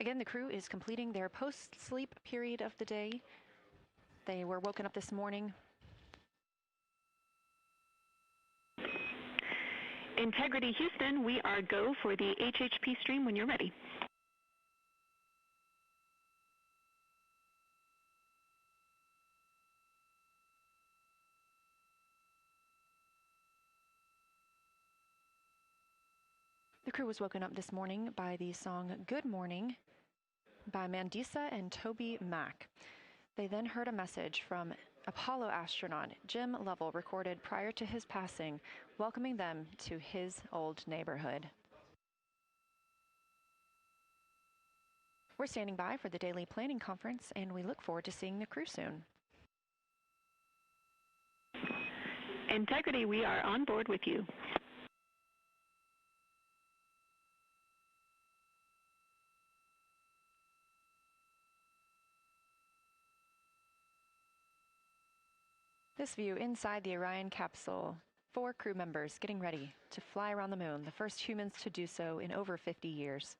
Again, the crew is completing their post-sleep period of the day. They were woken up this morning. Integrity Houston, we are go for the HHP stream when you're ready. The crew was woken up this morning by the song Good Morning by Mandisa and Toby Mack. They then heard a message from Apollo astronaut Jim Lovell recorded prior to his passing, welcoming them to his old neighborhood. We're standing by for the daily planning conference, and we look forward to seeing the crew soon. Integrity, we are on board with you. This view inside the Orion capsule, 4 crew members getting ready to fly around the moon, the first humans to do so in over 50 years.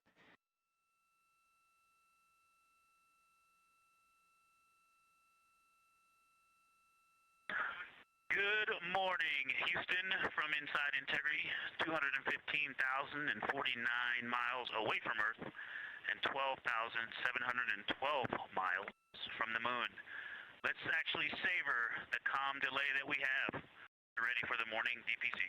Good morning, Houston, from inside Integrity, 215,049 miles away from Earth and 12,712 miles from the moon. Let's actually savor the calm delay that we have. Ready for the morning DPC.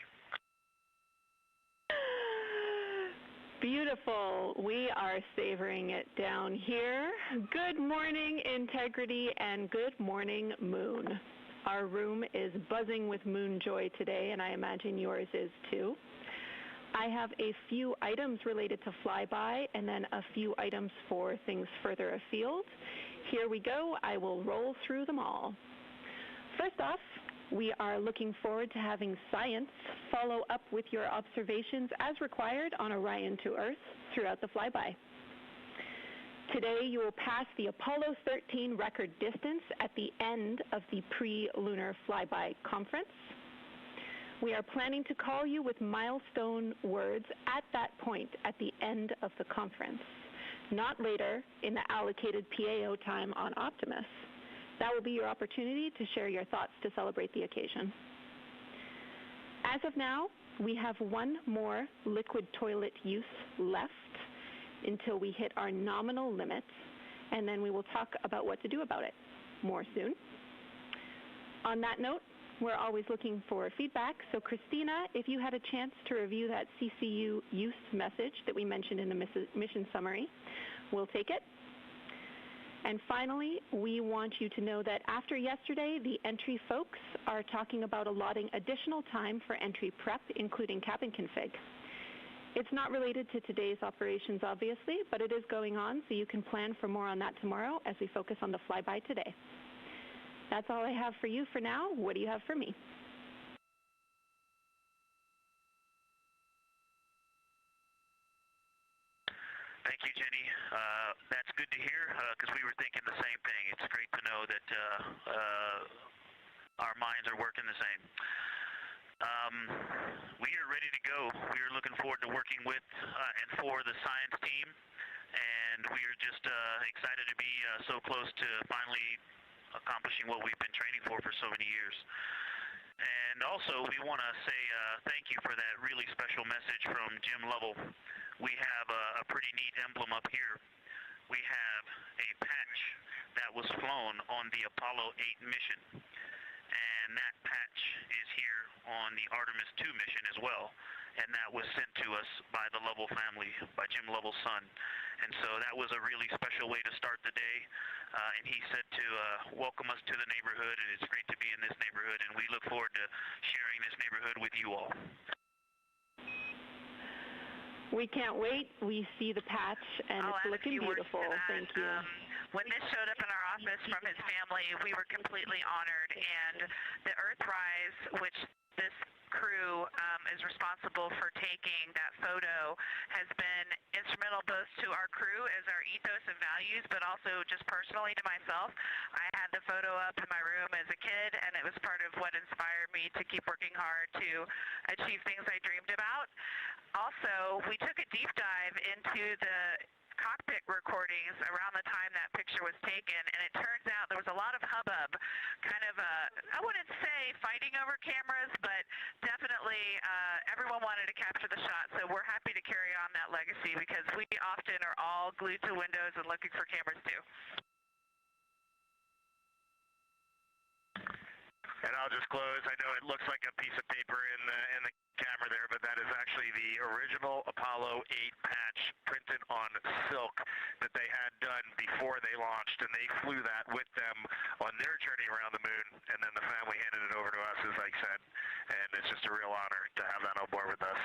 Beautiful. We are savoring it down here. Good morning, Integrity, and good morning, Moon. Our room is buzzing with moon joy today, and I imagine yours is too. I have a few items related to flyby and then a few items for things further afield. Here we go. I will roll through them all. First off, we are looking forward to having science follow up with your observations as required on Orion to Earth throughout the flyby. Today, you will pass the Apollo 13 record distance at the end of the pre-lunar flyby conference. We are planning to call you with milestone words at that point at the end of the conference, not later in the allocated PAO time on Optimus. That will be your opportunity to share your thoughts to celebrate the occasion. As of now, we have one more liquid toilet use left until we hit our nominal limit, and then we will talk about what to do about it more soon. On that note, we're always looking for feedback. So Christina, if you had a chance to review that CCU use message that we mentioned in the mission summary, we'll take it. And finally, we want you to know that after yesterday, the entry folks are talking about allotting additional time for entry prep, including cabin config. It's not related to today's operations, obviously, but it is going on, so you can plan for more on that tomorrow as we focus on the flyby today. That's all I have for you for now. What do you have for me? Thank you, Jenny. That's good to hear because we were thinking the same thing. It's great to know that our minds are working the same. We are ready to go. We are looking forward to working with and for the science team, and we are just excited to be so close to finally accomplishing what we've been training for so many years. And also, we want to say thank you for that really special message from Jim Lovell. We have a pretty neat emblem up here. We have a patch that was flown on the Apollo 8 mission. And that patch is here on the Artemis II mission as well. And that was sent to us by the Lovell family, by Jim Lovell's son. And so that was a really special way to start the day. And he said to welcome us to the neighborhood, and it's great to be in this neighborhood. And we look forward to sharing this neighborhood with you all. We can't wait. We see the patch, and it's looking beautiful. Thank you. When this showed up in our office from his family, we were completely honored. And the Earthrise, which this crew is responsible for taking that photo, has been instrumental both to our crew as our ethos and values, but also just personally to myself. I had the photo up in my room as a kid, and it was part of what inspired me to keep working hard to achieve things I dreamed about. Also, we took a deep dive into the cockpit recordings around the time that picture was taken, and it turns out there was a lot of hubbub, kind of, I wouldn't say fighting over cameras, but definitely everyone wanted to capture the shot, so we're happy to carry on that legacy because we often are all glued to windows and looking for cameras too. And I'll just close. I know it looks like a piece of paper in the camera there, but that is actually the original Apollo 8 patch printed on silk that they had done before they launched, and they flew that with them on their journey around the moon, and then the family handed it over to us, as I said, and it's just a real honor to have that on board with us.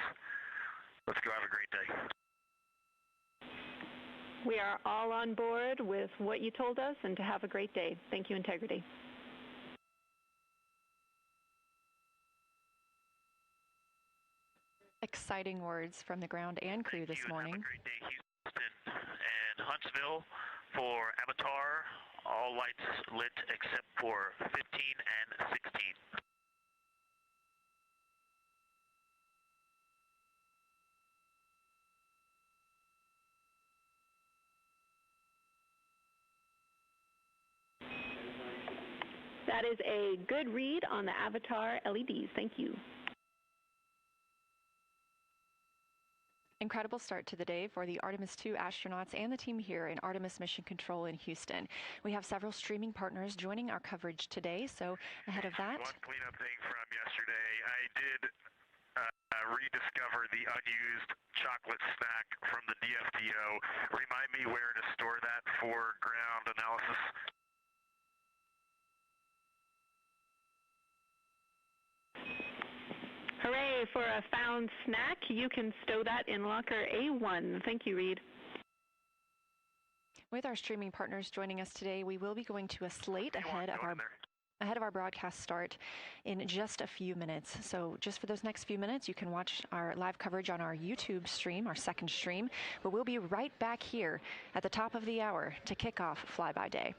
Let's go have a great day. We are all on board with what you told us, and to have a great day. Thank you, Integrity. Exciting words from the ground and crew this morning. Have a great day, Houston and Huntsville. For Avatar, all lights lit except for 15 and 16. That is a good read on the Avatar LEDs. Thank you. Incredible start to the day for the Artemis II astronauts and the team here in Artemis Mission Control in Houston. We have several streaming partners joining our coverage today, so ahead of that... One cleanup thing from yesterday, I did rediscover the unused chocolate snack from the DFDO. Remind me where to store that for ground analysis. Hooray for a found snack. You can stow that in locker A1. Thank you, Reed. With our streaming partners joining us today, we will be going to a slate ahead of our broadcast start in just a few minutes. So just for those next few minutes, you can watch our live coverage on our YouTube stream, our second stream, but we'll be right back here at the top of the hour to kick off Flyby Day.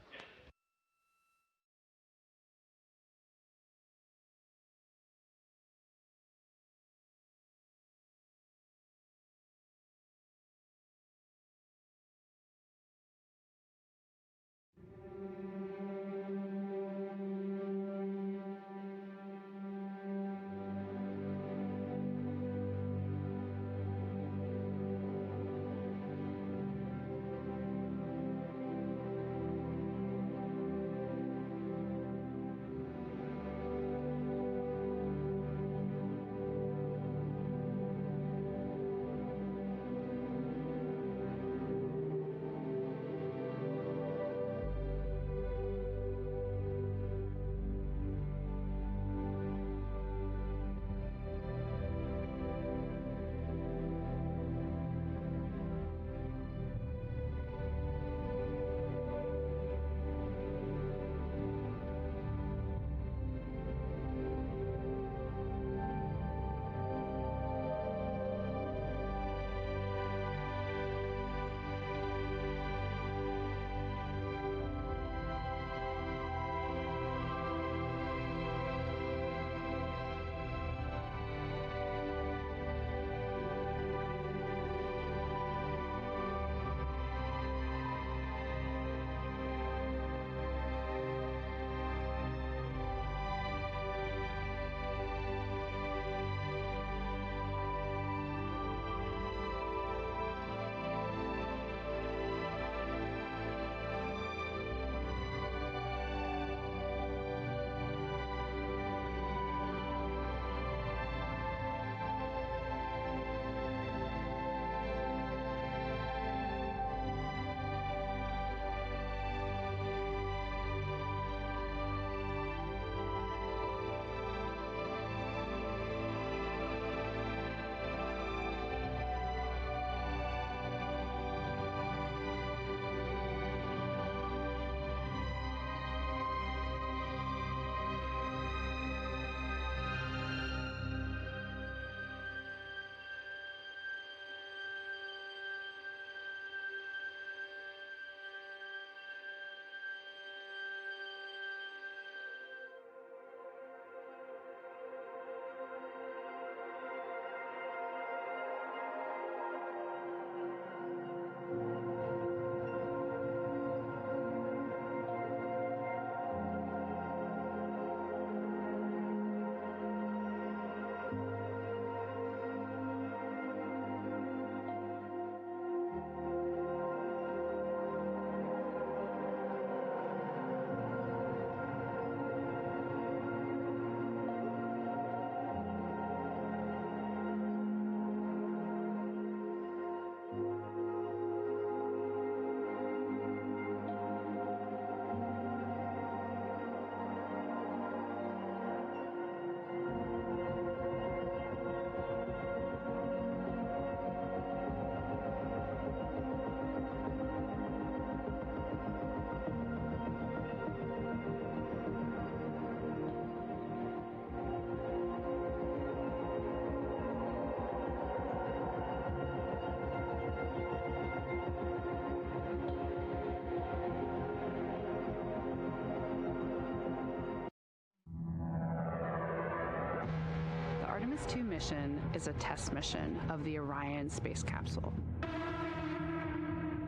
Artemis II mission is a test mission of the Orion space capsule.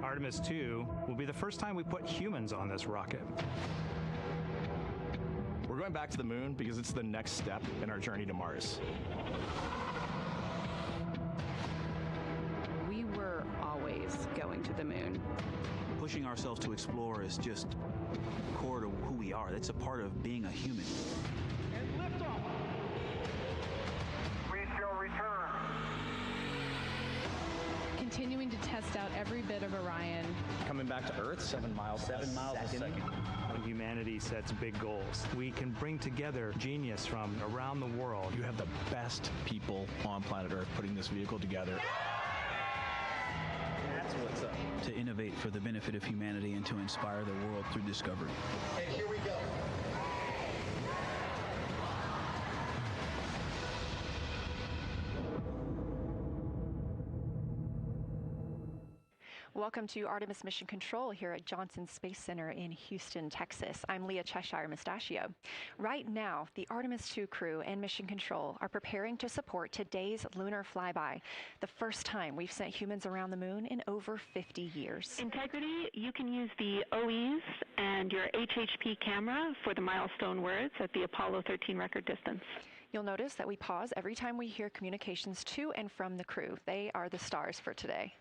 Artemis II will be the first time we put humans on this rocket. We're going back to the moon because it's the next step in our journey to Mars. We were always going to the moon. Pushing ourselves to explore is just core to who we are. That's a part of being a human. And liftoff. We shall return. Continuing to test out every bit of Orion. Coming back to Earth, 7 miles a second. When humanity sets big goals, we can bring together genius from around the world. You have the best people on planet Earth putting this vehicle together. That's what's up. To innovate for the benefit of humanity and to inspire the world through discovery. And here we go. Welcome to Artemis Mission Control here at Johnson Space Center in Houston, Texas. I'm Leah Cheshire Mustachio. Right now, the Artemis II crew and Mission Control are preparing to support today's lunar flyby, the first time we've sent humans around the moon in over 50 years. Integrity, you can use the OEs and your HHP camera for the milestone words at the Apollo 13 record distance. You'll notice that we pause every time we hear communications to and from the crew. They are the stars for today.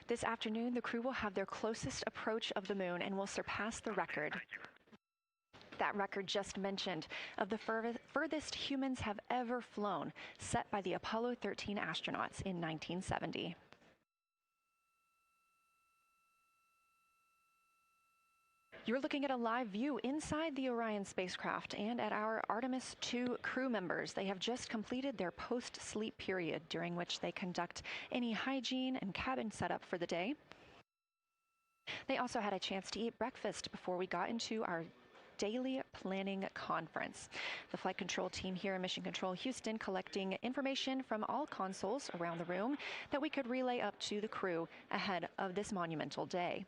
This afternoon, the crew will have their closest approach of the moon and will surpass the record. That record just mentioned of the furthest humans have ever flown, set by the Apollo 13 astronauts in 1970. You're looking at a live view inside the Orion spacecraft and at our Artemis II crew members. They have just completed their post-sleep period, during which they conduct any hygiene and cabin setup for the day. They also had a chance to eat breakfast before we got into our daily planning conference. The flight control team here in Mission Control Houston collecting information from all consoles around the room that we could relay up to the crew ahead of this monumental day.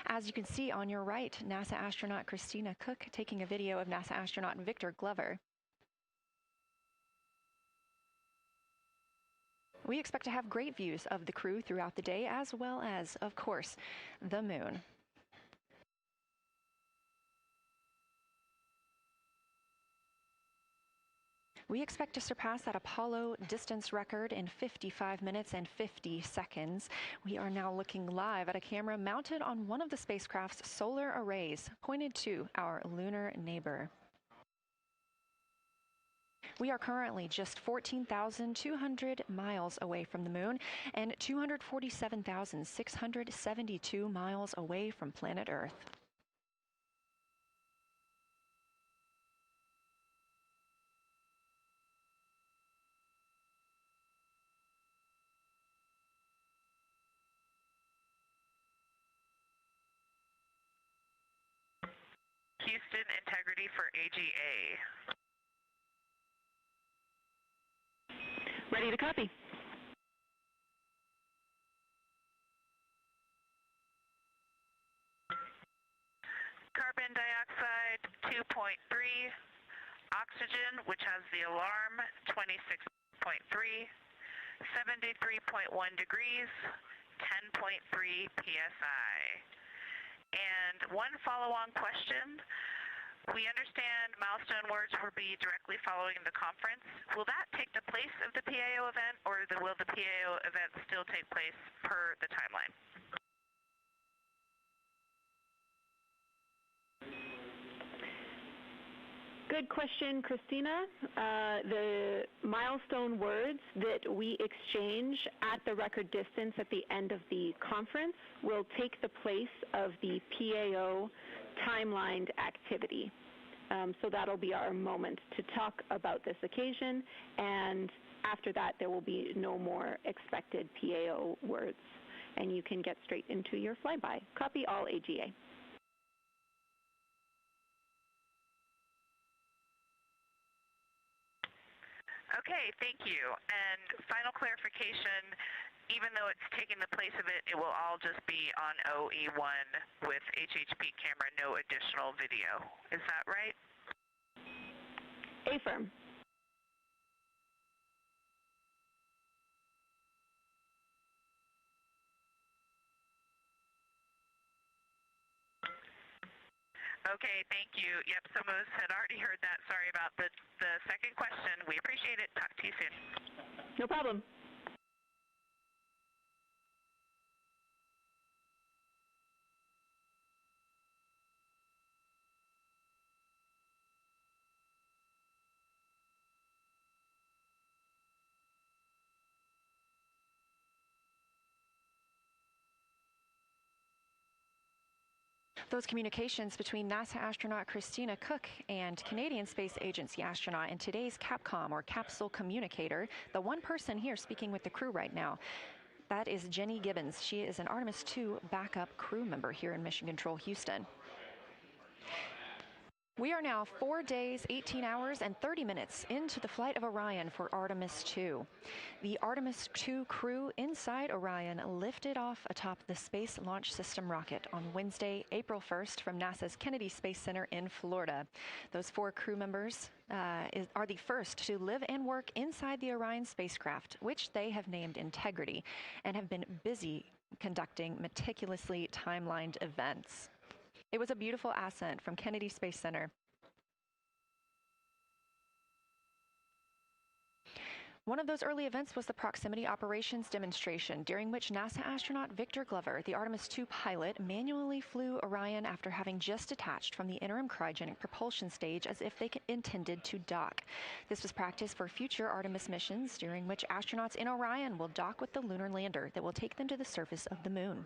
As you can see on your right, NASA astronaut Christina Cook taking a video of NASA astronaut Victor Glover. We expect to have great views of the crew throughout the day, as well as, of course, the moon. We expect to surpass that Apollo distance record in 55 minutes and 50 seconds. We are now looking live at a camera mounted on one of the spacecraft's solar arrays, pointed to our lunar neighbor. We are currently just 14,200 miles away from the moon and 247,672 miles away from planet Earth. Houston, integrity for AGA. Ready to copy. Carbon dioxide 2.3, oxygen, which has the alarm, 26.3, 73.1 degrees, 10.3 psi. And one follow-on question. We understand milestone words will be directly following the conference. Will that take the place of the PAO event, or will the PAO event still take place per the timeline? Good question, Christina. The milestone words that we exchange at the record distance at the end of the conference will take the place of the PAO timelined activity. So that'll be our moment to talk about this occasion, and after that there will be no more expected PAO words, and you can get straight into your flyby. Copy all AGA. Okay, thank you. And final clarification, even though it's taking the place of it, it will all just be on OE1 with HHP camera, no additional video. Is that right? Affirm. Okay, thank you. Yep, some of us had already heard that. Sorry about the second question. We appreciate it. Talk to you soon. No problem. Those communications between NASA astronaut Christina Cook and Canadian Space Agency astronaut and today's Capcom, or capsule communicator, the one person here speaking with the crew right now, that is Jenny Gibbons. She is an Artemis II backup crew member here in Mission Control Houston. We are now 4 days, 18 hours, and 30 minutes into the flight of Orion for Artemis II. The Artemis II crew inside Orion lifted off atop the Space Launch System rocket on Wednesday, April 1st from NASA's Kennedy Space Center in Florida. Those 4 crew members are the first to live and work inside the Orion spacecraft, which they have named Integrity, and have been busy conducting meticulously timelined events. It was a beautiful ascent from Kennedy Space Center. One of those early events was the proximity operations demonstration, during which NASA astronaut Victor Glover, the Artemis II pilot, manually flew Orion after having just detached from the interim cryogenic propulsion stage as if they intended to dock. This was practice for future Artemis missions, during which astronauts in Orion will dock with the lunar lander that will take them to the surface of the moon.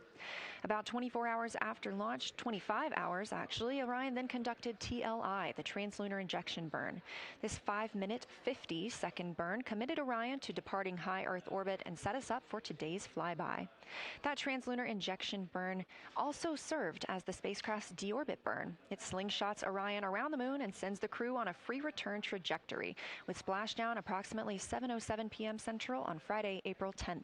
About 24 hours after launch, 25 hours actually, Orion then conducted TLI, the translunar injection burn. This 5-minute, 50-second burn committed Orion to departing high Earth orbit and set us up for today's flyby. That translunar injection burn also served as the spacecraft's deorbit burn. It slingshots Orion around the moon and sends the crew on a free return trajectory, with splashdown approximately 7:07 p.m. Central on Friday, April 10th.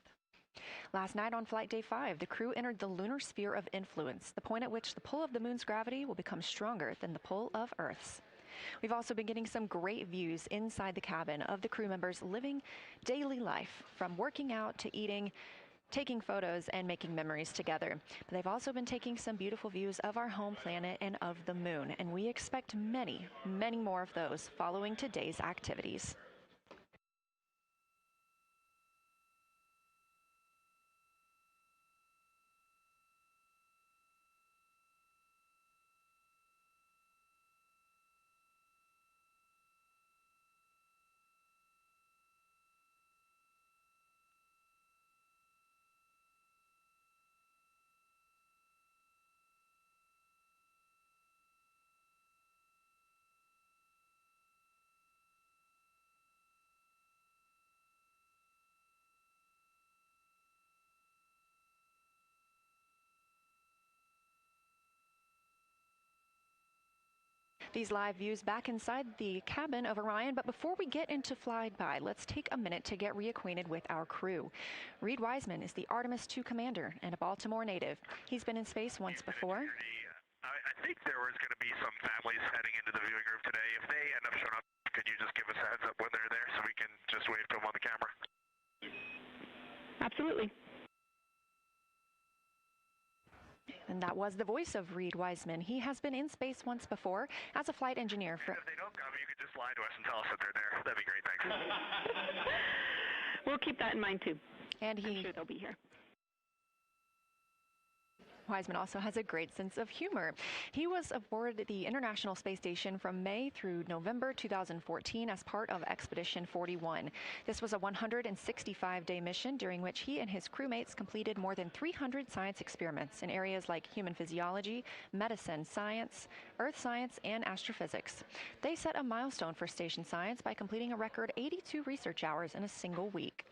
Last night on Flight Day 5, the crew entered the lunar sphere of influence, the point at which the pull of the moon's gravity will become stronger than the pull of Earth's. We've also been getting some great views inside the cabin of the crew members living daily life, from working out to eating, taking photos, and making memories together. But they've also been taking some beautiful views of our home planet and of the moon, and we expect many, many more of those following today's activities. These live views back inside the cabin of Orion, but before we get into flyby, let's take a minute to get reacquainted with our crew. Reed Wiseman is the Artemis II commander and a Baltimore native. He's been in space once before. I think there was going to be some families heading into the viewing room today. If they end up showing up, could you just give us a heads up when they're there so we can just wave to them on the camera? Absolutely. And that was the voice of Reed Wiseman. He has been in space once before as a flight engineer. And if they don't come, you could just lie to us and tell us that they're there. That'd be great, thanks. We'll keep that in mind, too. And I'm sure they'll be here. Wiseman also has a great sense of humor. He was aboard the International Space Station from May through November 2014 as part of Expedition 41. This was a 165-day mission during which he and his crewmates completed more than 300 science experiments in areas like human physiology, medicine, science, earth science, and astrophysics. They set a milestone for station science by completing a record 82 research hours in a single week.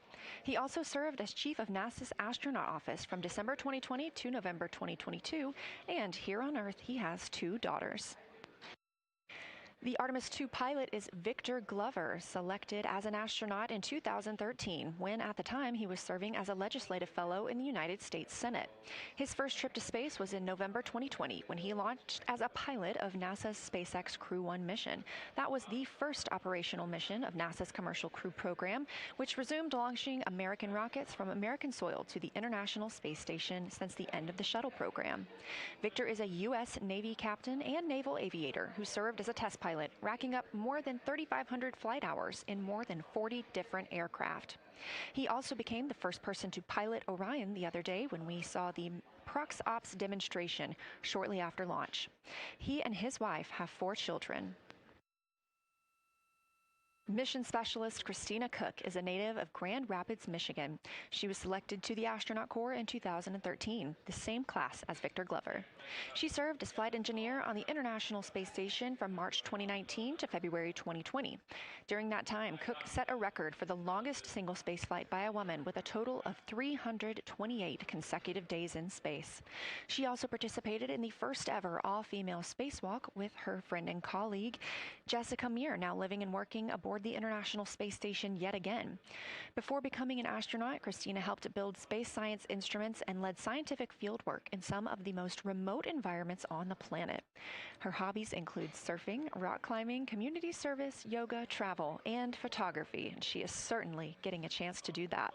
He also served as chief of NASA's astronaut office from December 2020 to November 2022, and here on Earth he has 2 daughters. The Artemis II pilot is Victor Glover, selected as an astronaut in 2013, when at the time he was serving as a legislative fellow in the United States Senate. His first trip to space was in November 2020, when he launched as a pilot of NASA's SpaceX Crew 1 mission. That was the first operational mission of NASA's Commercial Crew program, which resumed launching American rockets from American soil to the International Space Station since the end of the shuttle program. Victor is a U.S. Navy captain and naval aviator who served as a test pilot, racking up more than 3,500 flight hours in more than 40 different aircraft. He also became the first person to pilot Orion the other day when we saw the Prox Ops demonstration shortly after launch. He and his wife have 4 children. Mission Specialist Christina Cook is a native of Grand Rapids, Michigan. She was selected to the Astronaut Corps in 2013, the same class as Victor Glover. She served as flight engineer on the International Space Station from March 2019 to February 2020. During that time, Cook set a record for the longest single spaceflight by a woman with a total of 328 consecutive days in space. She also participated in the first ever all-female spacewalk with her friend and colleague, Jessica Meir, now living and working aboard the International Space Station yet again. Before becoming an astronaut, Christina helped build space science instruments and led scientific fieldwork in some of the most remote environments on the planet. Her hobbies include surfing, rock climbing, community service, yoga, travel, and photography, and she is certainly getting a chance to do that.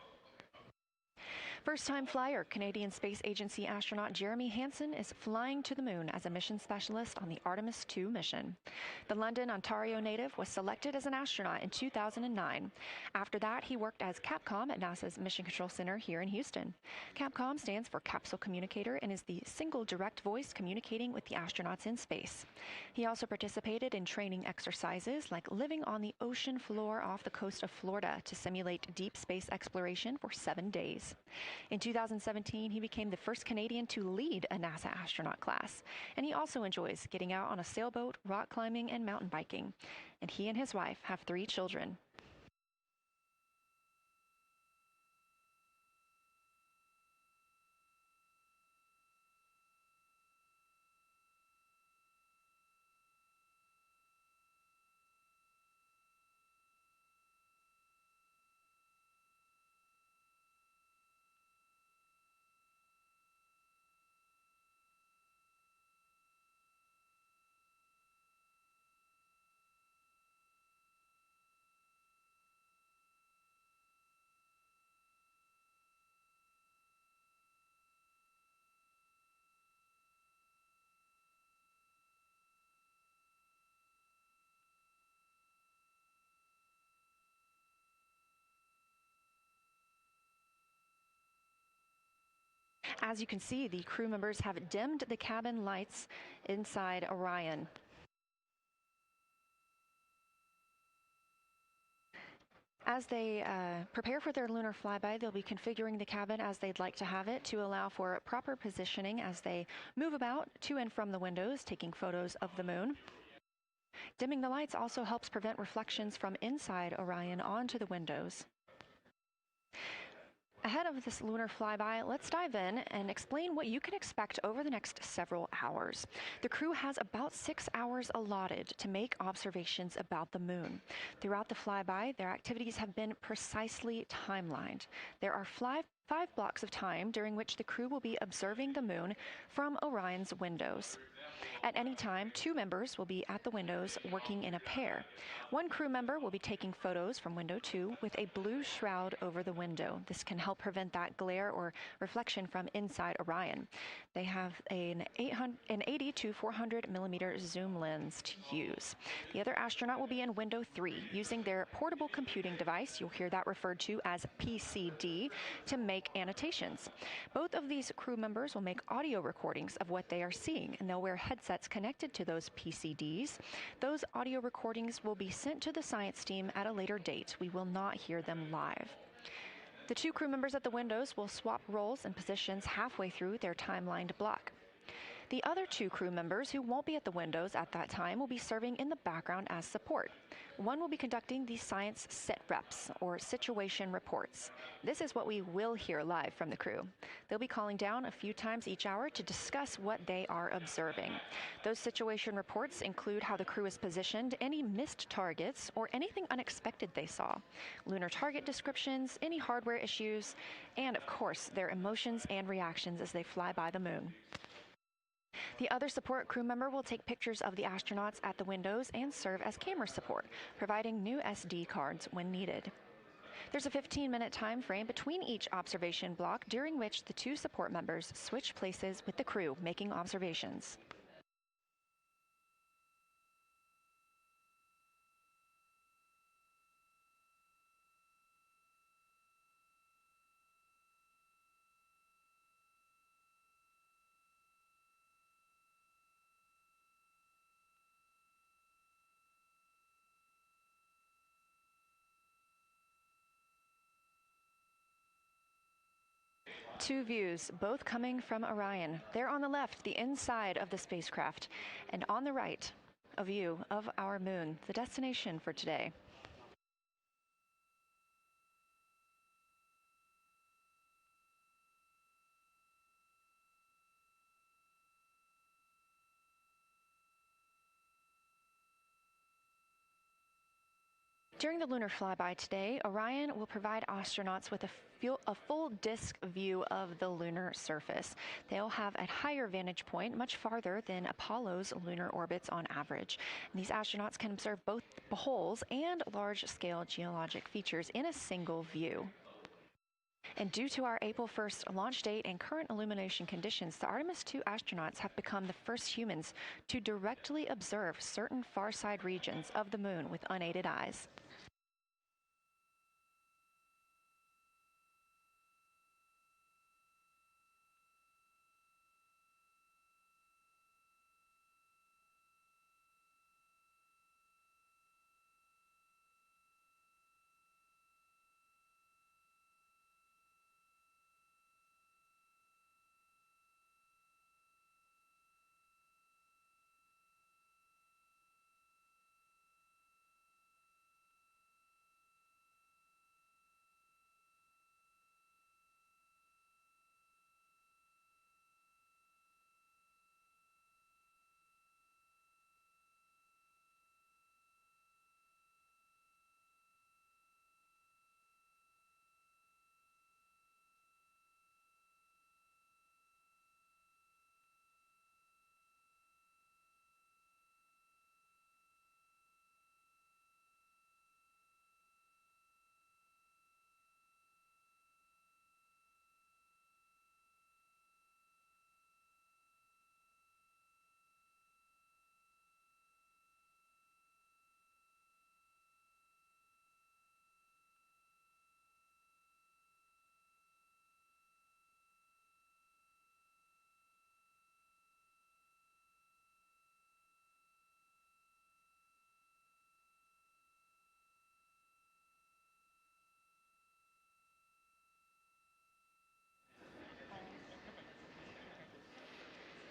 First-time flyer, Canadian Space Agency astronaut Jeremy Hansen is flying to the moon as a mission specialist on the Artemis II mission. The London, Ontario native was selected as an astronaut in 2009. After that, he worked as Capcom at NASA's Mission Control Center here in Houston. Capcom stands for Capsule Communicator and is the single direct voice communicating with the astronauts in space. He also participated in training exercises like living on the ocean floor off the coast of Florida to simulate deep space exploration for 7 days. In 2017, he became the first Canadian to lead a NASA astronaut class, and he also enjoys getting out on a sailboat, rock climbing, and mountain biking. And he and his wife have 3 children. As you can see, the crew members have dimmed the cabin lights inside Orion. As they prepare for their lunar flyby, they'll be configuring the cabin as they'd like to have it to allow for proper positioning as they move about to and from the windows, taking photos of the moon. Dimming the lights also helps prevent reflections from inside Orion onto the windows. Ahead of this lunar flyby, let's dive in and explain what you can expect over the next several hours. The crew has about 6 hours allotted to make observations about the moon. Throughout the flyby, their activities have been precisely timelined. There are 5 blocks of time during which the crew will be observing the moon from Orion's windows. At any time, 2 members will be at the windows working in a pair. One crew member will be taking photos from window 2 with a blue shroud over the window. This can help prevent that glare or reflection from inside Orion. They have an 80 to 400 millimeter zoom lens to use. The other astronaut will be in window 3 using their portable computing device, you'll hear that referred to as PCD, to make annotations. Both of these crew members will make audio recordings of what they are seeing, and they'll wear headsets connected to those PCDs. Those audio recordings will be sent to the science team at a later date. We will not hear them live. The 2 crew members at the windows will swap roles and positions halfway through their timelined block. The other 2 crew members who won't be at the windows at that time will be serving in the background as support. One will be conducting the science sit reps, or situation reports. This is what we will hear live from the crew. They'll be calling down a few times each hour to discuss what they are observing. Those situation reports include how the crew is positioned, any missed targets, or anything unexpected they saw, lunar target descriptions, any hardware issues, and of course, their emotions and reactions as they fly by the moon. The other support crew member will take pictures of the astronauts at the windows and serve as camera support, providing new SD cards when needed. There's a 15-minute time frame between each observation block during which the 2 support members switch places with the crew making observations. Two views, both coming from Orion. There on the left, the inside of the spacecraft, and on the right, a view of our moon, the destination for today. During the lunar flyby today, Orion will provide astronauts with a full disk view of the lunar surface. They'll have a higher vantage point, much farther than Apollo's lunar orbits on average. And these astronauts can observe both holes and large-scale geologic features in a single view. And due to our April 1st launch date and current illumination conditions, the Artemis II astronauts have become the first humans to directly observe certain far-side regions of the moon with unaided eyes.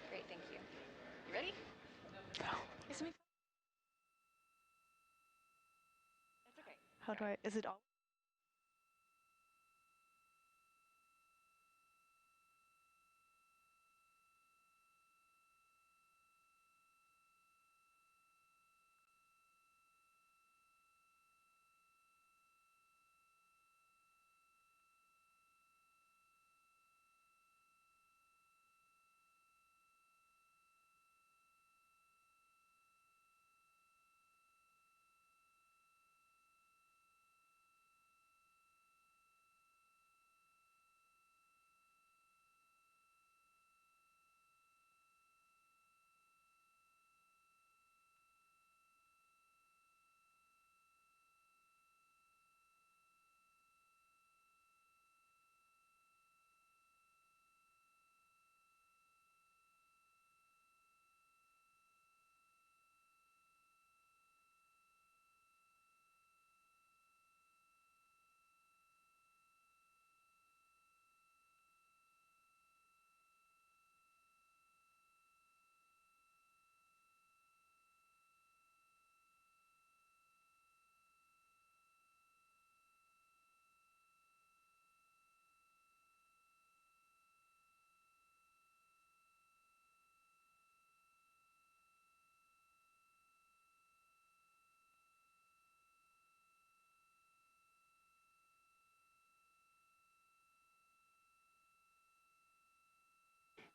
Great, thank you. You ready? Go. It's okay. How do I, is it all?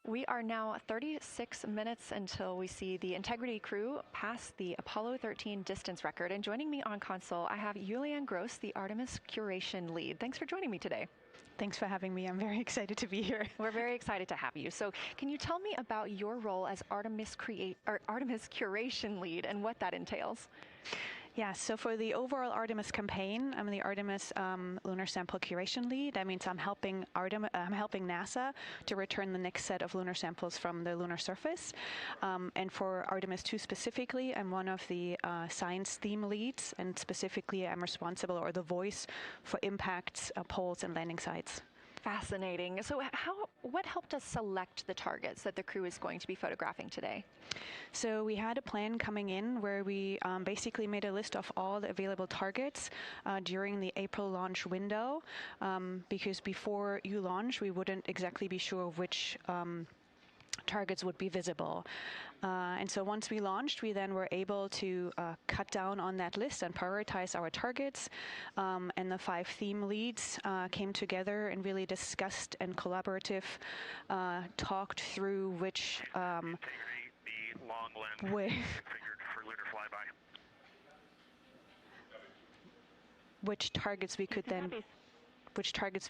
We are now 36 minutes until we see the Integrity crew pass the Apollo 13 distance record. And joining me on console, I have Julianne Gross, the Artemis curation lead. Thanks for joining me today. Thanks for having me. I'm very excited to be here. We're very excited to have you. So can you tell me about your role as Artemis curation lead and what that entails? Yeah, so for the overall Artemis campaign, I'm the Artemis lunar sample curation lead. That means I'm helping NASA to return the next set of lunar samples from the lunar surface. And for Artemis II specifically, I'm one of the science theme leads, and specifically I'm responsible, or the voice, for impacts, poles, and landing sites. Fascinating. So what helped us select the targets that the crew is going to be photographing today? So we had a plan coming in where we basically made a list of all the available targets during the April launch window, because before you launch, we wouldn't exactly be sure which targets would be visible. And so once we launched, we then were able to cut down on that list and prioritize our targets. And the 5 theme leads came together and really discussed and talked through which the long lens configured for lunar flyby. Which targets we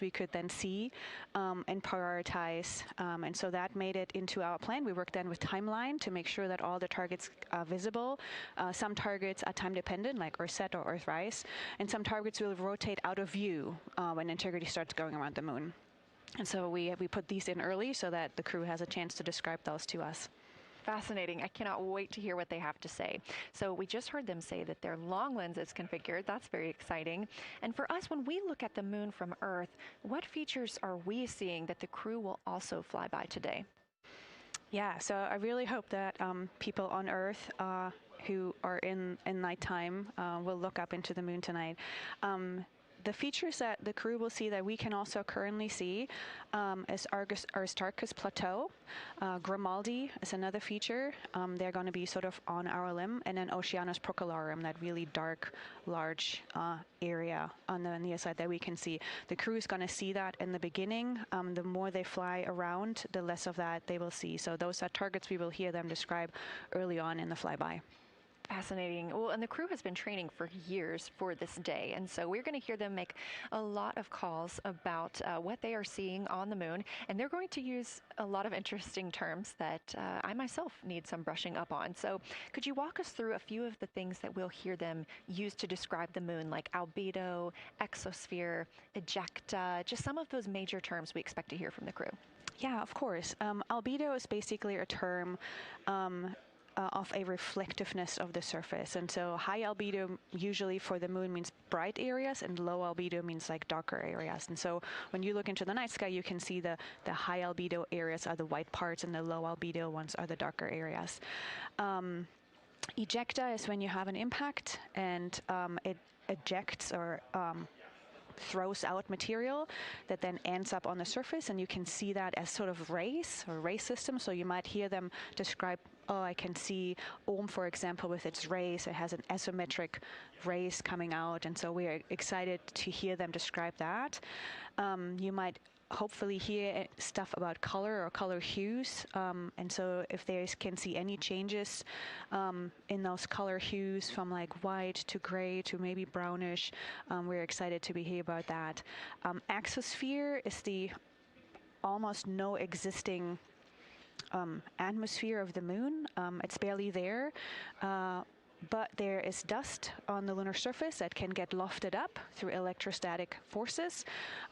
could then see and prioritize. And so that made it into our plan. We worked then with timeline to make sure that all the targets are visible. Some targets are time dependent, like Earthset or Earthrise, and some targets will rotate out of view when Integrity starts going around the moon. And so we put these in early so that the crew has a chance to describe those to us. Fascinating. I cannot wait to hear what they have to say. So we just heard them say that their long lens is configured. That's very exciting. And for us, when we look at the moon from Earth, what features are we seeing that the crew will also fly by today? Yeah, so I really hope that people on Earth who are in nighttime will look up into the moon tonight. The features that the crew will see that we can also currently see is Aristarchus Plateau. Grimaldi is another feature. They're going to be sort of on our limb. And then Oceanus Procellarum, that really dark, large area on the near side that we can see. The crew is going to see that in the beginning. The more they fly around, the less of that they will see. So those are targets we will hear them describe early on in the flyby. Fascinating. Well, and the crew has been training for years for this day, and so we're going to hear them make a lot of calls about what they are seeing on the moon, and they're going to use a lot of interesting terms that I myself need some brushing up on. So could you walk us through a few of the things that we'll hear them use to describe the moon, like albedo, exosphere, ejecta, just some of those major terms we expect to hear from the crew? Yeah, of course. Albedo is basically a term of a reflectiveness of the surface. And so high albedo usually for the moon means bright areas, and low albedo means like darker areas. And so when you look into the night sky, you can see the high albedo areas are the white parts and the low albedo ones are the darker areas. Ejecta is when you have an impact and it ejects or throws out material that then ends up on the surface, and you can see that as sort of rays or ray systems. So you might hear them describe, I can see Ohm, for example, with its rays. It has an asymmetric rays coming out, and so we're excited to hear them describe that. You might hopefully hear stuff about color or color hues, and so if they can see any changes in those color hues from like white to gray to maybe brownish, we're excited to hear about that. Exosphere is the almost no existing atmosphere of the moon. It's barely there. But there is dust on the lunar surface that can get lofted up through electrostatic forces.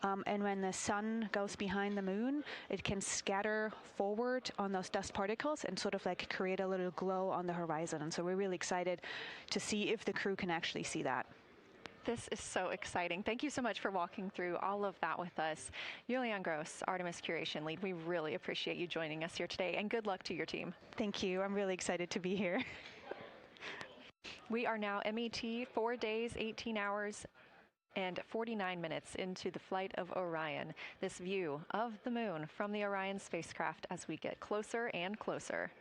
And when the sun goes behind the moon, it can scatter forward on those dust particles and sort of like create a little glow on the horizon. And so we're really excited to see if the crew can actually see that. This is so exciting. Thank you so much for walking through all of that with us. Julianne Gross, Artemis Curation Lead, we really appreciate you joining us here today, and good luck to your team. Thank you. I'm really excited to be here. We are now MET 4 days, 18 hours, and 49 minutes into the flight of Orion. This view of the moon from the Orion spacecraft as we get closer and closer.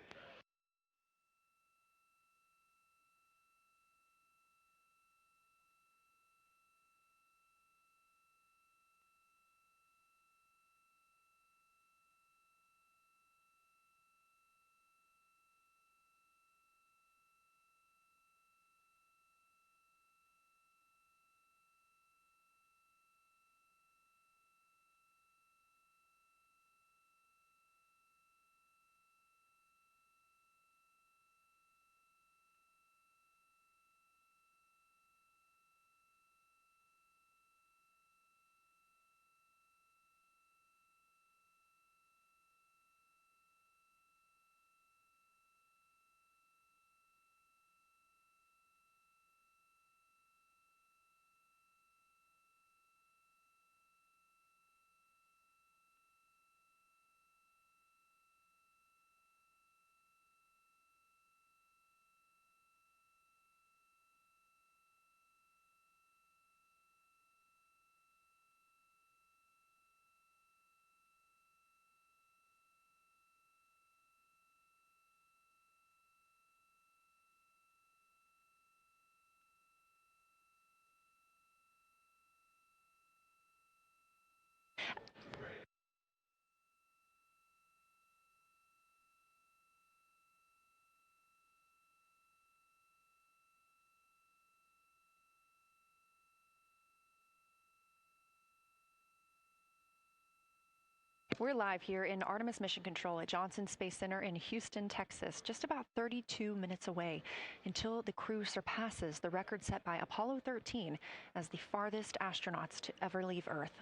We're live here in Artemis Mission Control at Johnson Space Center in Houston, Texas, just about 32 minutes away until the crew surpasses the record set by Apollo 13 as the farthest astronauts to ever leave Earth.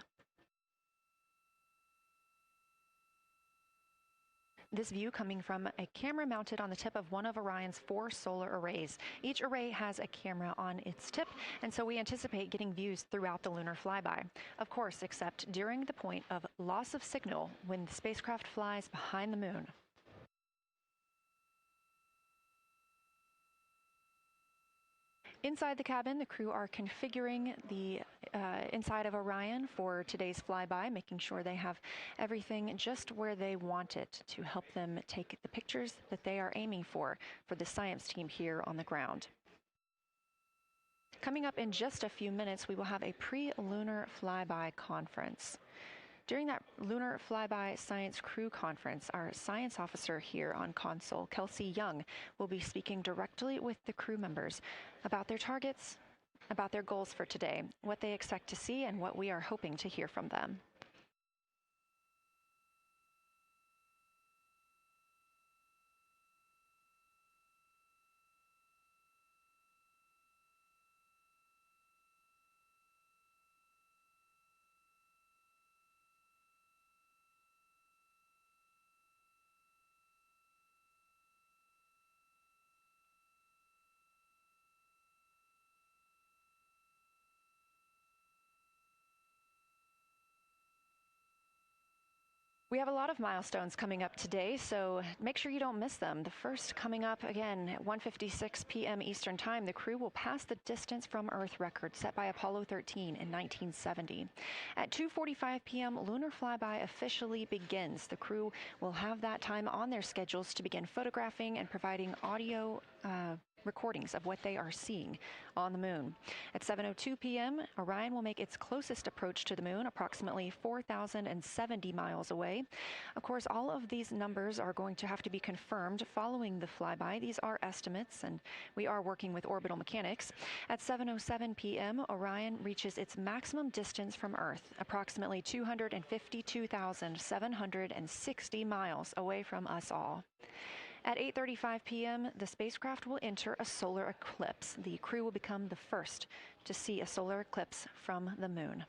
This view coming from a camera mounted on the tip of one of Orion's 4 solar arrays. Each array has a camera on its tip, and so we anticipate getting views throughout the lunar flyby. Of course, except during the point of loss of signal when the spacecraft flies behind the moon. Inside the cabin, the crew are configuring the inside of Orion for today's flyby, making sure they have everything just where they want it to help them take the pictures that they are aiming for the science team here on the ground. Coming up in just a few minutes, we will have a pre-lunar flyby conference. During that Lunar Flyby Science Crew Conference, our science officer here on console, Kelsey Young, will be speaking directly with the crew members about their targets, about their goals for today, what they expect to see, and what we are hoping to hear from them. We have a lot of milestones coming up today, so make sure you don't miss them. The first coming up again at 1:56 p.m. Eastern Time, the crew will pass the distance from Earth record set by Apollo 13 in 1970. At 2:45 p.m., lunar flyby officially begins. The crew will have that time on their schedules to begin photographing and providing audio recordings of what they are seeing on the moon. At 7:02 p.m., Orion will make its closest approach to the moon, approximately 4,070 miles away. Of course, all of these numbers are going to have to be confirmed following the flyby. These are estimates, and we are working with orbital mechanics. At 7:07 p.m., Orion reaches its maximum distance from Earth, approximately 252,760 miles away from us all. At 8:35 p.m., the spacecraft will enter a solar eclipse. The crew will become the first to see a solar eclipse from the moon.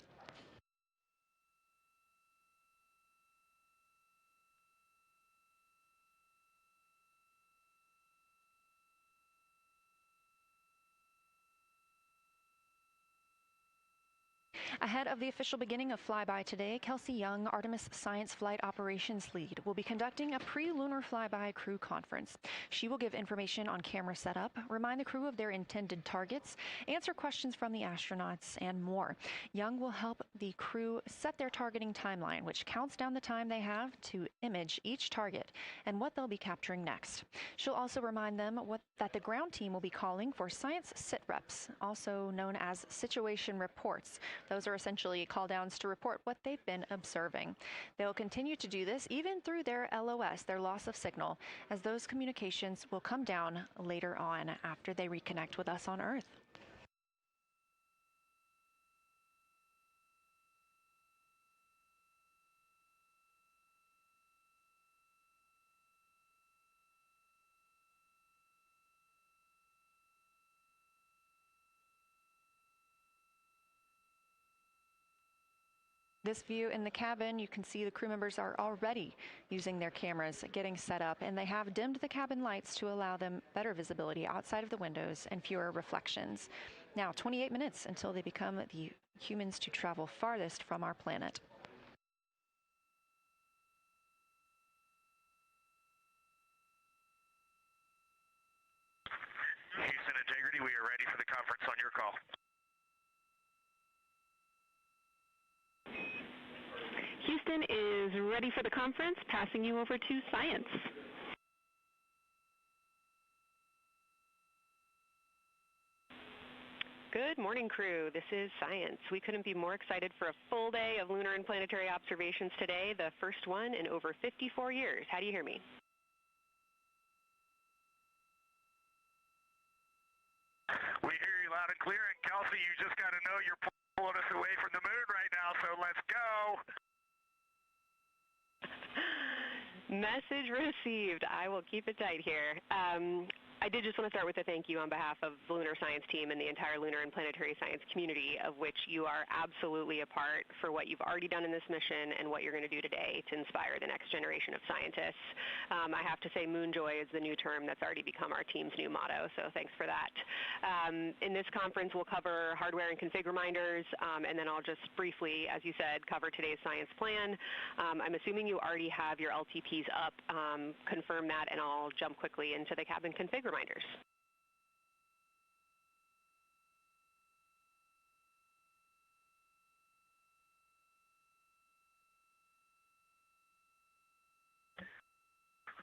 Ahead of the official beginning of flyby today, Kelsey Young, Artemis Science Flight Operations Lead, will be conducting a pre-lunar flyby crew conference. She will give information on camera setup, remind the crew of their intended targets, answer questions from the astronauts, and more. Young will help the crew set their targeting timeline, which counts down the time they have to image each target and what they'll be capturing next. She'll also remind them that the ground team will be calling for science sit reps, also known as situation reports. Those are essentially call-downs to report what they've been observing. They'll continue to do this even through their LOS, their loss of signal, as those communications will come down later on after they reconnect with us on Earth. This view in the cabin, you can see the crew members are already using their cameras, getting set up, and they have dimmed the cabin lights to allow them better visibility outside of the windows and fewer reflections. Now, 28 minutes until they become the humans to travel farthest from our planet. Houston Integrity, we are ready for the conference on your call. Houston is ready for the conference, passing you over to Science. Good morning, crew. This is Science. We couldn't be more excited for a full day of lunar and planetary observations today, the first one in over 54 years. How do you hear me? We hear you loud and clear, and Kelsey, you just got to know you're pulling us away from the moon right now, so let's go. Message received. I will keep it tight here. I did just want to start with a thank you on behalf of the Lunar Science team and the entire lunar and planetary science community, of which you are absolutely a part, for what you've already done in this mission and what you're going to do today to inspire the next generation of scientists. I have to say moon joy is the new term that's already become our team's new motto, so thanks for that. In this conference, we'll cover hardware and config reminders, and then I'll just briefly, as you said, cover today's science plan. I'm assuming you already have your LTPs up. Confirm that, and I'll jump quickly into the cabin config reminders.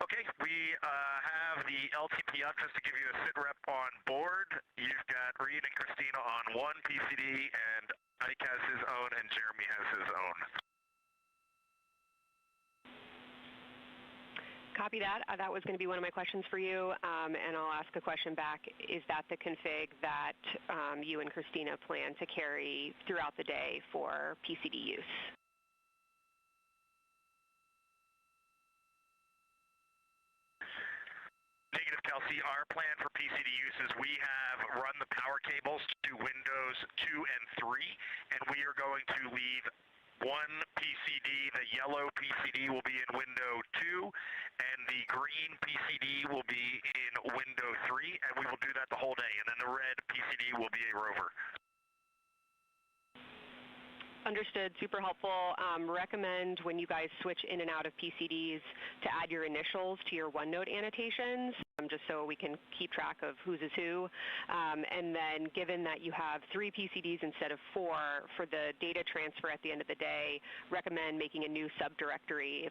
Okay, we have the LTP up just to give you a sit rep on board. You've got Reed and Christina on one PCD, and Ike has his own, and Jeremy has his own. Copy that. That was going to be one of my questions for you, and I'll ask a question back. Is that the config that you and Christina plan to carry throughout the day for PCD use? Negative, Kelsey. Our plan for PCD use is we have run the power cables to Windows 2 and 3, and we are going to leave one PCD. The yellow PCD will be in window 2, and the green PCD will be in window 3, and we will do that the whole day. And then the red PCD will be a rover. Understood. Super helpful. Recommend when you guys switch in and out of PCDs to add your initials to your OneNote annotations, just so we can keep track of whose is who. And then given that you have 3 PCDs instead of 4 for the data transfer at the end of the day, recommend making a new subdirectory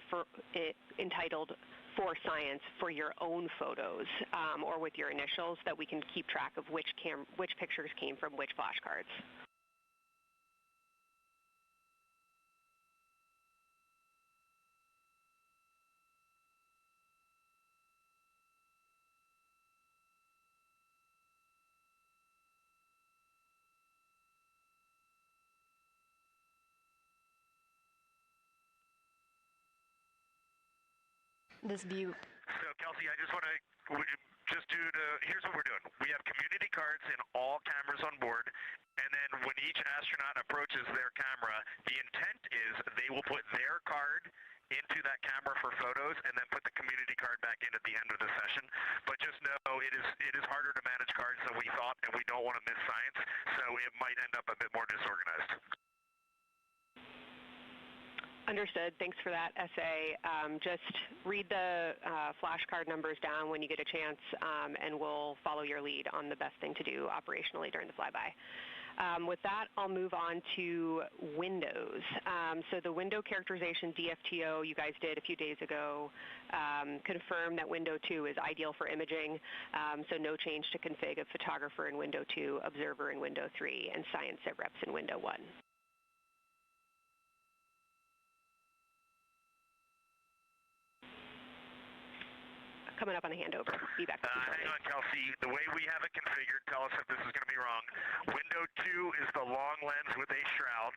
entitled For Science for your own photos, or with your initials, that we can keep track of which pictures came from which flashcards. This view. So, Kelsey, I just want to here's what we're doing. We have community cards in all cameras on board, and then when each astronaut approaches their camera, the intent is they will put their card into that camera for photos and then put the community card back in at the end of the session. But just know it is harder to manage cards than we thought, and we don't want to miss science, so it might end up a bit more disorganized. Understood. Thanks for that essay. Just read the flashcard numbers down when you get a chance, and we'll follow your lead on the best thing to do operationally during the flyby. With that, I'll move on to windows. So the window characterization DFTO you guys did a few days ago confirmed that window 2 is ideal for imaging, so no change to config of photographer in window 2, observer in window 3, and science sit reps in window 1. Coming up on a handover. Be back. Hang on, Kelsey. The way we have it configured, tell us if this is going to be wrong. Window 2 is the long lens with a shroud.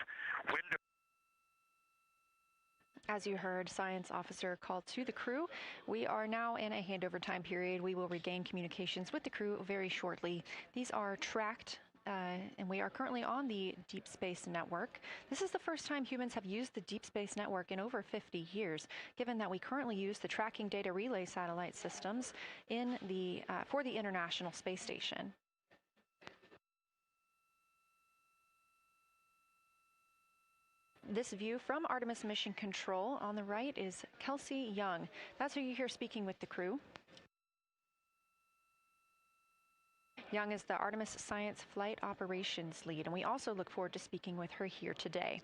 As you heard, Science Officer called to the crew. We are now in a handover time period. We will regain communications with the crew very shortly. These are tracked, and we are currently on the Deep Space Network. This is the first time humans have used the Deep Space Network in over 50 years, given that we currently use the tracking data relay satellite systems in the for the International Space Station. This view from Artemis Mission Control on the right is Kelsey Young. That's who you hear speaking with the crew. Young is the Artemis Science Flight Operations Lead, and we also look forward to speaking with her here today.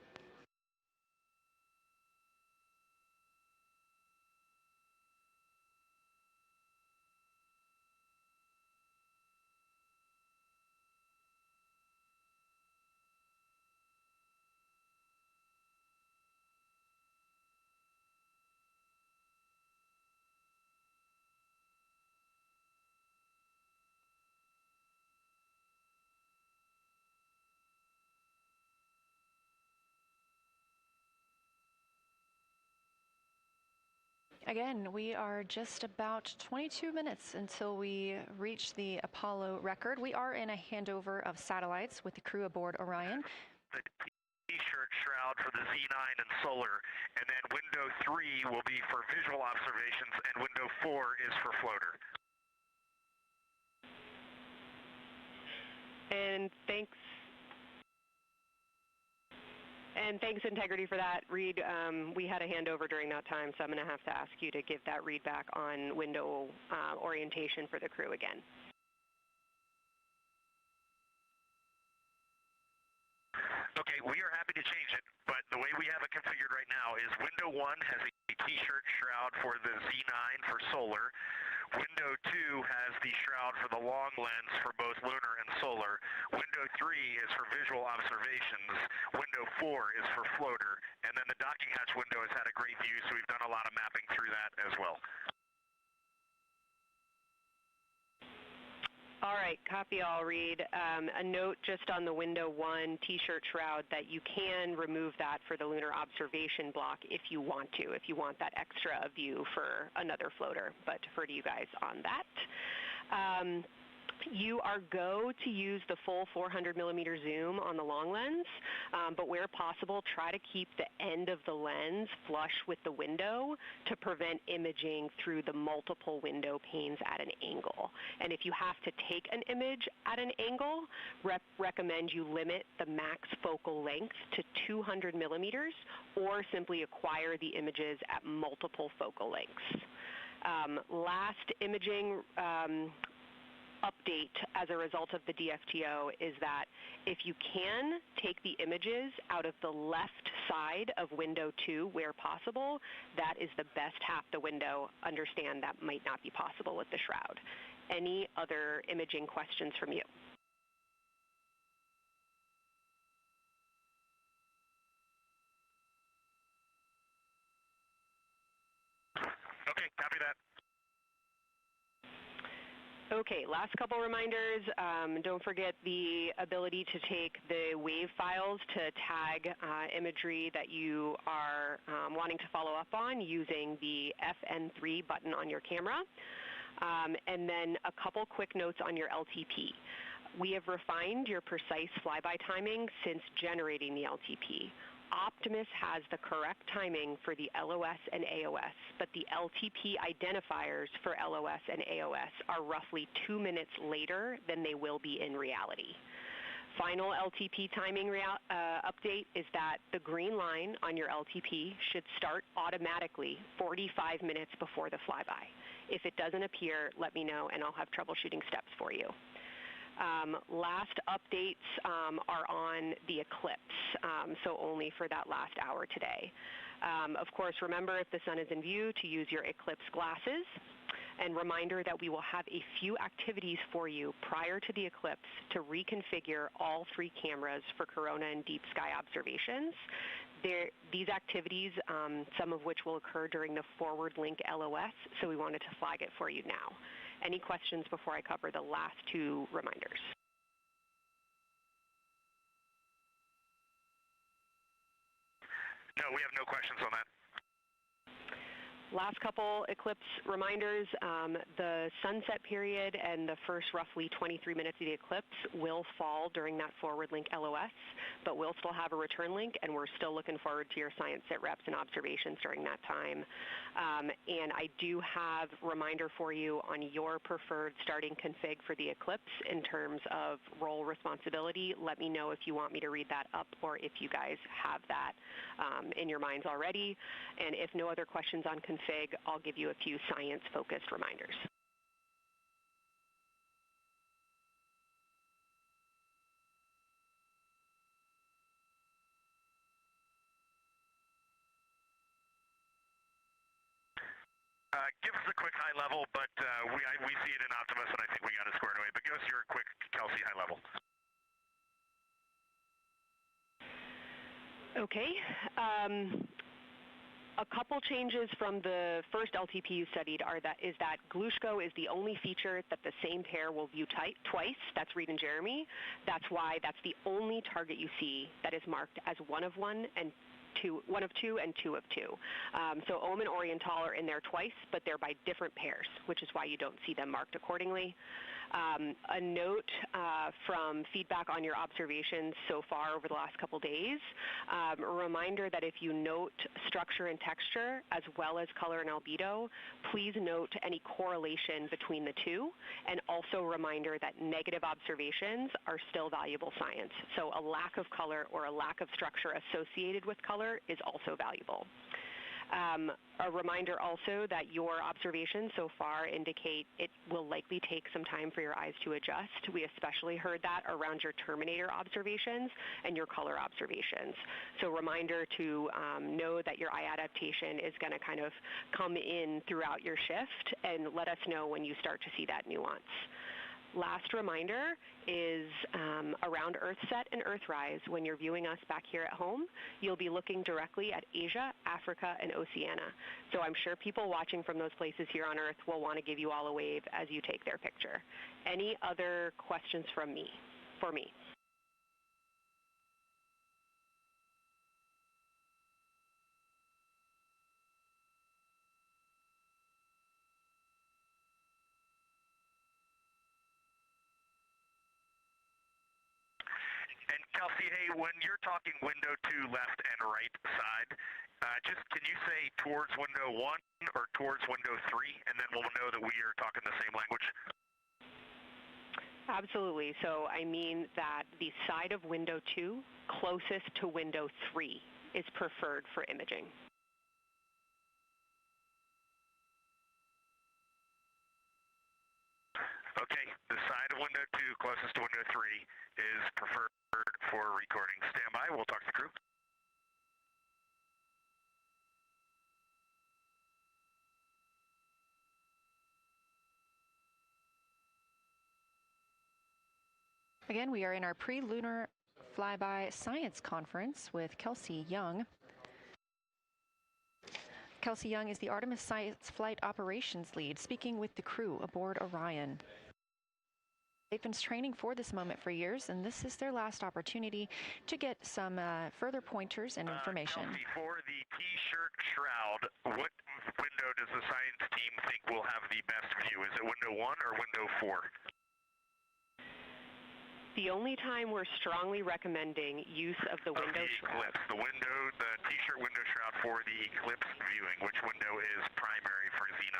Again, we are just about 22 minutes until we reach the Apollo record. We are in a handover of satellites with the crew aboard Orion. The T-shirt shroud for the Z9 and solar, and then window 3 will be for visual observations, and window 4 is for floater. And thanks, Integrity, for that. Reed, we had a handover during that time, so I'm going to have to ask you to give that read back on window orientation for the crew again. Okay, we are happy to change it, but the way we have it configured right now is window 1 has a T-shirt shroud for the Z9 for solar. Window 2 has the shroud for the long lens for both lunar and solar. Window 3 is for visual observations. Window 4 is for floater. And then the docking hatch window has had a great view, so we've done a lot of mapping through that as well. All right, copy all, Reed. A note just on the window 1 T-shirt shroud that you can remove that for the lunar observation block if you want to, if you want that extra view for another floater, but defer to you guys on that. You are go to use the full 400 millimeter zoom on the long lens, but where possible, try to keep the end of the lens flush with the window to prevent imaging through the multiple window panes at an angle. And if you have to take an image at an angle, recommend you limit the max focal length to 200 millimeters or simply acquire the images at multiple focal lengths. Last imaging update as a result of the DFTO is that if you can take the images out of the left side of window 2 where possible, that is the best half the window. Understand that might not be possible with the shroud. Any other imaging questions from you? Okay, copy that. Okay, last couple reminders. Don't forget the ability to take the wave files to tag imagery that you are wanting to follow up on using the FN3 button on your camera. And then a couple quick notes on your LTP. We have refined your precise flyby timing since generating the LTP. Optimus has the correct timing for the LOS and AOS, but the LTP identifiers for LOS and AOS are roughly 2 minutes later than they will be in reality. Final LTP timing update is that the green line on your LTP should start automatically 45 minutes before the flyby. If it doesn't appear, let me know and I'll have troubleshooting steps for you. Last updates are on the eclipse, so only for that last hour today. Of course, remember if the sun is in view to use your eclipse glasses. And reminder that we will have a few activities for you prior to the eclipse to reconfigure all 3 cameras for corona and deep sky observations. These activities, some of which will occur during the forward link LOS, so we wanted to flag it for you now. Any questions before I cover the last 2 reminders? No, we have no questions on that. Last couple eclipse reminders, the sunset period and the first roughly 23 minutes of the eclipse will fall during that forward link LOS, but we'll still have a return link and we're still looking forward to your science sit reps and observations during that time. And I do have a reminder for you on your preferred starting config for the eclipse in terms of role responsibility. Let me know if you want me to read that up or if you guys have that in your minds already. And if no other questions on config, I'll give you a few science-focused reminders. Give us a quick high level, but we see it in Optimus, and I think we got it squared away. But give us your quick Kelsey high level. Okay. A couple changes from the first LTP you studied is that Glushko is the only feature that the same pair will view twice. That's Reed and Jeremy. That's why that's the only target you see that is marked as 1 of 1 and one of two and two of two. So OM and Oriental are in there twice, but they're by different pairs, which is why you don't see them marked accordingly. A note from feedback on your observations so far over the last couple days, a reminder that if you note structure and texture as well as color and albedo, please note any correlation between the two, and also a reminder that negative observations are still valuable science. So a lack of color or a lack of structure associated with color is also valuable. A reminder also that your observations so far indicate it will likely take some time for your eyes to adjust. We especially heard that around your terminator observations and your color observations. So reminder to know that your eye adaptation is going to kind of come in throughout your shift, and let us know when you start to see that nuance. Last reminder is around Earthset and Earthrise. When you're viewing us back here at home, you'll be looking directly at Asia, Africa, and Oceania. So I'm sure people watching from those places here on Earth will want to give you all a wave as you take their picture. Any other questions for me? And Kelsey, hey, when you're talking window 2 left and right side, just can you say towards window 1 or towards window 3, and then we'll know that we are talking the same language? Absolutely. So I mean that the side of window 2 closest to window 3 is preferred for imaging. Okay, the side of window 2 closest to window 3 is preferred for recording. Stand by, we'll talk to the crew. Again, we are in our pre-lunar flyby science conference with Kelsey Young. Kelsey Young is the Artemis Science Flight Operations Lead, speaking with the crew aboard Orion. They've been training for this moment for years, and this is their last opportunity to get some further pointers and information. Kelsey, for the T-shirt shroud, what window does the science team think will have the best view? Is it window 1 or window 4? The only time we're strongly recommending use of the window shroud. The T-shirt window shroud for the eclipse viewing, which window is primary for Z9?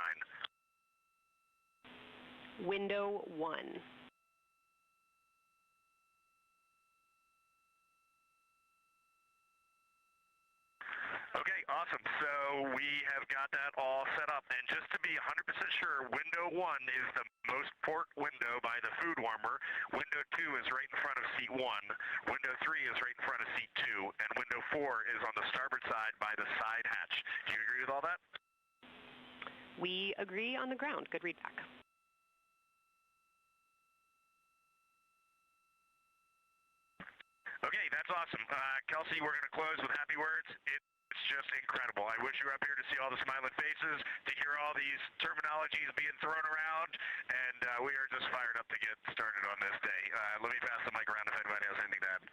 Window 1. Okay, awesome. So we have got that all set up. And just to be 100% sure, window 1 is the most port window by the food warmer. Window 2 is right in front of seat 1. Window 3 is right in front of seat 2. And window 4 is on the starboard side by the side hatch. Do you agree with all that? We agree on the ground. Good readback. Okay, that's awesome. Kelsey, we're going to close with happy words. It's just incredible. I wish you were up here to see all the smiling faces, to hear all these terminologies being thrown around, and we are just fired up to get started on this day. Let me pass the mic around if anybody has anything to add.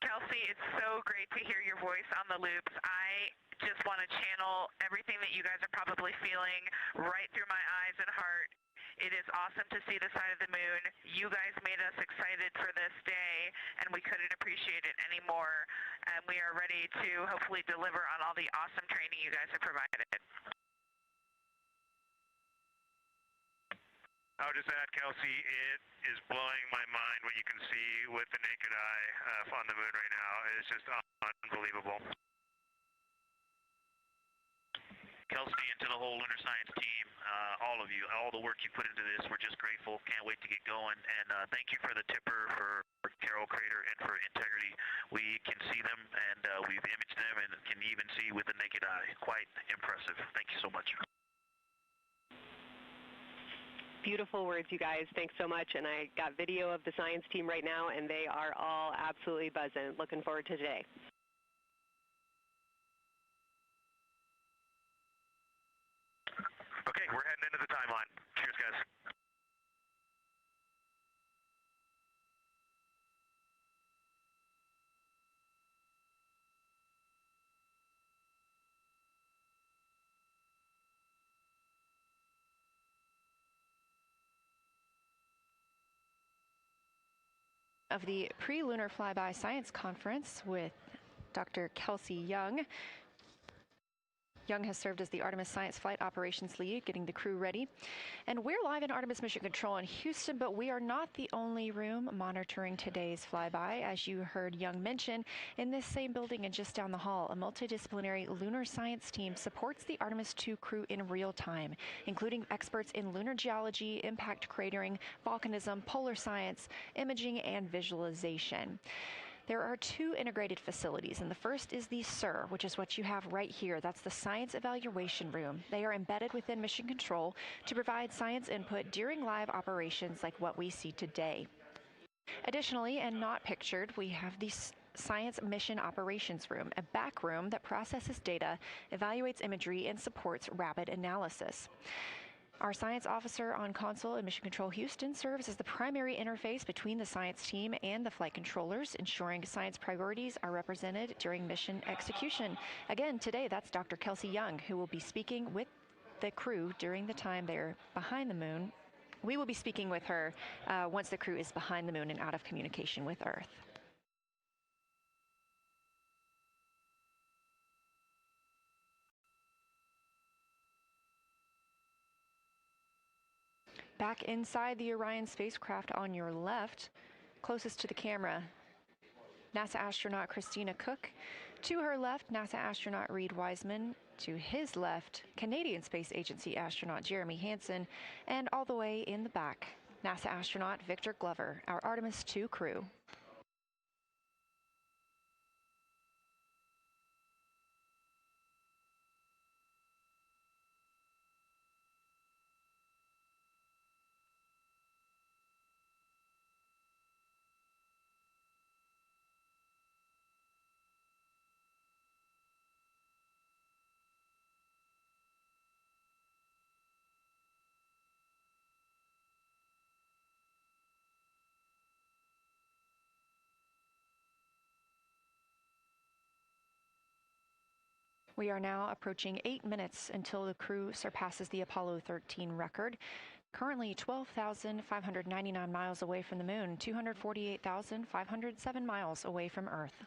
Kelsey, it's so great to hear your voice on the loops. I just want to channel everything that you guys are probably feeling right through my eyes and heart. It is awesome to see the side of the moon. You guys made us excited for this day, and we couldn't appreciate it anymore. And we are ready to hopefully deliver on all the awesome training you guys have provided. I'll just add, Kelsey, it is blowing my mind what you can see with the naked eye on the moon right now. It's just unbelievable. Kelsey, and to the whole Lunar Science team, all of you, all the work you put into this, we're just grateful. Can't wait to get going. And thank you for the tipper, for Carol Crater, and for Integrity. We can see them, and we've imaged them, and can even see with the naked eye. Quite impressive. Thank you so much. Beautiful words, you guys. Thanks so much. And I got video of the science team right now, and they are all absolutely buzzing. Looking forward to today. Okay, we're heading into the timeline. Cheers, guys. of the Pre-Lunar Flyby Science Conference with Dr. Kelsey Young. Young has served as the Artemis Science Flight Operations Lead, getting the crew ready. And we're live in Artemis Mission Control in Houston, but we are not the only room monitoring today's flyby. As you heard Young mention, in this same building and just down the hall, a multidisciplinary lunar science team supports the Artemis II crew in real time, including experts in lunar geology, impact cratering, volcanism, polar science, imaging, and visualization. There are two integrated facilities, and the first is the SIR, which is what you have right here. That's the Science Evaluation Room. They are embedded within Mission Control to provide science input during live operations like what we see today. Additionally, and not pictured, we have the Science Mission Operations Room, a back room that processes data, evaluates imagery, and supports rapid analysis. Our science officer on console in Mission Control Houston serves as the primary interface between the science team and the flight controllers, ensuring science priorities are represented during mission execution. Again, today, that's Dr. Kelsey Young, who will be speaking with the crew during the time they're behind the moon. We will be speaking with her once the crew is behind the moon and out of communication with Earth. Back inside the Orion spacecraft on your left, closest to the camera, NASA astronaut Christina Cook. To her left, NASA astronaut Reid Wiseman. To his left, Canadian Space Agency astronaut Jeremy Hansen. And all the way in the back, NASA astronaut Victor Glover, our Artemis II crew. We are now approaching 8 minutes until the crew surpasses the Apollo 13 record. Currently 12,599 miles away from the moon, 248,507 miles away from Earth.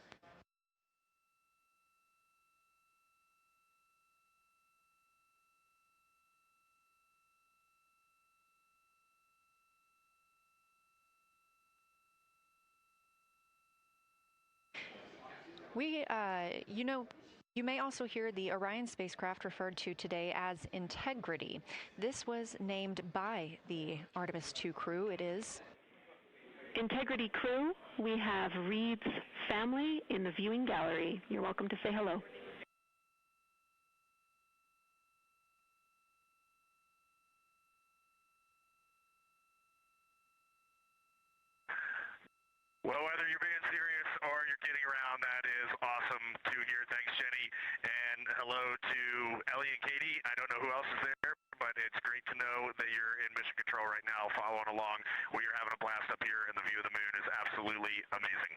You may also hear the Orion spacecraft referred to today as Integrity. This was named by the Artemis II crew. It is Integrity crew. We have Reid's family in the viewing gallery. You're welcome to say hello. Well, whether you're being serious or you're kidding around, that is awesome to hear. Thanks, Jenny. And hello to Ellie and Katie. I don't know who else is there, but it's great to know that you're in mission control right now, following along. We are having a blast up here, and the view of the moon is absolutely amazing.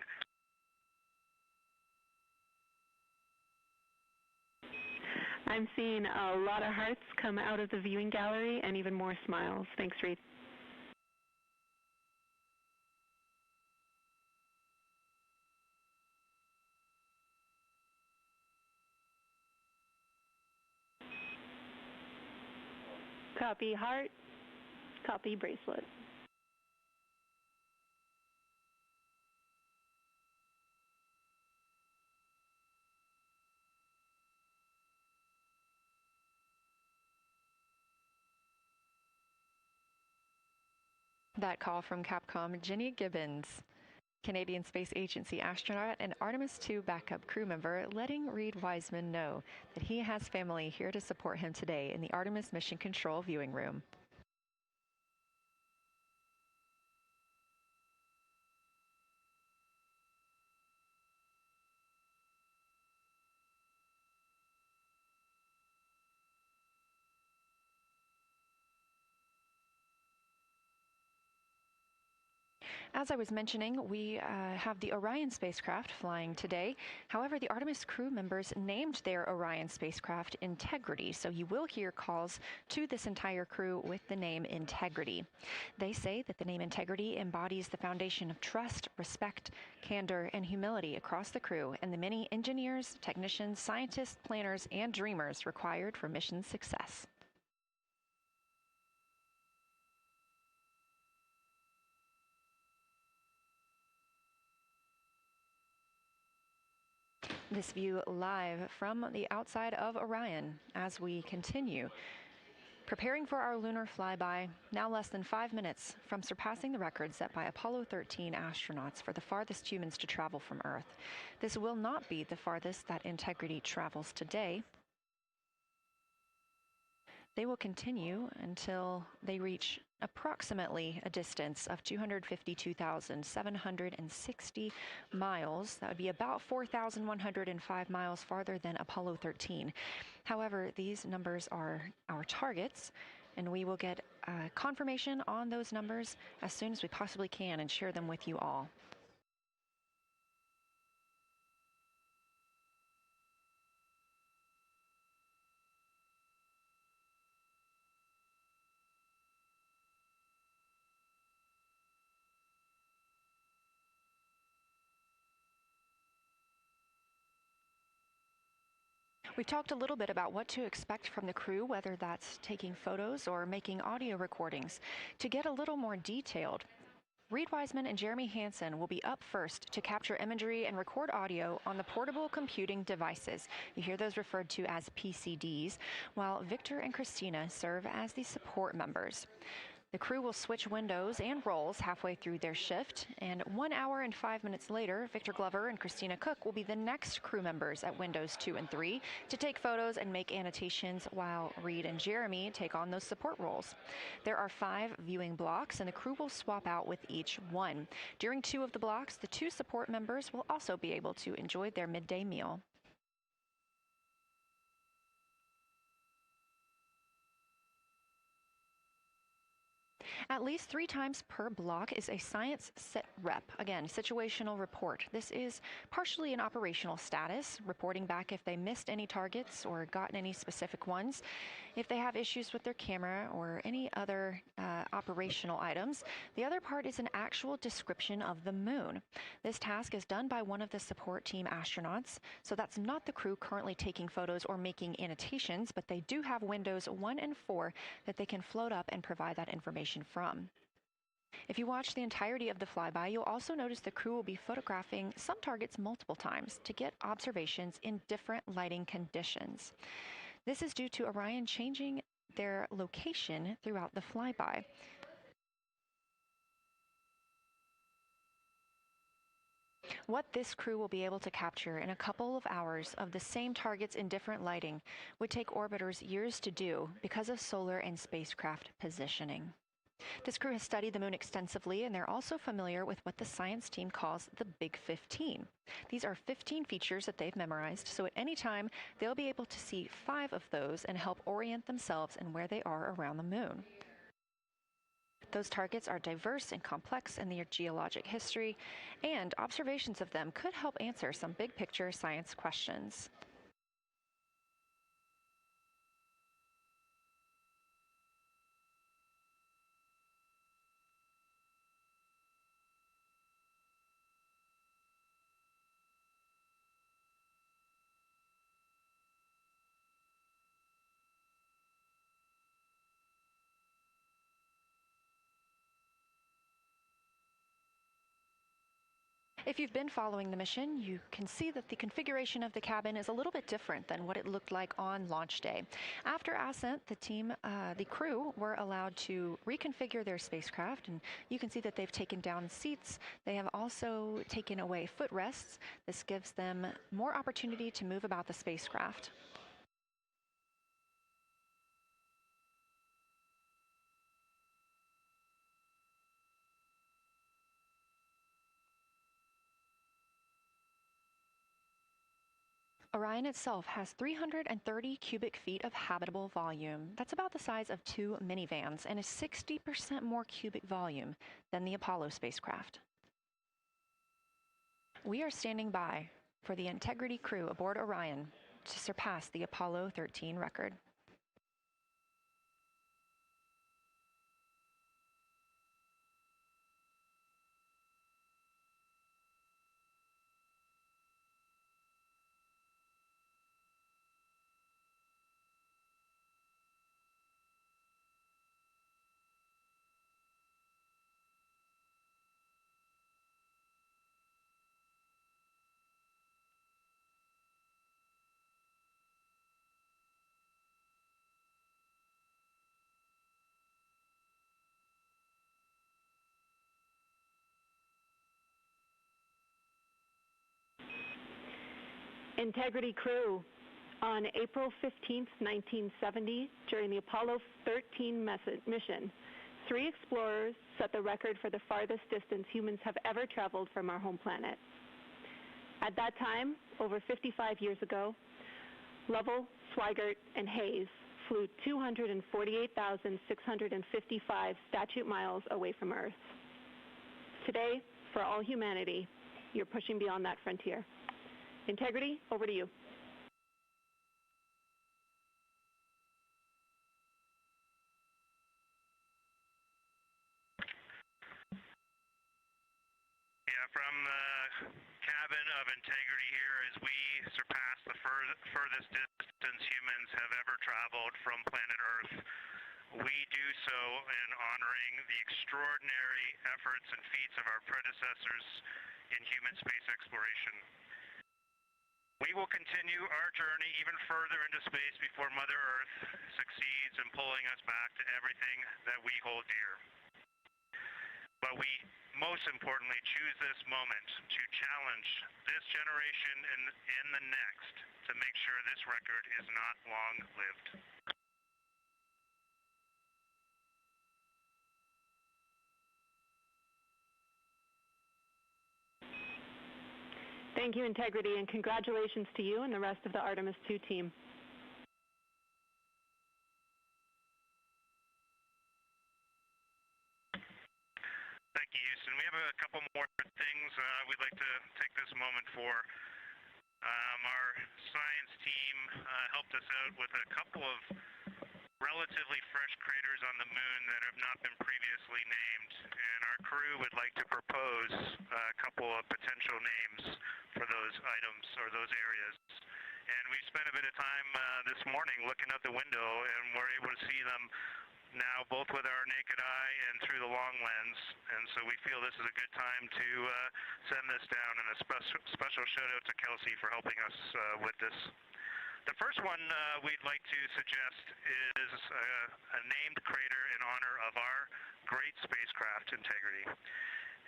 I'm seeing a lot of hearts come out of the viewing gallery and even more smiles. Thanks, Reid. Copy heart, copy bracelet. that call from Capcom Jenny Gibbons, Canadian Space Agency astronaut and Artemis II backup crew member, letting Reid Wiseman know that he has family here to support him today in the Artemis Mission Control viewing room. As I was mentioning, we have the Orion spacecraft flying today. However, the Artemis crew members named their Orion spacecraft Integrity, so you will hear calls to this entire crew with the name Integrity. They say that the name Integrity embodies the foundation of trust, respect, candor, and humility across the crew and the many engineers, technicians, scientists, planners, and dreamers required for mission success. This view live from the outside of Orion as we continue. Preparing for our lunar flyby, now less than 5 minutes from surpassing the record set by Apollo 13 astronauts for the farthest humans to travel from Earth. This will not be the farthest that Integrity travels today. They will continue until they reach approximately a distance of 252,760 miles. That would be about 4,105 miles farther than Apollo 13. However, these numbers are our targets, and we will get confirmation on those numbers as soon as we possibly can and share them with you all. We've talked a little bit about what to expect from the crew, whether that's taking photos or making audio recordings. To get a little more detailed, Reed Wiseman and Jeremy Hansen will be up first to capture imagery and record audio on the portable computing devices. You hear those referred to as PCDs, while Victor and Christina serve as the support members. The crew will switch windows and roles halfway through their shift, and 1 hour and 5 minutes later, Victor Glover and Christina Cook will be the next crew members at windows 2 and 3 to take photos and make annotations, while Reed and Jeremy take on those support roles. There are 5 viewing blocks, and the crew will swap out with each one. During 2 of the blocks, the 2 support members will also be able to enjoy their midday meal. At least 3 times per block is a science sit rep. Again, situational report. This is partially an operational status, reporting back if they missed any targets or gotten any specific ones, if they have issues with their camera or any other operational items. The other part is an actual description of the moon. This task is done by one of the support team astronauts, so that's not the crew currently taking photos or making annotations, but they do have windows 1 and 4 that they can float up and provide that information from. If you watch the entirety of the flyby, you'll also notice the crew will be photographing some targets multiple times to get observations in different lighting conditions. This is due to Orion changing their location throughout the flyby. What this crew will be able to capture in a couple of hours of the same targets in different lighting would take orbiters years to do because of solar and spacecraft positioning. This crew has studied the moon extensively, and they're also familiar with what the science team calls the Big 15. These are 15 features that they've memorized, so at any time, they'll be able to see 5 of those and help orient themselves and where they are around the moon. Those targets are diverse and complex in their geologic history, and observations of them could help answer some big-picture science questions. If you've been following the mission, you can see that the configuration of the cabin is a little bit different than what it looked like on launch day. After ascent, the crew were allowed to reconfigure their spacecraft, and you can see that they've taken down seats. They have also taken away footrests. This gives them more opportunity to move about the spacecraft. Orion itself has 330 cubic feet of habitable volume. That's about the size of 2 minivans and is 60% more cubic volume than the Apollo spacecraft. We are standing by for the Integrity crew aboard Orion to surpass the Apollo 13 record. Integrity crew, on April 15, 1970, during the Apollo 13 mission, 3 explorers set the record for the farthest distance humans have ever traveled from our home planet. At that time, over 55 years ago, Lovell, Swigert, and Hayes flew 248,655 statute miles away from Earth. Today, for all humanity, you're pushing beyond that frontier. Integrity, over to you. Yeah, from the cabin of Integrity here as we surpass the furthest distance humans have ever traveled from planet Earth. We do so in honoring the extraordinary efforts and feats of our predecessors in human space exploration. We will continue our journey even further into space before Mother Earth succeeds in pulling us back to everything that we hold dear. But we most importantly choose this moment to challenge this generation and the next to make sure this record is not long-lived. Thank you, Integrity, and congratulations to you and the rest of the Artemis II team. Thank you, Houston. We have a couple more things we'd like to take this moment for. Our science team helped us out with a couple of relatively fresh craters on the moon that have not been previously named, and our crew would like to propose a couple of potential names for those items or those areas. And we spent a bit of time this morning looking out the window, and we're able to see them now both with our naked eye and through the long lens, and so we feel this is a good time to send this down, and a special shout out to Kelsey for helping us with this. The first one we'd like to suggest is a named crater in honor of our great spacecraft, Integrity.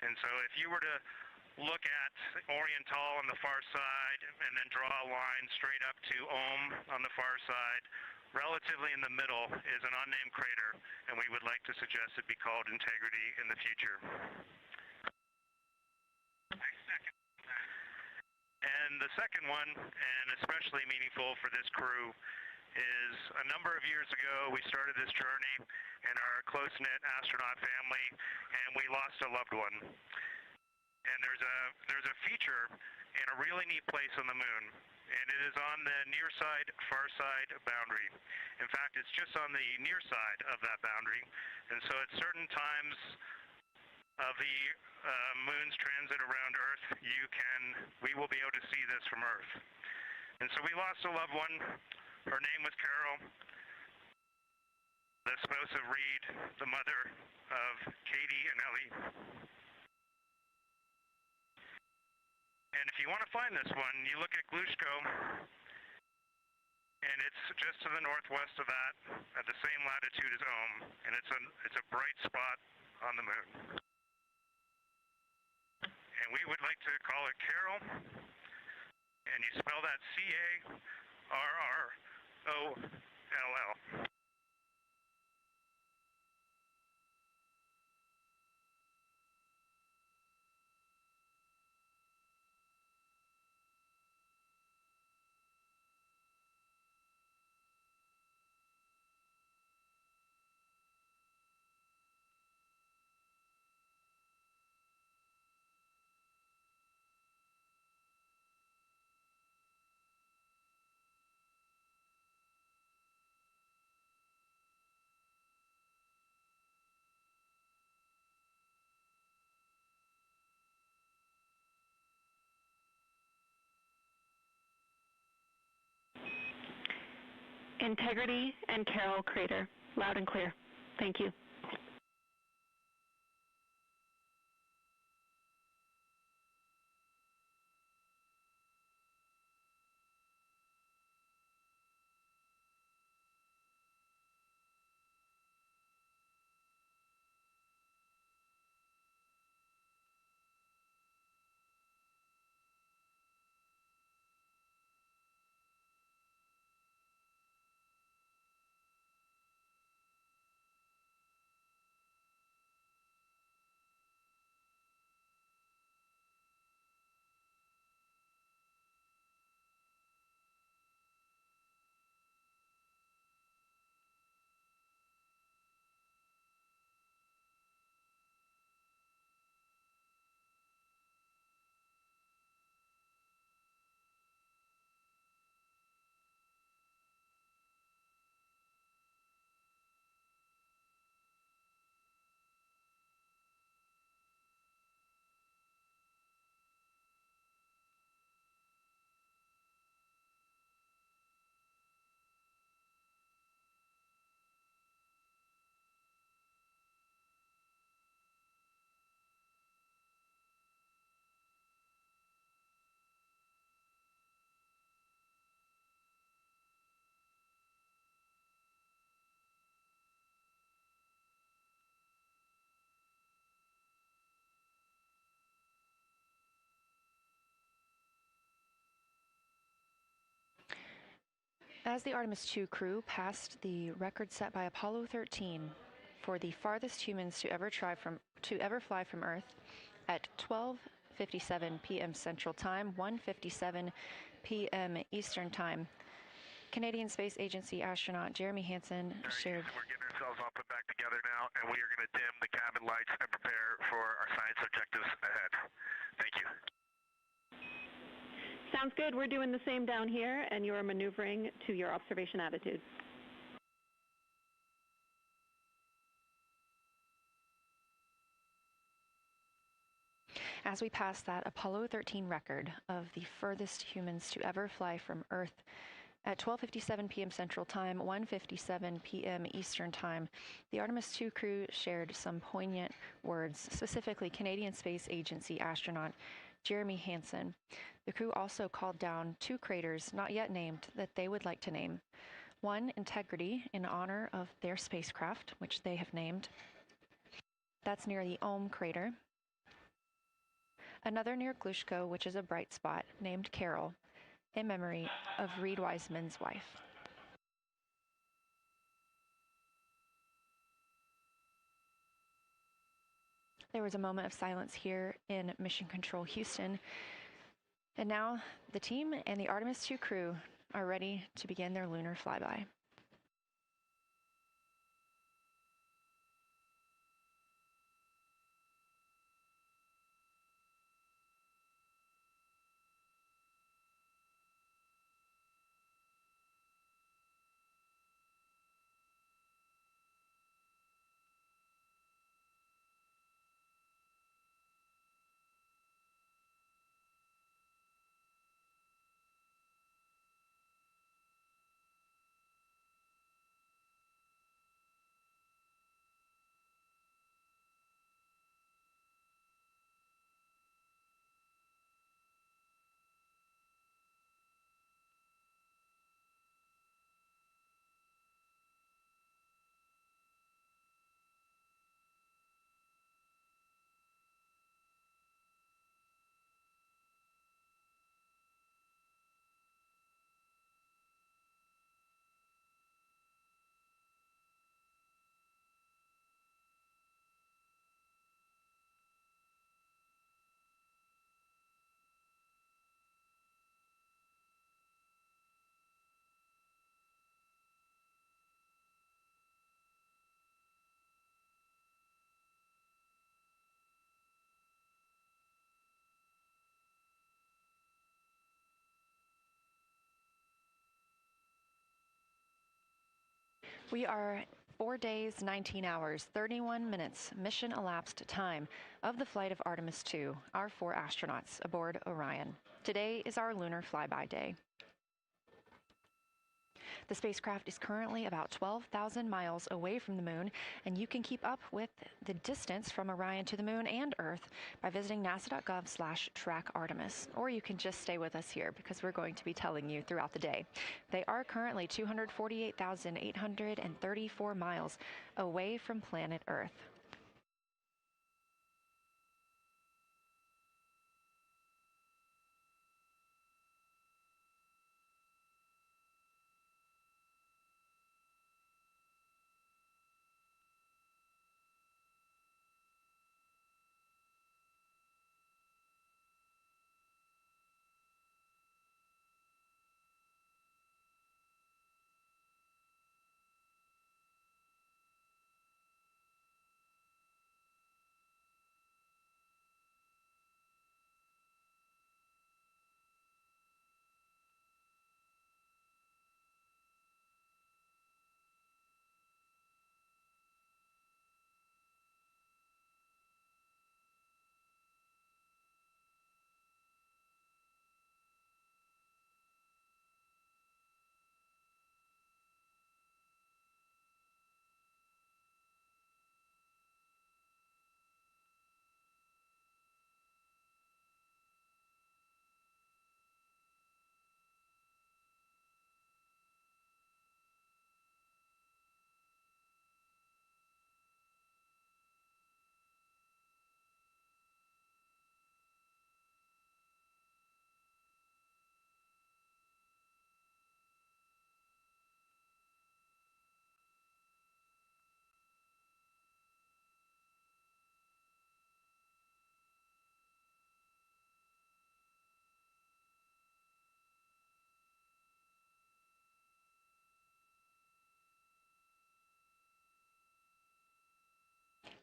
And so if you were to look at Oriental on the far side and then draw a line straight up to Ohm on the far side, relatively in the middle is an unnamed crater, and we would like to suggest it be called Integrity in the future. And the second one, and especially meaningful for this crew, is a number of years ago we started this journey in our close-knit astronaut family, and we lost a loved one. And there's a feature in a really neat place on the moon, and it is on the near side, far side boundary. In fact, it's just on the near side of that boundary, and so at certain times of the moon's transit around Earth, we will be able to see this from Earth. And so we lost a loved one. Her name was Carol, the spouse of Reed, the mother of Katie and Ellie. And if you want to find this one, you look at Glushko, and it's just to the northwest of that, at the same latitude as Ohm, and it's a bright spot on the moon. And we would like to call it Carol, and you spell that C-A-R-R-O-L-L. Integrity and Carroll Crater. Loud and clear. Thank you. As the Artemis II crew passed the record set by Apollo 13 for the farthest humans to ever fly from Earth at 12:57 p.m. Central Time, 1:57 p.m. Eastern Time, Canadian Space Agency astronaut Jeremy Hansen shared. We're getting ourselves all put back together now, and we are going to dim the cabin lights and prepare for our science objectives ahead. Thank you. Sounds good. We're doing the same down here, and you are maneuvering to your observation attitude. As we pass that Apollo 13 record of the furthest humans to ever fly from Earth at 12:57 p.m. Central Time, 1:57 p.m. Eastern Time, the Artemis II crew shared some poignant words, specifically Canadian Space Agency astronaut Jeremy Hansen. The crew also called down 2 craters not yet named that they would like to name. One, Integrity, in honor of their spacecraft, which they have named. That's near the Ohm crater. Another near Glushko, which is a bright spot, named Carroll, in memory of Reed Wiseman's wife. There was a moment of silence here in Mission Control Houston. And now the team and the Artemis II crew are ready to begin their lunar flyby. We are 4 days, 19 hours, 31 minutes mission elapsed time of the flight of Artemis II, our 4 astronauts aboard Orion. Today is our lunar flyby day. The spacecraft is currently about 12,000 miles away from the moon, and you can keep up with the distance from Orion to the moon and Earth by visiting nasa.gov/track Artemis. Or you can just stay with us here because we're going to be telling you throughout the day. They are currently 248,834 miles away from planet Earth.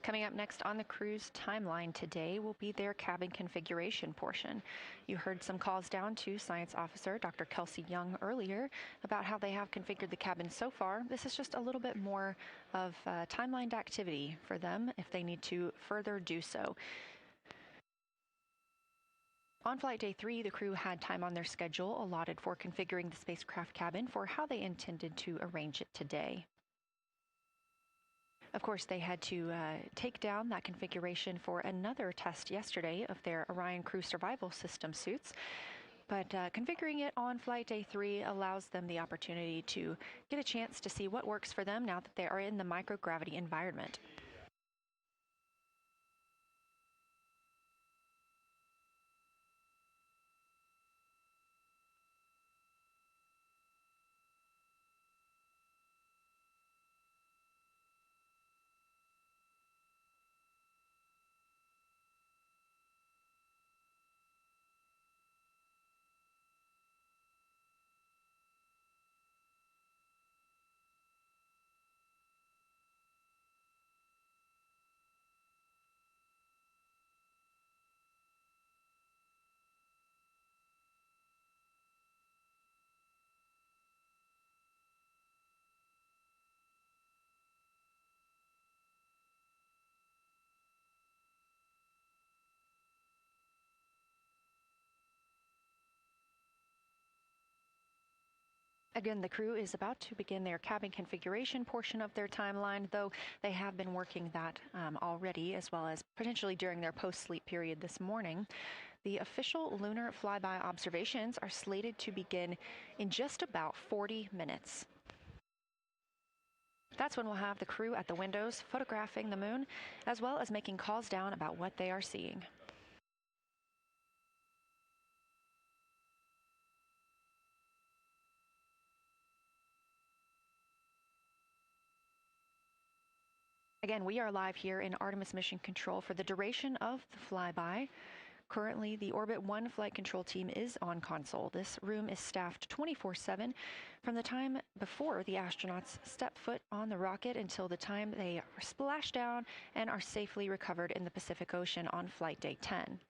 Coming up next on the crew's timeline today will be their cabin configuration portion. You heard some calls down to Science Officer Dr. Kelsey Young earlier about how they have configured the cabin so far. This is just a little bit more of timelined activity for them if they need to further do so. On flight day 3, the crew had time on their schedule allotted for configuring the spacecraft cabin for how they intended to arrange it today. Of course, they had to take down that configuration for another test yesterday of their Orion Crew Survival System suits. But configuring it on flight day 3 allows them the opportunity to get a chance to see what works for them now that they are in the microgravity environment. Again, the crew is about to begin their cabin configuration portion of their timeline, though they have been working that already, as well as potentially during their post-sleep period this morning. The official lunar flyby observations are slated to begin in just about 40 minutes. That's when we'll have the crew at the windows photographing the moon, as well as making calls down about what they are seeing. Again, we are live here in Artemis Mission Control for the duration of the flyby. Currently, the Orbit 1 flight control team is on console. This room is staffed 24/7 from the time before the astronauts step foot on the rocket until the time they splash down and are safely recovered in the Pacific Ocean on flight day 10.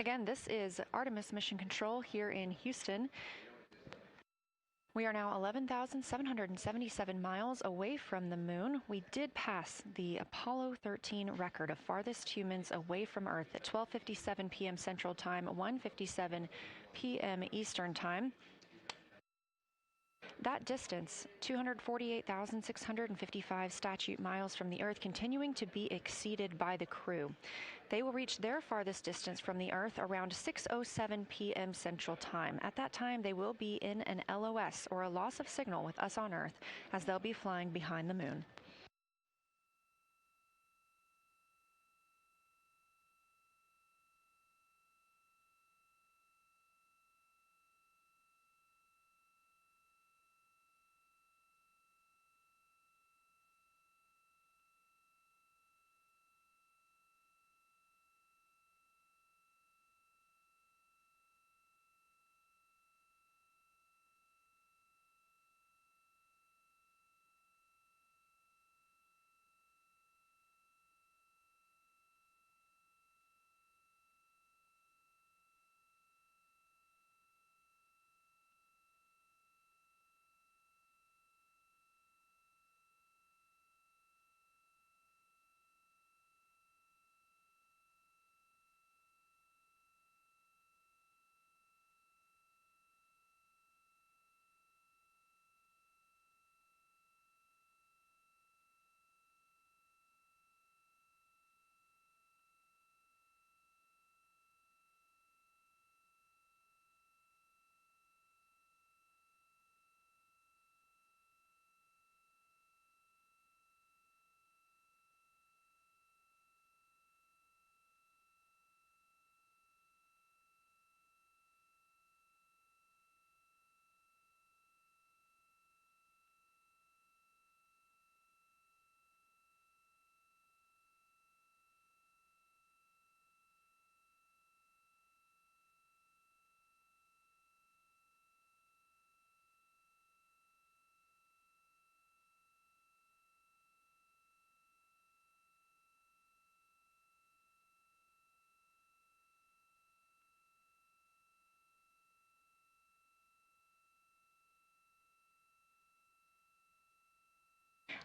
Again, this is Artemis Mission Control here in Houston. We are now 11,777 miles away from the moon. We did pass the Apollo 13 record of farthest humans away from Earth at 12:57 p.m. Central Time, 1:57 p.m. Eastern Time. That distance, 248,655 statute miles from the Earth, continuing to be exceeded by the crew. They will reach their farthest distance from the Earth around 6:07 p.m. Central Time. At that time, they will be in an LOS, or a loss of signal, with us on Earth, as they'll be flying behind the moon.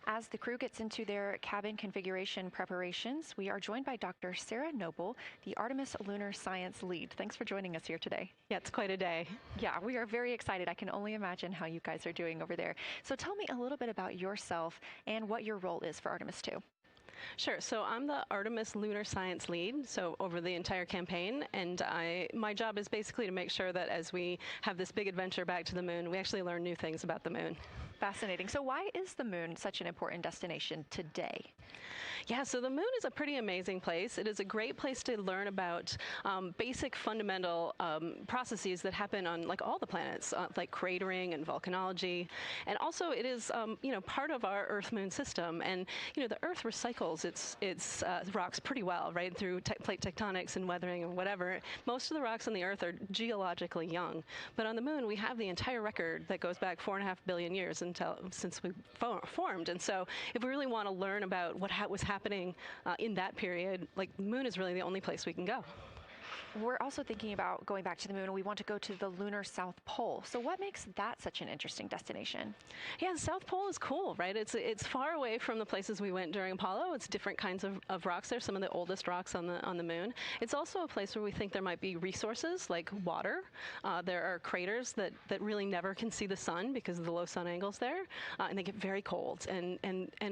As the crew gets into their cabin configuration preparations, we are joined by Dr. Sarah Noble, the Artemis Lunar Science Lead. Thanks for joining us here today. Yeah, it's quite a day. Yeah, we are very excited. I can only imagine how you guys are doing over there. So tell me a little bit about yourself and what your role is for Artemis II. Sure. So I'm the Artemis Lunar Science Lead, so over the entire campaign, and my job is basically to make sure that as we have this big adventure back to the moon, we actually learn new things about the moon. Fascinating. So why is the moon such an important destination today? Yeah, so the moon is a pretty amazing place. It is a great place to learn about basic fundamental processes that happen on like all the planets, like cratering and volcanology. And also it is, part of our Earth-Moon system. And, the Earth recycles its rocks pretty well, right, through plate tectonics and weathering and whatever. Most of the rocks on the Earth are geologically young. But on the moon, we have the entire record that goes back 4.5 billion years since we formed. And so if we really want to learn about what was happening in that period, like the moon is really the only place we can go. We're also thinking about going back to the moon, and we want to go to the lunar South Pole. So what makes that such an interesting destination? Yeah, the South Pole is cool, right? It's far away from the places we went during Apollo. It's different kinds of rocks there, some of the oldest rocks on the moon. It's also a place where we think there might be resources like water. There are craters that really never can see the sun because of the low sun angles there, and they get very cold. And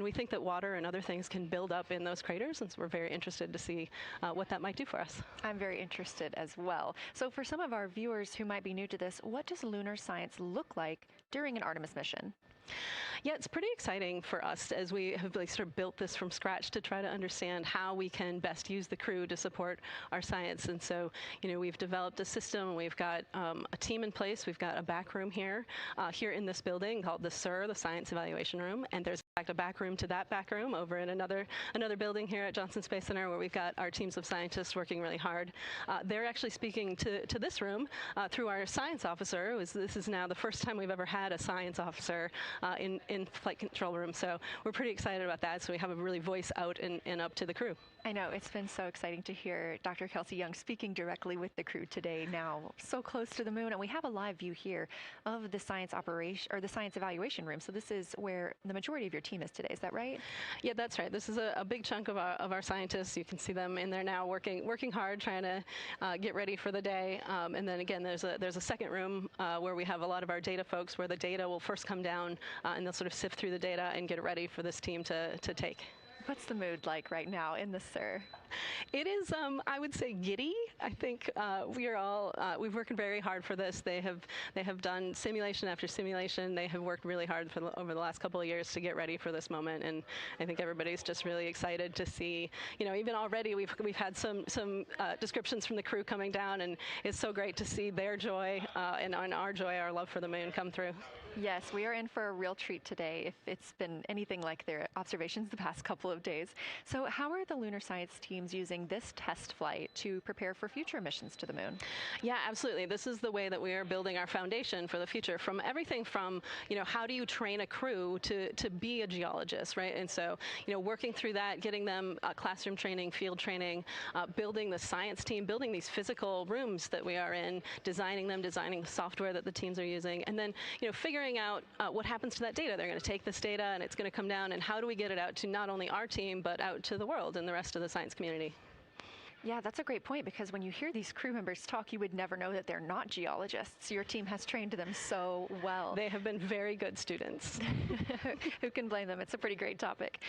we think that water and other things can build up in those craters, and so we're very interested to see what that might do for us. I'm very interested as well. So for some of our viewers who might be new to this, what does lunar science look like during an Artemis mission? Yeah, it's pretty exciting for us as we have sort of built this from scratch to try to understand how we can best use the crew to support our science. And so, we've developed a system. We've got a team in place. We've got a back room here in this building called the SIR, the Science Evaluation Room. And there's a back room to that back room over in another building here at Johnson Space Center, where we've got our teams of scientists working really hard. They're actually speaking to this room through our science officer. This is now the first time we've ever had a science officer in flight control room, so we're pretty excited about that. So we have a really voice out and up to the crew. I know, it's been so exciting to hear Dr. Kelsey Young speaking directly with the crew today, now so close to the moon. And we have a live view here of the science operation, or the science evaluation room. So this is where the majority of your team is today, is that right? Yeah, that's right. This is a big chunk of our scientists. You can see them in there now working hard, trying to get ready for the day. And then again, there's a second room where we have a lot of our data folks, where the data will first come down and they'll sort of sift through the data and get it ready for this team to take. What's the mood like right now in the SIR? It is, I would say, giddy. I think we've worked very hard for this. They have done simulation after simulation. They have worked really hard over the last couple of years to get ready for this moment, and I think everybody's just really excited to see. Even already we've had some descriptions from the crew coming down, and it's so great to see their joy and our joy, our love for the moon come through. Yes, we are in for a real treat today, if it's been anything like their observations the past couple of days. So how are the lunar science teams using this test flight to prepare for future missions to the moon? Yeah, absolutely. This is the way that we are building our foundation for the future, from everything from, how do you train a crew to be a geologist, right? And so, working through that, getting them classroom training, field training, building the science team, building these physical rooms that we are in, designing the software that the teams are using, and then, figuring out what happens to that data. They're going to take this data and it's going to come down, and how do we get it out to not only our team, but out to the world and the rest of the science community? Yeah, that's a great point, because when you hear these crew members talk, you would never know that they're not geologists. Your team has trained them so well. They have been very good students. Who can blame them? It's a pretty great topic.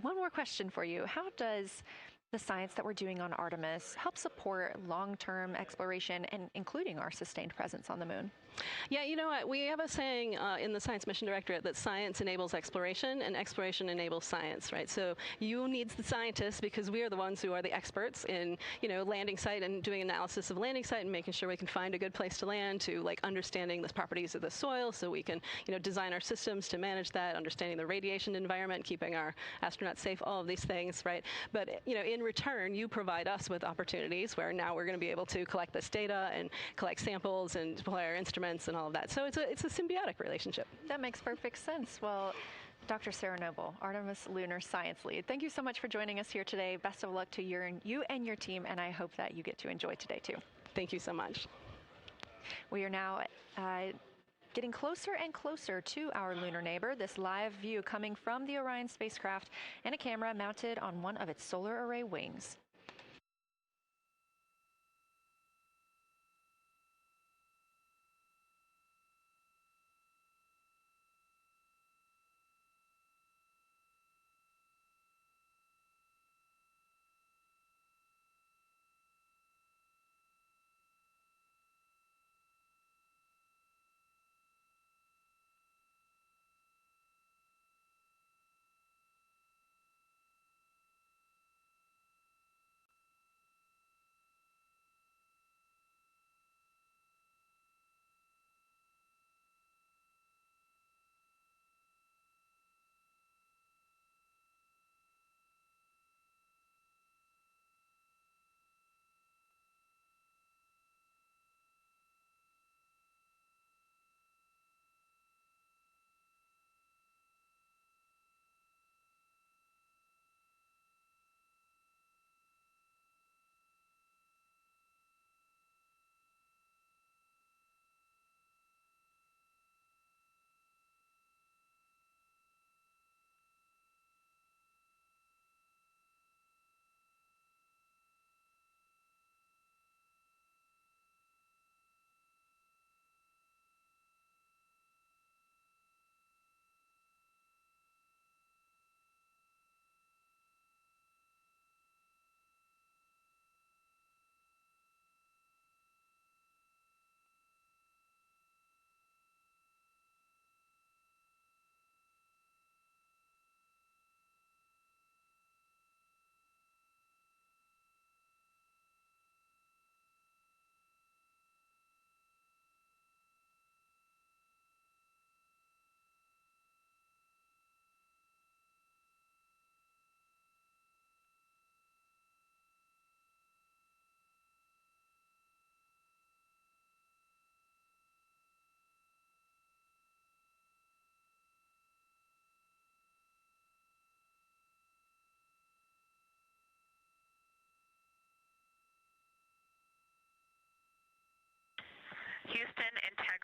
One more question for you. How does the science that we're doing on Artemis help support long-term exploration, and including our sustained presence on the moon? Yeah, you know what? We have a saying in the Science Mission Directorate that science enables exploration and exploration enables science, right? So you need the scientists, because we are the ones who are the experts in, landing site and doing analysis of landing site and making sure we can find a good place to land, to understanding the properties of the soil so we can, design our systems to manage that, understanding the radiation environment, keeping our astronauts safe, all of these things, right? But, in return, you provide us with opportunities where now we're going to be able to collect this data and collect samples and deploy our instruments and all of that. So it's a symbiotic relationship. That makes perfect sense. Well, Dr. Sarah Noble, Artemis Lunar Science Lead, thank you so much for joining us here today. Best of luck to you and your team, and I hope that you get to enjoy today too. Thank you so much. We are now getting closer and closer to our lunar neighbor. This live view coming from the Orion spacecraft and a camera mounted on one of its solar array wings.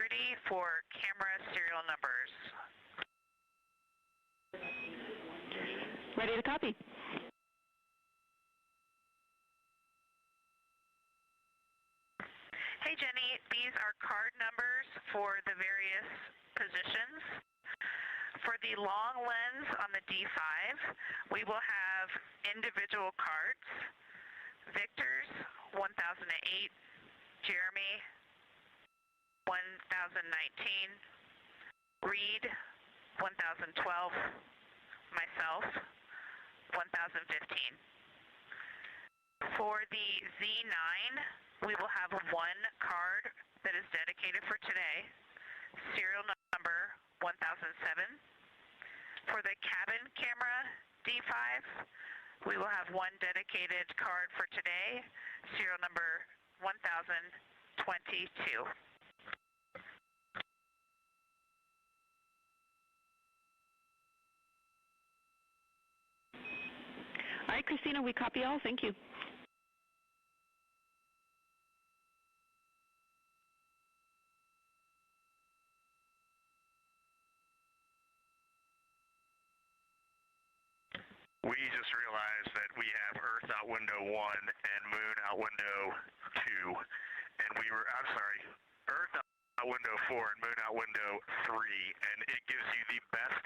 integrity for camera serial numbers. Ready to copy. Hey Jenny, these are card numbers for the various positions. For the long lens on the D5, we will have individual cards. Victor's 1008, Jeremy 1019, Reed 1012, myself 1015. For the Z9, we will have one card that is dedicated for today, serial number 1007. For the cabin camera D5, we will have one dedicated card for today, serial number 1022. All right, Christina, we copy all. Thank you. We just realized that we have Earth out window 1 and Moon out window 2, and Earth out window 4 and Moon out window 3, and it gives you the best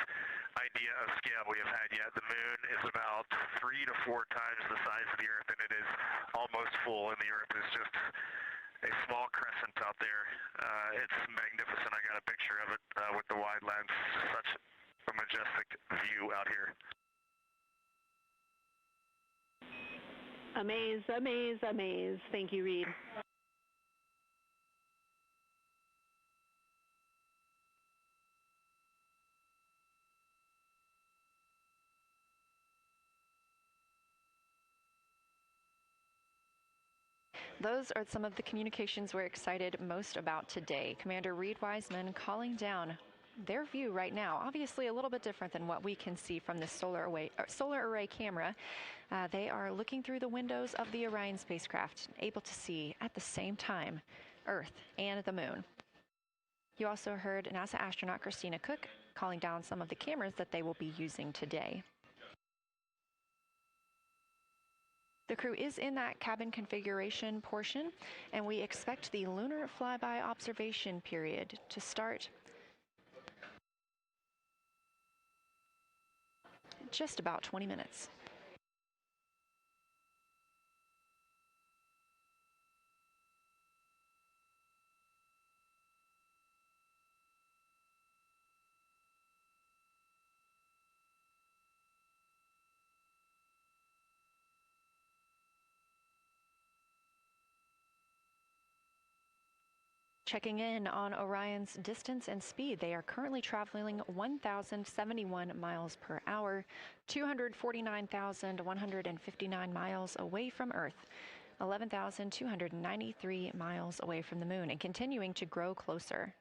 idea of scale we have had yet. The Moon is about 3 to 4 times the size of the Earth, and it is almost full, and the Earth is just a small crescent out there. It's magnificent. I got a picture of it with the wide lens. Such a majestic view out here. Amaze, amaze, amaze. Thank you, Reed. Those are some of the communications we're excited most about today. Commander Reed Wiseman calling down their view right now, obviously a little bit different than what we can see from the solar array camera. They are looking through the windows of the Orion spacecraft, able to see at the same time Earth and the Moon. You also heard NASA astronaut Christina Cook calling down some of the cameras that they will be using today. The crew is in that cabin configuration portion, and we expect the lunar flyby observation period to start just about 20 minutes. Checking in on Orion's distance and speed, they are currently traveling 1,071 miles per hour, 249,159 miles away from Earth, 11,293 miles away from the Moon, and continuing to grow closer.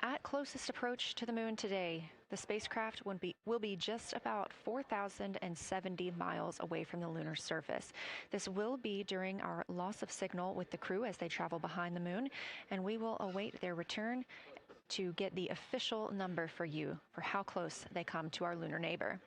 At closest approach to the Moon today, the spacecraft will be just about 4,070 miles away from the lunar surface. This will be during our loss of signal with the crew as they travel behind the Moon, and we will await their return to get the official number for you for how close they come to our lunar neighbor.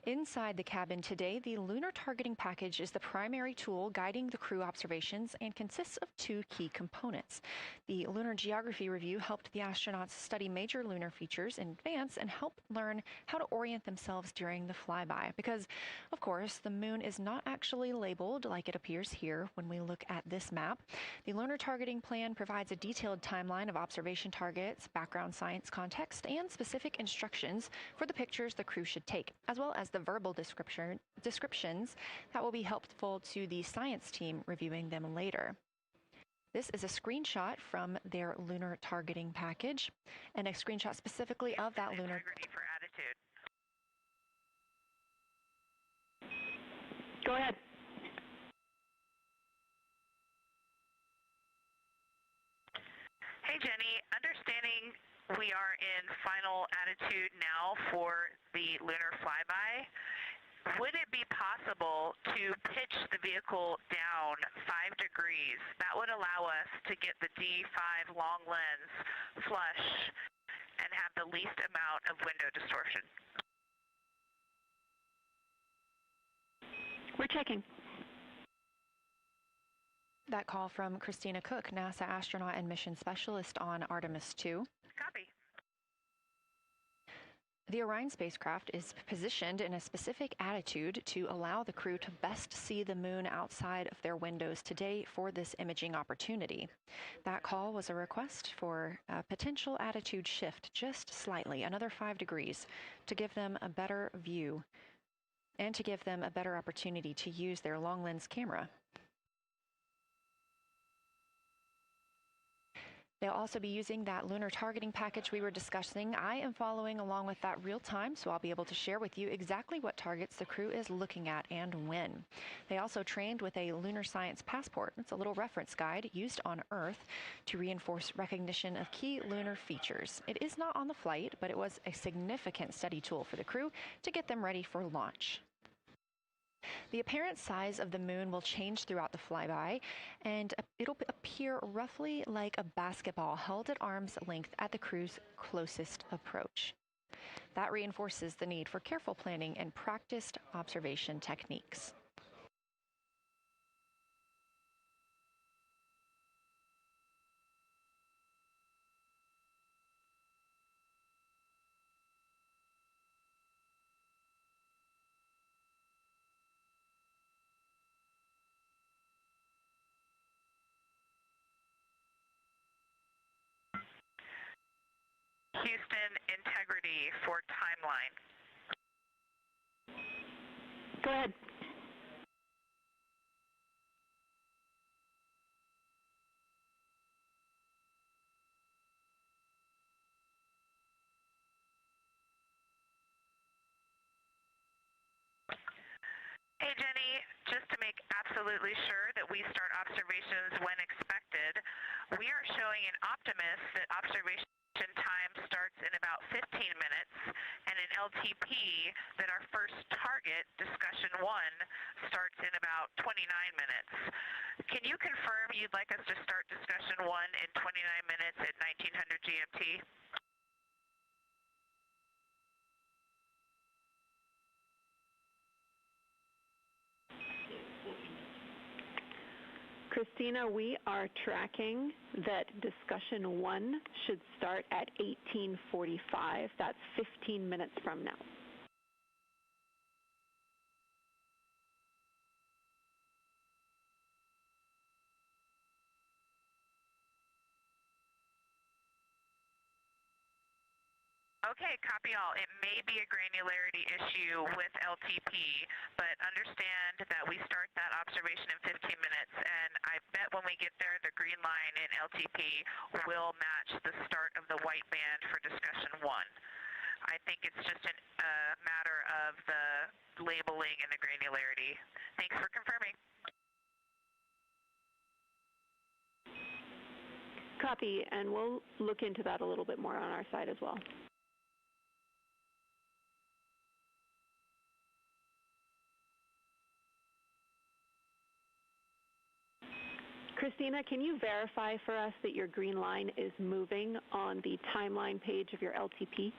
Inside the cabin today, the lunar targeting package is the primary tool guiding the crew observations and consists of two key components. The lunar geography review helped the astronauts study major lunar features in advance and help learn how to orient themselves during the flyby. Because, of course, the moon is not actually labeled like it appears here when we look at this map. The lunar targeting plan provides a detailed timeline of observation targets, background science context, and specific instructions for the pictures the crew should take, as well as the verbal descriptions that will be helpful to the science team reviewing them later. This is a screenshot from their lunar targeting package and a screenshot specifically of that lunar. For attitude. Go ahead. Hey, Jenny. Understanding we are in final attitude now for the lunar flyby, would it be possible to pitch the vehicle down 5 degrees? That would allow us to get the D5 long lens flush and have the least amount of window distortion. We're checking. That call from Christina Cook, NASA astronaut and mission specialist on Artemis II. Copy. The Orion spacecraft is positioned in a specific attitude to allow the crew to best see the moon outside of their windows today for this imaging opportunity. That call was a request for a potential attitude shift just slightly, another 5 degrees, to give them a better view and to give them a better opportunity to use their long lens camera. They'll also be using that lunar targeting package we were discussing. I am following along with that real time, so I'll be able to share with you exactly what targets the crew is looking at and when. They also trained with a lunar science passport. It's a little reference guide used on Earth to reinforce recognition of key lunar features. It is not on the flight, but it was a significant study tool for the crew to get them ready for launch. The apparent size of the moon will change throughout the flyby, and it'll appear roughly like a basketball held at arm's length at the crew's closest approach. That reinforces the need for careful planning and practiced observation techniques. Houston, integrity for timeline. Go ahead. Hey, Jenny, just to make absolutely sure that we start observations when expected, we are showing in Optimus that observation time starts in about 15 minutes, and in LTP that our first target, discussion 1, starts in about 29 minutes. Can you confirm you'd like us to start discussion 1 in 29 minutes at 1900 GMT? Christina, we are tracking that discussion 1 should start at 18:45. That's 15 minutes from now. Okay, copy all. It may be a granularity issue with LTP, but understand that we start that observation in 15 minutes, and I bet when we get there, the green line in LTP will match the start of the white band for discussion 1. I think it's just a matter of the labeling and the granularity. Thanks for confirming. Copy, and we'll look into that a little bit more on our side as well. Christina, can you verify for us that your green line is moving on the timeline page of your LTP?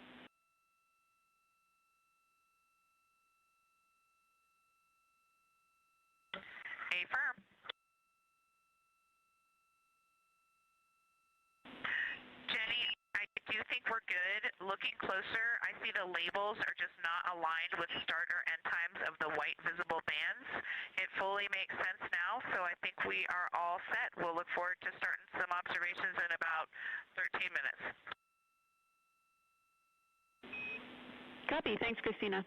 good. Looking closer, I see the labels are just not aligned with start or end times of the white visible bands. It fully makes sense now, so I think we are all set. We'll look forward to starting some observations in about 13 minutes. Copy. Thanks, Christina.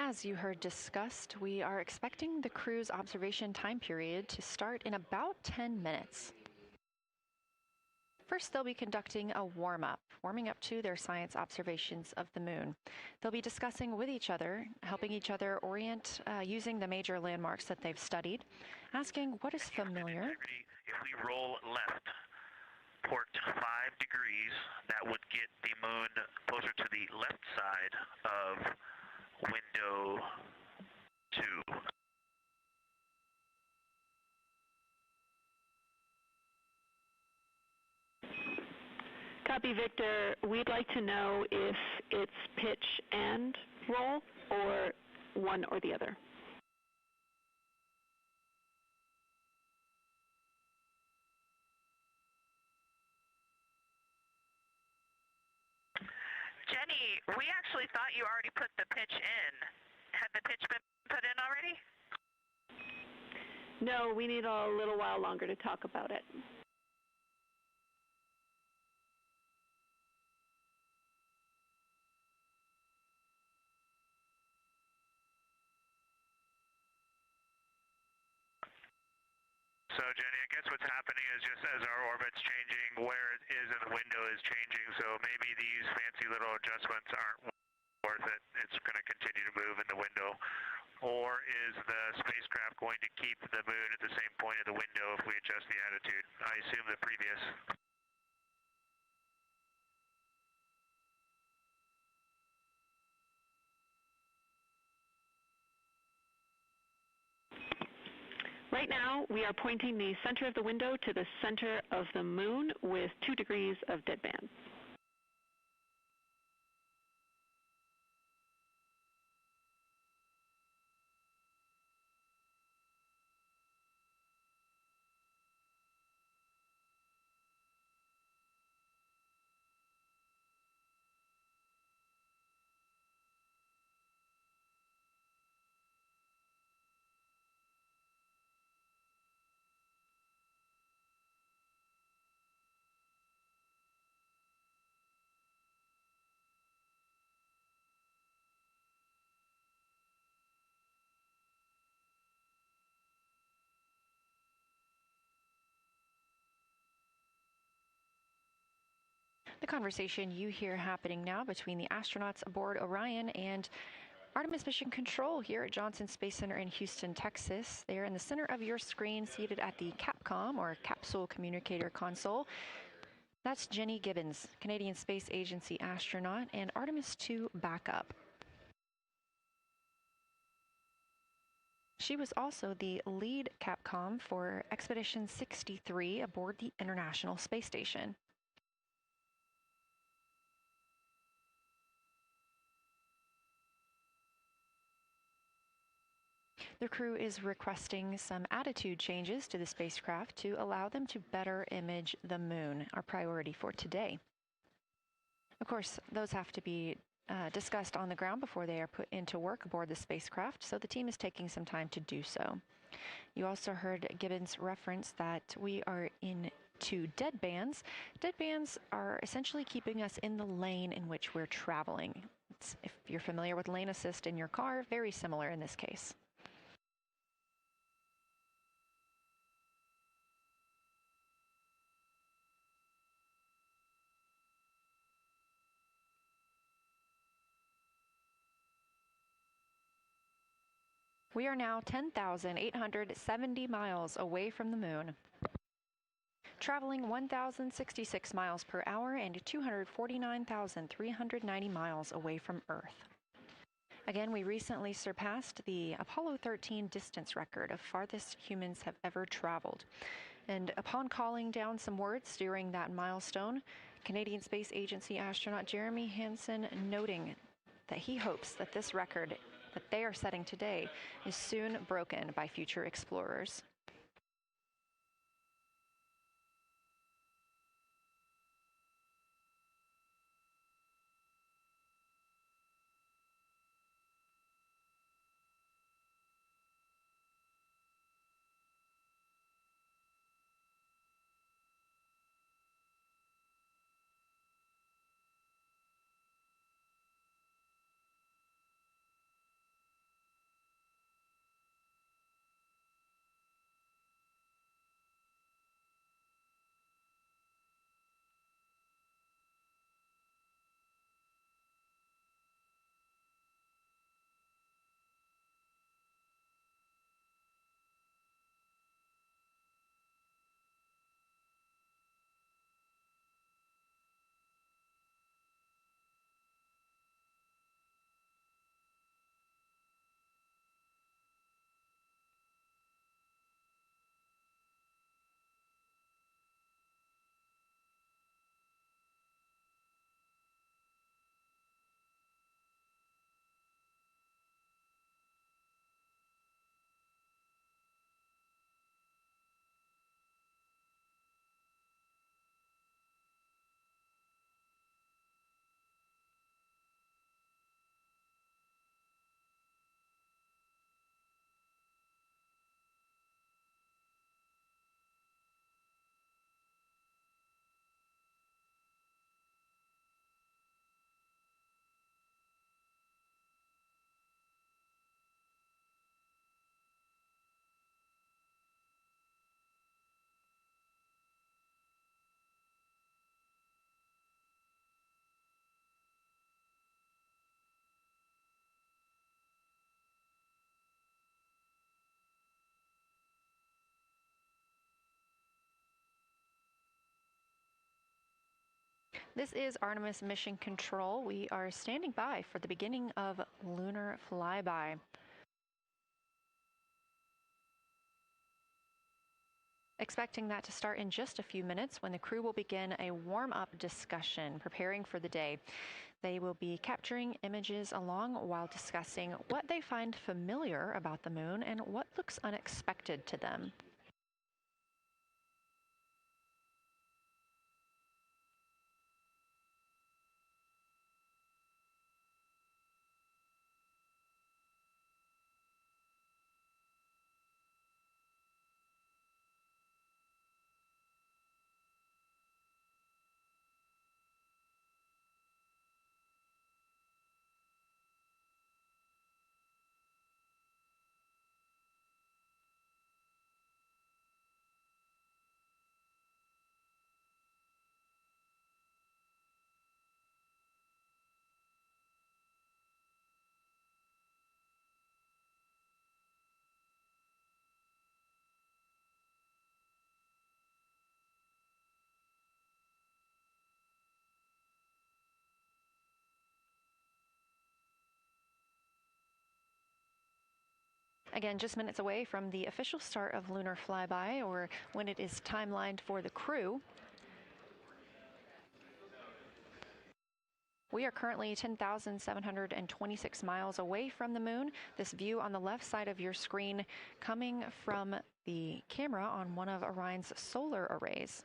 As you heard discussed, we are expecting the crew's observation time period to start in about 10 minutes. First, they'll be conducting a warm-up, warming up to their science observations of the moon. They'll be discussing with each other, helping each other orient using the major landmarks that they've studied, asking what is familiar. If we roll left, port 5 degrees, that would get the moon closer to the left side of window 2. Copy, Victor. We'd like to know if it's pitch and roll or one or the other. Jenny, we actually thought you already put the pitch in. Had the pitch been put in already? No, we need a little while longer to talk about it. So Jenny, I guess what's happening is just as our orbit's changing, where it is in the window is changing, so maybe these fancy little adjustments aren't worth it. It's going to continue to move in the window. Or is the spacecraft going to keep the moon at the same point of the window if we adjust the attitude? I assume the previous. Right now, we are pointing the center of the window to the center of the moon with 2 degrees of deadband. The conversation you hear happening now between the astronauts aboard Orion and Artemis Mission Control here at Johnson Space Center in Houston, Texas. They are in the center of your screen, seated at the CAPCOM, or Capsule Communicator Console. That's Jenny Gibbons, Canadian Space Agency astronaut, and Artemis II backup. She was also the lead Capcom for Expedition 63 aboard the International Space Station. The crew is requesting some attitude changes to the spacecraft to allow them to better image the moon, our priority for today. Of course, those have to be discussed on the ground before they are put into work aboard the spacecraft, so the team is taking some time to do so. You also heard Gibbons reference that we are in two dead bands. Dead bands are essentially keeping us in the lane in which we're traveling. If you're familiar with lane assist in your car, very similar in this case. We are now 10,870 miles away from the moon, traveling 1,066 miles per hour and 249,390 miles away from Earth. Again, we recently surpassed the Apollo 13 distance record of farthest humans have ever traveled. And upon calling down some words during that milestone, Canadian Space Agency astronaut Jeremy Hansen noting that he hopes that this record that they are setting today is soon broken by future explorers. This is Artemis Mission Control. We are standing by for the beginning of Lunar Flyby. Expecting that to start in just a few minutes when the crew will begin a warm-up discussion, preparing for the day. They will be capturing images along while discussing what they find familiar about the moon and what looks unexpected to them. Again, just minutes away from the official start of Lunar Flyby, or when it is timelined for the crew. We are currently 10,726 miles away from the moon. This view on the left side of your screen coming from the camera on one of Orion's solar arrays.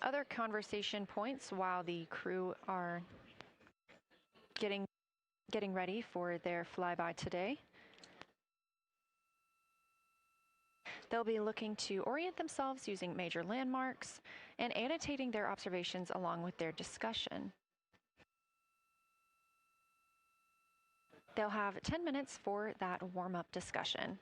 Other conversation points while the crew are getting ready for their flyby today. They'll be looking to orient themselves using major landmarks and annotating their observations along with their discussion. They'll have 10 minutes for that warm-up discussion.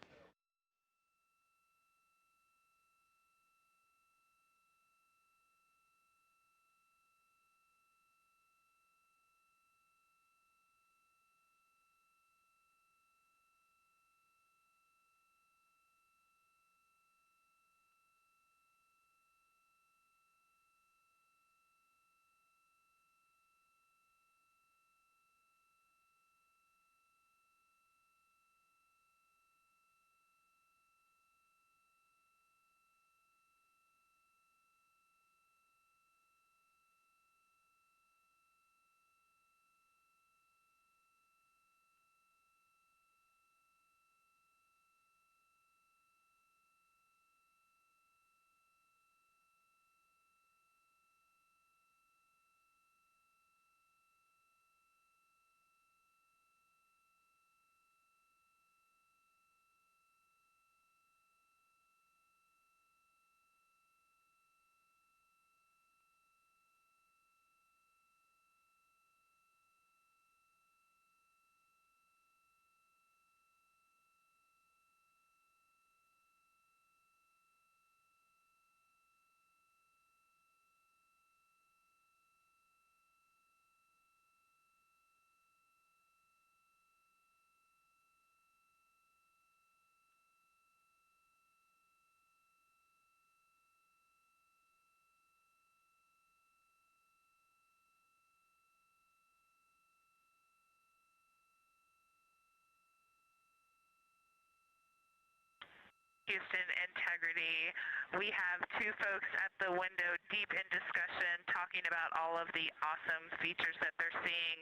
Houston integrity. We have two folks at the window deep in discussion talking about all of the awesome features that they're seeing.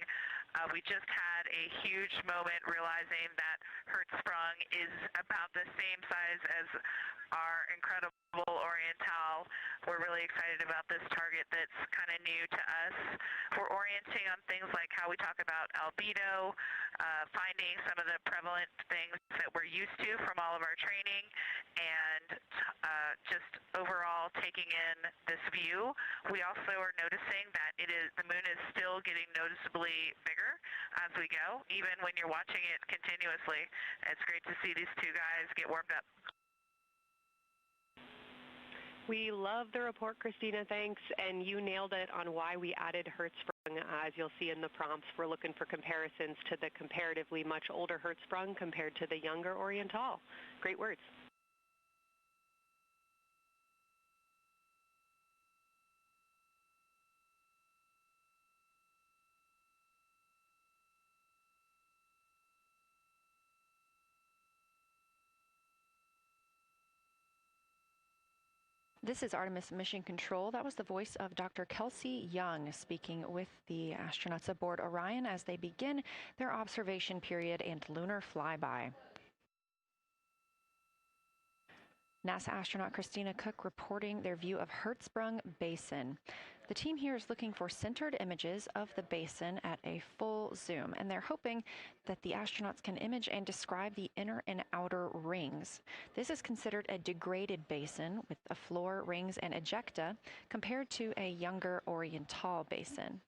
We just had a huge moment realizing that Hertzsprung is about the same size as our incredible Oriental. We're really excited about this target that's kind of new to us. We're orienting on things like how we talk about albedo, finding some of the prevalent things that we're used to from all of our training, and just overall taking in this view. We also are noticing that the moon is still getting noticeably bigger as we go, even when you're watching it continuously. It's great to see these two guys get warmed up. We love the report, Christina, thanks. And you nailed it on why we added Hertzsprung. As you'll see in the prompts, we're looking for comparisons to the comparatively much older Hertzsprung compared to the younger Oriental. Great words. This is Artemis Mission Control. That was the voice of Dr. Kelsey Young speaking with the astronauts aboard Orion as they begin their observation period and lunar flyby. NASA astronaut Christina Cook reporting their view of Hertzsprung Basin. The team here is looking for centered images of the basin at a full zoom, and they're hoping that the astronauts can image and describe the inner and outer rings. This is considered a degraded basin with a floor, rings, and ejecta compared to a younger Oriental basin.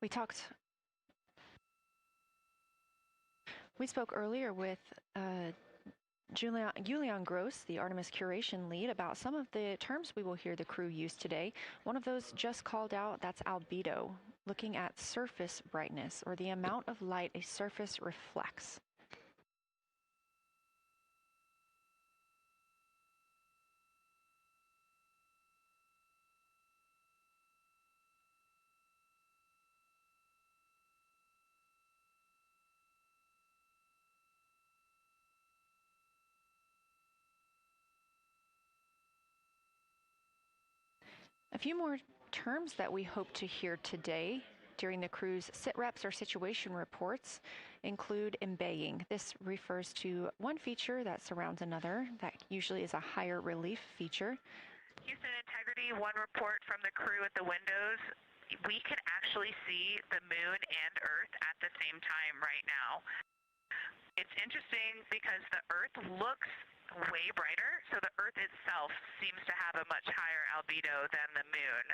We spoke earlier with Julian Gross, the Artemis curation lead, about some of the terms we will hear the crew use today. One of those just called out, that's albedo, looking at surface brightness, or the amount of light a surface reflects. A few more terms that we hope to hear today during the crew's sit-reps or situation reports include embaying. This refers to one feature that surrounds another. That usually is a higher relief feature. Houston Integrity, one report from the crew at the windows. We can actually see the moon and Earth at the same time right now. It's interesting because the Earth looks way brighter, so the Earth itself seems to have a much higher albedo than the moon.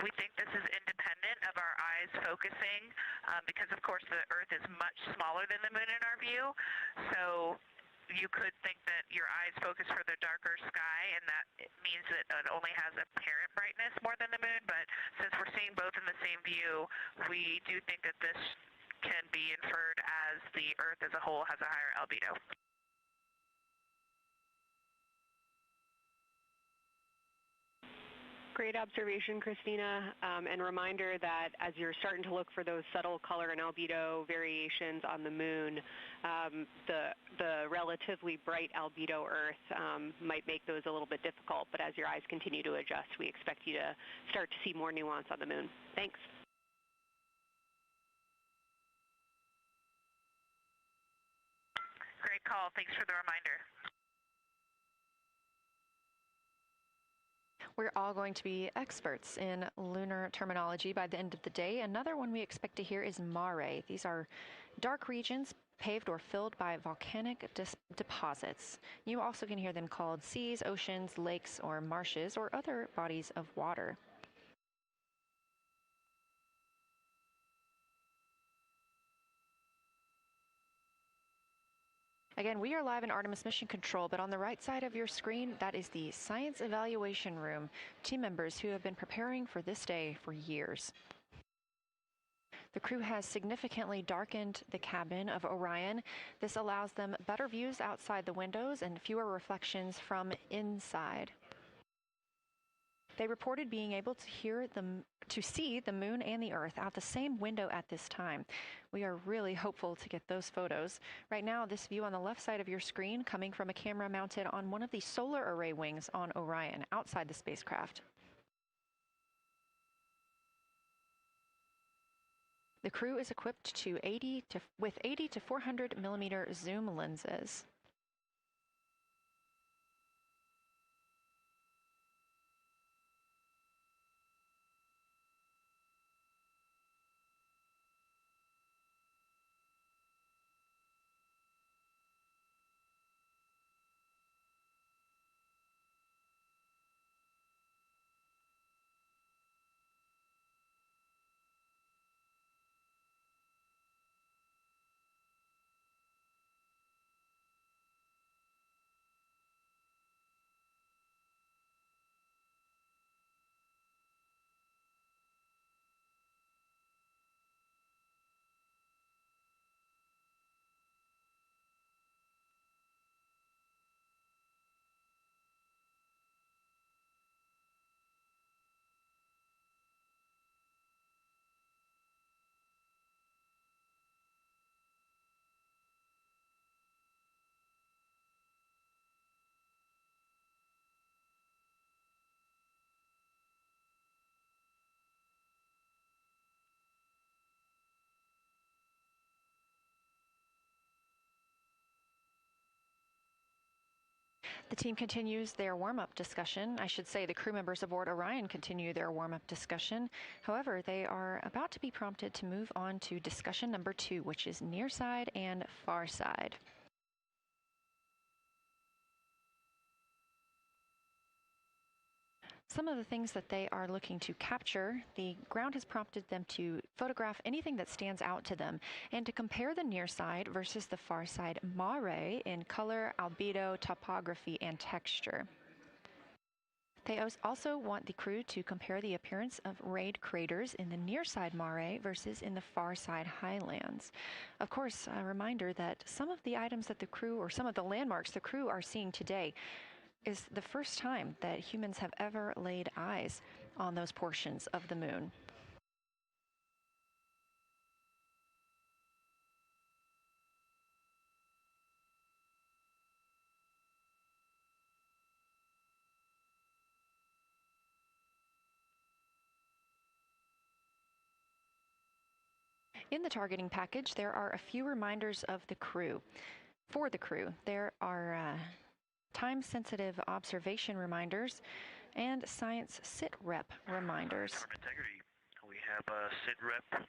We think this is independent of our eyes focusing because, of course, the Earth is much smaller than the moon in our view, so you could think that your eyes focus for the darker sky, and that it means that it only has apparent brightness more than the moon, but since we're seeing both in the same view, we do think that this can be inferred as the Earth as a whole has a higher albedo. Great observation, Christina, and reminder that as you're starting to look for those subtle color and albedo variations on the moon, the relatively bright albedo Earth might make those a little bit difficult, but as your eyes continue to adjust, we expect you to start to see more nuance on the moon. Thanks. Great call. Thanks for the reminder. We're all going to be experts in lunar terminology by the end of the day. Another one we expect to hear is mare. These are dark regions paved or filled by volcanic deposits. You also can hear them called seas, oceans, lakes, or marshes, or other bodies of water. Again, we are live in Artemis Mission Control, but on the right side of your screen, that is the Science Evaluation Room, team members who have been preparing for this day for years. The crew has significantly darkened the cabin of Orion. This allows them better views outside the windows and fewer reflections from inside. They reported being able to see the moon and the Earth out the same window at this time. We are really hopeful to get those photos. Right now, this view on the left side of your screen coming from a camera mounted on one of the solar array wings on Orion outside the spacecraft. The crew is equipped with 80 to 400 millimeter zoom lenses. The team continues their warm-up discussion. I should say the crew members aboard Orion continue their warm-up discussion. However, they are about to be prompted to move on to discussion number 2, which is near side and far side. some of the things that they are looking to capture, the ground has prompted them to photograph anything that stands out to them and to compare the near side versus the far side mare in color, albedo, topography, and texture. They also want the crew to compare the appearance of rayed craters in the near side mare versus in the far side highlands. Of course, a reminder that some of the items that the crew, or some of the landmarks the crew are seeing today, is the first time that humans have ever laid eyes on those portions of the moon. In the targeting package, there are a few reminders of the crew. For the crew, there are time-sensitive observation reminders and science sit-rep reminders. Integrity. We have sit-rep.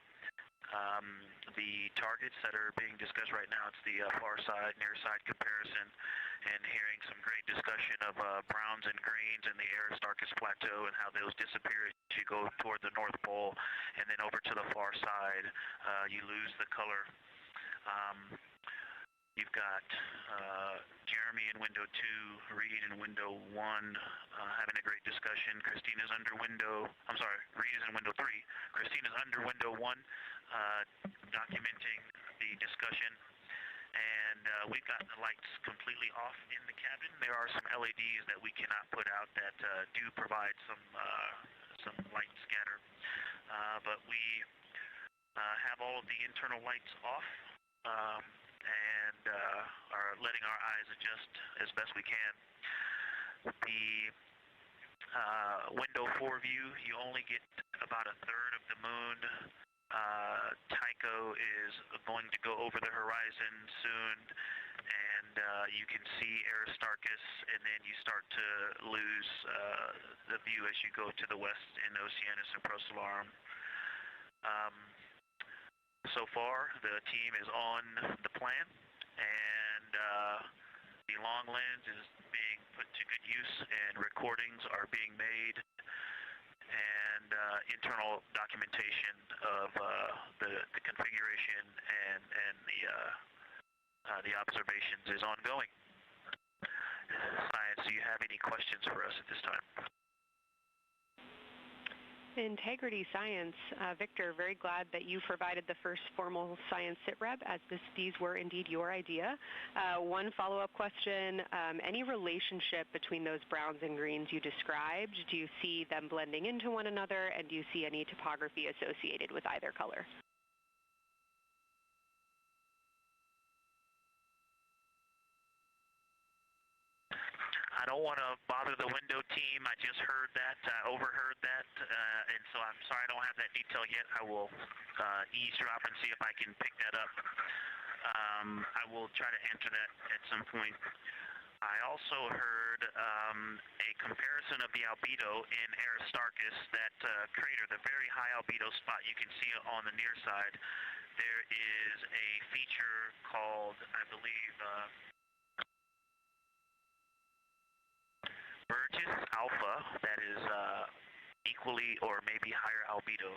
The targets that are being discussed right now, it's the far side, near side comparison, and hearing some great discussion of browns and greens in the Aristarchus Plateau and how those disappear as you go toward the North Pole, and then over to the far side, you lose the color. You've got Jeremy in window 2, Reed in window 1, having a great discussion. Christina's under window, I'm sorry, Reed is in window 3. Christina's under window 1, documenting the discussion. And we've got the lights completely off in the cabin. There are some LEDs that we cannot put out that do provide some light scatter. But we have all of the internal lights off. And are letting our eyes adjust as best we can. The window 4 view, you only get about a third of the moon. Tycho is going to go over the horizon soon, and you can see Aristarchus, and then you start to lose the view as you go to the west in Oceanus and Procellarum. So far, the team is on the plan, and the long lens is being put to good use, and recordings are being made, and internal documentation of the configuration and the observations is ongoing. Science, do you have any questions for us at this time? Integrity Science. Victor, very glad that you provided the first formal science sit-rep, as these were indeed your idea. One follow-up question, any relationship between those browns and greens you described? Do you see them blending into one another, and do you see any topography associated with either color? I don't want to bother the window team. I just heard that, overheard that, and so I'm sorry I don't have that detail yet. I will eavesdrop and see if I can pick that up. I will try to answer that at some point. I also heard a comparison of the albedo in Aristarchus, that crater, the very high albedo spot you can see on the near side. There is a feature called, I believe, Burgess Alpha, that is equally or maybe higher albedo.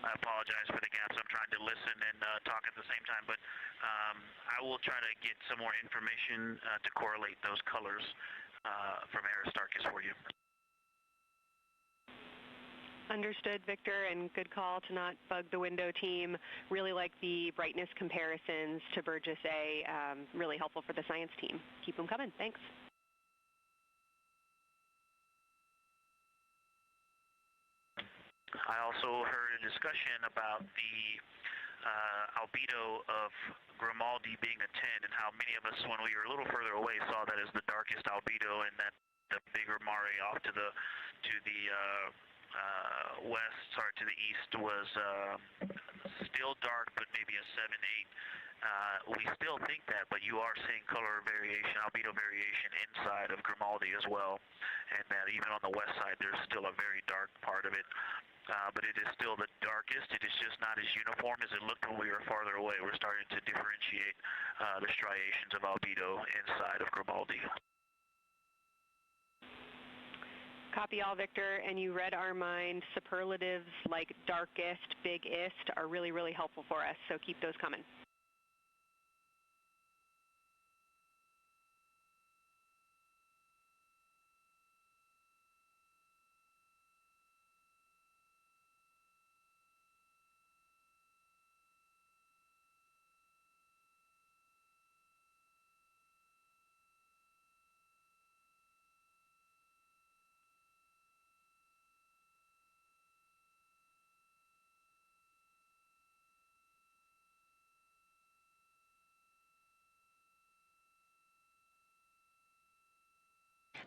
I apologize for the gaps. I'm trying to listen and talk at the same time, but I will try to get some more information to correlate those colors from Aristarchus for you. Understood, Victor, and good call to not bug the window team. Really like the brightness comparisons to Burgess A. Really helpful for the science team. Keep them coming. Thanks. I also heard a discussion about the albedo of Grimaldi being a 10, and how many of us, when we were a little further away, saw that as the darkest albedo, and that the bigger mare off to the to the east was still dark, but maybe a 7-8. We still think that, but you are seeing color variation, albedo variation inside of Grimaldi as well, and that even on the west side there's still a very dark part of it. But it is still the darkest. It is just not as uniform as it looked when we were farther away. We're starting to differentiate the striations of albedo inside of Gribaldi. Copy all, Victor, and you read our mind. Superlatives like darkest, biggest are really, really helpful for us, so keep those coming.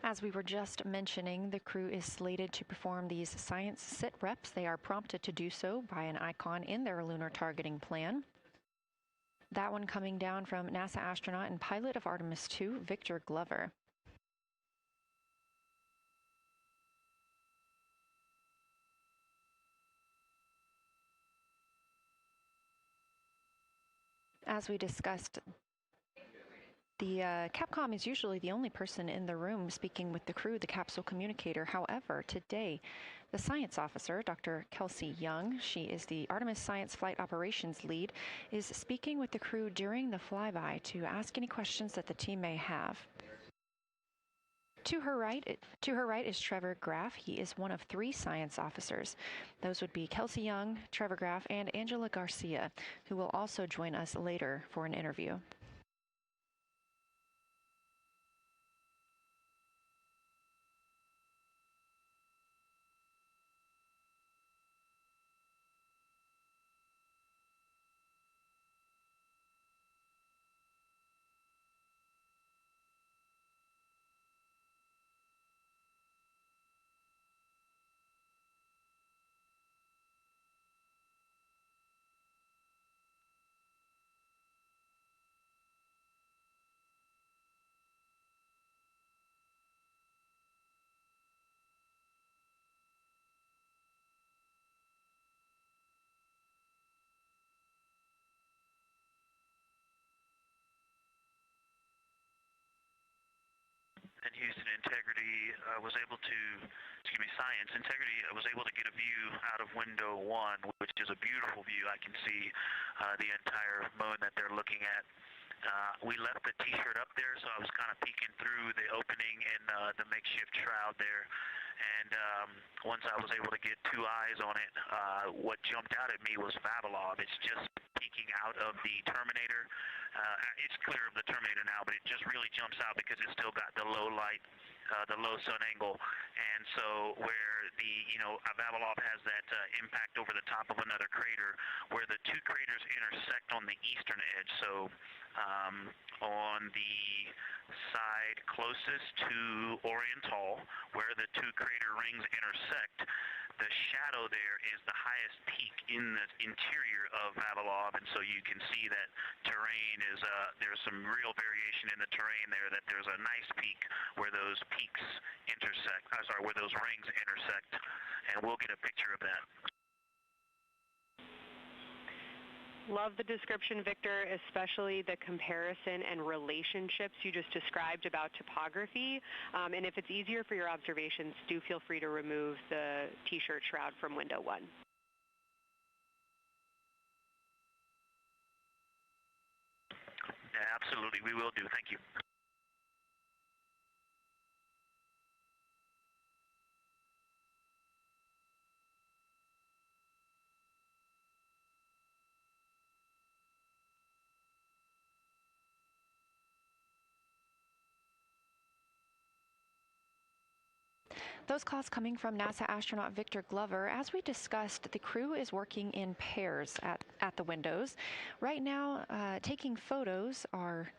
As we were just mentioning, the crew is slated to perform these science sit reps. They are prompted to do so by an icon in their lunar targeting plan. That one coming down from NASA astronaut and pilot of Artemis II, Victor Glover. As we discussed, the Capcom is usually the only person in the room speaking with the crew, the capsule communicator. However, today, the science officer, Dr. Kelsey Young, she is the Artemis Science Flight Operations Lead, is speaking with the crew during the flyby to ask any questions that the team may have. To her right is Trevor Graff. He is one of 3 science officers. Those would be Kelsey Young, Trevor Graff, and Angela Garcia, who will also join us later for an interview. And Houston Integrity Science Integrity was able to get a view out of window 1, which is a beautiful view. I can see the entire moon that they're looking at. We left the T-shirt up there, so I was kind of peeking through the opening in the makeshift shroud there. And once I was able to get 2 eyes on it, what jumped out at me was Vavilov. It's just peeking out of the Terminator. It's clear of the Terminator now, but it just really jumps out because it's still got the low light, the low sun angle. And so where the, Vavilov has that impact over the top of another crater, where the 2 craters intersect on the eastern edge. So on the side closest to Oriental, where the 2 crater rings intersect, the shadow there is the highest peak in the interior of Vavilov, and so you can see that terrain is, there's some real variation in the terrain there, that there's a nice peak where those peaks intersect, where those rings intersect, and we'll get a picture of that. Love the description, Victor, especially the comparison and relationships you just described about topography. And if it's easier for your observations, do feel free to remove the T-shirt shroud from window 1. Absolutely, we will do. Thank you. Those calls coming from NASA astronaut Victor Glover. As we discussed, the crew is working in pairs at the windows. Right now, taking photos are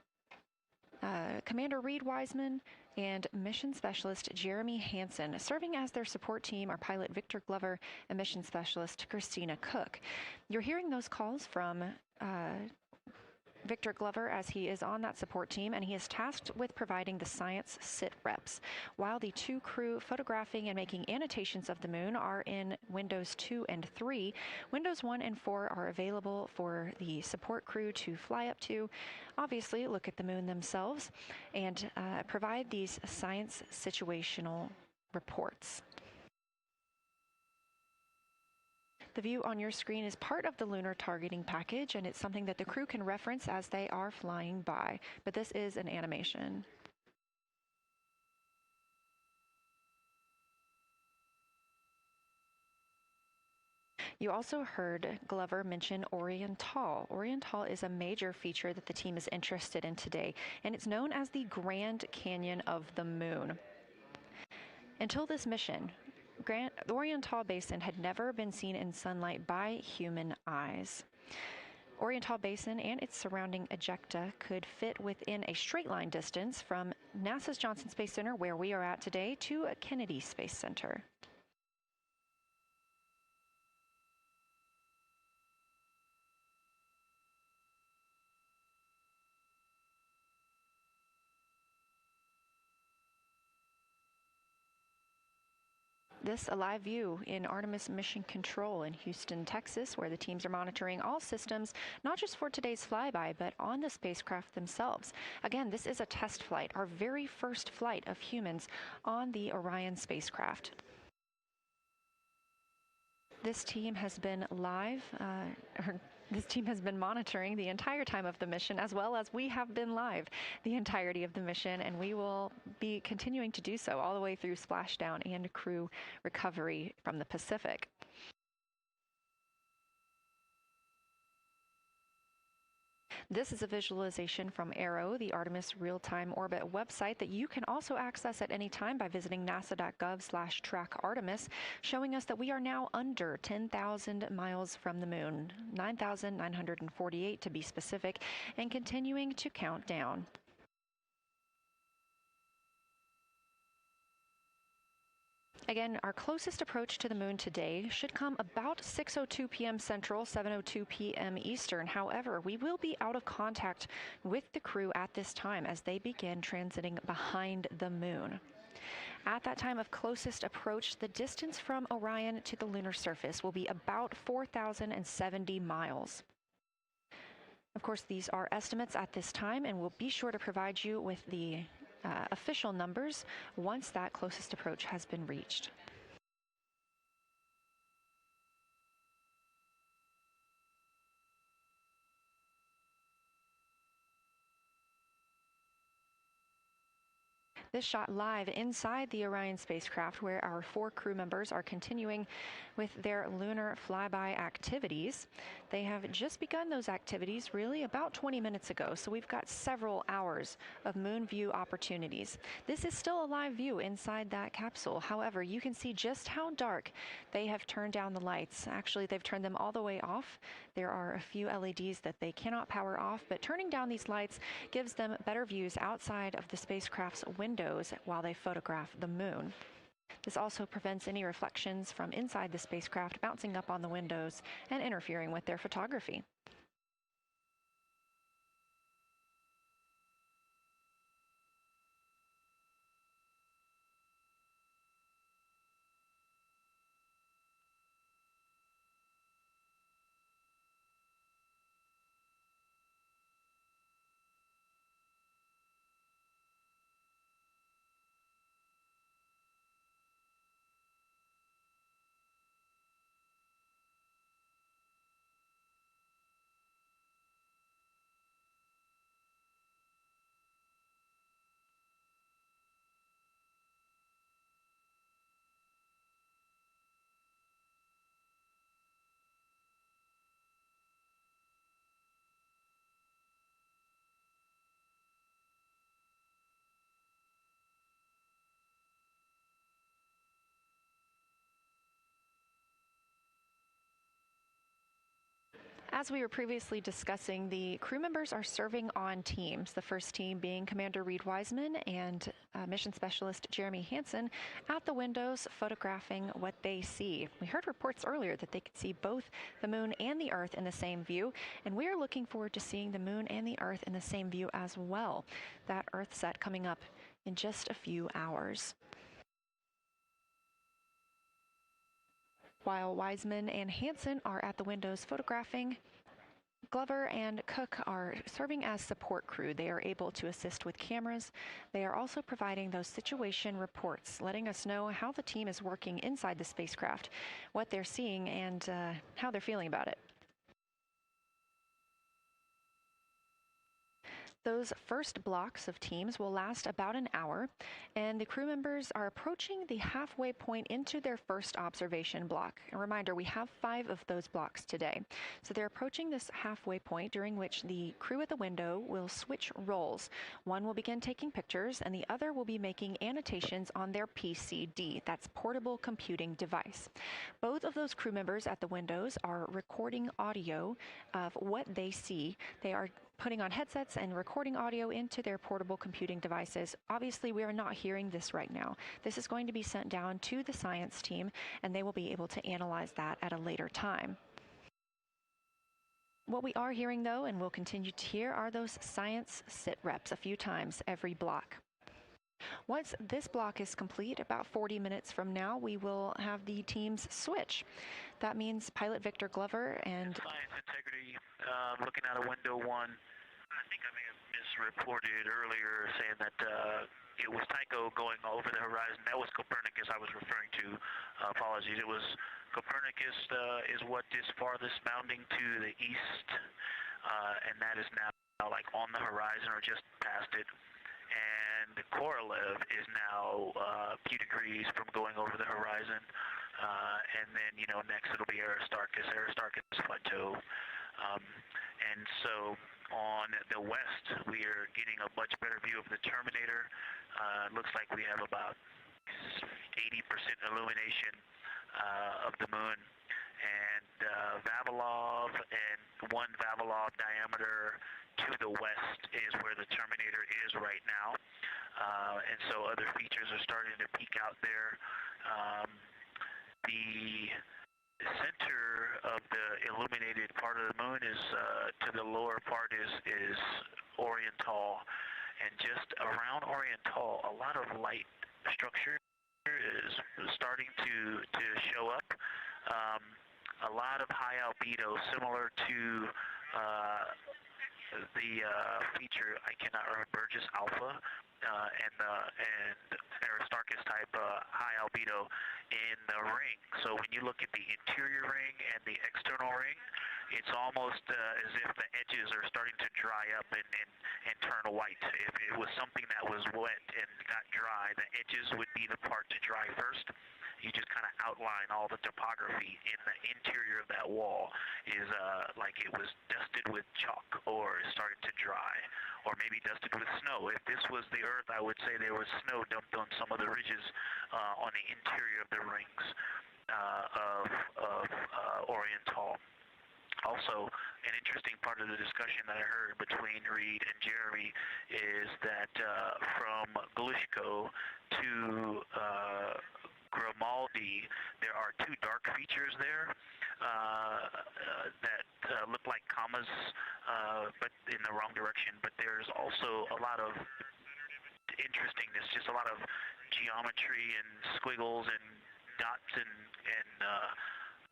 Commander Reed Wiseman and Mission Specialist Jeremy Hansen. Serving as their support team are pilot Victor Glover and Mission Specialist Christina Cook. You're hearing those calls from Victor Glover, as he is on that support team, and he is tasked with providing the science sit reps, while the 2 crew photographing and making annotations of the moon are in Windows 2 and 3. Windows 1 and 4 are available for the support crew to fly up to, obviously look at the moon themselves, and provide these science situational reports. The view on your screen is part of the lunar targeting package, and it's something that the crew can reference as they are flying by, but this is an animation. You also heard Glover mention Oriental. Oriental is a major feature that the team is interested in today, and it's known as the Grand Canyon of the Moon. Until this mission, the Oriental Basin had never been seen in sunlight by human eyes. Oriental Basin and its surrounding ejecta could fit within a straight line distance from NASA's Johnson Space Center, where we are at today, to Kennedy Space Center. This a live view in Artemis Mission Control in Houston, Texas, where the teams are monitoring all systems, not just for today's flyby, but on the spacecraft themselves. Again, this is a test flight, our very first flight of humans on the Orion spacecraft. This team has been This team has been monitoring the entire time of the mission, as well as we have been live the entirety of the mission, and we will be continuing to do so all the way through splashdown and crew recovery from the Pacific. This is a visualization from ARROW, the Artemis Real-Time Orbit website that you can also access at any time by visiting nasa.gov/trackartemis, showing us that we are now under 10,000 miles from the moon, 9,948 to be specific, and continuing to count down. Again, our closest approach to the moon today should come about 6:02 p.m. Central, 7:02 p.m. Eastern. However, we will be out of contact with the crew at this time as they begin transiting behind the moon. At that time of closest approach, the distance from Orion to the lunar surface will be about 4,070 miles. Of course, these are estimates at this time, and we'll be sure to provide you with the official numbers once that closest approach has been reached. This shot live inside the Orion spacecraft, where our 4 crew members are continuing with their lunar flyby activities. They have just begun those activities really about 20 minutes ago, so we've got several hours of moon view opportunities. This is still a live view inside that capsule. However, you can see just how dark they have turned down the lights. Actually, they've turned them all the way off. There are a few LEDs that they cannot power off, but turning down these lights gives them better views outside of the spacecraft's windows while they photograph the moon. This also prevents any reflections from inside the spacecraft bouncing up on the windows and interfering with their photography. As we were previously discussing, the crew members are serving on teams, the first team being Commander Reed Wiseman and Mission Specialist Jeremy Hansen at the windows photographing what they see. We heard reports earlier that they could see both the moon and the Earth in the same view, and we are looking forward to seeing the moon and the Earth in the same view as well. That Earth set coming up in just a few hours. While Wiseman and Hansen are at the windows photographing, Glover and Cook are serving as support crew. They are able to assist with cameras. They are also providing those situation reports, letting us know how the team is working inside the spacecraft, what they're seeing, and how they're feeling about it. Those first blocks of teams will last about an hour, and the crew members are approaching the halfway point into their first observation block. A reminder, we have 5 of those blocks today. So they're approaching this halfway point during which the crew at the window will switch roles. One will begin taking pictures, and the other will be making annotations on their PCD, that's portable computing device. Both of those crew members at the windows are recording audio of what they see. They are putting on headsets and recording audio into their portable computing devices. Obviously, we are not hearing this right now. This is going to be sent down to the science team, and they will be able to analyze that at a later time. What we are hearing, though, and will continue to hear, are those science sit reps a few times every block. Once this block is complete, about 40 minutes from now, we will have the teams switch. That means pilot Victor Glover and Science integrity, looking out of window 1. I think I may have misreported earlier saying that it was Tycho going over the horizon. That was Copernicus I was referring to. Apologies. It was Copernicus is what is farthest bounding to the east, and that is now like on the horizon or just past it. And Korolev is now a few degrees from going over the horizon. And then, next it'll be Aristarchus Plateau. And so on the west, we are getting a much better view of the Terminator. It looks like we have about 80% illumination of the moon. And Vavilov and 1 Vavilov diameter to the west is where the Terminator is right now. And so other features are starting to peek out there. The center of the illuminated part of the moon is to the lower part is Oriental, and just around Oriental, a lot of light structure is starting to show up. A lot of high albedo, similar to the feature, I cannot remember, Burgess Alpha and Aristarchus type high albedo in the ring. So when you look at the interior ring and the external ring, it's almost as if the edges are starting to dry up and turn white. If it was something that was wet and got dry, the edges would be the part to dry first. You just kind of outline all the topography in the interior of that wall is like it was dusted with chalk or is starting to dry, or maybe dusted with snow. If this was the Earth, I would say there was snow dumped on some of the ridges on the interior of the rings of Oriental. Also, an interesting part of the discussion that I heard between Reed and Jeremy is that from Geological to Grimaldi, there are 2 dark features there that look like commas, but in the wrong direction. But there's also a lot of interestingness, just a lot of geometry and squiggles and dots and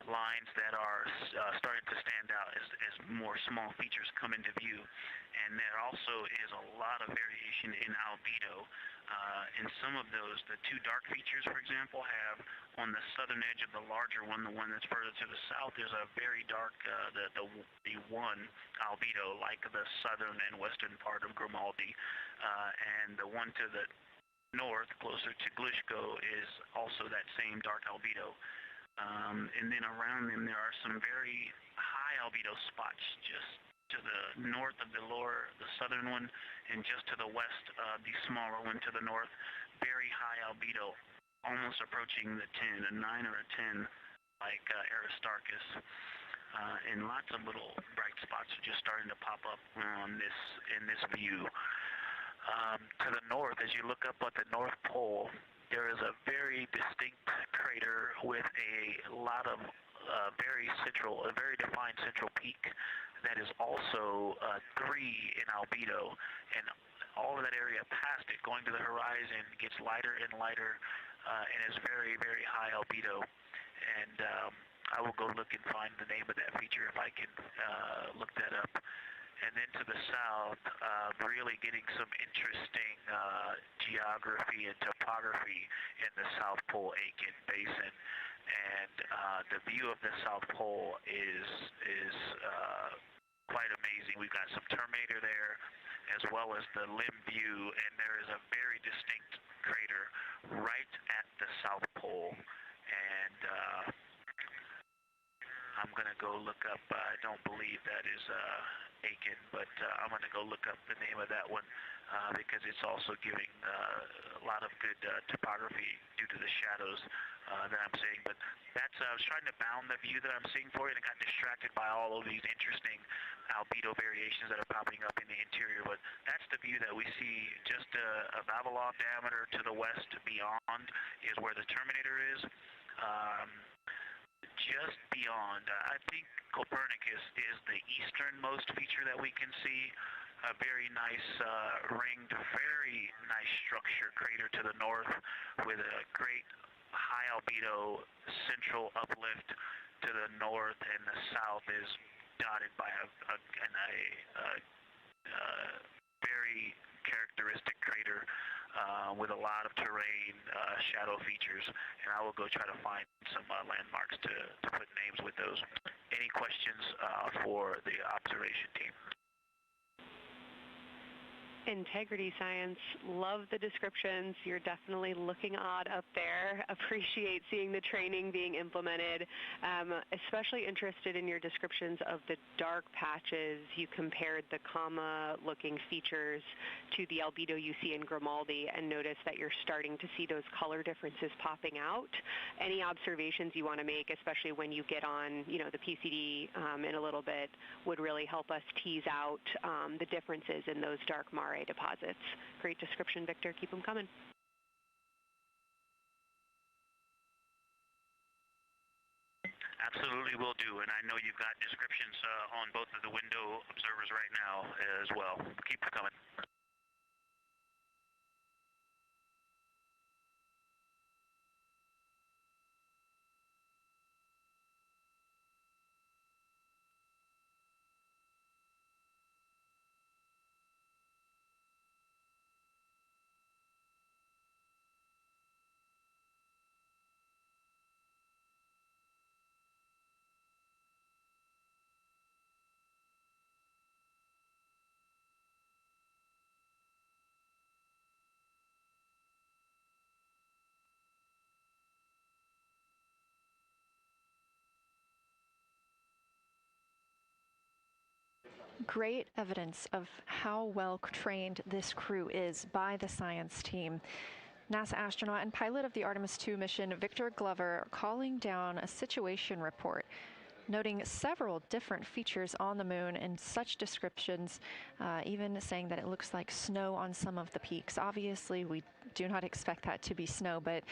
lines that are starting to stand out as more small features come into view. And there also is a lot of variation in albedo. And some of those, the 2 dark features, for example, have on the southern edge of the larger one, the one that's further to the south, there's a very dark, the 1 albedo, like the southern and western part of Grimaldi. And the one to the north, closer to Geological, is also that same dark albedo. And then around them, there are some very high albedo spots just to the north of the southern one, and just to the west, the smaller one to the north. Very high albedo, almost approaching the 10, a 9 or a 10, like Aristarchus. and lots of little bright spots are just starting to pop up on in this view. To the north, as you look up at the North Pole, there is a very distinct crater with a lot of a very defined central peak that is also 3 in albedo, and all of that area past it, going to the horizon, gets lighter and lighter, and is very, very high albedo. And I will go look and find the name of that feature if I can look that up. And then to the south, really getting some interesting geography and topography in the South Pole Aitken Basin. And the view of the South Pole is quite amazing. We've got some Terminator there, as well as the limb view, and there is a very distinct crater right at the South Pole. And I'm going to go look up, I don't believe that is Aiken, but I'm going to go look up the name of that one because it's also giving a lot of good topography due to the shadows that I'm seeing. But that's, I was trying to bound the view that I'm seeing for you, and I got distracted by all of these interesting albedo variations that are popping up in the interior. But that's the view that we see just a Vavilov diameter to the west beyond is where the Terminator is. Just beyond, I think Copernicus is the easternmost feature that we can see. A very nice ringed, very nice structure crater to the north with a great high albedo central uplift to the north, and the south is dotted by a very characteristic crater with a lot of terrain, shadow features, and I will go try to find some landmarks to put names with those. Any questions for the observation team? Integrity Science, love the descriptions. You're definitely looking odd up there. Appreciate seeing the training being implemented. Especially interested in your descriptions of the dark patches. You compared the comma-looking features to the albedo you see in Grimaldi and noticed that you're starting to see those color differences popping out. Any observations you want to make, especially when you get on, the PCD in a little bit, would really help us tease out the differences in those dark mare deposits. Great description, Victor. Keep them coming. Absolutely will do, and I know you've got descriptions on both of the window observers right now as well. Keep them coming. Great evidence of how well trained this crew is by the science team. NASA astronaut and pilot of the Artemis II mission, Victor Glover, calling down a situation report, noting several different features on the moon and such descriptions, even saying that it looks like snow on some of the peaks. Obviously, we do not expect that to be snow, but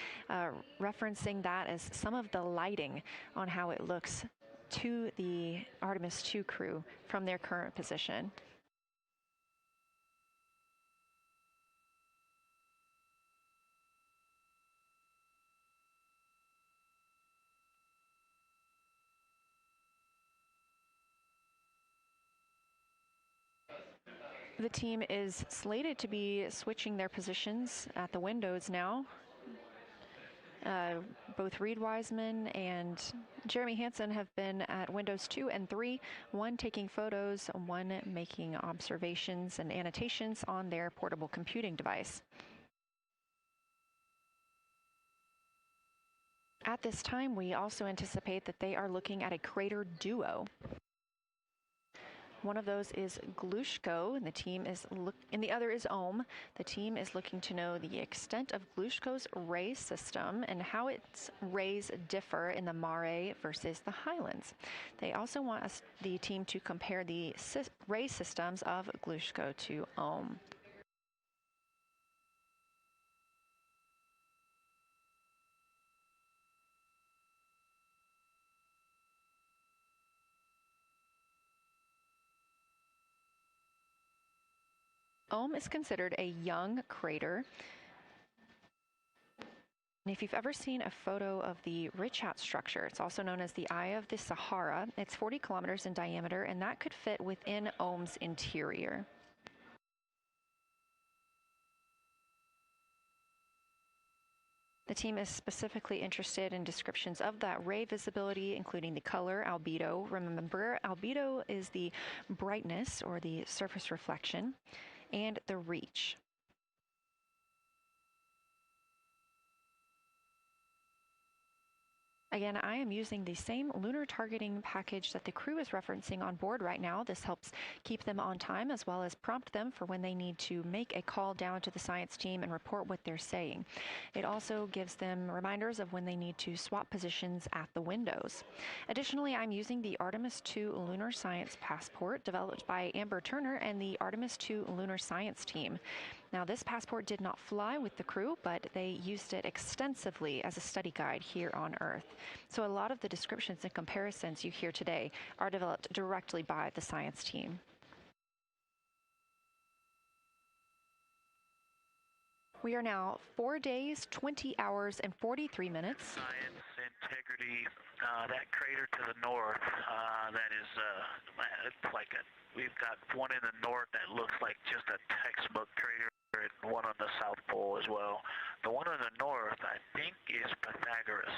referencing that as some of the lighting on how it looks to the Artemis II crew from their current position. The team is slated to be switching their positions at the windows now. Both Reed Wiseman and Jeremy Hansen have been at windows 2 and 3, one taking photos, one making observations and annotations on their portable computing device. At this time, we also anticipate that they are looking at a crater duo. One of those is Glushko, and the other is Ohm. The team is looking to know the extent of Glushko's ray system and how its rays differ in the mare versus the highlands. They also want the team to compare the ray systems of Glushko to Ohm. Ohm is considered a young crater. And if you've ever seen a photo of the Richat structure, it's also known as the Eye of the Sahara. It's 40 kilometers in diameter, and that could fit within Ohm's interior. The team is specifically interested in descriptions of that ray visibility, including the color, albedo. Remember, albedo is the brightness or the surface reflection, and the reach. Again, I am using the same lunar targeting package that the crew is referencing on board right now. This helps keep them on time as well as prompt them for when they need to make a call down to the science team and report what they're saying. It also gives them reminders of when they need to swap positions at the windows. Additionally, I'm using the Artemis II Lunar Science Passport developed by Amber Turner and the Artemis II Lunar Science team. Now, this passport did not fly with the crew, but they used it extensively as a study guide here on Earth. So a lot of the descriptions and comparisons you hear today are developed directly by the science team. We are now 4 days, 20 hours, and 43 minutes. Science integrity, that crater to the north, that is, it's like we've got one in the north that looks like just a textbook crater, and one on the South Pole as well. The one on the north, I think, is Pythagoras.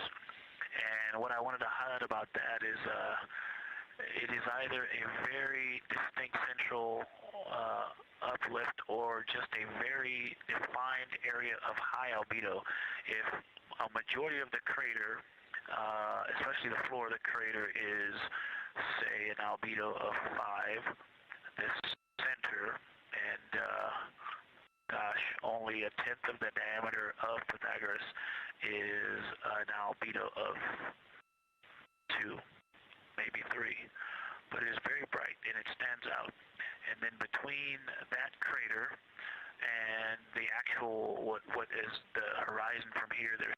And what I wanted to highlight about that is it is either a very distinct central uplift or just a very defined area of high albedo. If a majority of the crater, especially the floor of the crater, is, say, an albedo of 5, this center, and gosh, only a tenth of the diameter of Pythagoras is an albedo of 2, maybe 3, but it is very bright and it stands out. And then between that crater and the actual, what is the horizon from here, there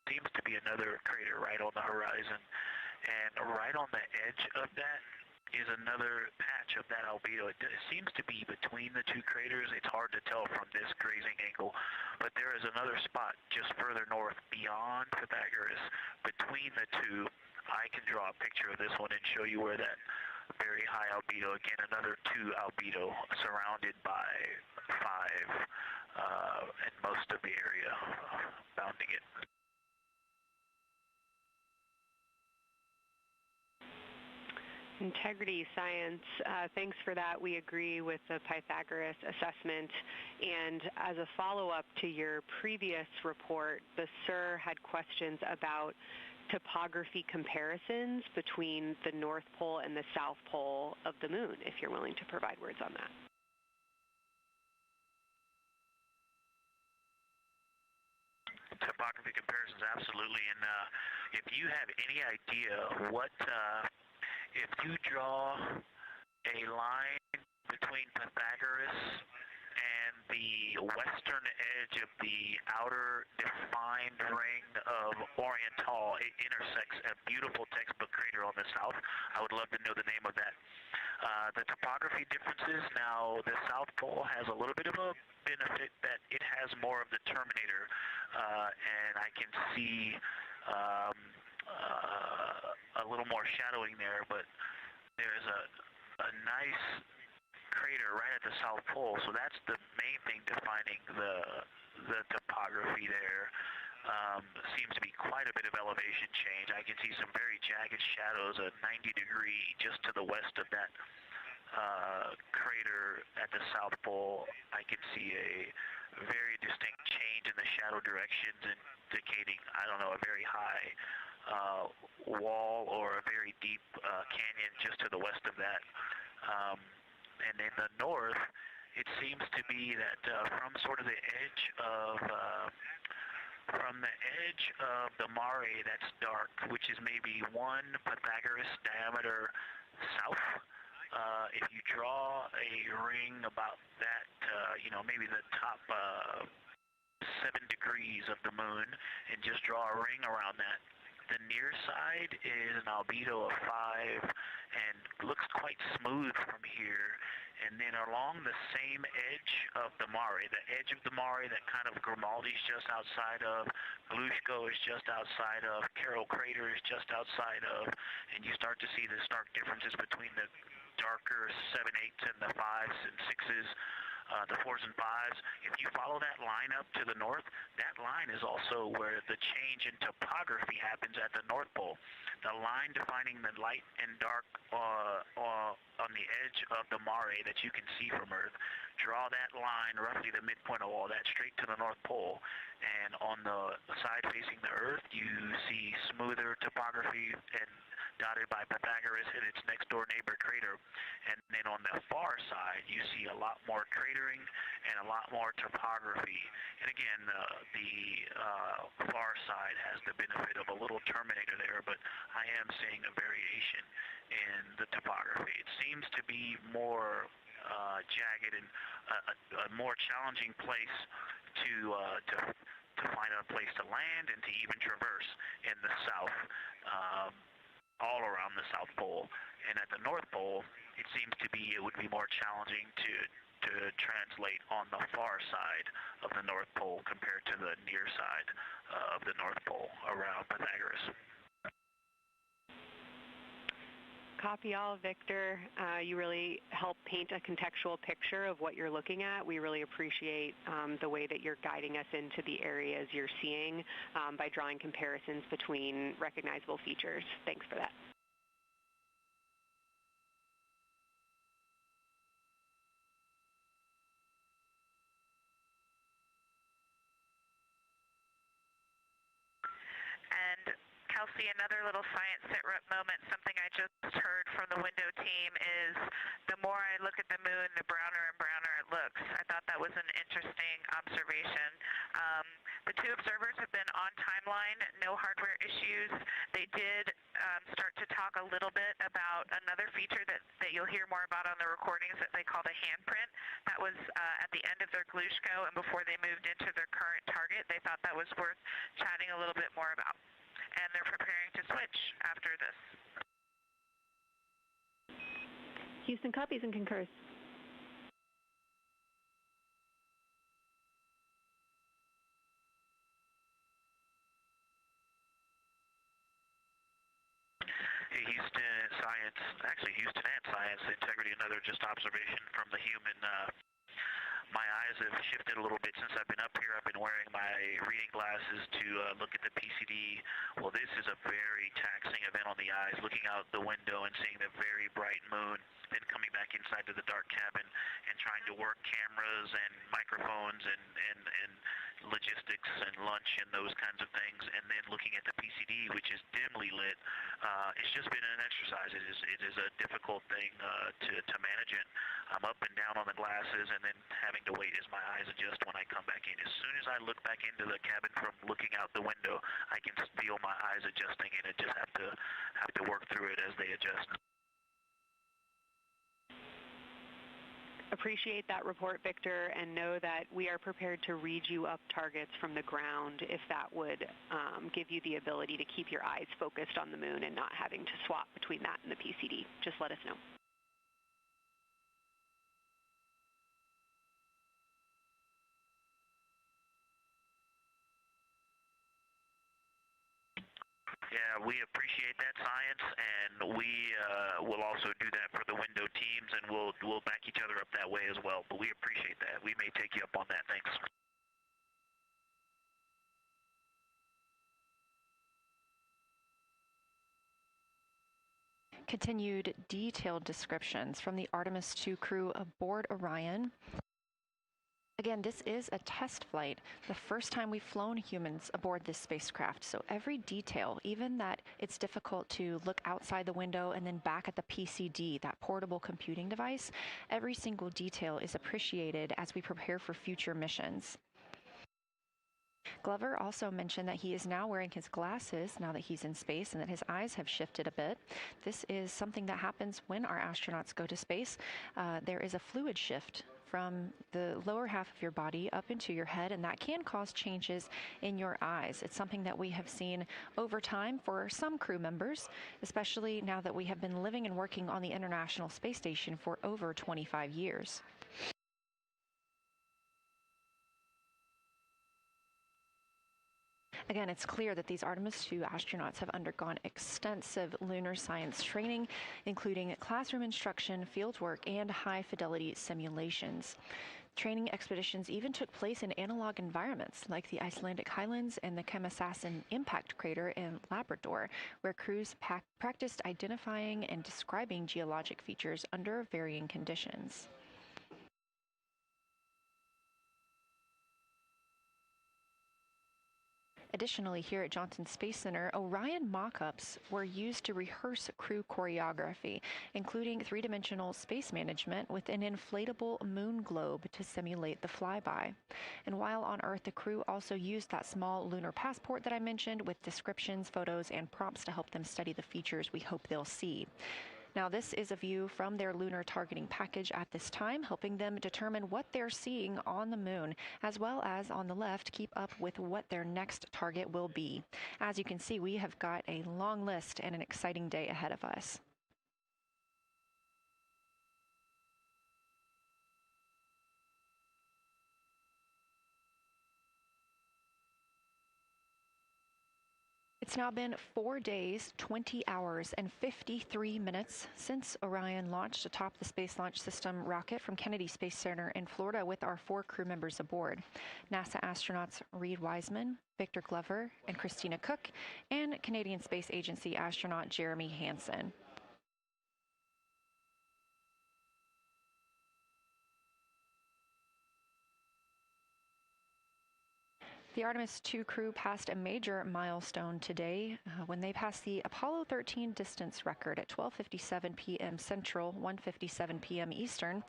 seems to be another crater right on the horizon, and right on the edge of that is another patch of that albedo. It seems to be between the two craters. It's hard to tell from this grazing angle, but there is another spot just further north beyond Pythagoras. Between the two, I can draw a picture of this one and show you where that very high albedo, again, another 2 albedo surrounded by 5 and most of the area bounding it. Integrity Science, thanks for that. We agree with the Pythagoras assessment. And as a follow-up to your previous report, the SIR had questions about topography comparisons between the North Pole and the South Pole of the Moon, if you're willing to provide words on that. Topography comparisons, absolutely. And if you have any idea what, if you draw a line between Pythagoras and the western edge of the outer defined ring of Oriental, it intersects a beautiful textbook crater on the south. I would love to know the name of that. The topography differences, now the South Pole has a little bit of a benefit that it has more of the terminator, and I can see a little more shadowing there, but there's a nice crater right at the South Pole, so that's the main thing defining the topography there. Seems to be quite a bit of elevation change. I can see some very jagged shadows, a 90-degree just to the west of that crater at the South Pole. I can see a very distinct change in the shadow directions, indicating, I don't know, a very high wall or a very deep canyon just to the west of that. And in the north, it seems to be that from sort of the edge of the mare that's dark, which is maybe 1 Pythagoras diameter south. If you draw a ring about that, maybe the top 7 degrees of the moon, and just draw a ring around that. The near side is an albedo of 5 and looks quite smooth from here. And then along the same edge of the mare, the edge of the mare that kind of Grimaldi's just outside of, Glushko is just outside of, Carroll Crater is just outside of, and you start to see the stark differences between the darker 7/8 and the 5s and 6s. The 4s and 5s. If you follow that line up to the north, that line is also where the change in topography happens at the North Pole. The line defining the light and dark on the edge of the mare that you can see from Earth, draw that line, roughly the midpoint of all that, straight to the North Pole. And on the side facing the Earth, you see smoother topography and dotted by Pythagoras and its next door neighbor crater. And then on the far side, you see a lot more cratering and a lot more topography. And again, the far side has the benefit of a little terminator there, but I am seeing a variation in the topography. It seems to be more jagged and a more challenging place to find a place to land and to even traverse in the south. All around the South Pole, and at the North Pole, it seems to be it would be more challenging to translate on the far side of the North Pole compared to the near side of the North Pole around Pythagoras. Copy all, Victor. You really help paint a contextual picture of what you're looking at. We really appreciate the way that you're guiding us into the areas you're seeing by drawing comparisons between recognizable features. Thanks for that. And Kelsey, another little science sit rep moment, something I just heard from the window team is the more I look at the moon, the browner and browner it looks. I thought that was an interesting observation. The 2 observers have been on timeline, no hardware issues. They did start to talk a little bit about another feature that you'll hear more about on the recordings that they call the handprint. That was at the end of their Glushko and before they moved into their current target. They thought that was worth chatting a little bit more about. And they're preparing to switch after this. Houston copies and concurs. Hey, Houston and Science Integrity, another just observation from the human. My eyes have shifted a little bit since I've been up here. I've been wearing my reading glasses to look at the PCD. Well, this is a very taxing event on the eyes, looking out the window and seeing the very bright moon, then coming back inside to the dark cabin and trying to work cameras and microphones and logistics and lunch and those kinds of things, and then looking at the PCD, which is dimly lit. It's just been an exercise. It is a difficult thing to manage it. I'm up and down on the glasses and then having to wait as my eyes adjust when I come back in. As soon as I look back into the cabin from looking out the window, I can feel my eyes adjusting, and I just have to work through it as they adjust. Appreciate that report, Victor, and know that we are prepared to read you up targets from the ground if that would give you the ability to keep your eyes focused on the moon and not having to swap between that and the PCD. Just let us know. Yeah, we appreciate that, Science, and we will also do that for the window teams, and we'll back each other up that way as well. But we appreciate that. We may take you up on that. Thanks. Continued detailed descriptions from the Artemis II crew aboard Orion. Again, this is a test flight, the first time we've flown humans aboard this spacecraft, so every detail, even that it's difficult to look outside the window and then back at the PCD, that portable computing device, every single detail is appreciated as we prepare for future missions. Glover also mentioned that he is now wearing his glasses now that he's in space and that his eyes have shifted a bit. This is something that happens when our astronauts go to space. There is a fluid shift from the lower half of your body up into your head, and that can cause changes in your eyes. It's something that we have seen over time for some crew members, especially now that we have been living and working on the International Space Station for over 25 years. Again, it's clear that these Artemis II astronauts have undergone extensive lunar science training, including classroom instruction, fieldwork, and high-fidelity simulations. Training expeditions even took place in analog environments like the Icelandic highlands and the Kemasassen impact crater in Labrador, where crews practiced identifying and describing geologic features under varying conditions. Additionally, here at Johnson Space Center, Orion mock-ups were used to rehearse crew choreography, including three-dimensional space management with an inflatable moon globe to simulate the flyby. And while on Earth, the crew also used that small lunar passport that I mentioned with descriptions, photos, and prompts to help them study the features we hope they'll see. Now, this is a view from their lunar targeting package at this time, helping them determine what they're seeing on the moon, as well as on the left, keep up with what their next target will be. As you can see, we have got a long list and an exciting day ahead of us. It's now been 4 days, 20 hours, and 53 minutes since Orion launched atop the Space Launch System rocket from Kennedy Space Center in Florida with our 4 crew members aboard. NASA astronauts Reed Wiseman, Victor Glover, and Christina Cook, and Canadian Space Agency astronaut Jeremy Hansen. The Artemis II crew passed a major milestone today when they passed the Apollo 13 distance record at 12:57 p.m. Central, 1:57 p.m. Eastern.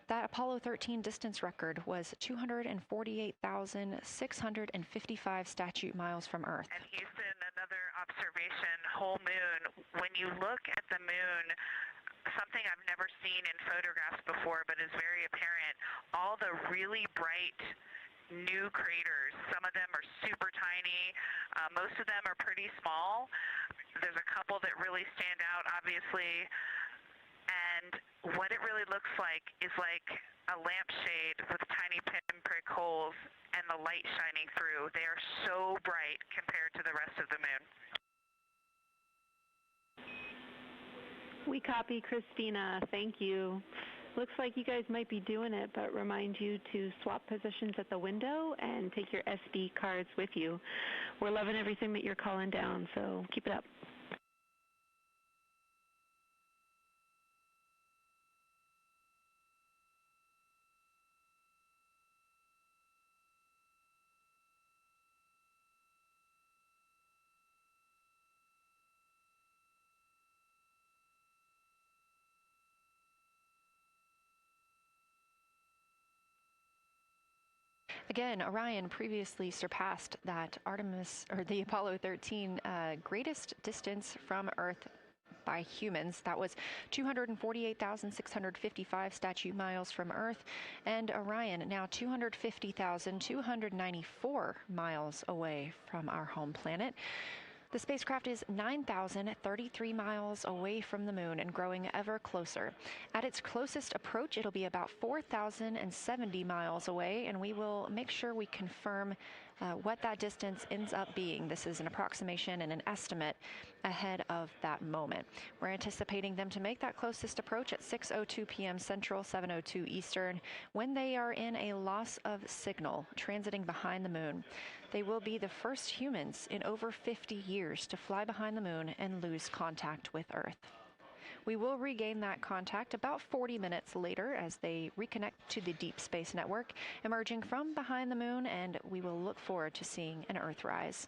That Apollo 13 distance record was 248,655 statute miles from Earth. And Houston, another observation, whole moon. When you look at the moon, something I've never seen in photographs before, but is very apparent, all the really bright new craters. Some of them are super tiny. Most of them are pretty small. There's a couple that really stand out, obviously. And what it really looks like is like a lampshade with tiny pinprick holes and the light shining through. They are so bright compared to the rest of the moon. We copy, Christina. Thank you. Looks like you guys might be doing it, but remind you to swap positions at the window and take your SD cards with you. We're loving everything that you're calling down, so keep it up. Again, Orion previously surpassed that the Apollo 13 greatest distance from Earth by humans. That was 248,655 statute miles from Earth, and Orion now 250,294 miles away from our home planet. The spacecraft is 9,033 miles away from the moon and growing ever closer. At its closest approach, it'll be about 4,070 miles away, and we will make sure we confirm what that distance ends up being. This is an approximation and an estimate ahead of that moment. We're anticipating them to make that closest approach at 6:02 p.m. Central, 7:02 Eastern, when they are in a loss of signal, transiting behind the moon. They will be the first humans in over 50 years to fly behind the moon and lose contact with Earth. We will regain that contact about 40 minutes later as they reconnect to the Deep Space Network, emerging from behind the moon, and we will look forward to seeing an Earthrise.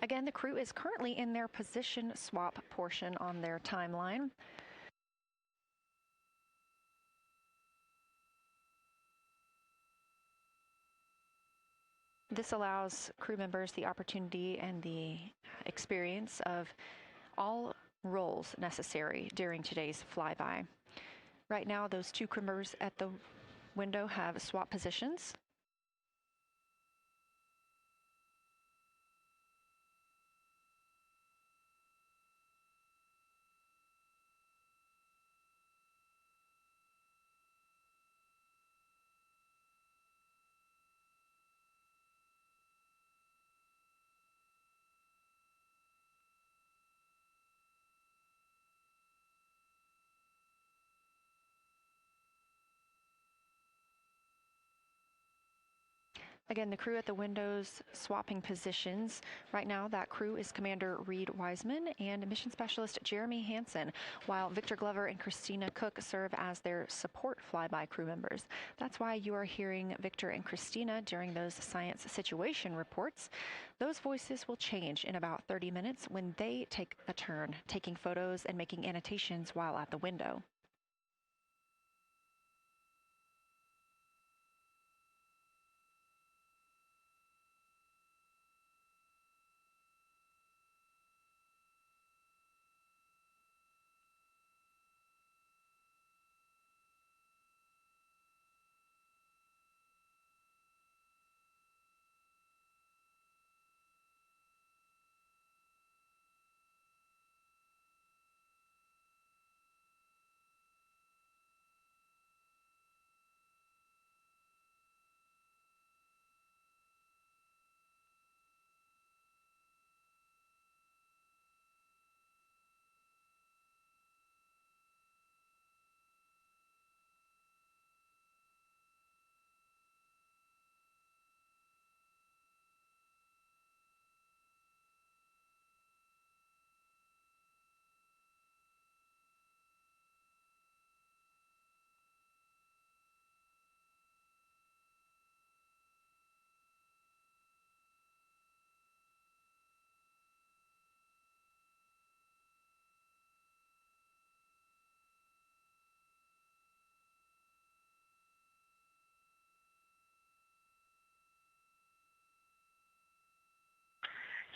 Again, the crew is currently in their position swap portion on their timeline. This allows crew members the opportunity and the experience of all roles necessary during today's flyby. Right now, those two crew members at the window have swap positions. Again, the crew at the windows swapping positions. Right now, that crew is Commander Reed Wiseman and Mission Specialist Jeremy Hansen, while Victor Glover and Christina Cook serve as their support flyby crew members. That's why you are hearing Victor and Christina during those science situation reports. Those voices will change in about 30 minutes when they take a turn, taking photos and making annotations while at the window.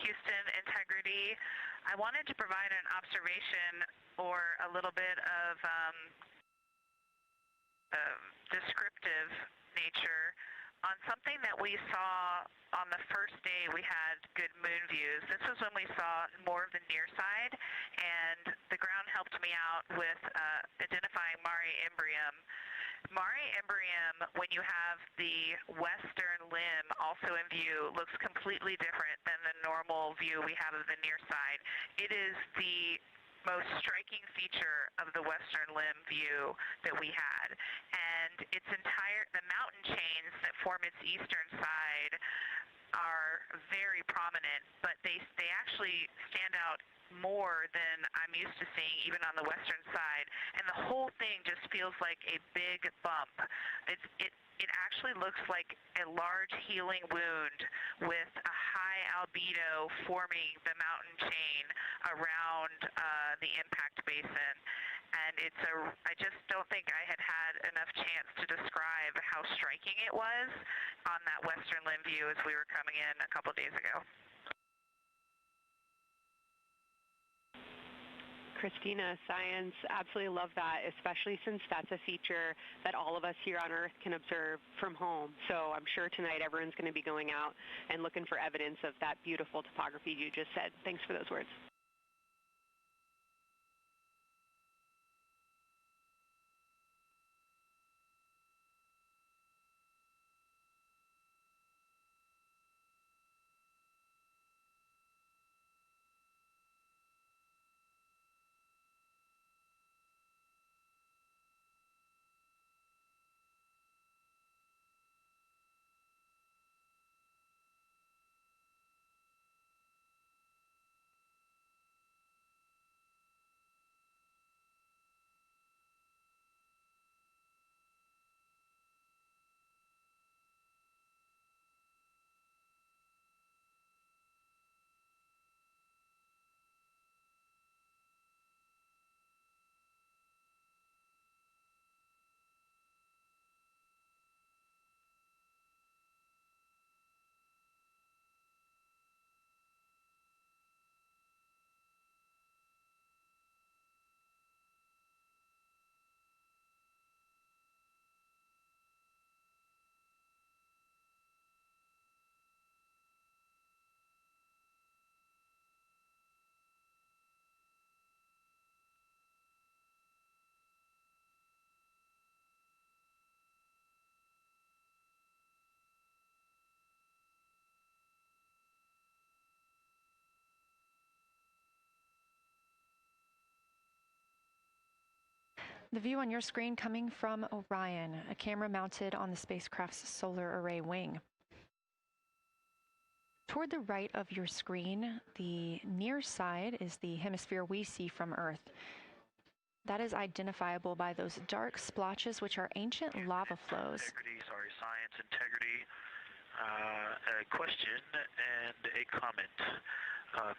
Houston, integrity. I wanted to provide an observation or a little bit of descriptive nature on something that we saw on the first day we had good moon views. This was when we saw more of the near side, and the ground helped me out with identifying Mare Imbrium. Mare Imbrium, when you have the western limb also in view, looks completely different than the normal view we have of the near side. It is the most striking feature of the western limb view that we had. And the mountain chains that form its eastern side are very prominent, but they actually stand out more than I'm used to seeing even on the western side, and the whole thing just feels like a big bump. It actually looks like a large healing wound with a high albedo forming the mountain chain around the impact basin. And I just don't think I had enough chance to describe how striking it was on that western limb view as we were coming in a couple days ago. Christina, science, absolutely love that, especially since that's a feature that all of us here on Earth can observe from home. So I'm sure tonight everyone's going to be going out and looking for evidence of that beautiful topography you just said. Thanks for those words. The view on your screen coming from Orion, a camera mounted on the spacecraft's solar array wing. Toward the right of your screen, the near side is the hemisphere we see from Earth. That is identifiable by those dark splotches, which are ancient lava flows. Science integrity. A question and a comment.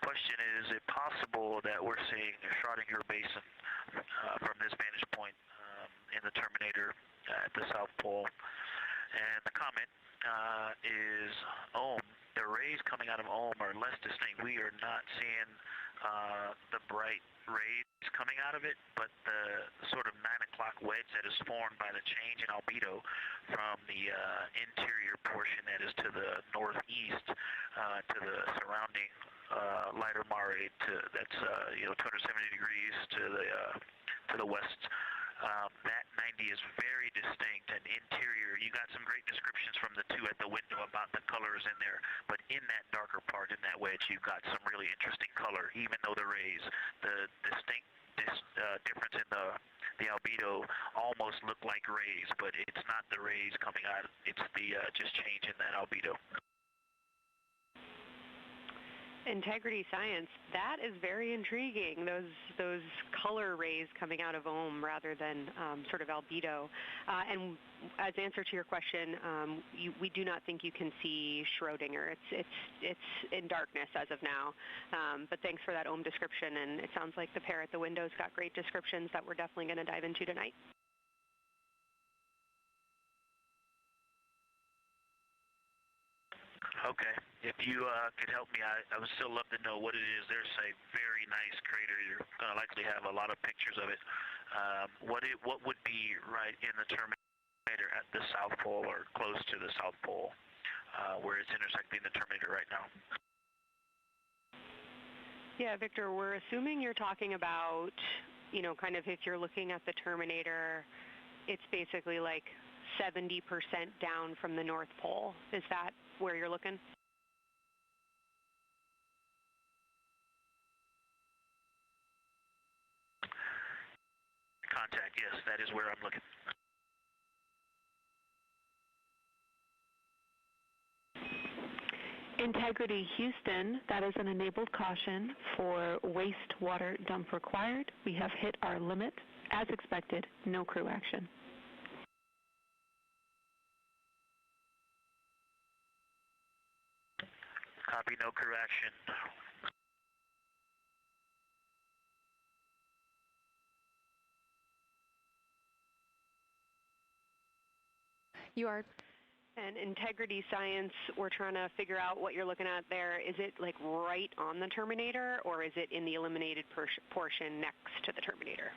Question is it possible that we're seeing a Schrodinger basin from this vantage point in the Terminator at the South Pole? And the comment is the rays coming out of Ohm are less distinct. We are not seeing the bright rays coming out of it, but the sort of 9 o'clock wedge that is formed by the change in albedo from the interior portion that is to the northeast to the surrounding lighter mare that's 270 degrees to the west. That 90 is very distinct and interior. You got some great descriptions from the two at the window about the colors in there, but in that darker part, in that wedge, you've got some really interesting color, even though the rays, the distinct difference in the albedo almost look like rays, but it's not the rays coming out. It's the just change in that albedo. Integrity science, that is very intriguing, those color rays coming out of Ohm rather than sort of albedo. And as answer to your question, we do not think you can see Schrodinger. It's in darkness as of now. But thanks for that Ohm description, and it sounds like the pair at the windows got great descriptions that we're definitely going to dive into tonight. Okay. If you could help me, I would still love to know what it is. There's a very nice crater. You're going to likely have a lot of pictures of it. What would be right in the Terminator at the South Pole or close to the South Pole where it's intersecting the Terminator right now? Yeah, Victor, we're assuming you're talking about, kind of if you're looking at the Terminator, it's basically like 70% down from the North Pole. Is that where you're looking? Contact, yes, that is where I'm looking. Integrity Houston, that is an enabled caution for wastewater dump required. We have hit our limit. As expected, no crew action. Copy, no crew action. You are. And integrity science, we're trying to figure out what you're looking at there. Is it like right on the Terminator, or is it in the eliminated portion next to the Terminator?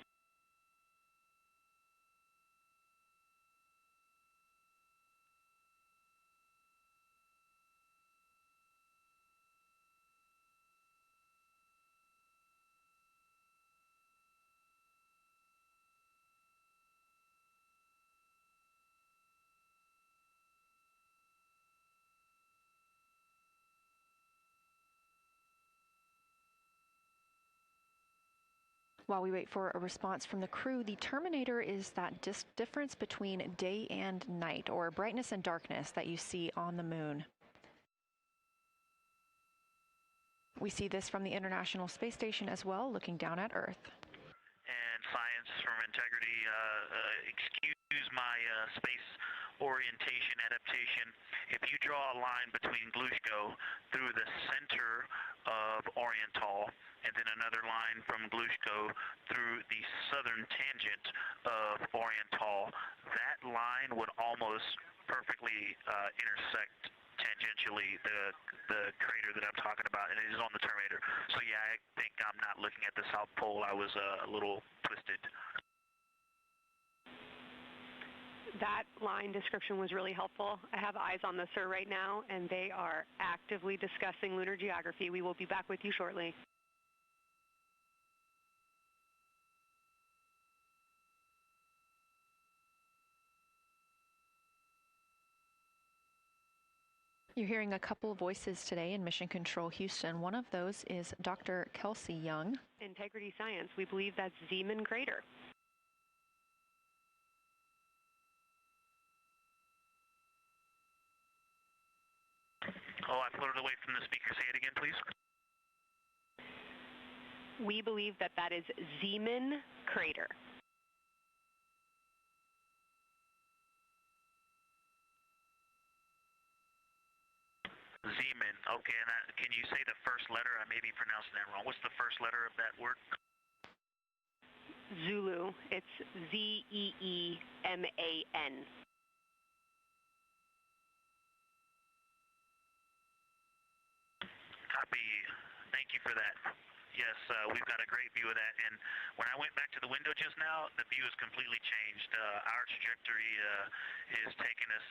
While we wait for a response from the crew, the Terminator is that difference between day and night, or brightness and darkness, that you see on the moon. We see this from the International Space Station as well, looking down at Earth. And science from integrity, excuse my space orientation adaptation. If you draw a line between Glushko through the center of Oriental, and then another line from Glushko through the southern tangent of Oriental, that line would almost perfectly intersect tangentially the crater that I'm talking about, and it is on the Terminator. So yeah, I think I'm not looking at the South Pole. I was a little twisted. That line description was really helpful. I have eyes on the SIR right now, and they are actively discussing lunar geography. We will be back with you shortly. You're hearing a couple of voices today in Mission Control Houston. One of those is Dr. Kelsey Young. Integrity science, we believe that's Zeeman crater. Oh, I floated away from the speaker. Say it again, please. We believe that that is Zeeman crater. Zeeman. Okay, and can you say the first letter? I may be pronouncing that wrong. What's the first letter of that word? Zulu. It's Z-E-E-M-A-N. Copy. Thank you for that. Yes, we've got a great view of that. And when I went back to the window just now, the view has completely changed. Our trajectory is taking us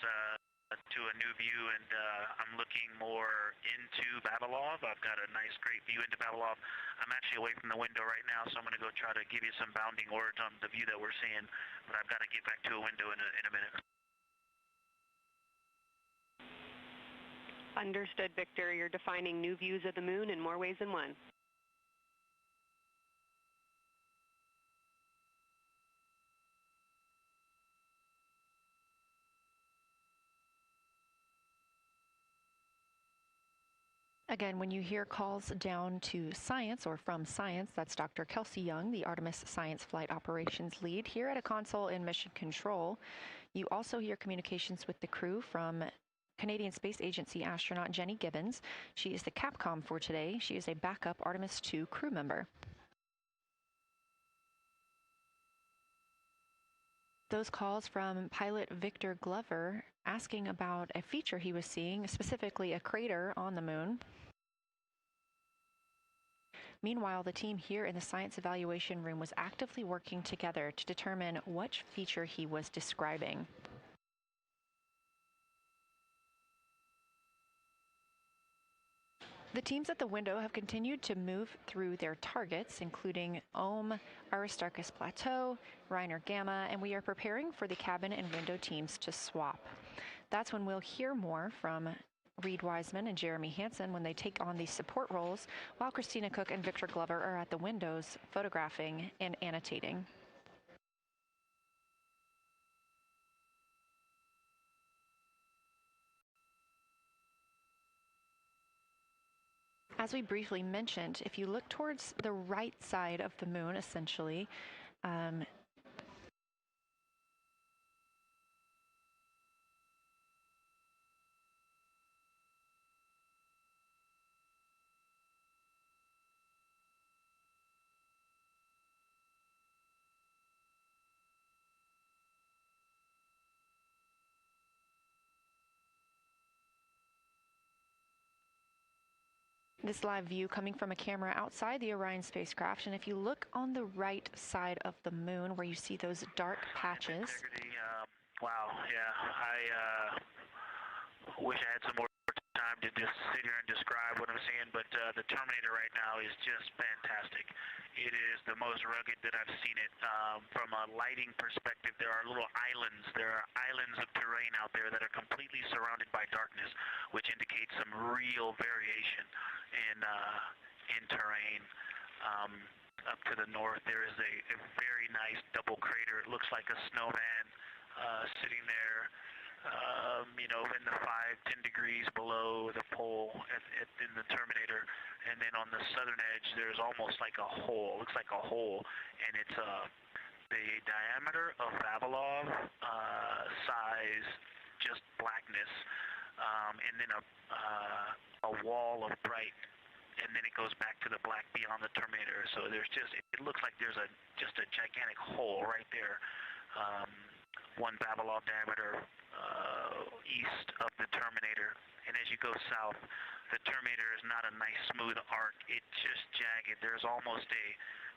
to a new view, and I'm looking more into Vavilov. I've got a nice, great view into Vavilov. I'm actually away from the window right now, so I'm going to go try to give you some bounding words on the view that we're seeing, but I've got to get back to a window in a minute. Understood, Victor. You're defining new views of the moon in more ways than one. Again, when you hear calls down to science or from science, that's Dr. Kelsey Young, the Artemis Science Flight Operations Lead here at a console in Mission Control. You also hear communications with the crew from Canadian Space Agency astronaut Jenny Gibbons. She is the Capcom for today. She is a backup Artemis II crew member. Those calls from pilot Victor Glover asking about a feature he was seeing, specifically a crater on the moon. Meanwhile, the team here in the science evaluation room was actively working together to determine which feature he was describing. The teams at the window have continued to move through their targets, including Ohm, Aristarchus Plateau, Reiner Gamma, and we are preparing for the cabin and window teams to swap. That's when we'll hear more from Reed Wiseman and Jeremy Hansen when they take on these support roles, while Christina Cook and Victor Glover are at the windows photographing and annotating. As we briefly mentioned, if you look towards the right side of the moon, essentially, this live view coming from a camera outside the Orion spacecraft, and if you look on the right side of the moon where you see those dark patches. Wow, yeah, I wish I had some more time to just sit here and describe what I'm seeing, but the Terminator right now is just fantastic. It is the most rugged that I've seen it. From a lighting perspective, there are little islands. There are islands of terrain out there that are completely surrounded by darkness, which indicates some real variation in terrain. Up to the north, there is a very nice double crater. It looks like a snowman sitting there, you know, in the 5-10 degrees below the pole in the Terminator. And then on the southern edge, there's almost like a hole. Looks like a hole, and it's the diameter of Vavilov size, just blackness, and then a wall of bright, and then it goes back to the black beyond the Terminator. So there's it looks like there's just a gigantic hole right there. 1 Vavilov diameter east of the Terminator, and as you go south, the Terminator is not a nice smooth arc. It's just jagged. There's almost a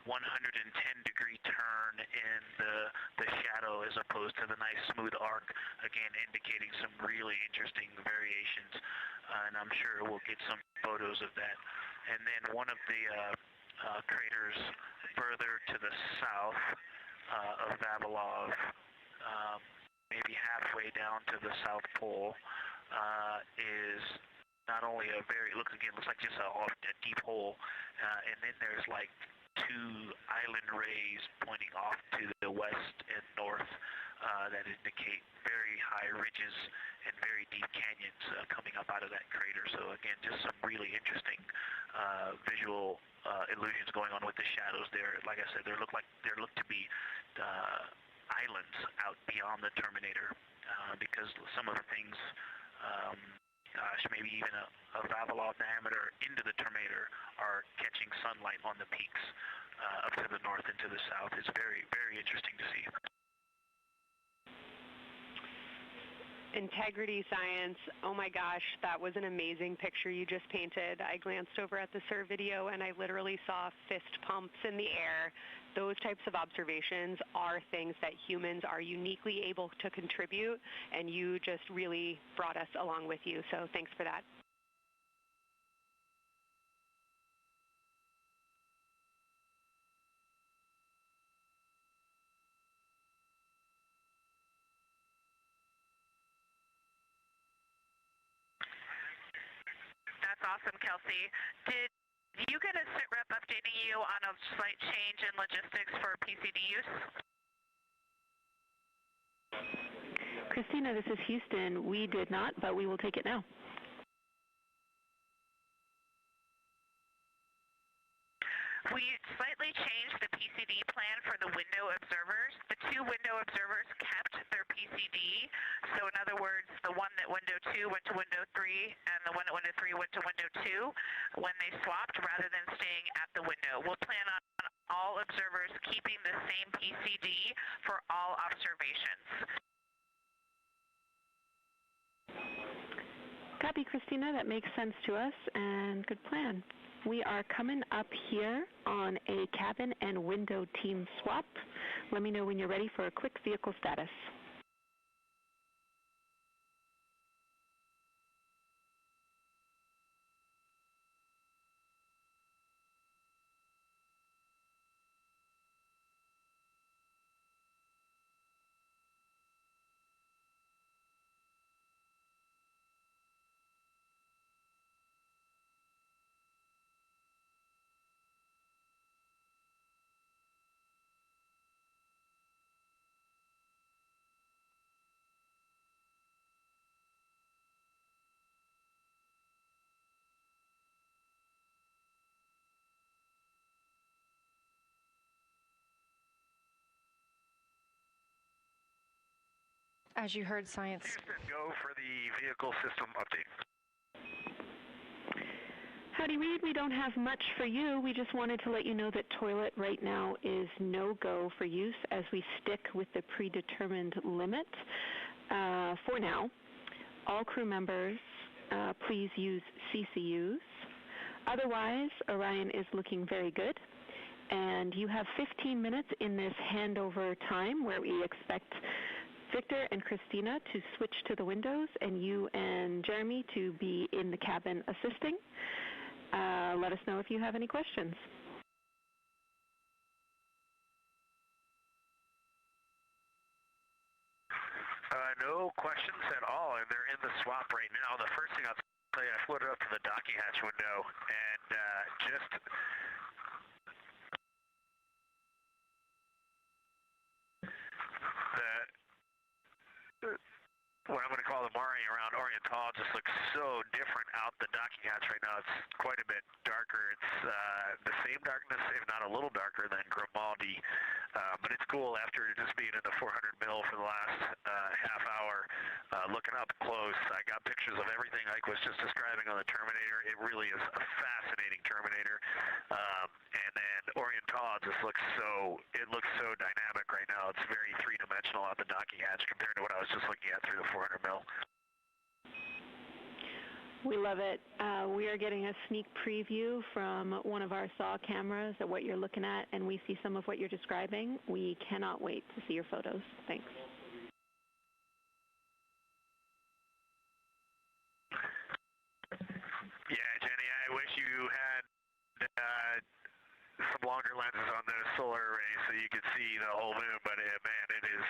110-degree turn in the shadow as opposed to the nice smooth arc, again indicating some really interesting variations, and I'm sure we'll get some photos of that. And then one of the craters further to the south of Vavilov, maybe halfway down to the South Pole, is not only looks like just a deep hole, and then there's like two island rays pointing off to the west and north that indicate very high ridges and very deep canyons coming up out of that crater. So again, just some really interesting visual illusions going on with the shadows there. Like I said, there look to be islands out beyond the terminator because some of the things, maybe even a Vavilov diameter into the terminator are catching sunlight on the peaks up to the north and to the south. It's very, very interesting to see. Integrity science, oh my gosh, that was an amazing picture you just painted. I glanced over at the SIR video and I literally saw fist pumps in the air. Those types of observations are things that humans are uniquely able to contribute, and you just really brought us along with you, so thanks for that. That's awesome, Kelsey. Did you get a sit rep updating you on a slight change in logistics for PCD use? Christina, this is Houston. We did not, but we will take it now. We slightly changed the PCD plan for the window observers. The two window observers kept their PCD. So in other words, the one that window 2 went to window 3 and the one at window 3 went to window 2 when they swapped rather than staying at the window. We'll plan on all observers keeping the same PCD for all observations. Copy, Christina. That makes sense to us, and good plan. We are coming up here on a cabin and window team swap. Let me know when you're ready for a quick vehicle status. As you heard, science. Houston, go for the vehicle system update. Howdy, Reed. We don't have much for you. We just wanted to let you know that toilet right now is no-go for use as we stick with the predetermined limit for now. All crew members, please use CCUs. Otherwise, Orion is looking very good. And you have 15 minutes in this handover time where we expect Victor and Christina to switch to the windows and you and Jeremy to be in the cabin assisting. Let us know if you have any questions. No questions at all, and they're in the swap right now. The first thing I'll tell you, I floated up to the docking hatch window and just what I'm going to call the Mari around Oriental just looks so different out the docking hatch right now. It's quite a bit darker. It's the same darkness, if not a little darker than Grimaldi, but it's cool after just being in the 400 mil for the last half hour, looking up close. I got pictures of everything Ike was just describing on the Terminator. It really is a fascinating Terminator, and then Oriental just looks so dynamic right now. It's very three-dimensional out the docking hatch compared to what I was just looking at through the 400 mil. We love it. We are getting a sneak preview from one of our SAW cameras at what you're looking at, and we see some of what you're describing. We cannot wait to see your photos. Thanks. Yeah, Jenny, I wish you had some longer lenses on the solar array so you could see the whole moon, but man, it is,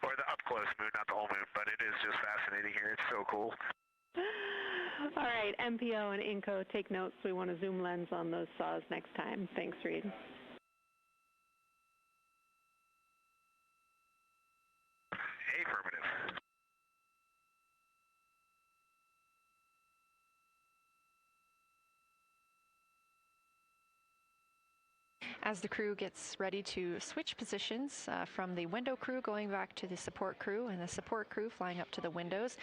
or the up-close moon, not the whole moon, but it is just fascinating here. It's so cool. All right, MPO and INCO, take notes. We want a zoom lens on those saws next time. Thanks, Reed. As the crew gets ready to switch positions from the window crew going back to the support crew and the support crew flying up to the windows,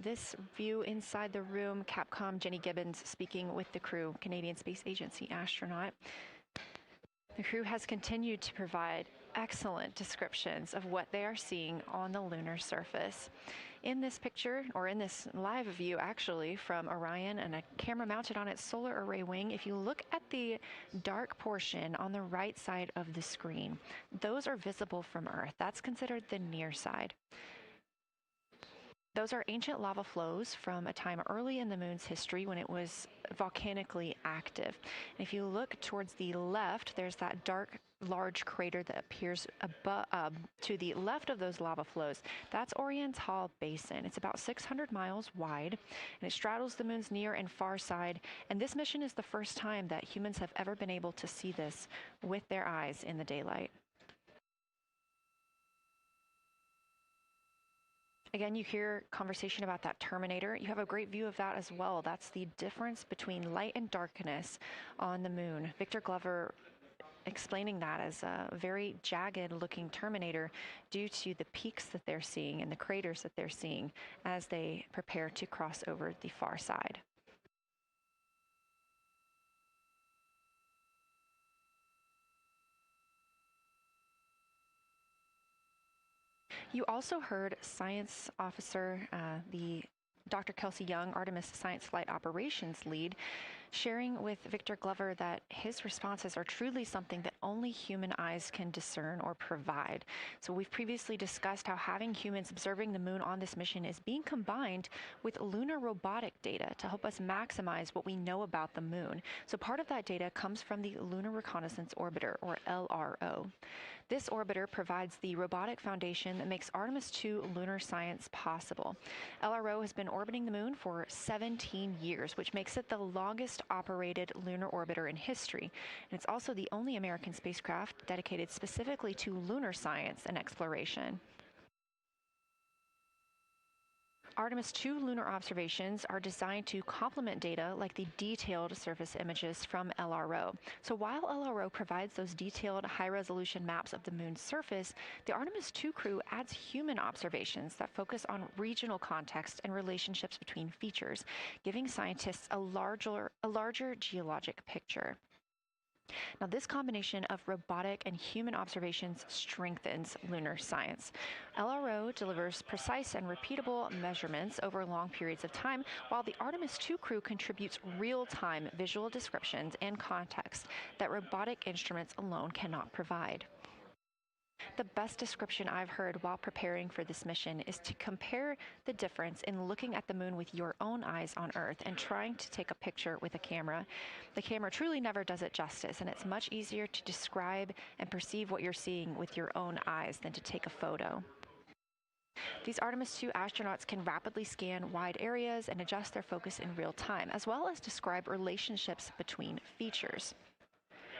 this view inside the room, Capcom Jenny Gibbons speaking with the crew, Canadian Space Agency astronaut. The crew has continued to provide excellent descriptions of what they are seeing on the lunar surface. In this picture, or in this live view actually, from Orion and a camera mounted on its solar array wing, if you look at the dark portion on the right side of the screen, those are visible from Earth. That's considered the near side. Those are ancient lava flows from a time early in the moon's history when it was volcanically active. And if you look towards the left, there's that dark, large crater that appears to the left of those lava flows. That's Oriental Basin. It's about 600 miles wide, and it straddles the moon's near and far side. And this mission is the first time that humans have ever been able to see this with their eyes in the daylight. Again, you hear conversation about that terminator. You have a great view of that as well. That's the difference between light and darkness on the moon. Victor Glover explaining that as a very jagged looking terminator due to the peaks that they're seeing and the craters that they're seeing as they prepare to cross over the far side. You also heard science officer, the Dr. Kelsey Young, Artemis Science Flight Operations lead, sharing with Victor Glover that his responses are truly something that only human eyes can discern or provide. So we've previously discussed how having humans observing the moon on this mission is being combined with lunar robotic data to help us maximize what we know about the moon. So part of that data comes from the Lunar Reconnaissance Orbiter, or LRO. This orbiter provides the robotic foundation that makes Artemis II lunar science possible. LRO has been orbiting the moon for 17 years, which makes it the longest operated lunar orbiter in history. And it's also the only American spacecraft dedicated specifically to lunar science and exploration. Artemis II lunar observations are designed to complement data like the detailed surface images from LRO. So while LRO provides those detailed high-resolution maps of the moon's surface, the Artemis II crew adds human observations that focus on regional context and relationships between features, giving scientists a larger geologic picture. Now, this combination of robotic and human observations strengthens lunar science. LRO delivers precise and repeatable measurements over long periods of time, while the Artemis II crew contributes real-time visual descriptions and context that robotic instruments alone cannot provide. The best description I've heard while preparing for this mission is to compare the difference in looking at the moon with your own eyes on Earth and trying to take a picture with a camera. The camera truly never does it justice, and it's much easier to describe and perceive what you're seeing with your own eyes than to take a photo. These Artemis II astronauts can rapidly scan wide areas and adjust their focus in real time, as well as describe relationships between features.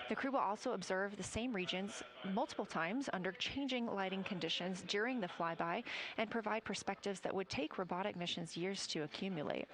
The crew will also observe the same regions multiple times under changing lighting conditions during the flyby and provide perspectives that would take robotic missions years to accumulate.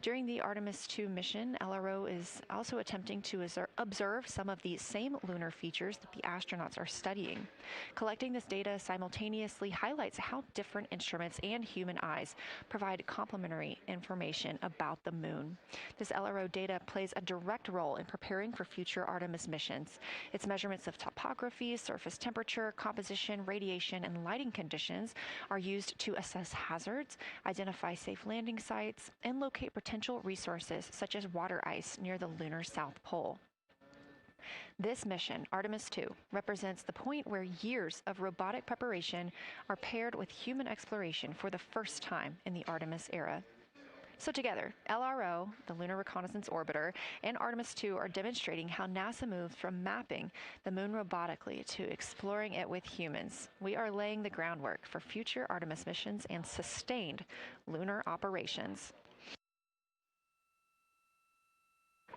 During the Artemis II mission, LRO is also attempting to observe some of the same lunar features that the astronauts are studying. Collecting this data simultaneously highlights how different instruments and human eyes provide complementary information about the moon. This LRO data plays a direct role in preparing for future Artemis missions. Its measurements of topography, surface temperature, composition, radiation, and lighting conditions are used to assess hazards, identify safe landing sites, and locate potential resources such as water ice near the lunar South Pole. This mission, Artemis II, represents the point where years of robotic preparation are paired with human exploration for the first time in the Artemis era. So together, LRO, the Lunar Reconnaissance Orbiter, and Artemis II are demonstrating how NASA moves from mapping the moon robotically to exploring it with humans. We are laying the groundwork for future Artemis missions and sustained lunar operations.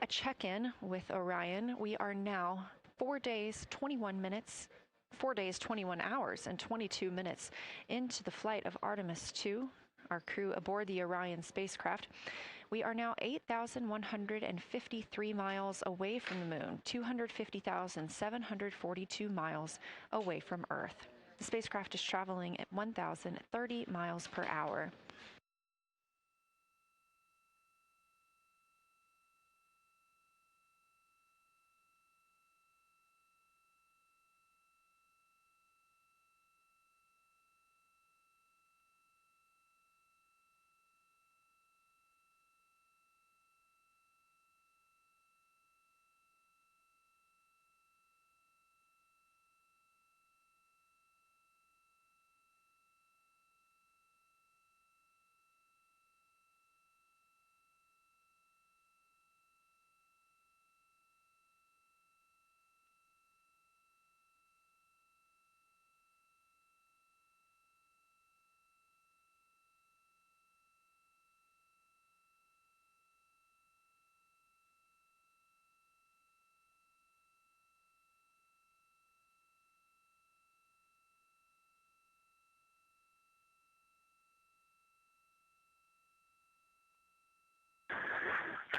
A check-in with Orion. We are now 4 days, 21 hours, and 22 minutes into the flight of Artemis II, our crew aboard the Orion spacecraft. We are now 8,153 miles away from the moon, 250,742 miles away from Earth. The spacecraft is traveling at 1,030 miles per hour.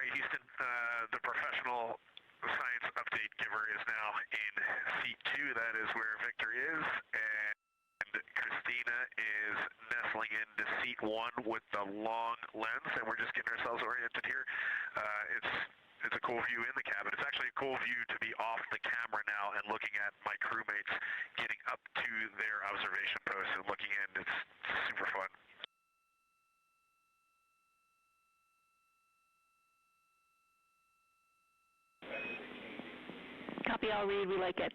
Houston, the professional science update giver is now in seat 2. That is where Victor is, and Christina is nestling into seat 1 with the long lens, and we're just getting ourselves oriented here. It's a cool view in the cabin. It's actually a cool view to be off the camera now and looking at my crewmates getting up to their observation posts and looking in. It's super fun. Copy, I'll read. We like it.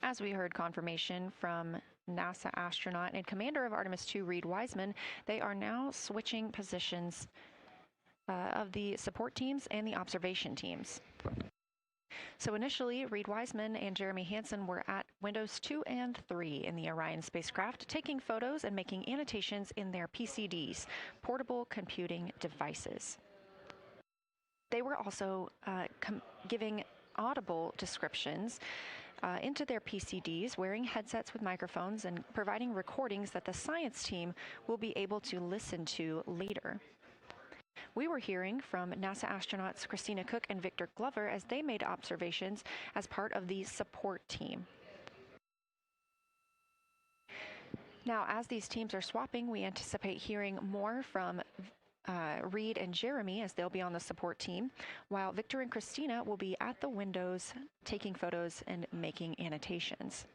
As we heard confirmation from NASA astronaut and commander of Artemis II, Reid Wiseman, they are now switching positions of the support teams and the observation teams. So initially, Reid Wiseman and Jeremy Hansen were at windows 2 and 3 in the Orion spacecraft, taking photos and making annotations in their PCDs, portable computing devices. They were also giving audible descriptions into their PCDs, wearing headsets with microphones and providing recordings that the science team will be able to listen to later. We were hearing from NASA astronauts Christina Cook and Victor Glover as they made observations as part of the support team. Now, as these teams are swapping, we anticipate hearing more from Reid and Jeremy as they'll be on the support team, while Victor and Christina will be at the windows taking photos and making annotations.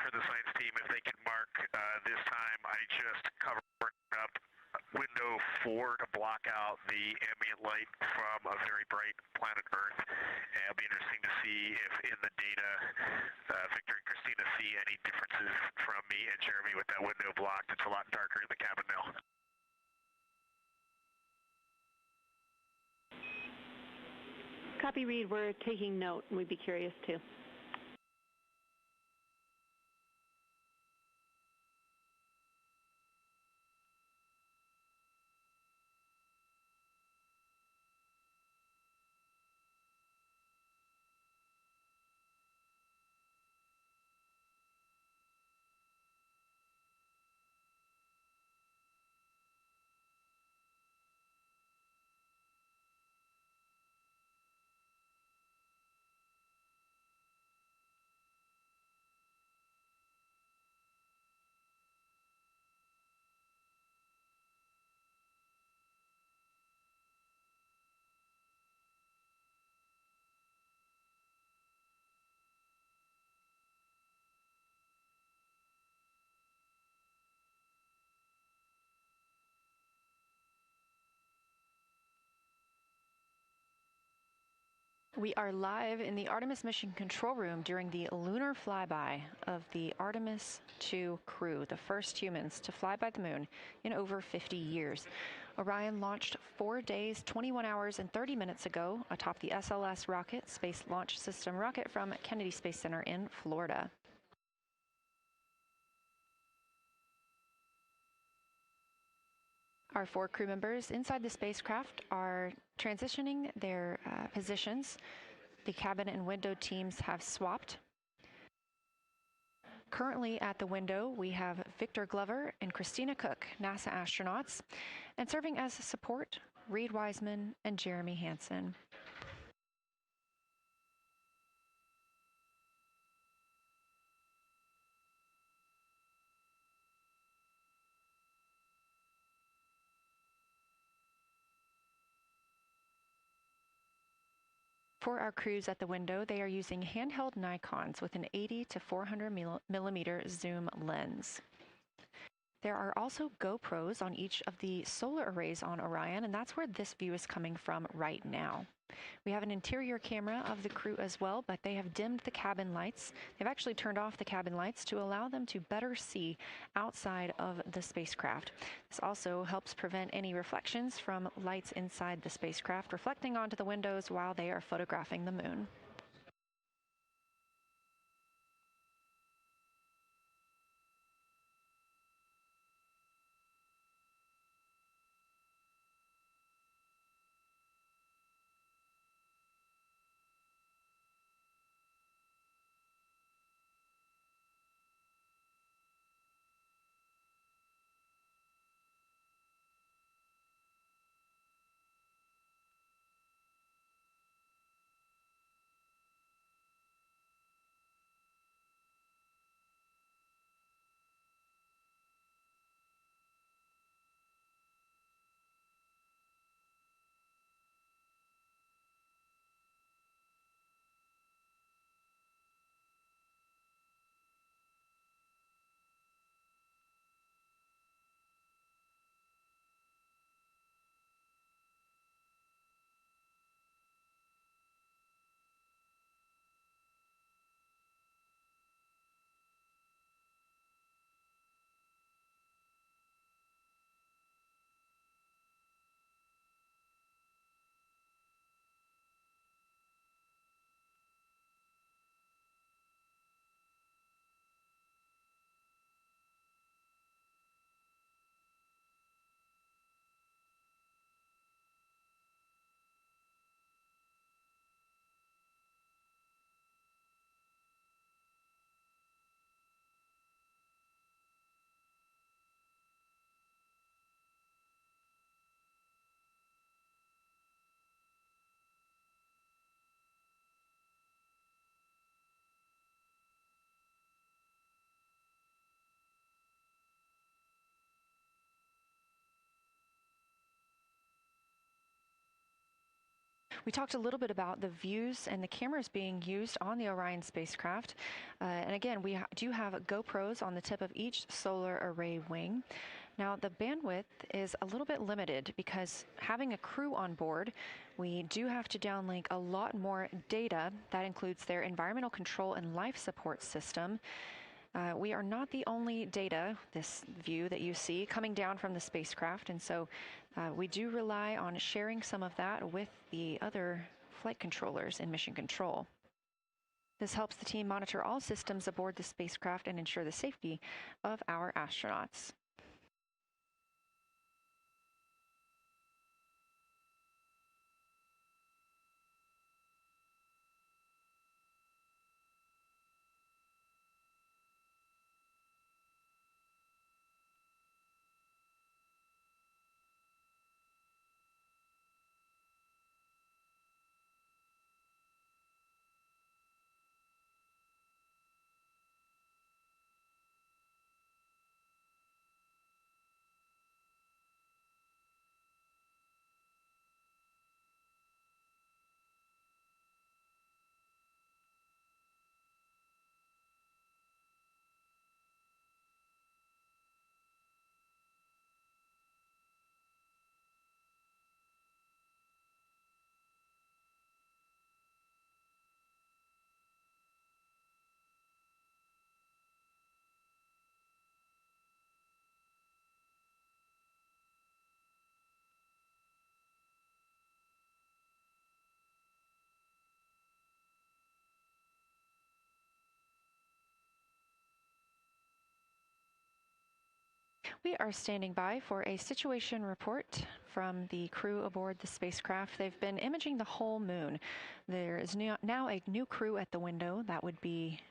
for the science team if they could mark this time. I just covered up window 4 to block out the ambient light from a very bright planet Earth. And it'll be interesting to see if in the data Victor and Christina see any differences from me and Jeremy with that window blocked. It's a lot darker in the cabin now. Copy, Reed. We're taking note, and we'd be curious too. We are live in the Artemis mission control room during the lunar flyby of the Artemis II crew, the first humans to fly by the moon in over 50 years. Orion launched 4 days, 21 hours, and 30 minutes ago atop the SLS rocket, Space Launch System rocket from Kennedy Space Center in Florida. Our 4 crew members inside the spacecraft are transitioning their positions. The cabin and window teams have swapped. Currently at the window, we have Victor Glover and Christina Cook, NASA astronauts, and serving as support, Reed Wiseman and Jeremy Hansen. For our crews at the window, they are using handheld Nikons with an 80 to 400 millimeter zoom lens. There are also GoPros on each of the solar arrays on Orion, and that's where this view is coming from right now. We have an interior camera of the crew as well, but they have dimmed the cabin lights. They've actually turned off the cabin lights to allow them to better see outside of the spacecraft. This also helps prevent any reflections from lights inside the spacecraft reflecting onto the windows while they are photographing the moon. We talked a little bit about the views and the cameras being used on the Orion spacecraft. And again, we do have GoPros on the tip of each solar array wing. Now, the bandwidth is a little bit limited because having a crew on board, we do have to downlink a lot more data. That includes their environmental control and life support system. We are not the only data, this view that you see, coming down from the spacecraft, and so we do rely on sharing some of that with the other flight controllers in mission control. This helps the team monitor all systems aboard the spacecraft and ensure the safety of our astronauts. We are standing by for a situation report from the crew aboard the spacecraft. They've been imaging the whole moon. There is now a new crew at the window. That would be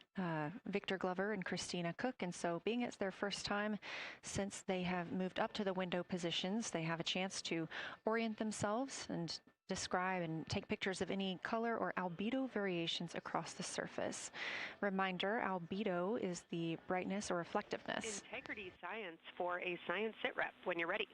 Victor Glover and Christina Cook. And so being it's their first time since they have moved up to the window positions, they have a chance to orient themselves and describe and take pictures of any color or albedo variations across the surface. Reminder, albedo is the brightness or reflectiveness. Integrity science for a science sit rep when you're ready.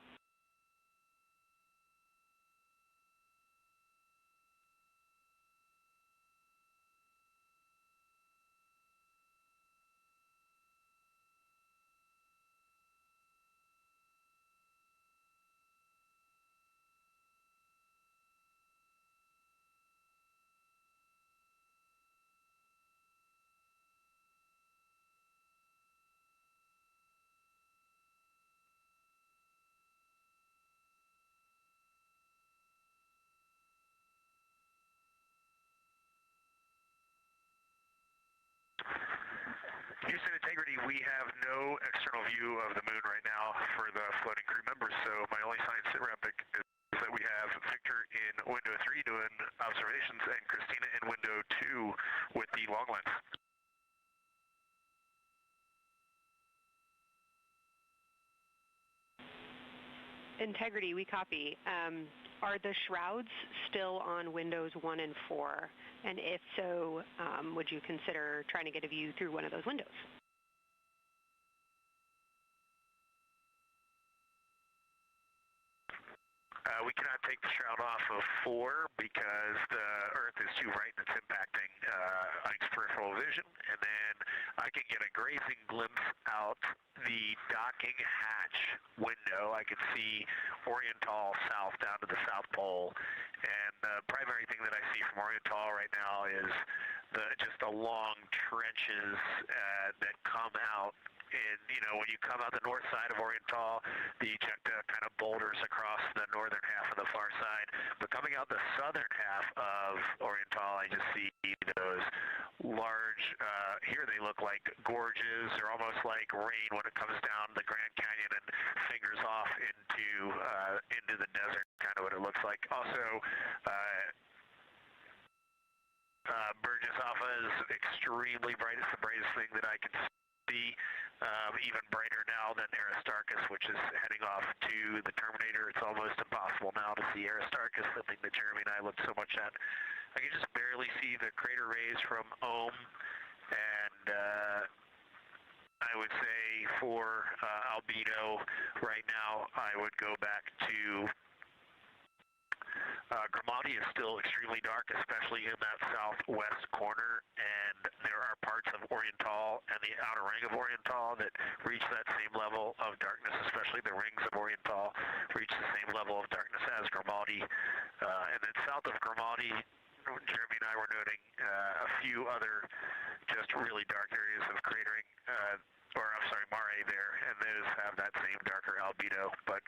Houston Integrity, we have no external view of the moon right now for the floating crew members, so my only science sit rep is that we have Victor in window 3 doing observations and Christina in window 2 with the long lens. Integrity, we copy. Are the shrouds still on windows 1 and 4? And if so, would you consider trying to get a view through one of those windows? We cannot take the shroud off of 4 because the Earth is too bright and it's impacting Ike's peripheral vision. And then I can get a grazing glimpse out the docking hatch window. I can see Oriental south down to the South Pole. And the primary thing that I see from Oriental right now is just the long trenches that come out. And, you know, when you come out the north side of Oriental, the ejecta kind of boulders across the northern half of the far side. But coming out the southern half of Oriental, I just see those large, here they look like gorges. They're almost like rain when it comes down the Grand Canyon and fingers off into the desert, kind of what it looks like. Also, Burgess Alpha is extremely bright. It's the brightest thing that I can see. Even brighter now than Aristarchus, which is heading off to the Terminator. It's almost impossible now to see Aristarchus, the thing that Jeremy and I looked so much at. I can just barely see the crater rays from Ohm, and I would say for albedo right now, I would go back to Grimati is still extremely dark, especially in that southwest corner, and there are parts of Oriental and the outer ring of Oriental that reach that same level of darkness, especially the rings of Oriental reach the same level of darkness as Grimati. And then south of Grimati, Jeremy and I were noting a few other just really dark areas of cratering, mare there, and those have that same darker albedo. But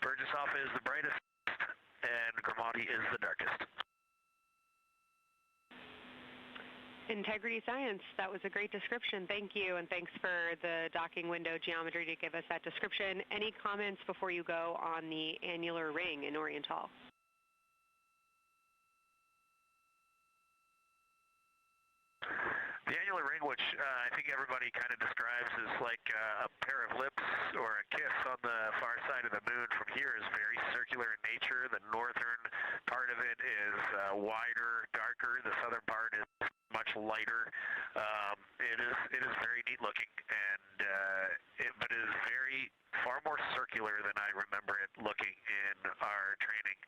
Burgesshoff is the brightest, and Grimati is the darkest. Integrity Science, that was a great description. Thank you, and thanks for the docking window geometry to give us that description. Any comments before you go on the annular ring in Oriental? The annular ring, which I think everybody kind of describes as like a pair of lips or a kiss on the far side of the moon from here, is very circular in nature. The northern part of it is wider, darker. The southern part is much lighter. It is very neat looking, and but it is far more circular than I remember it looking in our training.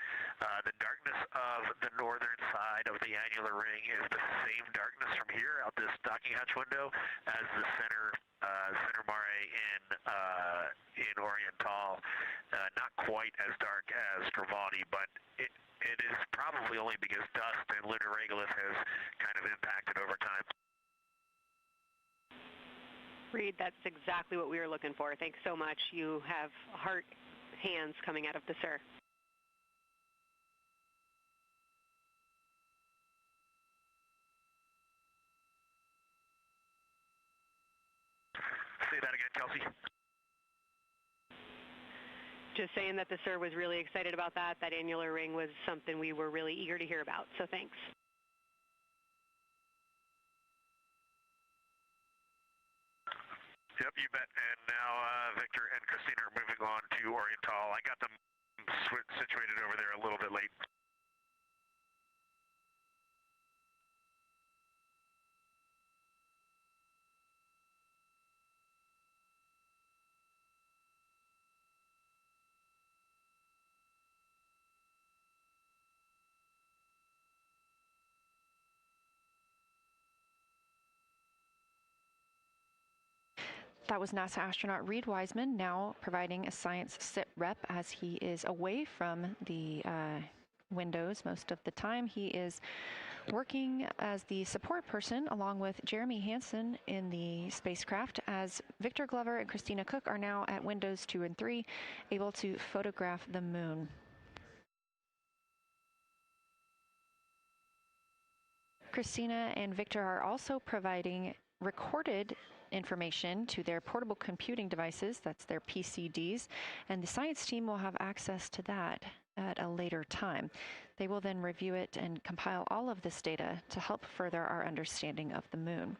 The darkness of the northern side of the annular ring is the same darkness from here out this docking hatch window as the center mare in Oriental. Not quite as dark as Grimati, but it is probably only because dust and lunar regolith has kind of impacted over time. Reed, that's exactly what we were looking for. Thanks so much. You have heart hands coming out of the SIR. Say that again, Kelsey. Just saying that the SIR was really excited about that. That annular ring was something we were really eager to hear about, so thanks. Yep, you bet. And now Victor and Christina are moving on to Oriental. I got them situated over there a little bit late. That was NASA astronaut Reed Wiseman, now providing a science sit rep as he is away from the windows most of the time. He is working as the support person along with Jeremy Hansen in the spacecraft, as Victor Glover and Christina Cook are now at windows 2 and 3, able to photograph the moon. Christina and Victor are also providing recorded information to their portable computing devices, that's their PCDs, and the science team will have access to that at a later time. They will then review it and compile all of this data to help further our understanding of the moon.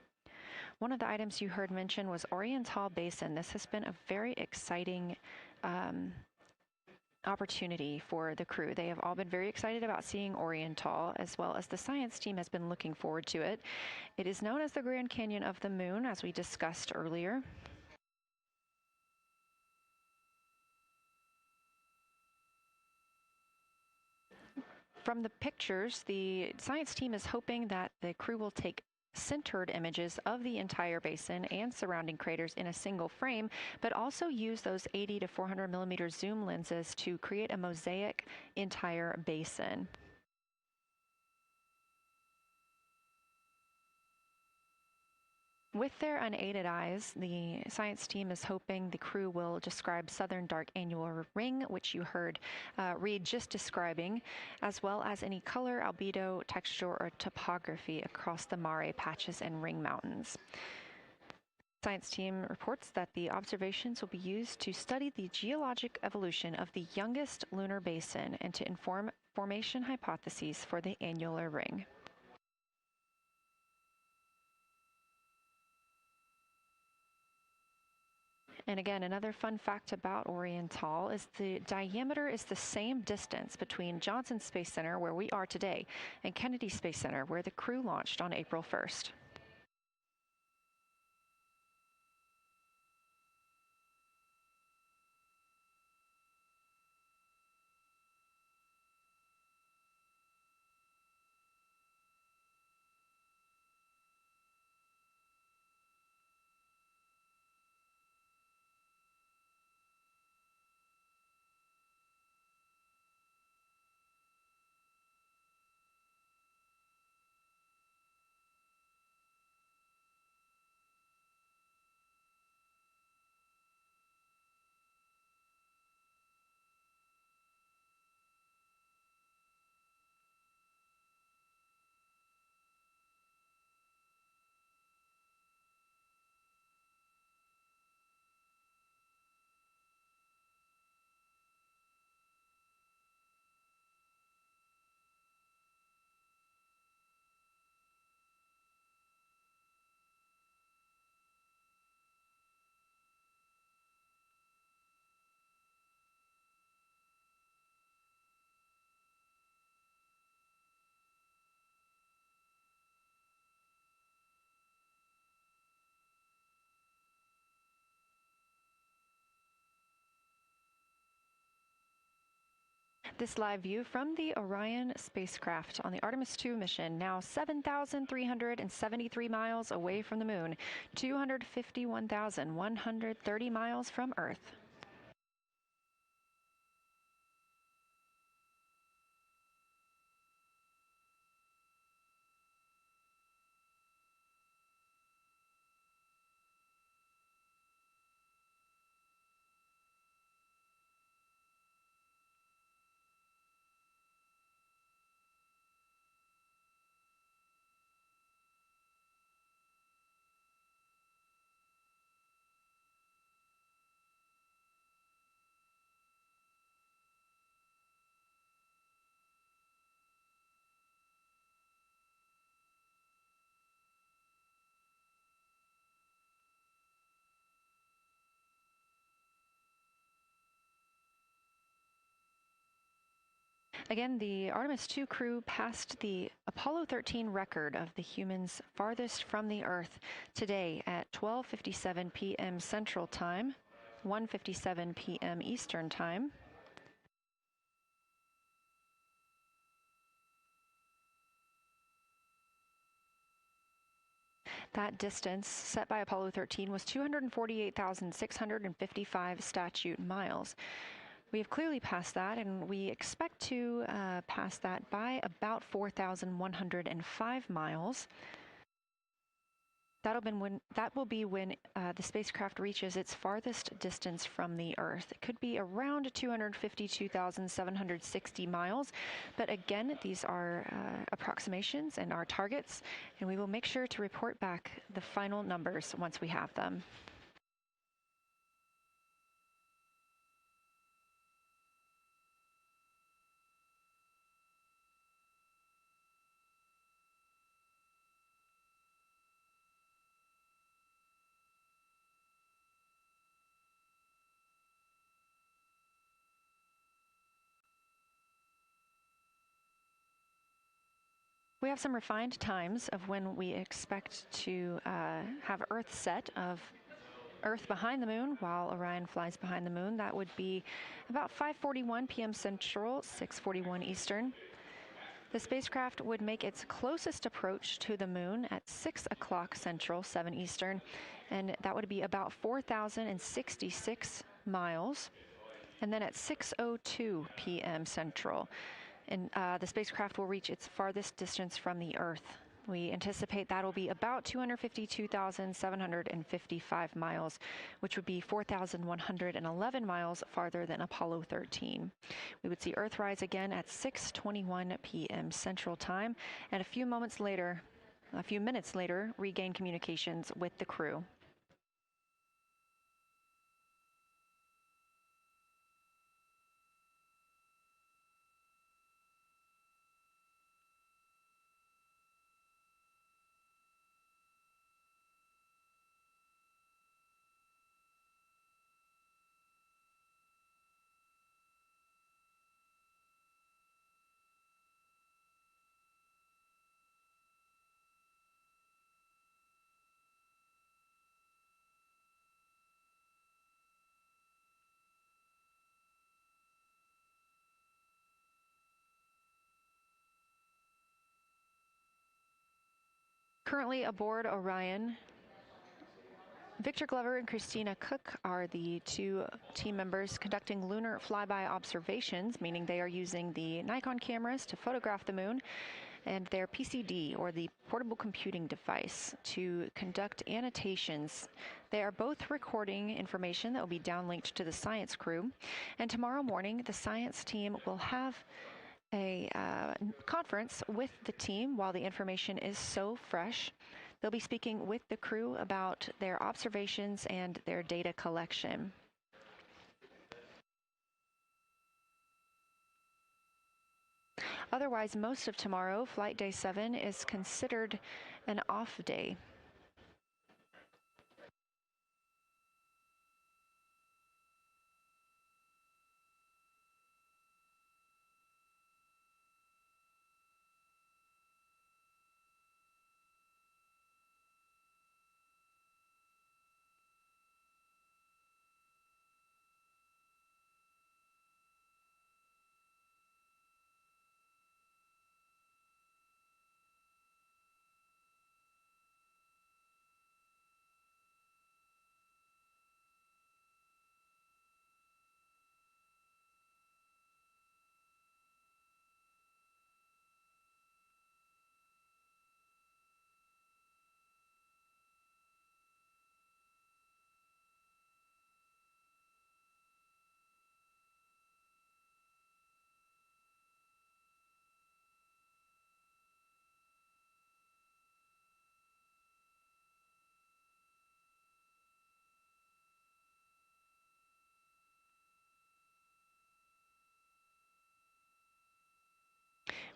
One of the items you heard mentioned was Oriental Basin. This has been a very exciting opportunity for the crew. They have all been very excited about seeing Oriental, as well as the science team has been looking forward to it. It is known as the Grand Canyon of the Moon, as we discussed earlier. From the pictures, the science team is hoping that the crew will take centered images of the entire basin and surrounding craters in a single frame, but also use those 80 to 400 millimeter zoom lenses to create a mosaic entire basin. With their unaided eyes, the science team is hoping the crew will describe southern dark annular ring, which you heard Reed just describing, as well as any color, albedo, texture, or topography across the mare patches and ring mountains. Science team reports that the observations will be used to study the geologic evolution of the youngest lunar basin and to inform formation hypotheses for the annular ring. And again, another fun fact about Oriental is the diameter is the same distance between Johnson Space Center, where we are today, and Kennedy Space Center, where the crew launched on April 1st. This live view from the Orion spacecraft on the Artemis II mission, now 7,373 miles away from the moon, 251,130 miles from Earth. Again, the Artemis II crew passed the Apollo 13 record of the humans farthest from the Earth today at 12:57 p.m. Central Time, 1:57 p.m. Eastern Time. That distance set by Apollo 13 was 248,655 statute miles. We have clearly passed that, and we expect to pass that by about 4,105 miles. That will be when the spacecraft reaches its farthest distance from the Earth. It could be around 252,760 miles, but again, these are approximations and our targets, and we will make sure to report back the final numbers once we have them. We have some refined times of when we expect to have Earth set of Earth behind the moon while Orion flies behind the moon. That would be about 5:41 p.m. Central, 6:41 Eastern. The spacecraft would make its closest approach to the moon at 6 o'clock Central, 7 Eastern, and that would be about 4,066 miles. And then at 6:02 p.m. Central, and the spacecraft will reach its farthest distance from the Earth. We anticipate that'll be about 252,755 miles, which would be 4,111 miles farther than Apollo 13. We would see Earthrise again at 6:21 p.m. Central Time, and a few minutes later, regain communications with the crew. Currently aboard Orion, Victor Glover and Christina Cook are the two team members conducting lunar flyby observations, meaning they are using the Nikon cameras to photograph the moon, and their PCD, or the portable computing device, to conduct annotations. They are both recording information that will be downlinked to the science crew, and tomorrow morning the science team will have a conference with the team while the information is so fresh. They'll be speaking with the crew about their observations and their data collection. Otherwise, most of tomorrow, Flight Day 7, is considered an off day.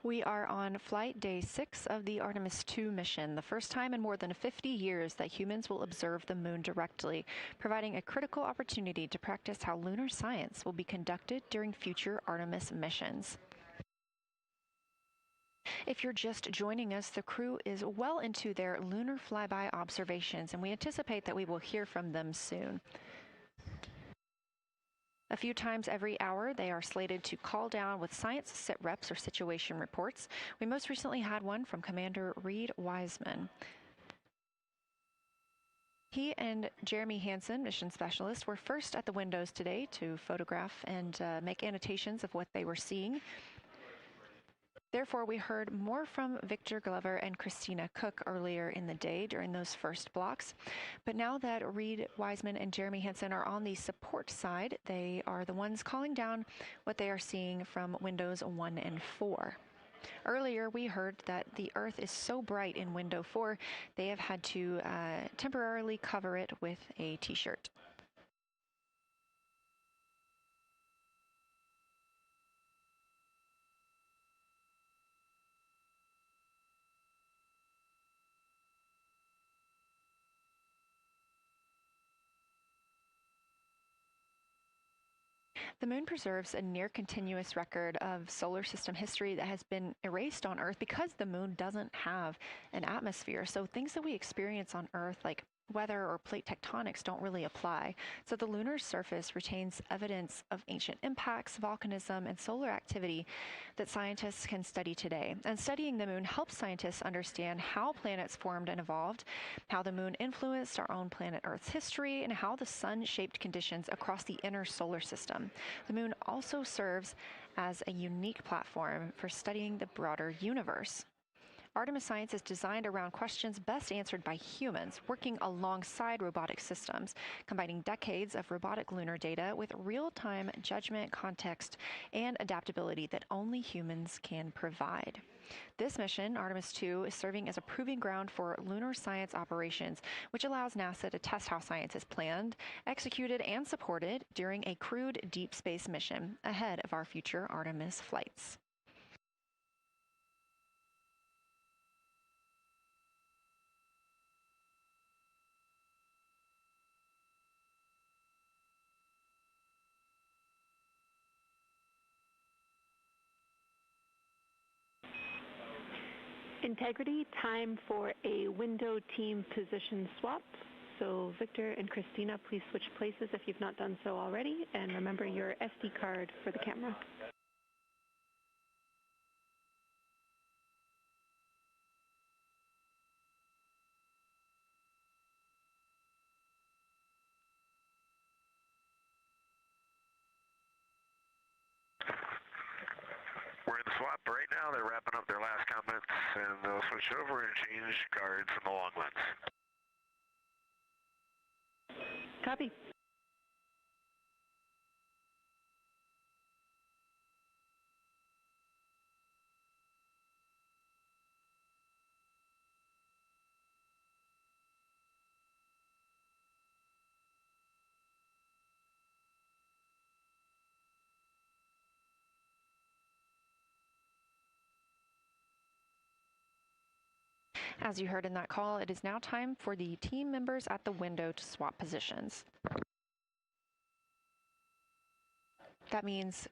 We are on flight day 6 of the Artemis II mission, the first time in more than 50 years that humans will observe the moon directly, providing a critical opportunity to practice how lunar science will be conducted during future Artemis missions. If you're just joining us, the crew is well into their lunar flyby observations, and we anticipate that we will hear from them soon. A few times every hour, they are slated to call down with science sit reps or situation reports. We most recently had one from Commander Reed Wiseman. He and Jeremy Hansen, mission specialist, were first at the windows today to photograph and make annotations of what they were seeing. Therefore, we heard more from Victor Glover and Christina Cook earlier in the day during those first blocks. But now that Reed Wiseman and Jeremy Hansen are on the support side, they are the ones calling down what they are seeing from windows 1 and 4. Earlier, we heard that the Earth is so bright in window 4, they have had to temporarily cover it with a t-shirt. The moon preserves a near-continuous record of solar system history that has been erased on Earth because the moon doesn't have an atmosphere. So things that we experience on Earth, like weather or plate tectonics, don't really apply. So the lunar surface retains evidence of ancient impacts, volcanism, and solar activity that scientists can study today. And studying the moon helps scientists understand how planets formed and evolved, how the moon influenced our own planet Earth's history, and how the sun shaped conditions across the inner solar system. The moon also serves as a unique platform for studying the broader universe. Artemis science is designed around questions best answered by humans, working alongside robotic systems, combining decades of robotic lunar data with real-time judgment, context, and adaptability that only humans can provide. This mission, Artemis II, is serving as a proving ground for lunar science operations, which allows NASA to test how science is planned, executed, and supported during a crewed deep space mission ahead of our future Artemis flights. Integrity, time for a window team position swap. So Victor and Christina, please switch places if you've not done so already, and remember your SD card for the camera. We're in the swap right now. They're wrapping up their last comments, and they'll switch over and change guards in the long lens. Copy. As you heard in that call, it is now time for the team members at the window to swap positions. That means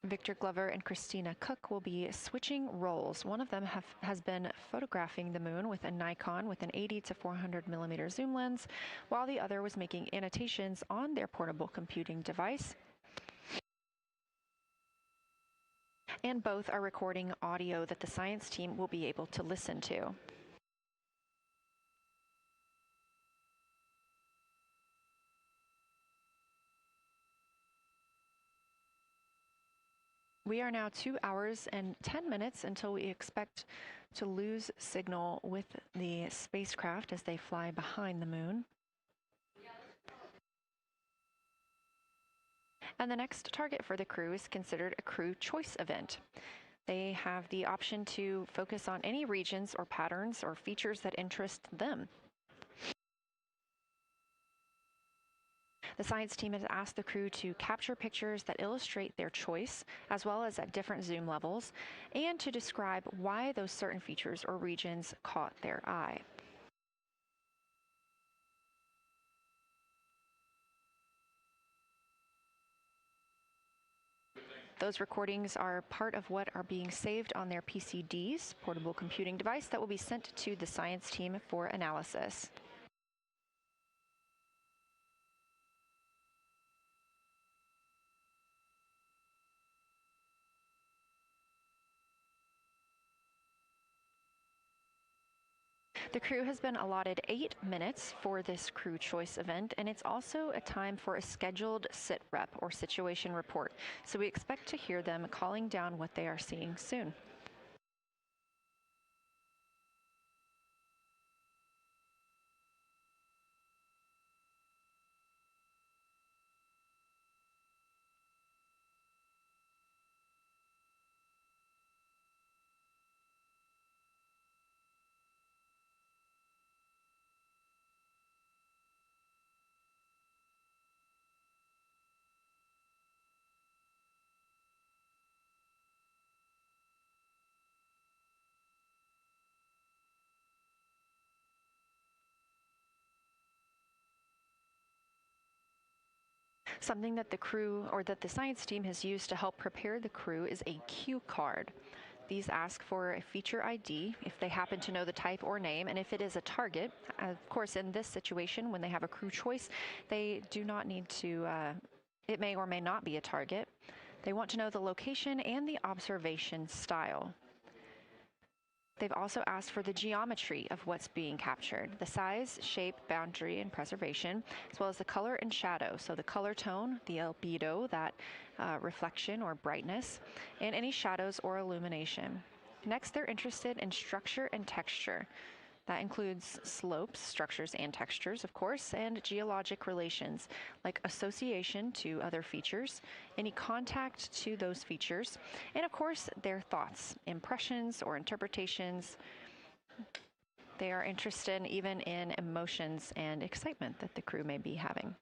Victor Glover and Christina Cook will be switching roles. One of them has been photographing the moon with a Nikon with an 80 to 400 millimeter zoom lens, while the other was making annotations on their portable computing device. And both are recording audio that the science team will be able to listen to. We are now 2 hours and 10 minutes until we expect to lose signal with the spacecraft as they fly behind the moon. And the next target for the crew is considered a crew choice event. They have the option to focus on any regions or patterns or features that interest them. The science team has asked the crew to capture pictures that illustrate their choice, as well as at different zoom levels, and to describe why those certain features or regions caught their eye. Those recordings are part of what are being saved on their PCDs, portable computing device, that will be sent to the science team for analysis. The crew has been allotted 8 minutes for this crew choice event, and it's also a time for a scheduled sit rep or situation report. So we expect to hear them calling down what they are seeing soon. Something that the crew or that the science team has used to help prepare the crew is a cue card. These ask for a feature ID if they happen to know the type or name, and if it is a target. Of course, in this situation, when they have a crew choice, they do not need to, it may or may not be a target. They want to know the location and the observation style. They've also asked for the geometry of what's being captured, the size, shape, boundary, and preservation, as well as the color and shadow. So the color tone, the albedo, that reflection or brightness, and any shadows or illumination. Next, they're interested in structure and texture. That includes slopes, structures, and textures, of course, and geologic relations, like association to other features, any contact to those features, and of course, their thoughts, impressions, or interpretations. They are interested even in emotions and excitement that the crew may be having.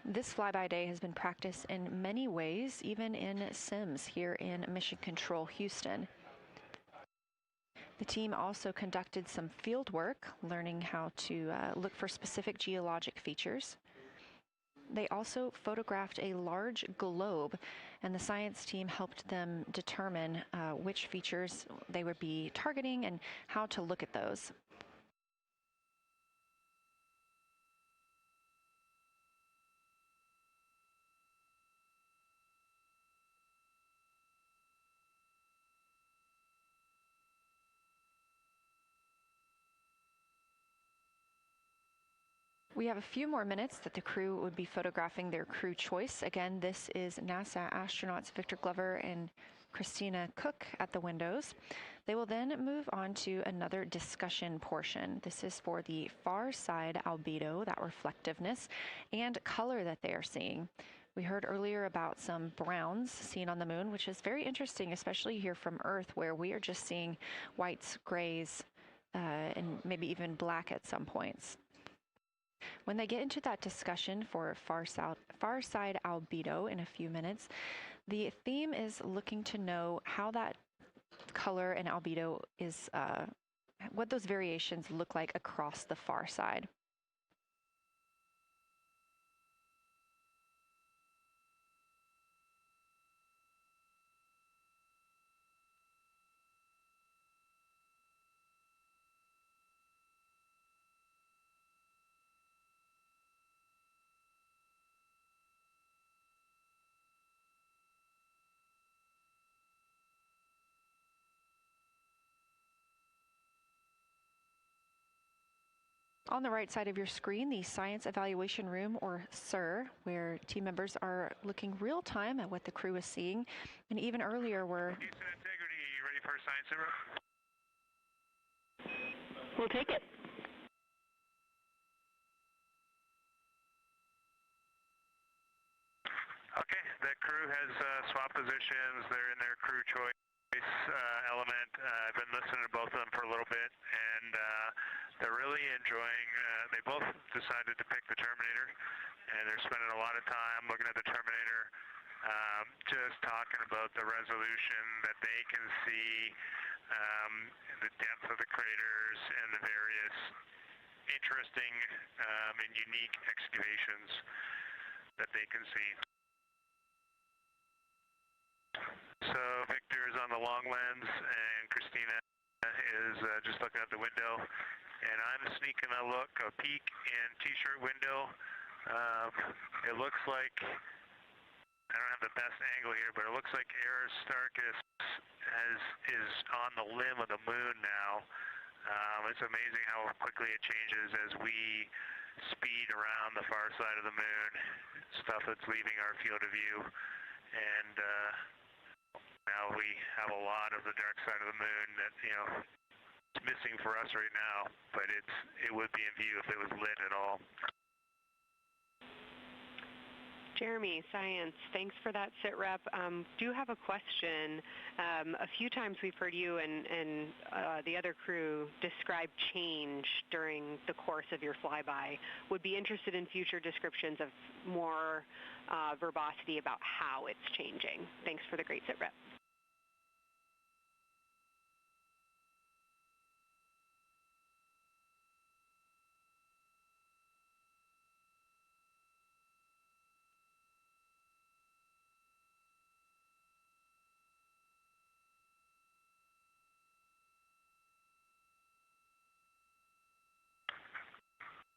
This flyby day has been practiced in many ways, even in sims here in Mission Control Houston. The team also conducted some field work, learning how to look for specific geologic features. They also photographed a large globe, and the science team helped them determine which features they would be targeting and how to look at those. We have a few more minutes that the crew would be photographing their crew choice. Again, this is NASA astronauts Victor Glover and Christina Cook at the windows. They will then move on to another discussion portion. This is for the far side albedo, that reflectiveness, and color that they are seeing. We heard earlier about some browns seen on the moon, which is very interesting, especially here from Earth, where we are just seeing whites, grays, and maybe even black at some points. When they get into that discussion for far side albedo in a few minutes, the theme is looking to know how that color and albedo is, what those variations look like across the far side. On the right side of your screen, the Science Evaluation Room, or SIR, where team members are looking real time at what the crew is seeing. And even earlier, we're... Houston Integrity, you ready for a science server? We'll take it. Okay, that crew has swapped positions. They're in their crew choice. element. I've been listening to both of them for a little bit, and they're really enjoying. They both decided to pick the Terminator, and they're spending a lot of time looking at the Terminator, just talking about the resolution that they can see, the depth of the craters, and the various interesting and unique excavations that they can see. So Victor is on the long lens, and Christina is just looking out the window, and I'm sneaking a peek in T-shirt window. It looks like, I don't have the best angle here, but it looks like Aristarchus is on the limb of the moon now. It's amazing how quickly it changes as we speed around the far side of the moon, stuff that's leaving our field of view, and now we have a lot of the dark side of the moon that, you know, it's missing for us right now, but it would be in view if it was lit at all. Jeremy, Science, thanks for that sit rep. Do have a question. A few times we've heard you and the other crew describe change during the course of your flyby. Would be interested in future descriptions of more verbosity about how it's changing. Thanks for the great sit rep.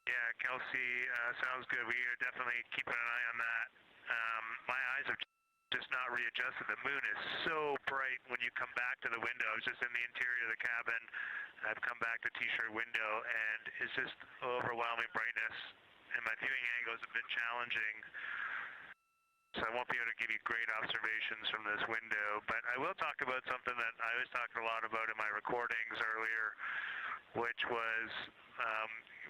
Yeah, Kelsey, sounds good. We are definitely keeping an eye on that. My eyes have just not readjusted. The moon is so bright when you come back to the window. I was just in the interior of the cabin. I've come back to T-shirt window, and it's just overwhelming brightness. And my viewing angle is a bit challenging, so I won't be able to give you great observations from this window. But I will talk about something that I was talking a lot about in my recordings earlier, which was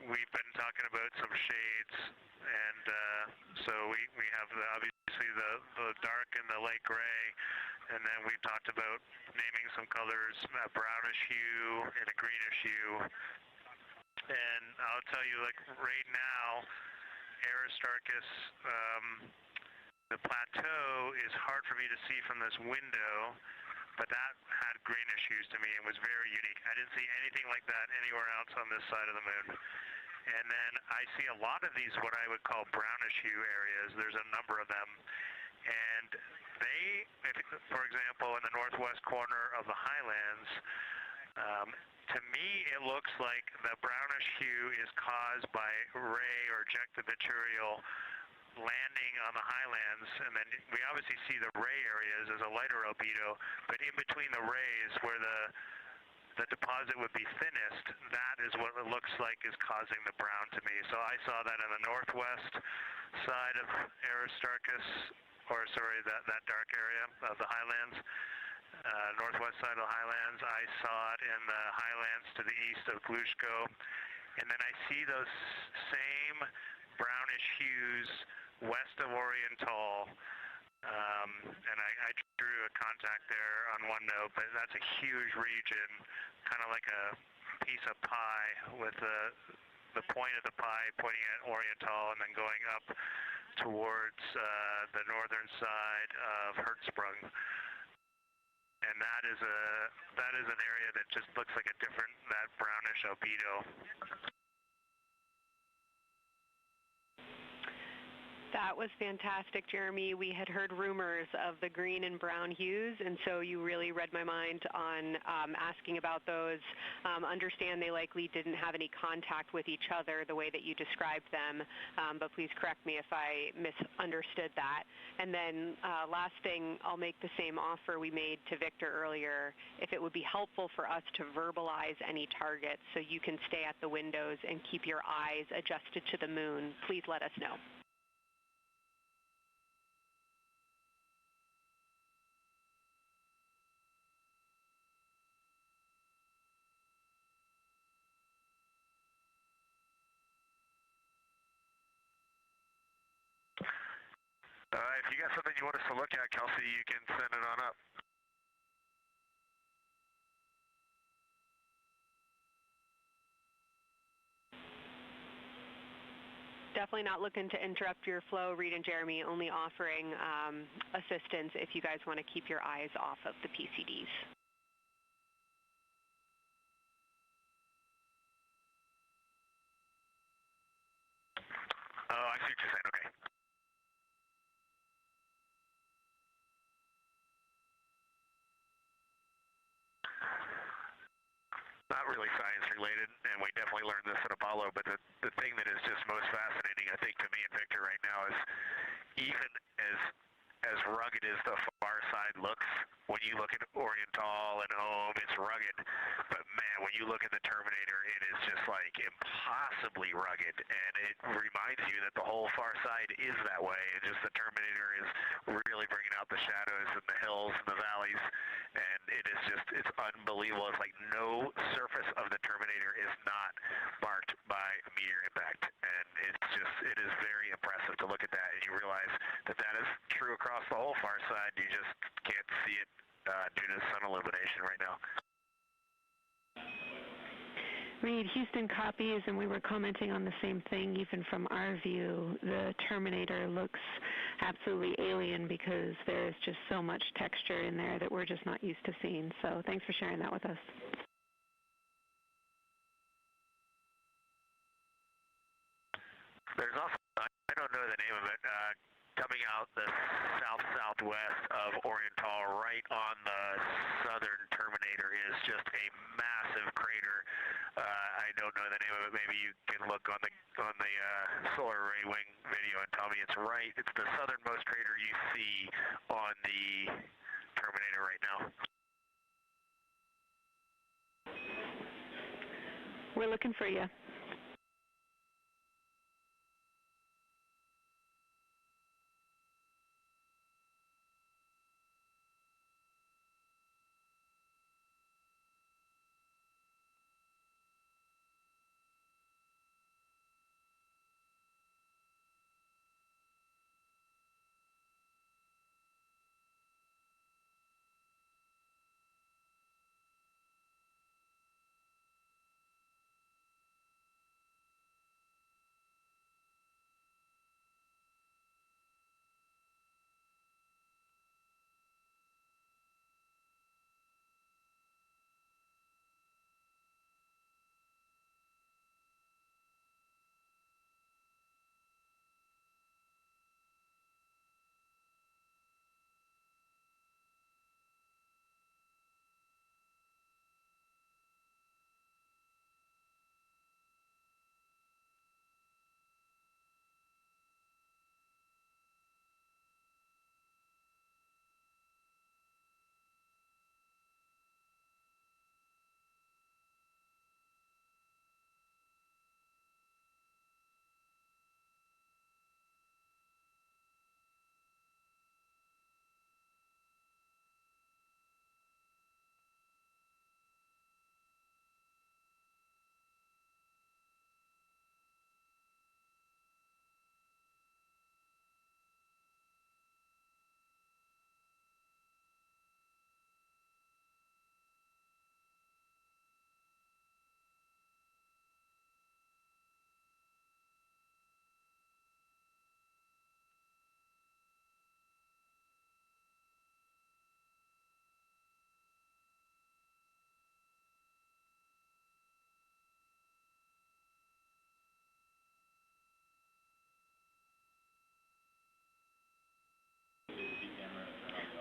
we've been talking about some shades, and so we have obviously the dark and the light gray, and then we've talked about naming some colors, a brownish hue and a greenish hue. And I'll tell you, like right now, Aristarchus, the plateau is hard for me to see from this window, but that had greenish hues to me and was very unique. I didn't see anything like that anywhere else on this side of the moon. And then I see a lot of these, what I would call brownish hue areas. There's a number of them. And they, for example, in the northwest corner of the highlands, to me it looks like the brownish hue is caused by ray or ejected material landing on the highlands, and then we obviously see the ray areas as a lighter albedo, but in between the rays where the deposit would be thinnest, that is what it looks like is causing the brown to me. So I saw that in the northwest side of Aristarchus, or sorry, that dark area of the highlands, northwest side of the highlands. I saw it in the highlands to the east of Glushko, and then I see those same brownish hues west of Oriental, and I drew a contact there on OneNote, but that's a huge region, kind of like a piece of pie with the point of the pie pointing at Oriental and then going up towards the northern side of Hertzsprung. And that is an area that just looks like that brownish albedo. That was fantastic, Jeremy. We had heard rumors of the green and brown hues, and so you really read my mind on asking about those. Understand they likely didn't have any contact with each other the way that you described them, but please correct me if I misunderstood that. And then last thing, I'll make the same offer we made to Victor earlier. If it would be helpful for us to verbalize any targets so you can stay at the windows and keep your eyes adjusted to the moon, please let us know. If you got something you want us to look at, Kelsey, you can send it on up. definitely not looking to interrupt your flow, Reed and Jeremy, only offering assistance if you guys want to keep your eyes off of the PCDs. Oh, I see what you're saying, okay. Not really science related, and we definitely learned this at Apollo, but the thing that is just most fascinating, I think, to me and Victor right now is even as rugged as the far side looks, when you look at Oriental and Ohm, it's rugged, but man, when you look at the Terminator, it is just like impossibly rugged, and it reminds you that the whole far side is that way, and just the Terminator is really bringing out the shadows and the hills and the valleys, and it is just, it's unbelievable. It's like no surface of the Terminator is not marked by a meteor impact, and it's just, it is very impressive to look at that, and you realize that that is true across the whole far side. You just can't see it due to sun illumination right now. Reed, Houston copies, and we were commenting on the same thing. Even from our view, the Terminator looks absolutely alien because there is just so much texture in there that we're just not used to seeing. So thanks for sharing that with us. There's also, I don't know the name of it, coming out the south-southwest of Oriental, right on the southern Terminator, is just a massive crater. I don't know the name of it. Maybe you can look on the solar array wing video and tell me it's right. It's the southernmost crater you see on the Terminator right now. We're looking for you.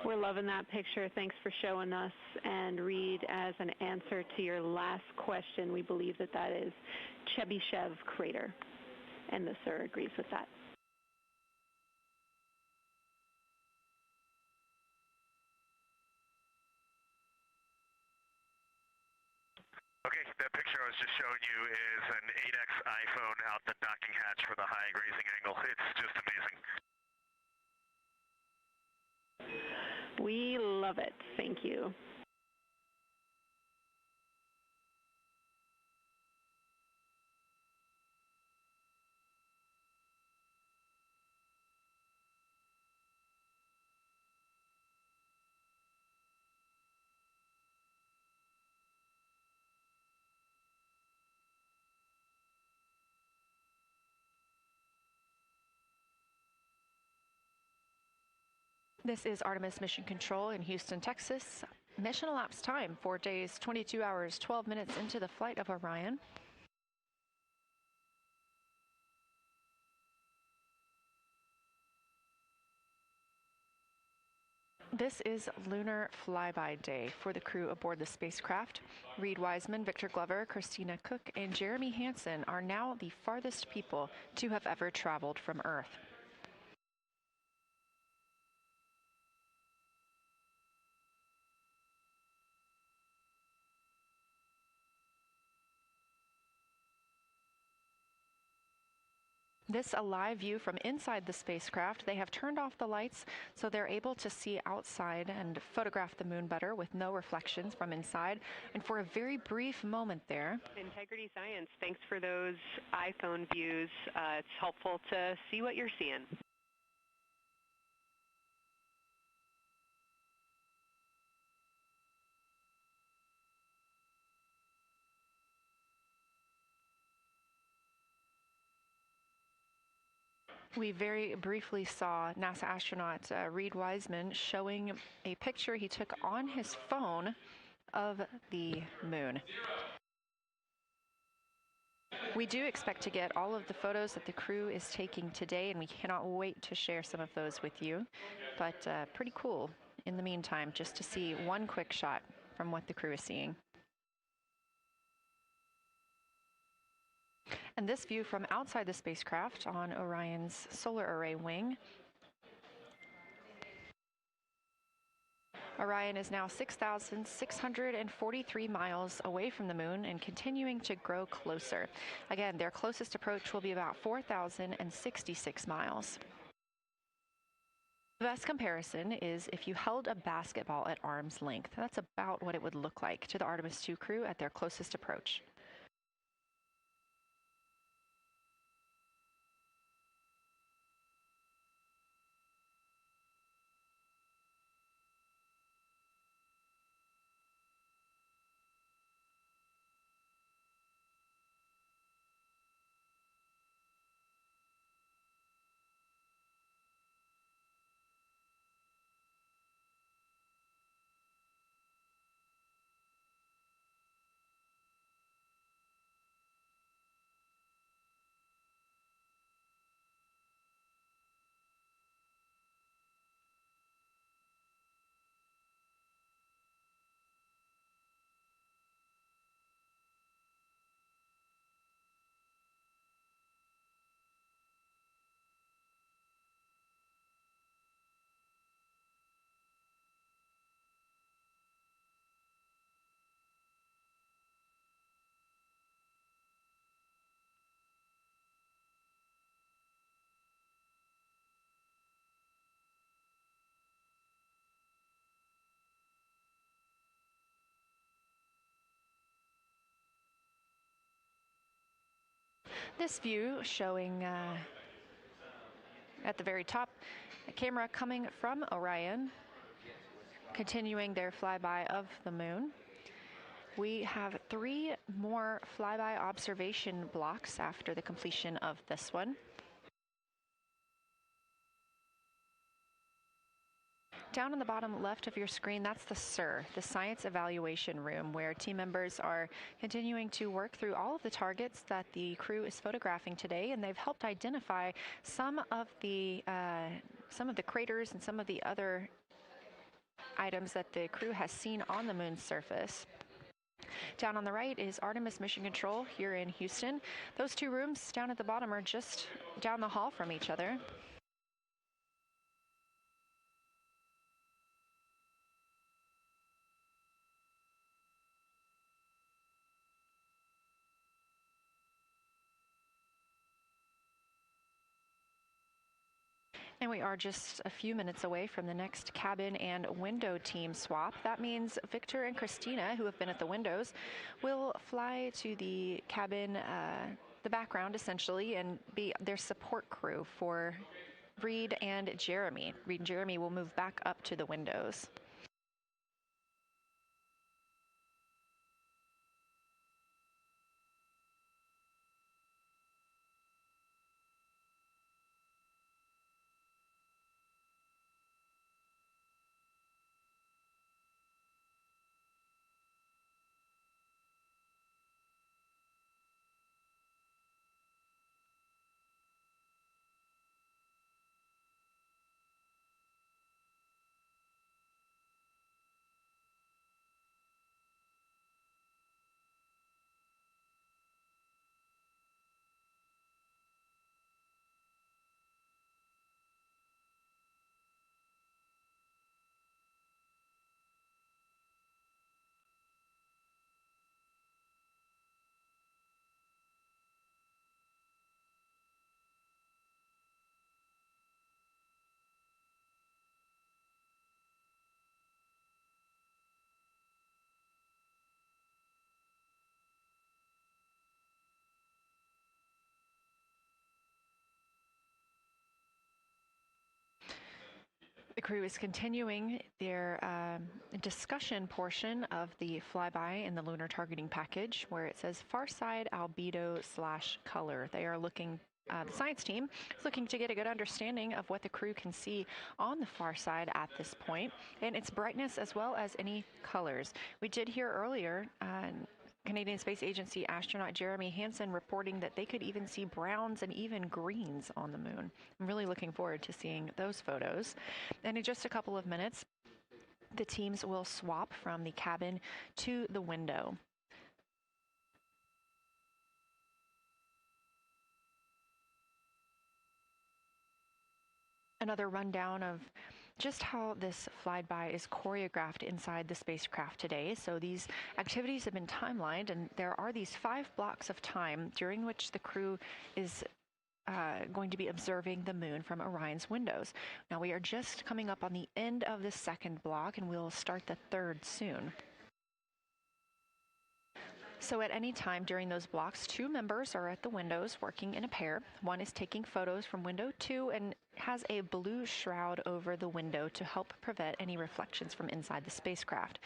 We're loving that picture. Thanks for showing us. And Reed, as an answer to your last question, we believe that that is Chebyshev crater. And the sir agrees with that. Okay, that picture I was just showing you is an 8X iPhone out the docking hatch for the high grazing angle. It's just amazing. We love it. Thank you. This is Artemis Mission Control in Houston, Texas. Mission elapsed time, 4 days, 22 hours, 12 minutes into the flight of Orion. This is Lunar Flyby Day for the crew aboard the spacecraft. Reed Wiseman, Victor Glover, Christina Cook, and Jeremy Hansen are now the farthest people to have ever traveled from Earth. This a live view from inside the spacecraft. They have turned off the lights so they're able to see outside and photograph the moon better with no reflections from inside. And for a very brief moment there. Integrity Science, thanks for those iPhone views. It's helpful to see what you're seeing. We very briefly saw NASA astronaut Reed Wiseman showing a picture he took on his phone of the moon. We do expect to get all of the photos that the crew is taking today, and we cannot wait to share some of those with you. But pretty cool in the meantime, just to see one quick shot from what the crew is seeing. And this view from outside the spacecraft on Orion's solar array wing. Orion is now 6,643 miles away from the moon and continuing to grow closer. Again, their closest approach will be about 4,066 miles. The best comparison is if you held a basketball at arm's length. That's about what it would look like to the Artemis II crew at their closest approach. This view showing at the very top, a camera coming from Orion, continuing their flyby of the moon. We have 3 more flyby observation blocks after the completion of this one. Down on the bottom left of your screen, that's the SIR, the Science Evaluation Room, where team members are continuing to work through all of the targets that the crew is photographing today, and they've helped identify some of the craters and some of the other items that the crew has seen on the moon's surface. Down on the right is Artemis Mission Control here in Houston. Those 2 rooms down at the bottom are just down the hall from each other. And we are just a few minutes away from the next cabin and window team swap. That means Victor and Christina, who have been at the windows, will fly to the cabin, the background essentially, and be their support crew for Reed and Jeremy. Reed and Jeremy will move back up to the windows. crew is continuing their discussion portion of the flyby in the lunar targeting package, where it says far side albedo / color. They are looking, the science team is looking to get a good understanding of what the crew can see on the far side at this point, and its brightness as well as any colors. We did hear earlier Canadian Space Agency astronaut Jeremy Hansen reporting that they could even see browns and even greens on the moon. I'm really looking forward to seeing those photos. And in just a couple of minutes, the teams will swap from the cabin to the window. Another rundown of just how this flyby is choreographed inside the spacecraft today. So these activities have been timelined, and there are these 5 blocks of time during which the crew is going to be observing the moon from Orion's windows. Now we are just coming up on the end of the 2nd block, and we'll start the 3rd soon. So at any time during those blocks, 2 members are at the windows working in a pair. One is taking photos from window 2 and has a blue shroud over the window to help prevent any reflections from inside the spacecraft.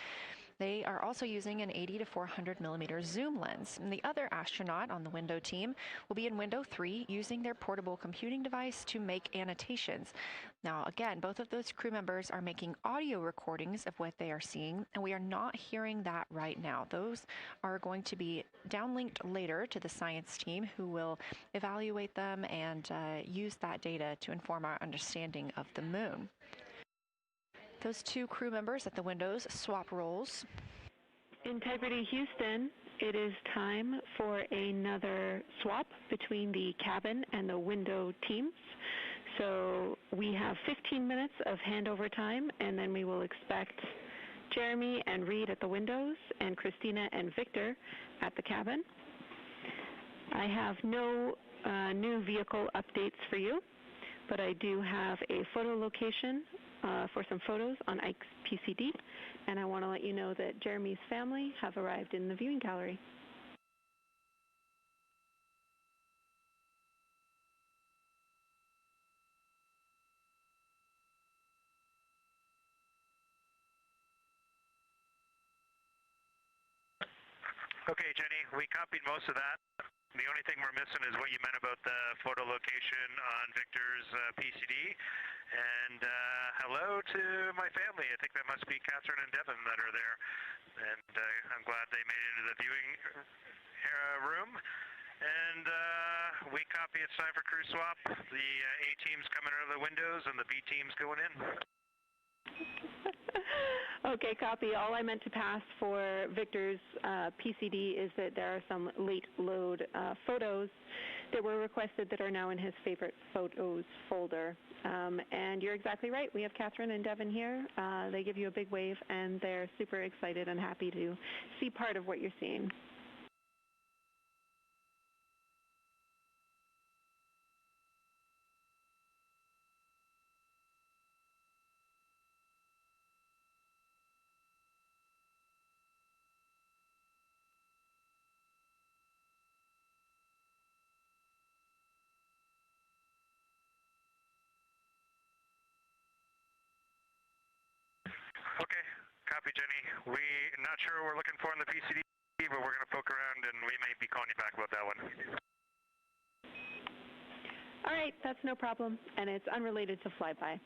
They are also using an 80 to 400 millimeter zoom lens. And the other astronaut on the window team will be in window 3 using their portable computing device to make annotations. Now, again, both of those crew members are making audio recordings of what they are seeing, and we are not hearing that right now. Those are going to be downlinked later to the science team, who will evaluate them and use that data to inform our understanding of the moon. Those 2 crew members at the windows swap roles. Integrity Houston, it is time for another swap between the cabin and the window teams. So we have 15 minutes of handover time, and then we will expect Jeremy and Reed at the windows and Christina and Victor at the cabin. I have no new vehicle updates for you, but I do have a photo location for some photos on Ike's PCD, and I want to let you know that Jeremy's family have arrived in the viewing gallery. Okay, Jenny, we copied most of that. The only thing we're missing is what you meant about the photo location on Victor's PCD. And hello to my family. I think that must be Catherine and Devin that are there. And I'm glad they made it into the viewing room. And we copy, it's time for crew swap. The A team's coming out of the windows and the B team's going in. Okay, copy. All I meant to pass for Victor's PCD is that there are some late load photos that were requested that are now in his favorite photos folder. And you're exactly right. We have Catherine and Devin here. They give you a big wave, and they're super excited and happy to see part of what you're seeing. Okay, copy, Jenny. We're not sure what we're looking for in the PCD, but we're going to poke around, and we may be calling you back about that one. All right, that's no problem, and it's unrelated to flyby.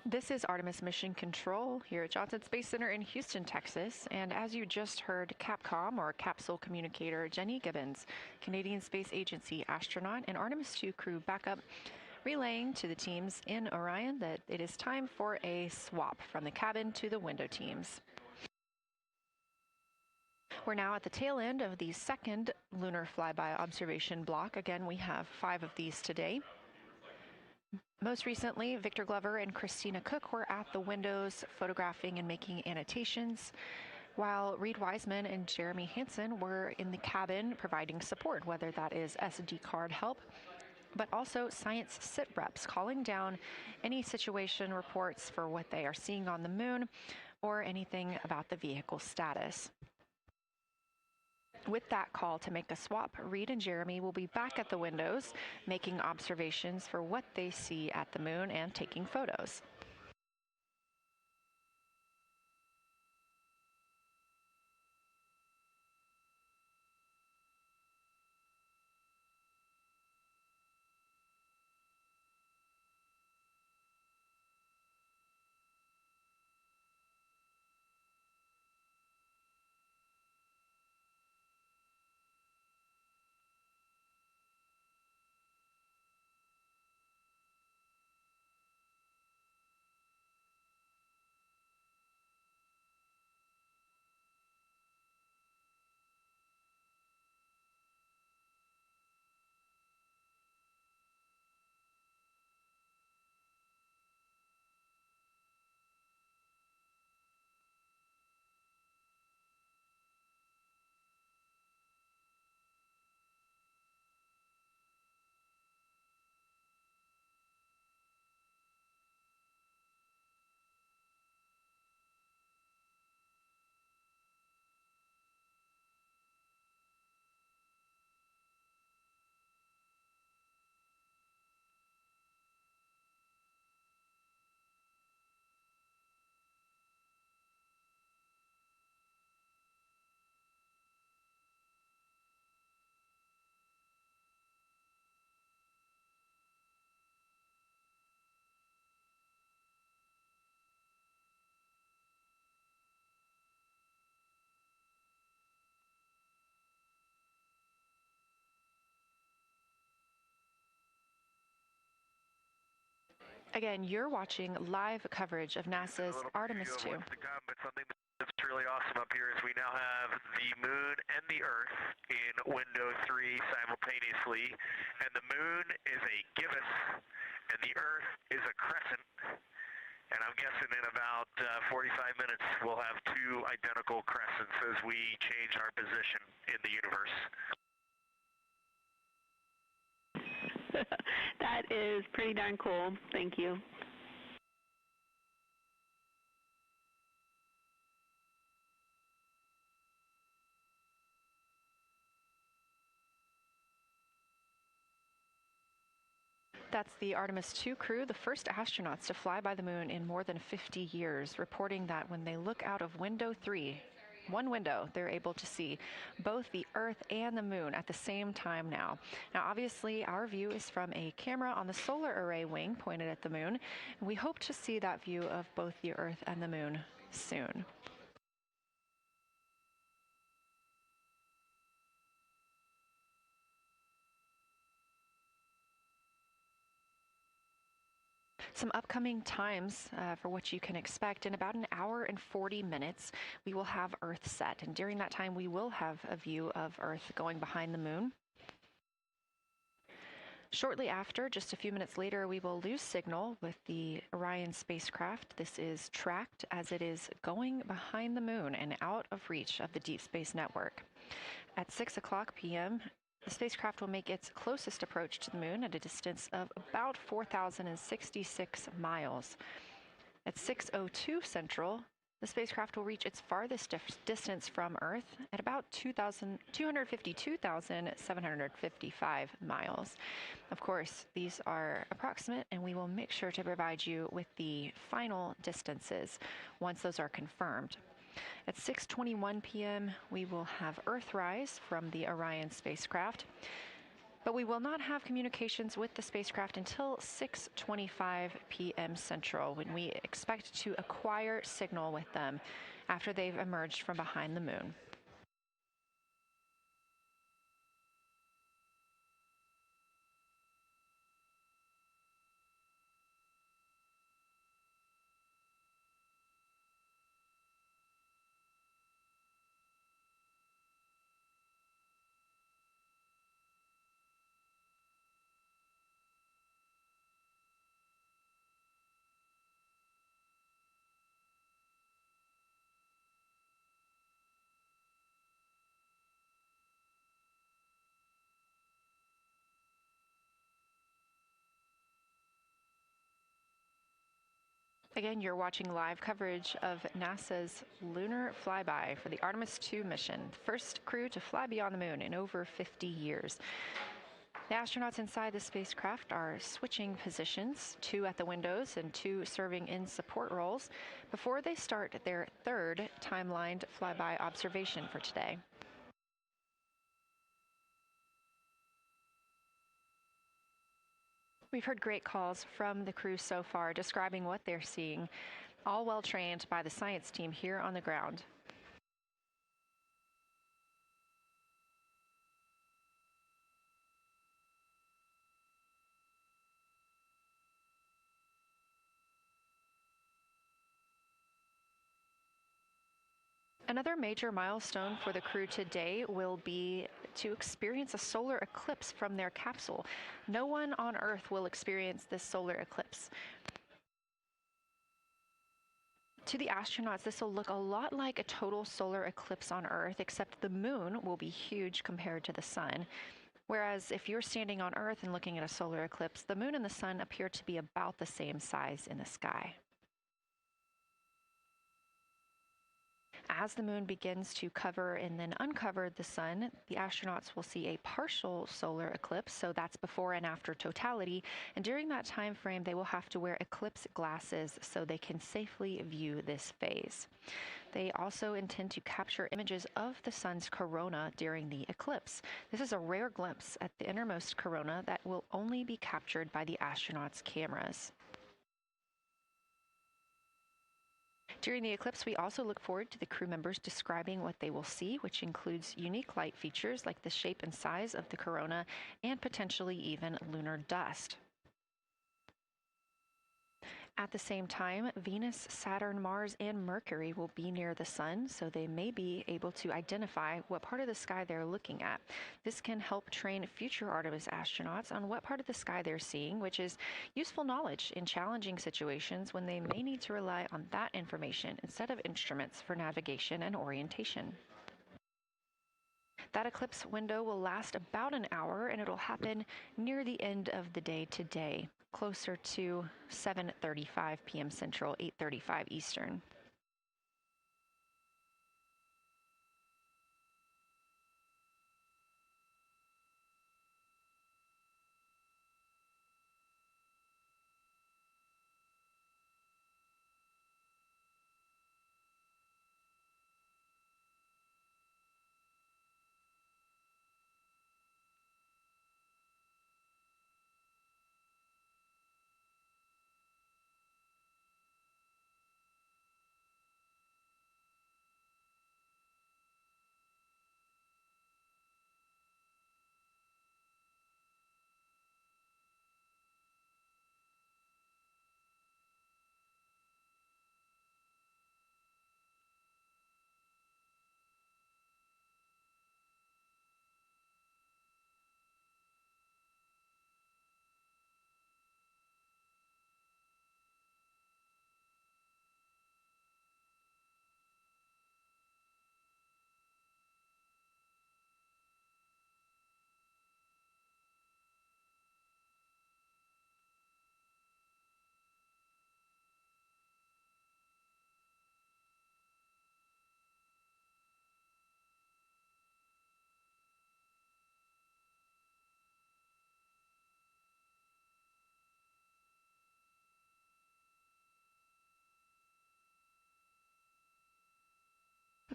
This is Artemis Mission Control here at Johnson Space Center in Houston, Texas. And as you just heard, Capcom, or Capsule Communicator Jenny Gibbons, Canadian Space Agency astronaut and Artemis II crew backup, relaying to the teams in Orion that it is time for a swap from the cabin to the window teams. We're now at the tail end of the second lunar flyby observation block. Again, we have 5 of these today. Most recently, Victor Glover and Christina Cook were at the windows photographing and making annotations, while Reed Wiseman and Jeremy Hansen were in the cabin providing support, whether that is SD card help, but also science sit reps, calling down any situation reports for what they are seeing on the moon or anything about the vehicle status. With that call to make a swap, Reed and Jeremy will be back at the windows, making observations for what they see at the moon and taking photos. Again, you're watching live coverage of NASA's Artemis II. But something that's really awesome up here is we now have the moon and the Earth in window 3 simultaneously, and the moon is a gibbous, and the Earth is a crescent. And I'm guessing in about 45 minutes we'll have 2 identical crescents as we change our position in the universe. That is pretty darn cool. Thank you. That's the Artemis II crew, the first astronauts to fly by the moon in more than 50 years, reporting that when they look out of window 3, one window, they're able to see both the Earth and the moon at the same time now. Now, obviously, our view is from a camera on the solar array wing pointed at the moon. We hope to see that view of both the Earth and the moon soon. Some upcoming times for what you can expect. In about an hour and 40 minutes, we will have Earth set. And during that time, we will have a view of Earth going behind the moon. Shortly after, just a few minutes later, we will lose signal with the Orion spacecraft. This is tracked as it is going behind the moon and out of reach of the Deep Space Network. At 6 o'clock p.m., the spacecraft will make its closest approach to the moon at a distance of about 4,066 miles. At 6:02 Central, the spacecraft will reach its farthest distance from Earth at about 252,755 miles. Of course, these are approximate, and we will make sure to provide you with the final distances once those are confirmed. At 6:21 p.m., we will have Earthrise from the Orion spacecraft, but we will not have communications with the spacecraft until 6:25 p.m. Central, when we expect to acquire signal with them after they've emerged from behind the moon. Again, you're watching live coverage of NASA's lunar flyby for the Artemis II mission, the first crew to fly beyond the moon in over 50 years. The astronauts inside the spacecraft are switching positions, 2 at the windows and 2 serving in support roles, before they start their third timelined flyby observation for today. We've heard great calls from the crew so far describing what they're seeing, all well trained by the science team here on the ground. Another major milestone for the crew today will be to experience a solar eclipse from their capsule. No one on Earth will experience this solar eclipse. To the astronauts, this will look a lot like a total solar eclipse on Earth, except the moon will be huge compared to the sun. Whereas if you're standing on Earth and looking at a solar eclipse, the moon and the sun appear to be about the same size in the sky. As the moon begins to cover and then uncover the sun, the astronauts will see a partial solar eclipse, so that's before and after totality, and during that time frame they will have to wear eclipse glasses so they can safely view this phase. They also intend to capture images of the sun's corona during the eclipse. This is a rare glimpse at the innermost corona that will only be captured by the astronauts' cameras. During the eclipse, we also look forward to the crew members describing what they will see, which includes unique light features like the shape and size of the corona and potentially even lunar dust. At the same time, Venus, Saturn, Mars, and Mercury will be near the sun, so they may be able to identify what part of the sky they're looking at. This can help train future Artemis astronauts on what part of the sky they're seeing, which is useful knowledge in challenging situations when they may need to rely on that information instead of instruments for navigation and orientation. That eclipse window will last about an hour, and it'll happen near the end of the day today, closer to 7:35 p.m. Central, 8:35 Eastern.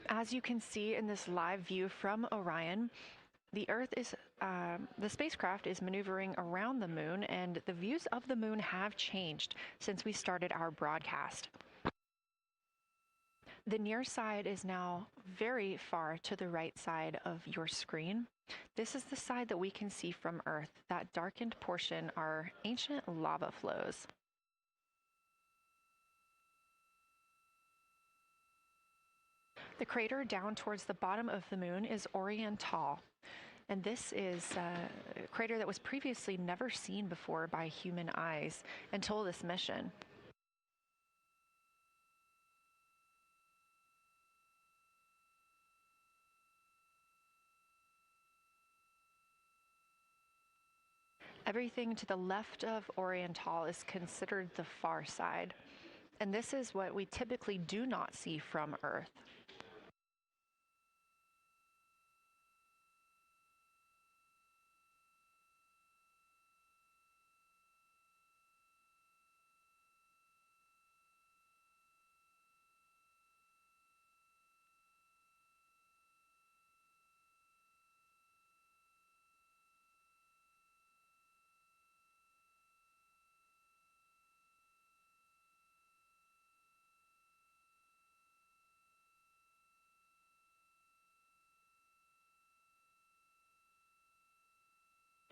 As you can see in this live view from Orion, the spacecraft is maneuvering around the moon, and the views of the moon have changed since we started our broadcast. The near side is now very far to the right side of your screen. This is the side that we can see from Earth. That darkened portion are ancient lava flows. The crater down towards the bottom of the moon is Oriental, and this is a crater that was previously never seen before by human eyes until this mission. Everything to the left of Oriental is considered the far side. And this is what we typically do not see from Earth.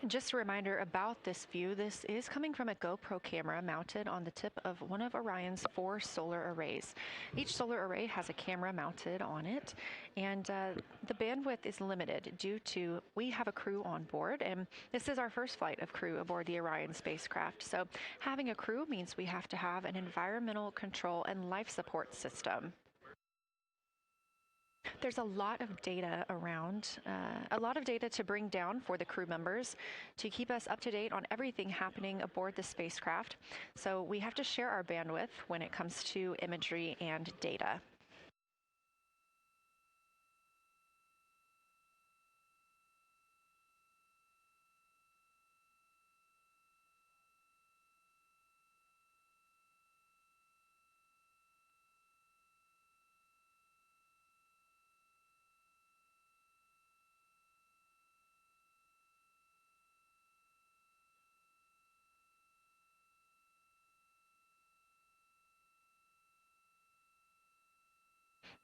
Just a reminder about this view. This is coming from a GoPro camera mounted on the tip of one of Orion's 4 solar arrays. Each solar array has a camera mounted on it, and the bandwidth is limited due to we have a crew on board, and this is our first flight of crew aboard the Orion spacecraft. So having a crew means we have to have an environmental control and life support system. There's a lot of data around, a lot of data to bring down for the crew members to keep us up to date on everything happening aboard the spacecraft. So we have to share our bandwidth when it comes to imagery and data.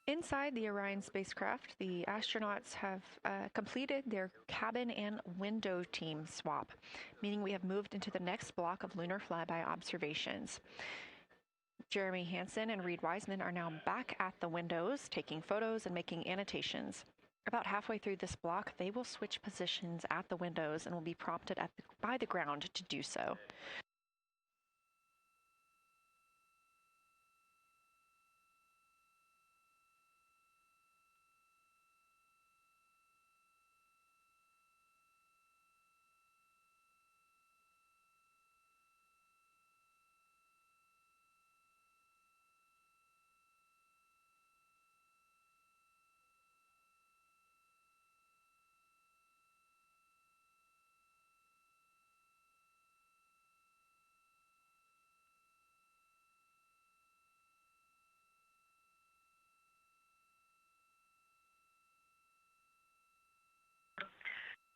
Inside the Orion spacecraft, the astronauts have completed their cabin and window team swap, meaning we have moved into the next block of lunar flyby observations. Jeremy Hansen and Reed Wiseman are now back at the windows, taking photos and making annotations. About halfway through this block, they will switch positions at the windows and will be prompted by the ground to do so.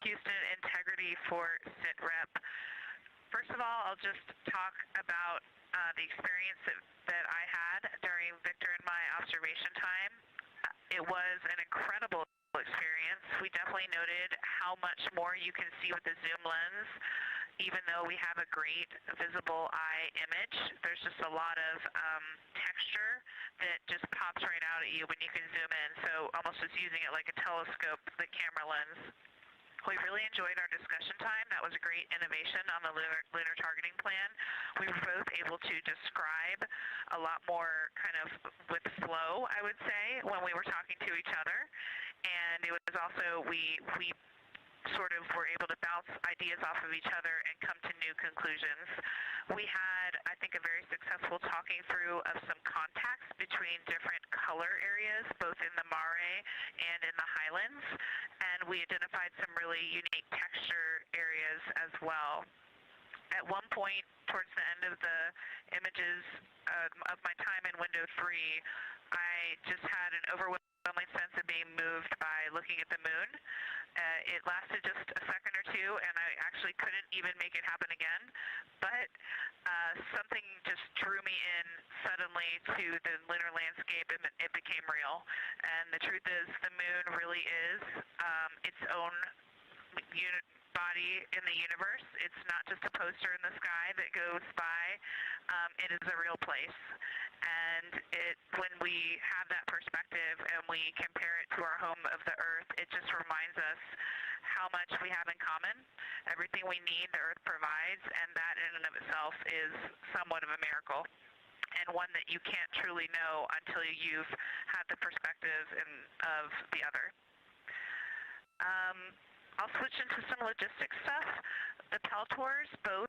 Houston integrity for SITREP. First of all, I'll just talk about the experience that I had during Victor and my observation time. It was an incredible experience. We definitely noted how much more you can see with the zoom lens. Even though we have a great visible eye image, there's just a lot of texture that just pops right out at you when you can zoom in. So almost just using it like a telescope, the camera lens. We really enjoyed our discussion time. That was a great innovation on the lunar targeting plan. We were both able to describe a lot more kind of with flow, I would say, when we were talking to each other. And it was also, we sort of were able to bounce ideas off of each other and come to new conclusions. We had, I think, a very successful talking through of some contacts between different color areas, both in the mare and in the highlands, and we identified some really unique texture areas as well. At one point, towards the end of the images of my time in window 3, I just had an overwhelming sense of being moved by looking at the moon. It lasted just a second or two, and I actually couldn't even make it happen again. But something just drew me in suddenly to the lunar landscape, and it became real. And the truth is, the moon really is its own body in the universe. It's not just a poster in the sky that goes by. It is a real place. And when we have that perspective and we compare it to our home of the Earth, it just reminds us how much we have in common. Everything we need, the Earth provides, and that in and of itself is somewhat of a miracle, and one that you can't truly know until you've had the perspective of the other. I'll switch into some logistics stuff. The Peltors, both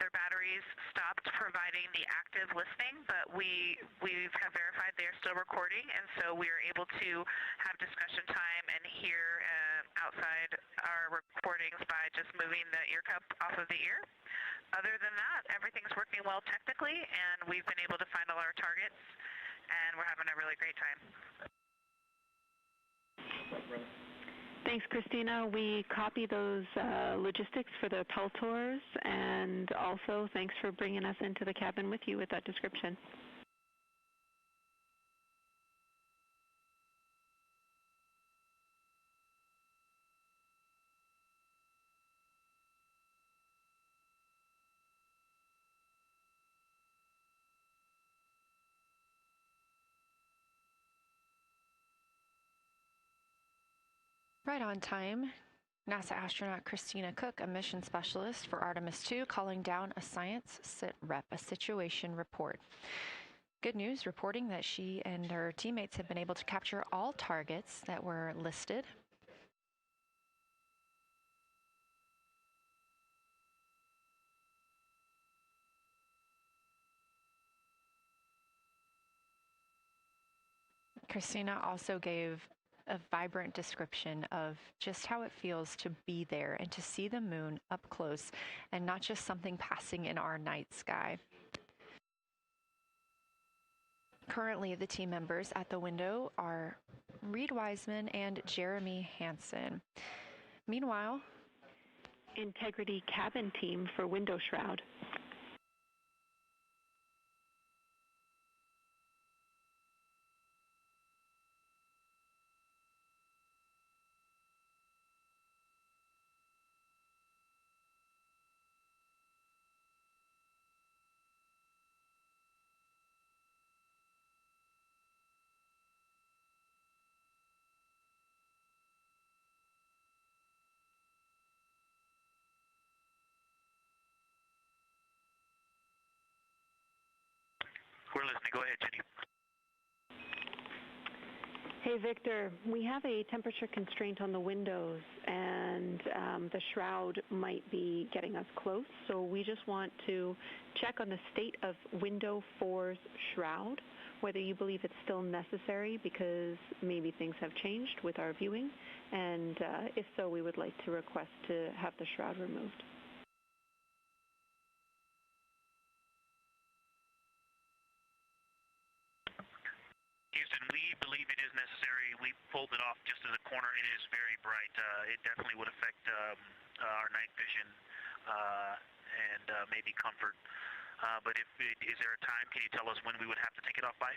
their batteries stopped providing the active listening, but we have verified they are still recording, and so we are able to have discussion time and hear outside our recordings by just moving the ear cup off of the ear. Other than that, everything's working well technically, and we've been able to find all our targets, and we're having a really great time. Thanks, Christina. We copy those logistics for the Peltors, and also thanks for bringing us into the cabin with you with that description. Right on time. NASA astronaut Christina Cook, a mission specialist for Artemis II, calling down a science sit rep, a situation report. Good news, reporting that she and her teammates have been able to capture all targets that were listed. Christina also gave a vibrant description of just how it feels to be there and to see the moon up close and not just something passing in our night sky. Currently, the team members at the window are Reed Wiseman and Jeremy Hansen. Meanwhile, Integrity cabin team for window shroud. We're listening. Go ahead, Jenny. Hey, Victor, we have a temperature constraint on the windows, and the shroud might be getting us close, so we just want to check on the state of window 4's shroud, whether you believe it's still necessary because maybe things have changed with our viewing, and if so, we would like to request to have the shroud removed. Houston, we believe it is necessary. We pulled it off just as a corner. It is very bright. It definitely would affect our night vision and maybe comfort. But is there a time? Can you tell us when we would have to take it off by?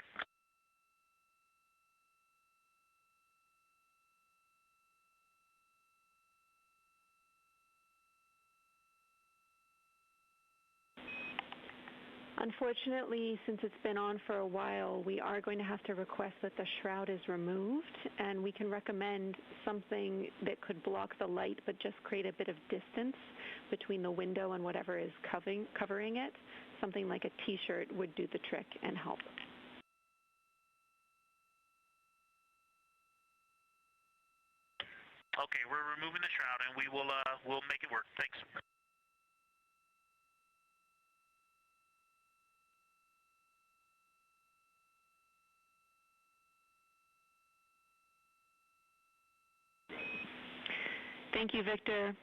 Unfortunately, since it's been on for a while, we are going to have to request that the shroud is removed, and we can recommend something that could block the light but just create a bit of distance between the window and whatever is covering it. Something like a t-shirt would do the trick and help. Okay, we're removing the shroud, and we'll make it work. Thanks. Thank you, Victor.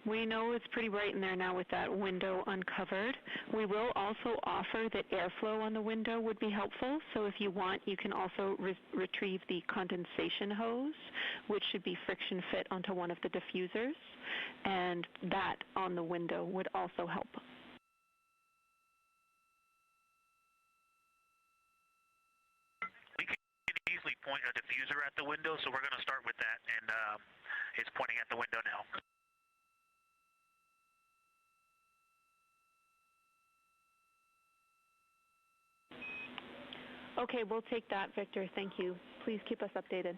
We know it's pretty bright in there now with that window uncovered. We will also offer that airflow on the window would be helpful. So if you want, you can also retrieve the condensation hose, which should be friction fit onto one of the diffusers. And that on the window would also help. We can easily point a diffuser at the window, so we're going to start with that, and it's pointing at the window now. Okay, we'll take that, Victor. Thank you. Please keep us updated.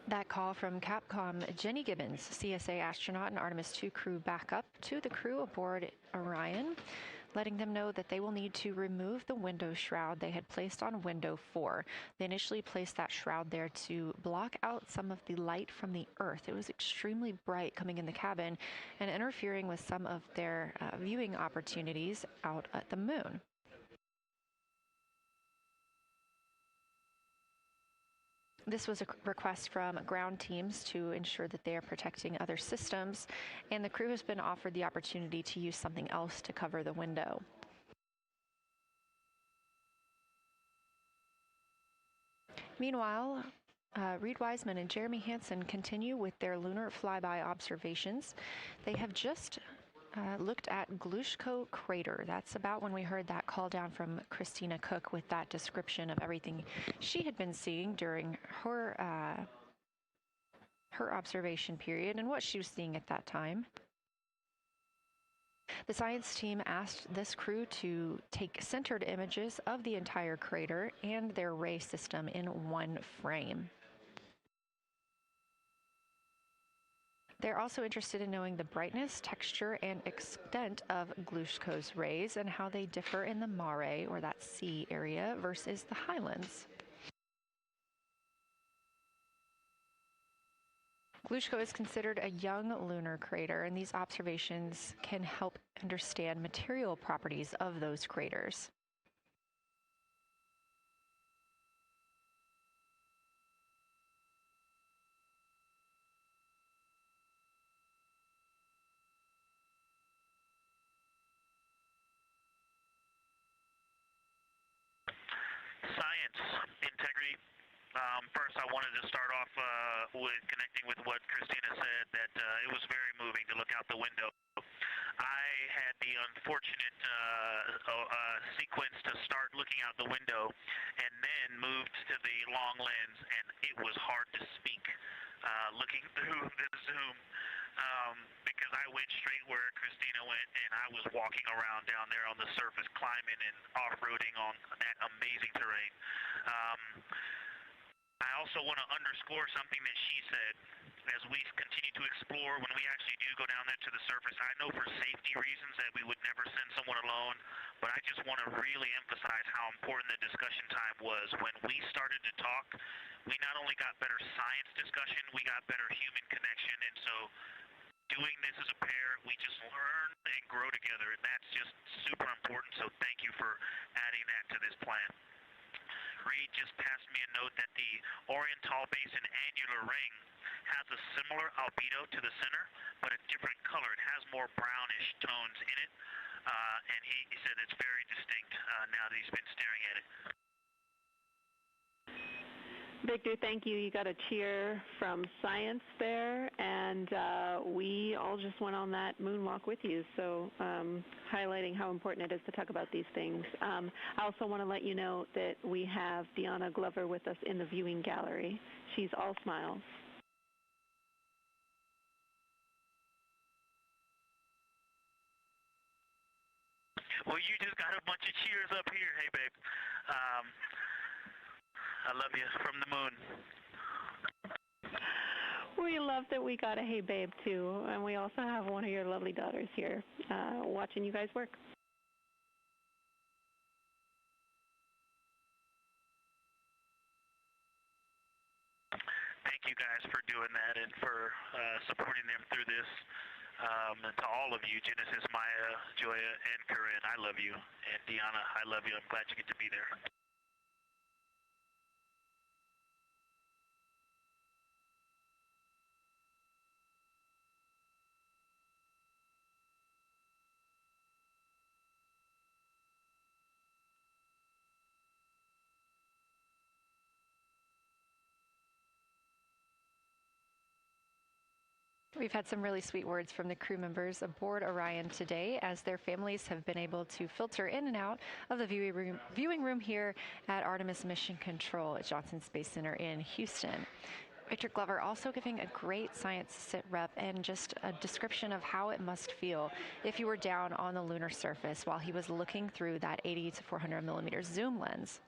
That call from Capcom Jenny Gibbons, CSA astronaut and Artemis II crew backup, to the crew aboard Orion, letting them know that they will need to remove the window shroud they had placed on window 4. They initially placed that shroud there to block out some of the light from the Earth. It was extremely bright coming in the cabin and interfering with some of their viewing opportunities out at the moon. This was a request from ground teams to ensure that they are protecting other systems, and the crew has been offered the opportunity to use something else to cover the window. Meanwhile, Reed Wiseman and Jeremy Hansen continue with their lunar flyby observations. They have just looked at Glushko crater. That's about when we heard that call down from Christina Cook with that description of everything she had been seeing during her her observation period and what she was seeing at that time. The science team asked this crew to take centered images of the entire crater and their ray system in one frame. They're also interested in knowing the brightness, texture, and extent of Glushko's rays and how they differ in the mare, or that sea area, versus the highlands. Glushko is considered a young lunar crater, and these observations can help understand material properties of those craters. Science, integrity. First, I wanted to start off with connecting with what Christina said, that it was very moving to look out the window. I had the unfortunate sequence to start looking out the window and then moved to the long lens, and it was hard to speak looking through the zoom because I went straight where Christina went, and I was walking around down there on the surface, climbing and off-roading on that amazing terrain. I also want to underscore something that she said. As we continue to explore, when we actually do go down there to the surface, I know for safety reasons that we would never send someone alone, but I just want to really emphasize how important the discussion time was. When we started to talk, we not only got better science discussion, we got better human connection, and so doing this as a pair, we just learn and grow together, and that's just super important, so thank you for adding that to this plan. Reed just passed me a note that the Oriental Basin annular ring has a similar albedo to the center, but a different color. It has more brownish tones in it, and he said it's very distinct now that he's been staring at it. Victor, thank you. You got a cheer from science there, and we all just went on that moonwalk with you, so highlighting how important it is to talk about these things. I also want to let you know that we have Deanna Glover with us in the viewing gallery. She's all smiles. Well, you just got a bunch of cheers up here. Hey, babe. I love you from the moon. We love that we got a hey babe too, and we also have one of your lovely daughters here watching you guys work. Thank you guys for doing that and for supporting them through this. And to all of you, Genesis, Maya, Joya, and Corinne, I love you. And Deanna, I love you. I'm glad you get to be there. We've had some really sweet words from the crew members aboard Orion today, as their families have been able to filter in and out of the viewing room here at Artemis Mission Control at Johnson Space Center in Houston. Victor Glover also giving a great science sit rep and just a description of how it must feel if you were down on the lunar surface while he was looking through that 80 to 400 millimeter zoom lens.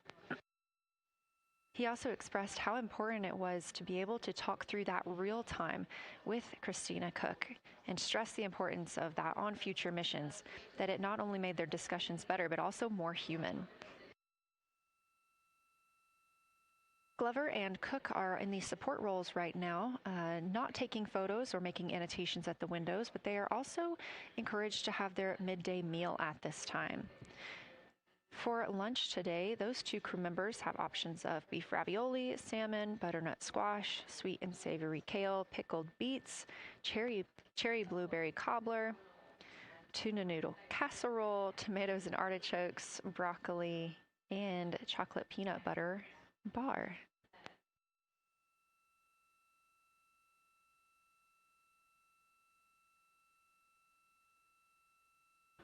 He also expressed how important it was to be able to talk through that real time with Christina Cook and stress the importance of that on future missions, that it not only made their discussions better, but also more human. Glover and Cook are in the support roles right now, not taking photos or making annotations at the windows, but they are also encouraged to have their midday meal at this time. For lunch today, those two crew members have options of beef ravioli, salmon, butternut squash, sweet and savory kale, pickled beets, cherry blueberry cobbler, tuna noodle casserole, tomatoes and artichokes, broccoli, and chocolate peanut butter bar.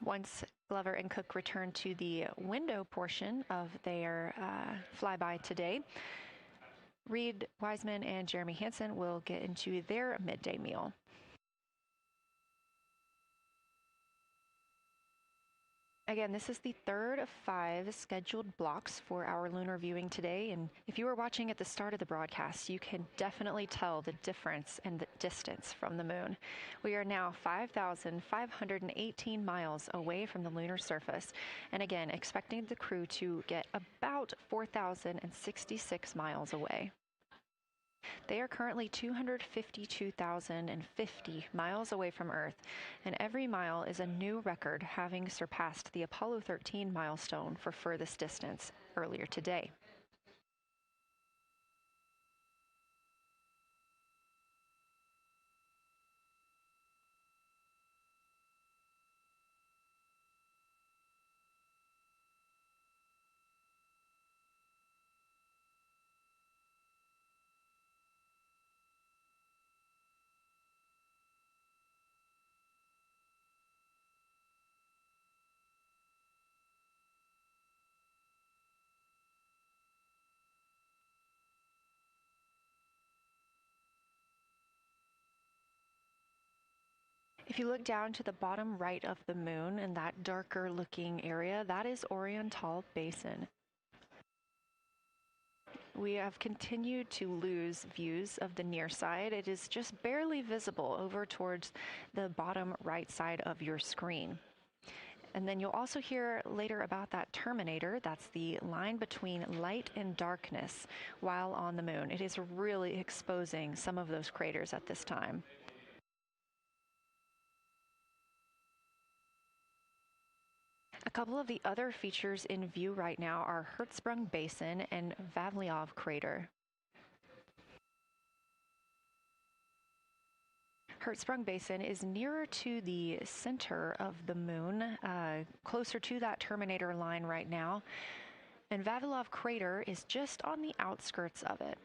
Once Glover and Cook return to the window portion of their flyby today, Reed Wiseman and Jeremy Hansen will get into their midday meal. Again, this is the third of 5 scheduled blocks for our lunar viewing today, and if you were watching at the start of the broadcast, you can definitely tell the difference and the distance from the moon. We are now 5,518 miles away from the lunar surface, and again, expecting the crew to get about 4,066 miles away. They are currently 252,050 miles away from Earth, and every mile is a new record, having surpassed the Apollo 13 milestone for furthest distance earlier today. If you look down to the bottom right of the moon in that darker looking area, that is Oriental Basin. We have continued to lose views of the near side. It is just barely visible over towards the bottom right side of your screen. And then you'll also hear later about that terminator. That's the line between light and darkness while on the moon. It is really exposing some of those craters at this time. A couple of the other features in view right now are Hertzsprung Basin and Vavilov Crater. Hertzsprung Basin is nearer to the center of the moon, closer to that terminator line right now, and Vavilov Crater is just on the outskirts of it,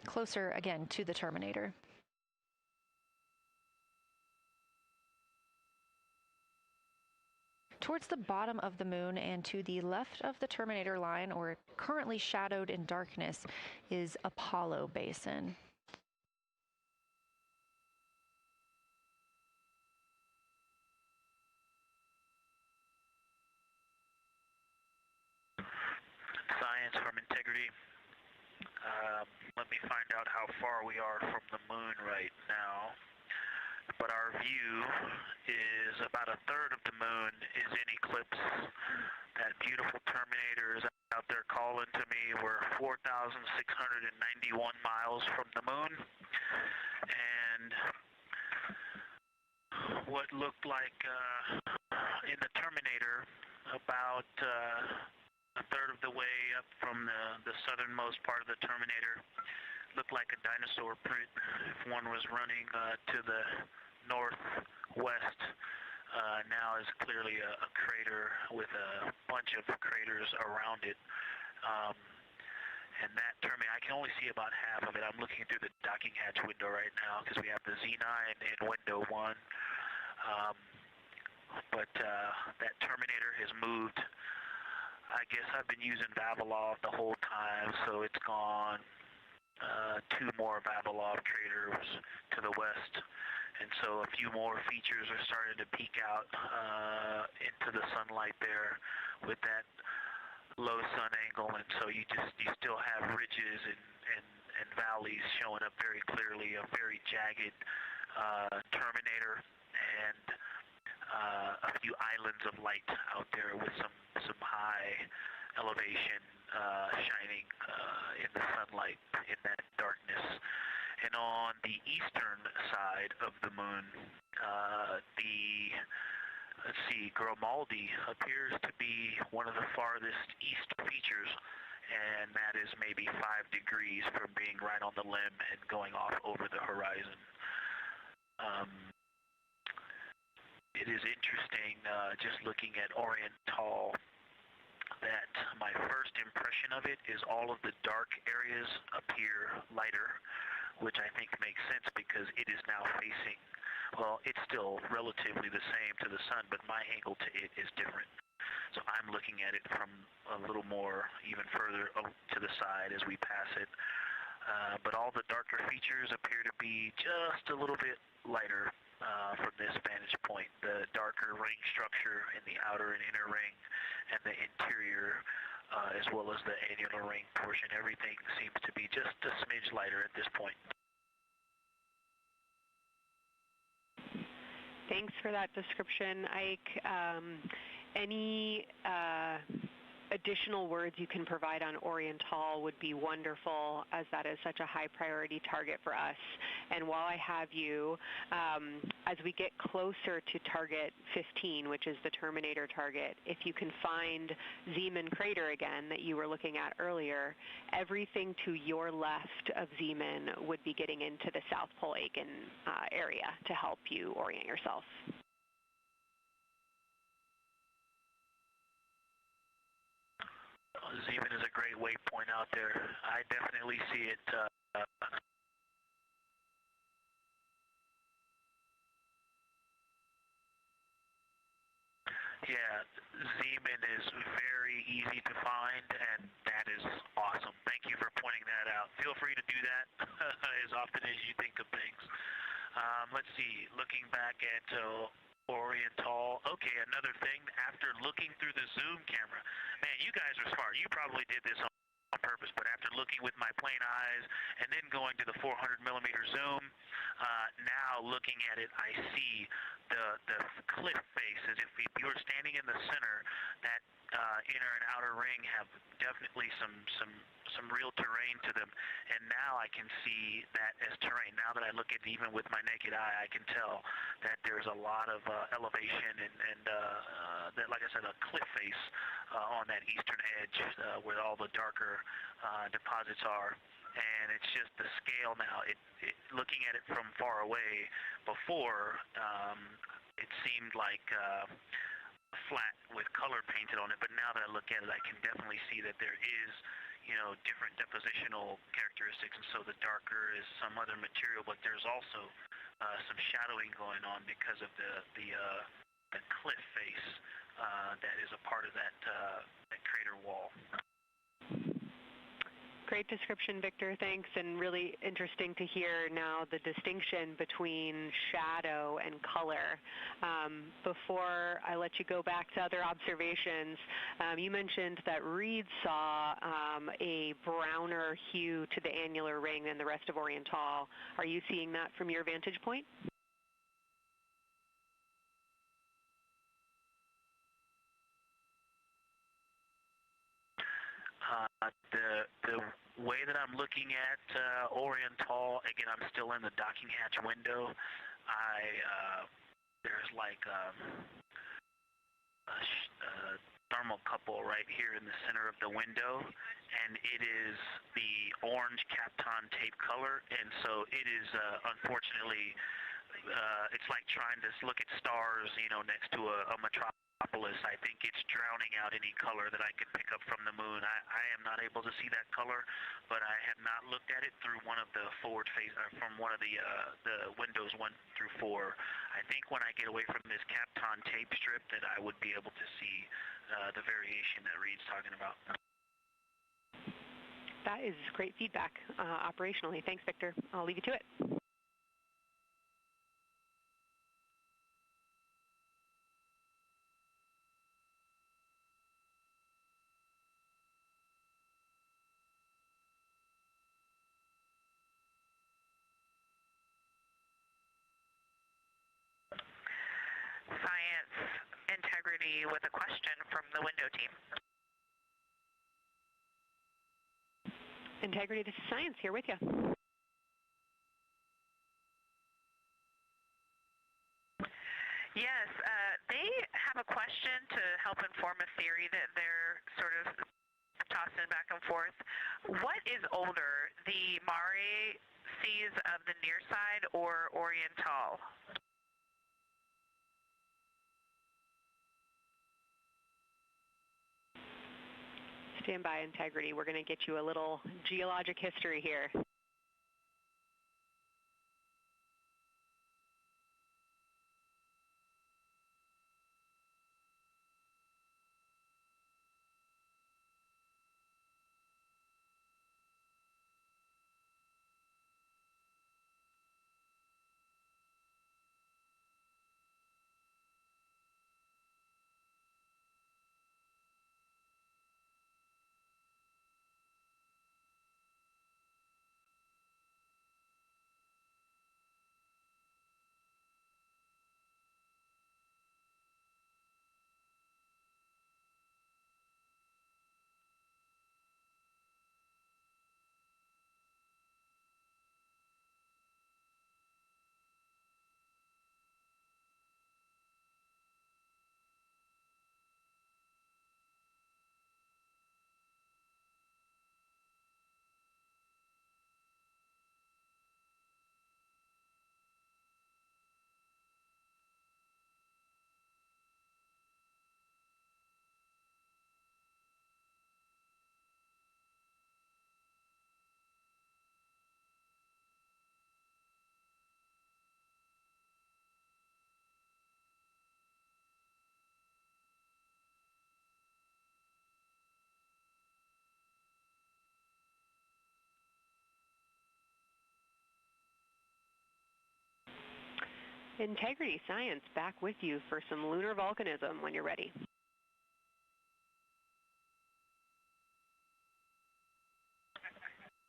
closer again to the terminator. Towards the bottom of the moon and to the left of the terminator line, or currently shadowed in darkness, is Apollo Basin. Science from integrity. Let me find out how far we are from the moon right now. But our view is about a third of the moon is in eclipse. That beautiful terminator is out there calling to me. We're 4,691 miles from the moon. And what looked like in the terminator, about a third of the way up from the southernmost part of the terminator, looked like a dinosaur print if one was running to the northwest. Now is clearly a crater with a bunch of craters around it. And that terminator, I can only see about half of it. I'm looking through the docking hatch window right now because we have the Z9 in window 1. But that terminator has moved. I guess I've been using Vavilov the whole time, so it's gone 2 more Vavilov craters to the west, and so a few more features are starting to peek out into the sunlight there with that low sun angle, and so you still have ridges anomalies showing up very clearly, a very jagged terminator, and a few islands of light out there with some high elevation shining in the sunlight in that darkness. And on the eastern side of the moon, let's see, Grimaldi appears to be one of the farthest east features, and that is maybe 5 degrees from being right on the limb and going off over the horizon. It is interesting, just looking at Oriental, that my first impression of it is all of the dark areas appear lighter, which I think makes sense because it is now facing, well, it's still relatively the same to the sun, but my angle to it is different. So I'm looking at it from a little more, even further to the side as we pass it. But all the darker features appear to be just a little bit lighter from this vantage point. The darker ring structure in the outer and inner ring and the interior, as well as the annular ring portion, everything seems to be just a smidge lighter at this point. Thanks for that description, Ike. Any additional words you can provide on Oriental would be wonderful, as that is such a high priority target for us. And while I have you, as we get closer to target 15, which is the terminator target, if you can find Zeeman crater again that you were looking at earlier, everything to your left of Zeeman would be getting into the South Pole Aiken area to help you orient yourself. Zeeman is a great waypoint out there. I definitely see it. Yeah, Zeeman is very easy to find, and that is awesome. Thank you for pointing that out. Feel free to do that as often as you think of things. Let's see, looking back at Oriental. Okay, another thing, after looking through the zoom camera, man, you guys are smart. You probably did this on purpose, but after looking with my plain eyes and then going to the 400 millimeter zoom, now looking at it, I see the cliff face as if you were standing in the center. That inner and outer ring have definitely some real terrain to them, and now I can see that as terrain. Now that I look at it even with my naked eye, I can tell that there's a lot of elevation and that, like I said, a cliff face on that eastern edge where all the darker deposits are. And it's just the scale now. Looking at it from far away before, it seemed like flat with color painted on it, but now that I look at it, I can definitely see that there is, different depositional characteristics, and so the darker is some other material, but there's also some shadowing going on because of the cliff face that is a part of that crater wall. Great description, Victor. Thanks, and really interesting to hear now the distinction between shadow and color. Before I let you go back to other observations, you mentioned that Reed saw a browner hue to the annular ring than the rest of Oriental. Are you seeing that from your vantage point? The way that I'm looking at Oriental, again, I'm still in the docking hatch window. There's like a thermocouple right here in the center of the window, and it is the orange Kapton tape color, and so it is unfortunately, it's like trying to look at stars, next to a metropolis. I think it's drowning out any color that I could pick up from the moon. I am not able to see that color, but I have not looked at it through one of the forward face, from one of the windows 1 through 4. I think when I get away from this Kapton tape strip that I would be able to see the variation that Reed's talking about. That is great feedback operationally. Thanks, Victor. I'll leave you to it. Integrity with a question from the window team. Integrity, this is Science here with you. Yes, they have a question to help inform a theory that they're sort of tossing back and forth. What is older, the Mare seas of the near side or Oriental? Stand by, Integrity. We're going to get you a little geologic history here. Integrity Science back with you for some lunar volcanism when you're ready.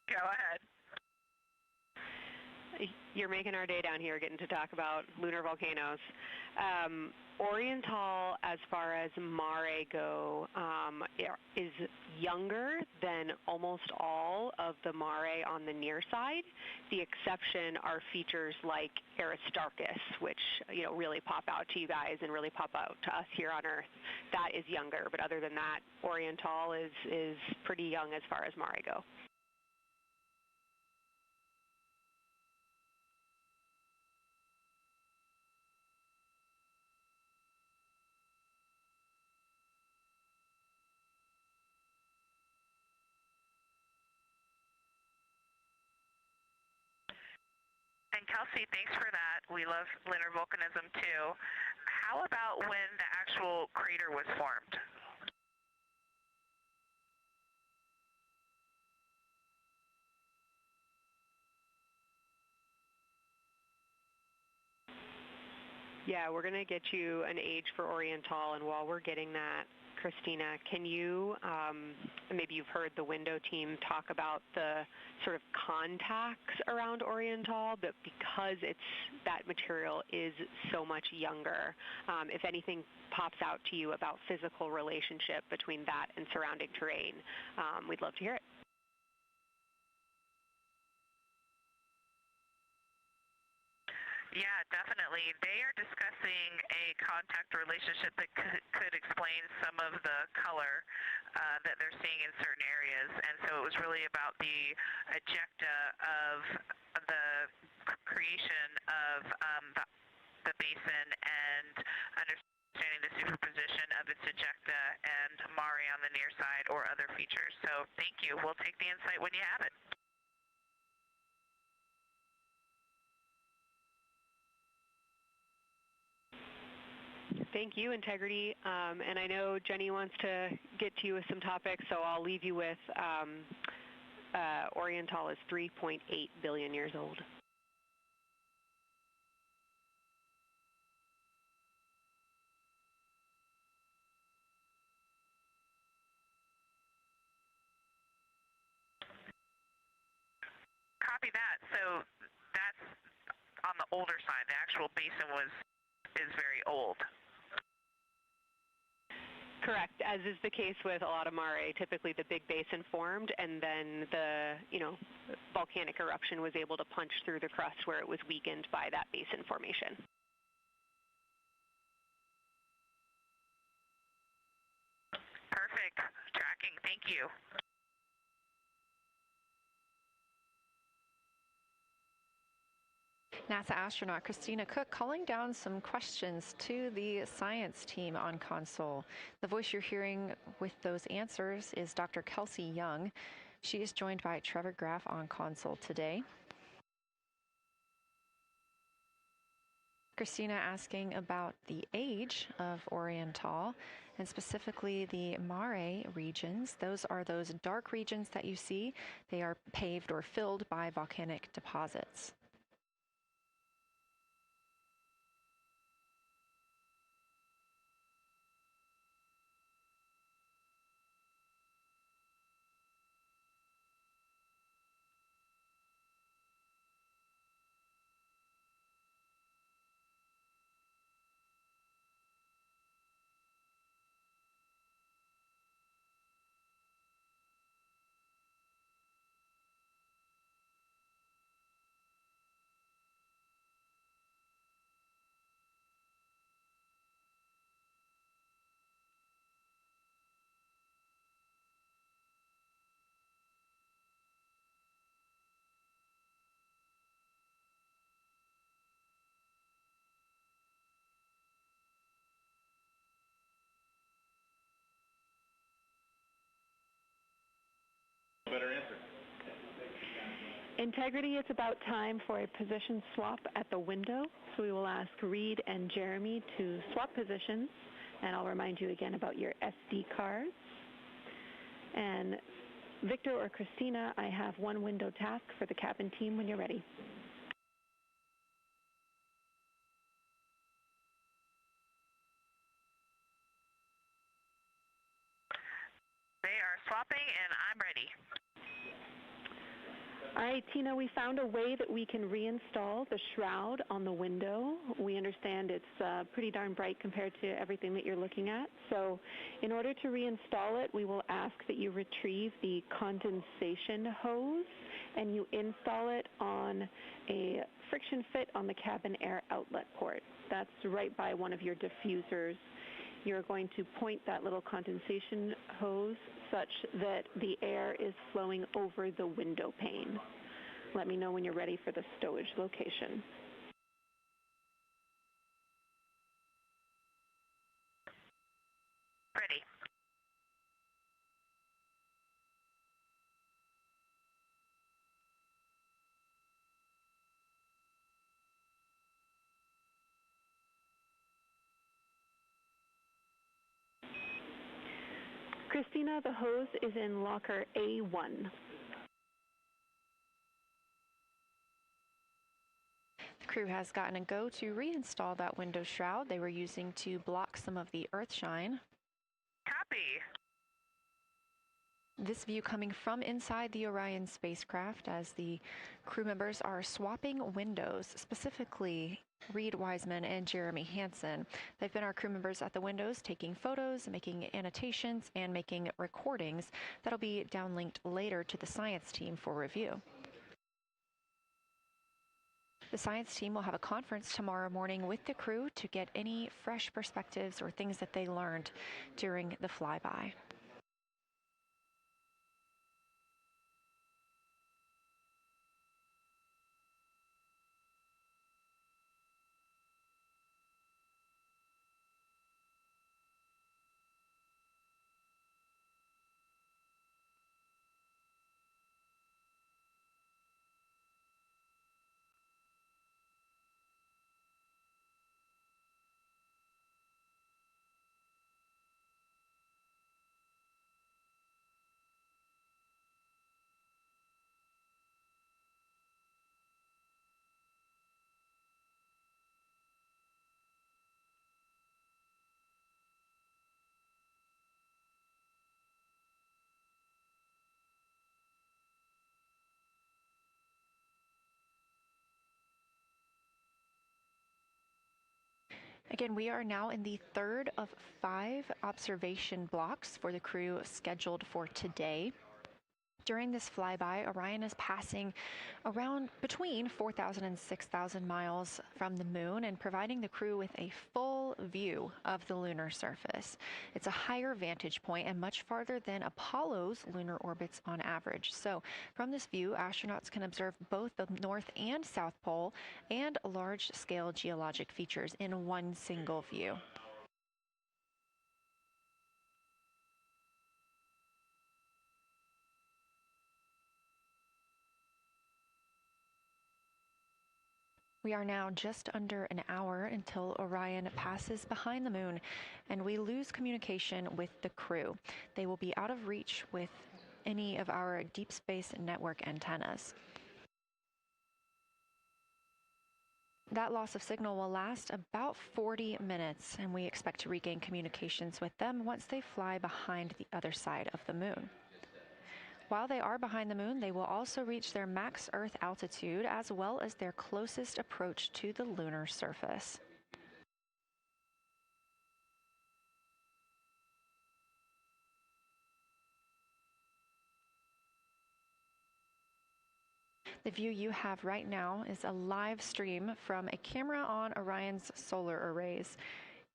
Go ahead. You're making our day down here getting to talk about lunar volcanoes. Oriental, as far as Mare go, is younger than almost all of the Mare on the near side. The exception are features like Aristarchus, which really pop out to you guys and really pop out to us here on Earth. That is younger, but other than that, Oriental is pretty young as far as Mare go. And Kelsey, thanks for that. We love lunar volcanism too. How about when the actual crater was formed? Yeah, we're going to get you an age for Oriental, and while we're getting that, Christina, can you, maybe you've heard the window team talk about the sort of contacts around Oriental, but because that material is so much younger, if anything pops out to you about physical relationship between that and surrounding terrain, we'd love to hear it. Yeah, definitely. They are discussing a contact relationship that could explain some of the color that they're seeing in certain areas. And so it was really about the ejecta of the creation of the basin and understanding the superposition of its ejecta and Mare on the near side or other features. So thank you. We'll take the insight when you have it. Thank you, Integrity. And I know Jenny wants to get to you with some topics, so I'll leave you with Oriental is 3.8 billion years old. Copy that. So that's on the older side. The actual basin is very old. Correct. As is the case with a lot of mare, typically the big basin formed, and then the volcanic eruption was able to punch through the crust where it was weakened by that basin formation. Perfect. Tracking. Thank you. NASA astronaut Christina Cook calling down some questions to the science team on console. The voice you're hearing with those answers is Dr. Kelsey Young. She is joined by Trevor Graff on console today. Christina asking about the age of Oriental, and specifically the mare regions. Those are those dark regions that you see. They are paved or filled by volcanic deposits. Better answer. Integrity, it's about time for a position swap at the window. So we will ask Reed and Jeremy to swap positions, and I'll remind you again about your SD cards. And Victor or Christina, I have one window task for the cabin team when you're ready. They are swapping, and I'm ready. All right, Tina, we found a way that we can reinstall the shroud on the window. We understand it's pretty darn bright compared to everything that you're looking at. So in order to reinstall it, we will ask that you retrieve the condensation hose and you install it on a friction fit on the cabin air outlet port. That's right by one of your diffusers. You're going to point that little condensation hose such that the air is flowing over the window pane. Let me know when you're ready for the stowage location. Ready. Christina, the hose is in locker A1. The crew has gotten a go to reinstall that window shroud they were using to block some of the earth shine. Copy. This view coming from inside the Orion spacecraft as the crew members are swapping windows, specifically Reed Wiseman and Jeremy Hansen. They've been our crew members at the windows taking photos, making annotations, and making recordings that'll be downlinked later to the science team for review. The science team will have a conference tomorrow morning with the crew to get any fresh perspectives or things that they learned during the flyby. Again, we are now in the third of 5 observation blocks for the crew scheduled for today. During this flyby, Orion is passing around between 4,000 and 6,000 miles from the moon and providing the crew with a full view of the lunar surface. It's a higher vantage point and much farther than Apollo's lunar orbits on average. So from this view, astronauts can observe both the North and South Pole and large-scale geologic features in one single view. We are now just under an hour until Orion passes behind the moon, and we lose communication with the crew. They will be out of reach with any of our deep space network antennas. That loss of signal will last about 40 minutes, and we expect to regain communications with them once they fly behind the other side of the moon. While they are behind the moon, they will also reach their max Earth altitude as well as their closest approach to the lunar surface. The view you have right now is a live stream from a camera on Orion's solar arrays.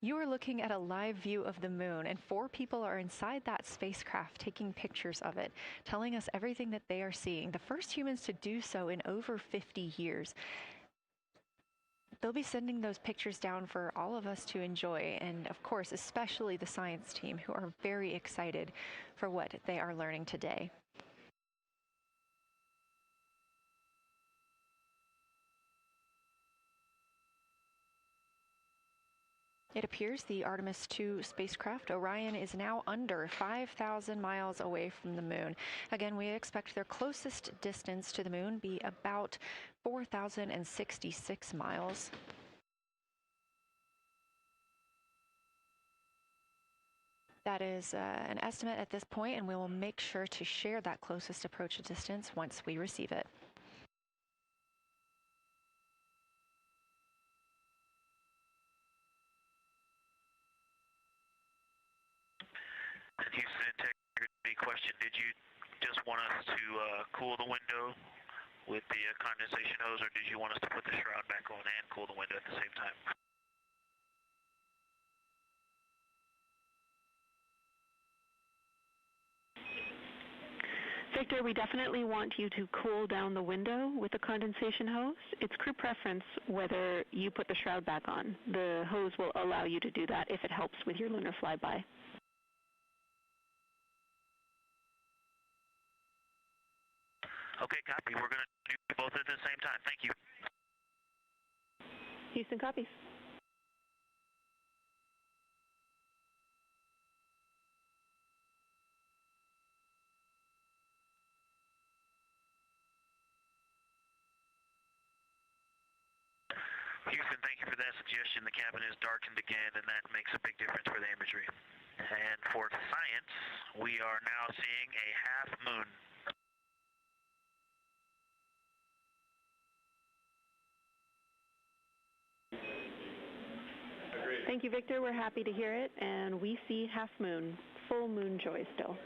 You are looking at a live view of the moon, and 4 people are inside that spacecraft taking pictures of it, telling us everything that they are seeing. The first humans to do so in over 50 years. They'll be sending those pictures down for all of us to enjoy, and of course, especially the science team, who are very excited for what they are learning today. It appears the Artemis II spacecraft, Orion, is now under 5,000 miles away from the moon. Again, we expect their closest distance to the moon be about 4,066 miles. That is an estimate at this point, and we will make sure to share that closest approach distance once we receive it. Houston integrity question, did you just want us to cool the window with the condensation hose, or did you want us to put the shroud back on and cool the window at the same time? Victor, we definitely want you to cool down the window with the condensation hose. It's crew preference whether you put the shroud back on. The hose will allow you to do that if it helps with your lunar flyby. Okay, copy. We're going to do both at the same time. Thank you. Houston copies. Houston, thank you for that suggestion. The cabin is darkened again, and that makes a big difference for the imagery. And for science, we are now seeing a half moon. Thank you, Victor. We're happy to hear it, and we see half moon, full moon joy still.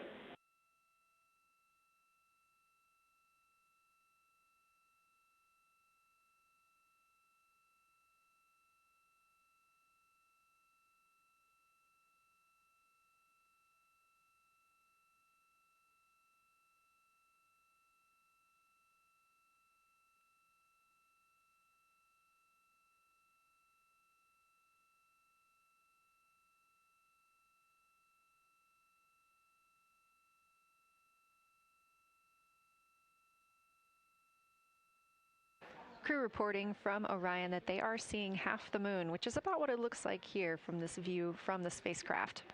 Crew reporting from Orion that they are seeing half the moon, which is about what it looks like here from this view from the spacecraft.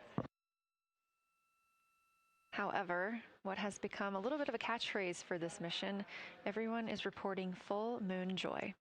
However, what has become a little bit of a catchphrase for this mission, everyone is reporting full moon joy.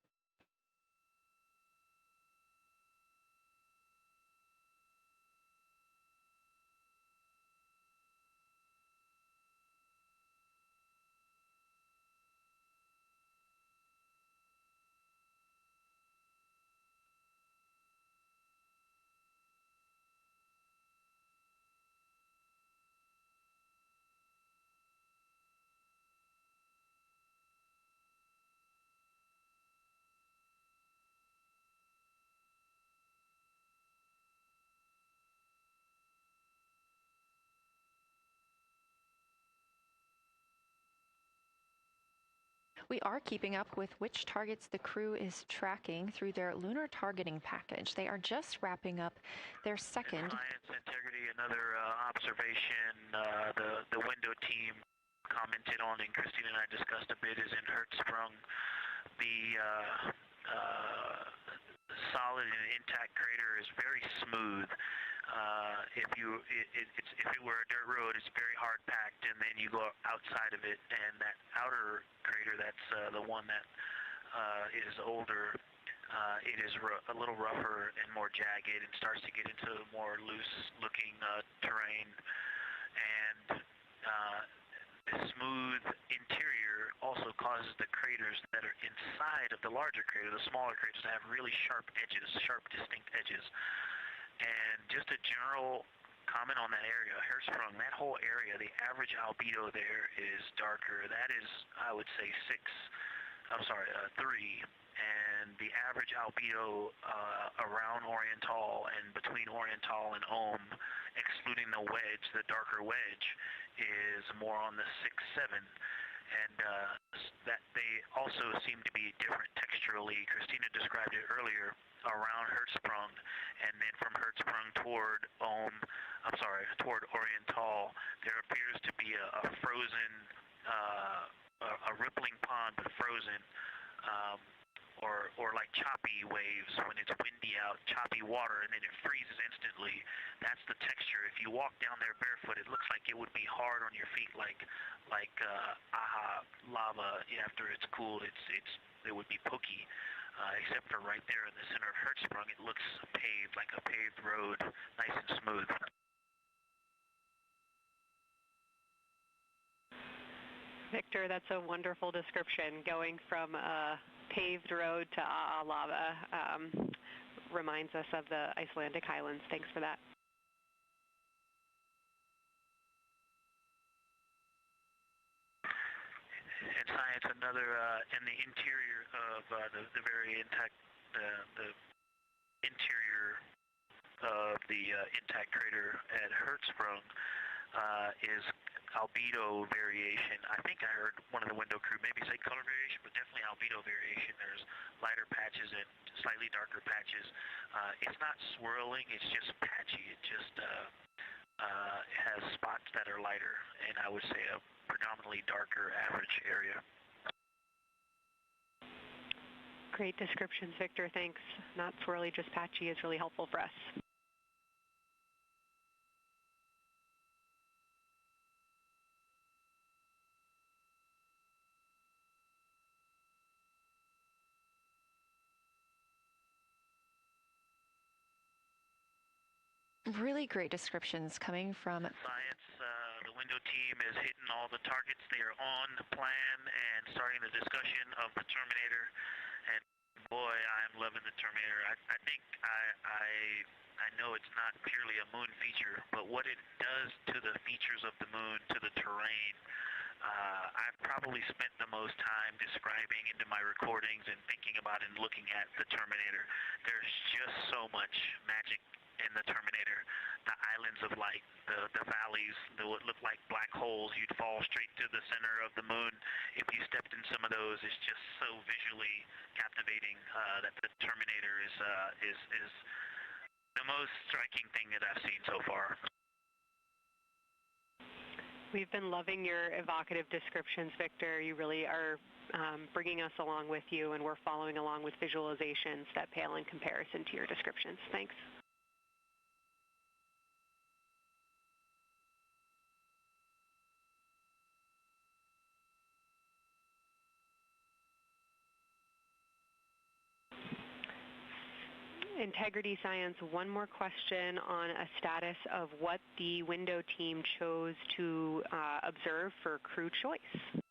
We are keeping up with which targets the crew is tracking through their lunar targeting package. They are just wrapping up their second. Science integrity, another observation the window team commented on and Christine and I discussed a bit is in Hertzsprung. The solid and intact crater is very smooth. If it were a dirt road, it's very hard packed, and then you go outside of it, and that outer crater, that's the one that is older. It is a little rougher and more jagged, and starts to get into more loose-looking terrain, and the smooth interior also causes the craters that are inside of the larger crater, the smaller craters, to have really sharp edges, sharp, distinct edges. And just a general comment on that area, Hertzsprung, that whole area, the average albedo there is darker. That is, I would say, 3. And the average albedo around Oriental and between Oriental and Ohm, excluding the wedge, the darker wedge, is more on the 6-7. And that they also seem to be different texturally. Christina described it earlier around Hertzsprung, and then from Hertzsprung toward toward Oriental, there appears to be a frozen, a rippling pond, but frozen, or like choppy waves when it's windy out, choppy water, and then it freezes instantly. That's the texture. If you walk down there barefoot, it looks like it would be hard on your feet, like lava. After it's cooled, it would be pokey. Except for right there in the center of Hertzsprung, it looks paved, like a paved road, nice and smooth. Victor, that's a wonderful description. Going from a paved road to lava reminds us of the Icelandic highlands. Thanks for that. In science, another in the interior of the very intact, the interior of the intact crater at Hertzsprung is albedo variation. I think I heard one of the window crew maybe say color variation, but definitely albedo variation. There's lighter patches and slightly darker patches. It's not swirling, it's just patchy. It just has spots that are lighter, and I would say a predominantly darker average area. Great descriptions, Victor. Thanks. Not swirly, just patchy is really helpful for us. Really great descriptions coming from Science. The window team is hitting all the targets. They are on the plan and starting the discussion of the Terminator. And boy, I'm loving the Terminator. I think I know it's not purely a moon feature, but what it does to the features of the moon, to the terrain, I've probably spent the most time describing into my recordings and thinking about and looking at the Terminator. There's just so much magic in the Terminator. The islands of light, the valleys, what look like black holes. You'd fall straight to the center of the moon if you stepped in some of those. It's just so visually captivating that the Terminator is the most striking thing that I've seen so far. We've been loving your evocative descriptions, Victor. You really are bringing us along with you, and we're following along with visualizations that pale in comparison to your descriptions. Thanks. Integrity Science, one more question on a status of what the window team chose to observe for crew choice.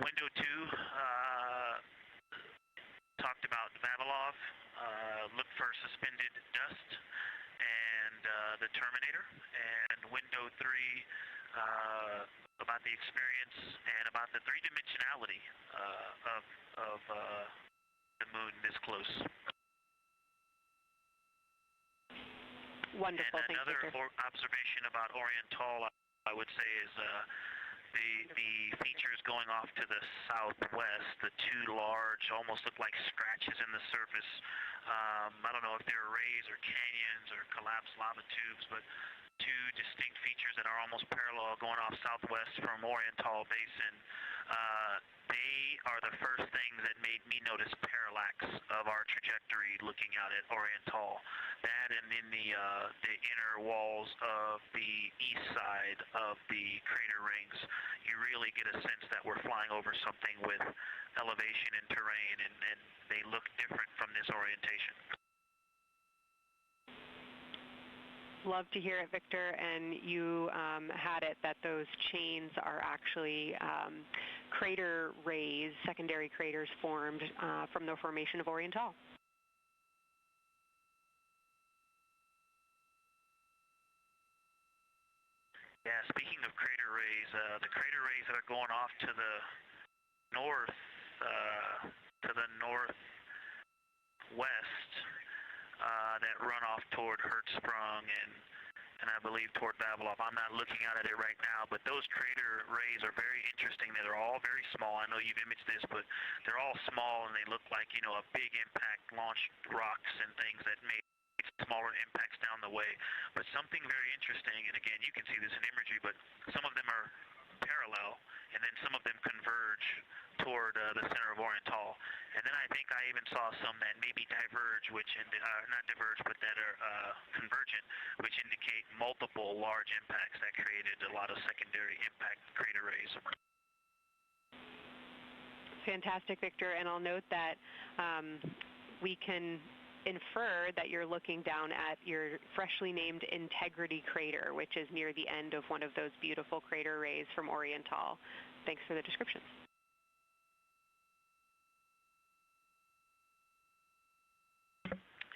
Window 2 talked about Vavilov, looked for suspended dust, and the Terminator. And window 3 about the experience and about the three-dimensionality of the moon this close. Wonderful. And another observation about Oriental, I would say, is the features going off to the southwest, the two large, almost look like scratches in the surface. I don't know if they're rays or canyons or collapsed lava tubes, but two distinct features that are almost parallel going off southwest from Oriental Basin. They are the first things that made me notice parallax of our trajectory looking out at Oriental. That and in the inner walls of the east side of the crater rings, you really get a sense that we're flying over something with elevation and terrain, and they look different from this orientation. Love to hear it, Victor, and you had it that those chains are actually crater rays, secondary craters formed from the formation of Oriental. Yeah, speaking of crater rays, the crater rays that are going off to the northwest, that run off toward Hertzsprung and I believe toward Vavilov. I'm not looking at it right now, but those crater rays are very interesting. They're all very small. I know you've imaged this, but they're all small and they look like, you know, a big impact launched rocks and things that made smaller impacts down the way. But something very interesting, and again, you can see this in imagery, but some of them are parallel, and then some of them converge toward the center of Oriental. And then I think I even saw some that maybe diverge, which not diverge, but that are convergent, which indicate multiple large impacts that created a lot of secondary impact crater rays. Fantastic, Victor, and I'll note that we can infer that you're looking down at your freshly named Integrity crater, which is near the end of one of those beautiful crater rays from Oriental. Thanks for the description.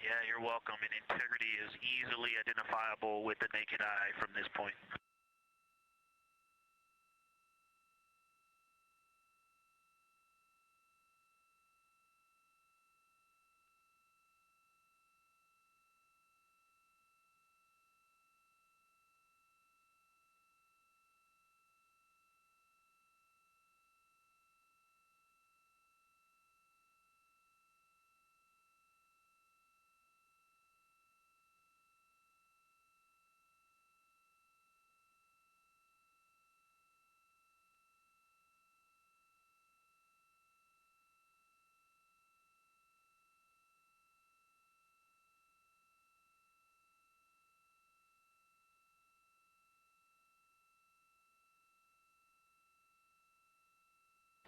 Yeah, you're welcome. And Integrity is easily identifiable with the naked eye from this point.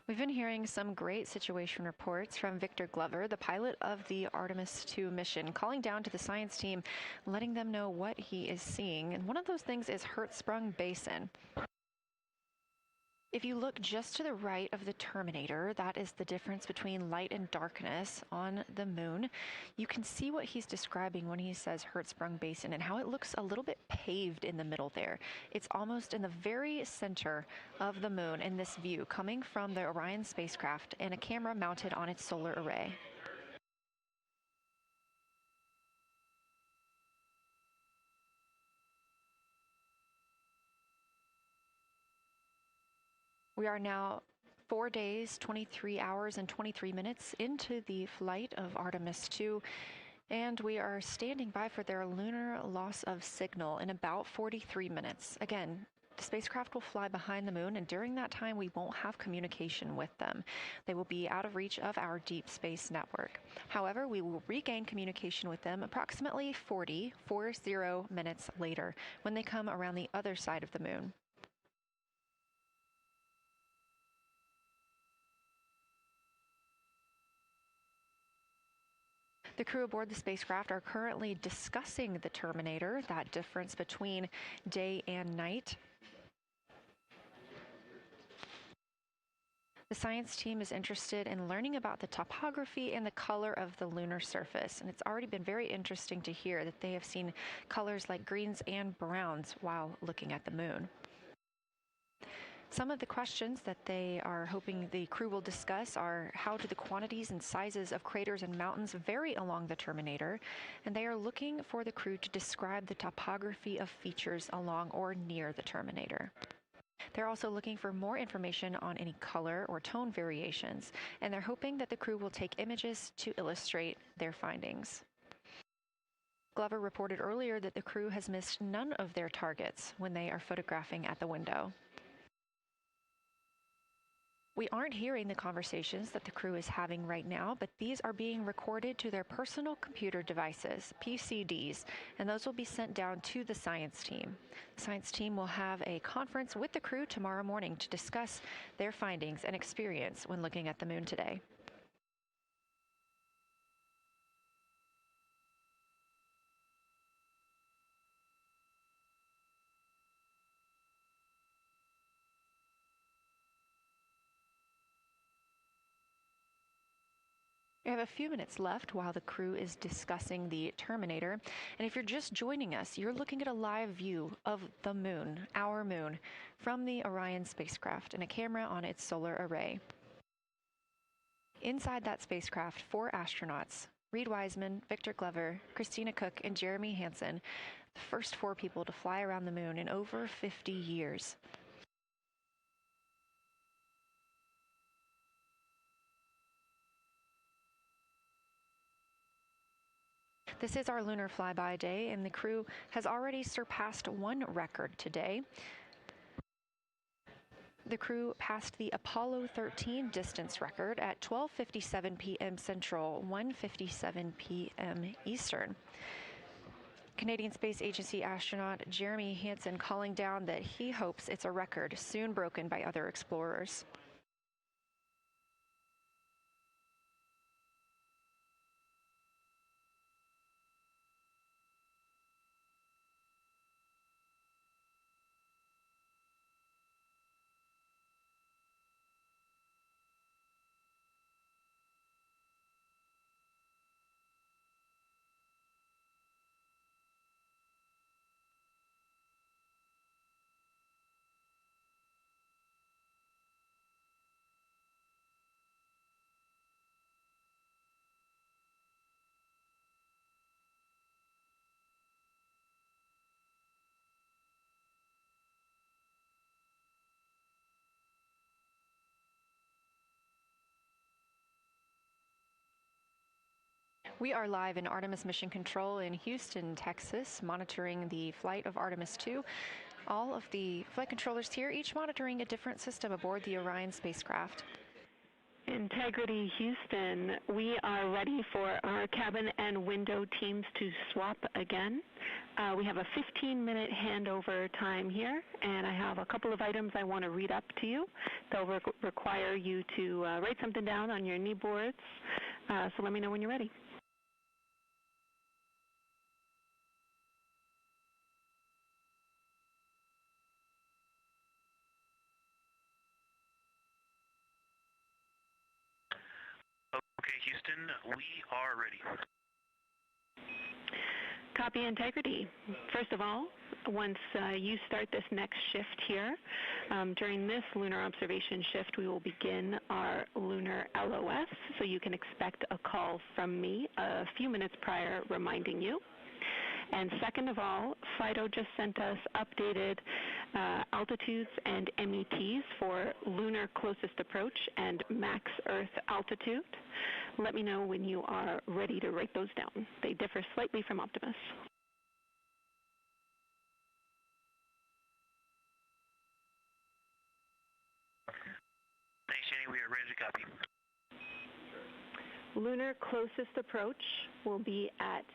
We've been hearing some great situation reports from Victor Glover, the pilot of the Artemis II mission, calling down to the science team, letting them know what he is seeing. And one of those things is Hertzsprung Basin. If you look just to the right of the Terminator, that is the difference between light and darkness on the moon. You can see what he's describing when he says Hertzsprung Basin and how it looks a little bit paved in the middle there. It's almost in the very center of the moon in this view, coming from the Orion spacecraft and a camera mounted on its solar array. We are now 4 days, 23 hours, and 23 minutes into the flight of Artemis II, and we are standing by for their lunar loss of signal in about 43 minutes. Again, the spacecraft will fly behind the moon, and during that time, we won't have communication with them. They will be out of reach of our deep space network. However, we will regain communication with them approximately 40 minutes later when they come around the other side of the moon. The crew aboard the spacecraft are currently discussing the Terminator, that difference between day and night. The science team is interested in learning about the topography and the color of the lunar surface, and it's already been very interesting to hear that they have seen colors like greens and browns while looking at the moon. Some of the questions that they are hoping the crew will discuss are how do the quantities and sizes of craters and mountains vary along the terminator, and they are looking for the crew to describe the topography of features along or near the terminator. They're also looking for more information on any color or tone variations, and they're hoping that the crew will take images to illustrate their findings. Glover reported earlier that the crew has missed none of their targets when they are photographing at the window. We aren't hearing the conversations that the crew is having right now, but these are being recorded to their personal computer devices, PCDs, and those will be sent down to the science team. The science team will have a conference with the crew tomorrow morning to discuss their findings and experience when looking at the moon today. We have a few minutes left while the crew is discussing the terminator, and if you're just joining us, you're looking at a live view of the moon, our moon, from the Orion spacecraft and a camera on its solar array. Inside that spacecraft, 4 astronauts, Reed Wiseman, Victor Glover, Christina Cook, and Jeremy Hansen, the first 4 people to fly around the moon in over 50 years. This is our lunar flyby day, and the crew has already surpassed one record today. The crew passed the Apollo 13 distance record at 12:57 p.m. Central, 1:57 p.m. Eastern. Canadian Space Agency astronaut Jeremy Hansen calling down that he hopes it's a record soon broken by other explorers. We are live in Artemis Mission Control in Houston, Texas, monitoring the flight of Artemis II. All of the flight controllers here, each monitoring a different system aboard the Orion spacecraft. Integrity Houston, we are ready for our cabin and window teams to swap again. We have a 15-minute handover time here, and I have a couple of items I want to read up to you. They'll require you to write something down on your knee boards, so let me know when you're ready. Okay, Houston, we are ready. Copy, Integrity. First of all, once you start this next shift here, during this lunar observation shift, we will begin our lunar LOS, so you can expect a call from me a few minutes prior reminding you. And second of all, FIDO just sent us updated altitudes and METs for lunar closest approach and max Earth altitude. Let me know when you are ready to write those down. They differ slightly from Optimus. Thanks, Jenny. We are ready to copy. Lunar closest approach will be at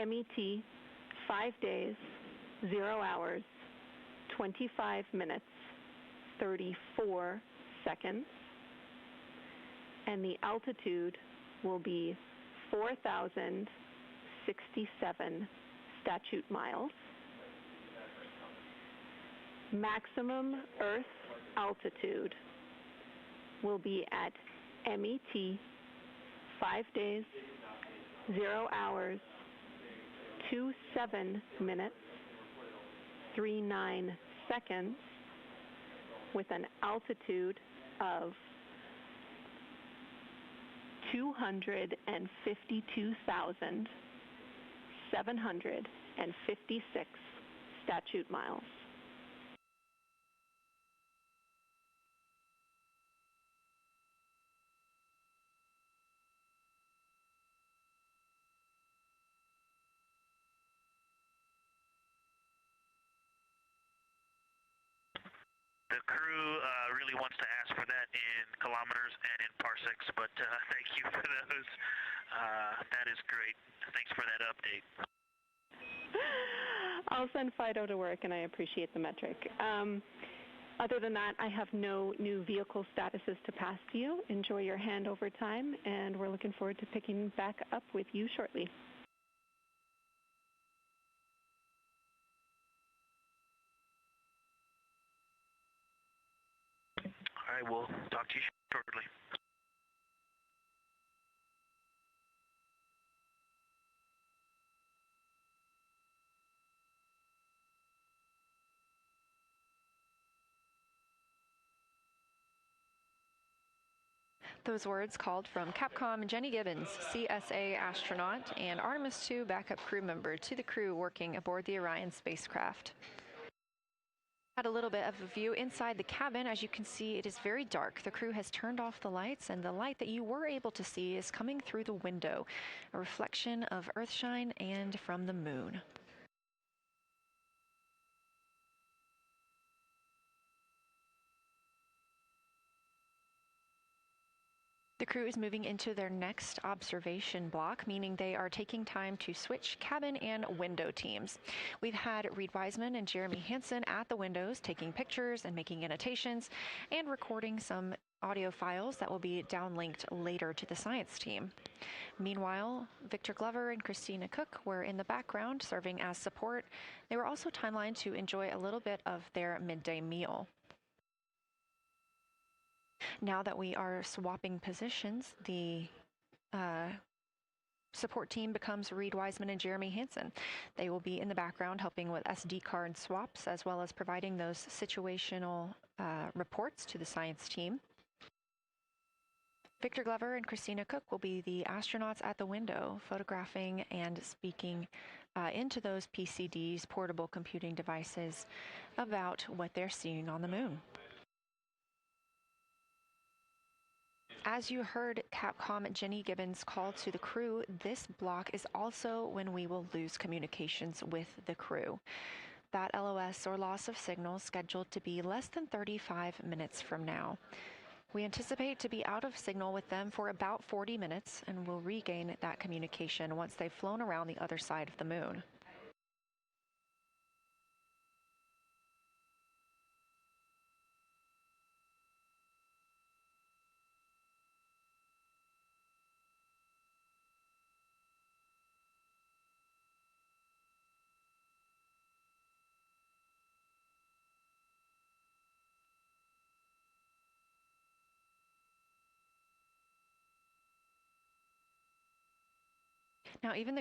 MET 5 days, 0 hours, 25 minutes, 34 seconds, and the altitude will be 4,067 statute miles. Maximum Earth altitude will be at MET 5 days, 0 hours, 27 minutes, 39 seconds, with an altitude of 252,756 statute miles. The crew really wants to ask for that in kilometers and in parsecs, but thank you for those. That is great. Thanks for that update. I'll send Fido to work, and I appreciate the metric. Other than that, I have no new vehicle statuses to pass to you. Enjoy your handover time, and we're looking forward to picking back up with you shortly. All right, we'll talk to you shortly. Those words called from Capcom Jenny Gibbons, CSA astronaut and Artemis II backup crew member, to the crew working aboard the Orion spacecraft. Had a little bit of a view inside the cabin. As you can see, it is very dark. The crew has turned off the lights, and the light that you were able to see is coming through the window, a reflection of Earthshine and from the moon. The crew is moving into their next observation block, meaning they are taking time to switch cabin and window teams. We've had Reed Wiseman and Jeremy Hansen at the windows taking pictures and making annotations and recording some audio files that will be downlinked later to the science team. Meanwhile, Victor Glover and Christina Cook were in the background serving as support. They were also timelined to enjoy a little bit of their midday meal. Now that we are swapping positions, the support team becomes Reed Wiseman and Jeremy Hansen. They will be in the background helping with SD card swaps, as well as providing those situational reports to the science team. Victor Glover and Christina Cook will be the astronauts at the window, photographing and speaking into those PCDs, portable computing devices, about what they're seeing on the moon. As you heard Capcom Jenny Gibbons call to the crew, this block is also when we will lose communications with the crew. That LOS, or loss of signal, scheduled to be less than 35 minutes from now. We anticipate to be out of signal with them for about 40 minutes, and will regain that communication once they've flown around the other side of the moon. Now, even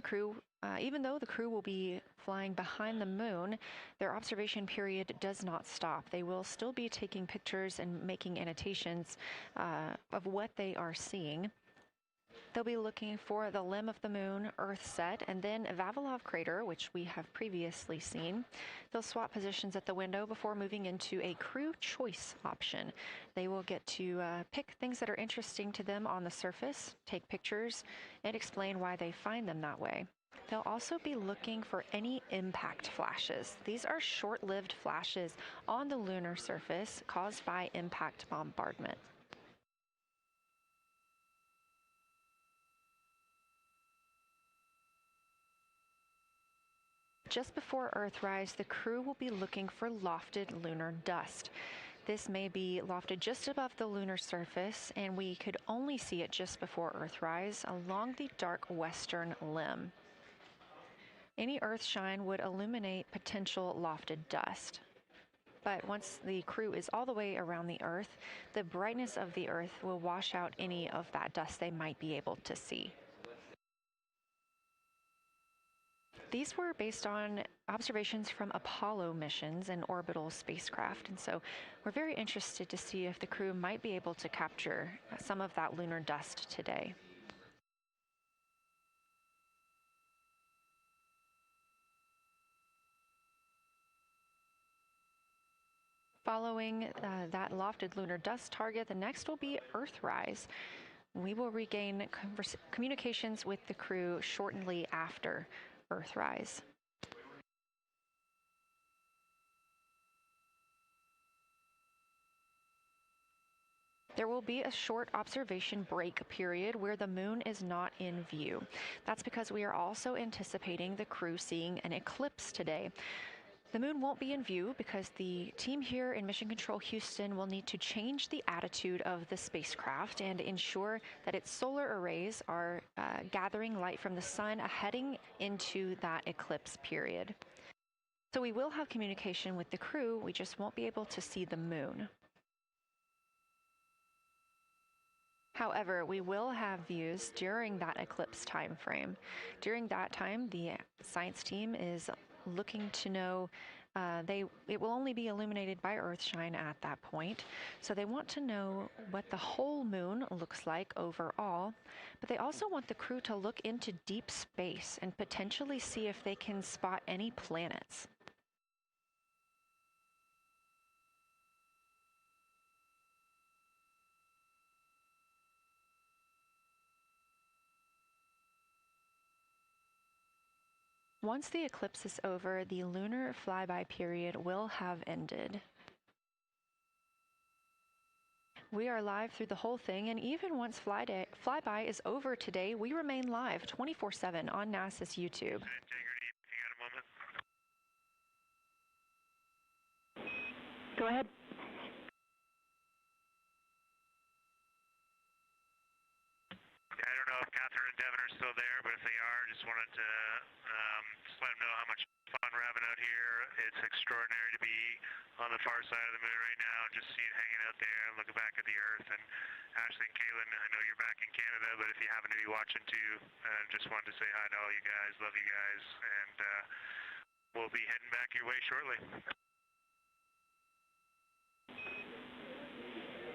though the crew will be flying behind the moon, their observation period does not stop. They will still be taking pictures and making annotations of what they are seeing. They'll be looking for the limb of the moon, Earth set, and then Vavilov crater, which we have previously seen. They'll swap positions at the window before moving into a crew choice option. They will get to pick things that are interesting to them on the surface, take pictures, and explain why they find them that way. They'll also be looking for any impact flashes. These are short-lived flashes on the lunar surface caused by impact bombardment. Just before Earthrise, the crew will be looking for lofted lunar dust. This may be lofted just above the lunar surface, and we could only see it just before Earthrise along the dark western limb. Any Earthshine would illuminate potential lofted dust. But once the crew is all the way around the Earth, the brightness of the Earth will wash out any of that dust they might be able to see. These were based on observations from Apollo missions and orbital spacecraft, and so we're very interested to see if the crew might be able to capture some of that lunar dust today. Following that lofted lunar dust target, the next will be Earthrise. We will regain communications with the crew shortly after Earthrise. There will be a short observation break period where the moon is not in view. That's because we are also anticipating the crew seeing an eclipse today. The moon won't be in view because the team here in Mission Control Houston will need to change the attitude of the spacecraft and ensure that its solar arrays are gathering light from the sun heading into that eclipse period. So we will have communication with the crew, we just won't be able to see the moon. However, we will have views during that eclipse time frame. During that time, the science team is looking to know, it will only be illuminated by Earthshine at that point, so they want to know what the whole moon looks like overall, but they also want the crew to look into deep space and potentially see if they can spot any planets. Once the eclipse is over, the lunar flyby period will have ended. We are live through the whole thing, and even once flyby is over today, we remain live 24/7 on NASA's YouTube. Go ahead. I don't know if Catherine and Devin are still there, but if they are, just wanted to just let them know how much fun we're having out here. It's extraordinary to be on the far side of the moon right now, just seeing hanging out there and looking back at the Earth. And Ashley and Kaylin, I know you're back in Canada, but if you happen to be watching too, just wanted to say hi to all you guys. Love you guys, and we'll be heading back your way shortly.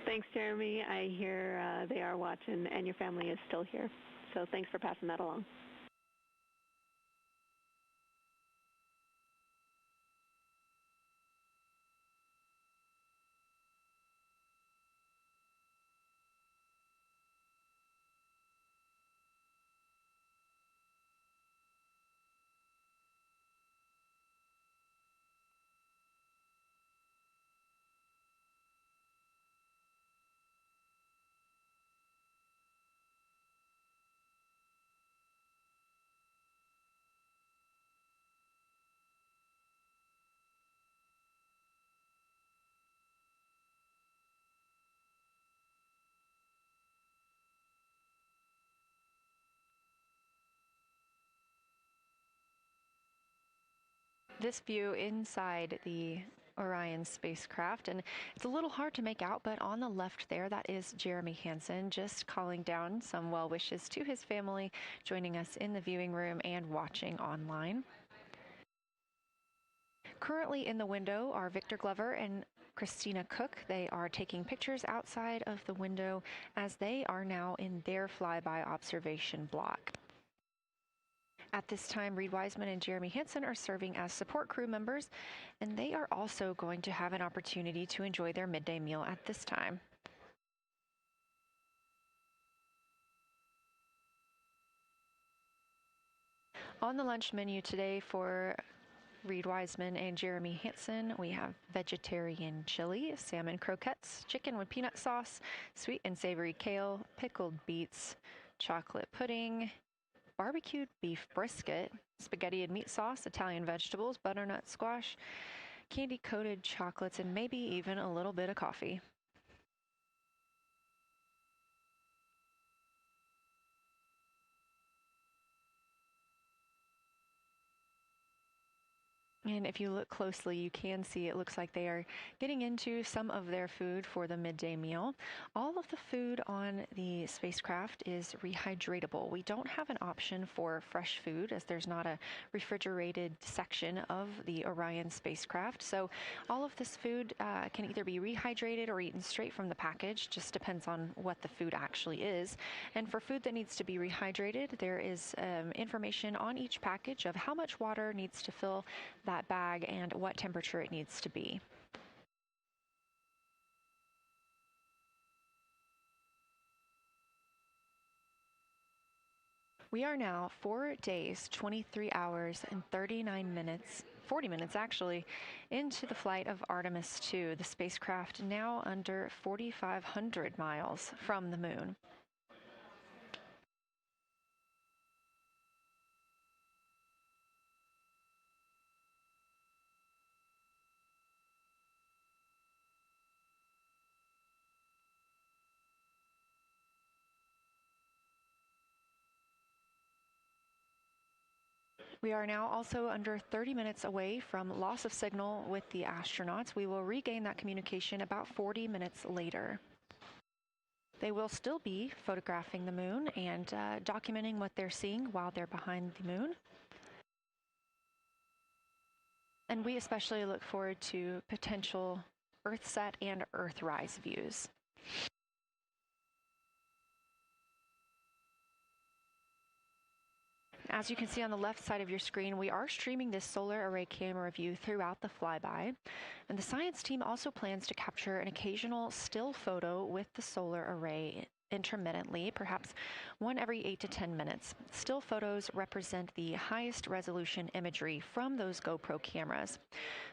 Thanks, Jeremy. I hear they are watching, and your family is still here. So thanks for passing that along. This view inside the Orion spacecraft, and it's a little hard to make out, but on the left there, that is Jeremy Hansen, just calling down some well wishes to his family, joining us in the viewing room and watching online. Currently in the window are Victor Glover and Christina Cook. They are taking pictures outside of the window as they are now in their flyby observation block. At this time, Reed Wiseman and Jeremy Hansen are serving as support crew members, and they are also going to have an opportunity to enjoy their midday meal at this time. On the lunch menu today for Reed Wiseman and Jeremy Hansen, we have vegetarian chili, salmon croquettes, chicken with peanut sauce, sweet and savory kale, pickled beets, chocolate pudding, barbecued beef brisket, spaghetti and meat sauce, Italian vegetables, butternut squash, candy-coated chocolates, and maybe even a little bit of coffee. And if you look closely, you can see it looks like they are getting into some of their food for the midday meal. All of the food on the spacecraft is rehydratable. We don't have an option for fresh food as there's not a refrigerated section of the Orion spacecraft. So all of this food can either be rehydrated or eaten straight from the package, just depends on what the food actually is. And for food that needs to be rehydrated, there is information on each package of how much water needs to fill that bag and what temperature it needs to be. We are now 4 days, 23 hours, and 39 minutes, 40 minutes actually, into the flight of Artemis II, the spacecraft now under 4,500 miles from the moon. We are now also under 30 minutes away from loss of signal with the astronauts. We will regain that communication about 40 minutes later. They will still be photographing the moon and documenting what they're seeing while they're behind the moon. And we especially look forward to potential Earthset and Earthrise views. As you can see on the left side of your screen, we are streaming this solar array camera view throughout the flyby. And the science team also plans to capture an occasional still photo with the solar array intermittently, perhaps one every 8 to 10 minutes. Still photos represent the highest resolution imagery from those GoPro cameras.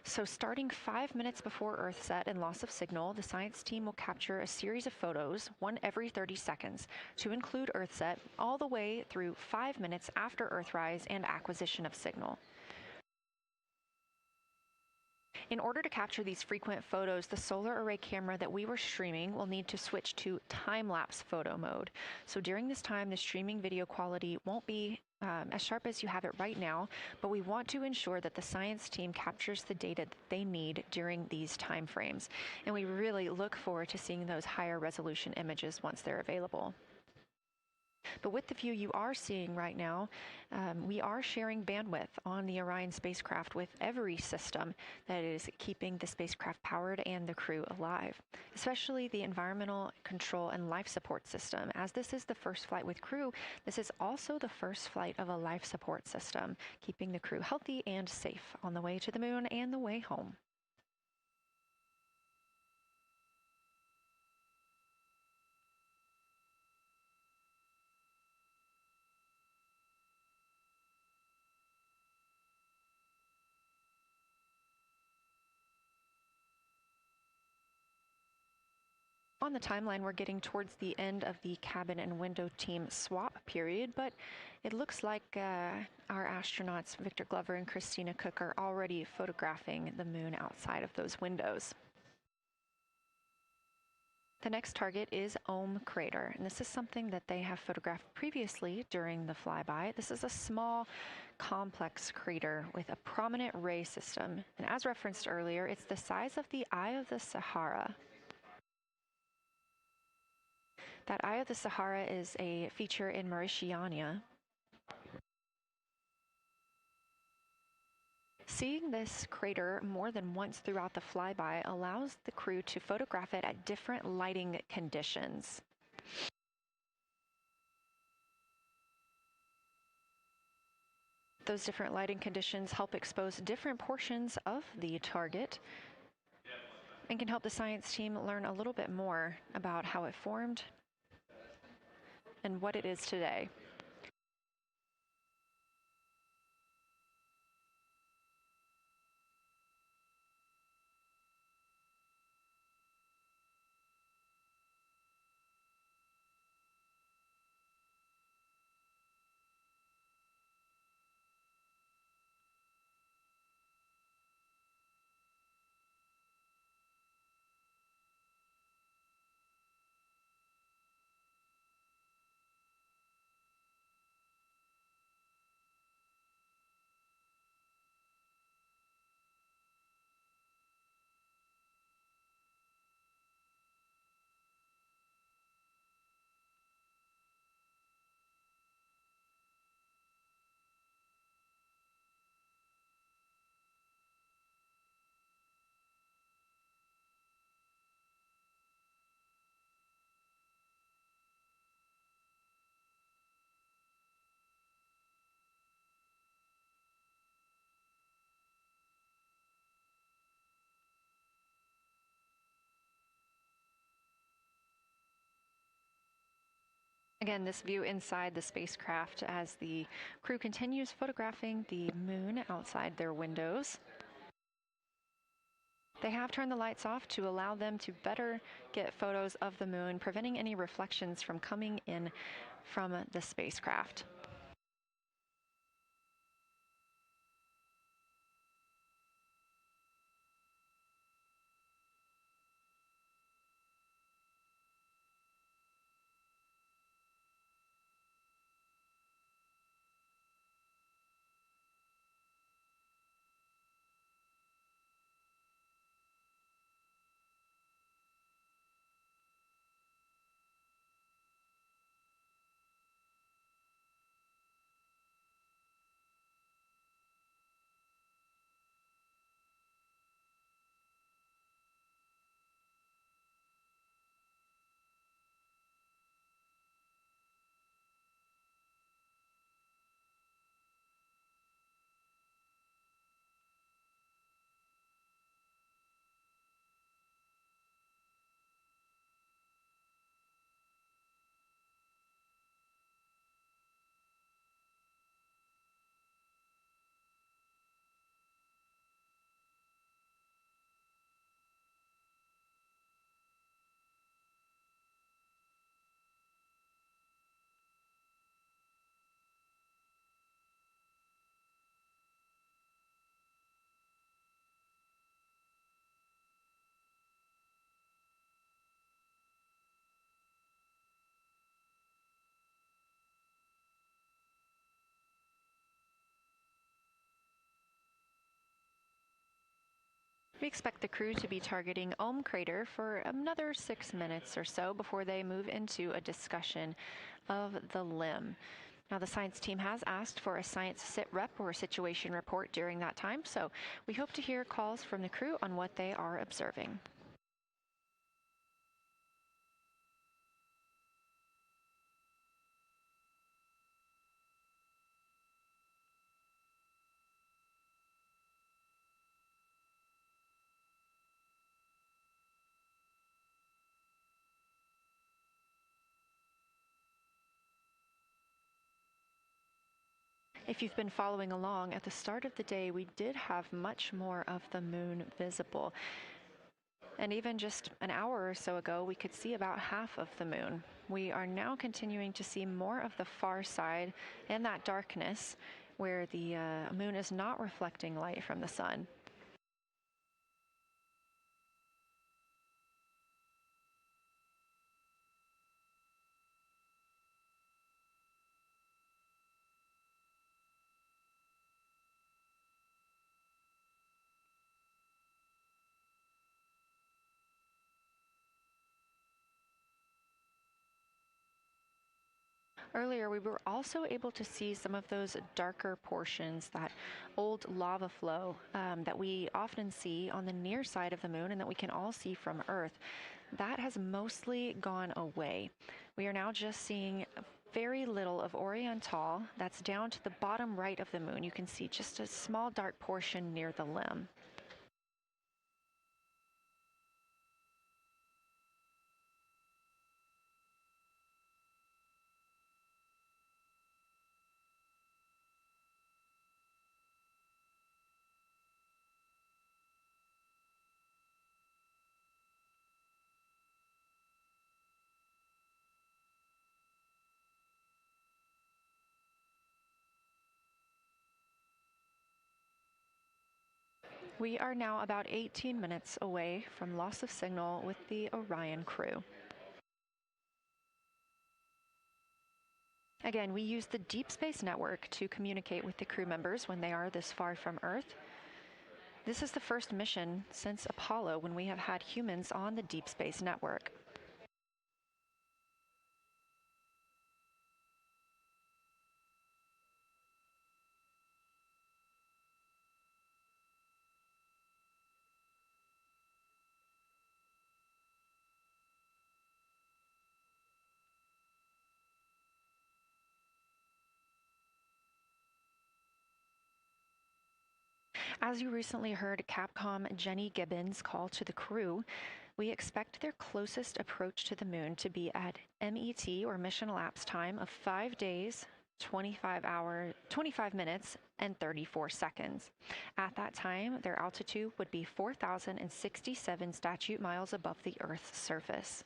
So starting 5 minutes before Earthset and loss of signal, the science team will capture a series of photos, one every 30 seconds, to include Earthset all the way through 5 minutes after Earthrise and acquisition of signal. In order to capture these frequent photos, the solar array camera that we were streaming will need to switch to time-lapse photo mode. So during this time, the streaming video quality won't be as sharp as you have it right now, but we want to ensure that the science team captures the data that they need during these time frames. And we really look forward to seeing those higher resolution images once they're available. But with the view you are seeing right now, we are sharing bandwidth on the Orion spacecraft with every system that is keeping the spacecraft powered and the crew alive, especially the environmental control and life support system. As this is the first flight with crew, this is also the first flight of a life support system, keeping the crew healthy and safe on the way to the moon and the way home. On the timeline, we're getting towards the end of the cabin and window team swap period, but it looks like our astronauts, Victor Glover and Christina Cook, are already photographing the moon outside of those windows. The next target is Ohm Crater, and this is something that they have photographed previously during the flyby. This is a small, complex crater with a prominent ray system, and as referenced earlier, it's the size of the Eye of the Sahara. That Eye of the Sahara is a feature in Mauritania. Seeing this crater more than once throughout the flyby allows the crew to photograph it at different lighting conditions. Those different lighting conditions help expose different portions of the target and can help the science team learn a little bit more about how it formed and what it is today. Again, this view inside the spacecraft as the crew continues photographing the moon outside their windows. They have turned the lights off to allow them to better get photos of the moon, preventing any reflections from coming in from the spacecraft. We expect the crew to be targeting Ohm Crater for another 6 minutes or so before they move into a discussion of the limb. Now, the science team has asked for a science sit rep or situation report during that time, so we hope to hear calls from the crew on what they are observing. If you've been following along, at the start of the day, we did have much more of the moon visible. And even just an hour or so ago, we could see about half of the moon. We are now continuing to see more of the far side and that darkness where the moon is not reflecting light from the sun. Earlier, we were also able to see some of those darker portions, that old lava flow that we often see on the near side of the moon and that we can all see from Earth. That has mostly gone away. We are now just seeing very little of Oriental. That's down to the bottom right of the moon. You can see just a small dark portion near the limb. We are now about 18 minutes away from loss of signal with the Orion crew. Again, we use the Deep Space Network to communicate with the crew members when they are this far from Earth. This is the first mission since Apollo when we have had humans on the Deep Space Network. As you recently heard Capcom Jenny Gibbons call to the crew, We expect their closest approach to the moon to be at MET, or mission elapsed time, of 5 days, 25 minutes, and 34 seconds. At that time, their altitude would be 4,067 statute miles above the Earth's surface.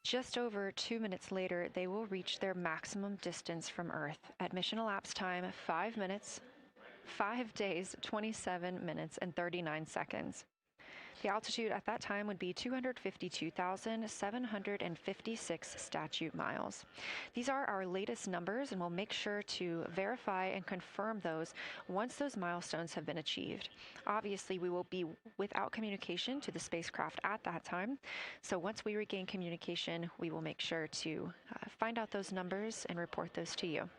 Just over 2 minutes later, they will reach their maximum distance from Earth at mission elapsed time 5 minutes, 5 days, 27 minutes, and 39 seconds. The altitude at that time would be 252,756 statute miles. These are our latest numbers, and we'll make sure to verify and confirm those once those milestones have been achieved. Obviously, we will be without communication to the spacecraft at that time, so once we regain communication, we will make sure to find out those numbers and report those to you.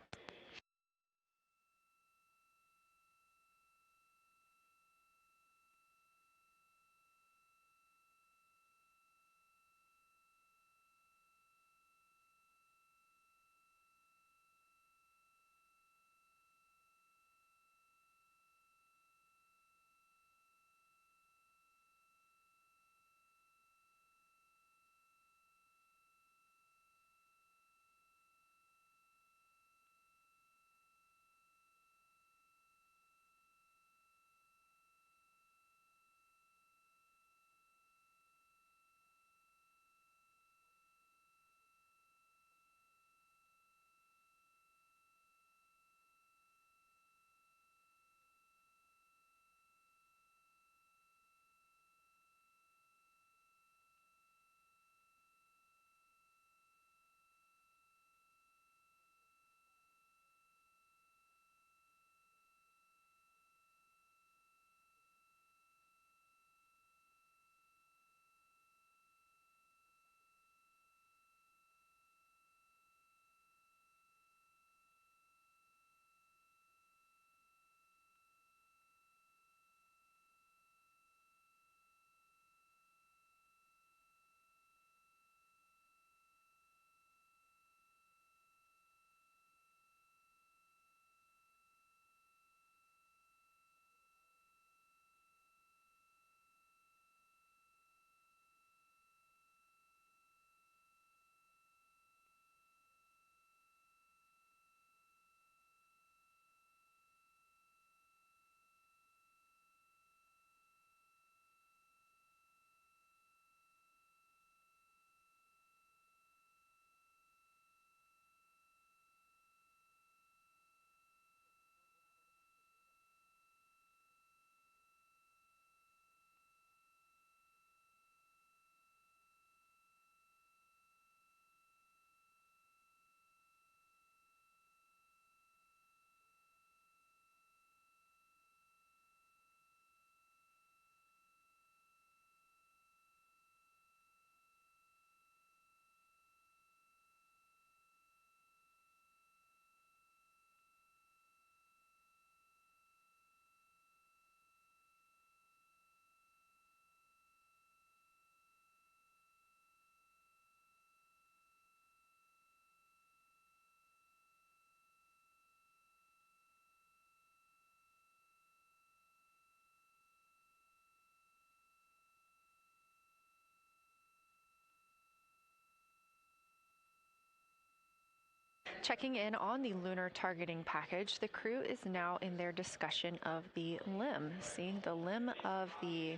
Checking in on the lunar targeting package, the crew is now in their discussion of the limb. See, the limb of the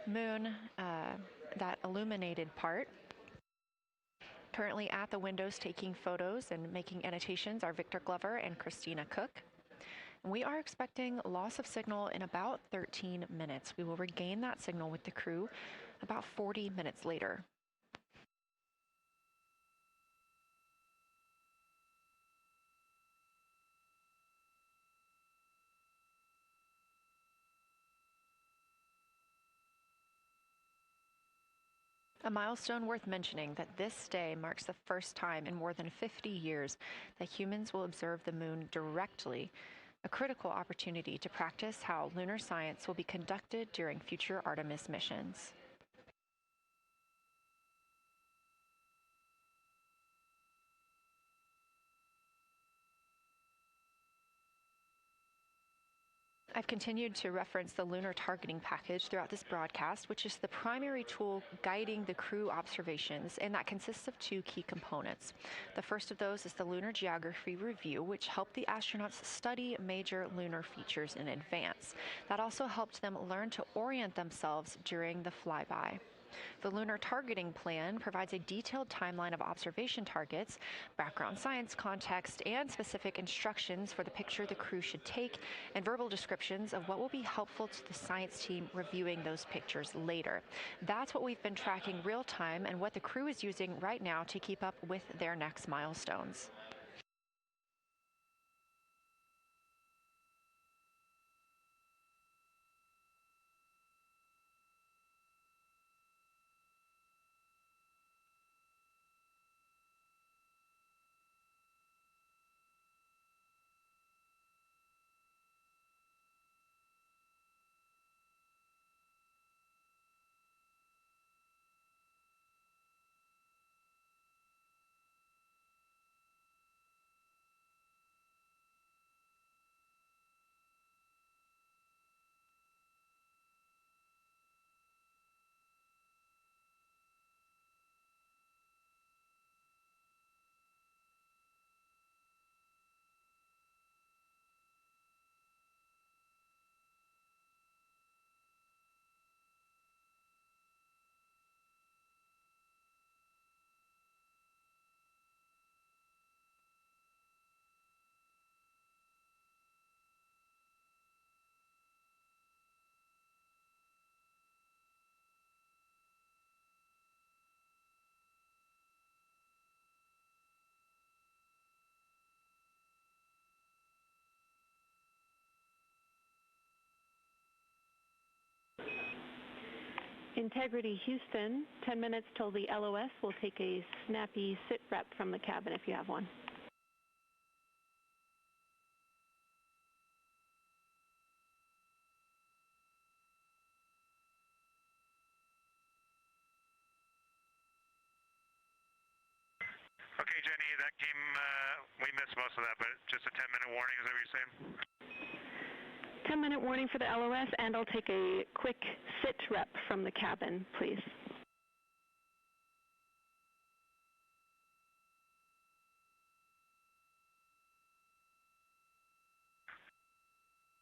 moon, that illuminated part. Currently at the windows taking photos and making annotations are Victor Glover and Christina Cook. We are expecting loss of signal in about 13 minutes. We will regain that signal with the crew about 40 minutes later. A milestone worth mentioning that this day marks the first time in more than 50 years that humans will observe the moon directly, a critical opportunity to practice how lunar science will be conducted during future Artemis missions. I've continued to reference the Lunar Targeting Package throughout this broadcast, which is the primary tool guiding the crew observations, and that consists of two key components. The first of those is the Lunar Geography Review, which helped the astronauts study major lunar features in advance. That also helped them learn to orient themselves during the flyby. The Lunar Targeting Plan provides a detailed timeline of observation targets, background science context, and specific instructions for the picture the crew should take, and verbal descriptions of what will be helpful to the science team reviewing those pictures later. That's what we've been tracking real time and what the crew is using right now to keep up with their next milestones. Integrity Houston, 10 minutes till the LOS. We'll take a snappy sit rep from the cabin if you have one. Okay, Jenny, that came, we missed most of that, but just a 10-minute warning, is that what you're saying? 10-minute warning for the LOS, and I'll take a quick sit rep from the cabin, please.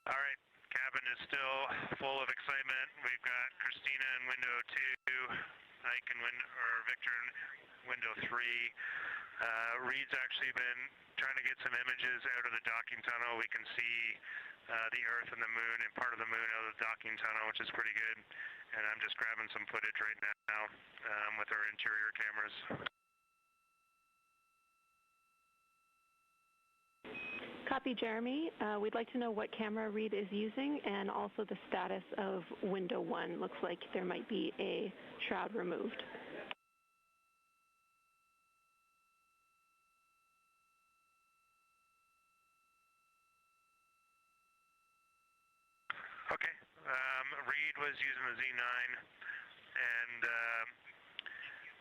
All right, cabin is still full of excitement. We've got Christina in window 2, Ike in Victor in window 3. Reed's actually been trying to get some images out of the docking tunnel. We can see the Earth and the Moon and part of the Moon out of the docking tunnel, which is pretty good. And I'm just grabbing some footage right now with our interior cameras. Copy, Jeremy. We'd like to know what camera Reed is using and also the status of window 1. Looks like there might be a shroud removed. Okay. Reed was using the Z9, and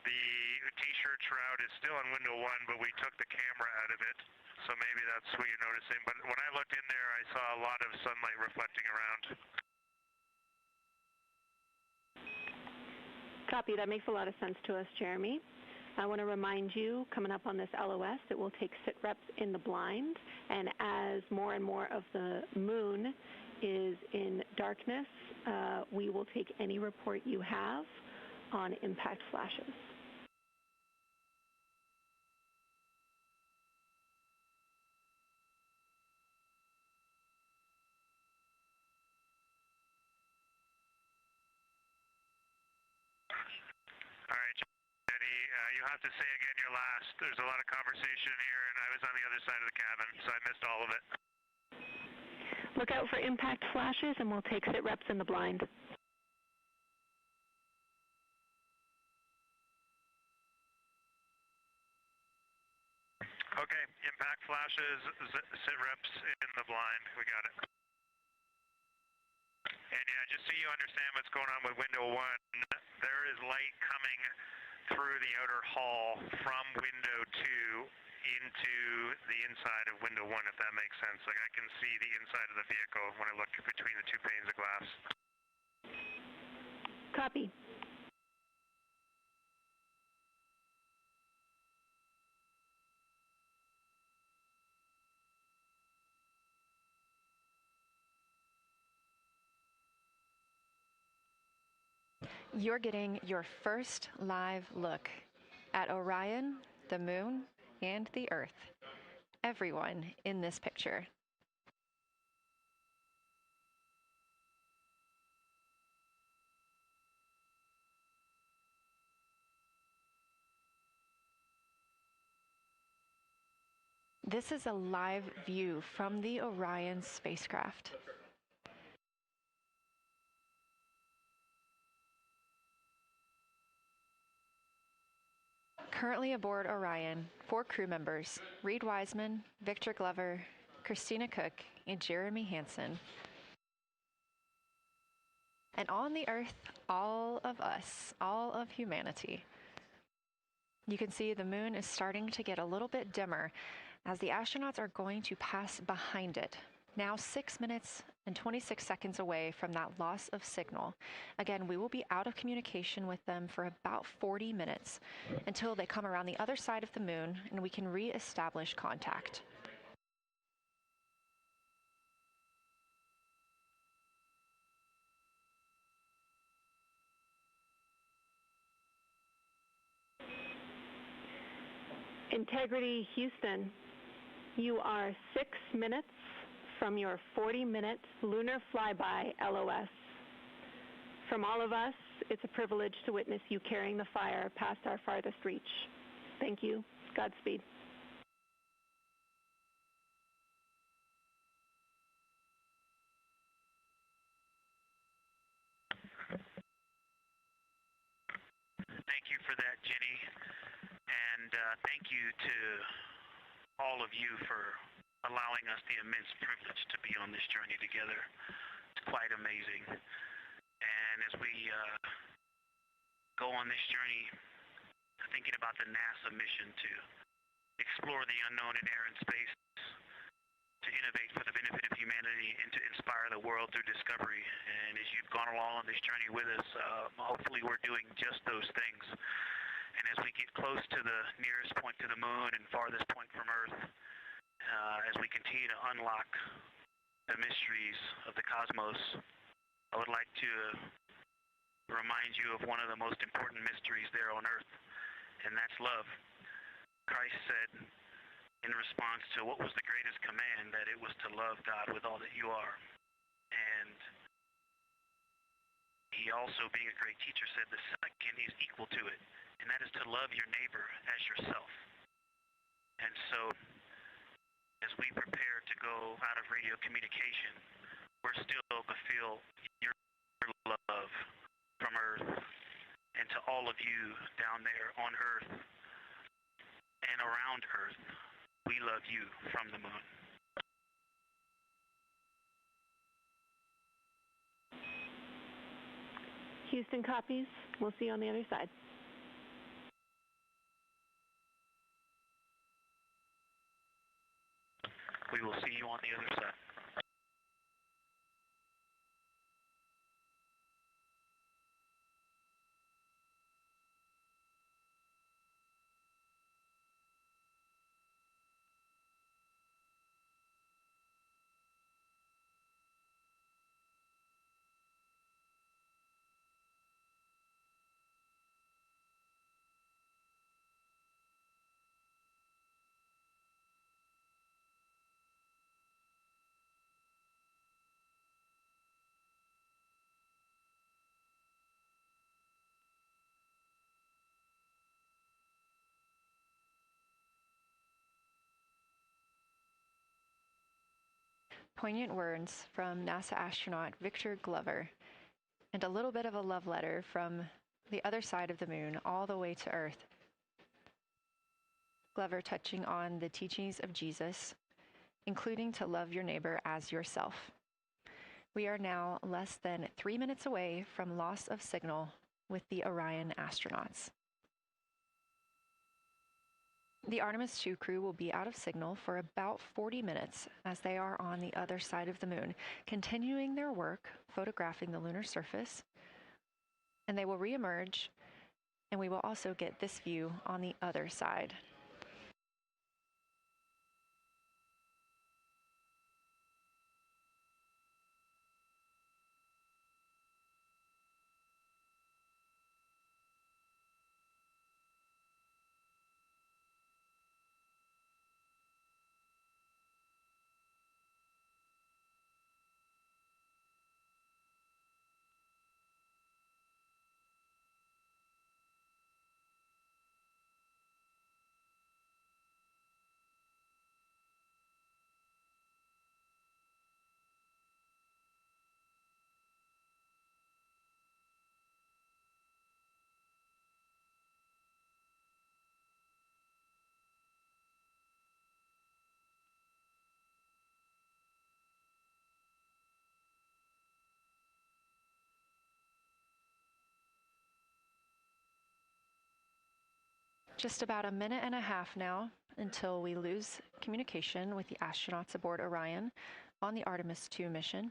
the T-shirt shroud is still on window 1, but we took the camera out of it, so maybe that's what you're noticing. But when I looked in there, I saw a lot of sunlight reflecting around. Copy. That makes a lot of sense to us, Jeremy. I want to remind you, coming up on this LOS, that we'll take sit reps in the blind, and as more and more of the Moon is in darkness, we will take any report you have on impact flashes. All right, Jenny, you'll have to say again your last. There's a lot of conversation here, and I was on the other side of the cabin, so I missed all of it. Look out for impact flashes, and we'll take sit reps in the blind. Okay, impact flashes, sit reps in the blind. We got it. And yeah, just so you understand what's going on with window 1, there is light coming through the outer hall from window 2 into the inside of window 1, if that makes sense. Like, I can see the inside of the vehicle when I look between the 2 panes of glass. Copy. You're getting your first live look at Orion, the Moon, and the Earth. Everyone in this picture. This is a live view from the Orion spacecraft. Currently aboard Orion, 4 crew members, Reed Wiseman, Victor Glover, Christina Cook, and Jeremy Hansen. And on the Earth, all of us, all of humanity. You can see the moon is starting to get a little bit dimmer as the astronauts are going to pass behind it. Now 6 minutes and 26 seconds away from that loss of signal. Again, we will be out of communication with them for about 40 minutes until they come around the other side of the moon and we can re-establish contact. Integrity Houston, you are 6 minutes from your 40-minute lunar flyby LOS. From all of us, it's a privilege to witness you carrying the fire past our farthest reach. Thank you. Godspeed. Thank you for that, Jenny. And thank you to all of you for allowing us the immense privilege to be on this journey together. It's quite amazing. And as we go on this journey, thinking about the NASA mission to explore the unknown in air and space, to innovate for the benefit of humanity, and to inspire the world through discovery. And as you've gone along on this journey with us, hopefully we're doing just those things. And as we get close to the nearest point to the moon and farthest point from Earth, as we continue to unlock the mysteries of the cosmos, I would like to remind you of one of the most important mysteries there on Earth, and that's love. Christ said in response to what was the greatest command, that it was to love God with all that you are. And he also, being a great teacher, said the second is equal to it, and that is to love your neighbor as yourself. And so, as we prepare to go out of radio communication, we're still to feel your love from Earth, and to all of you down there on Earth and around Earth, we love you from the moon. Houston copies. We'll see you on the other side. We will see you on the other side. Poignant words from NASA astronaut Victor Glover, and a little bit of a love letter from the other side of the moon all the way to Earth. Glover touching on the teachings of Jesus, including to love your neighbor as yourself. We are now less than 3 minutes away from loss of signal with the Orion astronauts. The Artemis II crew will be out of signal for about 40 minutes as they are on the other side of the moon, continuing their work photographing the lunar surface, and they will reemerge, and we will also get this view on the other side. Just about a minute and a half now until we lose communication with the astronauts aboard Orion on the Artemis II mission.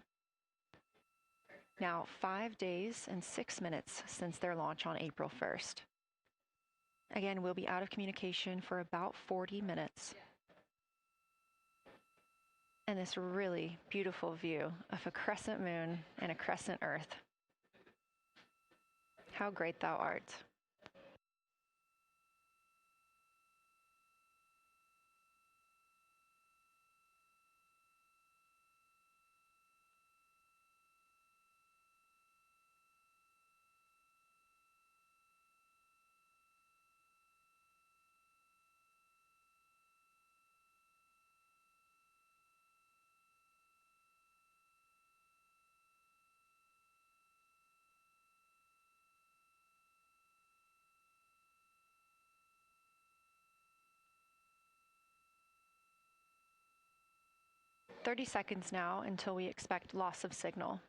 Now 5 days and 6 minutes since their launch on April 1st. Again, we'll be out of communication for about 40 minutes. And this really beautiful view of a crescent moon and a crescent Earth. How great thou art. "30 seconds now until we expect loss of signal.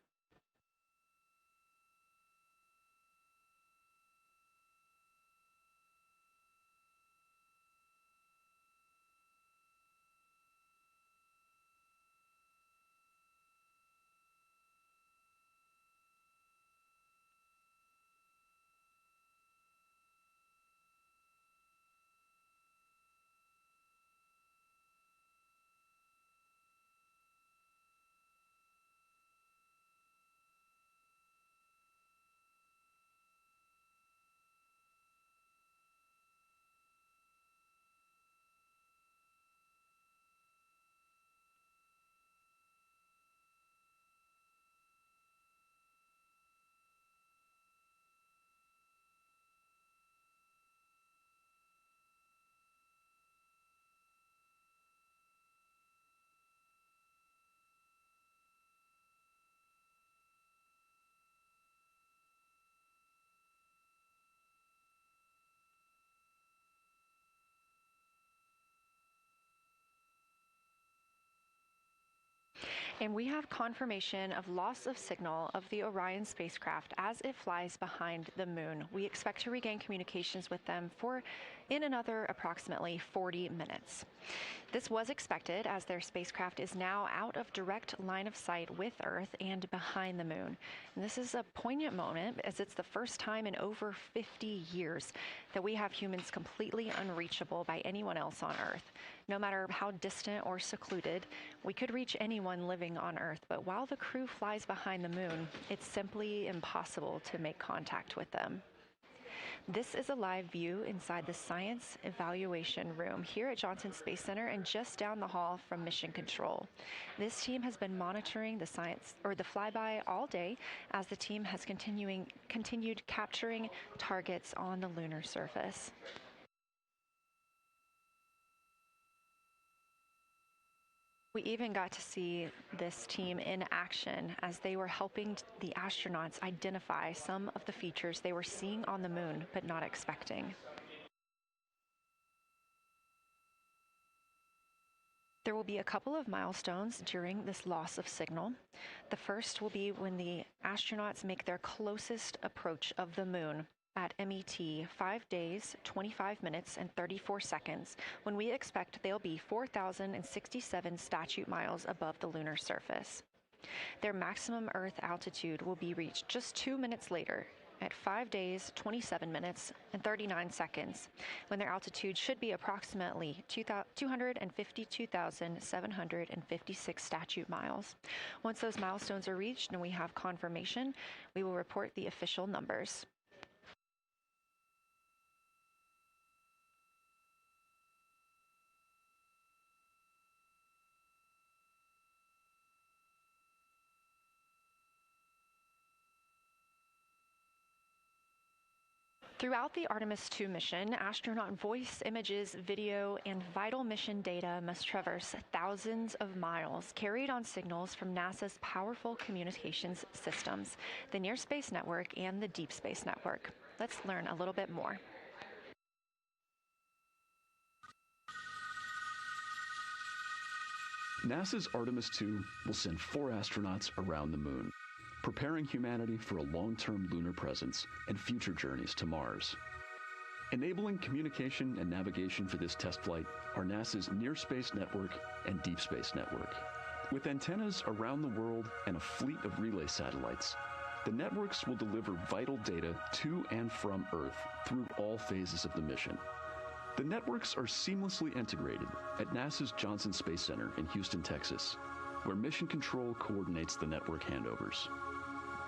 And we have confirmation of loss of signal of the Orion spacecraft as it flies behind the moon. We expect to regain communications with them in another approximately 40 minutes. This was expected as their spacecraft is now out of direct line of sight with Earth and behind the moon. And this is a poignant moment as it's the first time in over 50 years that we have humans completely unreachable by anyone else on Earth. No matter how distant or secluded, we could reach anyone living on Earth, but while the crew flies behind the moon, it's simply impossible to make contact with them. This is a live view inside the Science Evaluation Room here at Johnson Space Center and just down the hall from Mission Control. This team has been monitoring the flyby all day as the team has continued capturing targets on the lunar surface. We even got to see this team in action as they were helping the astronauts identify some of the features they were seeing on the moon but not expecting. There will be a couple of milestones during this loss of signal. The first will be when the astronauts make their closest approach of the moon. at MET 5 days, 25 minutes, and 34 seconds, when we expect they'll be 4,067 statute miles above the lunar surface. Their maximum Earth altitude will be reached just 2 minutes later, at 5 days, 27 minutes, and 39 seconds, when their altitude should be approximately 252,756 statute miles. Once those milestones are reached and we have confirmation, we will report the official numbers. Throughout the Artemis II mission, astronaut voice, images, video, and vital mission data must traverse thousands of miles, carried on signals from NASA's powerful communications systems, the Near Space Network and the Deep Space Network. Let's learn a little bit more. NASA's Artemis II will send 4 astronauts around the moon, preparing humanity for a long-term lunar presence and future journeys to Mars. Enabling communication and navigation for this test flight are NASA's Near Space Network and Deep Space Network. With antennas around the world and a fleet of relay satellites, the networks will deliver vital data to and from Earth through all phases of the mission. The networks are seamlessly integrated at NASA's Johnson Space Center in Houston, Texas, where Mission Control coordinates the network handovers.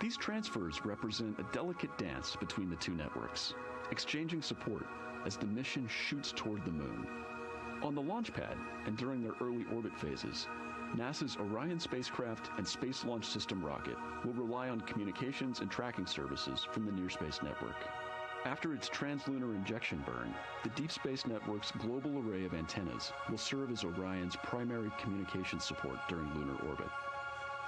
These transfers represent a delicate dance between the two networks, exchanging support as the mission shoots toward the moon. On the launch pad and during their early orbit phases, NASA's Orion spacecraft and Space Launch System rocket will rely on communications and tracking services from the Near Space Network. After its translunar injection burn, the Deep Space Network's global array of antennas will serve as Orion's primary communication support during lunar orbit.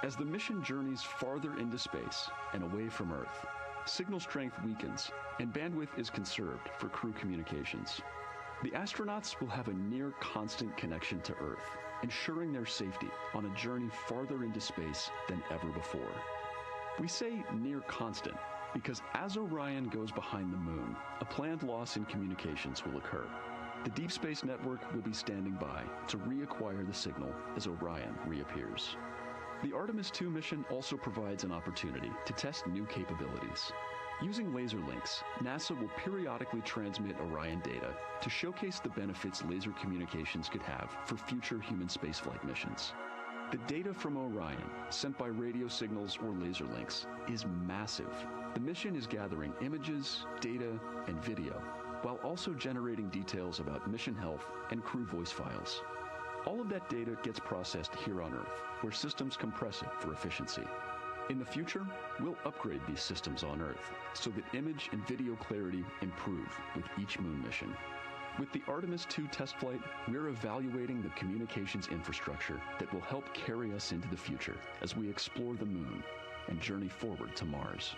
As the mission journeys farther into space and away from Earth, signal strength weakens and bandwidth is conserved for crew communications. The astronauts will have a near constant connection to Earth, ensuring their safety on a journey farther into space than ever before. We say near constant because as Orion goes behind the moon, a planned loss in communications will occur. The Deep Space Network will be standing by to reacquire the signal as Orion reappears. The Artemis II mission also provides an opportunity to test new capabilities. Using laser links, NASA will periodically transmit Orion data to showcase the benefits laser communications could have for future human spaceflight missions. The data from Orion, sent by radio signals or laser links, is massive. The mission is gathering images, data, and video, while also generating details about mission health and crew voice files. All of that data gets processed here on Earth, where systems compress it for efficiency. In the future, we'll upgrade these systems on Earth so that image and video clarity improve with each moon mission. With the Artemis II test flight, we're evaluating the communications infrastructure that will help carry us into the future as we explore the moon and journey forward to Mars.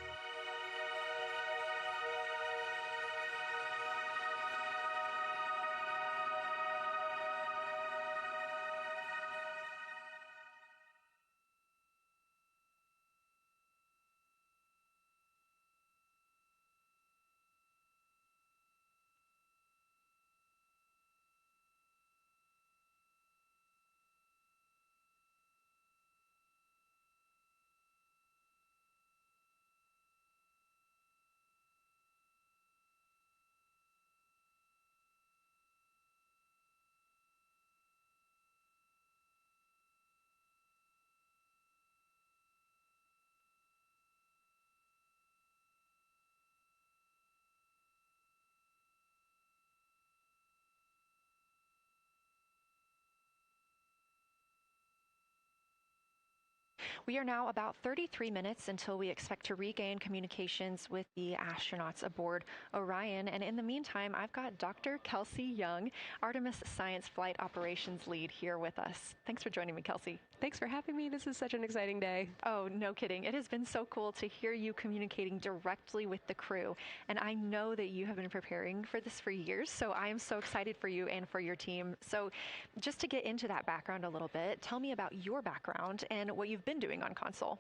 We are now about 33 minutes until we expect to regain communications with the astronauts aboard Orion. And in the meantime, I've got Dr. Kelsey Young, Artemis Science Flight Operations Lead, here with us. Thanks for joining me, Kelsey. Thanks for having me. This is such an exciting day. Oh, no kidding. It has been so cool to hear you communicating directly with the crew. And I know that you have been preparing for this for years, so I am so excited for you and for your team. So just to get into that background a little bit, tell me about your background and what you've been doing on console.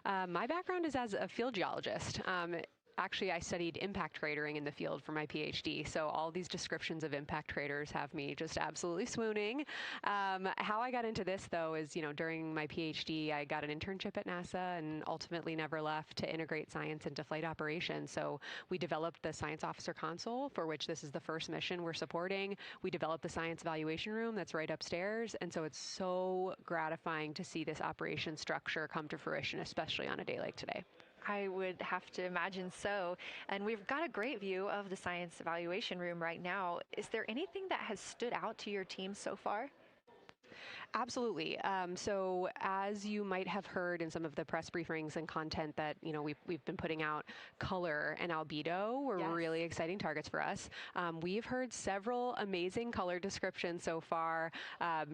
My background is as a field geologist. actually, I studied impact cratering in the field for my PhD, so all these descriptions of impact craters have me just absolutely swooning. How I got into this, though, is, during my PhD, I got an internship at NASA and ultimately never left to integrate science into flight operations. So we developed the Science Officer Console, for which this is the first mission we're supporting. We developed the Science Evaluation Room that's right upstairs, and so it's so gratifying to see this operation structure come to fruition, especially on a day like today. I would have to imagine so. And we've got a great view of the Science Evaluation Room right now. Is there anything that has stood out to your team so far? Absolutely. So as you might have heard in some of the press briefings and content that we've been putting out, color and albedo were really exciting targets for us. We've heard several amazing color descriptions so far.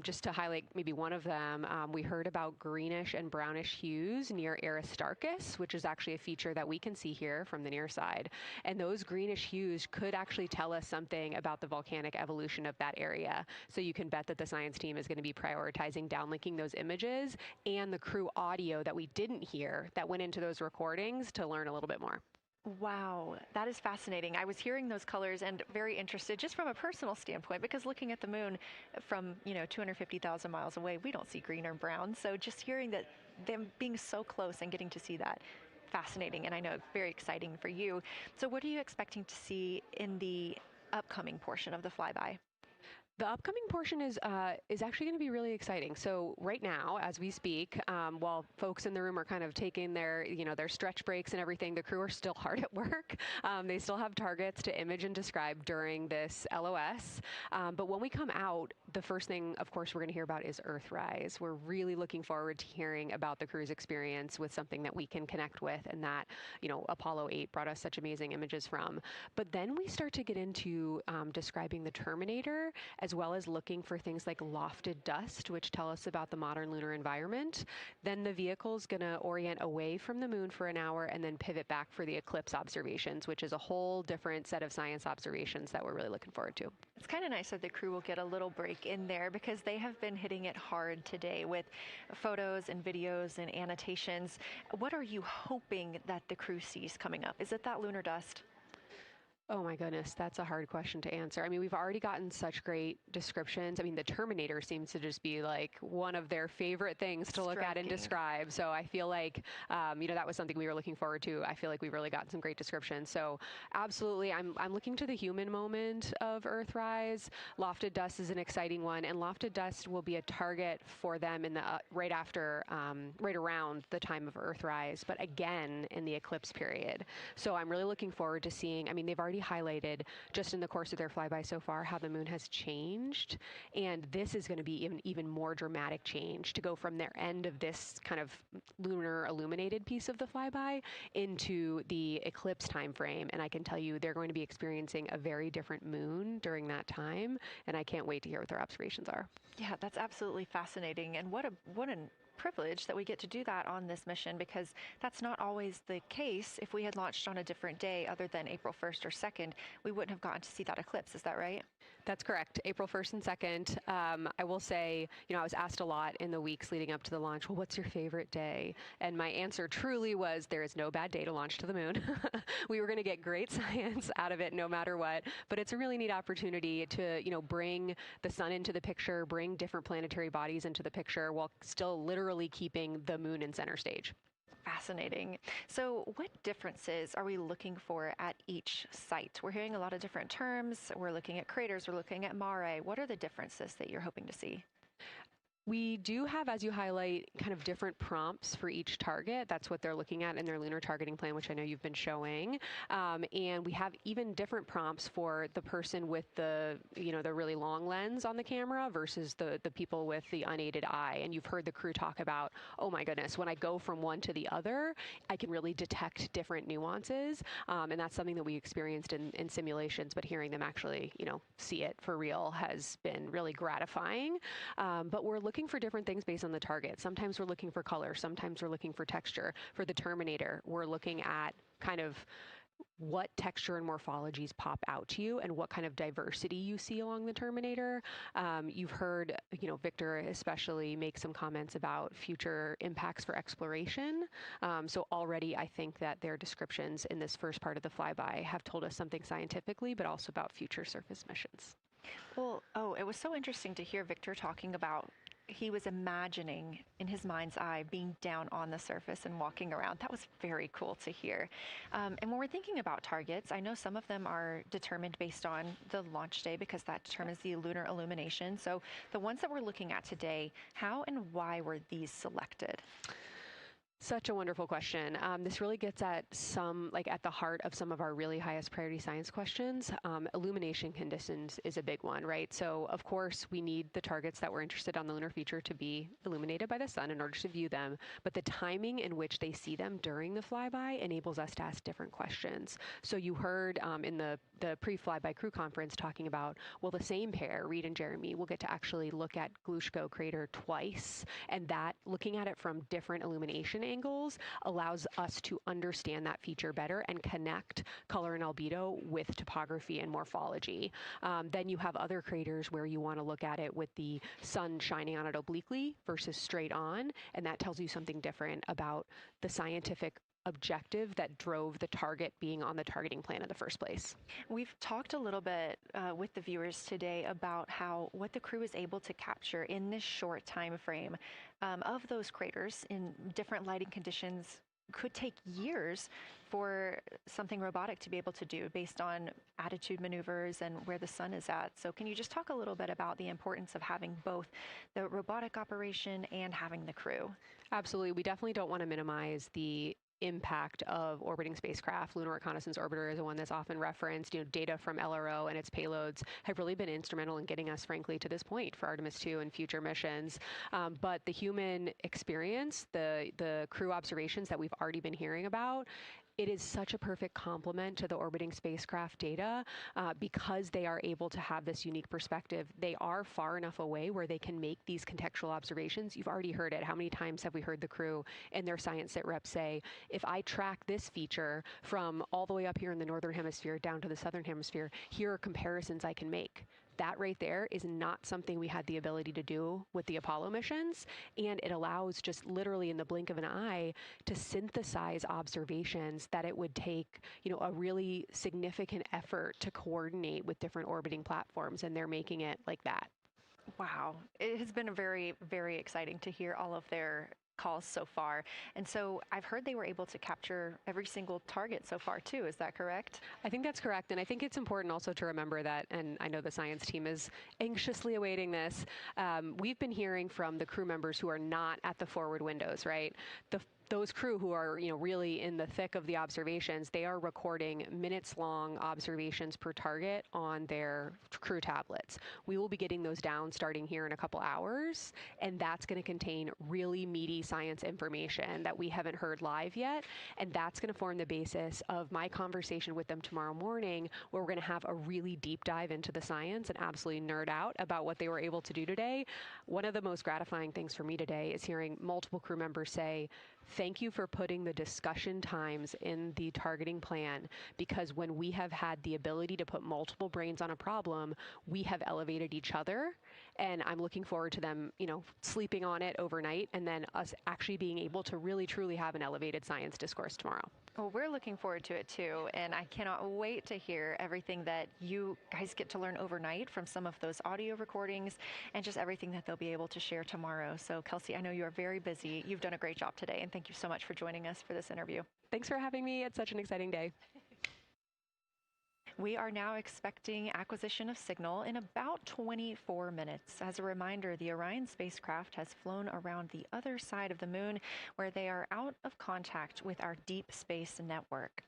Just to highlight maybe one of them, we heard about greenish and brownish hues near Aristarchus, which is actually a feature that we can see here from the near side. And those greenish hues could actually tell us something about the volcanic evolution of that area. So you can bet that the science team is going to be prioritizing downlinking those images and the crew audio that we didn't hear that went into those recordings to learn a little bit more. Wow, that is fascinating. I was hearing those colors and very interested just from a personal standpoint, because looking at the moon from 250,000 miles away, we don't see green or brown. So just hearing that, them being so close and getting to see that, fascinating, and I know very exciting for you. So what are you expecting to see in the upcoming portion of the flyby? The upcoming portion is actually going to be really exciting. So right now, as we speak, while folks in the room are kind of taking their stretch breaks and everything, the crew are still hard at work. They still have targets to image and describe during this LOS. But when we come out, the first thing, of course, we're going to hear about is Earthrise. We're really looking forward to hearing about the crew's experience with something that we can connect with and that, Apollo 8 brought us such amazing images from. But then we start to get into describing the Terminator, as well as looking for things like lofted dust, which tell us about the modern lunar environment. Then the vehicle's going to orient away from the moon for an hour and then pivot back for the eclipse observations, which is a whole different set of science observations that we're really looking forward to. It's kind of nice that the crew will get a little break in there, because they have been hitting it hard today with photos and videos and annotations. What are you hoping that the crew sees coming up? Is it that lunar dust? Oh my goodness, that's a hard question to answer. I mean, we've already gotten such great descriptions. I mean, the Terminator seems to just be like one of their favorite things to look at and describe. So I feel like, that was something we were looking forward to. I feel like we've really gotten some great descriptions. So absolutely, I'm looking to the human moment of Earthrise. Lofted dust is an exciting one, and lofted dust will be a target for them in the right around the time of Earthrise, but again in the eclipse period. So I'm really looking forward to seeing. I mean, they've already highlighted just in the course of their flyby so far how the moon has changed, and this is going to be even more dramatic change to go from their end of this kind of lunar illuminated piece of the flyby into the eclipse time frame. And I can tell you they're going to be experiencing a very different moon during that time, and I can't wait to hear what their observations are. Yeah, that's absolutely fascinating, and what a privilege that we get to do that on this mission, because that's not always the case. If we had launched on a different day other than April 1st or 2nd, we wouldn't have gotten to see that eclipse. Is that right? That's correct. April 1st and 2nd. I will say, I was asked a lot in the weeks leading up to the launch, well, what's your favorite day? And my answer truly was, there is no bad day to launch to the moon. We were going to get great science out of it no matter what, but it's a really neat opportunity to, bring the sun into the picture, bring different planetary bodies into the picture while still literally keeping the moon in center stage. Fascinating. So what differences are we looking for at each site? We're hearing a lot of different terms. We're looking at craters, we're looking at mare. What are the differences that you're hoping to see? We do have, as you highlight, kind of different prompts for each target. That's what they're looking at in their lunar targeting plan, which I know you've been showing. And we have even different prompts for the person with the, the really long lens on the camera versus the people with the unaided eye. And you've heard the crew talk about, oh my goodness, when I go from one to the other, I can really detect different nuances. And that's something that we experienced in simulations, but hearing them actually, see it for real has been really gratifying. But we're looking for different things based on the target. Sometimes we're looking for color, sometimes we're looking for texture. For the Terminator, we're looking at kind of what texture and morphologies pop out to you and what kind of diversity you see along the Terminator. You've heard, Victor especially make some comments about future impacts for exploration. So already I think that their descriptions in this first part of the flyby have told us something scientifically, but also about future surface missions. Well, it was so interesting to hear Victor talking about he was imagining in his mind's eye being down on the surface and walking around. That was very cool to hear. And when we're thinking about targets, I know some of them are determined based on the launch day because that determines the lunar illumination. So the ones that we're looking at today, how and why were these selected? Such a wonderful question. This really gets at at the heart of some of our really highest priority science questions. Illumination conditions is a big one, right? So of course we need the targets that we're interested on the lunar feature to be illuminated by the sun in order to view them, but the timing in which they see them during the flyby enables us to ask different questions. So you heard in the pre-flyby crew conference talking about, well, the same pair, Reed and Jeremy, will get to actually look at Glushko crater twice, and that looking at it from different illumination angles allows us to understand that feature better and connect color and albedo with topography and morphology. Then you have other craters where you want to look at it with the sun shining on it obliquely versus straight on, and that tells you something different about the scientific objective that drove the target being on the targeting plan in the first place. We've talked a little bit with the viewers today about what the crew is able to capture in this short time frame of those craters in different lighting conditions. Could take years for something robotic to be able to do based on attitude maneuvers and where the sun is at. So can you just talk a little bit about the importance of having both the robotic operation and having the crew? Absolutely. We definitely don't want to minimize the impact of orbiting spacecraft. Lunar Reconnaissance Orbiter is the one that's often referenced. Data from LRO and its payloads have really been instrumental in getting us, frankly, to this point for Artemis II and future missions. But the human experience, the crew observations that we've already been hearing about, it is such a perfect complement to the orbiting spacecraft data because they are able to have this unique perspective. They are far enough away where they can make these contextual observations. You've already heard it. How many times have we heard the crew and their science sit reps say, if I track this feature from all the way up here in the northern hemisphere down to the southern hemisphere, here are comparisons I can make. That right there is not something we had the ability to do with the Apollo missions, and it allows just literally in the blink of an eye to synthesize observations that it would take, a really significant effort to coordinate with different orbiting platforms, and they're making it like that. Wow. It has been very, very exciting to hear all of their calls so far. And so I've heard they were able to capture every single target so far too. Is that correct? I think that's correct. And I think it's important also to remember that, and I know the science team is anxiously awaiting this, we've been hearing from the crew members who are not at the forward windows, right? Those crew who are, really in the thick of the observations, they are recording minutes-long observations per target on their crew tablets. We will be getting those down starting here in a couple hours, and that's going to contain really meaty science information that we haven't heard live yet, and that's going to form the basis of my conversation with them tomorrow morning, where we're going to have a really deep dive into the science and absolutely nerd out about what they were able to do today. One of the most gratifying things for me today is hearing multiple crew members say, thank you for putting the discussion times in the targeting plan, because when we have had the ability to put multiple brains on a problem, we have elevated each other. And I'm looking forward to them, sleeping on it overnight and then us actually being able to really, truly have an elevated science discourse tomorrow. Well, we're looking forward to it too, and I cannot wait to hear everything that you guys get to learn overnight from some of those audio recordings and just everything that they'll be able to share tomorrow. So, Kelsey, I know you are very busy. You've done a great job today, and thank you so much for joining us for this interview. Thanks for having me. It's such an exciting day. We are now expecting acquisition of signal in about 24 minutes. As a reminder, the Orion spacecraft has flown around the other side of the moon, where they are out of contact with our deep space network.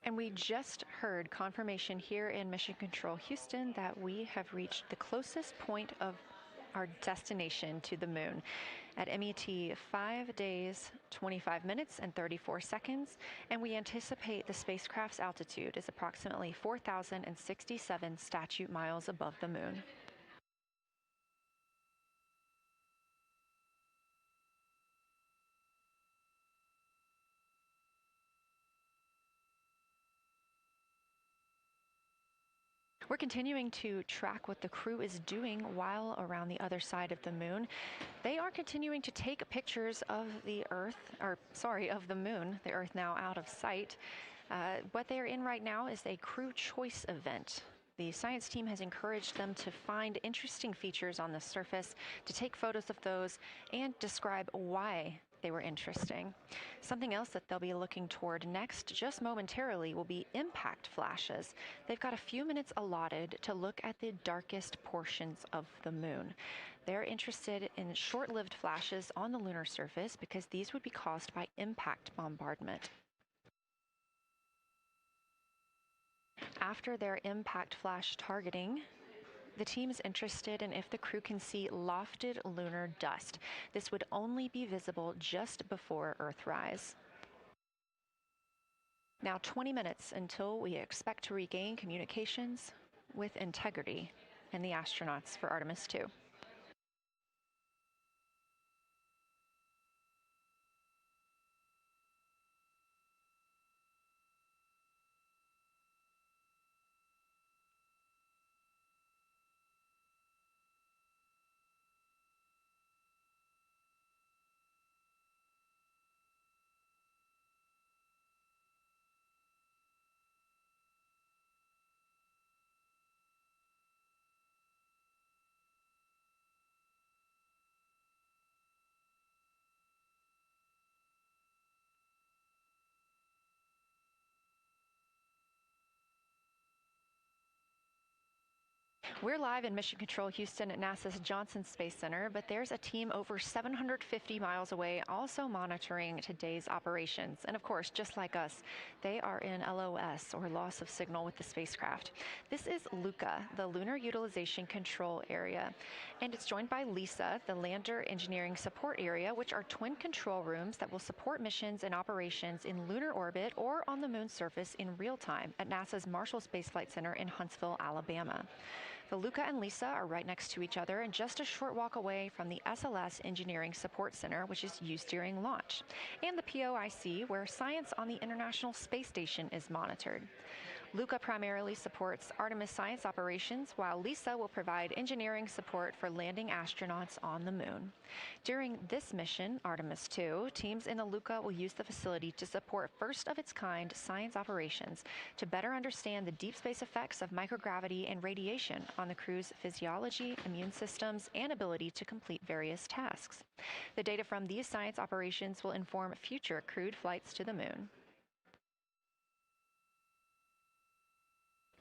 And we just heard confirmation here in Mission Control Houston that we have reached the closest point of our destination to the moon at MET 5 days, 25 minutes, and 34 seconds, and we anticipate the spacecraft's altitude is approximately 4,067 statute miles above the moon. We're continuing to track what the crew is doing while around the other side of the moon. They are continuing to take pictures of the moon, the Earth now out of sight. What they're in right now is a crew choice event. The science team has encouraged them to find interesting features on the surface, to take photos of those, and describe why they were interesting. Something else that they'll be looking toward next, just momentarily, will be impact flashes. They've got a few minutes allotted to look at the darkest portions of the moon. They're interested in short-lived flashes on the lunar surface because these would be caused by impact bombardment. After their impact flash targeting, the team is interested in if the crew can see lofted lunar dust. This would only be visible just before Earthrise. Now 20 minutes until we expect to regain communications with integrity and the astronauts for Artemis II. We're live in Mission Control Houston at NASA's Johnson Space Center, but there's a team over 750 miles away also monitoring today's operations. And of course, just like us, they are in LOS, or loss of signal, with the spacecraft. This is LUCA, the Lunar Utilization Control Area, and it's joined by LISA, the Lander Engineering Support Area, which are twin control rooms that will support missions and operations in lunar orbit or on the moon's surface in real time at NASA's Marshall Space Flight Center in Huntsville, Alabama. The LUCA and LISA are right next to each other and just a short walk away from the SLS Engineering Support Center, which is used during launch, and the POIC, where science on the International Space Station is monitored. LUCA primarily supports Artemis science operations, while LISA will provide engineering support for landing astronauts on the moon. During this mission, Artemis II, teams in the LUCA will use the facility to support first-of-its-kind science operations to better understand the deep space effects of microgravity and radiation on the crew's physiology, immune systems, and ability to complete various tasks. The data from these science operations will inform future crewed flights to the moon.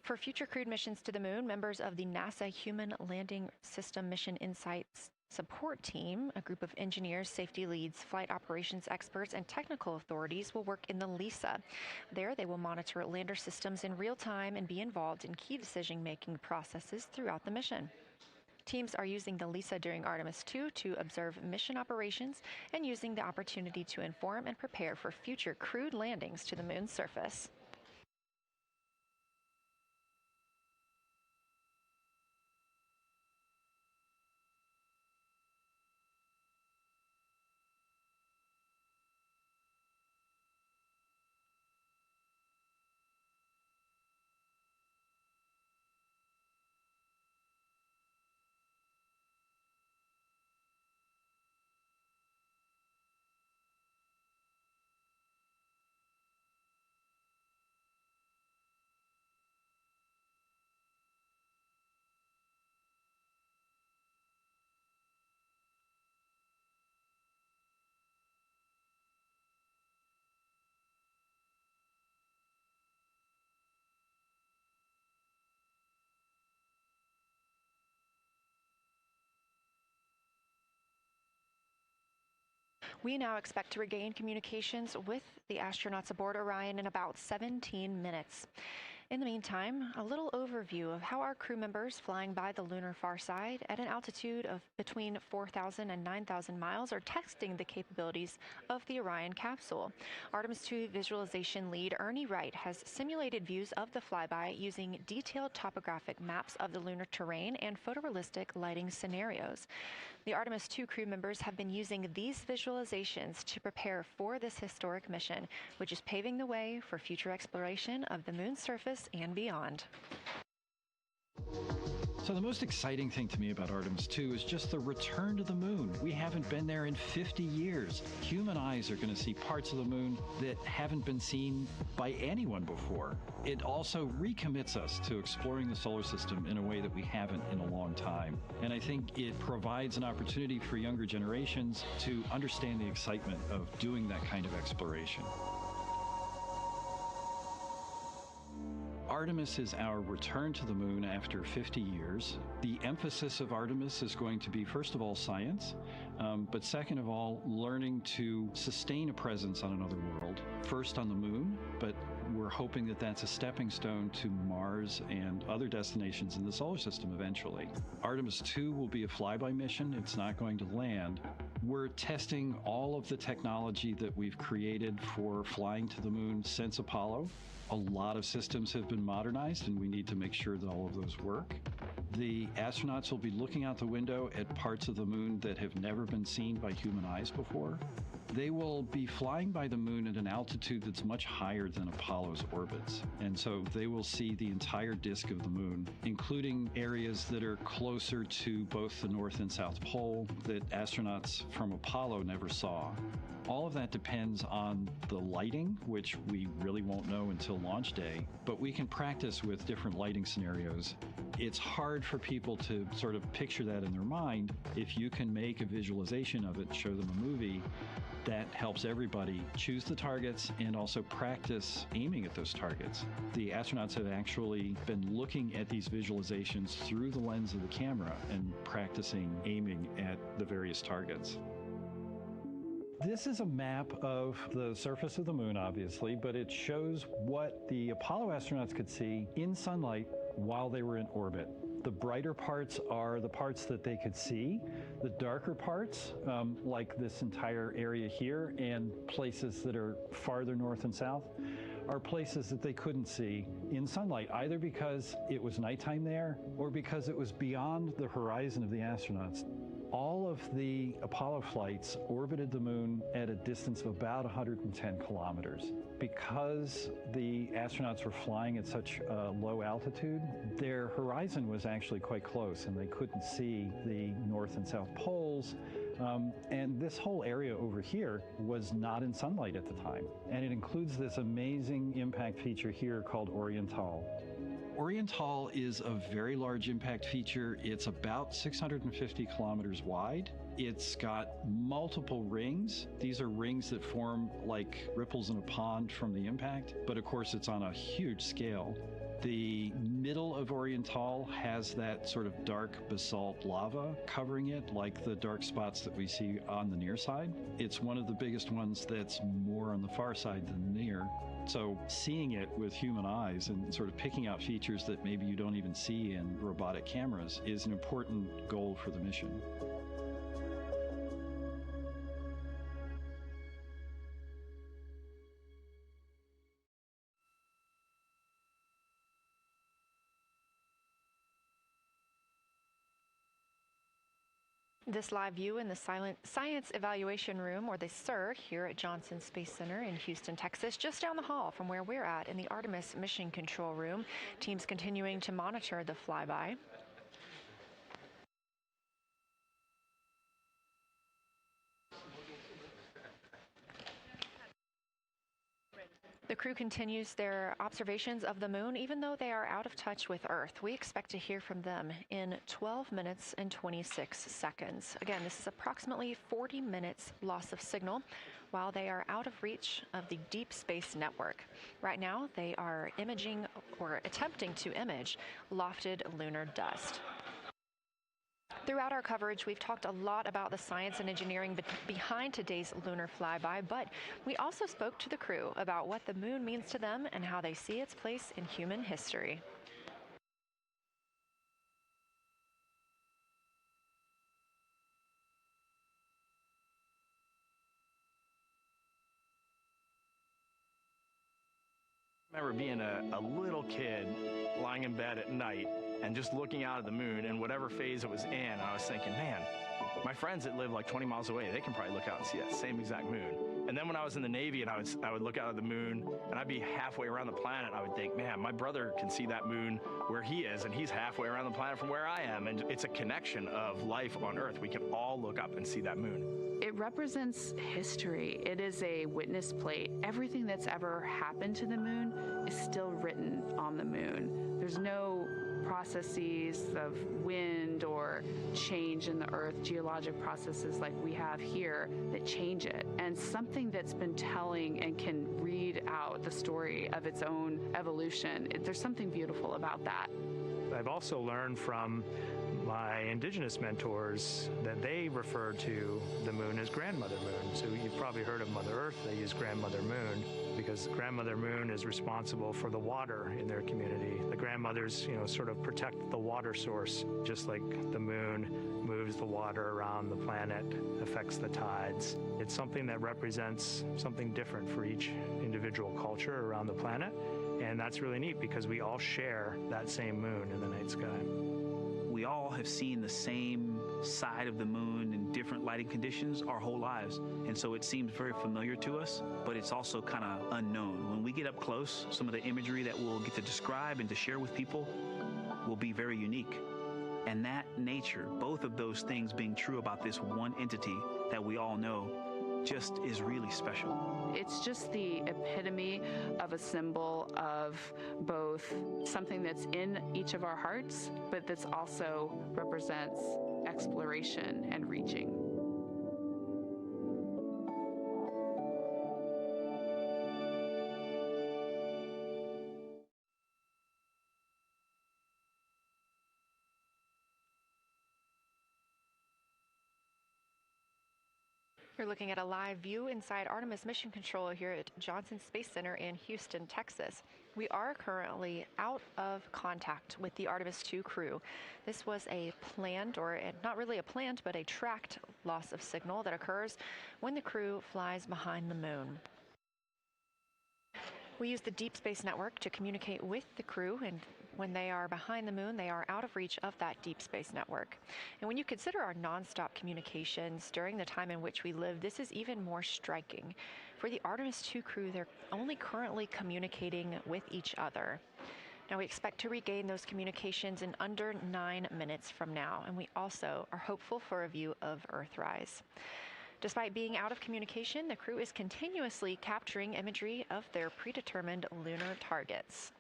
For future crewed missions to the moon, members of the NASA Human Landing System Mission Insights Support Team, a group of engineers, safety leads, flight operations experts, and technical authorities will work in the LISA. There, they will monitor lander systems in real time and be involved in key decision-making processes throughout the mission. Teams are using the LISA during Artemis II to observe mission operations and using the opportunity to inform and prepare for future crewed landings to the moon's surface. We now expect to regain communications with the astronauts aboard Orion in about 17 minutes. In the meantime, a little overview of how our crew members flying by the lunar far side at an altitude of between 4,000 and 9,000 miles are testing the capabilities of the Orion capsule. Artemis II visualization lead Ernie Wright has simulated views of the flyby using detailed topographic maps of the lunar terrain and photorealistic lighting scenarios. The Artemis II crew members have been using these visualizations to prepare for this historic mission, which is paving the way for future exploration of the moon's surface and beyond. So the most exciting thing to me about Artemis II is just the return to the moon. We haven't been there in 50 years. Human eyes are going to see parts of the moon that haven't been seen by anyone before. It also recommits us to exploring the solar system in a way that we haven't in a long time. And I think it provides an opportunity for younger generations to understand the excitement of doing that kind of exploration. Artemis is our return to the moon after 50 years. The emphasis of Artemis is going to be, first of all, science, but second of all, learning to sustain a presence on another world. First on the moon, but we're hoping that that's a stepping stone to Mars and other destinations in the solar system eventually. Artemis II will be a flyby mission. It's not going to land. We're testing all of the technology that we've created for flying to the moon since Apollo. A lot of systems have been modernized, and we need to make sure that all of those work. The astronauts will be looking out the window at parts of the moon that have never been seen by human eyes before. They will be flying by the moon at an altitude that's much higher than Apollo's orbits. And so they will see the entire disk of the moon, including areas that are closer to both the North and South Pole that astronauts from Apollo never saw. All of that depends on the lighting, which we really won't know until launch day, but we can practice with different lighting scenarios. It's hard for people to sort of picture that in their mind. If you can make a visualization of it, show them a movie, that helps everybody choose the targets and also practice aiming at those targets. The astronauts have actually been looking at these visualizations through the lens of the camera and practicing aiming at the various targets. This is a map of the surface of the moon, obviously, but it shows what the Apollo astronauts could see in sunlight while they were in orbit. The brighter parts are the parts that they could see. The darker parts, like this entire area here and places that are farther north and south, are places that they couldn't see in sunlight, either because it was nighttime there or because it was beyond the horizon of the astronauts. All of the Apollo flights orbited the moon at a distance of about 110 kilometers. Because the astronauts were flying at such a low altitude, their horizon was actually quite close, and they couldn't see the North and South poles. And this whole area over here was not in sunlight at the time. And it includes this amazing impact feature here called Oriental. Oriental is a very large impact feature. It's about 650 kilometers wide. It's got multiple rings. These are rings that form like ripples in a pond from the impact, but of course it's on a huge scale. The middle of Oriental has that sort of dark basalt lava covering it, like the dark spots that we see on the near side. It's one of the biggest ones that's more on the far side than the near. So seeing it with human eyes and sort of picking out features that maybe you don't even see in robotic cameras is an important goal for the mission. This live view in the Science Evaluation Room, or the SIR, here at Johnson Space Center in Houston, Texas, just down the hall from where we're at in the Artemis Mission Control Room. Teams continuing to monitor the flyby. The crew continues their observations of the moon, even though they are out of touch with Earth. We expect to hear from them in 12 minutes and 26 seconds. Again, this is approximately 40 minutes loss of signal while they are out of reach of the Deep Space Network. Right now, they are imaging or attempting to image lofted lunar dust. Throughout our coverage, we've talked a lot about the science and engineering behind today's lunar flyby, but we also spoke to the crew about what the moon means to them and how they see its place in human history. I remember being a little kid lying in bed at night and just looking out at the moon in whatever phase it was in, and I was thinking, man, my friends that live like 20 miles away, they can probably look out and see that same exact moon. And then when I was in the Navy and I would look out at the moon and I'd be halfway around the planet, I would think, man, my brother can see that moon where he is, and he's halfway around the planet from where I am. And it's a connection of life on Earth. We can all look up and see that moon. It represents history. It is a witness plate. Everything that's ever happened to the moon is still written on the moon. There's no processes of wind or change in the Earth, geologic processes like we have here that change it. And something that's been telling and can read out the story of its own evolution, there's something beautiful about that. I've also learned from my indigenous mentors that they refer to the moon as grandmother moon. So you've probably heard of Mother Earth. They use grandmother moon because grandmother moon is responsible for the water in their community. The grandmothers, sort of protect the water source, just like the moon moves the water around the planet, affects the tides. It's something that represents something different for each individual culture around the planet. And that's really neat because we all share that same moon in the night sky. We all have seen the same side of the moon in different lighting conditions our whole lives. And so it seems very familiar to us, but it's also kind of unknown. When we get up close, some of the imagery that we'll get to describe and to share with people will be very unique. And that nature, both of those things being true about this one entity that we all know, just is really special. It's just the epitome of a symbol of both something that's in each of our hearts, but that's also represents exploration and reaching. You're looking at a live view inside Artemis Mission Control here at Johnson Space Center in Houston, Texas. We are currently out of contact with the Artemis II crew. This was a planned, or not really a planned, but a tracked loss of signal that occurs when the crew flies behind the moon. We use the Deep Space Network to communicate with the crew, and when they are behind the moon, they are out of reach of that Deep Space Network. And when you consider our nonstop communications during the time in which we live, this is even more striking. For the Artemis II crew, they're only currently communicating with each other. Now, we expect to regain those communications in under 9 minutes from now, and we also are hopeful for a view of Earthrise. Despite being out of communication, the crew is continuously capturing imagery of their predetermined lunar targets.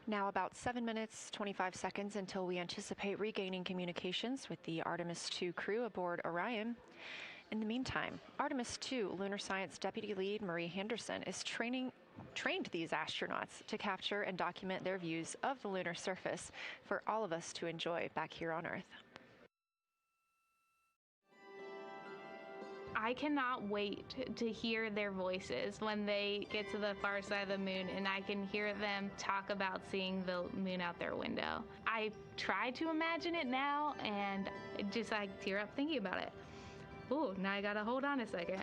Now about 7 minutes, 25 seconds until we anticipate regaining communications with the Artemis II crew aboard Orion. In the meantime, Artemis II Lunar Science Deputy Lead Marie Henderson is training trained these astronauts to capture and document their views of the lunar surface for all of us to enjoy back here on Earth. I cannot wait to hear their voices when they get to the far side of the moon and I can hear them talk about seeing the moon out their window. I try to imagine it now and just I tear up thinking about it. Ooh, now I gotta hold on a second.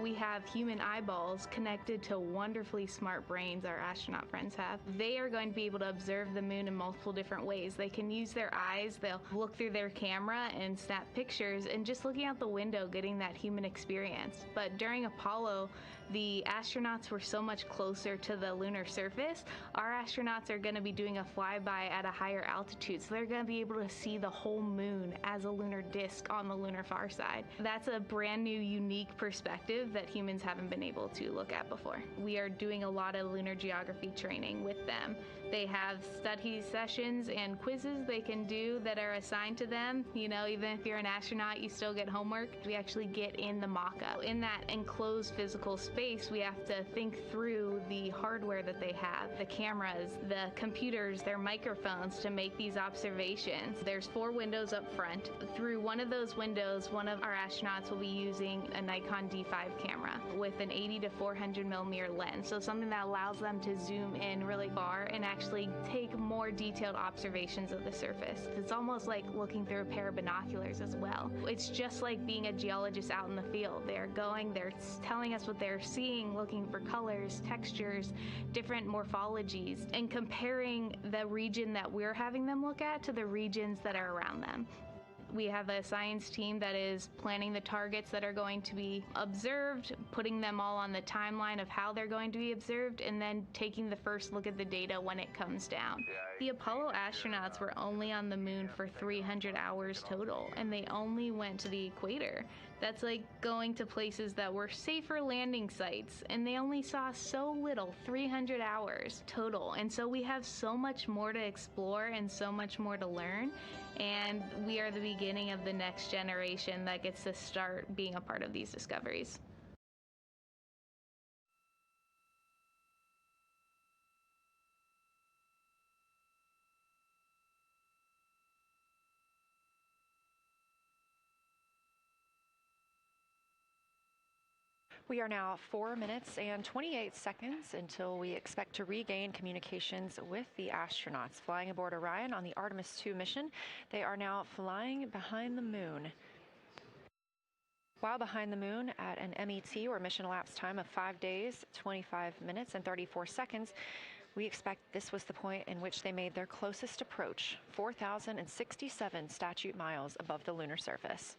We have human eyeballs connected to wonderfully smart brains our astronaut friends have. They are going to be able to observe the moon in multiple different ways. They can use their eyes, they'll look through their camera and snap pictures, and just looking out the window getting that human experience. But during Apollo, the astronauts were so much closer to the lunar surface. Our astronauts are going to be doing a flyby at a higher altitude, so they're going to be able to see the whole moon as a lunar disk on the lunar far side. That's a brand new, unique perspective that humans haven't been able to look at before. We are doing a lot of lunar geography training with them. They have study sessions and quizzes they can do that are assigned to them. You know, even if you're an astronaut, you still get homework. We actually get in the mock-up. In that enclosed physical space, we have to think through the hardware that they have, the cameras, the computers, their microphones to make these observations. There's 4 windows up front. Through one of those windows, one of our astronauts will be using a Nikon D5 camera with an 80 to 400 millimeter lens. So something that allows them to zoom in really far and actually take more detailed observations of the surface. It's almost like looking through a pair of binoculars as well. It's just like being a geologist out in the field. They're telling us what they're seeing, looking for colors, textures, different morphologies, and comparing the region that we're having them look at to the regions that are around them. We have a science team that is planning the targets that are going to be observed, putting them all on the timeline of how they're going to be observed, and then taking the first look at the data when it comes down. The Apollo astronauts were only on the moon for 300 hours total, and they only went to the equator. That's like going to places that were safer landing sites, and they only saw so little, 300 hours total. And so we have so much more to explore and so much more to learn, and we are the beginning of the next generation that gets to start being a part of these discoveries. We are now 4 minutes and 28 seconds until we expect to regain communications with the astronauts flying aboard Orion on the Artemis II mission. They are now flying behind the moon. While behind the moon at an MET, or mission elapsed time, of 5 days, 25 minutes and 34 seconds, we expect this was the point in which they made their closest approach, 4,067 statute miles above the lunar surface.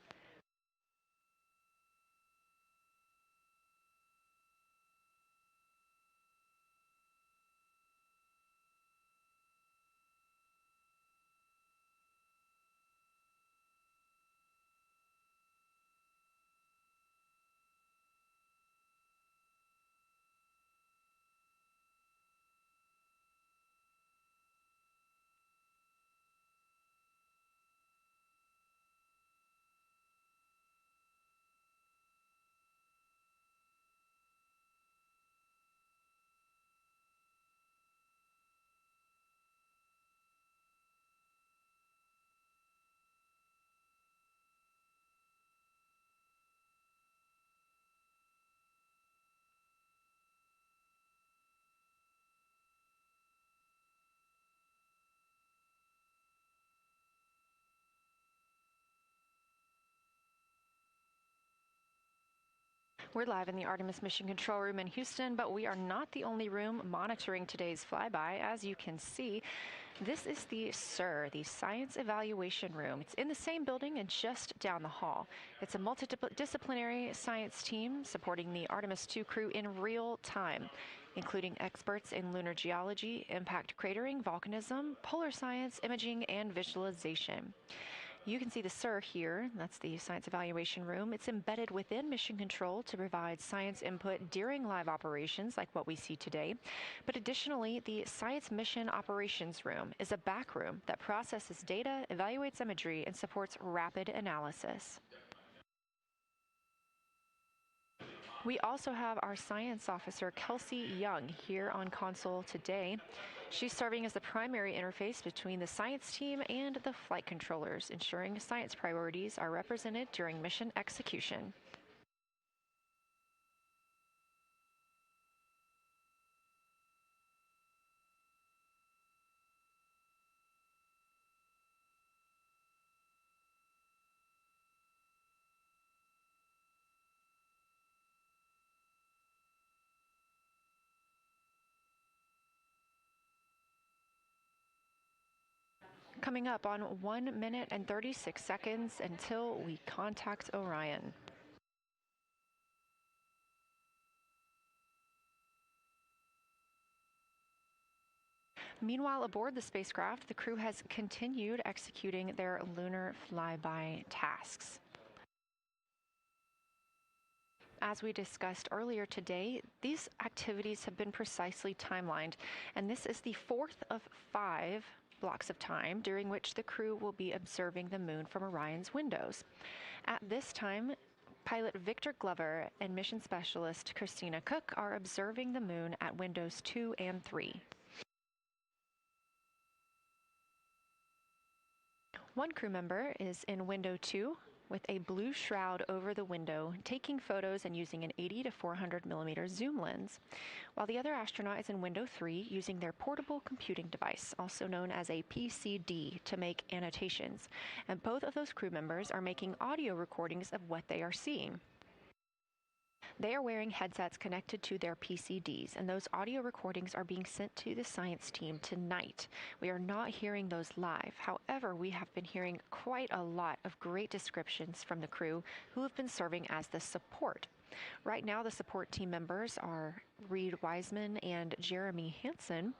We're live in the Artemis Mission Control Room in Houston, but we are not the only room monitoring today's flyby. As you can see, this is the SIR, the Science Evaluation Room. It's in the same building and just down the hall. It's a multidisciplinary science team supporting the Artemis II crew in real time, including experts in lunar geology, impact cratering, volcanism, polar science, imaging, and visualization. You can see the SIR here. That's the Science Evaluation Room. It's embedded within Mission Control to provide science input during live operations like what we see today. But additionally, the Science Mission Operations Room is a back room that processes data, evaluates imagery, and supports rapid analysis. We also have our science officer, Kelsey Young, here on console today. She's serving as the primary interface between the science team and the flight controllers, ensuring science priorities are represented during mission execution. Coming up on 1 minute and 36 seconds until we contact Orion. Meanwhile, aboard the spacecraft, the crew has continued executing their lunar flyby tasks. As we discussed earlier today, these activities have been precisely timelined, and this is the fourth of 5 blocks of time during which the crew will be observing the moon from Orion's windows. At this time, pilot Victor Glover and mission specialist Christina Cook are observing the moon at windows 2 and 3. One crew member is in window 2 with a blue shroud over the window, taking photos and using an 80 to 400 millimeter zoom lens, while the other astronaut is in window 3 using their portable computing device, also known as a PCD, to make annotations. And both of those crew members are making audio recordings of what they are seeing. They are wearing headsets connected to their PCDs, and those audio recordings are being sent to the science team tonight. We are not hearing those live. However, we have been hearing quite a lot of great descriptions from the crew who have been serving as the support. Right now, the support team members are Reed Wiseman and Jeremy Hansen.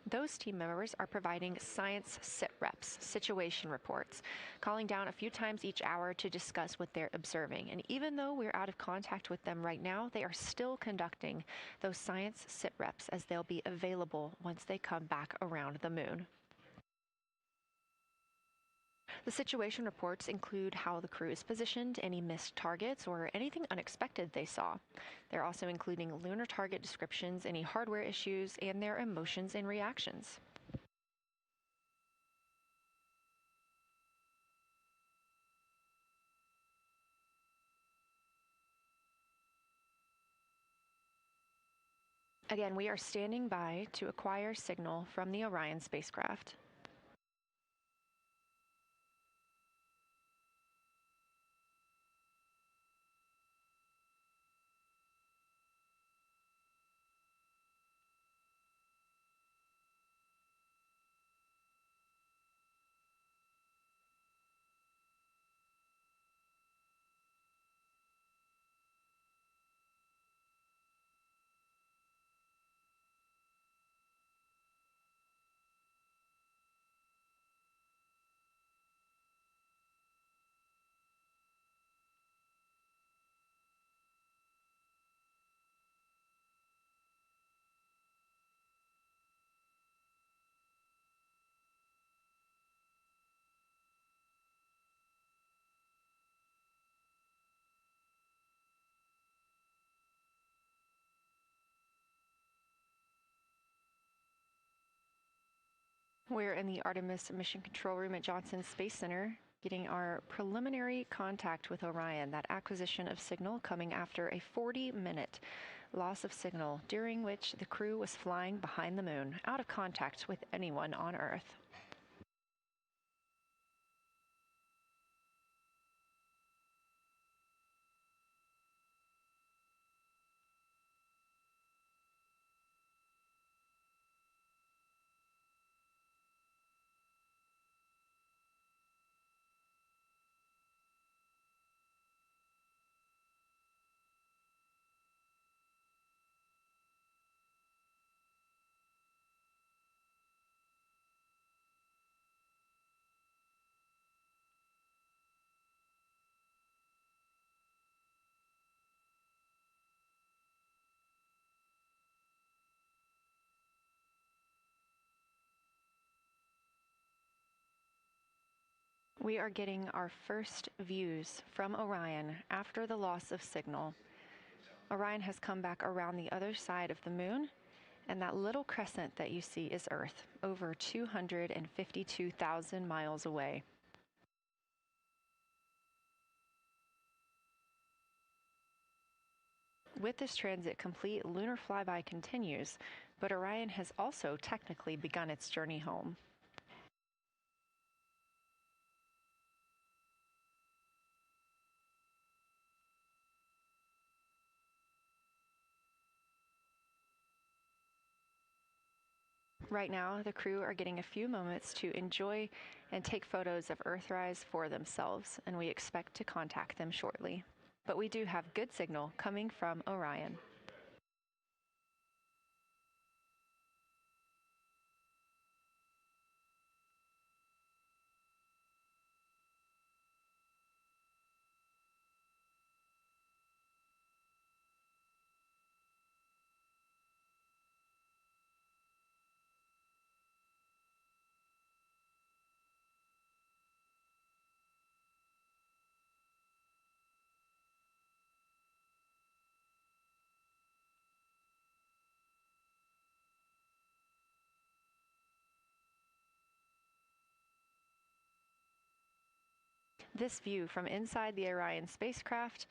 Those team members are providing science sit reps, situation reports, calling down a few times each hour to discuss what they're observing. And even though we're out of contact with them right now, they are still conducting those science sit reps as they'll be available once they come back around the moon. The situation reports include how the crew is positioned, any missed targets, or anything unexpected they saw. They're also including lunar target descriptions, any hardware issues, and their emotions and reactions. Again, we are standing by to acquire signal from the Orion spacecraft. We're in the Artemis Mission Control Room at Johnson Space Center, getting our preliminary contact with Orion, that acquisition of signal coming after a 40-minute loss of signal, during which the crew was flying behind the moon, out of contact with anyone on Earth. We are getting our first views from Orion after the loss of signal. Orion has come back around the other side of the moon, and that little crescent that you see is Earth, over 252,000 miles away. With this transit complete, lunar flyby continues, but Orion has also technically begun its journey home. Right now, the crew are getting a few moments to enjoy and take photos of Earthrise for themselves, and we expect to contact them shortly. But we do have good signal coming from Orion. This view from inside the Orion spacecraft,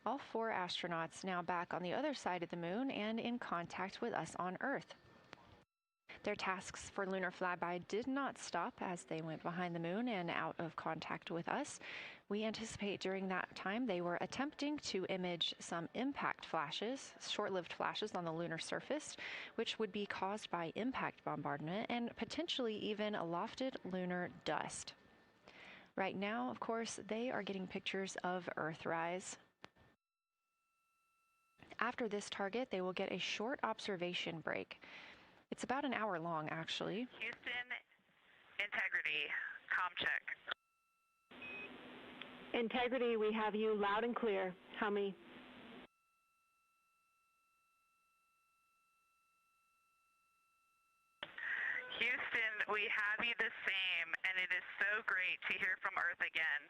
all 4 astronauts now back on the other side of the moon and in contact with us on Earth. Their tasks for lunar flyby did not stop as they went behind the moon and out of contact with us. We anticipate during that time they were attempting to image some impact flashes, short-lived flashes on the lunar surface, which would be caused by impact bombardment and potentially even lofted lunar dust. Right now, of course, they are getting pictures of Earthrise. After this target, they will get a short observation break. It's about an hour long, actually. Houston, integrity, comm check. Integrity, we have you loud and clear. How many? Houston, we have you the same, and it is so great to hear from Earth again.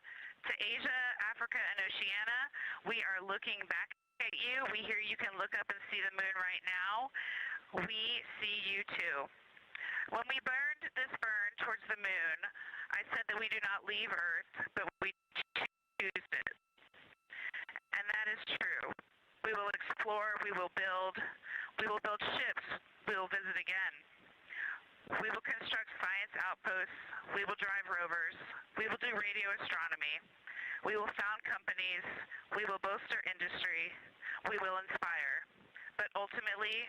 To Asia, Africa, and Oceania, we are looking back at you. We hear you can look up and see the moon right now. We see you too. When we burned this burn towards the moon, I said that we do not leave Earth, but we choose it. And that is true. We will explore, we will build ships, we will visit again. We will construct science outposts, we will drive rovers, we will do radio astronomy, we will found companies, we will bolster industry, we will inspire. But ultimately,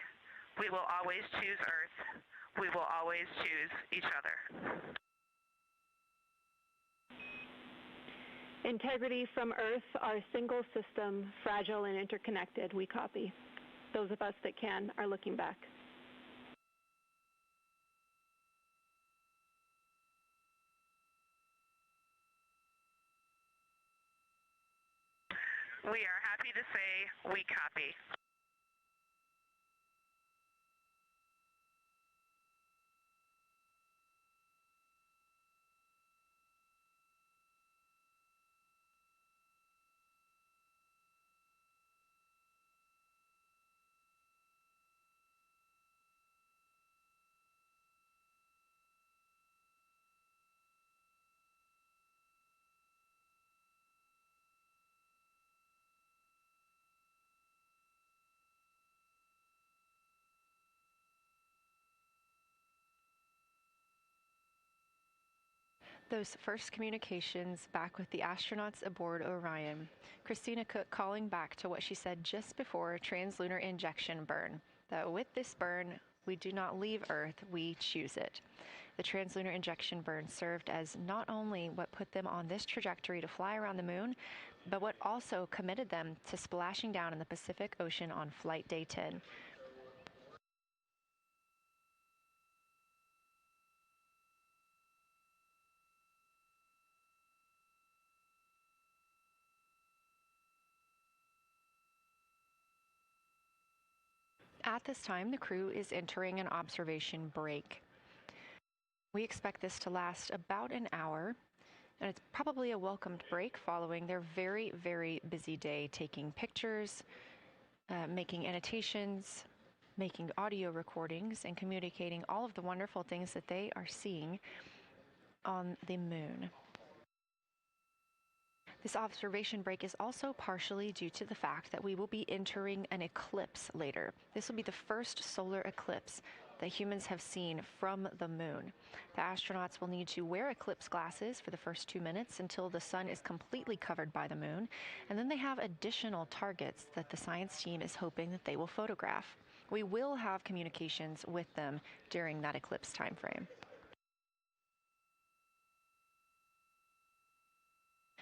we will always choose Earth. We will always choose each other. Integrity from Earth, our single system, fragile and interconnected. We copy. Those of us that can are looking back. We are happy to say we copy. Those first communications back with the astronauts aboard Orion. Christina Cook calling back to what she said just before translunar injection burn, that with this burn, we do not leave Earth, we choose it. The translunar injection burn served as not only what put them on this trajectory to fly around the moon, but what also committed them to splashing down in the Pacific Ocean on flight day 10. At this time, the crew is entering an observation break. We expect this to last about an hour, and it's probably a welcomed break following their very, very busy day taking pictures making annotations, making audio recordings, and communicating all of the wonderful things that they are seeing on the moon. This observation break is also partially due to the fact that we will be entering an eclipse later. This will be the first solar eclipse that humans have seen from the moon. The astronauts will need to wear eclipse glasses for the first 2 minutes until the sun is completely covered by the moon, and then they have additional targets that the science team is hoping that they will photograph. We will have communications with them during that eclipse time frame.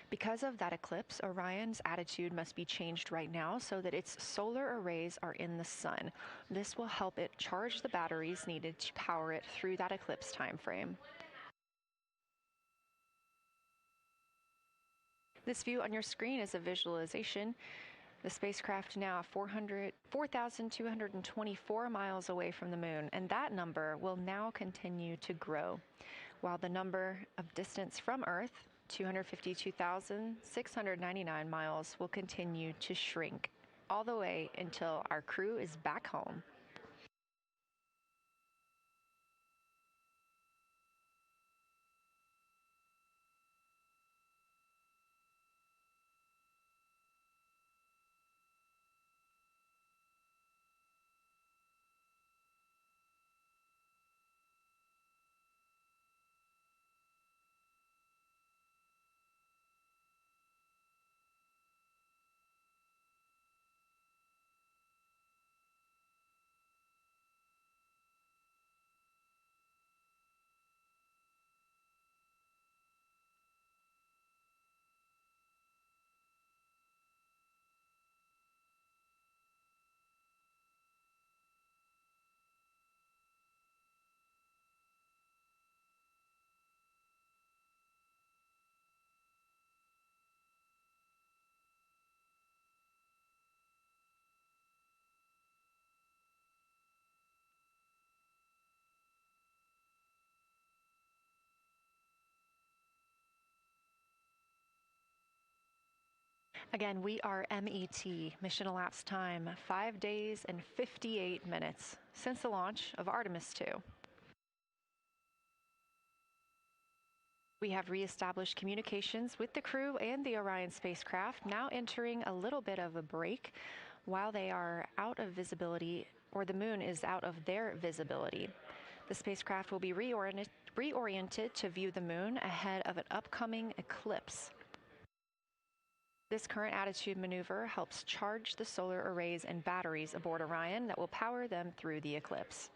Because of that eclipse, Orion's attitude must be changed right now so that its solar arrays are in the sun. This will help it charge the batteries needed to power it through that eclipse time frame. This view on your screen is a visualization. The spacecraft now 4,224 miles away from the moon, and that number will now continue to grow, while the number of distance from Earth, 252,699 miles, will continue to shrink all the way until our crew is back home. Again, we are MET, mission elapsed time, 5 days and 58 minutes since the launch of Artemis II. We have reestablished communications with the crew and the Orion spacecraft, now entering a little bit of a break while they are out of visibility, or the moon is out of their visibility. The spacecraft will be reoriented to view the moon ahead of an upcoming eclipse. This current attitude maneuver helps charge the solar arrays and batteries aboard Orion that will power them through the eclipse.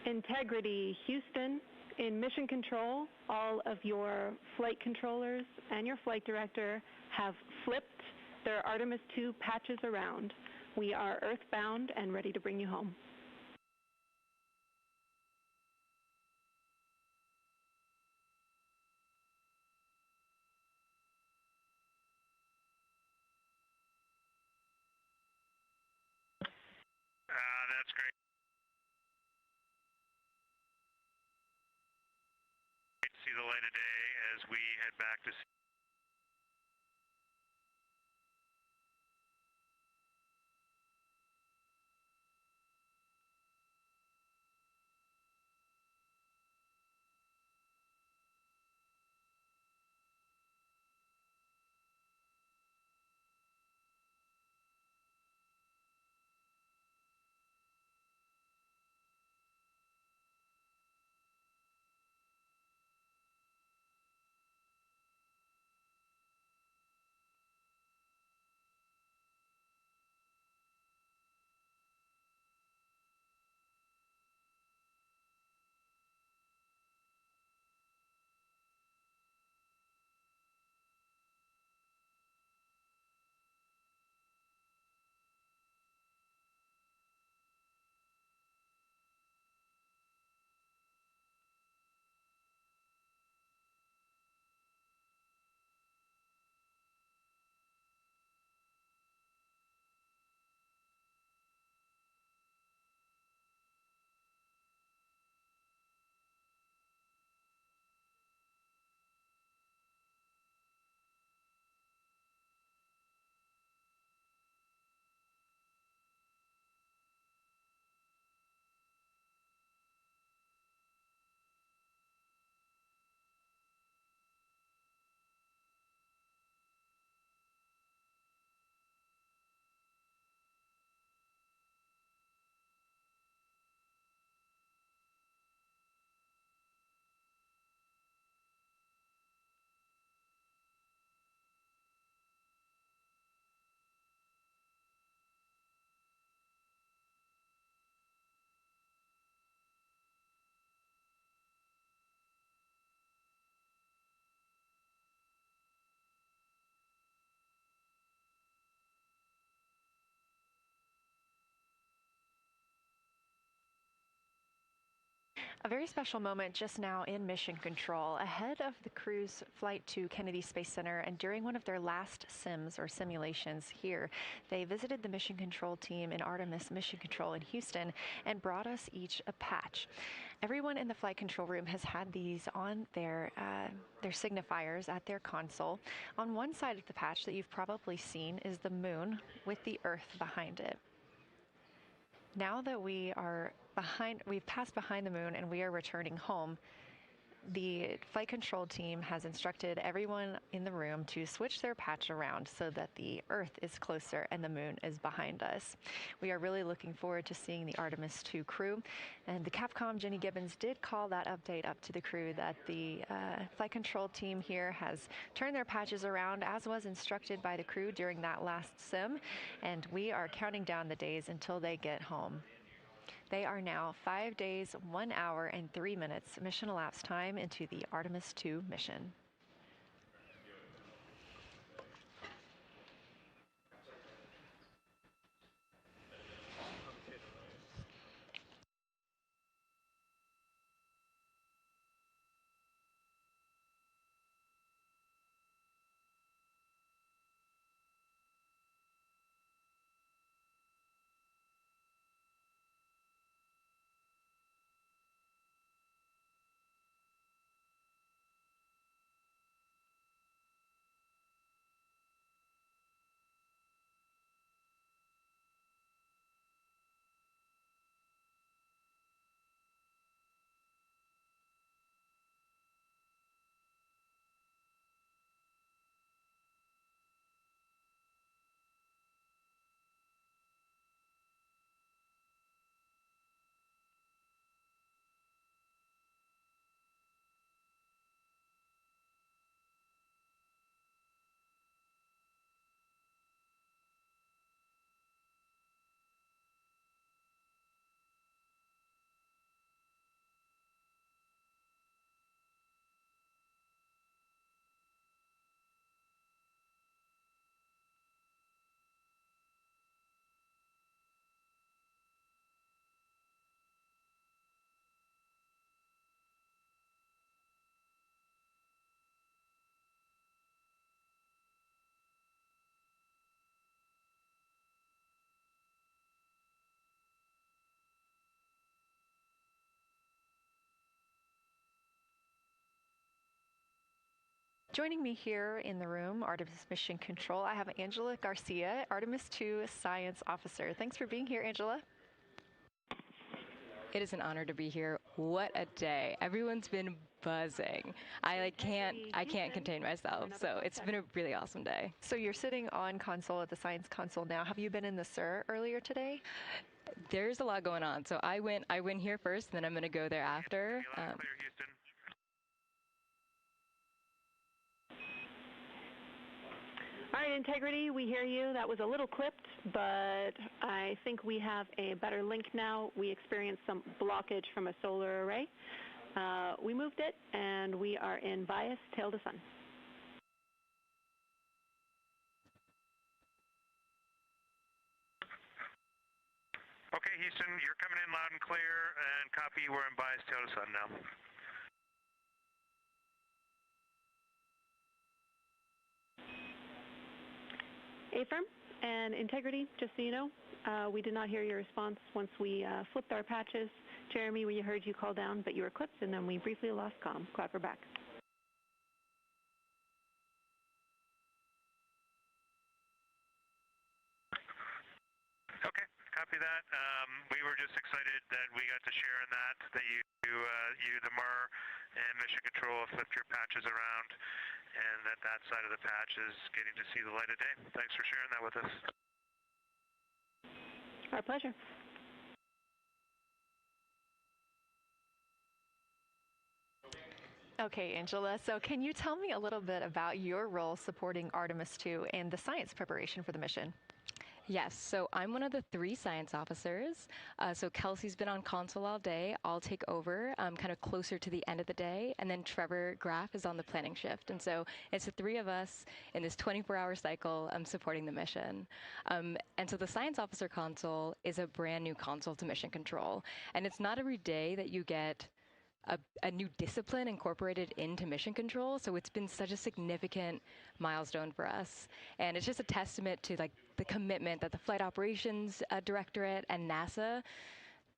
Integrity, Houston. In mission control, all of your flight controllers and your flight director have flipped their Artemis II patches around. We are earthbound and ready to bring you home. That's great. See the light of day as we head back to A very special moment just now in mission control. Ahead of the crew's flight to Kennedy Space Center and during one of their last sims or simulations here, they visited the mission control team in Artemis Mission Control in Houston and brought us each a patch. Everyone in the flight control room has had these on their signifiers at their console. On one side of the patch that you've probably seen is the moon with the Earth behind it. Now that we've passed behind the moon and we are returning home, the flight control team has instructed everyone in the room to switch their patch around so that the Earth is closer and the moon is behind us. We are really looking forward to seeing the Artemis II crew, and the Capcom Jenny Gibbons did call that update up to the crew that the flight control team here has turned their patches around as was instructed by the crew during that last sim, and we are counting down the days until they get home. They are now 5 days, 1 hour, and 3 minutes mission elapsed time into the Artemis II mission. Joining me here in the room, Artemis Mission Control, I have Angela Garcia, Artemis II Science Officer. Thanks for being here, Angela. It is an honor to be here. What a day. Everyone's been buzzing. I can't contain myself. So it's been a really awesome day. So you're sitting on console at the science console now. Have you been in the SIR earlier today? There's a lot going on. So I went here first, and then I'm going to go there after. All right, Integrity, we hear you. That was a little clipped, but I think we have a better link now. We experienced some blockage from a solar array. We moved it, and we are in bias tail to sun. Okay, Houston, you're coming in loud and clear, and copy, we're in bias tail to sun now. Affirm and Integrity, just so you know, we did not hear your response once we flipped our patches. Jeremy, we heard you call down, but you were clipped, and then we briefly lost comm. Glad we're back. Okay, copy that. We were just excited that we got to share in that you, the MER, and Mission Control have flipped your patches around, and that side of the patch is getting to see the light of day. Thanks for sharing that with us. Our pleasure. Okay, Angela, so can you tell me a little bit about your role supporting Artemis II and the science preparation for the mission? Yes, so I'm one of the 3 science officers. So Kelsey's been on console all day. I'll take over kind of closer to the end of the day. And then Trevor Graff is on the planning shift. And so it's the 3 of us in this 24-hour cycle supporting the mission. And so the science officer console is a brand new console to mission control. And it's not every day that you get a new discipline incorporated into mission control. So it's been such a significant milestone for us. And it's just a testament to like the commitment that the Flight Operations Directorate and NASA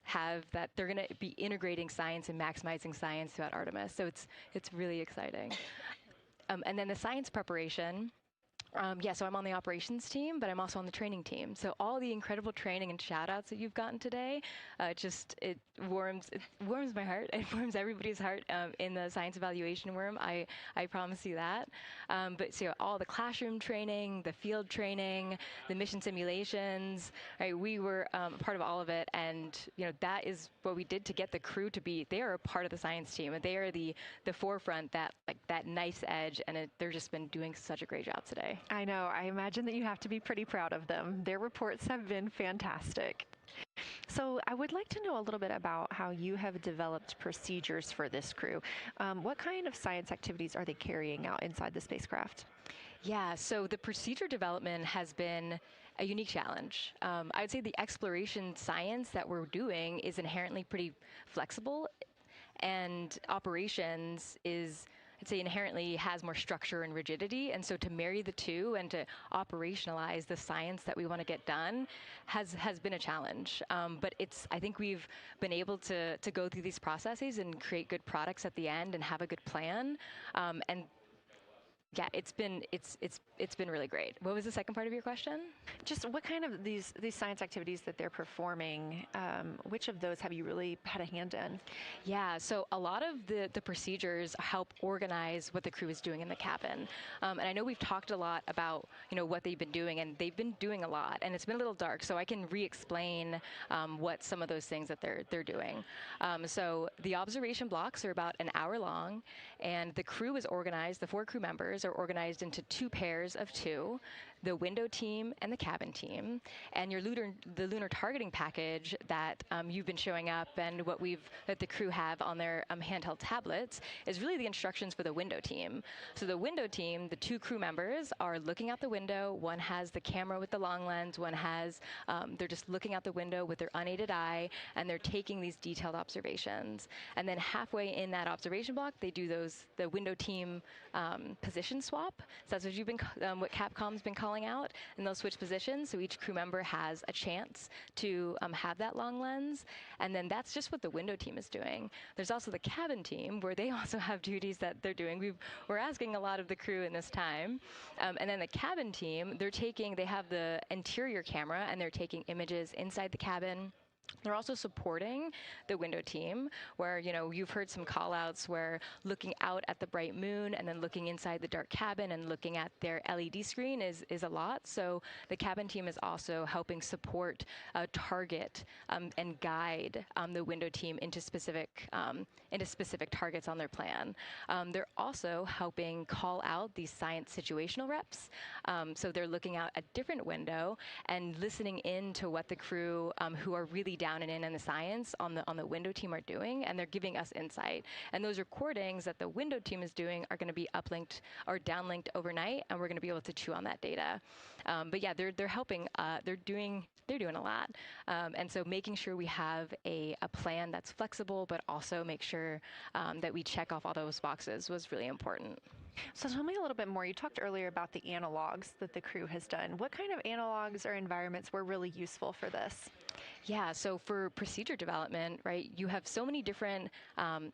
have, that they're going to be integrating science and maximizing science throughout Artemis. So it's really exciting. And then the science preparation. So I'm on the operations team, but I'm also on the training team. So all the incredible training and shout outs that you've gotten today, it warms my heart. It warms everybody's heart in the science evaluation room. I promise you that. But so all the classroom training, the field training, the mission simulations, right? We were part of all of it, and that is what we did to get the crew to be. They are a part of the science team, and they are the forefront, that nice edge, and they're just been doing such a great job today. I know. I imagine that you have to be pretty proud of them. Their reports have been fantastic. So I would like to know a little bit about how you have developed procedures for this crew. What kind of science activities are they carrying out inside the spacecraft? Yeah, so the procedure development has been a unique challenge. I would say the exploration science that we're doing is inherently pretty flexible, and operations is, I'd say, inherently has more structure and rigidity. And so to marry the two and to operationalize the science that we want to get done has been a challenge. But I think we've been able to go through these processes and create good products at the end and have a good plan. And yeah, it's been really great. What was the second part of your question? Just what kind of these science activities that they're performing, which of those have you really had a hand in? Yeah, so a lot of the procedures help organize what the crew is doing in the cabin. And I know we've talked a lot about what they've been doing, and they've been doing a lot, and it's been a little dark, so I can re-explain what some of those things that they're doing. So the observation blocks are about an hour long, and the crew is organized, the 4 crew members are organized into 2 pairs of 2, the window team and the cabin team. And the lunar targeting package that you've been showing up and that the crew have on their handheld tablets is really the instructions for the window team. So the window team, the 2 crew members are looking out the window. One has the camera with the long lens. One has, they're just looking out the window with their unaided eye, and they're taking these detailed observations. And then halfway in that observation block, they do the window team position swap. So that's what Capcom's been calling out, and they'll switch positions, so each crew member has a chance to have that long lens. And then that's just what the window team is doing. There's also the cabin team, where they also have duties that they're doing. We're asking a lot of the crew in this time. And then the cabin team, they have the interior camera, and they're taking images inside the cabin. They're also supporting the window team, where, you've heard some call-outs where looking out at the bright moon and then looking inside the dark cabin and looking at their LED screen is a lot. So the cabin team is also helping support, target, and guide the window team into specific targets on their plan. They're also helping call out these science situational reps. So they're looking out a different window and listening in to what the crew who are really down and in the science on the window team are doing, and they're giving us insight. And those recordings that the window team is doing are going to be uplinked or downlinked overnight, and we're going to be able to chew on that data. But yeah, they're helping. They're doing a lot. And so making sure we have a plan that's flexible, but also make sure that we check off all those boxes was really important. So tell me a little bit more. You talked earlier about the analogs that the crew has done. What kind of analogs or environments were really useful for this? Yeah, so for procedure development, right, you have so many different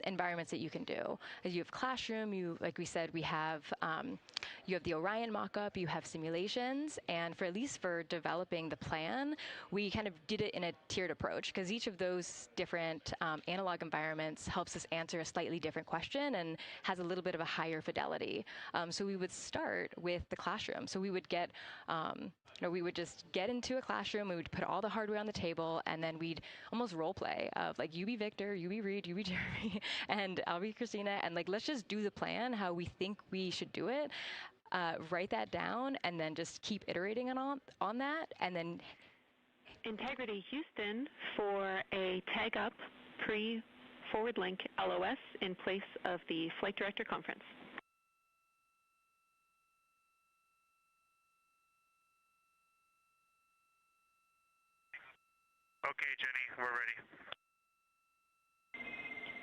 environments that you can do. You have classroom, like we said, you have the Orion mock-up, you have simulations, and at least for developing the plan, we kind of did it in a tiered approach, because each of those different analog environments helps us answer a slightly different question and has a little bit of a higher fidelity. So we would start with the classroom. So we would we would just get into a classroom, we would put all the hardware on the table, and then we'd almost role play of like, you be Victor, you be Reed, you be Jeremy, and I'll be Christina, and like, let's just do the plan how we think we should do it. Write that down, and then just keep iterating on that, and then Integrity Houston for a tag up pre-forward link LOS in place of the Flight Director Conference. Okay, Jenny, we're ready.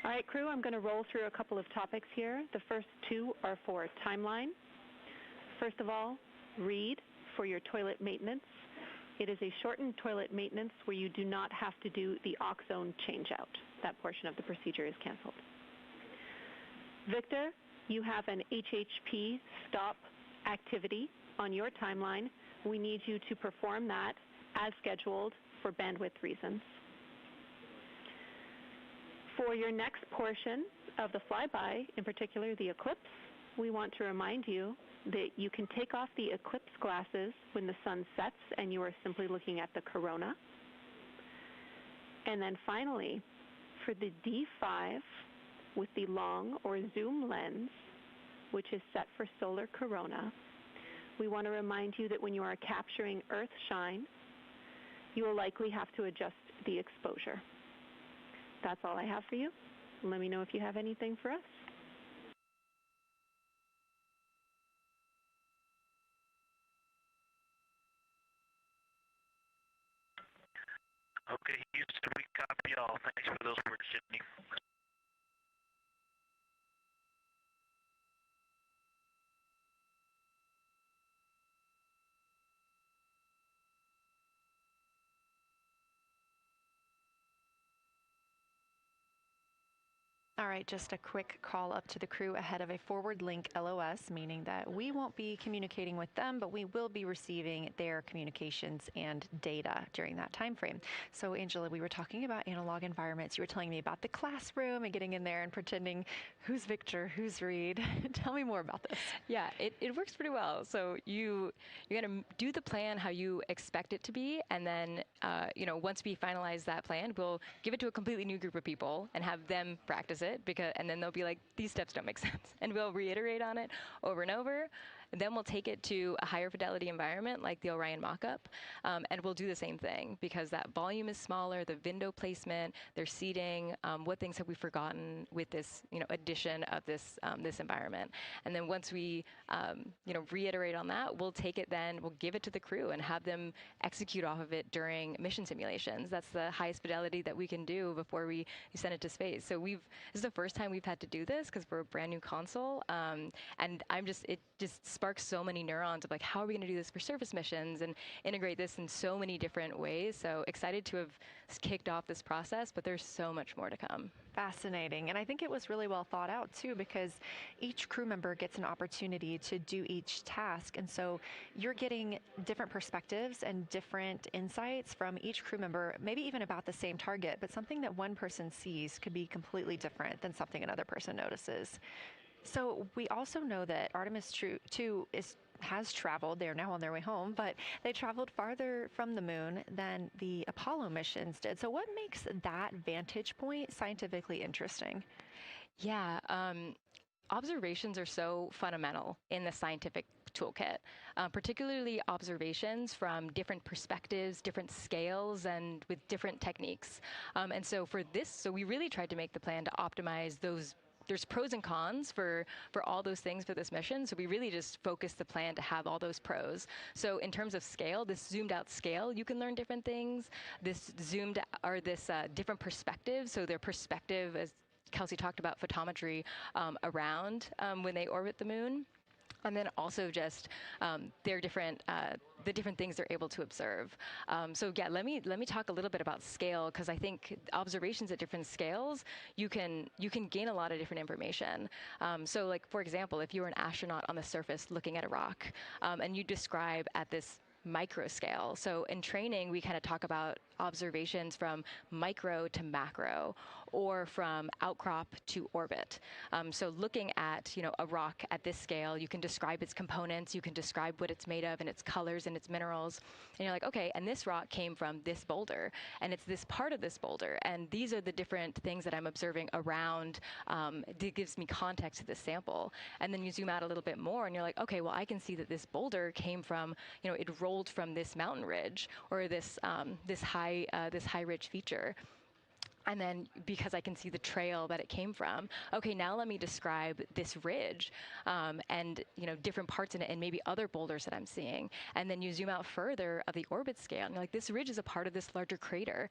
All right, crew, I'm going to roll through a couple of topics here. The first two are for timeline. First of all, read for your toilet maintenance. It is a shortened toilet maintenance where you do not have to do the oxone changeout. That portion of the procedure is canceled. Victor, you have an HHP stop activity on your timeline. We need you to perform that as scheduled for bandwidth reasons. For your next portion of the flyby, in particular the eclipse, we want to remind you that you can take off the eclipse glasses when the sun sets and you are simply looking at the corona. And then finally, for the D5 with the long or zoom lens, which is set for solar corona, we want to remind you that when you are capturing Earth shine, you will likely have to adjust the exposure. That's all I have for you. Let me know if you have anything for us. Okay, Houston, we copy all. Thanks for those words, Sydney. All right, just a quick call up to the crew ahead of a forward link LOS, meaning that we won't be communicating with them, but we will be receiving their communications and data during that time frame. So Angela, we were talking about analog environments. You were telling me about the classroom and getting in there and pretending who's Victor, who's Reed. Tell me more about this. Yeah, it works pretty well. So you're going to do the plan how you expect it to be, and then once we finalize that plan, we'll give it to a completely new group of people and have them practice it, and then they'll be like, these steps don't make sense, and we'll reiterate on it over and over. Then we'll take it to a higher fidelity environment like the Orion mock-up, and we'll do the same thing because that volume is smaller, the window placement, their seating, what things have we forgotten with this addition of this environment. And then once we reiterate on that, we'll take it then, we'll give it to the crew and have them execute off of it during mission simulations. That's the highest fidelity that we can do before we send it to space. So this is the first time we've had to do this because we're a brand new console, and it just sparks so many neurons of like, how are we going to do this for surface missions and integrate this in so many different ways. So excited to have kicked off this process, but there's so much more to come. Fascinating. And I think it was really well thought out too, because each crew member gets an opportunity to do each task. And so you're getting different perspectives and different insights from each crew member, maybe even about the same target, but something that one person sees could be completely different than something another person notices. So we also know that Artemis II has traveled. They're now on their way home, but they traveled farther from the moon than the Apollo missions did. So what makes that vantage point scientifically interesting? Yeah, observations are so fundamental in the scientific toolkit, particularly observations from different perspectives, different scales, and with different techniques. And so for this, so we really tried to make the plan to optimize those. There's pros and cons for all those things for this mission, so we really just focused the plan to have all those pros. So in terms of scale, this zoomed out scale, you can learn different things. This different perspectives, so their perspective, as Kelsey talked about, photometry around when they orbit the moon. And then also just their different, the different things they're able to observe. So yeah, let me talk a little bit about scale, because I think observations at different scales, you can gain a lot of different information. So like, for example, if you were an astronaut on the surface looking at a rock, and you describe at this micro scale. So in training, we kind of talk about observations from micro to macro, or from outcrop to orbit. So looking at a rock at this scale, you can describe its components, you can describe what it's made of and its colors and its minerals, and you're like, okay, and this rock came from this boulder, and it's this part of this boulder, and these are the different things that I'm observing around. It gives me context to this sample, and then you zoom out a little bit more, and you're like, okay, well, I can see that this boulder came from, it rolled from this mountain ridge, or this high ridge feature. And then because I can see the trail that it came from, okay, now let me describe this ridge and different parts in it and maybe other boulders that I'm seeing. And then you zoom out further of the orbit scale and you're like, this ridge is a part of this larger crater.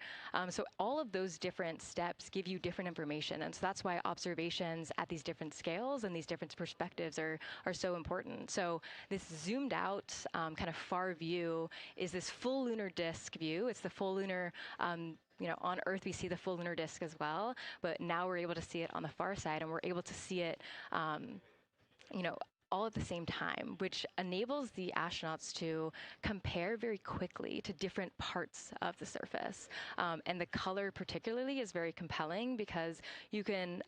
So all of those different steps give you different information. And so that's why observations at these different scales and these different perspectives are so important. So this zoomed out kind of far view is this full lunar disk view. It's the full lunar on Earth, we see the full lunar disk as well, but now we're able to see it on the far side, and we're able to see it, all at the same time, which enables the astronauts to compare very quickly to different parts of the surface. And the color particularly is very compelling because you can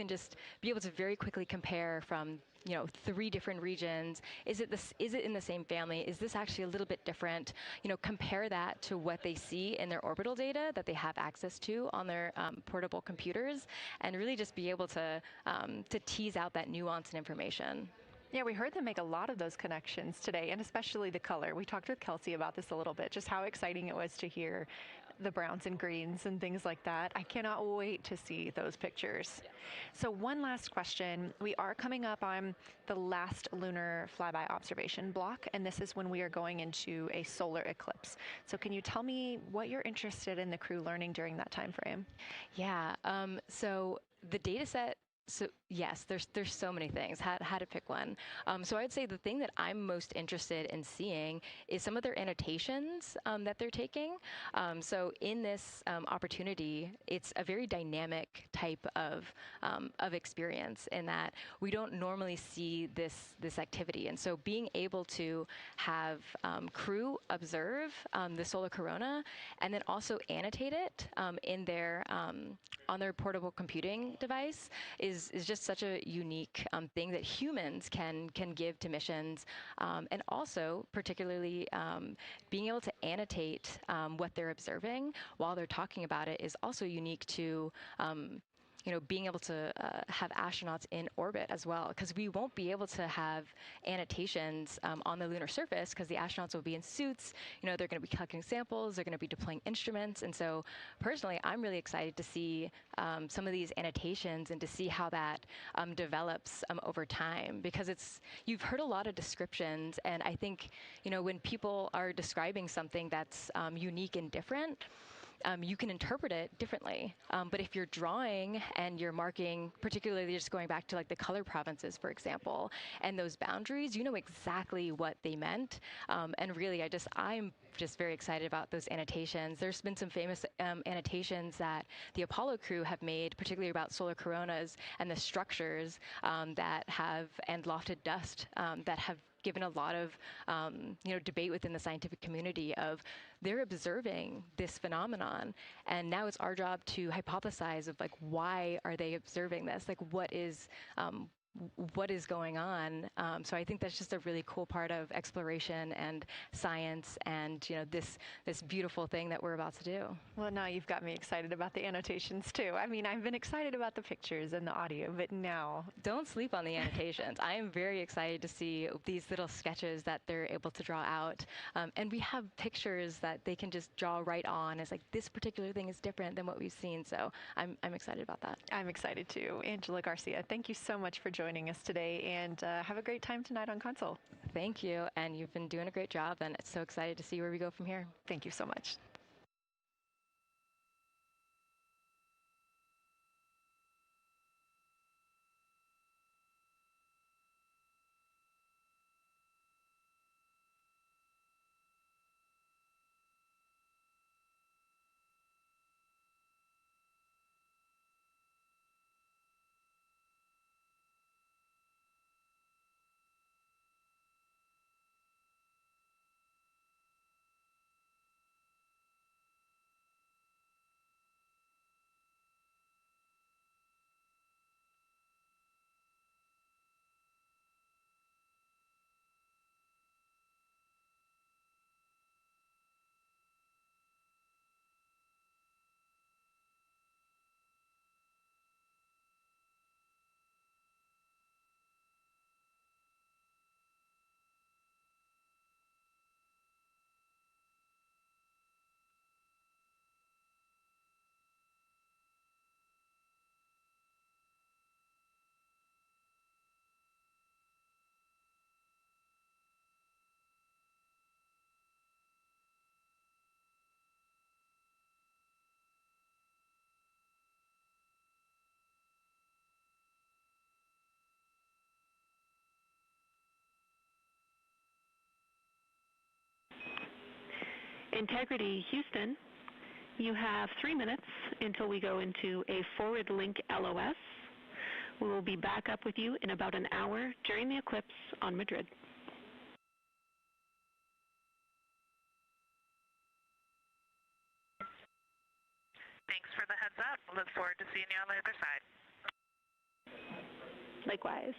just be able to very quickly compare from 3 different regions. Is it in the same family? Is this actually a little bit different? Compare that to what they see in their orbital data that they have access to on their portable computers, and really just be able to tease out that nuance and information. Yeah, we heard them make a lot of those connections today, and especially the color. We talked with Kelsey about this a little bit, just how exciting it was to hear the browns and greens and things like that. I cannot wait to see those pictures. Yeah. So one last question. We are coming up on the last lunar flyby observation block, and this is when we are going into a solar eclipse. So can you tell me what you're interested in the crew learning during that time frame? Yeah, so the data set, so yes, there's so many things, how to pick one. So I'd say the thing that I'm most interested in seeing is some of their annotations that they're taking. So in this opportunity, it's a very dynamic type of experience in that we don't normally see this activity. And so being able to have crew observe the solar corona and then also annotate it in their on their portable computing device is just such a unique thing that humans can give to missions, and also particularly being able to annotate what they're observing while they're talking about it is also unique to being able to have astronauts in orbit as well, because we won't be able to have annotations on the lunar surface because the astronauts will be in suits. They're going to be collecting samples, they're going to be deploying instruments, and so personally, I'm really excited to see some of these annotations and to see how that develops over time, because you've heard a lot of descriptions, and I think when people are describing something that's unique and different, you can interpret it differently. But if you're drawing and you're marking, particularly just going back to like the color provinces, for example, and those boundaries, you know exactly what they meant. And really, I'm just very excited about those annotations. There's been some famous annotations that the Apollo crew have made, particularly about solar coronas and the structures that have, and lofted dust that have given a lot of debate within the scientific community of they're observing this phenomenon, and now it's our job to hypothesize of like why are they observing this, like what is going on. So I think that's just a really cool part of exploration and science and this beautiful thing that we're about to do. Well, now you've got me excited about the annotations too. I mean, I've been excited about the pictures and the audio, but now... Don't sleep on the annotations. I am very excited to see these little sketches that they're able to draw out. And we have pictures that they can just draw right on as like this particular thing is different than what we've seen. So I'm excited about that. I'm excited too. Angela Garcia, thank you so much for joining us today, and have a great time tonight on Console. Thank you, and you've been doing a great job, and so excited to see where we go from here. Thank you so much. Integrity Houston, you have 3 minutes until we go into a forward link LOS. We will be back up with you in about an hour during the eclipse on Madrid. Thanks for the heads up. Look forward to seeing you on the other side. Likewise.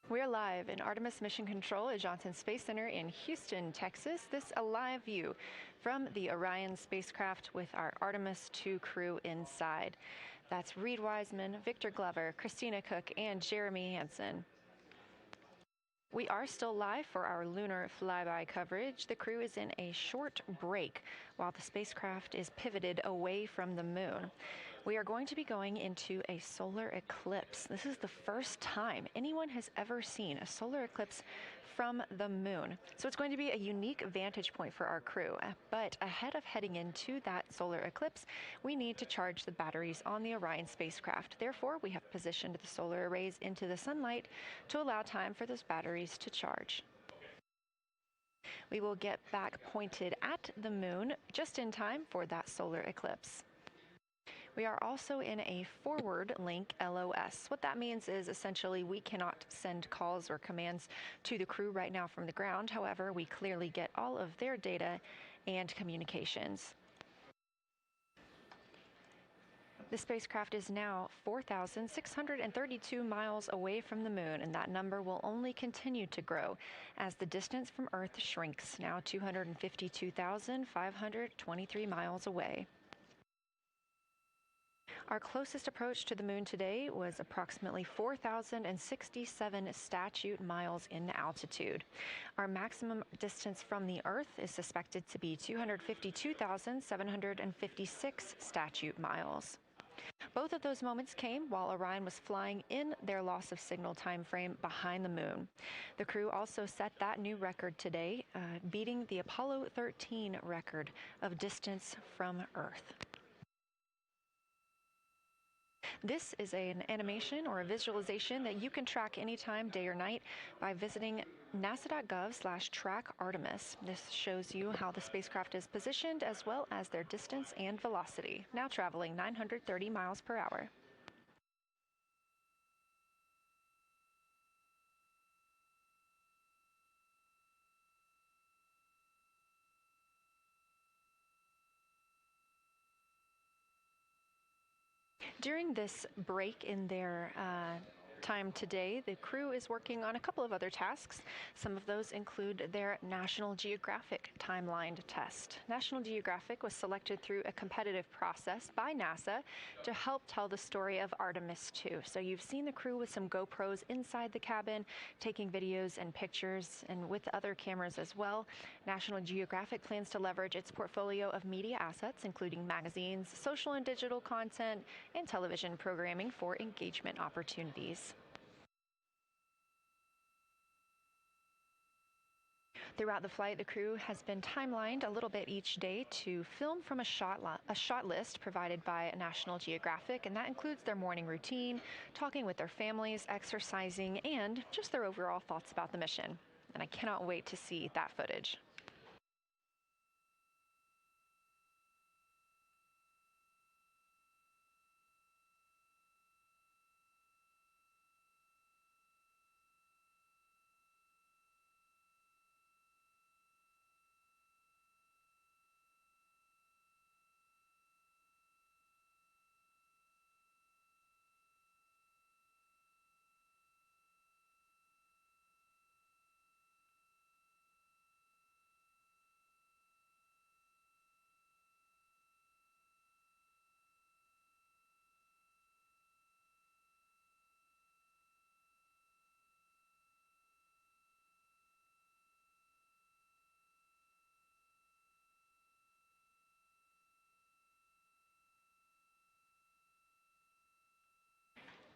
We're live in Artemis Mission Control at Johnson Space Center in Houston, Texas. This is a live view from the Orion spacecraft with our Artemis II crew inside. That's Reed Wiseman, Victor Glover, Christina Cook, and Jeremy Hansen. We are still live for our lunar flyby coverage. The crew is in a short break while the spacecraft is pivoted away from the moon. We are going to be going into a solar eclipse. This is the first time anyone has ever seen a solar eclipse from the moon. So it's going to be a unique vantage point for our crew. But ahead of heading into that solar eclipse, we need to charge the batteries on the Orion spacecraft. Therefore, we have positioned the solar arrays into the sunlight to allow time for those batteries to charge. We will get back pointed at the moon just in time for that solar eclipse. We are also in a forward link LOS. What that means is essentially we cannot send calls or commands to the crew right now from the ground. However, we clearly get all of their data and communications. The spacecraft is now 4,632 miles away from the moon, and that number will only continue to grow as the distance from Earth shrinks, now 252,523 miles away. Our closest approach to the moon today was approximately 4,067 statute miles in altitude. Our maximum distance from the Earth is suspected to be 252,756 statute miles. Both of those moments came while Orion was flying in their loss of signal time frame behind the moon. The crew also set that new record today, beating the Apollo 13 record of distance from Earth. This is an animation or a visualization that you can track anytime, day or night, by visiting nasa.gov/track-Artemis. This shows you how the spacecraft is positioned as well as their distance and velocity, now traveling 930 miles per hour. During this break in their time today, the crew is working on a couple of other tasks. Some of those include their National Geographic timelined test. National Geographic was selected through a competitive process by NASA to help tell the story of Artemis II. So you've seen the crew with some GoPros inside the cabin, taking videos and pictures, and with other cameras as well. National Geographic plans to leverage its portfolio of media assets, including magazines, social and digital content, and television programming for engagement opportunities. Throughout the flight, the crew has been timelined a little bit each day to film from a shot list provided by National Geographic, and that includes their morning routine, talking with their families, exercising, and just their overall thoughts about the mission. And I cannot wait to see that footage.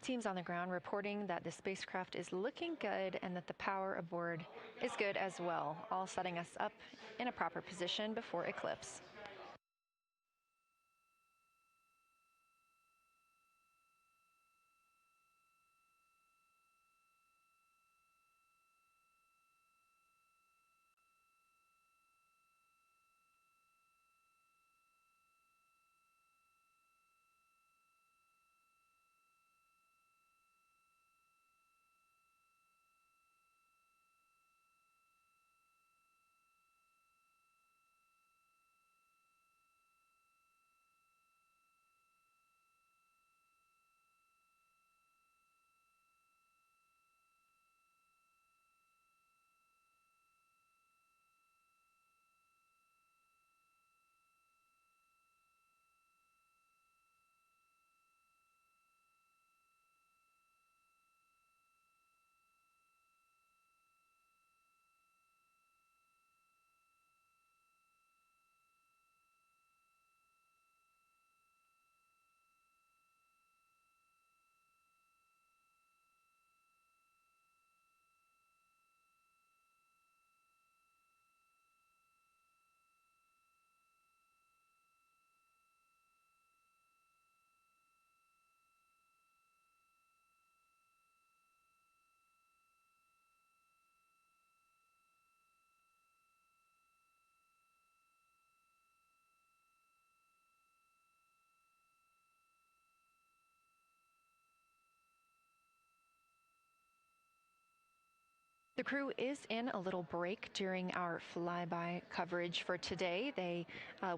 Teams on the ground reporting that the spacecraft is looking good and that the power aboard is good as well, all setting us up in a proper position before eclipse. The crew is in a little break during our flyby coverage for today. They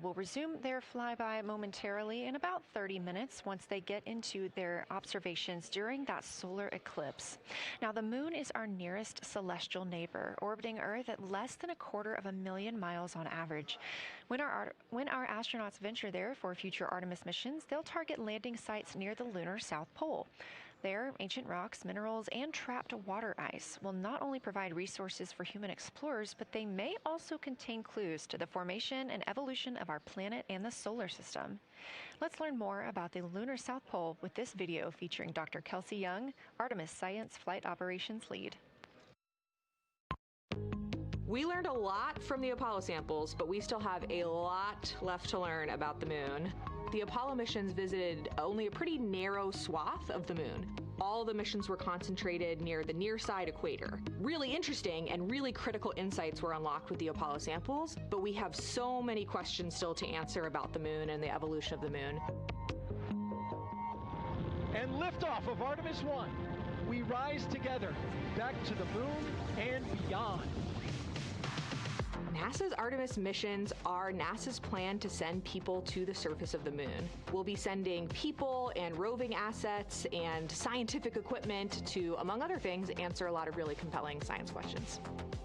will resume their flyby momentarily in about 30 minutes once they get into their observations during that solar eclipse. Now, the moon is our nearest celestial neighbor, orbiting Earth at less than 250,000 miles on average. When our astronauts venture there for future Artemis missions, they'll target landing sites near the lunar South Pole. There, ancient rocks, minerals, and trapped water ice will not only provide resources for human explorers, but they may also contain clues to the formation and evolution of our planet and the solar system. Let's learn more about the lunar South Pole with this video featuring Dr. Kelsey Young, Artemis Science Flight Operations Lead. We learned a lot from the Apollo samples, but we still have a lot left to learn about the moon. The Apollo missions visited only a pretty narrow swath of the moon. All the missions were concentrated near the near-side equator. Really interesting and really critical insights were unlocked with the Apollo samples, but we have so many questions still to answer about the moon and the evolution of the moon. And liftoff of Artemis I. We rise together back to the moon and beyond. NASA's Artemis missions are NASA's plan to send people to the surface of the moon. We'll be sending people and roving assets and scientific equipment to, among other things, answer a lot of really compelling science questions.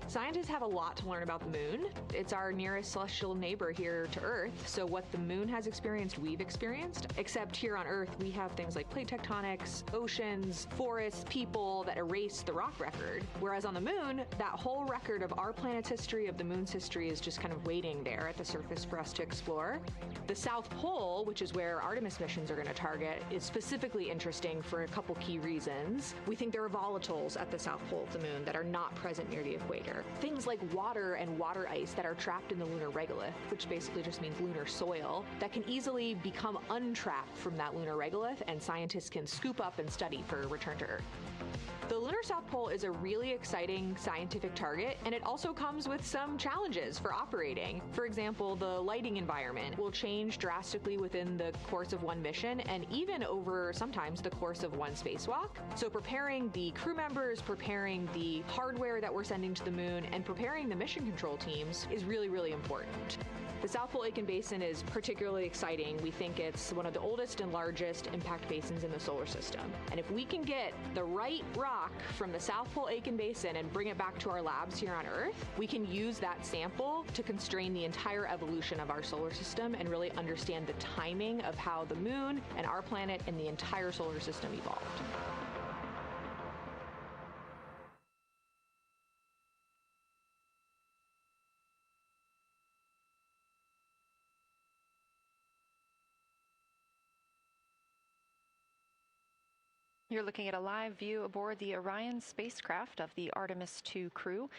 Scientists have a lot to learn about the moon. It's our nearest celestial neighbor here to Earth, so what the moon has experienced, we've experienced. Except here on Earth, we have things like plate tectonics, oceans, forests, people that erase the rock record. Whereas on the moon, that whole record of our planet's history, of the moon's history, is just kind of waiting there at the surface for us to explore. The South Pole, which is where Artemis missions are going to target, is specifically interesting for a couple key reasons. We think there are volatiles at the South Pole of the moon that are not present near the equator. Things like water and water ice that are trapped in the lunar regolith, which basically just means lunar soil, that can easily become untrapped from that lunar regolith, and scientists can scoop up and study for return to Earth. The lunar South Pole is a really exciting scientific target, and it also comes with some challenges for operating. For example, the lighting environment will change drastically within the course of one mission, and even over sometimes the course of one spacewalk. So preparing the crew members, preparing the hardware that we're sending to the moon, and preparing the mission control teams is really, really important. The South Pole Aitken Basin is particularly exciting. We think it's one of the oldest and largest impact basins in the solar system. And if we can get the right rock from the South Pole Aitken Basin and bring it back to our labs here on Earth, we can use that sample to constrain the entire evolution of our solar system and really understand the timing of how the moon and our planet and the entire solar system evolved. You're looking at a live view aboard the Orion spacecraft of the Artemis II crew,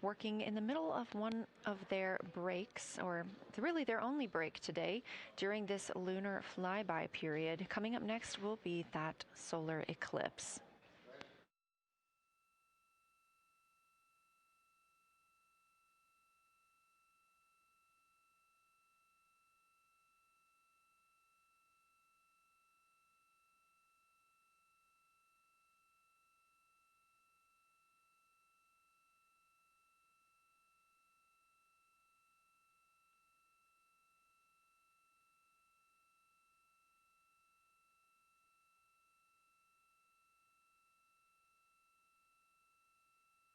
working in the middle of one of their breaks, or really their only break today during this lunar flyby period. Coming up next will be that solar eclipse.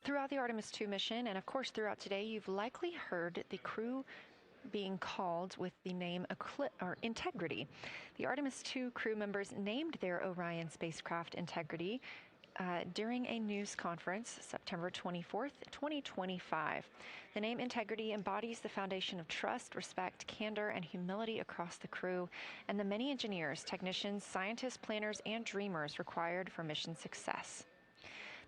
Throughout the Artemis II mission, and of course throughout today, you've likely heard the crew being called with the name Integrity. The Artemis II crew members named their Orion spacecraft Integrity during a news conference September 24th, 2025. The name Integrity embodies the foundation of trust, respect, candor, and humility across the crew and the many engineers, technicians, scientists, planners, and dreamers required for mission success.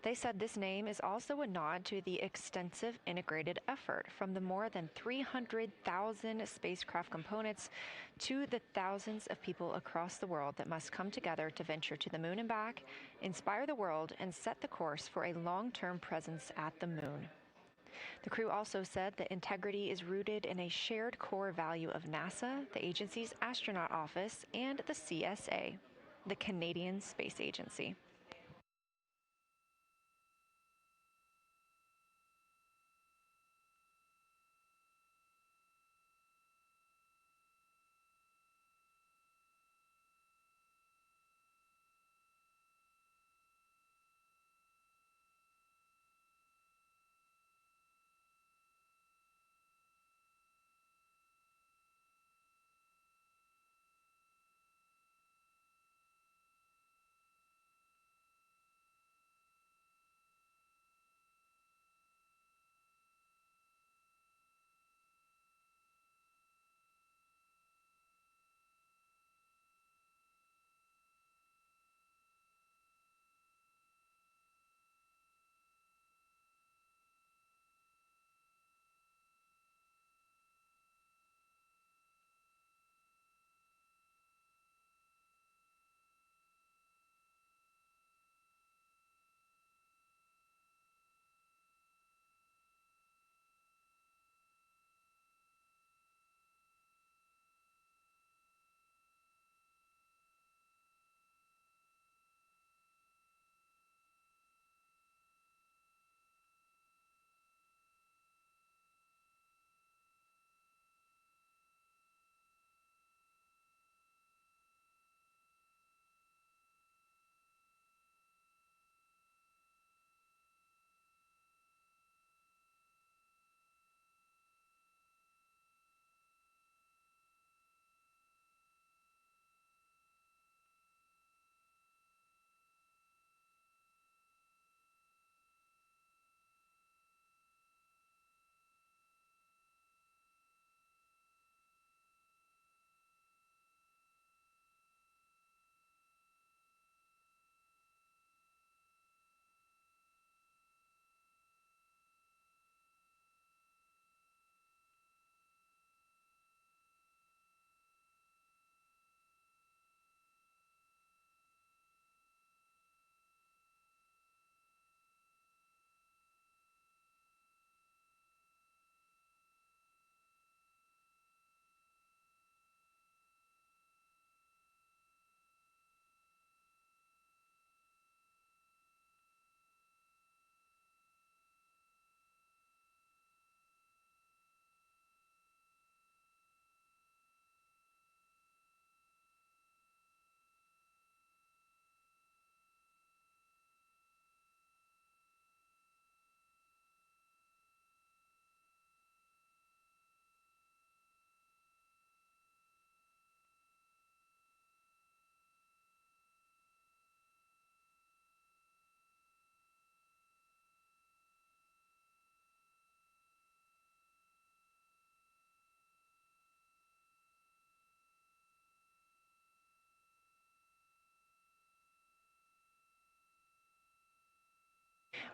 They said this name is also a nod to the extensive integrated effort from the more than 300,000 spacecraft components to the thousands of people across the world that must come together to venture to the moon and back, inspire the world, and set the course for a long-term presence at the moon. The crew also said that integrity is rooted in a shared core value of NASA, the agency's astronaut office, and the CSA, the Canadian Space Agency.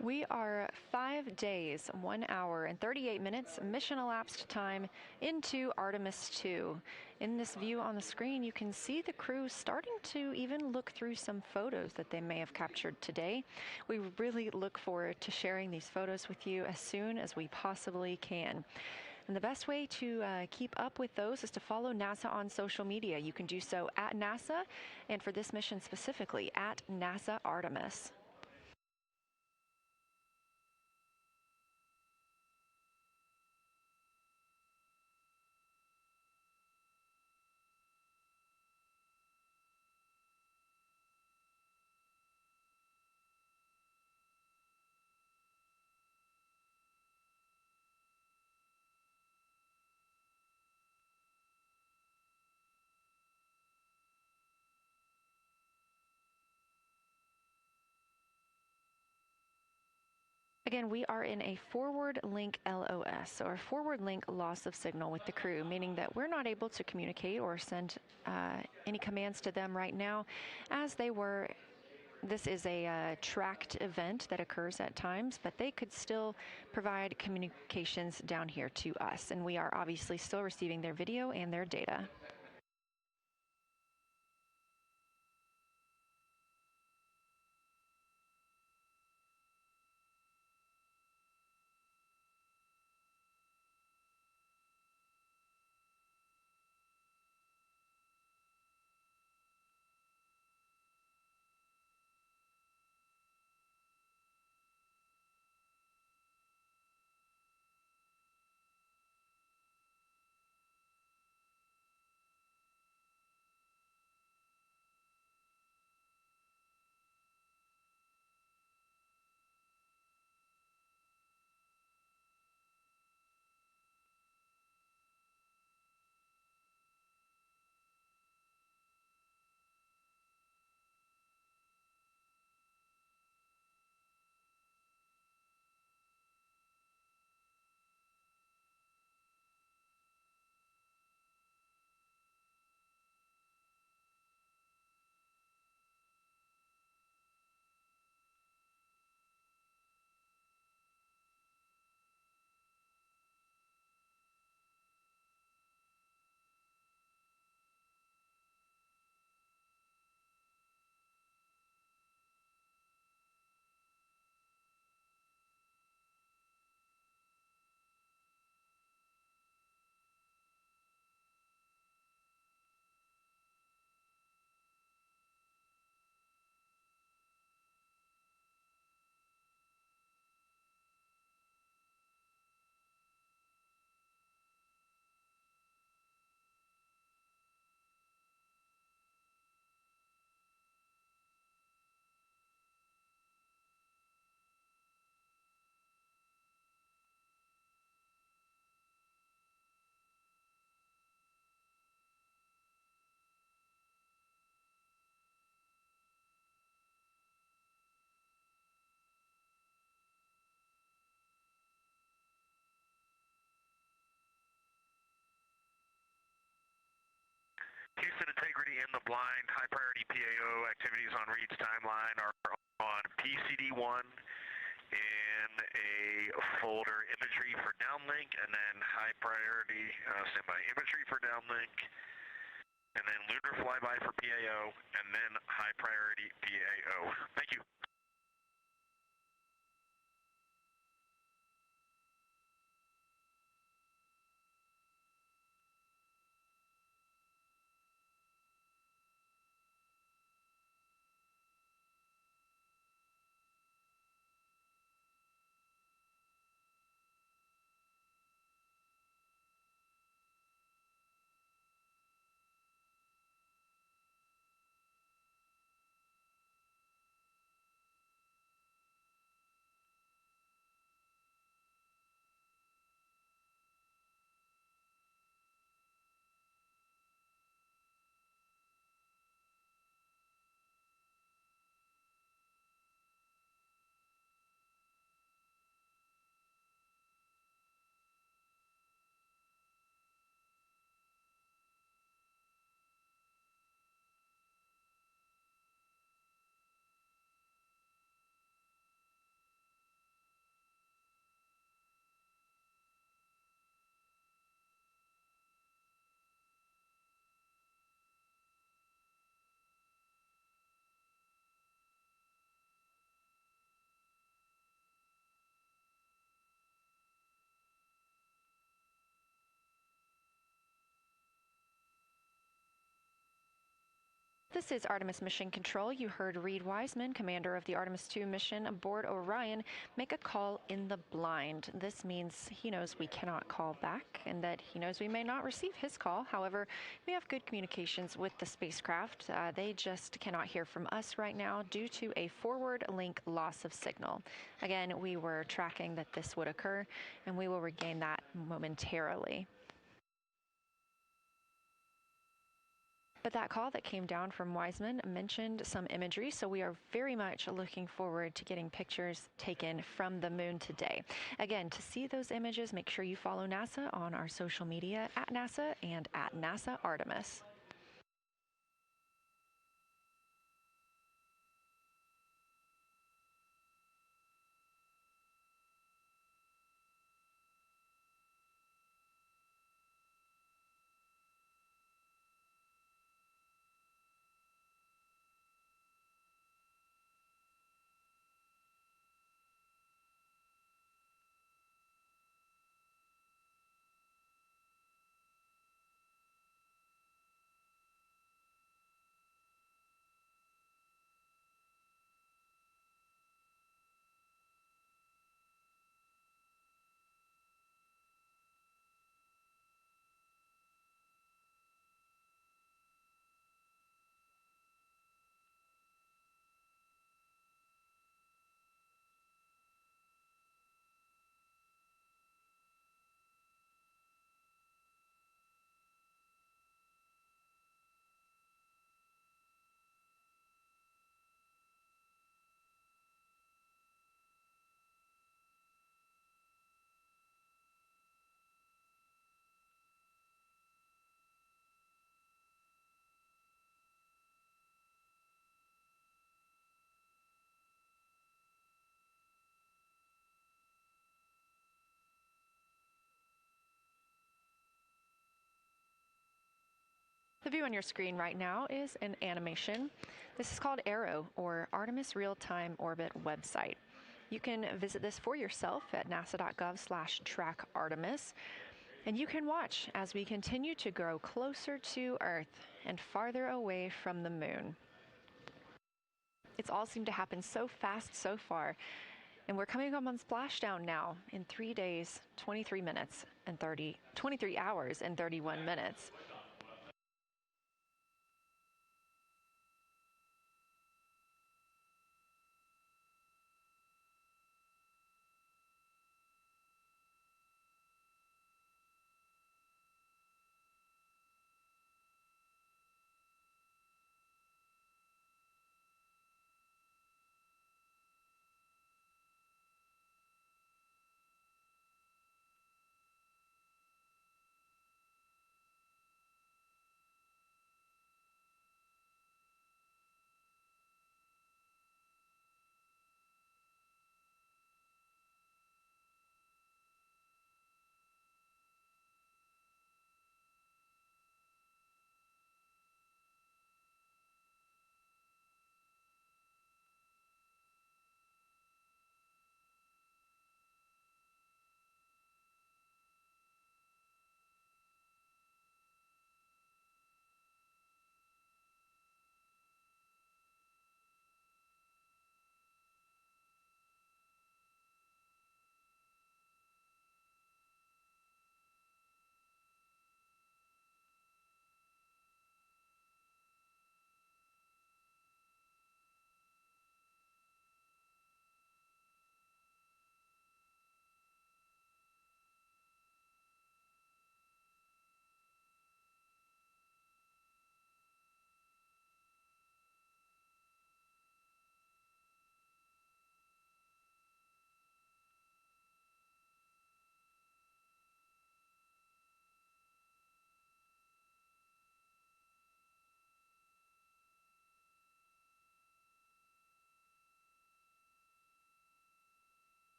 We are 5 days, 1 hour, and 38 minutes mission elapsed time into Artemis II. In this view on the screen, you can see the crew starting to even look through some photos that they may have captured today. We really look forward to sharing these photos with you as soon as we possibly can. And the best way to keep up with those is to follow NASA on social media. You can do so at NASA, and for this mission specifically, at NASA Artemis. Again, we are in a forward link LOS, or forward link loss of signal with the crew, meaning that we're not able to communicate or send any commands to them right now as they were. This is a tracked event that occurs at times, but they could still provide communications down here to us, and we are obviously still receiving their video and their data. Houston integrity in the blind. High priority PAO activities on Reed's timeline are on PCD1 in a folder imagery for downlink, and then high priority standby imagery for downlink, and then lunar flyby for PAO, and then high priority PAO. Thank you. This is Artemis Mission Control. You heard Reed Wiseman, commander of the Artemis II mission aboard Orion, make a call in the blind. This means he knows we cannot call back and that he knows we may not receive his call. However, we have good communications with the spacecraft. They just cannot hear from us right now due to a forward link loss of signal. Again, we were tracking that this would occur, and we will regain that momentarily. But that call that came down from Wiseman mentioned some imagery, so we are very much looking forward to getting pictures taken from the moon today. Again, to see those images, make sure you follow NASA on our social media at NASA and at NASA Artemis. The view on your screen right now is an animation. This is called ARROW, or Artemis Real-Time Orbit website. You can visit this for yourself at nasa.gov/trackartemis, and you can watch as we continue to grow closer to Earth and farther away from the moon. It's all seemed to happen so fast so far, and we're coming up on splashdown now in 3 days, 23 hours and 31 minutes.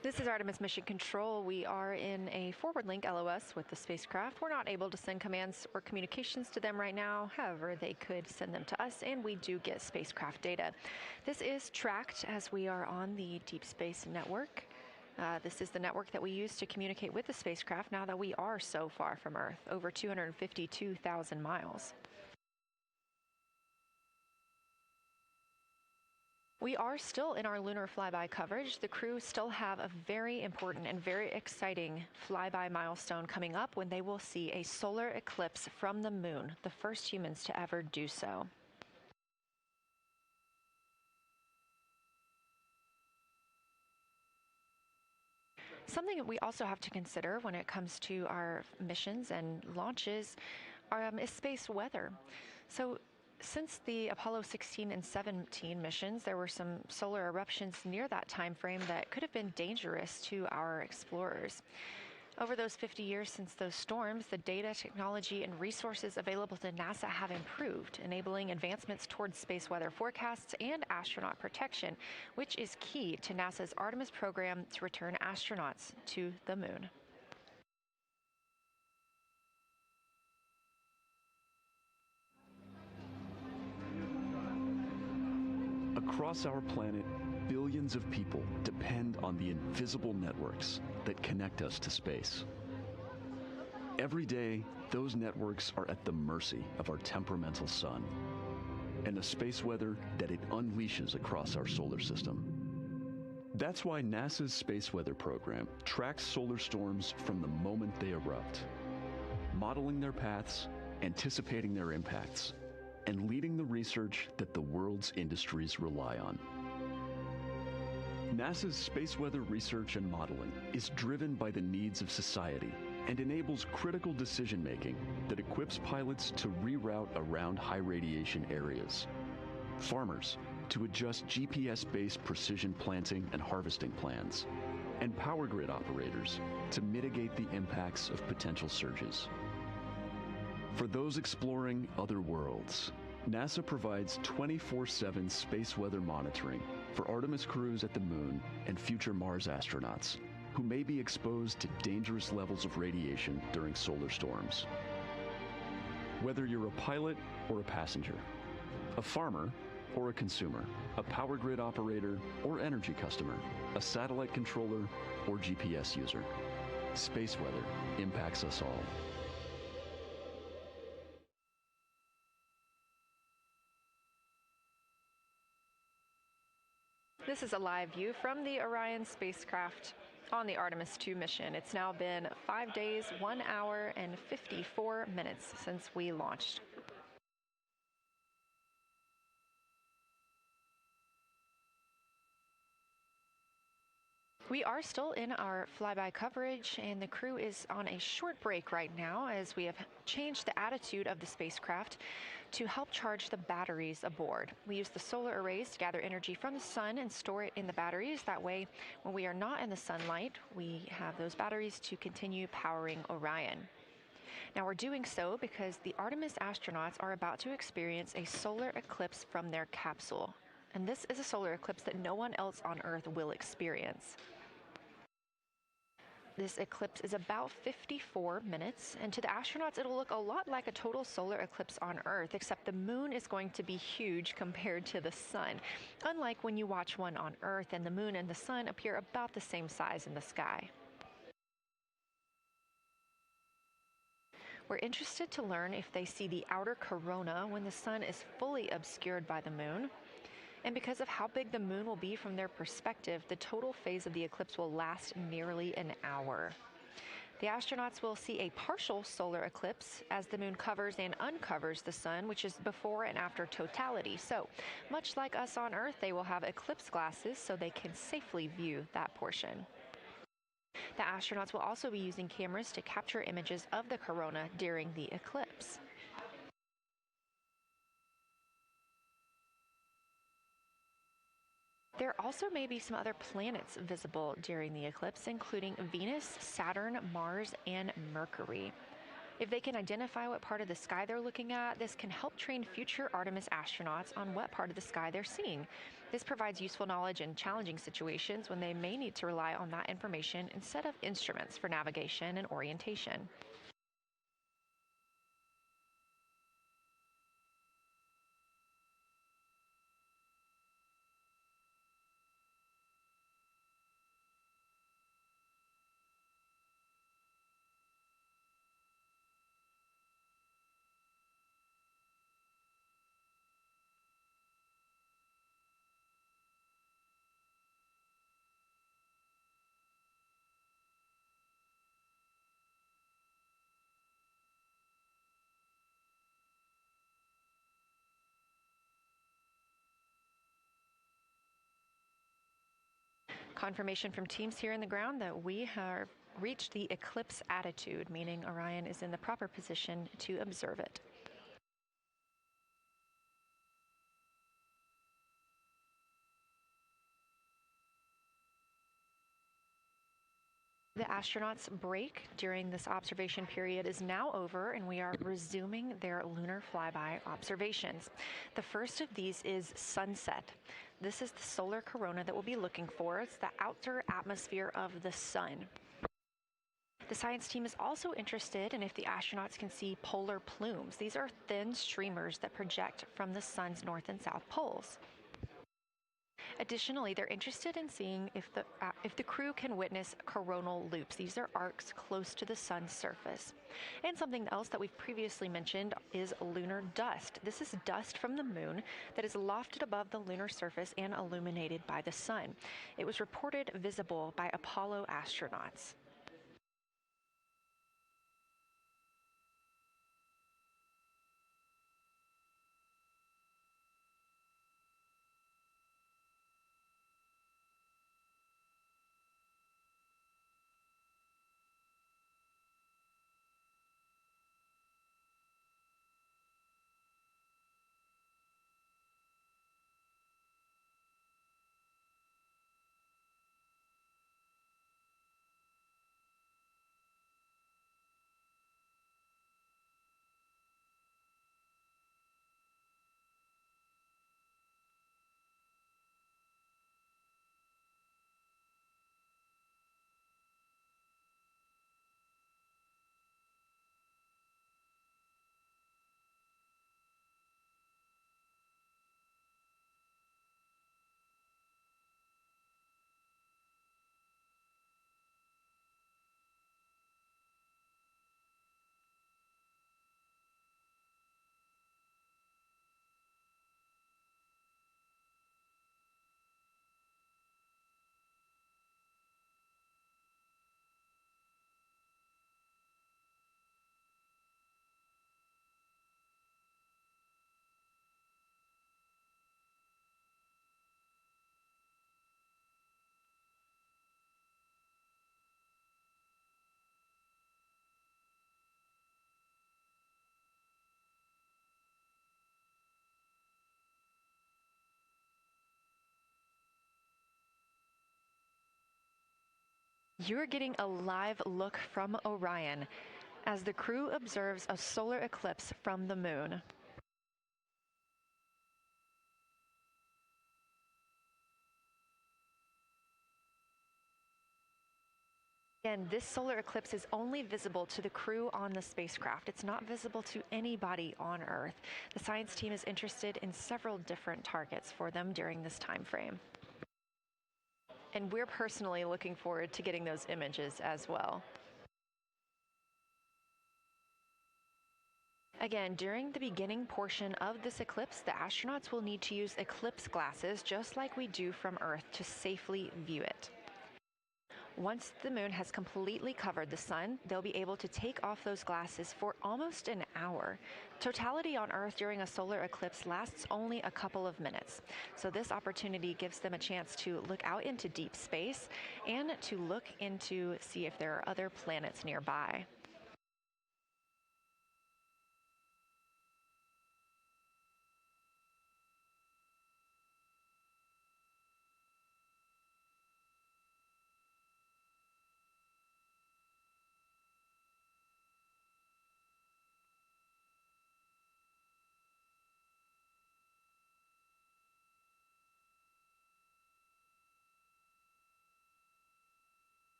This is Artemis Mission Control. We are in a forward link LOS with the spacecraft. We're not able to send commands or communications to them right now. However, they could send them to us, and we do get spacecraft data. This is tracked as we are on the Deep Space Network. This is the network that we use to communicate with the spacecraft now that we are so far from Earth, over 252,000 miles. We are still in our lunar flyby coverage. The crew still have a very important and very exciting flyby milestone coming up when they will see a solar eclipse from the moon, the first humans to ever do so. Something that we also have to consider when it comes to our missions and launches is space weather. So since the Apollo 16 and 17 missions, there were some solar eruptions near that time frame that could have been dangerous to our explorers. Over those 50 years since those storms, the data, technology, and resources available to NASA have improved, enabling advancements towards space weather forecasts and astronaut protection, which is key to NASA's Artemis program to return astronauts to the moon. Across our planet, billions of people depend on the invisible networks that connect us to space. Every day, those networks are at the mercy of our temperamental sun and the space weather that it unleashes across our solar system. That's why NASA's Space Weather Program tracks solar storms from the moment they erupt, modeling their paths, anticipating their impacts, and leading the research that the world's industries rely on. NASA's space weather research and modeling is driven by the needs of society and enables critical decision-making that equips pilots to reroute around high radiation areas, farmers to adjust GPS-based precision planting and harvesting plans, and power grid operators to mitigate the impacts of potential surges. For those exploring other worlds, NASA provides 24/7 space weather monitoring for Artemis crews at the moon and future Mars astronauts who may be exposed to dangerous levels of radiation during solar storms. Whether you're a pilot or a passenger, a farmer or a consumer, a power grid operator or energy customer, a satellite controller or GPS user, space weather impacts us all. This is a live view from the Orion spacecraft on the Artemis II mission. It's now been 5 days, 1 hour, and 54 minutes since we launched. We are still in our flyby coverage, and the crew is on a short break right now as we have changed the attitude of the spacecraft to help charge the batteries aboard. We use the solar arrays to gather energy from the sun and store it in the batteries. That way, when we are not in the sunlight, we have those batteries to continue powering Orion. Now we're doing so because the Artemis astronauts are about to experience a solar eclipse from their capsule. And this is a solar eclipse that no one else on Earth will experience. This eclipse is about 54 minutes, and to the astronauts, it'll look a lot like a total solar eclipse on Earth, except the moon is going to be huge compared to the sun, unlike when you watch one on Earth and the moon and the sun appear about the same size in the sky. We're interested to learn if they see the outer corona when the sun is fully obscured by the moon. And because of how big the moon will be from their perspective, the total phase of the eclipse will last nearly an hour. The astronauts will see a partial solar eclipse as the moon covers and uncovers the sun, which is before and after totality. So, much like us on Earth, they will have eclipse glasses so they can safely view that portion. The astronauts will also be using cameras to capture images of the corona during the eclipse. There also may be some other planets visible during the eclipse, including Venus, Saturn, Mars, and Mercury. If they can identify what part of the sky they're looking at, this can help train future Artemis astronauts on what part of the sky they're seeing. This provides useful knowledge in challenging situations when they may need to rely on that information instead of instruments for navigation and orientation. Confirmation from teams here in the ground that we have reached the eclipse attitude, meaning Orion is in the proper position to observe it. The astronauts' break during this observation period is now over, and we are resuming their lunar flyby observations. The first of these is sunset. This is the solar corona that we'll be looking for. It's the outer atmosphere of the sun. The science team is also interested in if the astronauts can see polar plumes. These are thin streamers that project from the sun's north and south poles. Additionally, they're interested in seeing if the crew can witness coronal loops. These are arcs close to the sun's surface. And something else that we've previously mentioned is lunar dust. This is dust from the moon that is lofted above the lunar surface and illuminated by the sun. It was reported visible by Apollo astronauts. You're getting a live look from Orion as the crew observes a solar eclipse from the moon. Again, this solar eclipse is only visible to the crew on the spacecraft. It's not visible to anybody on Earth. The science team is interested in several different targets for them during this time frame. And we're personally looking forward to getting those images as well. Again, during the beginning portion of this eclipse, the astronauts will need to use eclipse glasses just like we do from Earth to safely view it. Once the moon has completely covered the sun, they'll be able to take off those glasses for almost an hour. Totality on Earth during a solar eclipse lasts only a couple of minutes. So this opportunity gives them a chance to look out into deep space and to look into see if there are other planets nearby.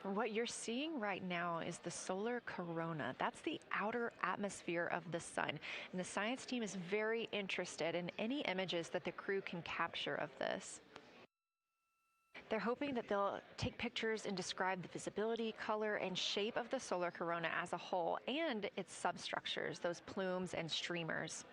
What you're seeing right now is the solar corona. That's the outer atmosphere of the sun. And the science team is very interested in any images that the crew can capture of this. They're hoping that they'll take pictures and describe the visibility, color, and shape of the solar corona as a whole and its substructures, those plumes and streamers.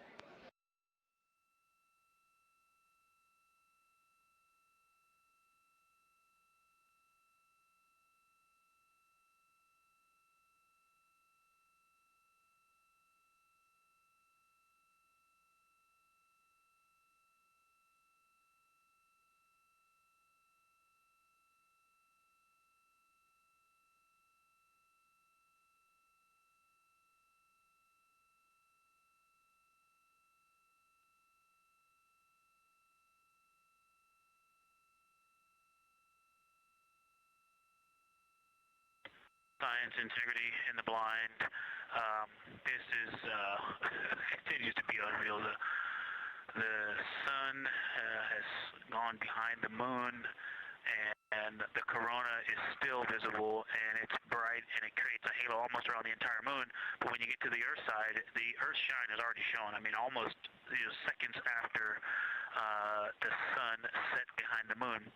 Science integrity in the blind. This is continues to be unreal. The sun has gone behind the moon, and the corona is still visible, and it's bright, and it creates a halo almost around the entire moon. But when you get to the Earth side, the Earth shine is already shown. I mean, almost seconds after the sun set behind the moon.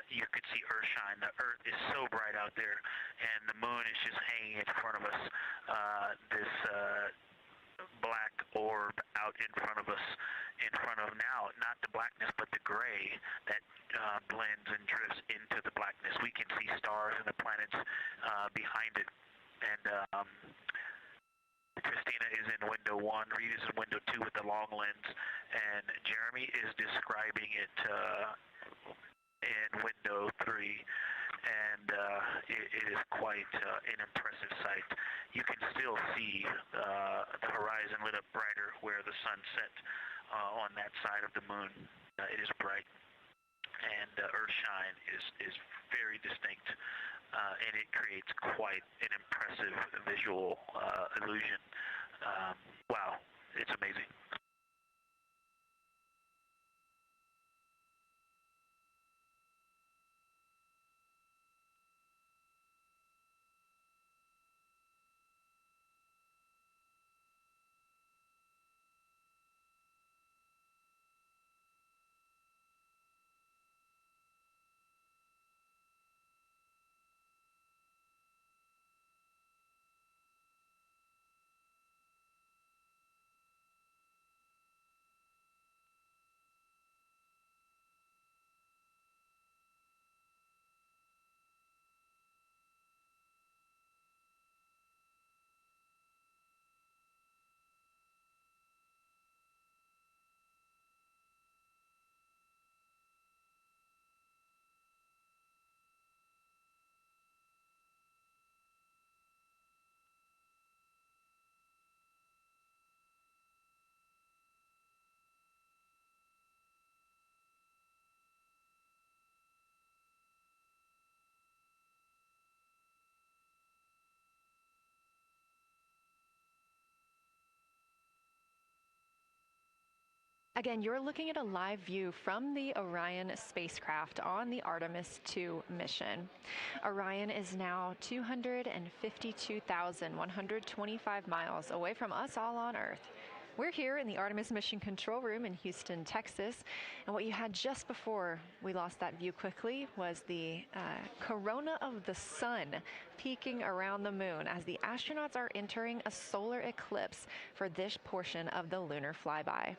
You could see Earth shine. The Earth is so bright out there, and the moon is just hanging in front of us. This black orb out in front of us, in front of now, not the blackness, but the gray that blends and drifts into the blackness. We can see stars and the planets behind it. And Christina is in window 1, Reed is in window 2 with the long lens, and Jeremy is describing it in window 3, and it is quite an impressive sight. You can still see the horizon lit up brighter where the sun set on that side of the moon. It is bright, and Earthshine is very distinct, and it creates quite an impressive visual illusion. Wow, it's amazing. Again, you're looking at a live view from the Orion spacecraft on the Artemis II mission. Orion is now 252,125 miles away from us all on Earth. We're here in the Artemis Mission Control Room in Houston, Texas, and what you had just before we lost that view quickly was the corona of the sun peeking around the moon as the astronauts are entering a solar eclipse for this portion of the lunar flyby.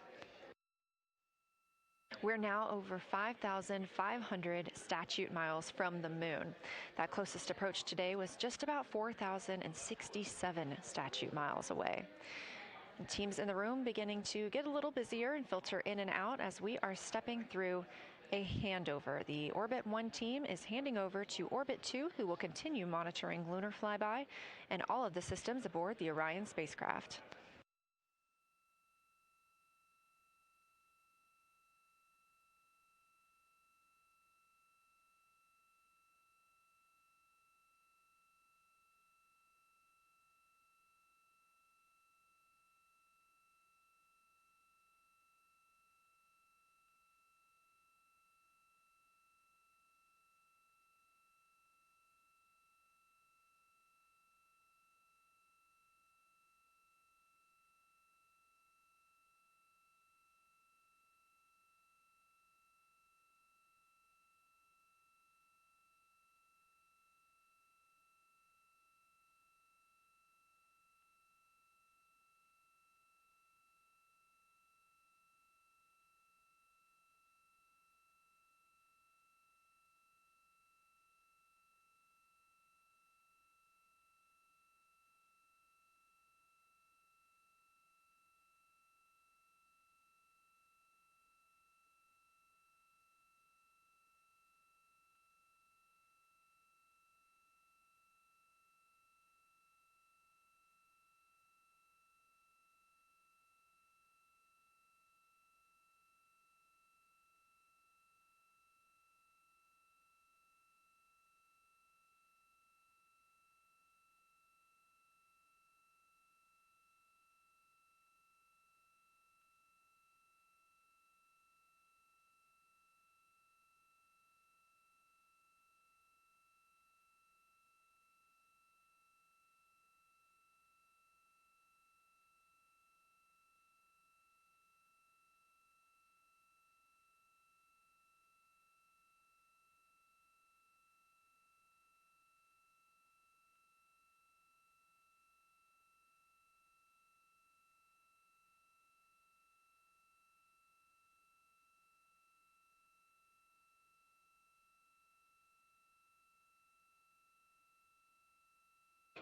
We're now over 5,500 statute miles from the moon. That closest approach today was just about 4,067 statute miles away. And teams in the room beginning to get a little busier and filter in and out as we are stepping through a handover. The Orbit 1 team is handing over to Orbit 2, who will continue monitoring lunar flyby and all of the systems aboard the Orion spacecraft.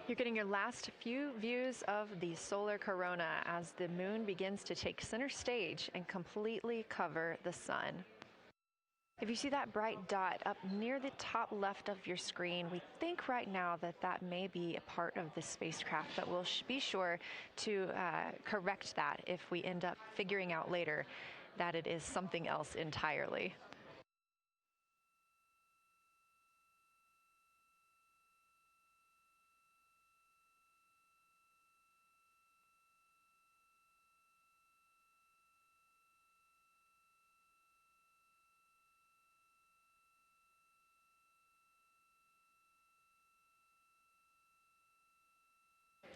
You're getting your last few views of the solar corona as the moon begins to take center stage and completely cover the sun. If you see that bright dot up near the top left of your screen, we think right now that that may be a part of the spacecraft, but we'll be sure to correct that if we end up figuring out later that it is something else entirely.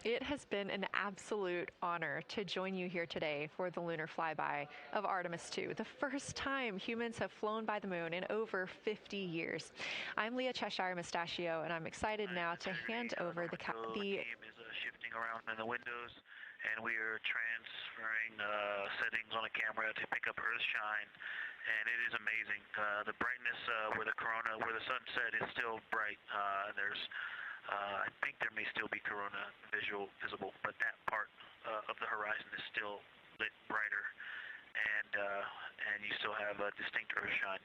It has been an absolute honor to join you here today for the lunar flyby of Artemis II, the first time humans have flown by the moon in over 50 years. I'm Leah Cheshire Mustachio, and I'm excited now to hand over the game is shifting around in the windows, and we are transferring settings on a camera to pick up Earth shine, and it is amazing. The brightness where the sunset is still bright. I think there may still be corona visible, but that part of the horizon is still lit brighter, and you still have a distinct Earth shine.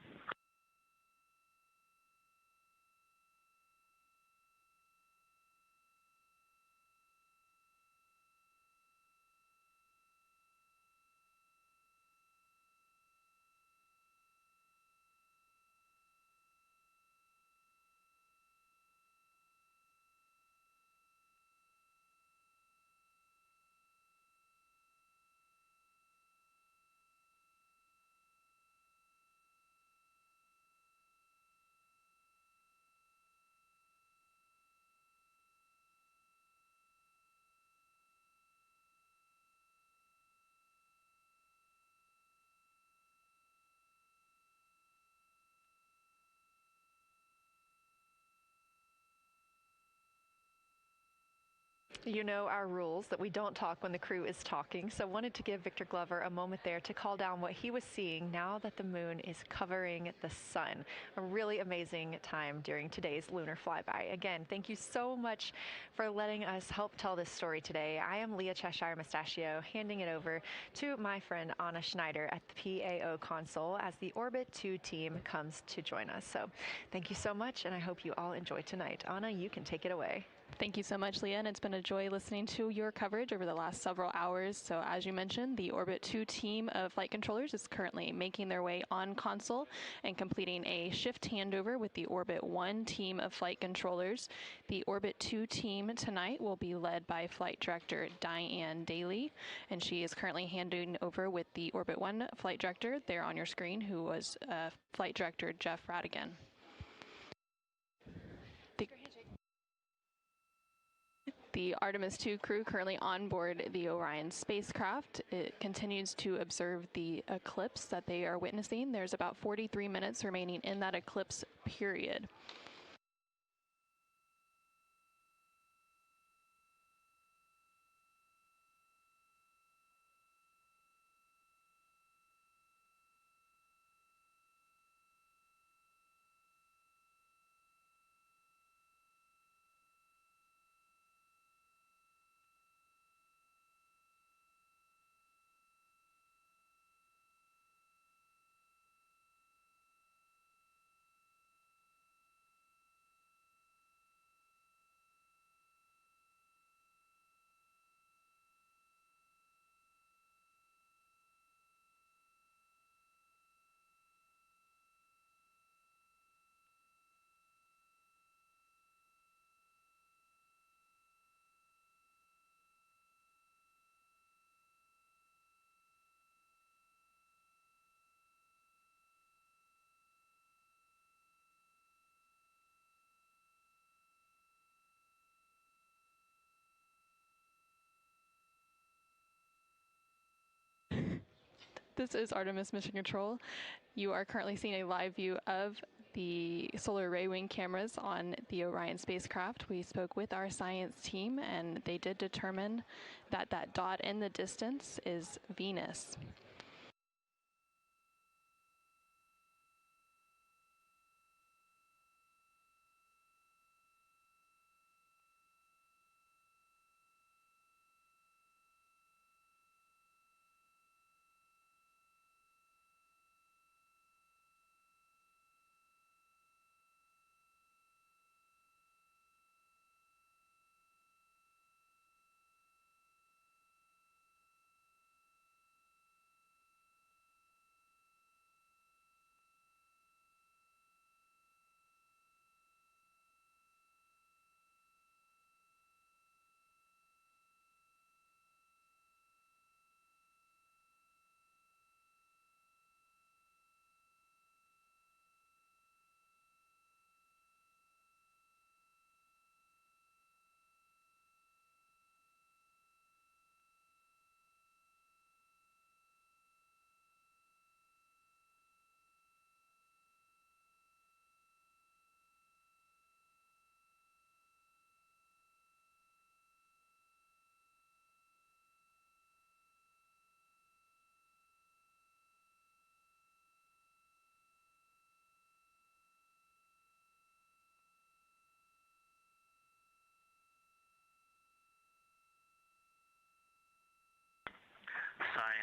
You know our rules that we don't talk when the crew is talking, so wanted to give Victor Glover a moment there to call down what he was seeing now that the moon is covering the sun. A really amazing time during today's lunar flyby. Again, thank you so much for letting us help tell this story today. I am Leah Cheshire Mustachio, handing it over to my friend Anna Schneider at the PAO console as the Orbit 2 team comes to join us. So thank you so much, and I hope you all enjoy tonight. Anna, you can take it away. Thank you so much, Leah, and it's been a joy listening to your coverage over the last several hours. So as you mentioned, the Orbit 2 team of flight controllers is currently making their way on console and completing a shift handover with the Orbit 1 team of flight controllers. The Orbit 2 team tonight will be led by Flight Director Diane Daly, and she is currently handing over with the Orbit 1 flight director there on your screen, who was Flight Director Jeff Radigan. The Artemis II crew currently on board the Orion spacecraft. It continues to observe the eclipse that they are witnessing. There's about 43 minutes remaining in that eclipse period. This is Artemis Mission Control. You are currently seeing a live view of the solar array wing cameras on the Orion spacecraft. We spoke with our science team, and they did determine that that dot in the distance is Venus.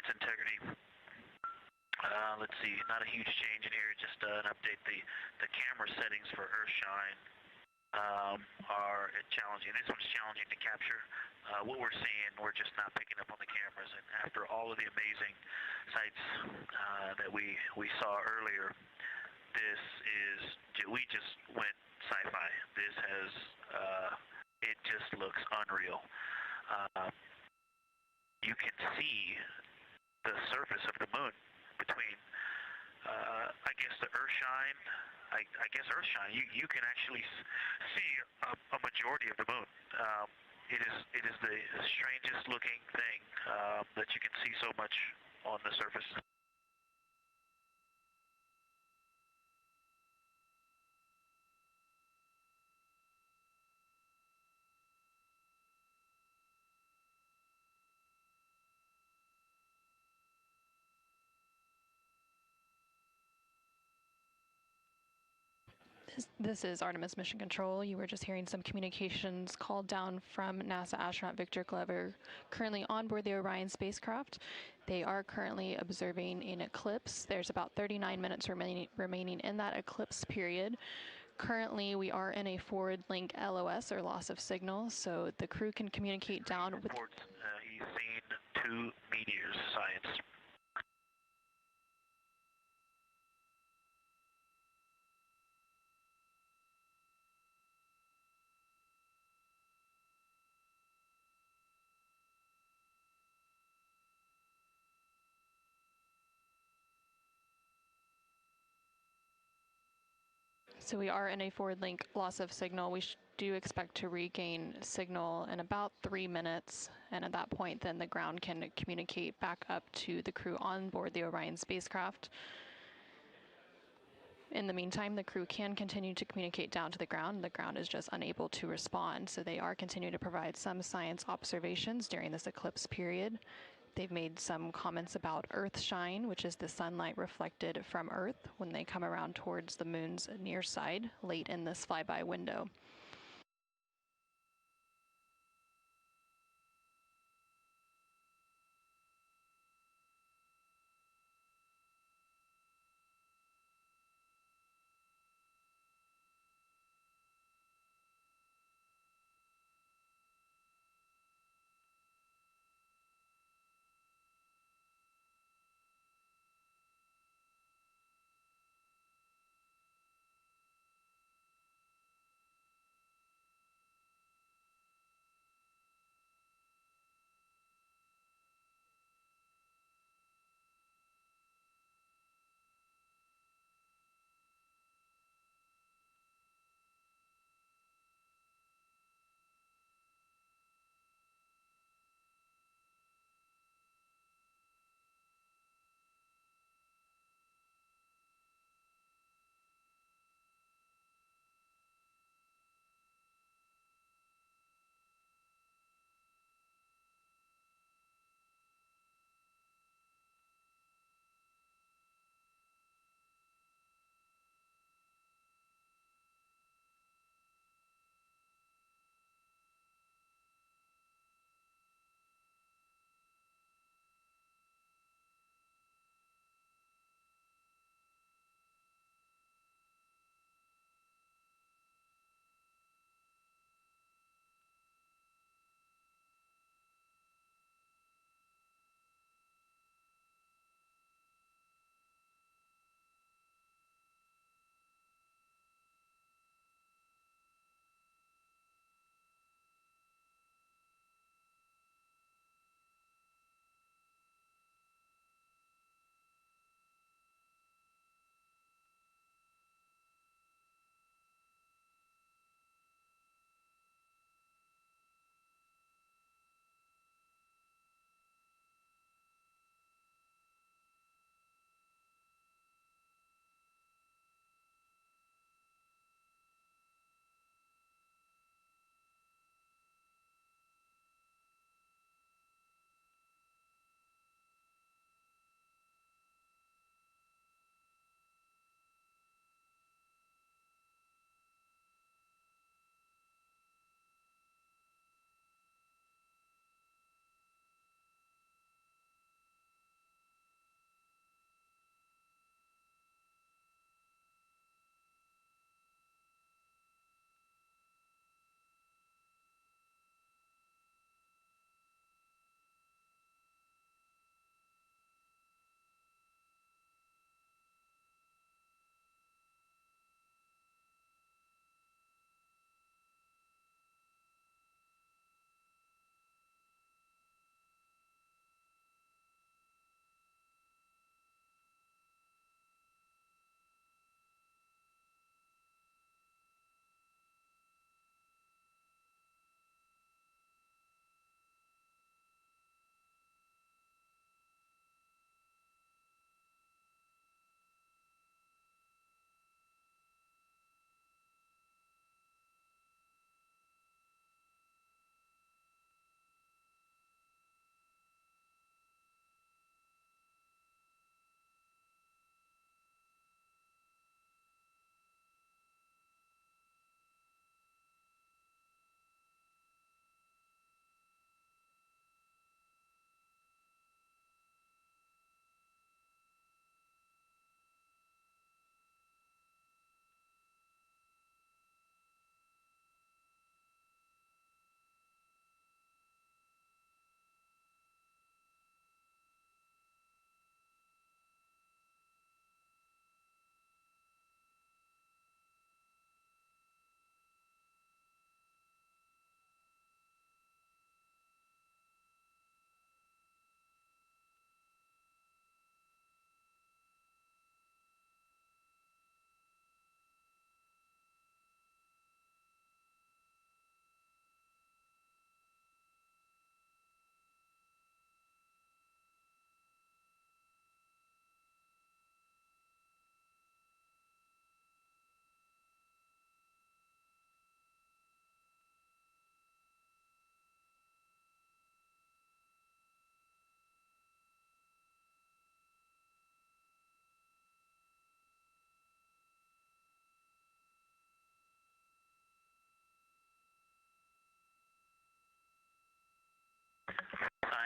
science integrity. Let's see, not a huge change in here, just an update. The camera settings for Earthshine are challenging. This one's challenging to capture. What we're seeing, we're just not picking up on the cameras. And after all of the amazing sights that we saw earlier, we just went sci-fi. This has, it just looks unreal. You can see the surface of the moon between, I guess, the Earthshine. I guess Earthshine. You can actually see a majority of the moon. It is the strangest looking thing that you can see so much on the surface. This is Artemis Mission Control. You were just hearing some communications called down from NASA astronaut Victor Glover, currently on board the Orion spacecraft. They are currently observing an eclipse. There's about 39 minutes remaining in that eclipse period. Currently, we are in a forward link LOS, or loss of signal, so the crew can communicate down with... He's seen 2 meteors, science. So we are in a forward link loss of signal. We do expect to regain signal in about 3 minutes, and at that point then the ground can communicate back up to the crew on board the Orion spacecraft. In the meantime, the crew can continue to communicate down to the ground. The ground is just unable to respond, so they are continuing to provide some science observations during this eclipse period. They've made some comments about Earthshine, which is the sunlight reflected from Earth when they come around towards the moon's near side late in this flyby window.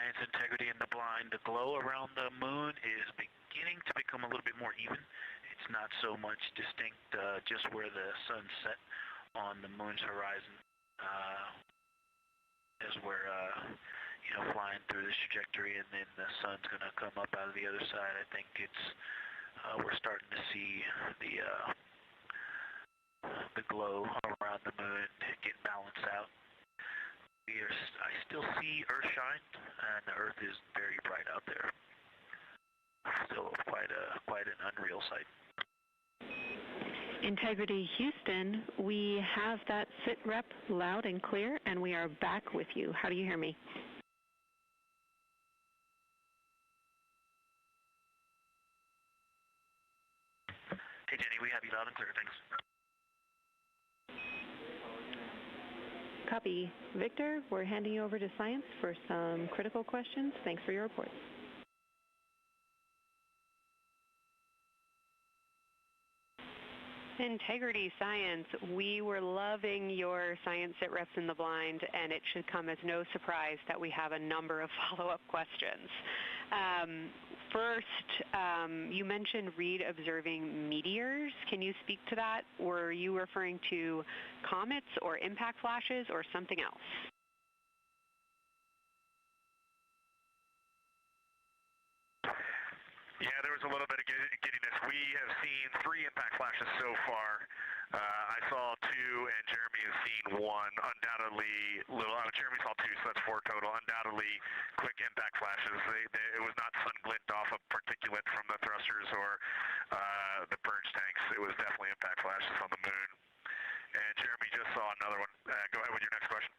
Science Integrity in the Blind, the glow around the moon is beginning to become a little bit more even. It's not so much distinct just where the sun set on the moon's horizon as we're flying through this trajectory, and then the sun's going to come up out of the other side. I think it's we're starting to see the glow around the moon get balanced out. I still see Earthshine, and the Earth is very bright out there. Still quite an unreal sight. Integrity Houston, we have that sit rep loud and clear, and we are back with you. How do you hear me? Hey Jenny, we have you loud and clear, thanks. Copy. Victor, we're handing you over to Science for some critical questions. Thanks for your report. Integrity Science, we were loving your science sit reps in the blind, and it should come as no surprise that we have a number of follow-up questions. First, you mentioned Reed observing meteors. Can you speak to that? Were you referring to comets or impact flashes or something else? Yeah, there was a little bit of giddiness. We have seen 3 impact flashes so far. I saw 2, and Jeremy has seen 1. Undoubtedly, Jeremy saw 2, so that's 4 total. Undoubtedly, quick impact flashes. It was not sun glint off of particulate from the thrusters or the purge tanks. It was definitely impact flashes on the moon. And Jeremy just saw another one. Go ahead with your next question.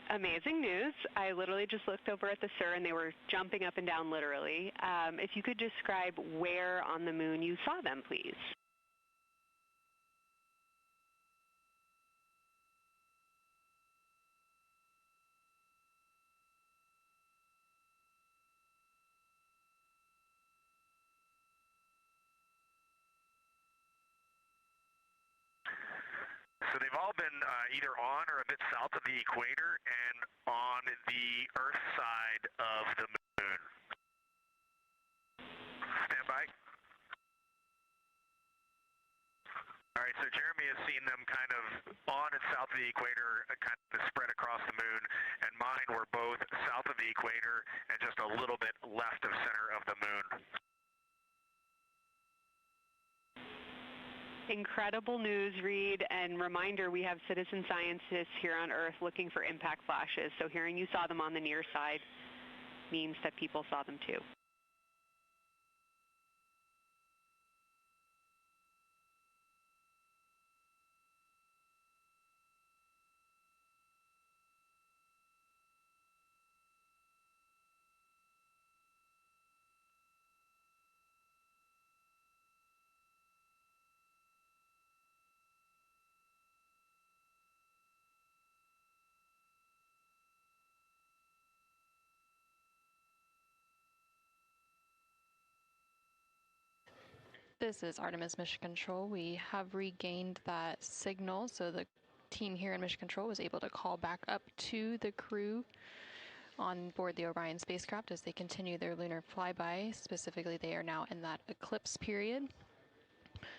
Amazing news. I literally just looked over at the SIR and they were jumping up and down literally. If you could describe where on the moon you saw them, please. So they've all been either on or a bit south of the equator and on the Earth side of the moon. Stand by. All right, so Jeremy has seen them kind of on and south of the equator, kind of spread across the moon, and mine were both south of the equator and just a little bit left of center of the moon. Incredible news, Reed, and reminder, we have citizen scientists here on Earth looking for impact flashes, so hearing you saw them on the near side means that people saw them too. This is Artemis Mission Control. We have regained that signal, so the team here in Mission Control was able to call back up to the crew on board the Orion spacecraft as they continue their lunar flyby. Specifically, they are now in that eclipse period.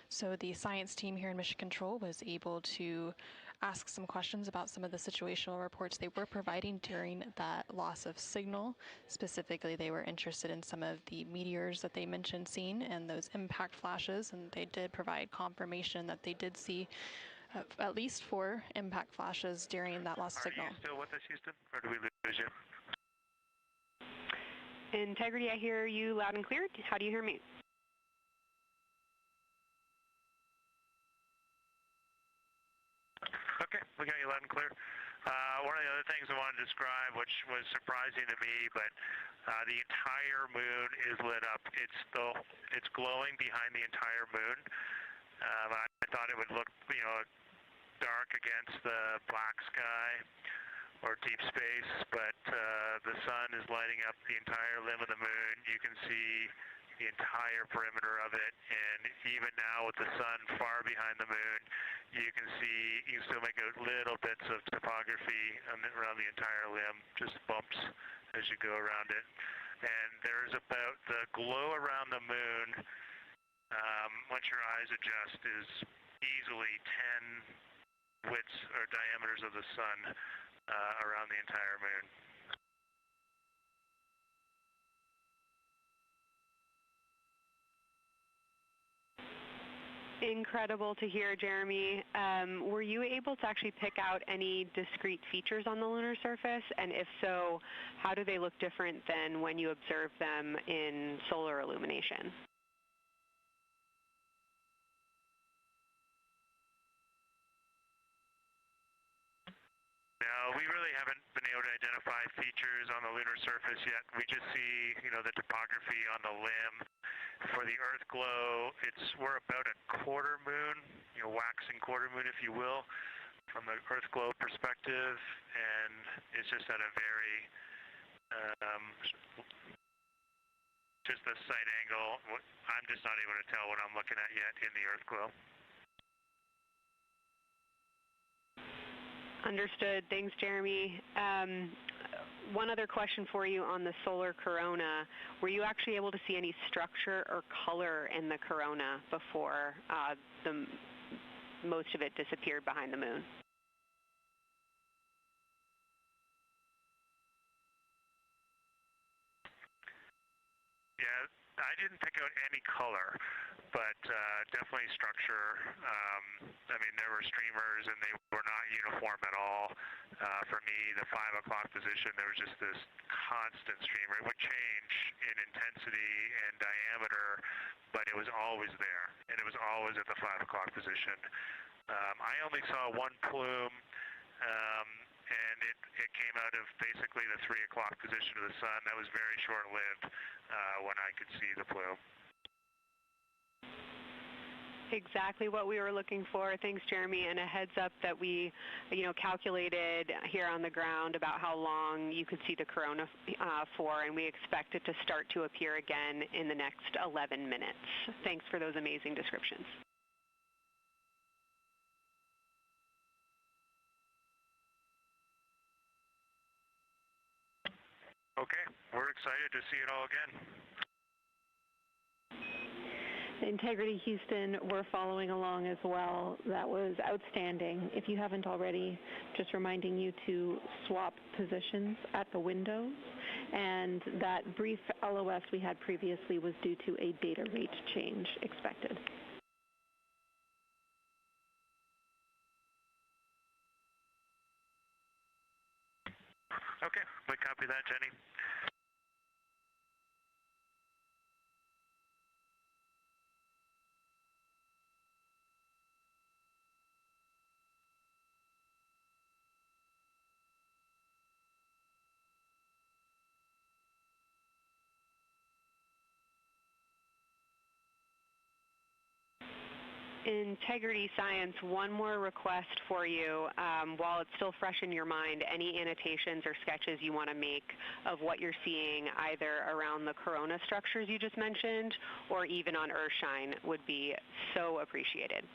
So the science team here in Mission Control was able to ask some questions about some of the situational reports they were providing during that loss of signal. Specifically, they were interested in some of the meteors that they mentioned seeing and those impact flashes, and they did provide confirmation that they did see at least 4 impact flashes during that lost signal. Are you still with us, Houston, or do we lose you? Integrity, I hear you loud and clear. How do you hear me? Okay, we got you loud and clear. One of the other things I wanted to describe, which was surprising to me, but the entire moon is lit up. It's glowing behind the entire moon. I thought it would look, dark against the black sky or deep space, but the sun is lighting up the entire limb of the moon. You can see the entire perimeter of it, and even now with the sun far behind the moon, you can still make out little bits of topography around the entire limb, just bumps as you go around it. And there's about the glow around the moon, once your eyes adjust, is easily 10 widths or diameters of the sun around the entire moon. Incredible to hear, Jeremy. Were you able to actually pick out any discrete features on the lunar surface? And if so, how do they look different than when you observe them in solar illumination? No, we really haven't been able to identify features on the lunar surface yet. We just see, the topography on the limb. For the Earth glow, we're about a quarter moon, waxing quarter moon, if you will, from the Earth glow perspective, and it's just at a very, just the sight angle. I'm just not able to tell what I'm looking at yet in the Earth glow. Understood. Thanks, Jeremy. One other question for you on the solar corona. Were you actually able to see any structure or color in the corona before most of it disappeared behind the moon? Yeah, I didn't pick out any color, but definitely structure. There were streamers, and they were not uniform at all. For me, the 5 o'clock position, there was just this constant streamer. It would change in intensity and diameter, but it was always there, and it was always at the 5 o'clock position. I only saw one plume, and it came out of basically the 3 o'clock position of the sun. That was very short-lived when I could see the plume. Exactly what we were looking for. Thanks, Jeremy. And a heads up that we, calculated here on the ground about how long you could see the corona for, and we expect it to start to appear again in the next 11 minutes. Thanks for those amazing descriptions. Okay, we're excited to see it all again. Integrity Houston, we're following along as well. That was outstanding. If you haven't already, just reminding you to swap positions at the windows. And that brief LOS we had previously was due to a data rate change expected. Okay, we copy that, Jenny. Integrity Science, one more request for you. While it's still fresh in your mind, any annotations or sketches you want to make of what you're seeing either around the corona structures you just mentioned or even on Earthshine would be so appreciated.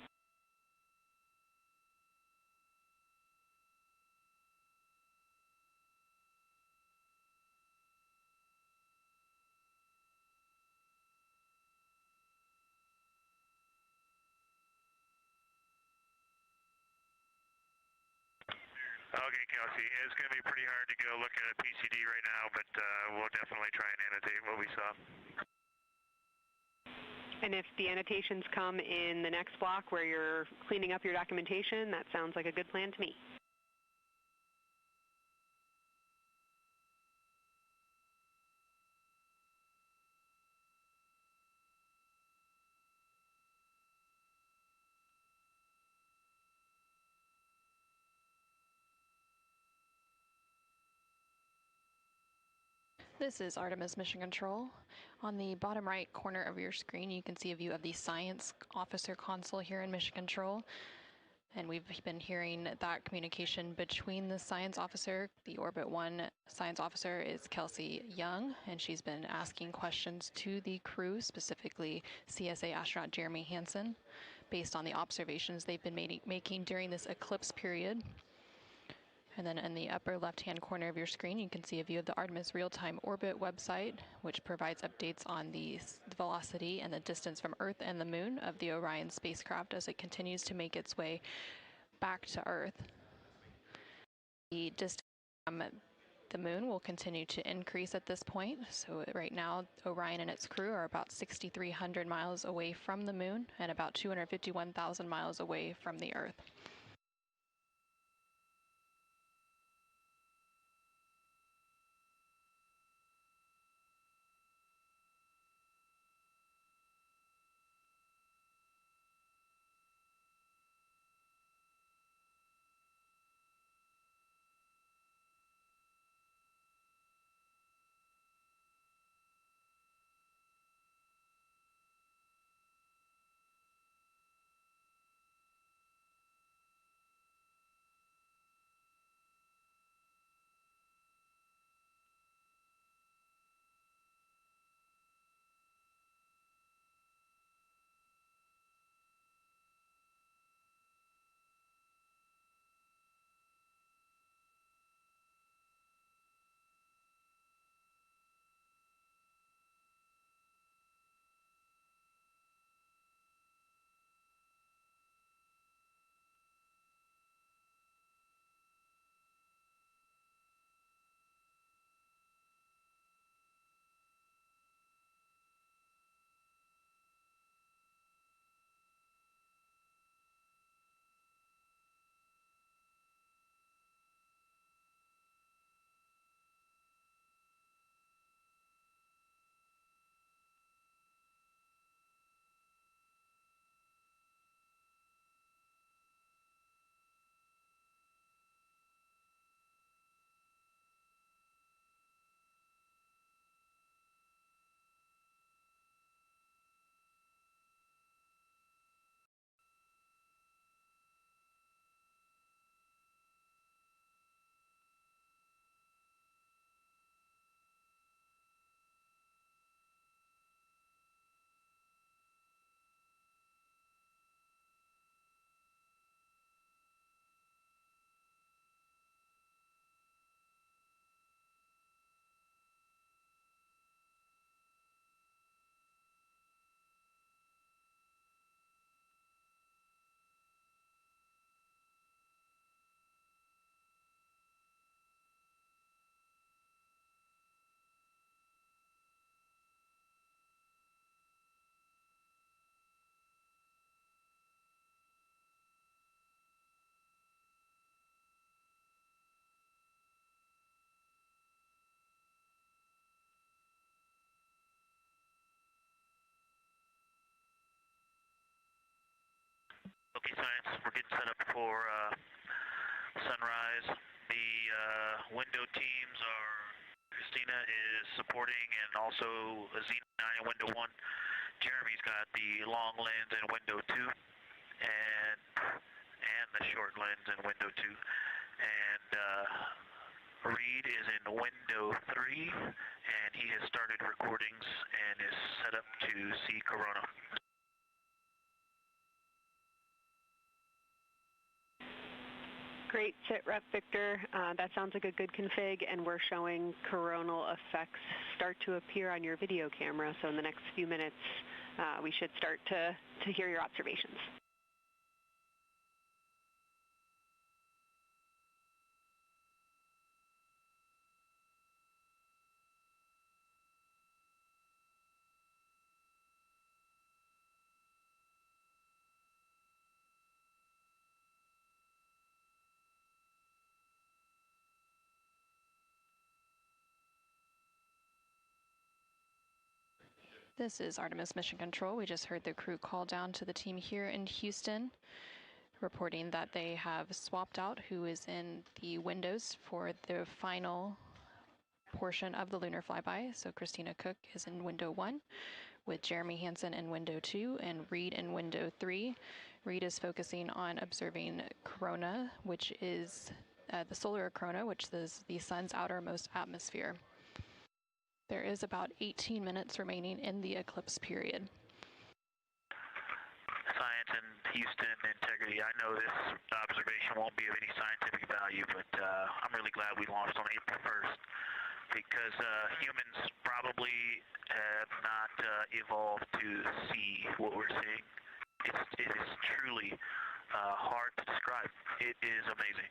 Okay, Kelsey, it's going to be pretty hard to go look at a PCD right now, but we'll definitely try and annotate what we saw. And if the annotations come in the next block where you're cleaning up your documentation, that sounds like a good plan to me. This is Artemis Mission Control. On the bottom right corner of your screen, you can see a view of the Science Officer console here in Mission Control. And we've been hearing that communication between the science officer. The Orbit 1 science officer is Kelsey Young, and she's been asking questions to the crew, specifically CSA astronaut Jeremy Hansen, based on the observations they've been making during this eclipse period. And then in the upper left-hand corner of your screen, you can see a view of the Artemis real-time orbit website, which provides updates on the velocity and the distance from Earth and the Moon of the Orion spacecraft as it continues to make its way back to Earth. The distance from the Moon will continue to increase at this point. So right now, Orion and its crew are about 6,300 miles away from the Moon and about 251,000 miles away from the Earth. Okay, science, we're getting set up for sunrise. The window teams are, Christina is supporting, and also Xena in window 1. Jeremy's got the long lens in window 2, and the short lens in window 2. And Reed is in window 3, and he has started recordings and is set up to see Corona. Great sit rep, Victor. That sounds like a good config, and we're showing coronal effects start to appear on your video camera. So in the next few minutes, we should start to hear your observations. This is Artemis Mission Control. We just heard the crew call down to the team here in Houston, reporting that they have swapped out who is in the windows for the final portion of the lunar flyby. So Christina Cook is in window 1, with Jeremy Hansen in window 2 and Reed in window 3. Reed is focusing on observing corona, which is the solar corona, which is the sun's outermost atmosphere. There is about 18 minutes remaining in the eclipse period. Science and Houston integrity. I know this observation won't be of any scientific value, but I'm really glad we launched on April 1st because humans probably have not evolved to see what we're seeing. It is truly hard to describe. It is amazing.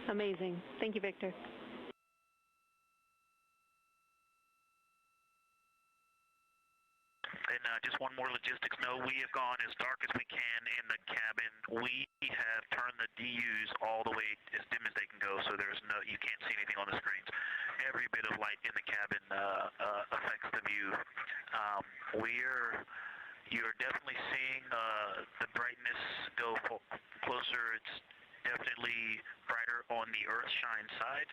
Amazing. Thank you, Victor. And just one more logistics note, we have gone as dark as we can in the cabin. We have turned the DUs all the way as dim as they can go, so you can't see anything on the screens. Every bit of light in the cabin affects the view. You're definitely seeing the brightness go closer. It's definitely brighter on the Earth-shine side,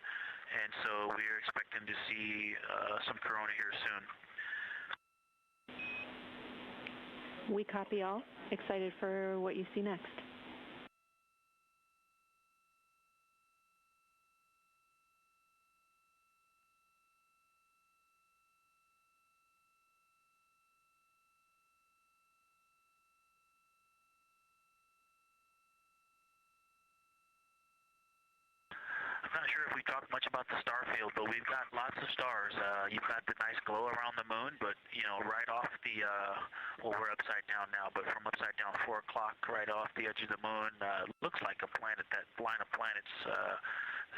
and so we're expecting to see some corona here soon. We copy all. Excited for what you see next. I'm not sure if we talked much about the star field, but we've got lots of stars. You've got the nice glow around the moon, but right off the well, we're upside down now, but from upside down 4 o'clock, right off the edge of the moon, looks like a planet. That line of planets.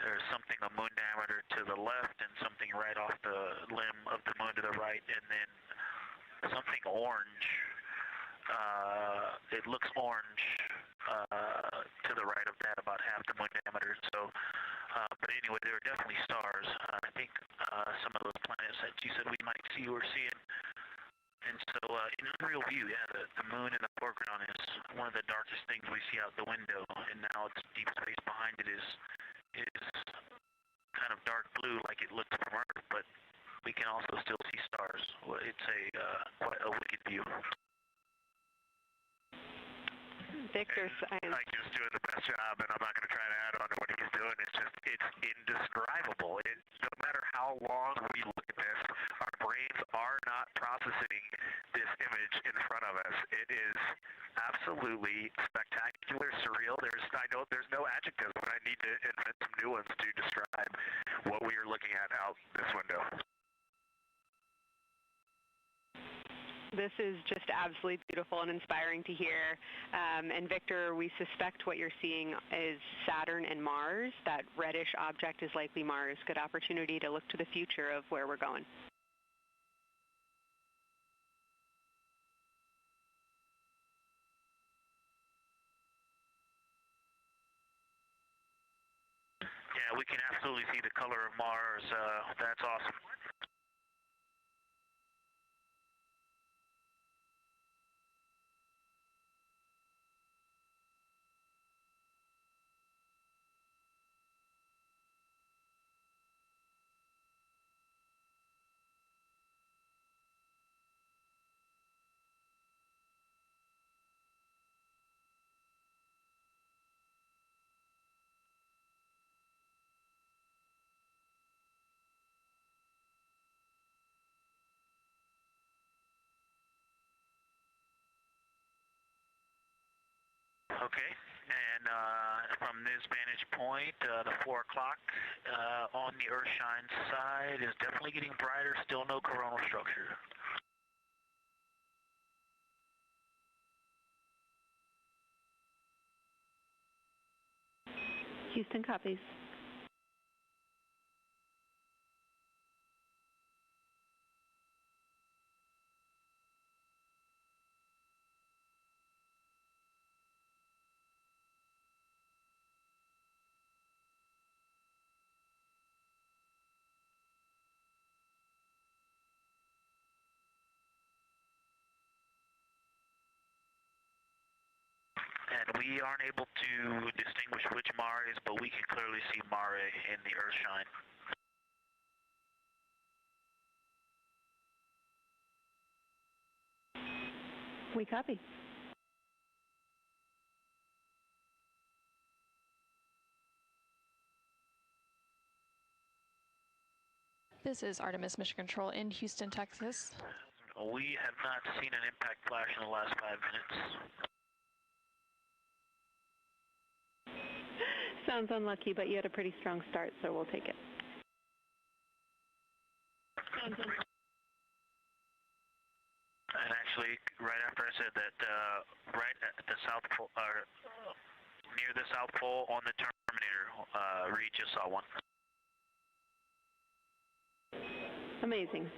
There's something a moon diameter to the left, and something right off the limb of the moon to the right, and then something orange. It looks orange to the right of that, about half the moon diameter. So. But anyway, there are definitely stars. I think some of those planets that you said we might see, we're seeing. And so in real view, yeah, the moon in the foreground is one of the darkest things we see out the window. And now its deep space behind it is kind of dark blue like it looks from Earth, but we can also still see stars. It's quite a wicked view. Victor, Mike is doing the best job, and I'm not going to try to add on to what he's doing. It's indescribable. No matter how long we look at this, our brains are not processing this image in front of us. It is absolutely spectacular, surreal. There's no adjectives when I need to invent some new ones to describe what we are looking at out this window. This is just absolutely beautiful and inspiring to hear. And Victor, we suspect what you're seeing is Saturn and Mars. That reddish object is likely Mars. Good opportunity to look to the future of where we're going. Yeah, we can absolutely see the color of Mars. That's awesome. Okay, and from this vantage point, the 4 o'clock on the Earth-shine side is definitely getting brighter, still no coronal structure. Houston copies. And we aren't able to distinguish which Mare is, but we can clearly see Mare in the Earthshine. We copy. This is Artemis Mission Control in Houston, Texas. We have not seen an impact flash in the last 5 minutes. Sounds unlucky, but you had a pretty strong start, so we'll take it. And actually, right after I said that, right at the South Pole, near the South Pole on the Terminator, Reed just saw one. Amazing.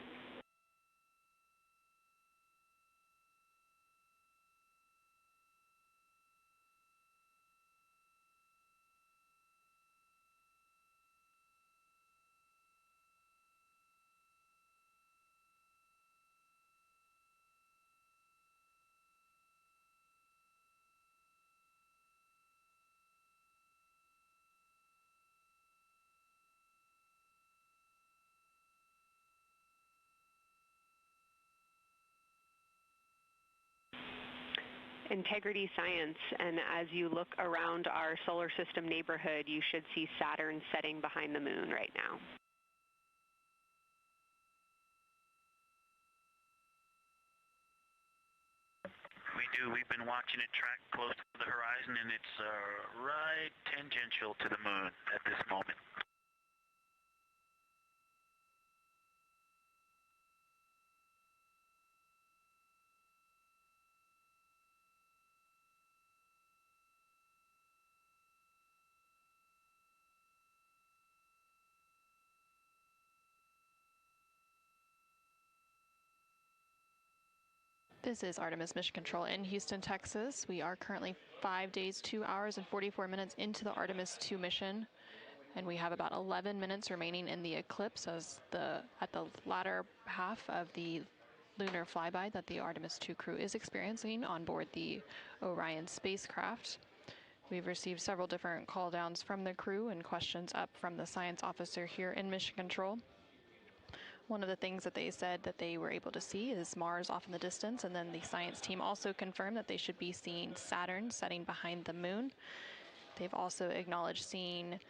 Integrity Science, and as you look around our solar system neighborhood, you should see Saturn setting behind the moon right now. We do. We've been watching it track close to the horizon, and it's right tangential to the moon at this moment. This is Artemis Mission Control in Houston, Texas. We are currently 5 days, 2 hours, and 44 minutes into the Artemis II mission, and we have about 11 minutes remaining in the eclipse as at the latter half of the lunar flyby that the Artemis II crew is experiencing on board the Orion spacecraft. We've received several different call downs from the crew and questions up from the science officer here in Mission Control. One of the things that they said that they were able to see is Mars off in the distance, and then the science team also confirmed that they should be seeing Saturn setting behind the moon. They've also acknowledged seeing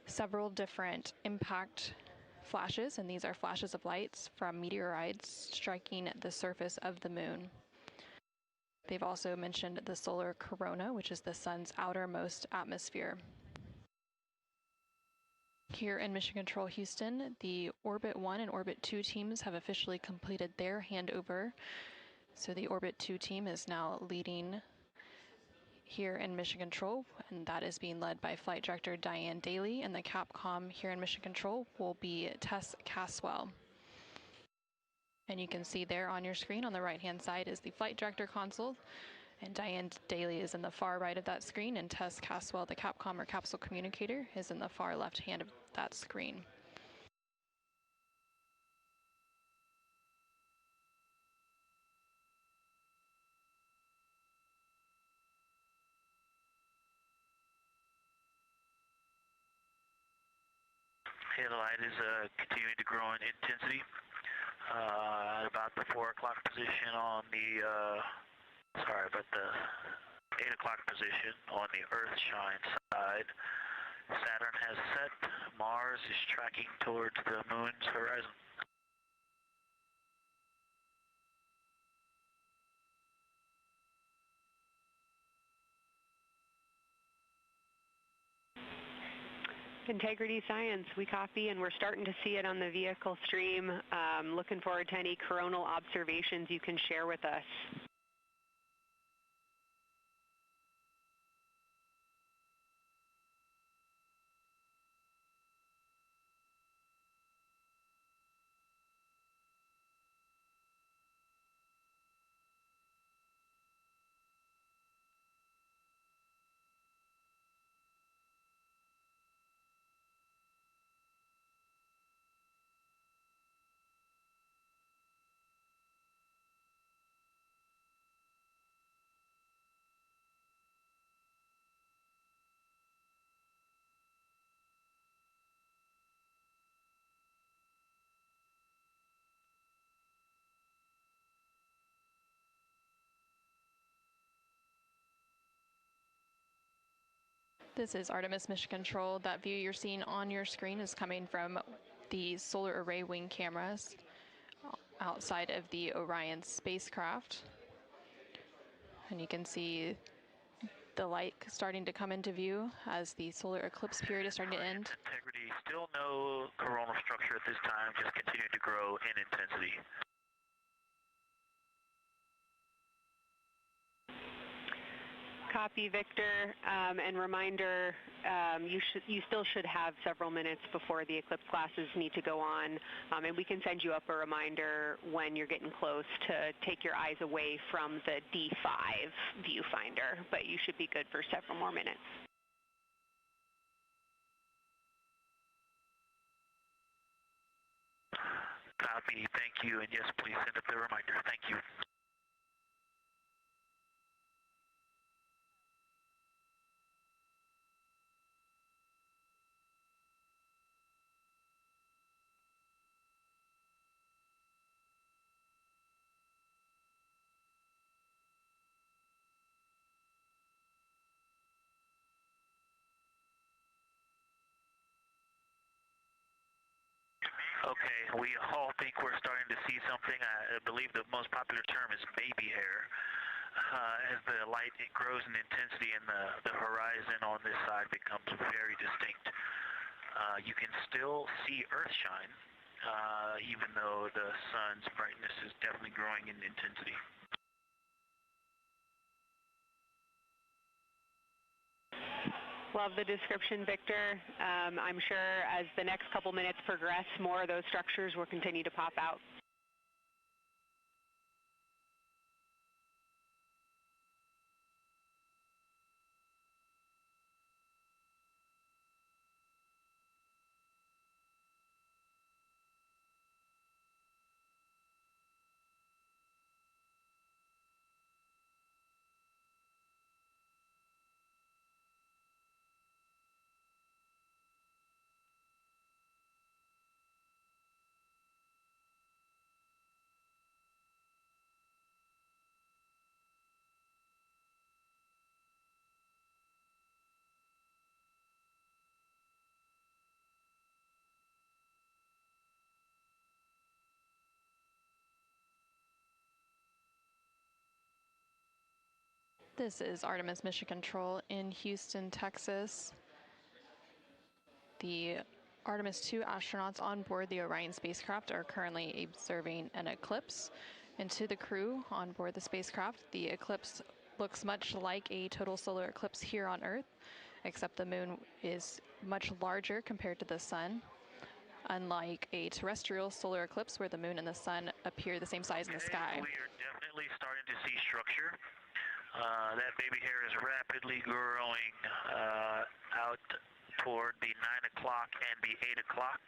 several different impact flashes, and these are flashes of lights from meteorites striking the surface of the moon. They've also mentioned the solar corona, which is the sun's outermost atmosphere. Here in Mission Control Houston, the Orbit 1 and Orbit 2 teams have officially completed their handover. So the Orbit 2 team is now leading here in Mission Control, and that is being led by Flight Director Diane Daly, and the Capcom here in Mission Control will be Tess Caswell. And you can see there on your screen on the right-hand side is the Flight Director console, and Diane Daly is in the far right of that screen, and Tess Caswell, the Capcom or capsule communicator, is in the far left hand of that screen. Okay, the light is continuing to grow in intensity. At about the 4 o'clock position on the, the 8 o'clock position on the Earthshine side. Saturn has set. Mars is tracking towards the moon's horizon. Integrity Science, we copy, and we're starting to see it on the vehicle stream. Looking forward to any coronal observations you can share with us. This is Artemis Mission Control. That view you're seeing on your screen is coming from the solar array wing cameras outside of the Orion spacecraft. And you can see the light starting to come into view as the solar eclipse period is starting to end. Integrity, still no coronal structure at this time, just continuing to grow in intensity. Copy, Victor, and reminder, you still should have several minutes before the eclipse classes need to go on, and we can send you up a reminder when you're getting close to take your eyes away from the D5 viewfinder, but you should be good for several more minutes. Copy, thank you, and yes, please send up the reminder. Thank you. Okay, we all think we're starting to see something. I believe the most popular term is baby hair. As the light grows in intensity and the horizon on this side becomes very distinct. You can still see Earth shine, even though the sun's brightness is definitely growing in intensity. Love the description, Victor. I'm sure as the next couple minutes progress, more of those structures will continue to pop out. This is Artemis Mission Control in Houston, Texas. The Artemis II astronauts on board the Orion spacecraft are currently observing an eclipse. And to the crew on board the spacecraft, the eclipse looks much like a total solar eclipse here on Earth, except the moon is much larger compared to the sun, unlike a terrestrial solar eclipse where the moon and the sun appear the same size in the sky. We are definitely starting to see structure. That baby hair is rapidly growing out toward the 9 o'clock and the 8 o'clock.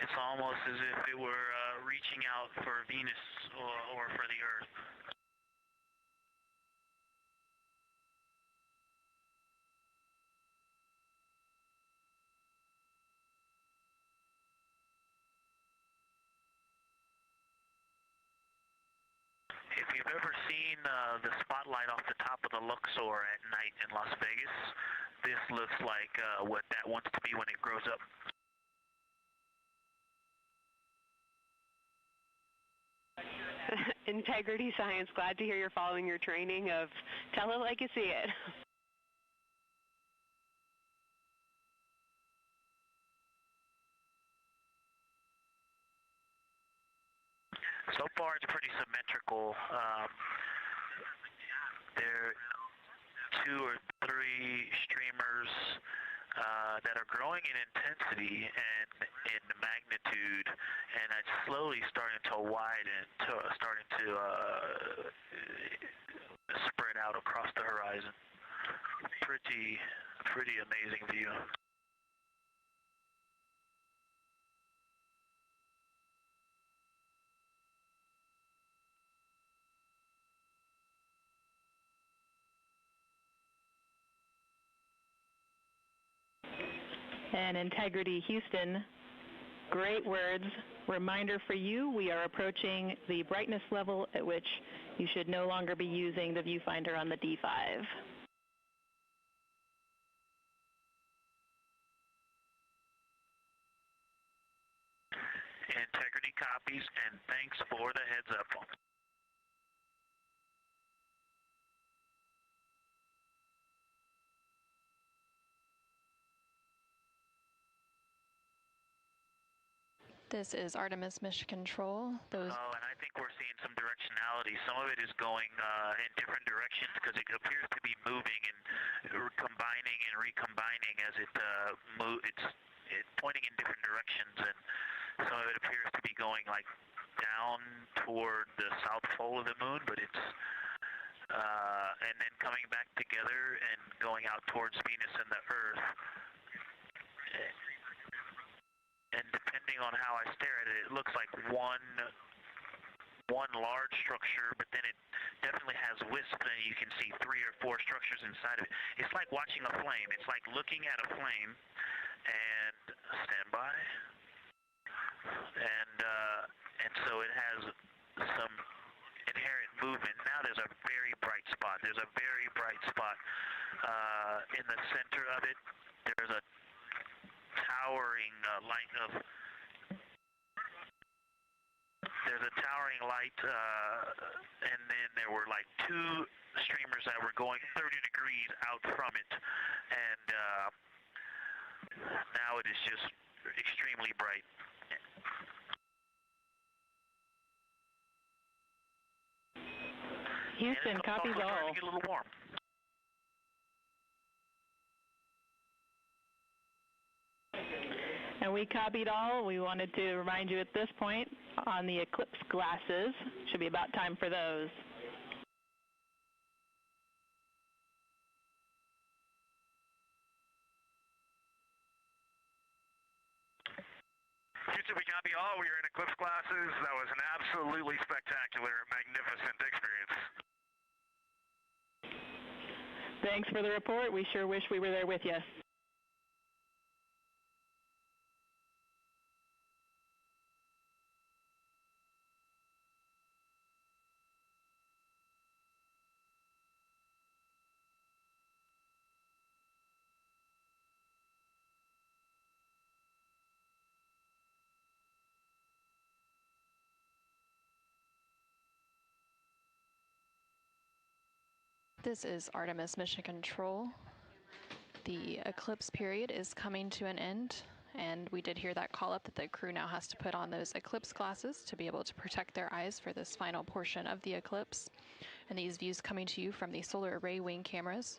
It's almost as if it were reaching out for Venus or for the Earth. If you've ever seen the spotlight off the top of the Luxor at night in Las Vegas, this looks like what that wants to be when it grows up. Integrity Science, glad to hear you're following your training of tell it like you see it. So far, it's pretty symmetrical. There are 2 or 3 streamers that are growing in intensity and in magnitude, and it's slowly starting to widen, starting to spread out across the horizon. Pretty amazing view. And Integrity Houston, Great words. Reminder for you, we are approaching the brightness level at which you should no longer be using the viewfinder on the D5. Integrity copies, and thanks for the heads up. This is Artemis Mission Control. And I think we're seeing some directionality. Some of it is going in different directions because it appears to be moving and combining and recombining as it it's pointing in different directions, and some of it appears to be going like down toward the south pole of the moon, but it's and then coming back together and going out towards Venus and the Earth. And depending on how I stare at it, it looks like one large structure, but then it definitely has wisps, and you can see 3 or 4 structures inside of it. It's like watching a flame. It's like looking at a flame, and stand by. And so it has some inherent movement. Now there's a very bright spot. There's a very bright spot in the center of it. There's a towering light and then there were like 2 streamers that were going 30 degrees out from it, and now it is just extremely bright. Houston, copies all. Starting to get a little warm. And we copied all. We wanted to remind you at this point on the eclipse glasses. Should be about time for those. Houston, we copy all. We are in eclipse glasses. That was an absolutely spectacular, magnificent experience. Thanks for the report. We sure wish we were there with you. This is Artemis Mission Control. The eclipse period is coming to an end, and we did hear that call up that the crew now has to put on those eclipse glasses to be able to protect their eyes for this final portion of the eclipse. And these views coming to you from the solar array wing cameras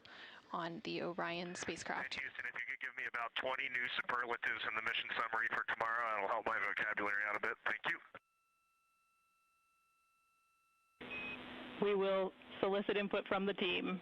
on the Orion spacecraft. Houston, if you could give me about 20 new superlatives in the mission summary for tomorrow, that'll help my vocabulary out a bit. Thank you. We will solicit input from the team.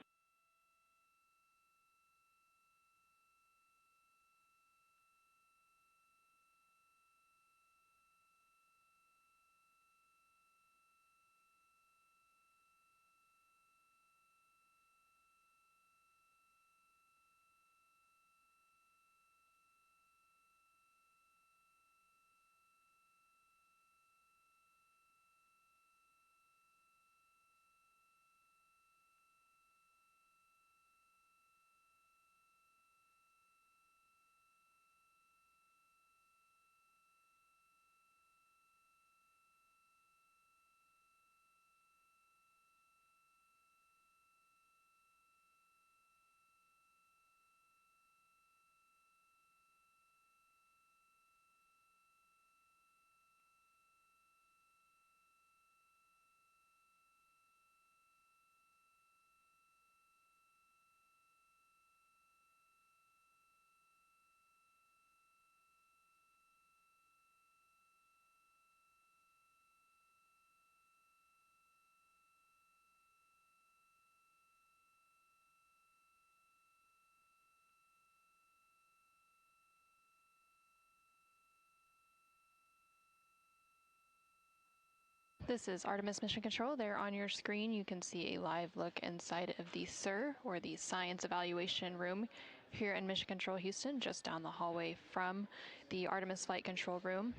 This is Artemis Mission Control. There on your screen, you can see a live look inside of the SIR, or the Science Evaluation Room, here in Mission Control Houston, just down the hallway from the Artemis Flight Control Room.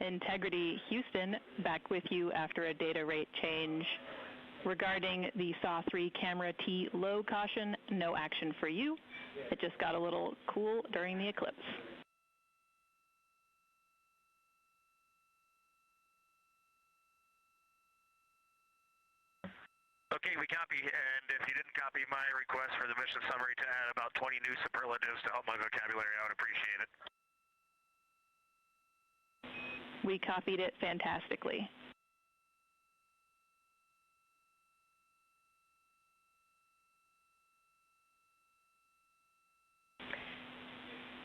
Integrity Houston, back with you after a data rate change. Regarding the SAW-3 camera T low caution, no action for you. It just got a little cool during the eclipse. Okay, we copy, and if you didn't copy my request for the mission summary to add about 20 new superlatives to help my vocabulary, I would appreciate it. We copied it fantastically.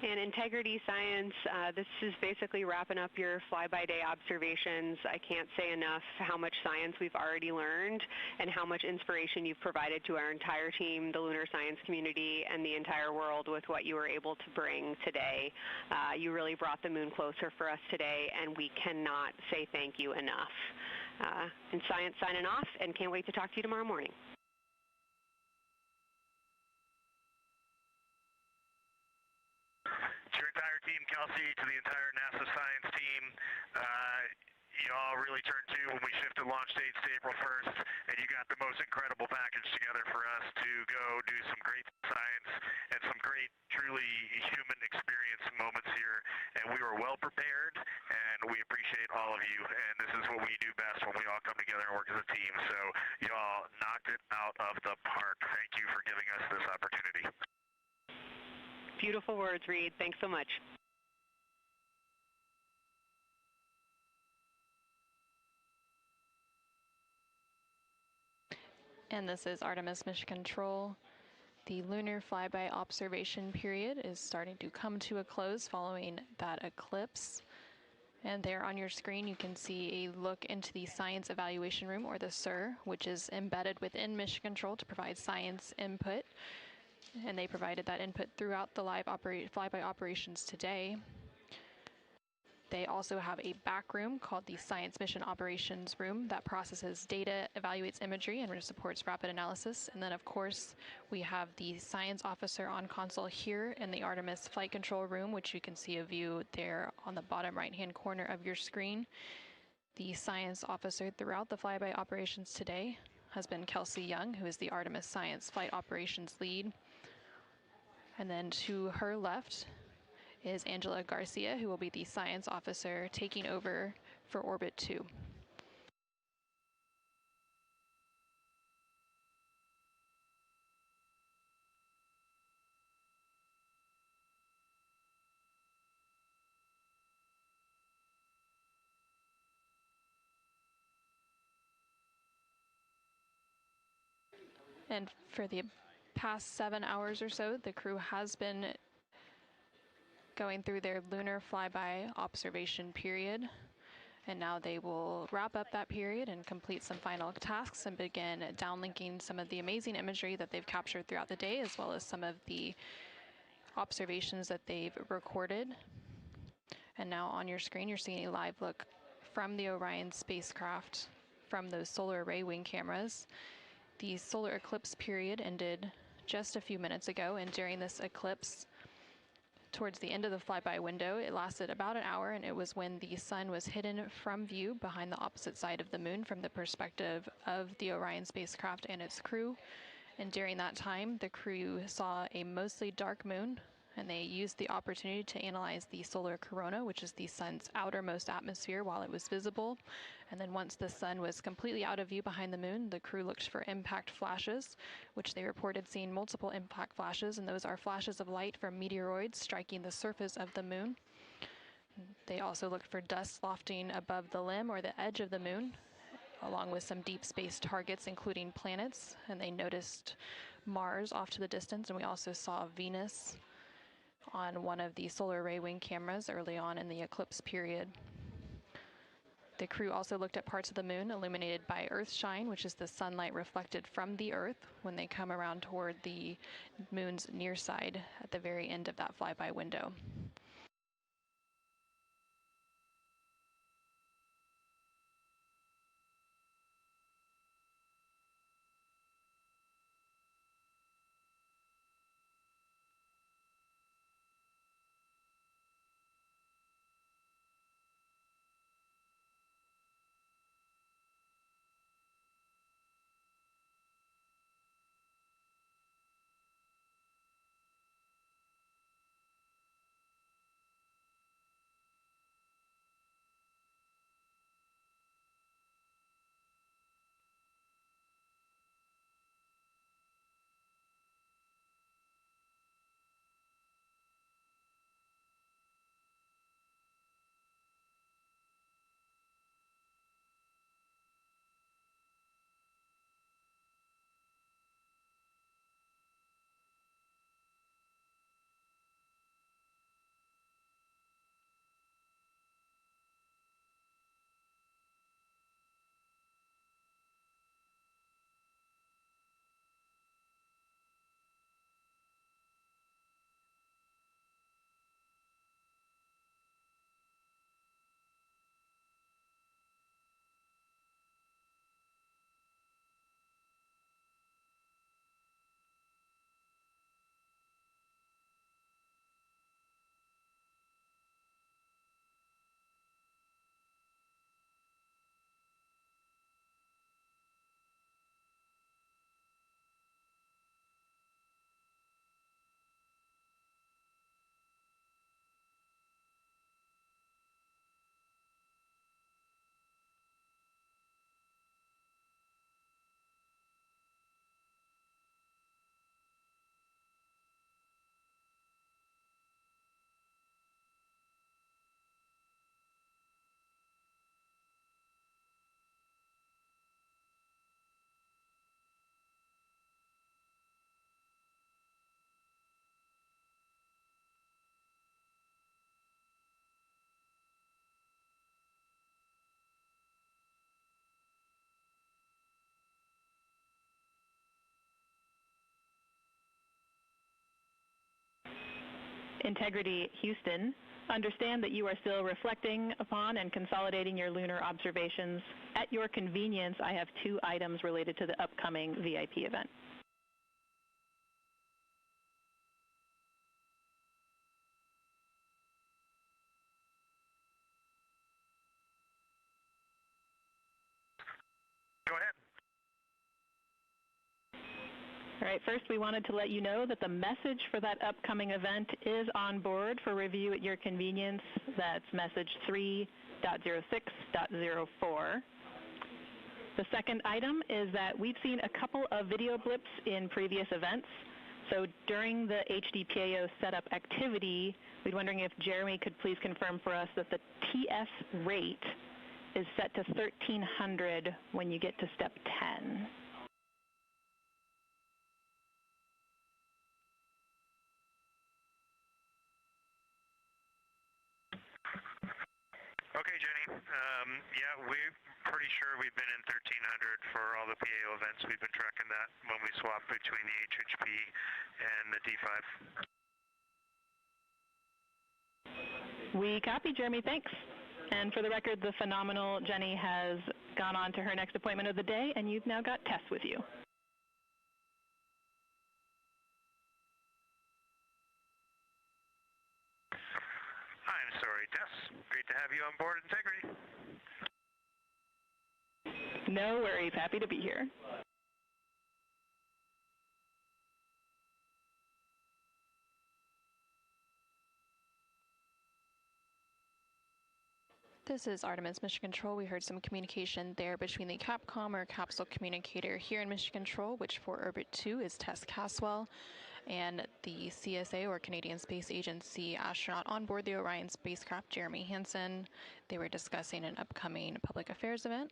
And Integrity Science, this is basically wrapping up your fly-by-day observations. I can't say enough how much science we've already learned and how much inspiration you've provided to our entire team, the lunar science community, and the entire world with what you were able to bring today. You really brought the moon closer for us today, and we cannot say thank you enough. And Science signing off, and can't wait to talk to you tomorrow morning. To your entire team, Kelsey, to the entire NASA science team, you all really turned to when we shifted launch dates to April 1st, and you got the most incredible package together for us to go do some great science and some great, truly human experience moments here. And we were well prepared, and we appreciate all of you. And this is what we do best when we all come together and work as a team. So you all knocked it out of the park. Thank you for giving us this opportunity. Beautiful words, Reed. Thanks so much. And this is Artemis Mission Control. The lunar flyby observation period is starting to come to a close following that eclipse. And there on your screen you can see a look into the Science Evaluation Room, or the SIR, which is embedded within Mission Control to provide science input. And they provided that input throughout the live flyby operations today. They also have a back room called the Science Mission Operations Room that processes data, evaluates imagery, and supports rapid analysis. And then, of course, we have the science officer on console here in the Artemis Flight Control Room, which you can see a view there on the bottom right-hand corner of your screen. The science officer throughout the flyby operations today has been Kelsey Young, who is the Artemis Science Flight Operations Lead. And then to her left is Angela Garcia, who will be the science officer taking over for Orbit 2. And for the past 7 hours or so, the crew has been going through their lunar flyby observation period. And now they will wrap up that period and complete some final tasks and begin downlinking some of the amazing imagery that they've captured throughout the day, as well as some of the observations that they've recorded. And now on your screen, you're seeing a live look from the Orion spacecraft from those solar array wing cameras. The solar eclipse period ended just a few minutes ago, and during this eclipse, towards the end of the flyby window, it lasted about an hour, and it was when the sun was hidden from view behind the opposite side of the moon from the perspective of the Orion spacecraft and its crew. And during that time, the crew saw a mostly dark moon, and they used the opportunity to analyze the solar corona, which is the sun's outermost atmosphere, while it was visible. And then once the sun was completely out of view behind the moon, the crew looked for impact flashes, which they reported seeing multiple impact flashes, and those are flashes of light from meteoroids striking the surface of the moon. They also looked for dust lofting above the limb or the edge of the moon, along with some deep space targets, including planets, and they noticed Mars off to the distance, and we also saw Venus on one of the solar array wing cameras early on in the eclipse period. The crew also looked at parts of the moon illuminated by Earthshine, which is the sunlight reflected from the Earth when they come around toward the moon's near side at the very end of that flyby window. Integrity Houston, understand that you are still reflecting upon and consolidating your lunar observations. At your convenience, I have 2 items related to the upcoming VIP event. Go ahead. All right, first we wanted to let you know that the message for that upcoming event is on board for review at your convenience. That's message 3.06.04. The second item is that we've seen a couple of video blips in previous events. So during the HDPAO setup activity, we're wondering if Jeremy could please confirm for us that the TS rate is set to 1300 when you get to step 10. Okay, Jenny. Yeah, we're pretty sure we've been in 1300 for all the PAO events. We've been tracking that when we swap between the HHP and the D5. We copy, Jeremy. Thanks. And for the record, the phenomenal Jenny has gone on to her next appointment of the day, and you've now got Tess with you. I'm sorry, Tess. Great to have you on board Integrity. No worries. Happy to be here. This is Artemis Mission Control. We heard some communication there between the Capcom or capsule communicator here in Mission Control, which for Orbit 2 is Tess Caswell, and the CSA or Canadian Space Agency astronaut on board the Orion spacecraft, Jeremy Hansen. They were discussing an upcoming public affairs event.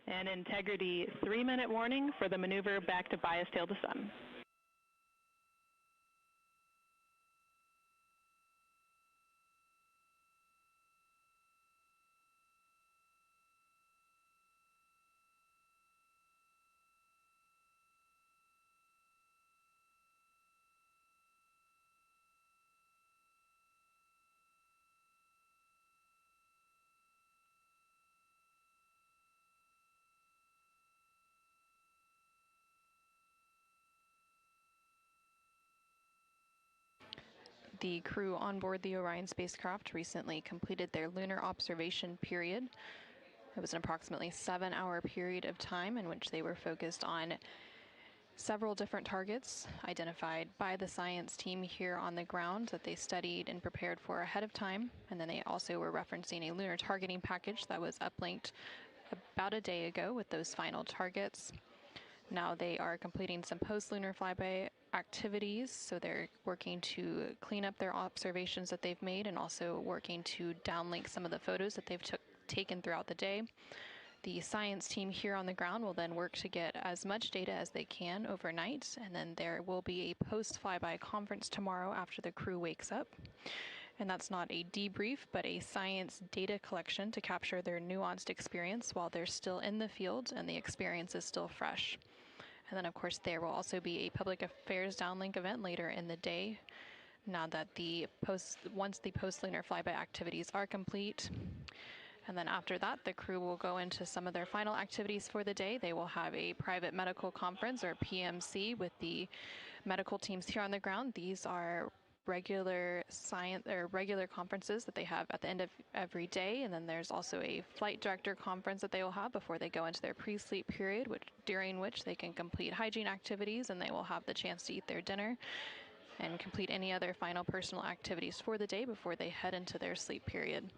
And Integrity, 3-minute warning for the maneuver back to bias tail to sun. The crew on board the Orion spacecraft recently completed their lunar observation period. It was an approximately 7-hour period of time in which they were focused on several different targets identified by the science team here on the ground that they studied and prepared for ahead of time. And then they also were referencing a lunar targeting package that was uplinked about a day ago with those final targets. Now they are completing some post-lunar flyby activities, so they're working to clean up their observations that they've made and also working to downlink some of the photos that they've taken throughout the day. The science team here on the ground will then work to get as much data as they can overnight, and then there will be a post-flyby conference tomorrow after the crew wakes up. And that's not a debrief, but a science data collection to capture their nuanced experience while they're still in the field and the experience is still fresh. And then, of course, there will also be a public affairs downlink event later in the day. Now that once the post-lunar flyby activities are complete, and then after that, the crew will go into some of their final activities for the day. They will have a private medical conference or PMC with the medical teams here on the ground. These are regular conferences that they have at the end of every day, and then there's also a flight director conference that they will have before they go into their pre-sleep period, during which they can complete hygiene activities, and they will have the chance to eat their dinner and complete any other final personal activities for the day before they head into their sleep period.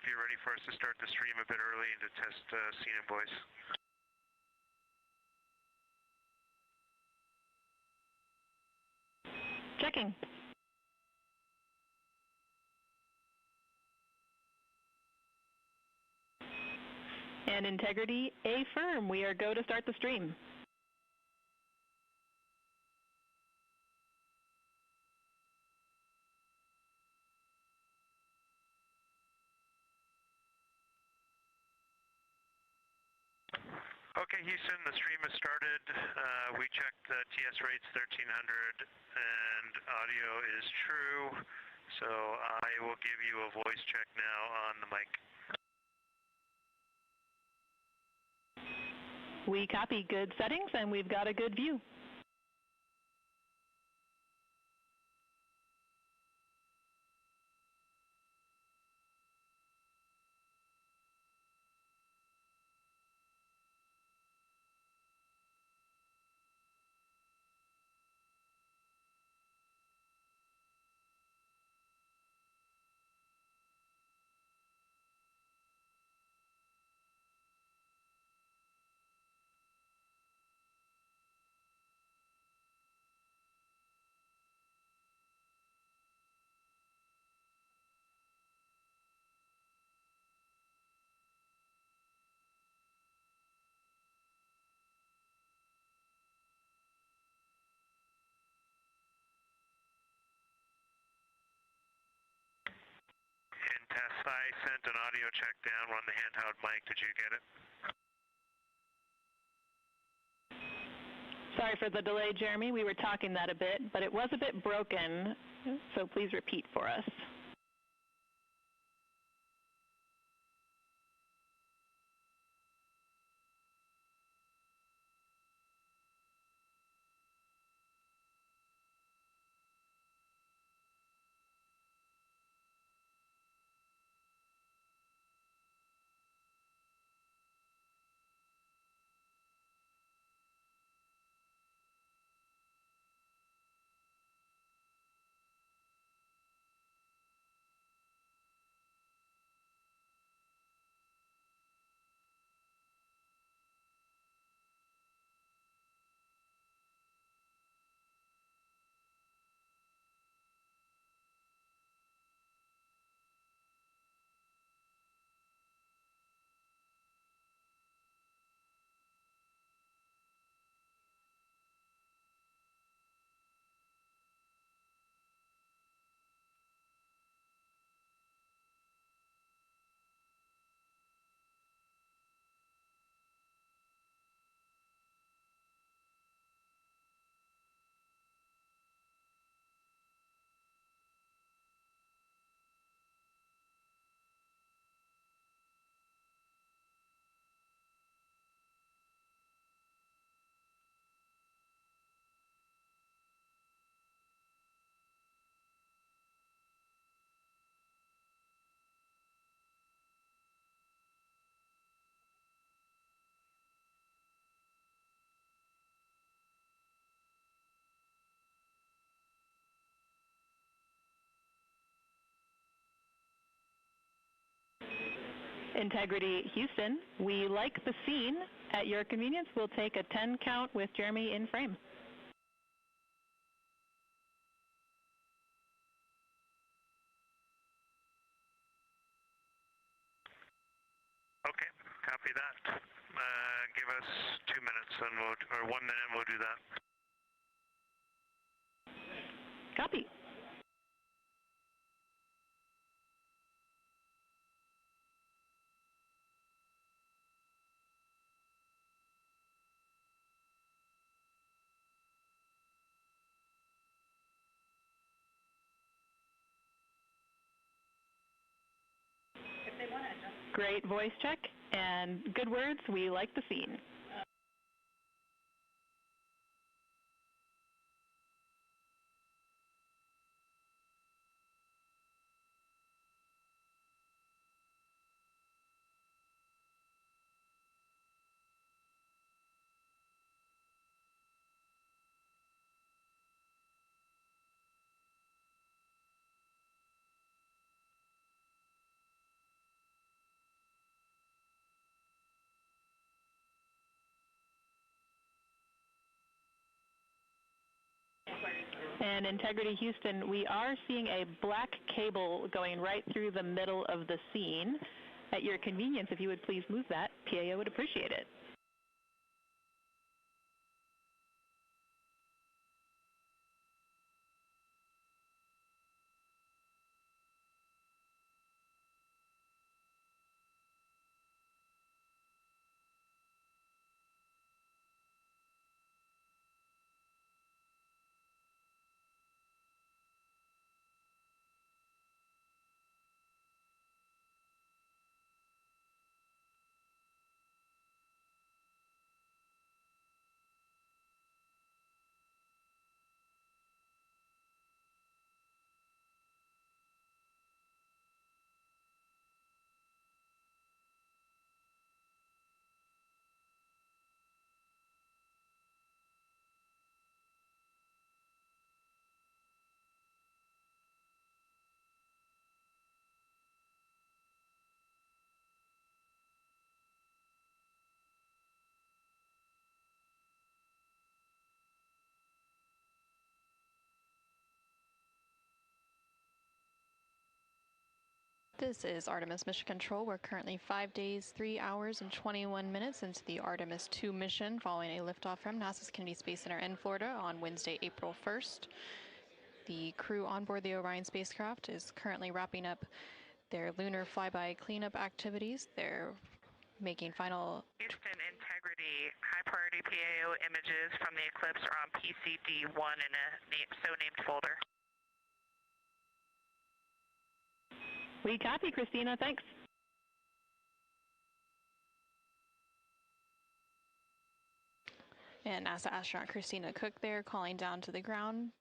if you're ready for us to start the stream a bit early and to test scene and voice. Checking. And integrity, affirm. We are go to start the stream. Okay, Houston, the stream has started. We checked TS rates 1300 and audio is true. So I will give you a voice check now on the mic. We copy good settings and we've got a good view. In test, I sent an audio check down on the handheld mic. Did you get it? Sorry for the delay, Jeremy. We were talking that a bit, but it was a bit broken, so please repeat for us. Integrity Houston, we like the scene. At your convenience, we'll take a 10 count with Jeremy in frame. Okay, copy that. Give us 2 minutes and or 1 minute and we'll do that. Copy. Great voice check and good words. We like the scene. And Integrity Houston, we are seeing a black cable going right through the middle of the scene. At your convenience, if you would please move that, PAO would appreciate it. This is Artemis Mission Control. We're currently 5 days, 3 hours, and 21 minutes into the Artemis II mission following a liftoff from NASA's Kennedy Space Center in Florida on Wednesday, April 1st. The crew on board the Orion spacecraft is currently wrapping up their lunar flyby cleanup activities. They're making final... Houston Integrity, high priority PAO images from the eclipse are on PCD1 in a so-named folder. We copy, Christina. Thanks. And NASA astronaut Christina Cook there calling down to the ground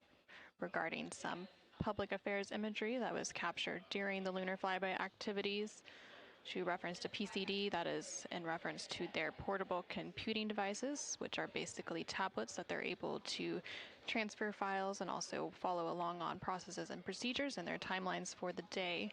regarding some public affairs imagery that was captured during the lunar flyby activities. She referenced a PCD, that is in reference to their portable computing devices, which are basically tablets that they're able to transfer files and also follow along on processes and procedures and their timelines for the day.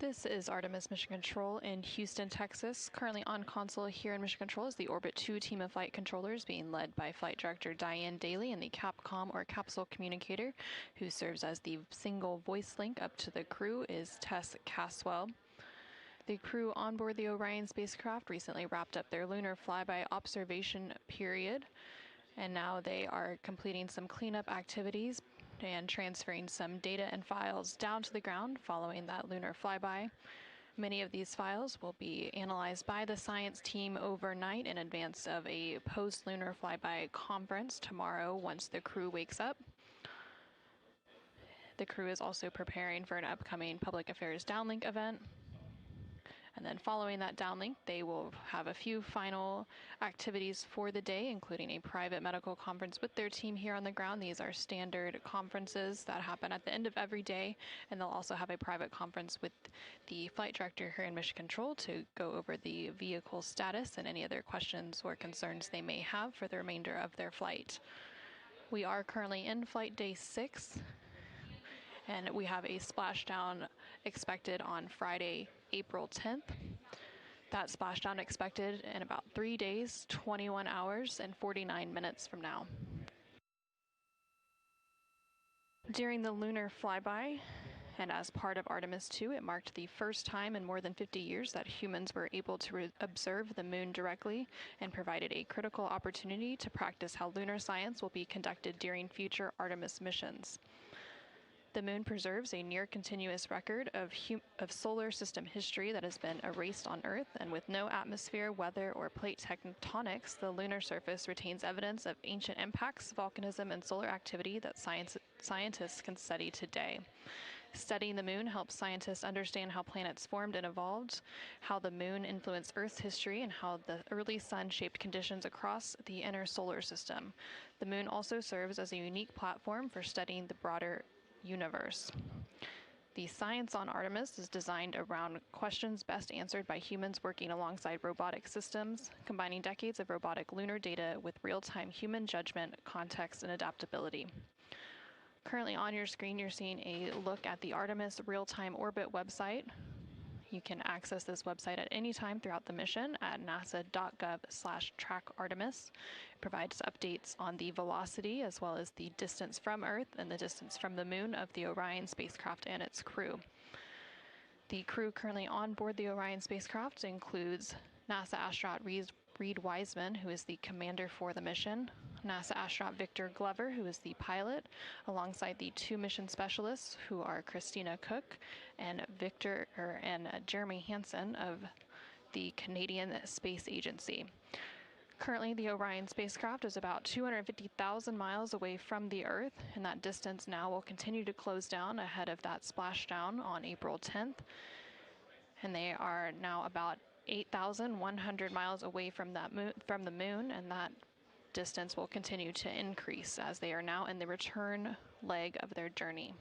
This is Artemis Mission Control in Houston, Texas. Currently on console here in Mission Control is the Orbit 2 team of flight controllers being led by Flight Director Diane Daly and the Capcom or capsule communicator who serves as the single voice link up to the crew is Tess Caswell. The crew on board the Orion spacecraft recently wrapped up their lunar flyby observation period, and now they are completing some cleanup activities and transferring some data and files down to the ground following that lunar flyby. Many of these files will be analyzed by the science team overnight in advance of a post-lunar flyby conference tomorrow once the crew wakes up. The crew is also preparing for an upcoming public affairs downlink event. And then following that downlink, they will have a few final activities for the day, including a private medical conference with their team here on the ground. These are standard conferences that happen at the end of every day, and they'll also have a private conference with the flight director here in Mission Control to go over the vehicle status and any other questions or concerns they may have for the remainder of their flight. We are currently in flight day 6, and we have a splashdown expected on Friday, April 10th. That splashdown expected in about 3 days, 21 hours, and 49 minutes from now. During the lunar flyby, and as part of Artemis II, it marked the first time in more than 50 years that humans were able to observe the moon directly and provided a critical opportunity to practice how lunar science will be conducted during future Artemis missions. The moon preserves a near-continuous record of solar system history that has been erased on Earth, and with no atmosphere, weather, or plate tectonics, the lunar surface retains evidence of ancient impacts, volcanism, and solar activity that scientists can study today. Studying the moon helps scientists understand how planets formed and evolved, how the moon influenced Earth's history, and how the early sun shaped conditions across the inner solar system. The moon also serves as a unique platform for studying the broader universe. The science on Artemis is designed around questions best answered by humans working alongside robotic systems, combining decades of robotic lunar data with real-time human judgment, context, and adaptability. Currently on your screen, you're seeing a look at the Artemis real-time orbit website. You can access this website at any time throughout the mission at nasa.gov/trackartemis. It provides updates on the velocity as well as the distance from Earth and the distance from the moon of the Orion spacecraft and its crew. The crew currently on board the Orion spacecraft includes NASA astronaut Reed Wiseman, who is the commander for the mission, NASA astronaut Victor Glover, who is the pilot, alongside the 2 mission specialists, who are Christina Cook and Jeremy Hansen of the Canadian Space Agency. Currently, the Orion spacecraft is about 250,000 miles away from the Earth, and that distance now will continue to close down ahead of that splashdown on April 10th. And they are now about 8,100 miles away from the moon, and that distance will continue to increase as they are now in the return leg of their journey.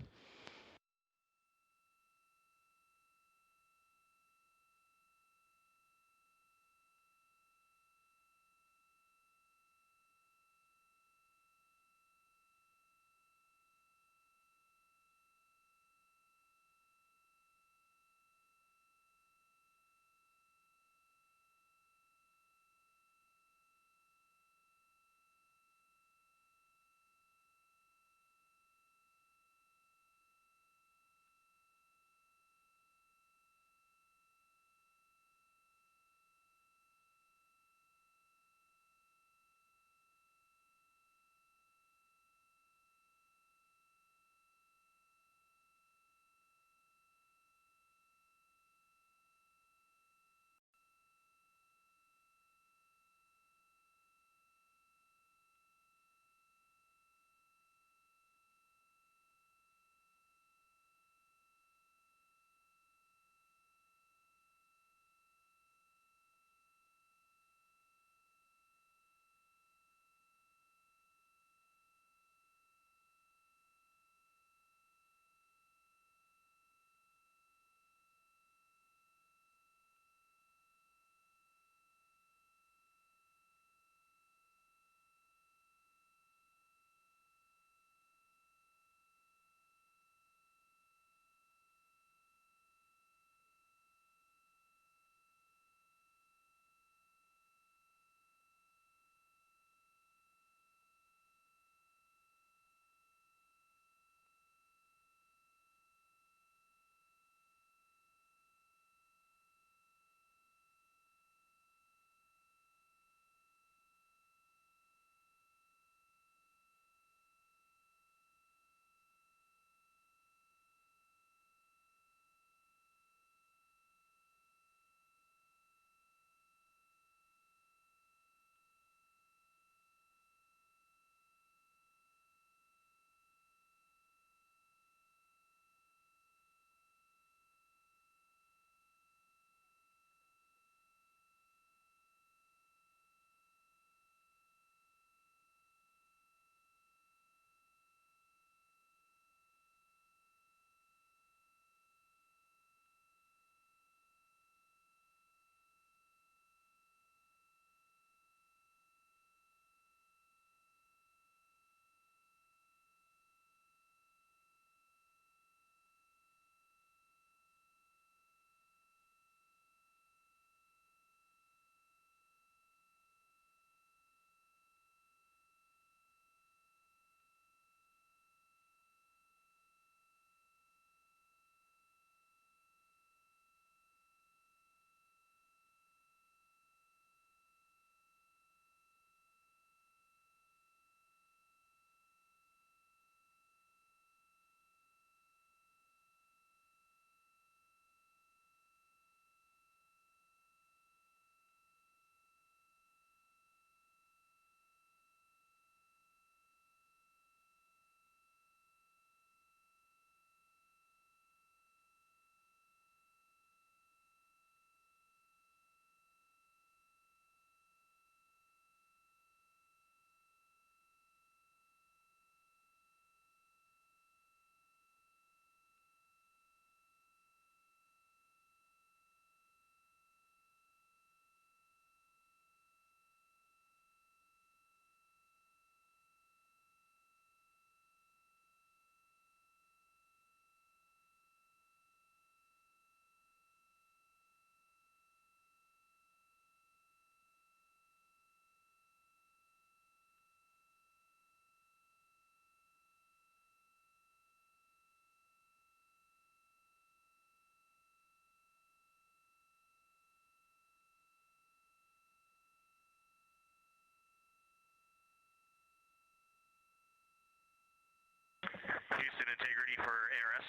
ready for ARS.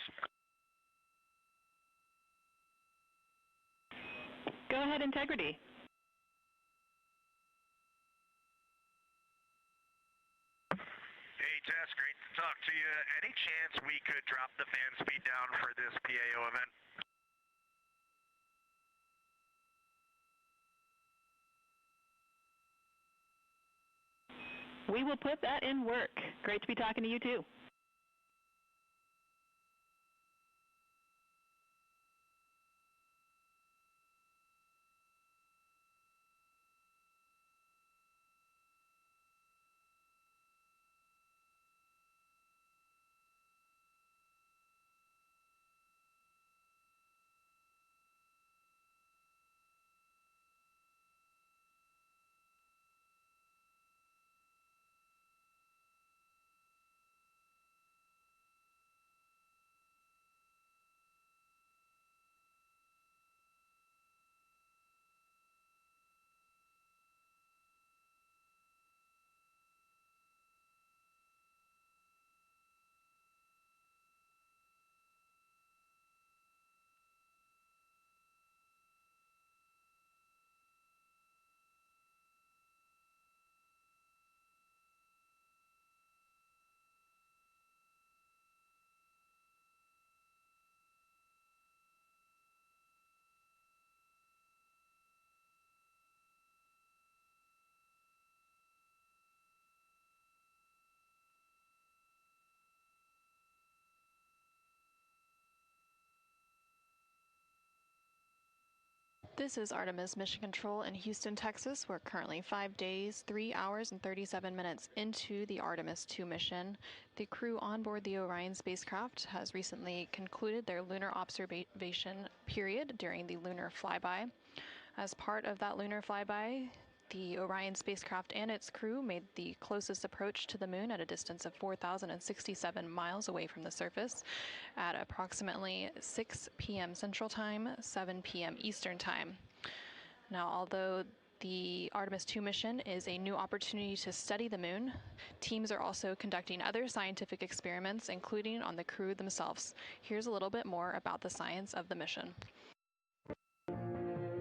Go ahead, Integrity. Hey, Tess, great to talk to you. Any chance we could drop the fan speed down for this PAO event? We will put that in work. Great to be talking to you, too. This is Artemis Mission Control in Houston, Texas. We're currently 5 days, 3 hours, and 37 minutes into the Artemis II mission. The crew on board the Orion spacecraft has recently concluded their lunar observation period during the lunar flyby. As part of that lunar flyby, the Orion spacecraft and its crew made the closest approach to the moon at a distance of 4,067 miles away from the surface at approximately 6 p.m. Central Time, 7 p.m. Eastern Time. Now, although the Artemis II mission is a new opportunity to study the moon, teams are also conducting other scientific experiments, including on the crew themselves. Here's a little bit more about the science of the mission.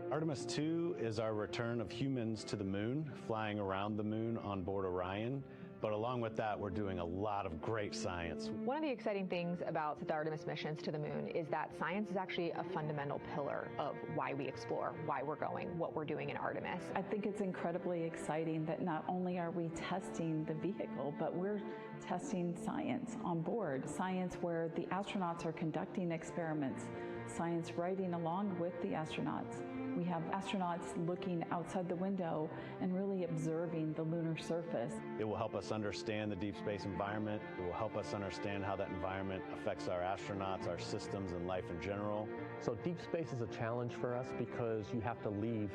Artemis II is our return of humans to the moon, flying around the moon on board Orion. But along with that, we're doing a lot of great science. One of the exciting things about the Artemis missions to the moon is that science is actually a fundamental pillar of why we explore, why we're going, what we're doing in Artemis. I think it's incredibly exciting that not only are we testing the vehicle, but we're testing science on board. Science where the astronauts are conducting experiments, science riding along with the astronauts. We have astronauts looking outside the window and really observing the lunar surface. It will help us understand the deep space environment. It will help us understand how that environment affects our astronauts, our systems, and life in general. So deep space is a challenge for us because you have to leave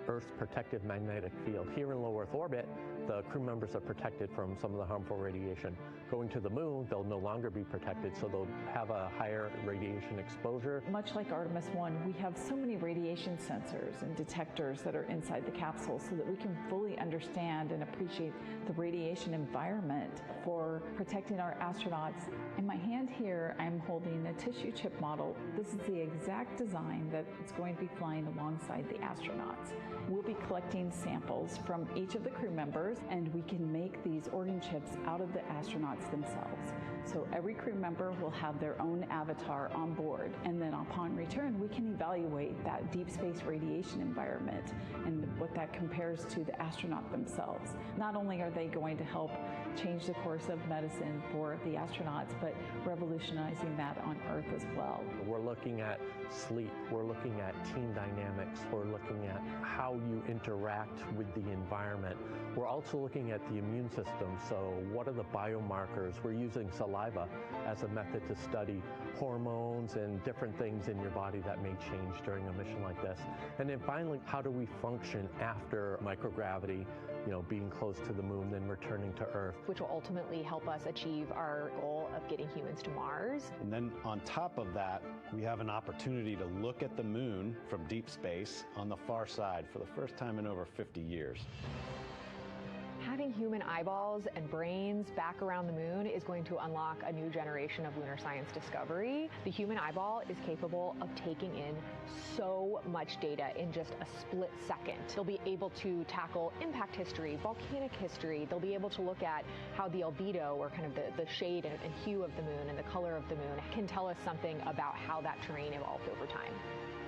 Earth's protective magnetic field. Here in low Earth orbit, the crew members are protected from some of the harmful radiation. Going to the moon, they'll no longer be protected, so they'll have a higher radiation exposure. Much like Artemis I, we have so many radiation sensors and detectors that are inside the capsule so that we can fully understand and appreciate the radiation environment for protecting our astronauts. In my hand here, I'm holding a tissue chip model. This is the exact design that is going to be flying alongside the astronauts. We'll be collecting samples from each of the crew members, and we can make these organ chips out of the astronauts themselves. So every crew member will have their own avatar on board, and then upon return, we can evaluate that deep space radiation environment and what that compares to the astronaut themselves. Not only are they going to help change the course of medicine for the astronauts, but revolutionizing that on Earth as well. We're looking at sleep, we're looking at team dynamics, we're looking at how you interact with the environment. We're also looking at the immune system, so what are the biomarkers? We're using saliva as a method to study hormones and different things in your body that may change during a mission like this. And then finally, how do we function after microgravity, being close to the moon, then returning to Earth? Which will ultimately help us achieve our goal of getting humans to Mars. And then on top of that, we have an opportunity to look at the moon from deep space on the far side for the first time in over 50 years. Having Getting human eyeballs and brains back around the moon is going to unlock a new generation of lunar science discovery. The human eyeball is capable of taking in so much data in just a split second. They'll be able to tackle impact history, volcanic history. They'll be able to look at how the albedo, or kind of the shade and hue of the moon and the color of the moon, can tell us something about how that terrain evolved over time.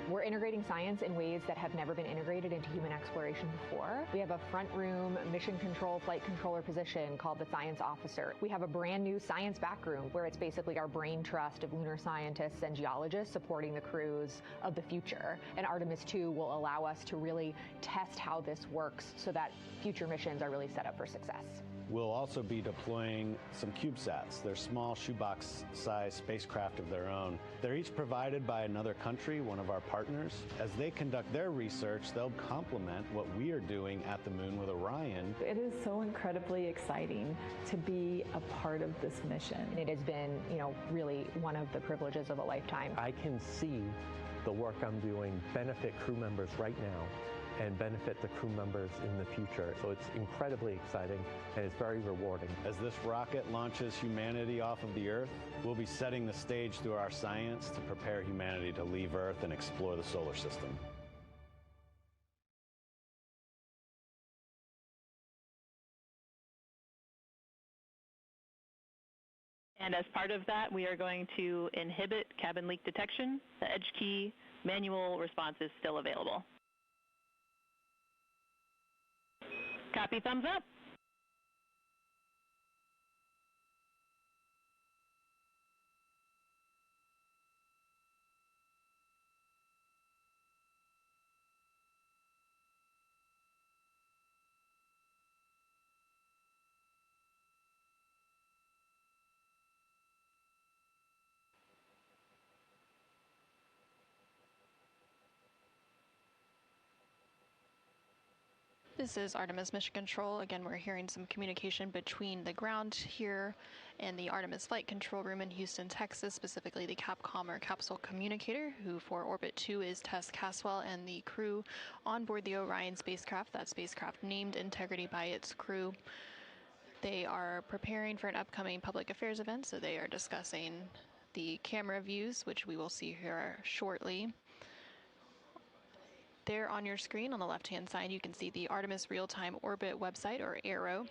We're integrating science in ways that have never been integrated into human exploration before. We have a front room mission control flight controller position called the Science Officer. We have a brand new science back room where it's basically our brain trust of lunar scientists and geologists supporting the crews of the future. And Artemis II will allow us to really test how this works so that future missions are really set up for success. We'll also be deploying some CubeSats. They're small shoebox-sized spacecraft of their own. They're each provided by another country, one of our partners. As they conduct their research, they'll complement what we are doing at the moon with Orion. It is so incredibly exciting to be a part of this mission. It has been, really one of the privileges of a lifetime. I can see the work I'm doing benefit crew members right now and benefit the crew members in the future. So it's incredibly exciting and it's very rewarding. As this rocket launches humanity off of the Earth, we'll be setting the stage through our science to prepare humanity to leave Earth and explore the solar system. And as part of that, we are going to inhibit cabin leak detection. The edge key manual response is still available. Copy, thumbs up. This is Artemis Mission Control. Again, we're hearing some communication between the ground here and the Artemis Flight Control Room in Houston, Texas, specifically the Capcom or Capsule Communicator, who for Orbit 2 is Tess Caswell, and the crew on board the Orion spacecraft, that spacecraft named Integrity by its crew. They are preparing for an upcoming public affairs event, so they are discussing the camera views, which we will see here shortly. There on your screen on the left-hand side, you can see the Artemis Real-Time Orbit website, or ARO.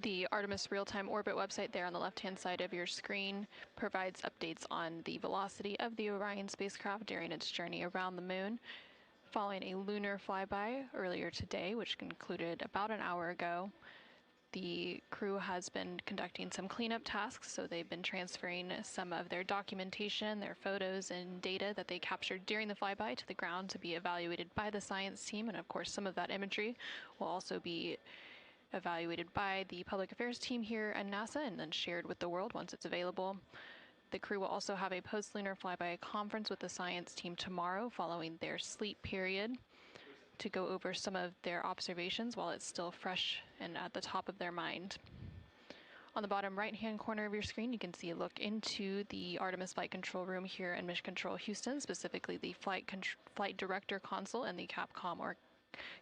The Artemis Real-Time Orbit website there on the left-hand side of your screen provides updates on the velocity of the Orion spacecraft during its journey around the moon. Following a lunar flyby earlier today, which concluded about an hour ago, the crew has been conducting some cleanup tasks, so they've been transferring some of their documentation, their photos and data that they captured during the flyby to the ground to be evaluated by the science team, and of course some of that imagery will also be evaluated by the public affairs team here at NASA and then shared with the world once it's available. The crew will also have a post-lunar flyby conference with the science team tomorrow following their sleep period to go over some of their observations while it's still fresh and at the top of their mind. On the bottom right-hand corner of your screen, you can see a look into the Artemis Flight Control Room here in Mission Control Houston, specifically the Flight Director Console and the Capcom or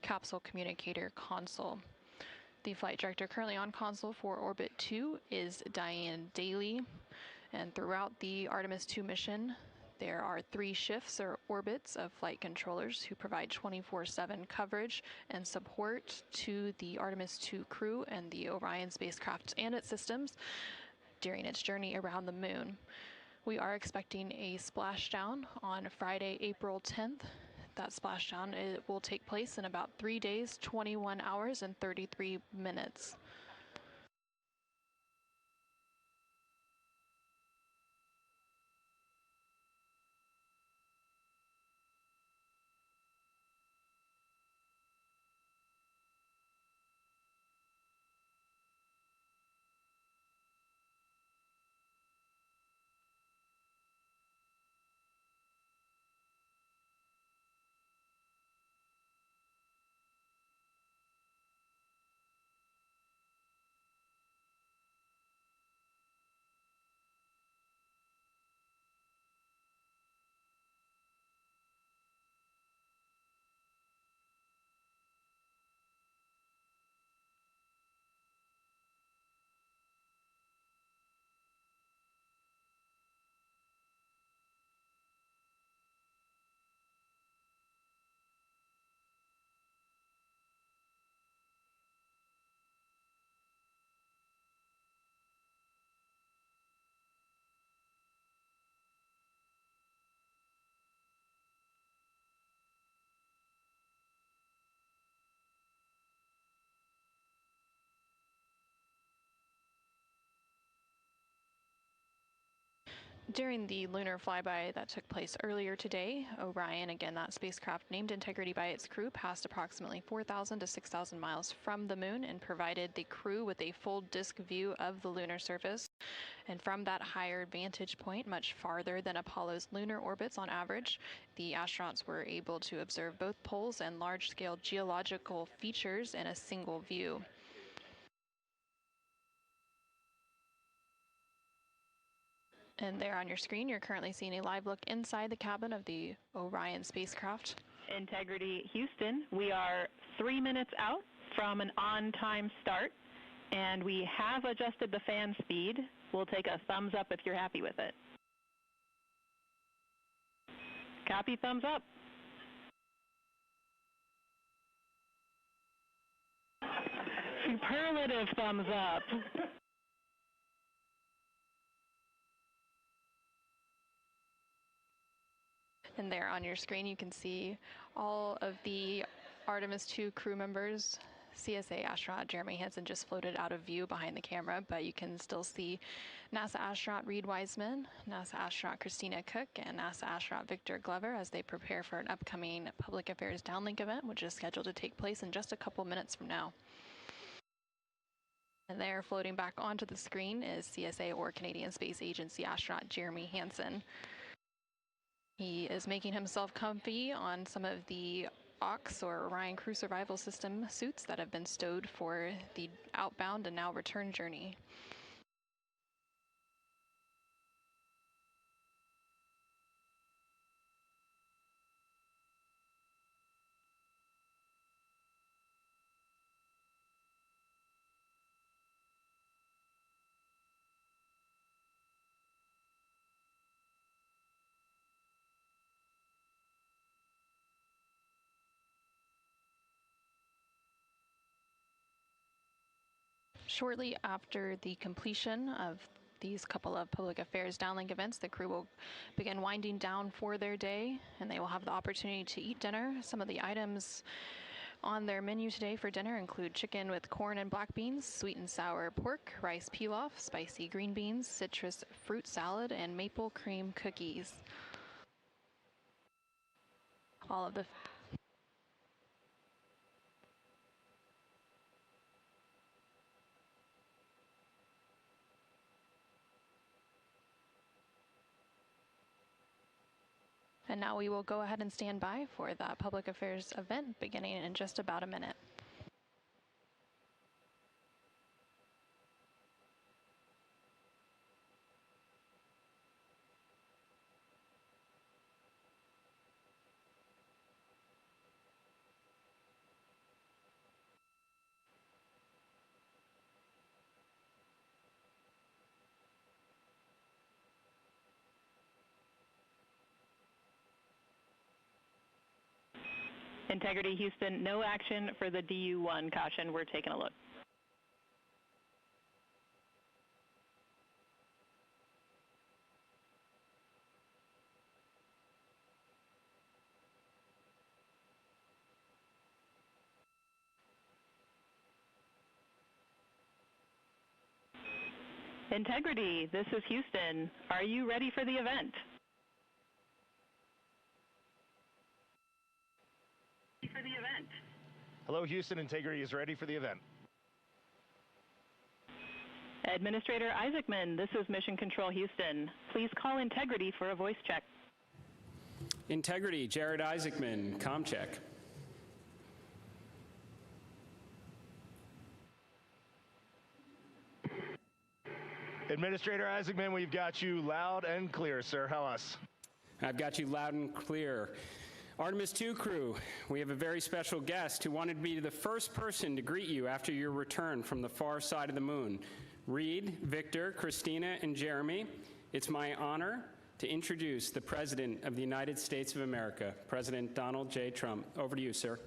Capsule Communicator Console. The flight director currently on console for Orbit 2 is Diane Daly, and throughout the Artemis II mission, there are 3 shifts or orbits of flight controllers who provide 24/7 coverage and support to the Artemis II crew and the Orion spacecraft and its systems during its journey around the moon. We are expecting a splashdown on Friday, April 10th. That splashdown will take place in about 3 days, 21 hours, and 33 minutes. During the lunar flyby that took place earlier today, Orion, again that spacecraft named Integrity by its crew, passed approximately 4,000 to 6,000 miles from the moon and provided the crew with a full disk view of the lunar surface. And from that higher vantage point, much farther than Apollo's lunar orbits on average, the astronauts were able to observe both poles and large-scale geological features in a single view. And there on your screen, you're currently seeing a live look inside the cabin of the Orion spacecraft. Integrity Houston, we are 3 minutes out from an on-time start, and we have adjusted the fan speed. We'll take a thumbs up if you're happy with it. Copy, thumbs up. Superlative thumbs up. And there on your screen, you can see all of the Artemis II crew members. CSA astronaut Jeremy Hansen just floated out of view behind the camera, but you can still see NASA astronaut Reed Wiseman, NASA astronaut Christina Cook, and NASA astronaut Victor Glover as they prepare for an upcoming public affairs downlink event, which is scheduled to take place in just a couple minutes from now. And there, floating back onto the screen, is CSA or Canadian Space Agency astronaut Jeremy Hansen. He is making himself comfy on some of the OX or Orion Crew Survival System suits that have been stowed for the outbound and now return journey. Shortly after the completion of these couple of public affairs downlink events, the crew will begin winding down for their day, and they will have the opportunity to eat dinner. Some of the items on their menu today for dinner include chicken with corn and black beans, sweet and sour pork, rice pilaf, spicy green beans, citrus fruit salad, and maple cream cookies. All of the And now we will go ahead and stand by for that public affairs event beginning in just about a minute. Integrity Houston, no action for the DU-1 caution. We're taking a look. Integrity, this is Houston. Are you ready for the event? Hello, Houston. Integrity is ready for the event. Administrator Isaacman, this is Mission Control Houston. Please call Integrity for a voice check. Integrity, Jared Isaacman, comm check. Administrator Isaacman, we've got you loud and clear, sir. How us? I've got you loud and clear. Artemis II crew, we have a very special guest who wanted to be the first person to greet you after your return from the far side of the moon. Reed, Victor, Christina, and Jeremy, it's my honor to introduce the President of the United States of America, President Donald J. Trump. Over to you, sir.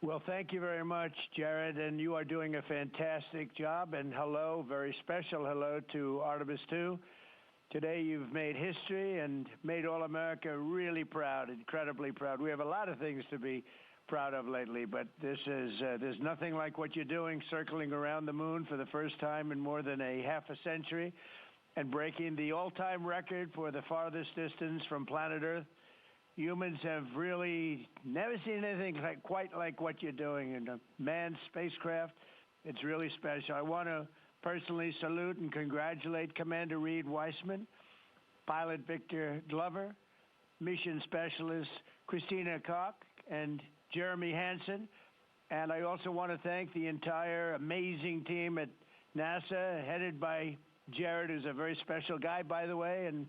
Well, thank you very much, Jared, and you are doing a fantastic job. And hello, very special hello to Artemis II. Today you've made history and made all America really proud, incredibly proud. We have a lot of things to be proud of lately, but this is there's nothing like what you're doing, circling around the moon for the first time in more than a half a century. and breaking the all-time record for the farthest distance from planet Earth. Humans have really never seen anything quite like what you're doing in a manned spacecraft. It's really special. I want to personally salute and congratulate Commander Reed Weissman, Pilot Victor Glover, Mission Specialist Christina Koch, and Jeremy Hansen. And I also want to thank the entire amazing team at NASA, headed by Jared, who's a very special guy, by the way, and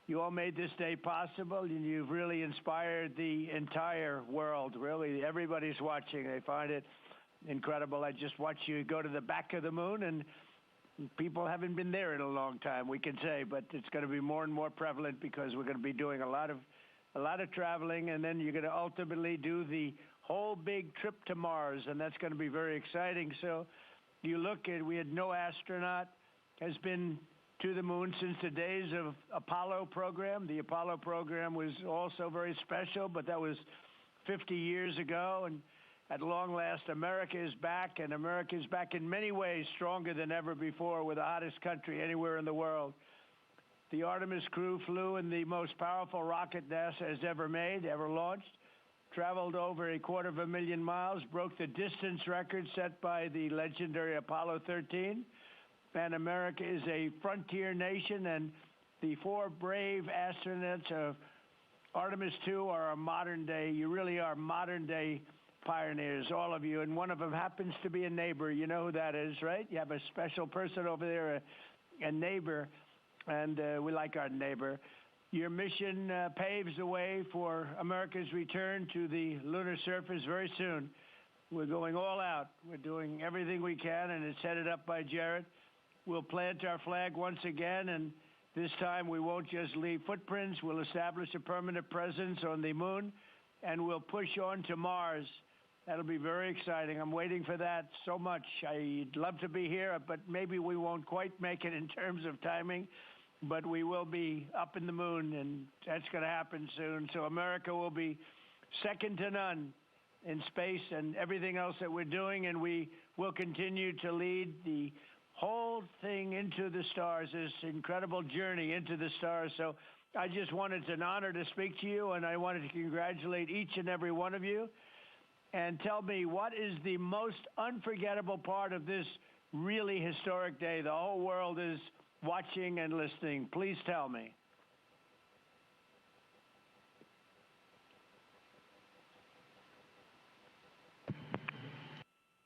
you all made this day possible, and you've really inspired the entire world. Really, everybody's watching. They find it incredible. I just watched you go to the back of the moon, and people haven't been there in a long time, we can say, but it's going to be more and more prevalent because we're going to be doing a lot of traveling, and then you're going to ultimately do the whole big trip to Mars, and that's going to be very exciting. So you look at, we had no astronaut has been to the moon since the days of Apollo program. The Apollo program was also very special, but that was 50 years ago, and at long last, America is back, and America is back in many ways stronger than ever before. We're the hottest country anywhere in the world. The Artemis crew flew in the most powerful rocket NASA has ever made, ever launched, traveled over 250,000 miles, broke the distance record set by the legendary Apollo 13. And America is a frontier nation, and the 4 brave astronauts of Artemis II are our modern day, you really are modern day pioneers, all of you, and one of them happens to be a neighbor. You know who that is, right? You have a special person over there, a neighbor, and we like our neighbor. Your mission paves the way for America's return to the lunar surface very soon. We're going all out. We're doing everything we can, and it's headed up by Jared. We'll plant our flag once again, and this time we won't just leave footprints. We'll establish a permanent presence on the moon, and we'll push on to Mars. That'll be very exciting. I'm waiting for that so much. I'd love to be here, but maybe we won't quite make it in terms of timing, but we will be up in the moon, and that's going to happen soon. So America will be second to none in space and everything else that we're doing, and we will continue to lead the whole thing into the stars, this incredible journey into the stars. So I just wanted, it's an honor to speak to you, and I wanted to congratulate each and every one of you. And tell me, what is the most unforgettable part of this really historic day? The whole world is watching and listening. Please tell me.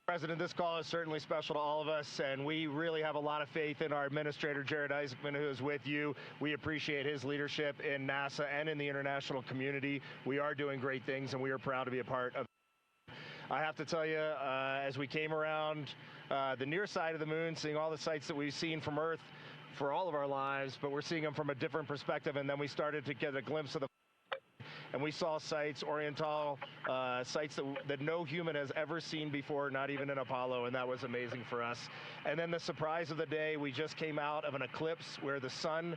President, this call is certainly special to all of us, and we really have a lot of faith in our administrator, Jared Isaacman, who is with you. We appreciate his leadership in NASA and in the international community. We are doing great things, and we are proud to be a part of it. I have to tell you, as we came around the near side of the moon, seeing all the sights that we've seen from Earth for all of our lives, but we're seeing them from a different perspective, and then we started to get a glimpse of the and we saw sites, Oriental sites that no human has ever seen before, not even in Apollo, and that was amazing for us. And then the surprise of the day, we just came out of an eclipse where the sun,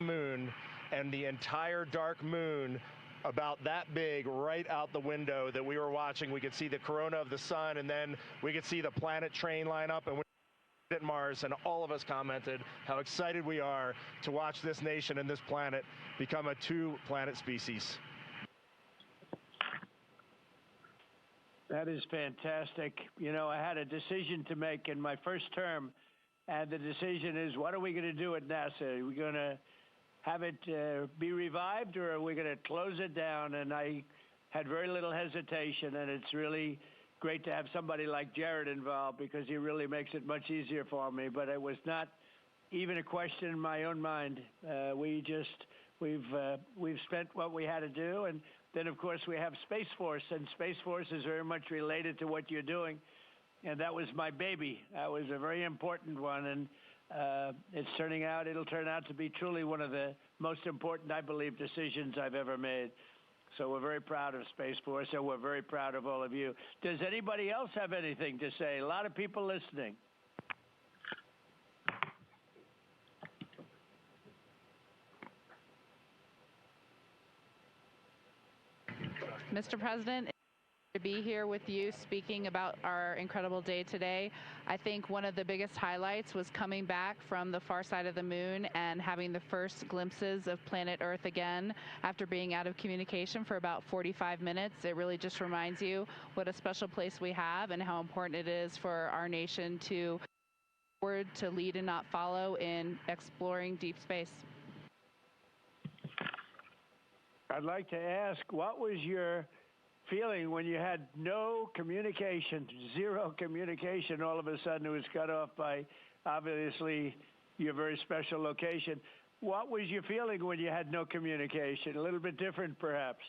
moon, and the entire dark moon about that big right out the window that we were watching. We could see the corona of the sun, and then we could see the planet train line up, and at Mars, and all of us commented how excited we are to watch this nation and this planet become a 2-planet species. That is fantastic. You know, I had a decision to make in my first term, and the decision is, what are we going to do at NASA? Are we going to have it be revived, or are we going to close it down? And I had very little hesitation, and it's really great to have somebody like Jared involved because he really makes it much easier for me. But it was not even a question in my own mind. We've spent what we had to do, and then of course we have Space Force, and Space Force is very much related to what you're doing, and that was my baby. That was a very important one, and it'll turn out to be truly one of the most important, I believe, decisions I've ever made. So we're very proud of Space Force, and we're very proud of all of you. Does anybody else have anything to say? A lot of people listening. Mr. President, to be here with you speaking about our incredible day today. I think one of the biggest highlights was coming back from the far side of the moon and having the first glimpses of planet Earth again after being out of communication for about 45 minutes. It really just reminds you what a special place we have and how important it is for our nation to lead and not follow in exploring deep space. I'd like to ask, what was your feeling when you had no communication, zero communication? All of a sudden it was cut off by, obviously, your very special location. What was your feeling when you had no communication? A little bit different, perhaps?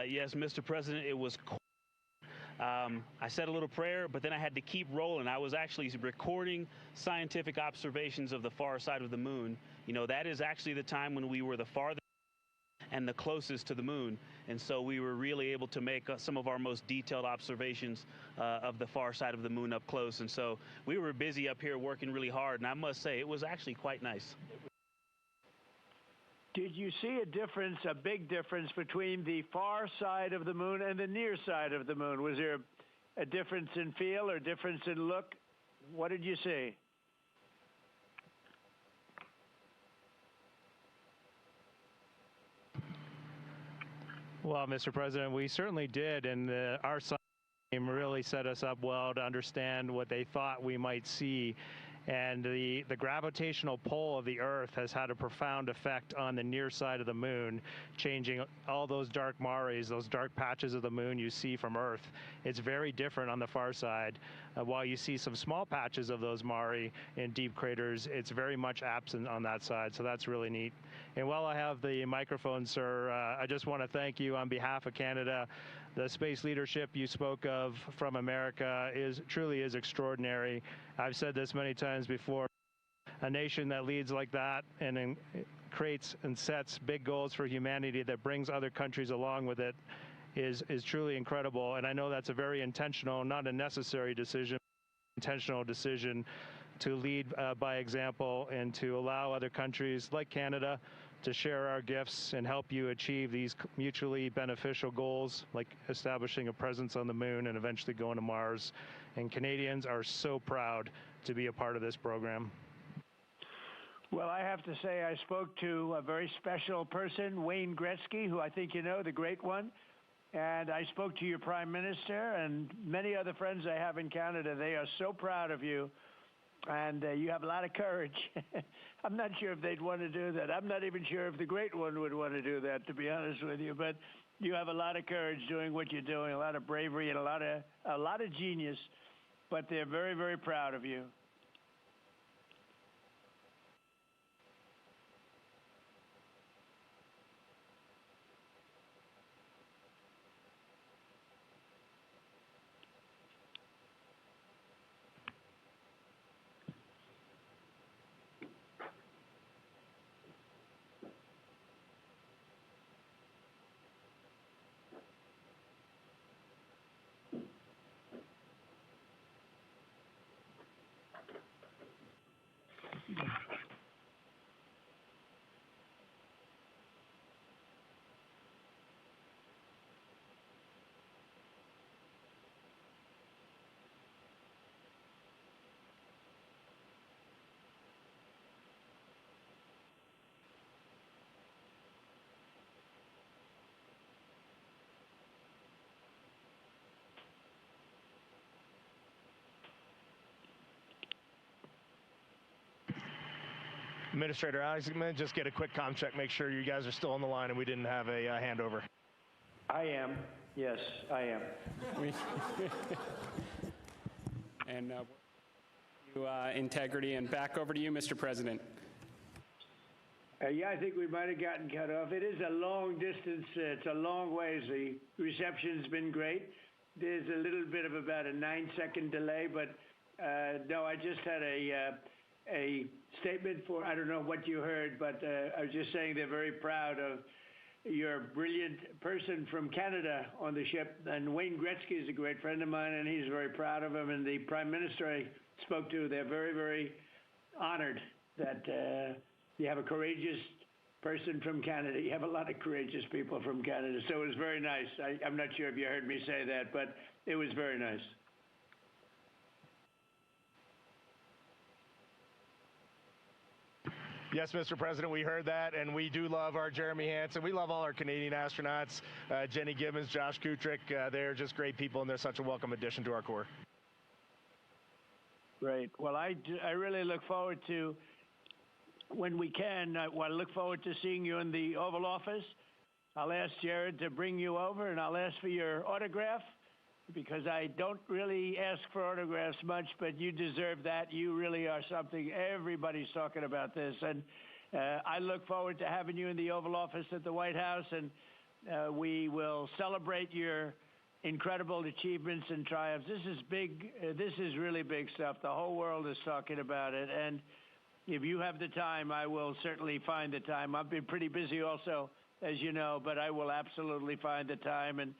Yes, Mr. President, it was I said a little prayer, but then I had to keep rolling. I was actually recording scientific observations of the far side of the moon. You know, that is actually the time when we were the farthest and the closest to the moon. And so we were really able to make some of our most detailed observations of the far side of the moon up close. And so we were busy up here working really hard. And I must say, it was actually quite nice. Did you see a difference, a big difference, between the far side of the moon and the near side of the moon? Was there a difference in feel or difference in look? What did you see? Well, Mr. President, we certainly did, and our science team really set us up well to understand what they thought we might see. And the gravitational pull of the Earth has had a profound effect on the near side of the moon, changing all those dark mares, those dark patches of the moon you see from Earth. It's very different on the far side. While you see some small patches of those mare in deep craters, it's very much absent on that side, so that's really neat. And while I have the microphone, sir, I just want to thank you on behalf of Canada. The space leadership you spoke of from America truly is extraordinary. I've said this many times before. A nation that leads like that and creates and sets big goals for humanity that brings other countries along with it is truly incredible. And I know that's a very intentional, not a necessary decision, intentional decision to lead by example and to allow other countries like Canada to share our gifts and help you achieve these mutually beneficial goals, like establishing a presence on the moon and eventually going to Mars. And Canadians are so proud to be a part of this program. Well, I have to say I spoke to a very special person, Wayne Gretzky, who I think you know, the great one. And I spoke to your Prime Minister and many other friends I have in Canada. They are so proud of you. And you have a lot of courage. I'm not sure if they'd want to do that. I'm not even sure if the great one would want to do that, to be honest with you. But you have a lot of courage doing what you're doing, a lot of bravery and a lot of genius. But they're very, very proud of you. Administrator Alex, I'm going to just get a quick comm check, make sure you guys are still on the line and we didn't have a handover. I am. Yes, I am. And integrity, and back over to you, Mr. President. Yeah, I think we might have gotten cut off. It is a long distance. It's a long ways. The reception's been great. There's a little bit of about a 9-second delay, but no, I just had a statement for, I don't know what you heard, but I was just saying they're very proud of your brilliant person from Canada on the ship. And Wayne Gretzky is a great friend of mine, and he's very proud of him. And the Prime Minister I spoke to, they're very, very honored that you have a courageous person from Canada. You have a lot of courageous people from Canada, so it was very nice. I'm not sure if you heard me say that, but it was very nice. Yes, Mr. President, we heard that, and we do love our Jeremy Hansen. We love all our Canadian astronauts, Jenny Gibbons, Josh Kutrick. They're just great people, and they're such a welcome addition to our Corps. Great. Well, I really look forward to, when we can, I look forward to seeing you in the Oval Office. I'll ask Jared to bring you over, and I'll ask for your autograph, because I don't really ask for autographs much, but you deserve that. You really are something. Everybody's talking about this. And I look forward to having you in the Oval Office at the White House, and we will celebrate your incredible achievements and triumphs. This is big. This is really big stuff. The whole world is talking about it. And if you have the time, I will certainly find the time. I've been pretty busy also, as you know, but I will absolutely find the time, and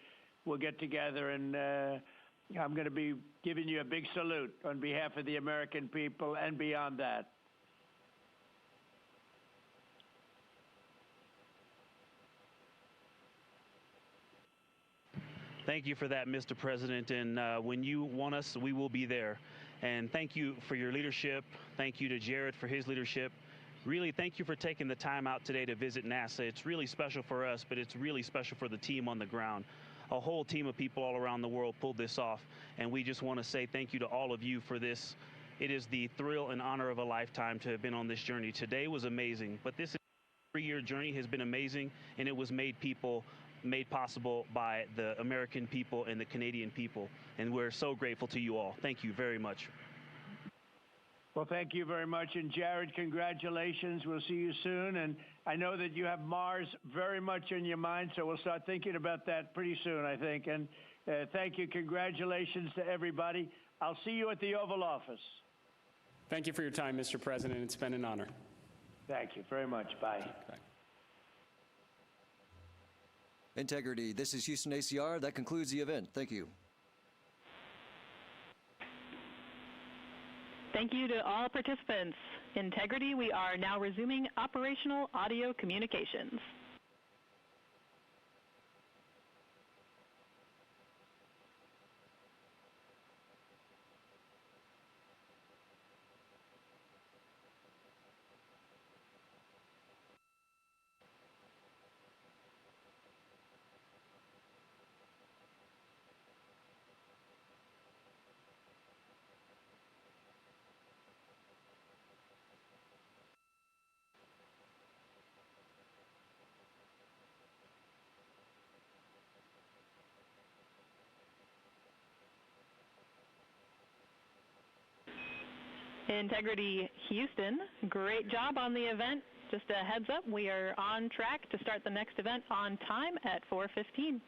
we'll get together, and I'm going to be giving you a big salute on behalf of the American people and beyond that. Thank you for that, Mr. President. And when you want us, we will be there. And thank you for your leadership. Thank you to Jared for his leadership. Really, thank you for taking the time out today to visit NASA. It's really special for us, but it's really special for the team on the ground. A whole team of people all around the world pulled this off, and we just want to say thank you to all of you for this. It is the thrill and honor of a lifetime to have been on this journey. Today was amazing, but this 3-year journey has been amazing, and it was made possible by the American people and the Canadian people, and we're so grateful to you all. Thank you very much. Well, thank you very much. And Jared, congratulations. We'll see you soon. And I know that you have Mars very much in your mind, so we'll start thinking about that pretty soon, I think. And thank you. Congratulations to everybody. I'll see you at the Oval Office. Thank you for your time, Mr. President. It's been an honor. Thank you very much. Bye. Bye. Integrity. This is Houston ACR. That concludes the event. Thank you. Thank you to all participants. Integrity, we are now resuming operational audio communications. Integrity Houston, great job on the event. Just a heads up, we are on track to start the next event on time at 4:15.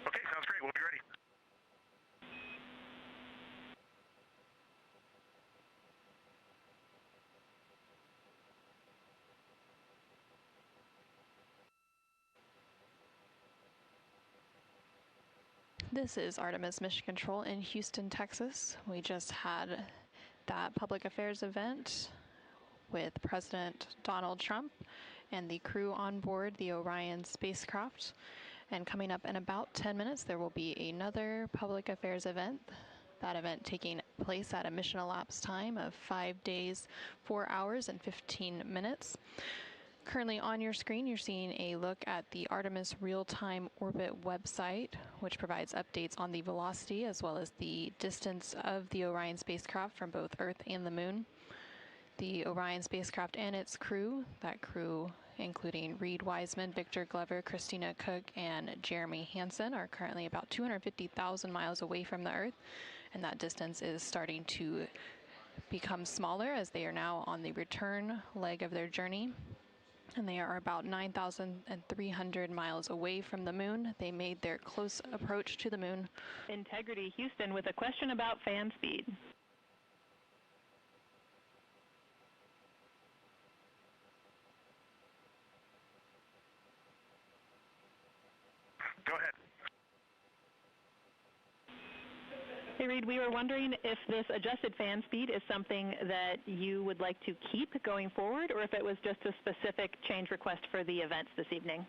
Okay, sounds great. We'll be ready. This is Artemis Mission Control in Houston, Texas. We just had that public affairs event with President Donald Trump and the crew on board the Orion spacecraft. And coming up in about 10 minutes, there will be another public affairs event. That event taking place at a mission elapsed time of 5 days, 4 hours, and 15 minutes. Currently on your screen, you're seeing a look at the Artemis Real-Time Orbit website, which provides updates on the velocity as well as the distance of the Orion spacecraft from both Earth and the Moon. The Orion spacecraft and its crew, that crew including Reed Wiseman, Victor Glover, Christina Cook, and Jeremy Hansen, are currently about 250,000 miles away from the Earth, and that distance is starting to become smaller as they are now on the return leg of their journey. And they are about 9,300 miles away from the Moon. They made their close approach to the Moon. Integrity Houston with a question about fan speed. Go ahead. Hey, Reed, we were wondering if this adjusted fan speed is something that you would like to keep going forward, or if it was just a specific change request for the events this evening.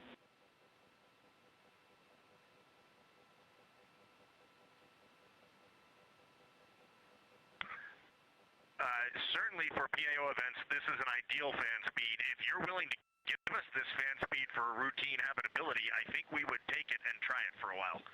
Certainly for PAO events, this is an ideal fan speed. If you're willing to give us this fan speed for routine habitability, I think we would take it and try it for a while.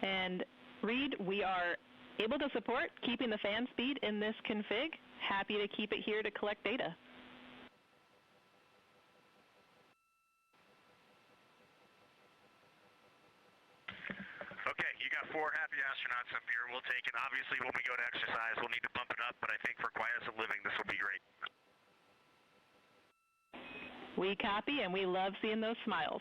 And Reed, we are able to support keeping the fan speed in this config. Happy to keep it here to collect data. Okay, you got 4 happy astronauts up here. We'll take it. Obviously, when we go to exercise, we'll need to bump it up, but I think for quiescent living, this will be great. We copy, and we love seeing those smiles.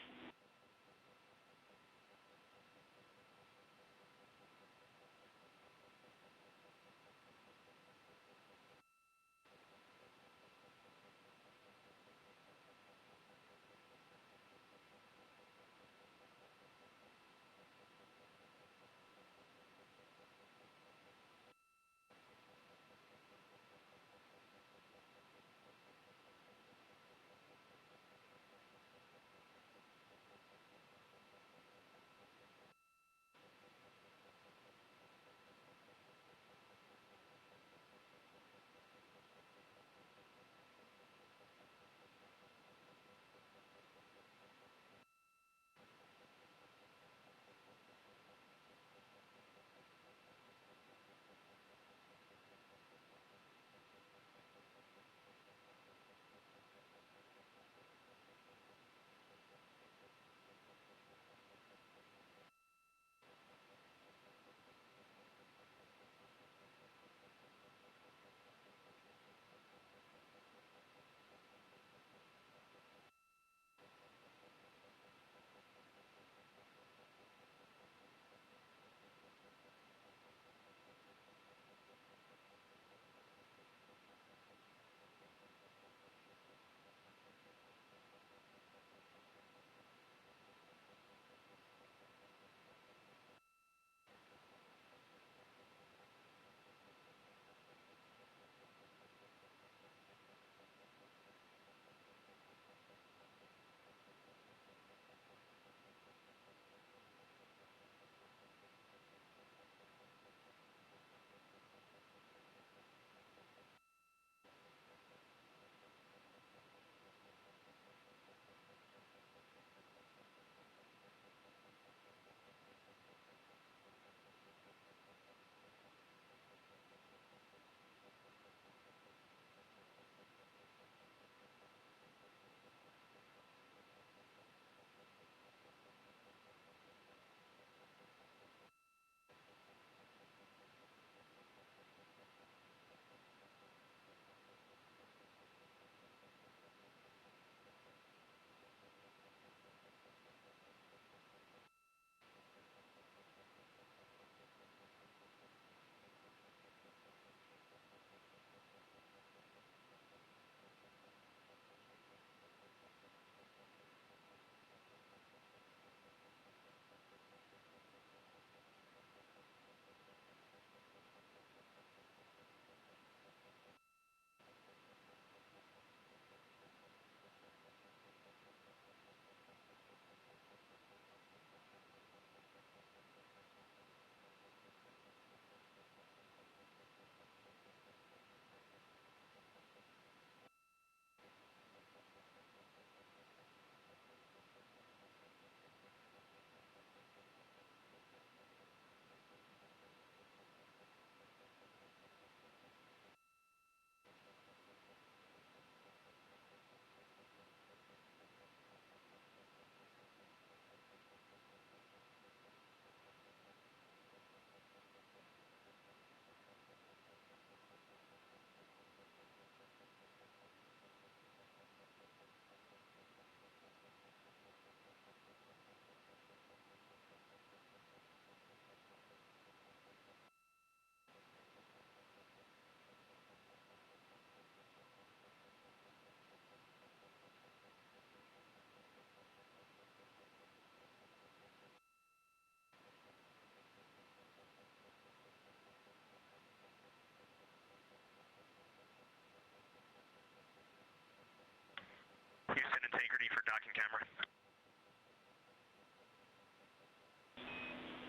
docking camera.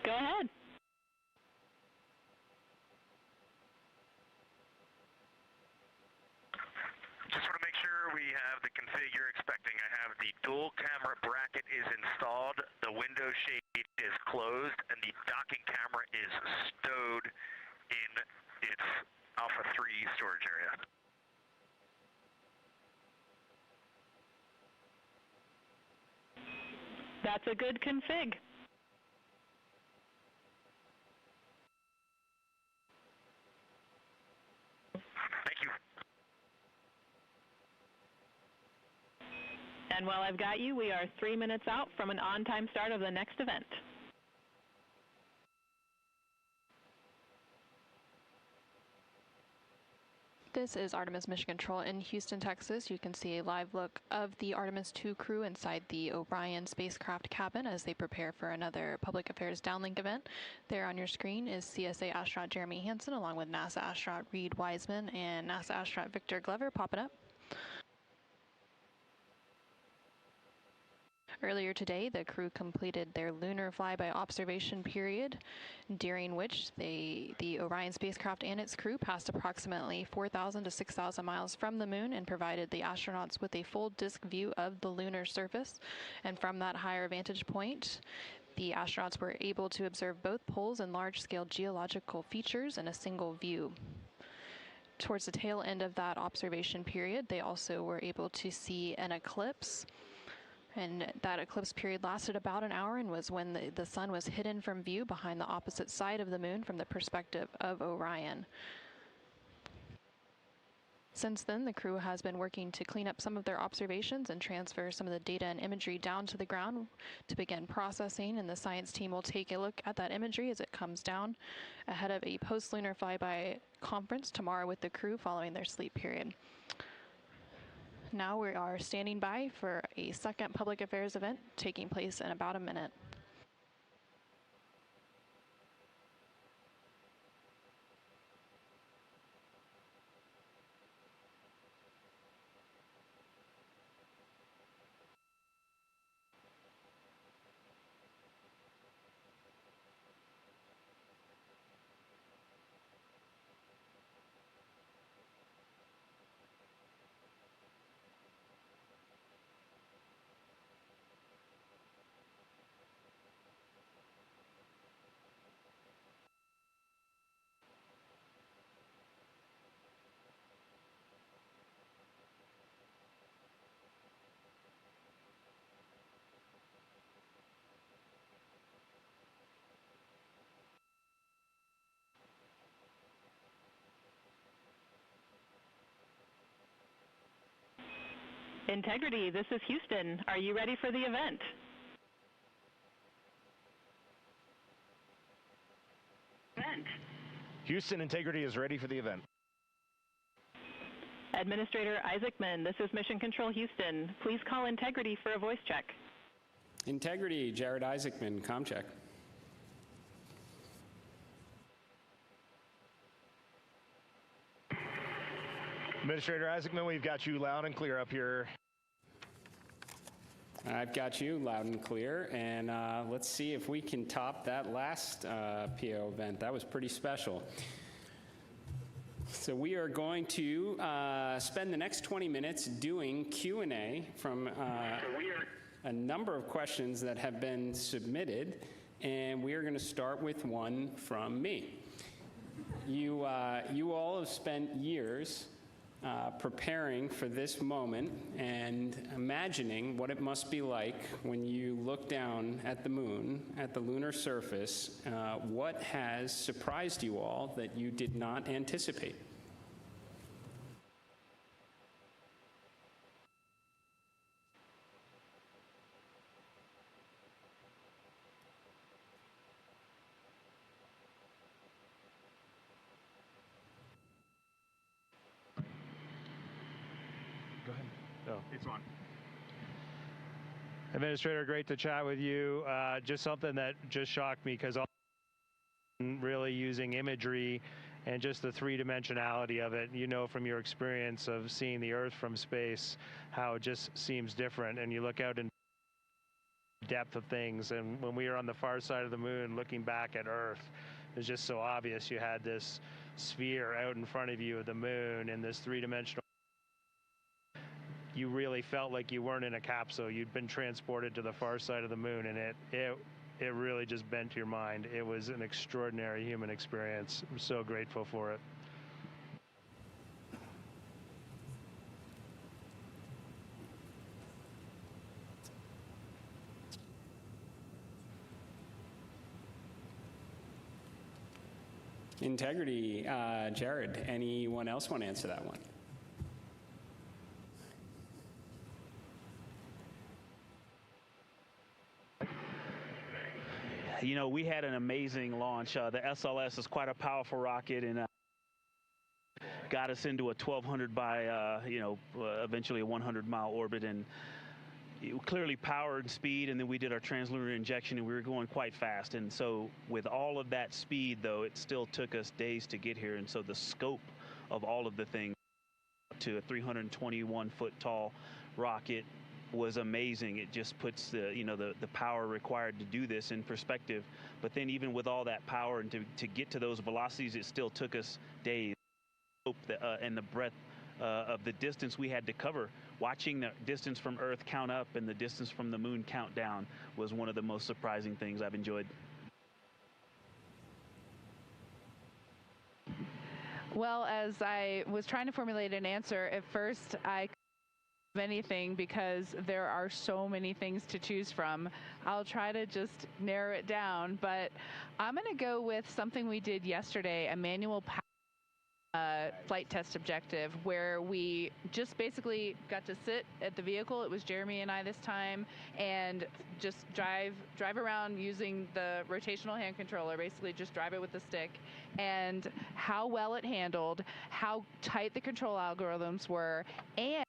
Go ahead. Just want to make sure we have the config you're expecting. I have the dual camera bracket is installed, the window shade is closed, and the docking camera is stowed in its Alpha 3 storage area. That's a good config. Thank you. And while I've got you, we are 3 minutes out from an on-time start of the next event. This is Artemis Mission Control in Houston, Texas. You can see a live look of the Artemis II crew inside the Orion spacecraft cabin as they prepare for another public affairs downlink event. There on your screen is CSA astronaut Jeremy Hansen along with NASA astronaut Reed Wiseman and NASA astronaut Victor Glover popping up. Earlier today, the crew completed their lunar flyby observation period, during which the Orion spacecraft and its crew passed approximately 4,000 to 6,000 miles from the moon and provided the astronauts with a full disk view of the lunar surface. And from that higher vantage point, the astronauts were able to observe both poles and large-scale geological features in a single view. Towards the tail end of that observation period, they also were able to see an eclipse. And that eclipse period lasted about an hour and was when the sun was hidden from view behind the opposite side of the moon from the perspective of Orion. Since then, the crew has been working to clean up some of their observations and transfer some of the data and imagery down to the ground to begin processing, and the science team will take a look at that imagery as it comes down ahead of a post-lunar flyby conference tomorrow with the crew following their sleep period. Now we are standing by for a second public affairs event taking place in about a minute. Integrity, this is Houston. Are you ready for the event? Houston, Integrity is ready for the event. Administrator Isaacman, this is Mission Control Houston. Please call Integrity for a voice check. Integrity, Jared Isaacman, comm check. Administrator Isaacman, we've got you loud and clear up here. I've got you loud and clear, and let's see if we can top that last PO event. That was pretty special. So we are going to spend the next 20 minutes doing Q&A from a number of questions that have been submitted, and we are going to start with one from me. You all have spent years preparing for this moment and imagining what it must be like when you look down at the moon, at the lunar surface. What has surprised you all that you did not anticipate? Go ahead. Oh, it's on. Administrator, great to chat with you. Just something that just shocked me because really using imagery and just the three-dimensionality of it. You know from your experience of seeing the Earth from space how it just seems different, and you look out in depth of things, and when we were on the far side of the moon looking back at Earth, it was just so obvious. You had this sphere out in front of you of the moon and this three-dimensional. You really felt like you weren't in a capsule. You'd been transported to the far side of the moon, and it really just bent your mind. It was an extraordinary human experience. I'm so grateful for it. Integrity, Jared, anyone else want to answer that one? You know, we had an amazing launch. The SLS is quite a powerful rocket, and got us into a 1,200 by, eventually a 100-mile orbit, and clearly power and speed, and then we did our translunar injection, and we were going quite fast. And so with all of that speed, though, it still took us days to get here. And so the scope of all of the things to a 321-foot tall rocket was amazing. It just puts the power required to do this in perspective. But then even with all that power and to get to those velocities, it still took us days. And the breadth of the distance we had to cover. Watching the distance from Earth count up and the distance from the moon count down was one of the most surprising things I've enjoyed. Well, as I was trying to formulate an answer, at first I couldn't think of anything because there are so many things to choose from. I'll try to just narrow it down, but I'm going to go with something we did yesterday, a manual power flight test objective, where we just basically got to sit at the vehicle. It was Jeremy and I this time, and just drive around using the rotational hand controller, basically just drive it with the stick, and how well it handled, how tight the control algorithms were, and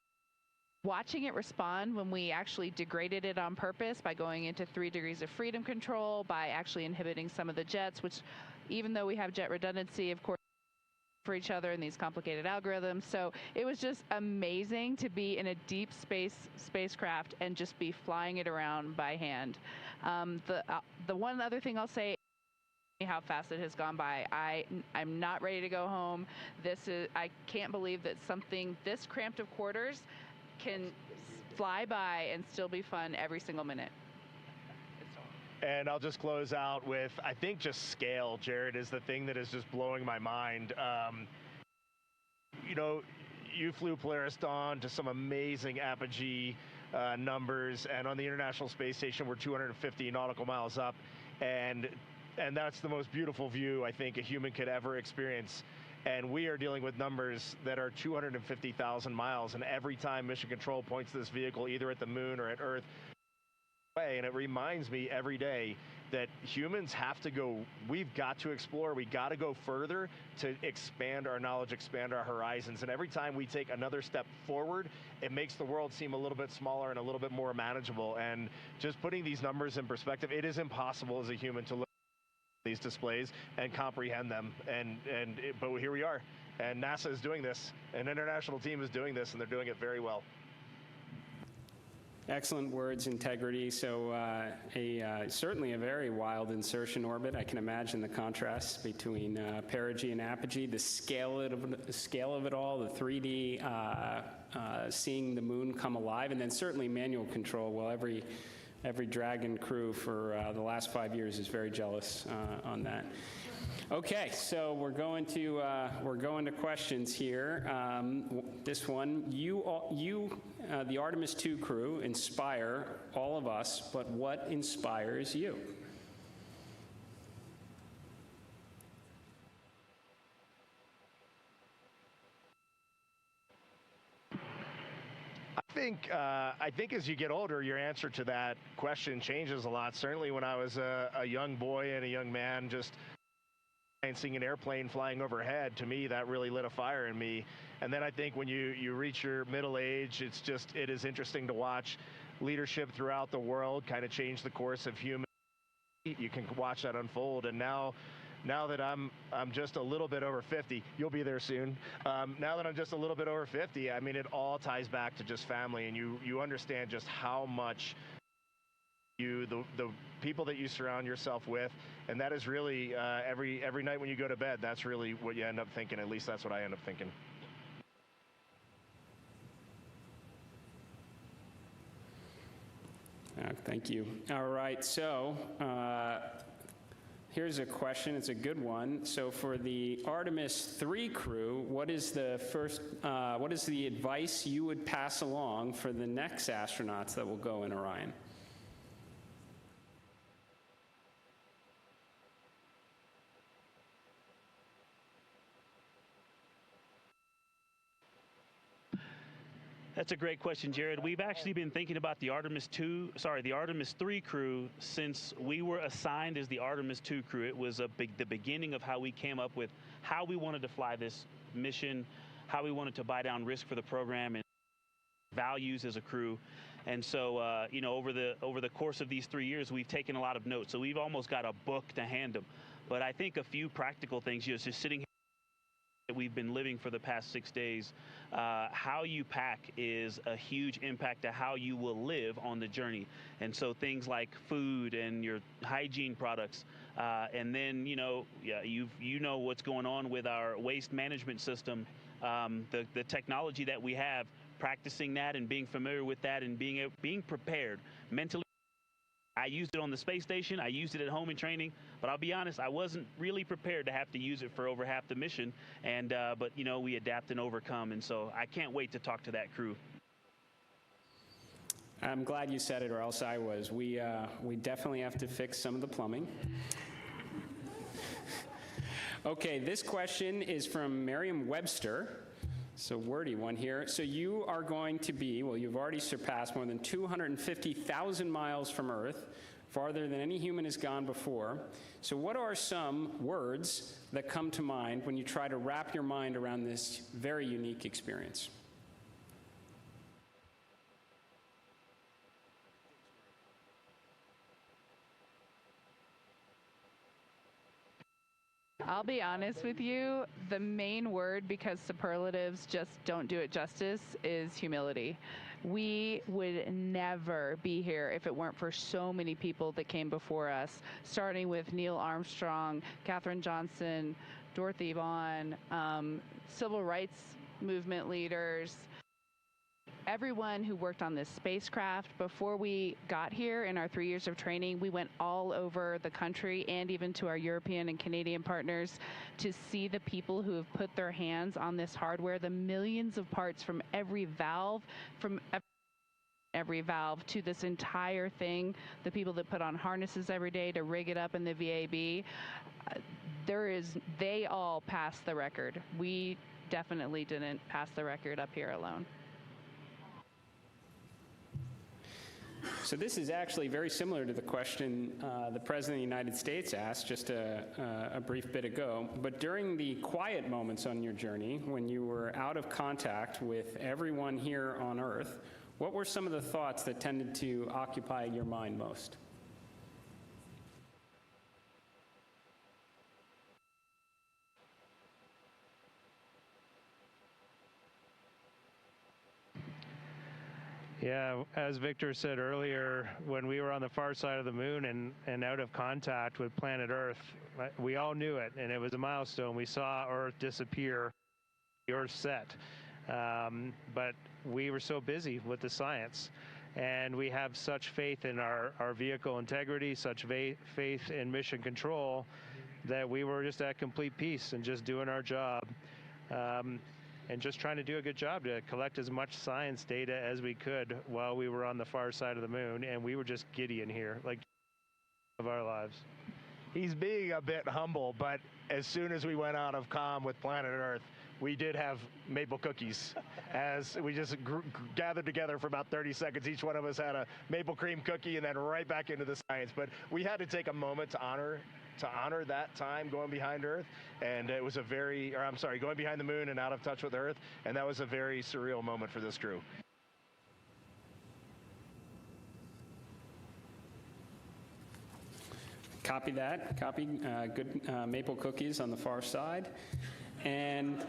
watching it respond when we actually degraded it on purpose by going into 3 degrees of freedom control, by actually inhibiting some of the jets, which even though we have jet redundancy, of course, for each other in these complicated algorithms. So it was just amazing to be in a deep spacecraft and just be flying it around by hand. The one other thing I'll say, how fast it has gone by. I'm not ready to go home. I can't believe that something this cramped of quarters can fly by and still be fun every single minute. And I'll just close out with, I think just scale, Jared, is the thing that is just blowing my mind. You flew Polaris Dawn to some amazing apogee numbers, and on the International Space Station, we're 250 nautical miles up, and that's the most beautiful view I think a human could ever experience. And we are dealing with numbers that are 250,000 miles, and every time Mission Control points this vehicle either at the moon or at Earth, and it reminds me every day that humans have to go, we've got to explore, we got to go further to expand our knowledge, expand our horizons. And every time we take another step forward, it makes the world seem a little bit smaller and a little bit more manageable. And just putting these numbers in perspective, it is impossible as a human to look at these displays and comprehend them. But here we are, and NASA is doing this, an international team is doing this, and they're doing it very well. Excellent words, Integrity. So certainly a very wild insertion orbit. I can imagine the contrast between perigee and apogee, the scale of it all, the 3D, seeing the moon come alive, and then certainly manual control. Well, every Dragon crew for the last 5 years is very jealous on that. Okay, so we're going to questions here. This one, the Artemis II crew, inspire all of us, but what inspires you? I think as you get older, your answer to that question changes a lot. Certainly when I was a young boy and a young man, just seeing an airplane flying overhead, to me, that really lit a fire in me. And then I think when you reach your middle age, it is interesting to watch leadership throughout the world kind of change the course of human. You can watch that unfold. And now now that I'm just a little bit over 50, you'll be there soon. Now that I'm just a little bit over 50, I mean, it all ties back to just family, and you understand just how much the people that you surround yourself with, and that is really every night when you go to bed, that's really what you end up thinking. At least that's what I end up thinking. Thank you. All right, so here's a question. It's a good one. So for the Artemis II crew, what is the advice you would pass along for the next astronauts that will go in Orion? That's a great question, Jared. We've actually been thinking about the Artemis III crew since we were assigned as the Artemis II crew. It was the beginning of how we came up with how we wanted to fly this mission, how we wanted to buy down risk for the program, and values as a crew. And so, you know, over the course of these 3 years, we've taken a lot of notes. So we've almost got a book to hand them. But I think a few practical things, just sitting here that we've been living for the past 6 days, how you pack is a huge impact to how you will live on the journey. And so things like food and your hygiene products, and then, you know, you know what's going on with our waste management system, the technology that we have, practicing that and being familiar with that and being prepared mentally. I used it on the space station, I used it at home in training, but I'll be honest, I wasn't really prepared to have to use it for over half the mission, and but you know, we adapt and overcome, and so I can't wait to talk to that crew. I'm glad you said it, or else I was. We definitely have to fix some of the plumbing. Okay, this question is from Merriam-Webster. So wordy one here. So you are going to be, well, you've already surpassed more than 250,000 miles from Earth, farther than any human has gone before. So what are some words that come to mind when you try to wrap your mind around this very unique experience? I'll be honest with you, the main word, because superlatives just don't do it justice, is humility. We would never be here if it weren't for so many people that came before us, starting with Neil Armstrong, Katherine Johnson, Dorothy Vaughan, civil rights movement leaders, everyone who worked on this spacecraft. Before we got here in our 3 years of training, we went all over the country and even to our European and Canadian partners to see the people who have put their hands on this hardware, the millions of parts from every valve, to this entire thing, the people that put on harnesses every day to rig it up in the VAB. They all passed the record. We definitely didn't pass the record up here alone. So this is actually very similar to the question the President of the United States asked just a brief bit ago. But during the quiet moments on your journey, when you were out of contact with everyone here on Earth, what were some of the thoughts that tended to occupy your mind most? Yeah, as Victor said earlier, when we were on the far side of the moon and out of contact with planet Earth, we all knew it, and it was a milestone. We saw Earth disappear, the Earth set. But we were so busy with the science, and we have such faith in our vehicle integrity, such faith in mission control, that we were just at complete peace and just doing our job. And just trying to do a good job to collect as much science data as we could while we were on the far side of the moon, and we were just giddy in here, like of our lives. He's being a bit humble, but as soon as we went out of comm with planet Earth, we did have maple cookies. As we just gathered together for about 30 seconds, each one of us had a maple cream cookie, and then right back into the science. But we had to take a moment to honor that time going behind Earth, and it was going behind the moon and out of touch with Earth, and that was a very surreal moment for this crew. Copy that. Copy good maple cookies on the far side. And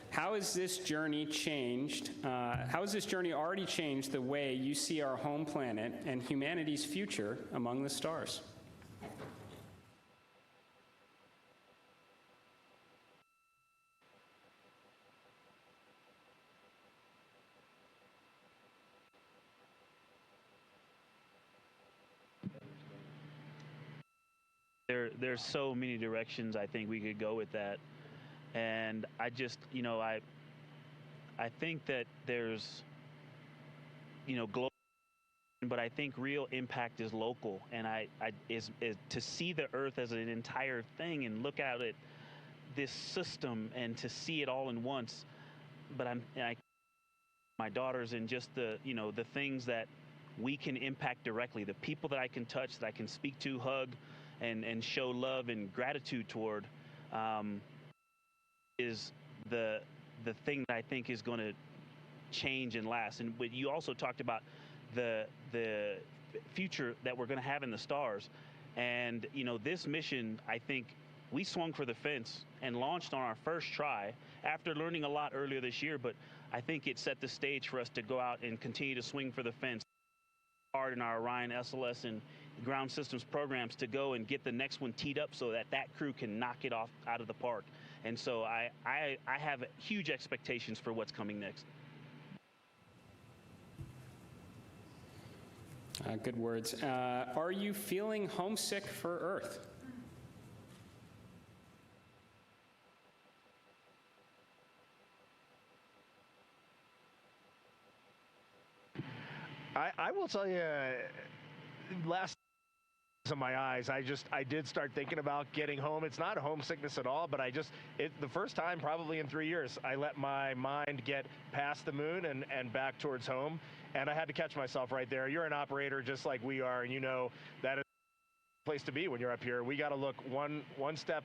how has this journey changed? How has this journey already changed the way you see our home planet and humanity's future among the stars? There's so many directions I think we could go with that, and I just, I think that there's, global, but I think real impact is local, and is to see the Earth as an entire thing and look at it, this system, and to see it all in once. But my daughters, and just the things that we can impact directly, the people that I can touch, that I can speak to, hug, and show love and gratitude toward, is the thing that I think is going to change and last. And but you also talked about the future that we're going to have in the stars, and this mission, I think we swung for the fence and launched on our first try after learning a lot earlier this year. But I think it set the stage for us to go out and continue to swing for the fence hard in our Orion SLS and ground systems programs to go and get the next one teed up so that crew can knock it off out of the park. And so I have huge expectations for what's coming next. Good words. Are you feeling homesick for Earth? I will tell you, last in my eyes, I did start thinking about getting home. It's not homesickness at all, but the first time probably in 3 years, I let my mind get past the moon and back towards home, and I had to catch myself right there. You're an operator just like we are, and you know that is the place to be when you're up here. We got to look one step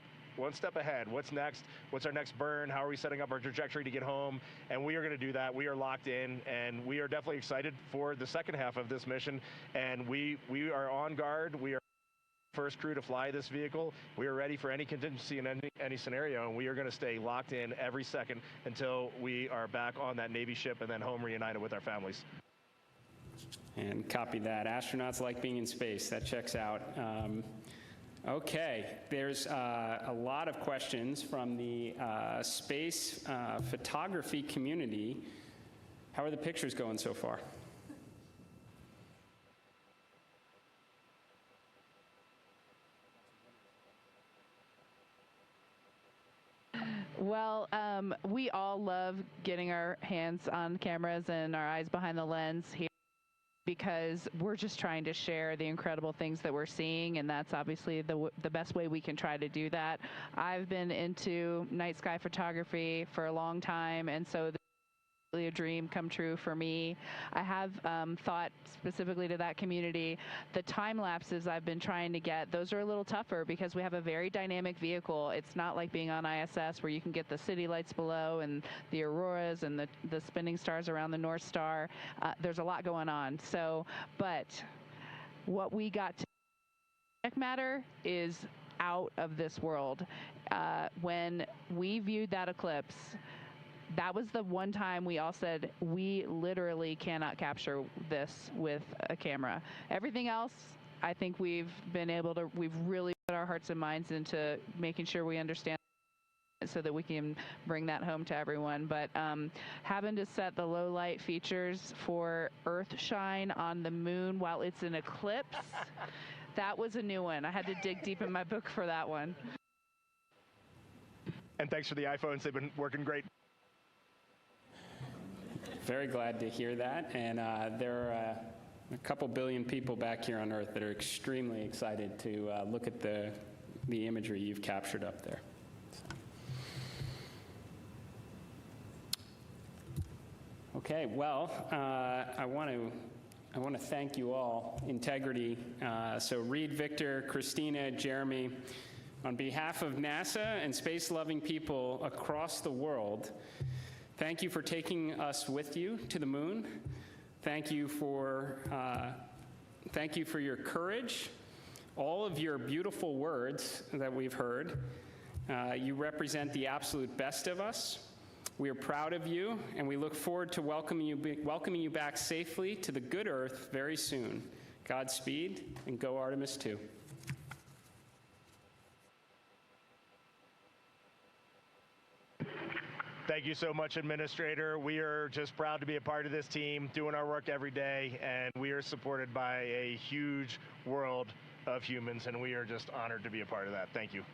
ahead. What's next? What's our next burn? How are we setting up our trajectory to get home? And we are going to do that. We are locked in, and we are definitely excited for the second half of this mission. And we are on guard. We are first crew to fly this vehicle. We are ready for any contingency in any scenario, and we are going to stay locked in every second until we are back on that Navy ship and then home reunited with our families. And copy that. Astronauts like being in space. That checks out. Okay, there's a lot of questions from the space photography community. How are the pictures going so far? Well, we all love getting our hands on cameras and our eyes behind the lens here, because we're just trying to share the incredible things that we're seeing, and that's obviously the best way we can try to do that. I've been into night sky photography for a long time, and so this is really a dream come true for me. I have thought specifically to that community, the time lapses I've been trying to get, those are a little tougher because we have a very dynamic vehicle. It's not like being on ISS where you can get the city lights below and the auroras and the spinning stars around the North Star. There's a lot going on. So, but what we got to matter is out of this world. When we viewed that eclipse, that was the one time we all said, we literally cannot capture this with a camera. Everything else, I think we've really put our hearts and minds into making sure we understand so that we can bring that home to everyone. But having to set the low light features for Earth shine on the moon while it's an eclipse, that was a new one. I had to dig deep in my book for that one. And thanks for the iPhones. They've been working great. Very glad to hear that, and there are a couple billion people back here on Earth that are extremely excited to look at the imagery you've captured up there. So. Okay, well, I want to thank you all. Integrity. So Reed, Victor, Christina, Jeremy, on behalf of NASA and space-loving people across the world, thank you for taking us with you to the moon. Thank you for your courage, all of your beautiful words that we've heard. You represent the absolute best of us. We are proud of you, and we look forward to welcoming you back safely to the good Earth very soon. Godspeed, and go Artemis II. Thank you so much, Administrator. We are just proud to be a part of this team, doing our work every day, and we are supported by a huge world of humans, and we are just honored to be a part of that. Thank you.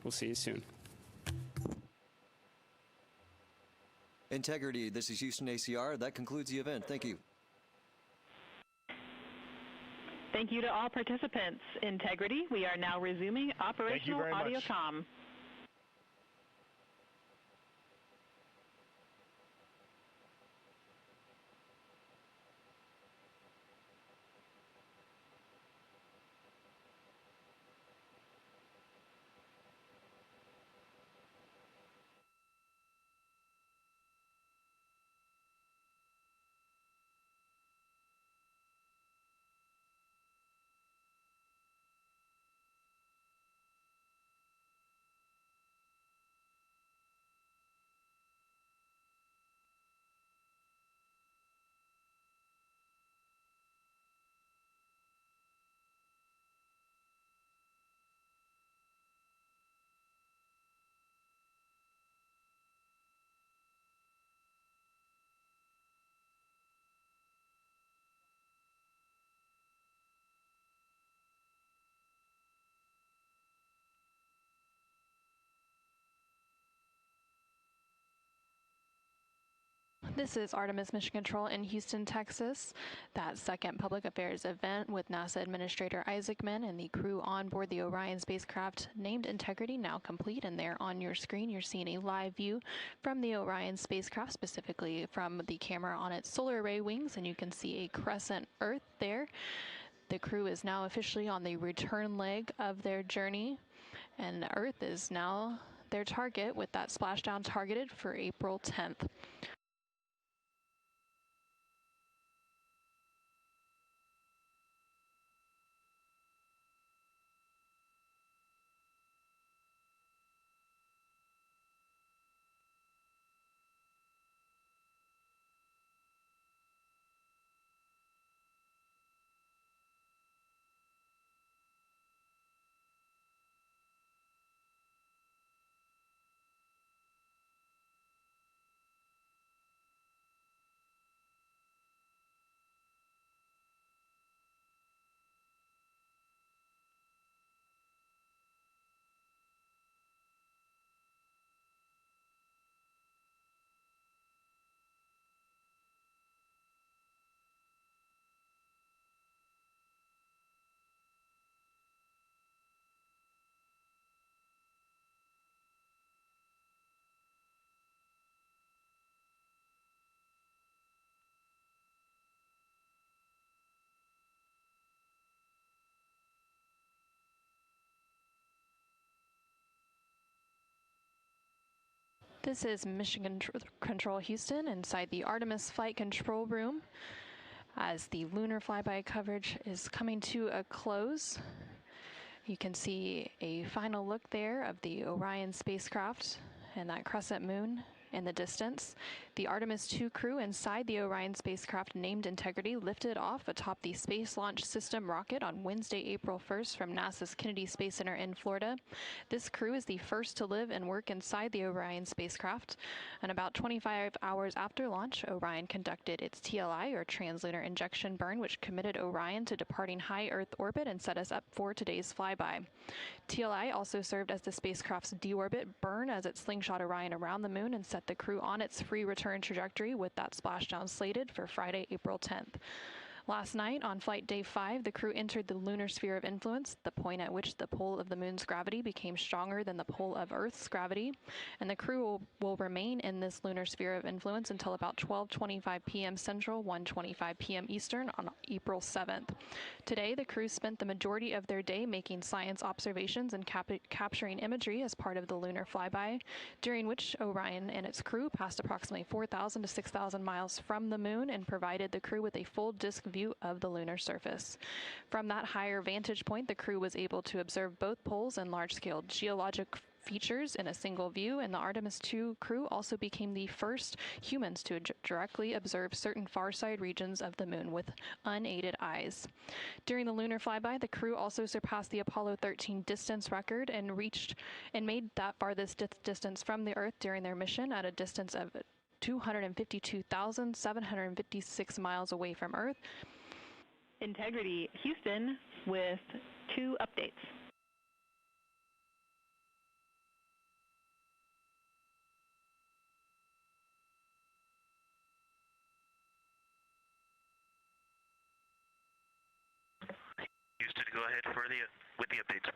We'll see you soon. Integrity, this is Houston ACR. That concludes the event. Thank you. Thank you to all participants. Integrity, we are now resuming operational audio comm. This is Artemis Mission Control in Houston, Texas. That second public affairs event with NASA Administrator Isaacman and the crew on board the Orion spacecraft named Integrity now complete, and there on your screen you're seeing a live view from the Orion spacecraft, specifically from the camera on its solar array wings, and you can see a crescent Earth there. The crew is now officially on the return leg of their journey, and Earth is now their target, with that splashdown targeted for April 10th. This is Mission Control Houston inside the Artemis Flight Control Room as the lunar flyby coverage is coming to a close. You can see a final look there of the Orion spacecraft and that crescent moon in the distance. The Artemis II crew inside the Orion spacecraft named Integrity lifted off atop the Space Launch System rocket on Wednesday, April 1st from NASA's Kennedy Space Center in Florida. This crew is the first to live and work inside the Orion spacecraft. And about 25 hours after launch, Orion conducted its TLI, or translunar injection burn, which committed Orion to departing high Earth orbit and set us up for today's flyby. TLI also served as the spacecraft's deorbit burn as it slingshot Orion around the moon and set the crew on its free return trajectory, with that splashdown slated for Friday, April 10th. Last night, on flight day 5, the crew entered the lunar sphere of influence, the point at which the pull of the moon's gravity became stronger than the pull of Earth's gravity, and the crew will remain in this lunar sphere of influence until about 12:25 p.m. Central, 1:25 p.m. Eastern April 7th. Today, the crew spent the majority of their day making science observations and capturing imagery as part of the lunar flyby, during which Orion and its crew passed approximately 4,000 to 6,000 miles from the moon and provided the crew with a full disk view of the lunar surface. From that higher vantage point, the crew was able to observe both poles and large-scale geologic features in a single view, and the Artemis II crew also became the first humans to directly observe certain far-side regions of the moon with unaided eyes. During the lunar flyby, the crew also surpassed the Apollo 13 distance record and made that farthest distance from the Earth during their mission at a distance of 252,756 miles away from Earth. Integrity Houston with 2 updates. Houston, go ahead with the updates.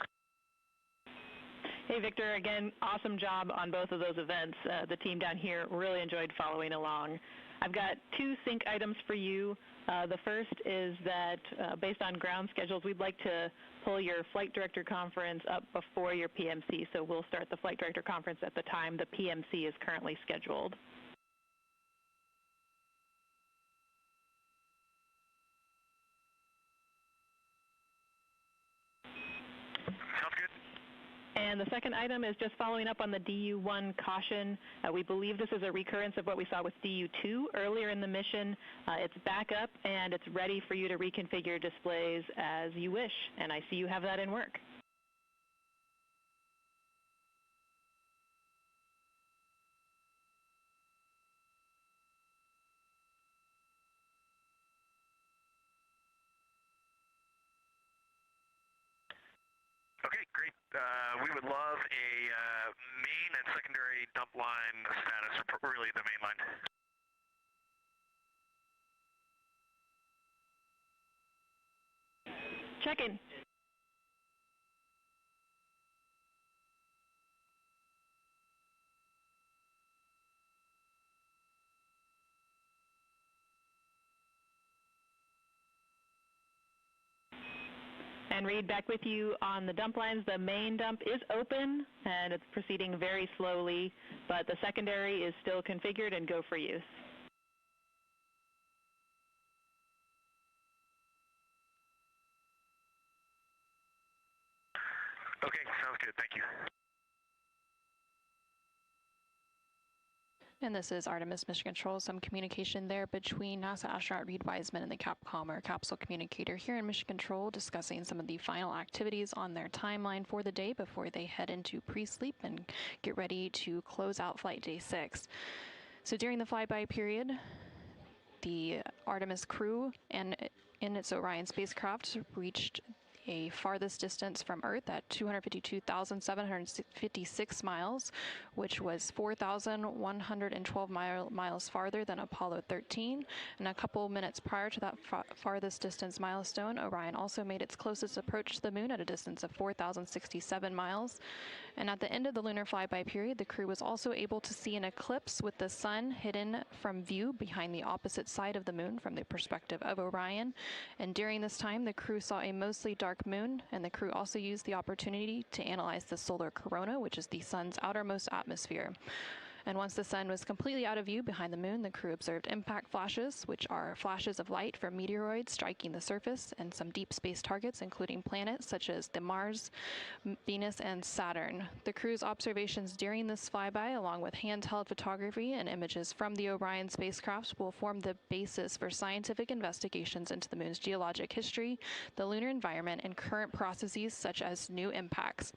Hey, Victor, again, awesome job on both of those events. The team down here really enjoyed following along. I've got 2 sync items for you. The first is that based on ground schedules, we'd like to pull your flight director conference up before your PMC, so we'll start the flight director conference at the time the PMC is currently scheduled. And the second item is just following up on the DU-1 caution. We believe this is a recurrence of what we saw with DU-2 earlier in the mission. It's back up and it's ready for you to reconfigure displays as you wish. And I see you have that in work. Okay, great. We would love a main and secondary dump line status, or really the main line. Check-in. And Reed, back with you on the dump lines. The main dump is open and it's proceeding very slowly, but the secondary is still configured and go for use. Okay, sounds good. Thank you. And this is Artemis Mission Control, some communication there between NASA astronaut Reed Wiseman and the Capcom, or capsule communicator, here in Mission Control, discussing some of the final activities on their timeline for the day before they head into pre-sleep and get ready to close out Flight Day 6. So during the flyby period, the Artemis crew and in its Orion spacecraft reached a farthest distance from Earth at 252,756 miles, which was 4,112 miles farther than Apollo 13. And a couple minutes prior to that farthest distance milestone, Orion also made its closest approach to the moon at a distance of 4,067 miles. And at the end of the lunar flyby period, the crew was also able to see an eclipse with the sun hidden from view behind the opposite side of the moon from the perspective of Orion. And during this time, the crew saw a mostly dark moon, and the crew also used the opportunity to analyze the solar corona, which is the sun's outermost atmosphere. And once the sun was completely out of view behind the moon, the crew observed impact flashes, which are flashes of light from meteoroids striking the surface, and some deep space targets, including planets such as the Mars, Venus, and Saturn. The crew's observations during this flyby, along with handheld photography and images from the Orion spacecraft, will form the basis for scientific investigations into the moon's geologic history, the lunar environment, and current processes such as new impacts.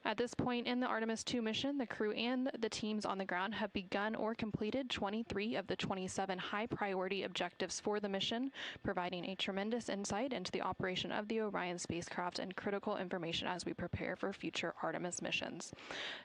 At this point in the Artemis II mission, the crew and the teams on the ground have begun or completed 23 of the 27 high-priority objectives for the mission, providing a tremendous insight into the operation of the Orion spacecraft and critical information as we prepare for future Artemis missions.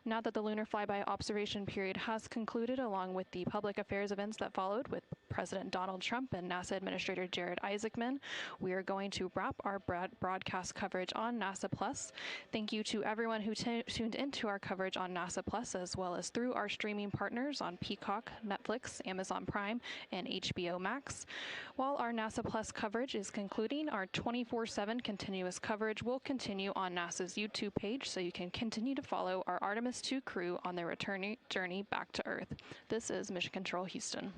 Now that the lunar flyby observation period has concluded, along with the public affairs events that followed with President Donald Trump and NASA Administrator Jared Isaacman. We are going to wrap our broadcast coverage on NASA Plus. Thank you to everyone who tuned into our coverage on NASA Plus, as well as through our streaming partners on Peacock, Netflix, Amazon Prime, and HBO Max. While our NASA Plus coverage is concluding, our 24/7 continuous coverage will continue on NASA's YouTube page, so you can continue to follow our Artemis II crew on their return journey back to Earth. This is Mission Control Houston.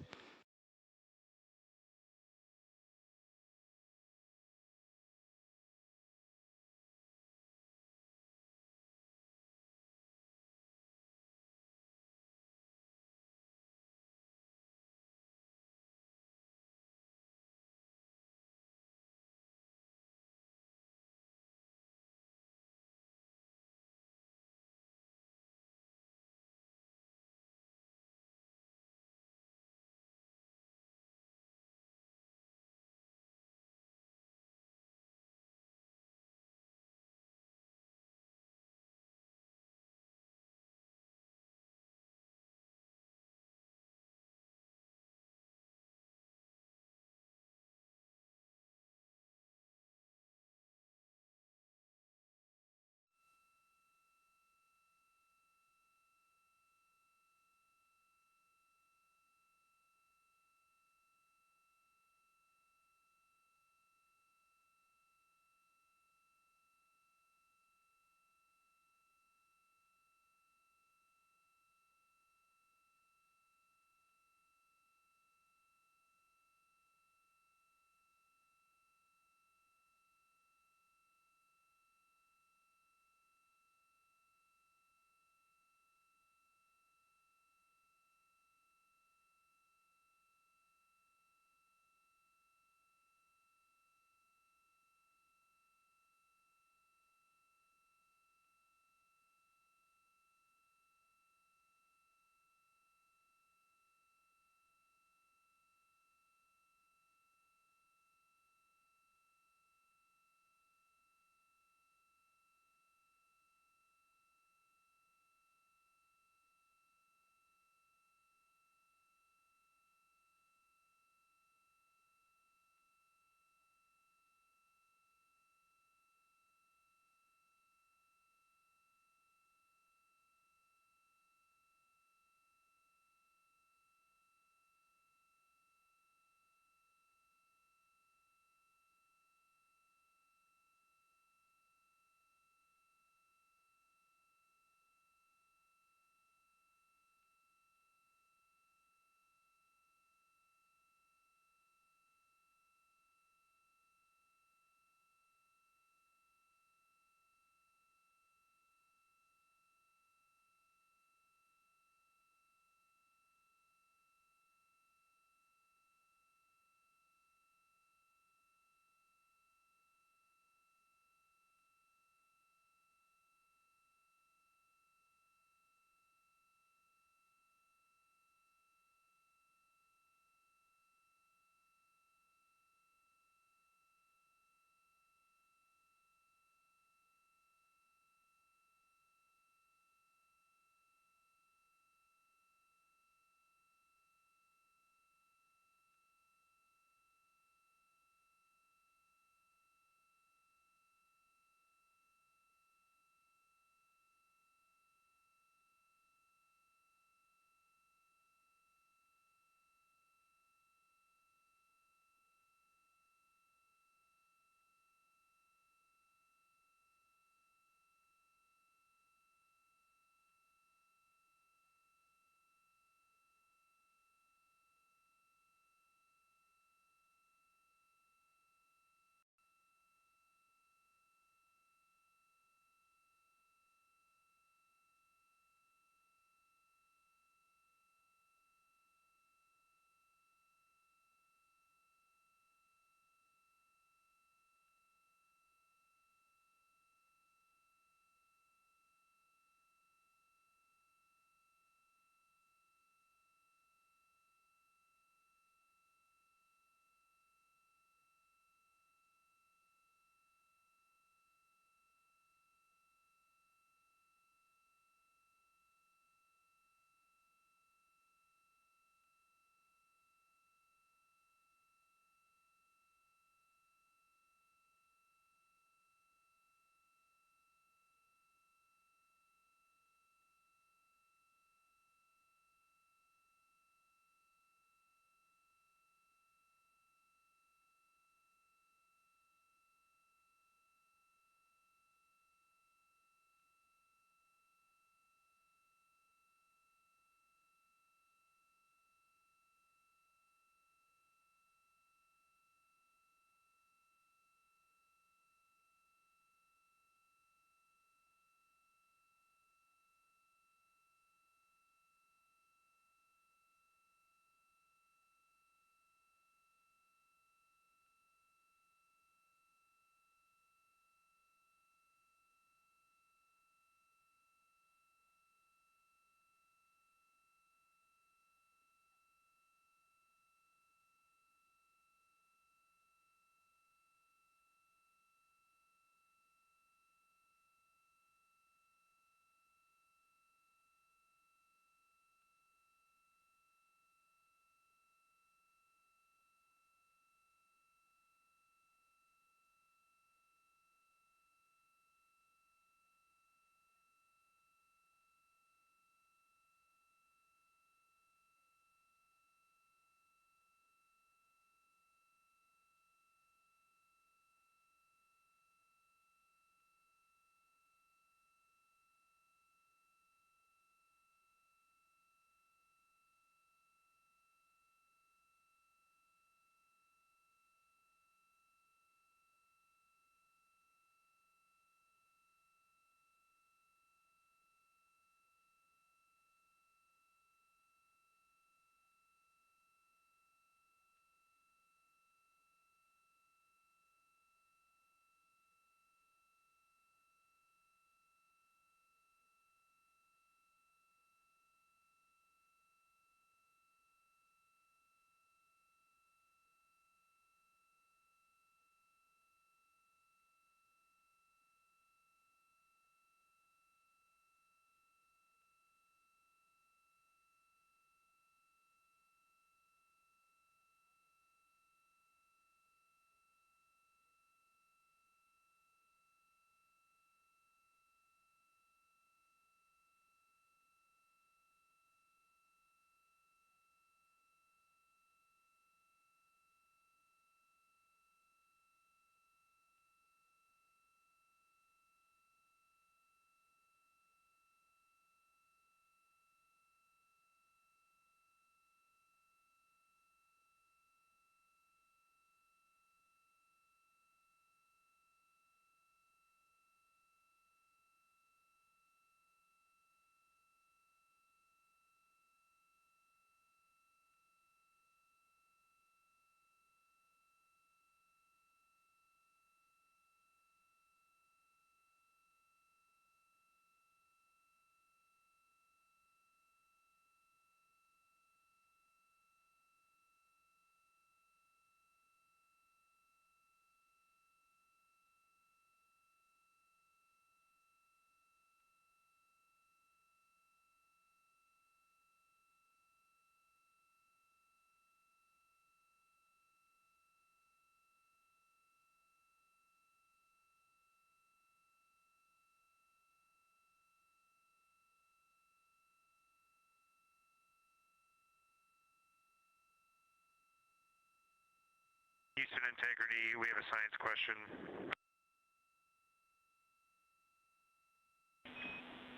Houston Integrity, we have a science question.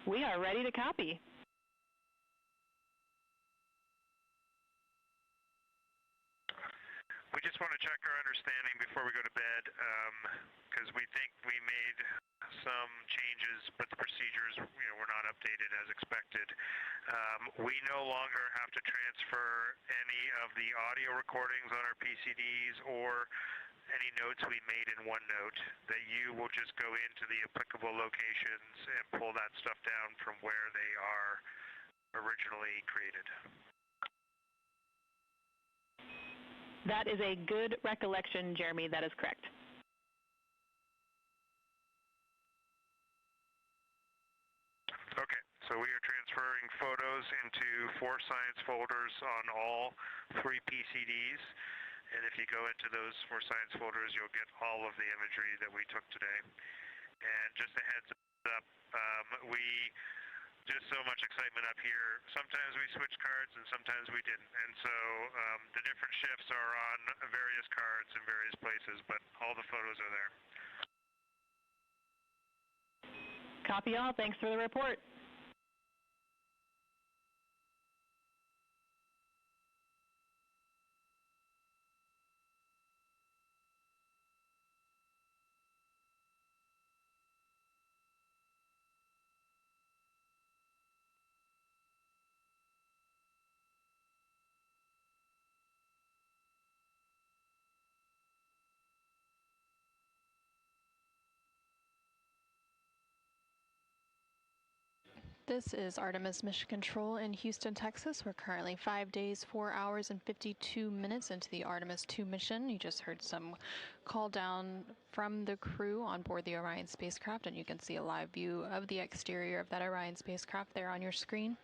We are ready to copy. We just want to check our understanding before we go to bed, because we think we made some changes, but the procedures, were not updated as expected. We no longer have to transfer any of the audio recordings on our PCDs or any notes we made in OneNote. That you will just go into the applicable locations and pull that stuff down from where they are originally created. That is a good recollection, Jeremy. That is correct. Okay, so we are transferring photos into 4 science folders on all 3 PCDs. And if you go into those 4 science folders, you'll get all of the imagery that we took today. And just a heads up, just so much excitement up here. Sometimes we switch cards and sometimes we didn't. And so the different shifts are on various cards in various places, but all the photos are there. Copy all. Thanks for the report. This is Artemis Mission Control in Houston, Texas. We're currently 5 days, 4 hours, and 52 minutes into the Artemis II mission. You just heard some call down from the crew on board the Orion spacecraft, and you can see a live view of the exterior of that Orion spacecraft there on your screen.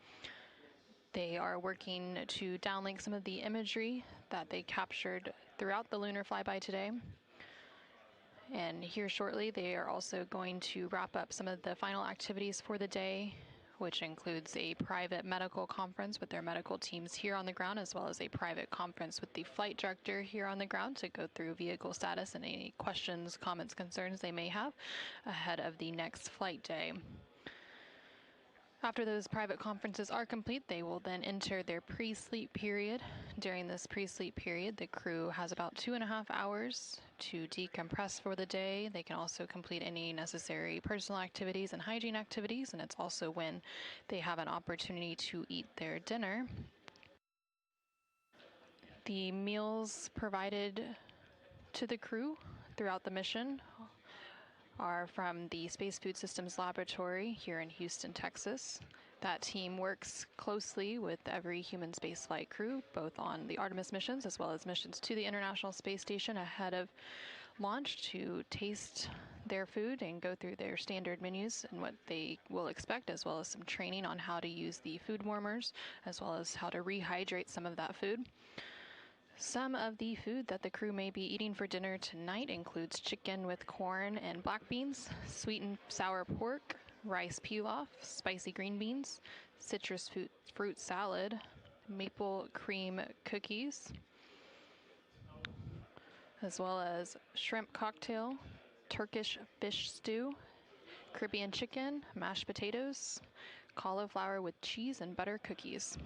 They are working to downlink some of the imagery that they captured throughout the lunar flyby today. And here shortly, they are also going to wrap up some of the final activities for the day, which includes a private medical conference with their medical teams here on the ground, as well as a private conference with the flight director here on the ground to go through vehicle status and any questions, comments, concerns they may have ahead of the next flight day. After those private conferences are complete, they will then enter their pre-sleep period. During this pre-sleep period, the crew has about 2.5 hours to decompress for the day. They can also complete any necessary personal activities and hygiene activities, and it's also when they have an opportunity to eat their dinner. The meals provided to the crew throughout the mission are from the Space Food Systems Laboratory here in Houston, Texas. That team works closely with every human spaceflight crew, both on the Artemis missions as well as missions to the International Space Station ahead of launch, to taste their food and go through their standard menus and what they will expect, as well as some training on how to use the food warmers, as well as how to rehydrate some of that food. Some of the food that the crew may be eating for dinner tonight includes chicken with corn and black beans, sweet and sour pork, rice pilaf, spicy green beans, citrus fruit salad, maple cream cookies, as well as shrimp cocktail, Turkish fish stew, Caribbean chicken, mashed potatoes, cauliflower with cheese and butter cookies.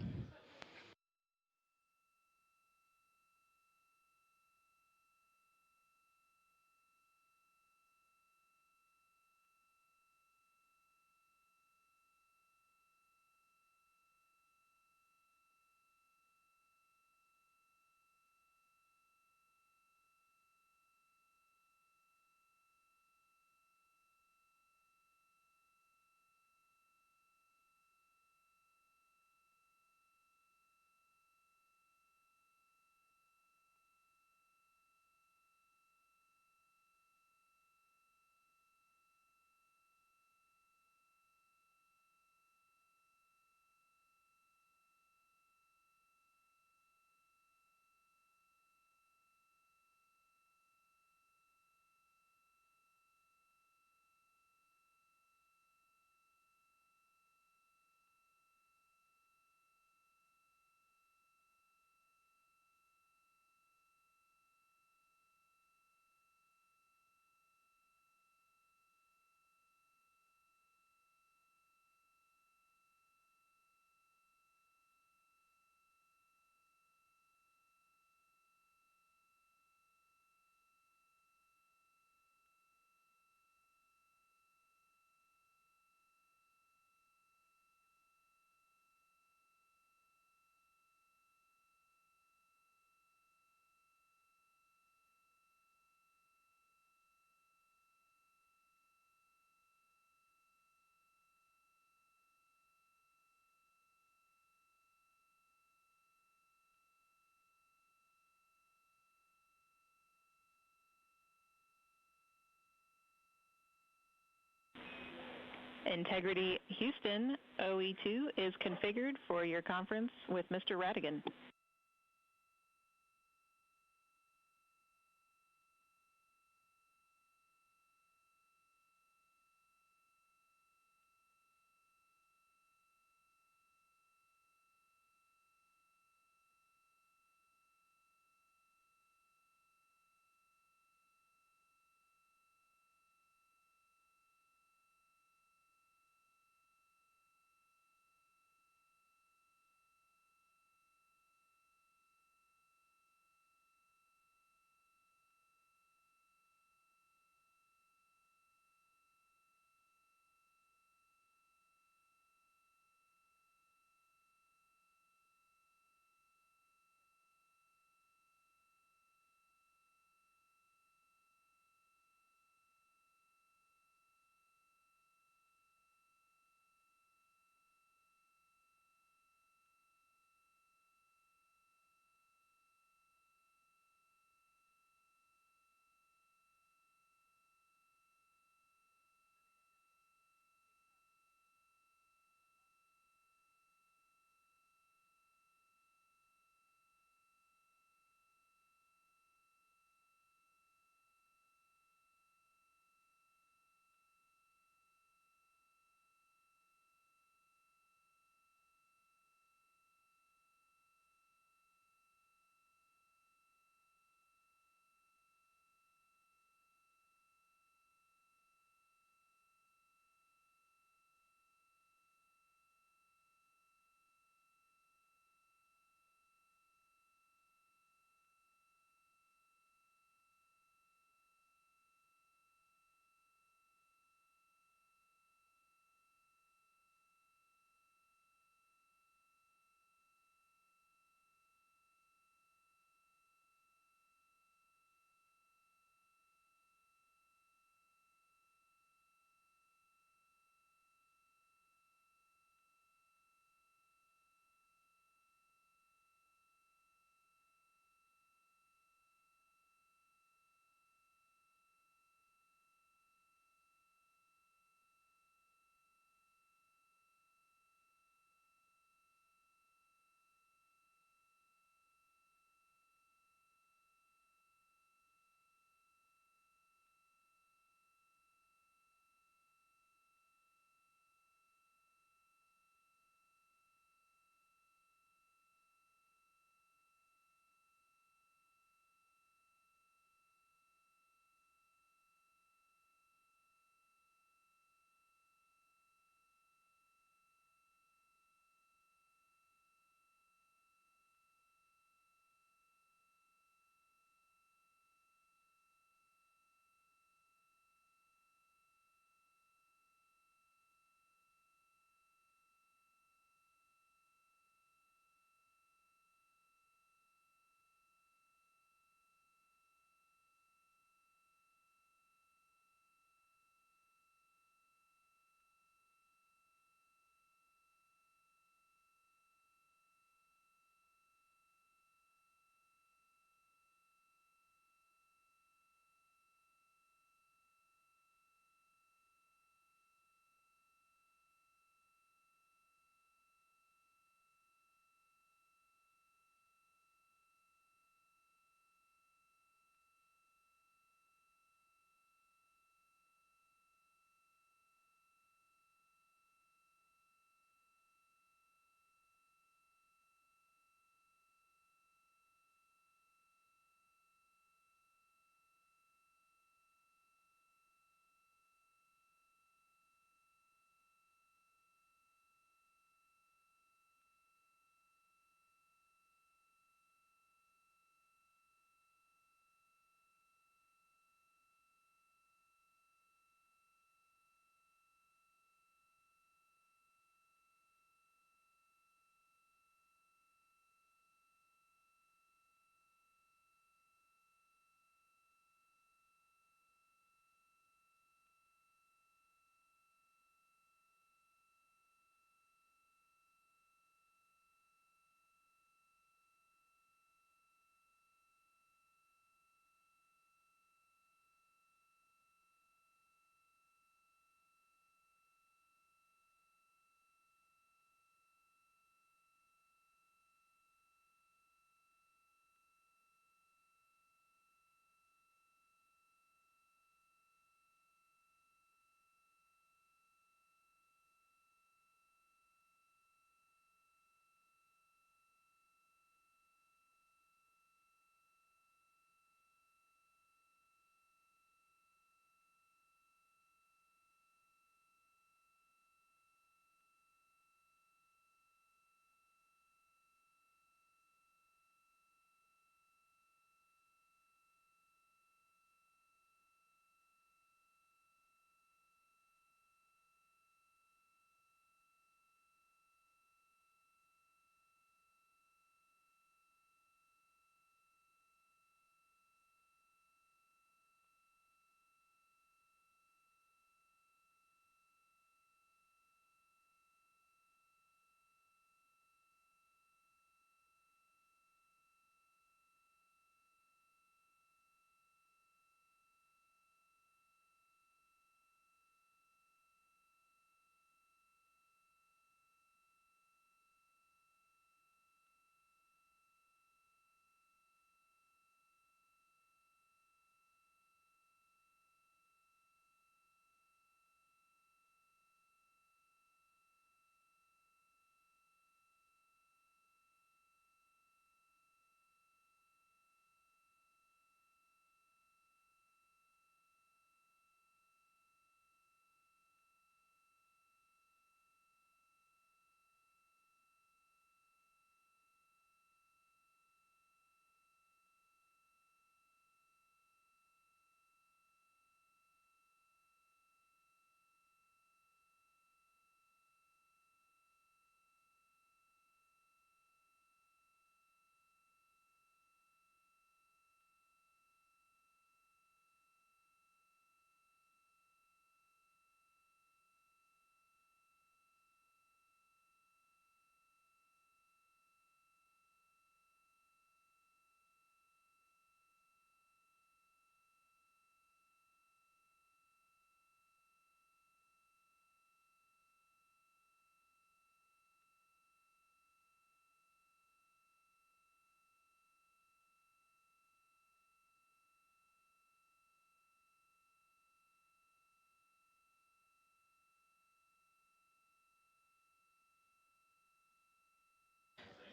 Integrity Houston, OE2 is configured for your conference with Mr. Radigan.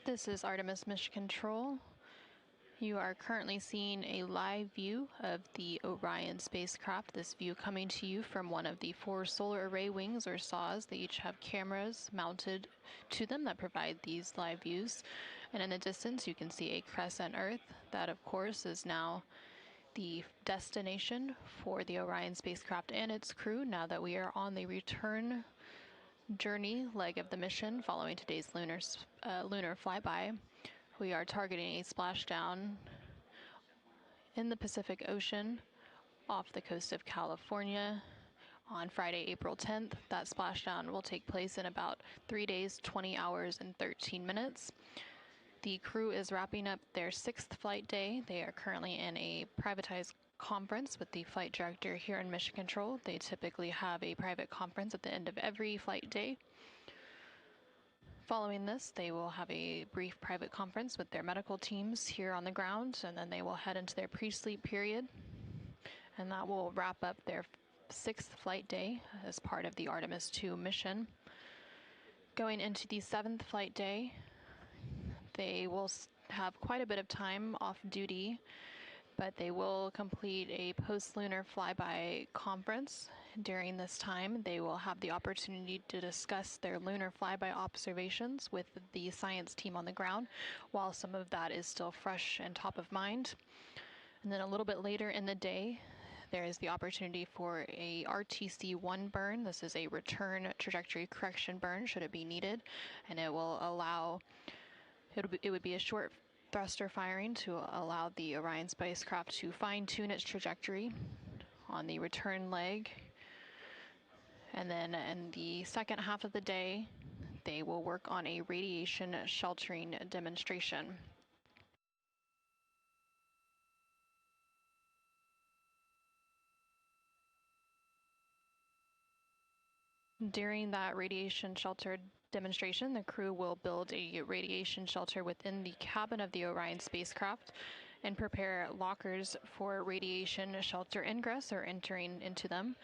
This is Artemis Mission Control. You are currently seeing a live view of the Orion spacecraft. This view coming to you from one of the 4 solar array wings, or SAWs. They each have cameras mounted to them that provide these live views. And in the distance, you can see a crescent Earth. That, of course, is now the destination for the Orion spacecraft and its crew, now that we are on the return journey leg of the mission following today's lunar flyby. We are targeting a splashdown in the Pacific Ocean off the coast of California on Friday, April 10th. That splashdown will take place in about 3 days, 20 hours, and 13 minutes. The crew is wrapping up their 6th flight day. They are currently in a privatized conference with the flight director here in Mission Control. They typically have a private conference at the end of every flight day. Following this, they will have a brief private conference with their medical teams here on the ground, and then they will head into their pre-sleep period. And that will wrap up their 6th flight day as part of the Artemis II mission. Going into the 7th flight day, they will have quite a bit of time off duty, but they will complete a post-lunar flyby conference. During this time, they will have the opportunity to discuss their lunar flyby observations with the science team on the ground, while some of that is still fresh and top of mind. And then a little bit later in the day, there is the opportunity for a RTC-1 burn. This is a return trajectory correction burn, should it be needed, and it will allow, it would be a short thruster firing to allow the Orion spacecraft to fine-tune its trajectory on the return leg. And then in the second half of the day, they will work on a radiation sheltering demonstration. During that radiation shelter demonstration, the crew will build a radiation shelter within the cabin of the Orion spacecraft and prepare lockers for radiation shelter ingress or entering into them.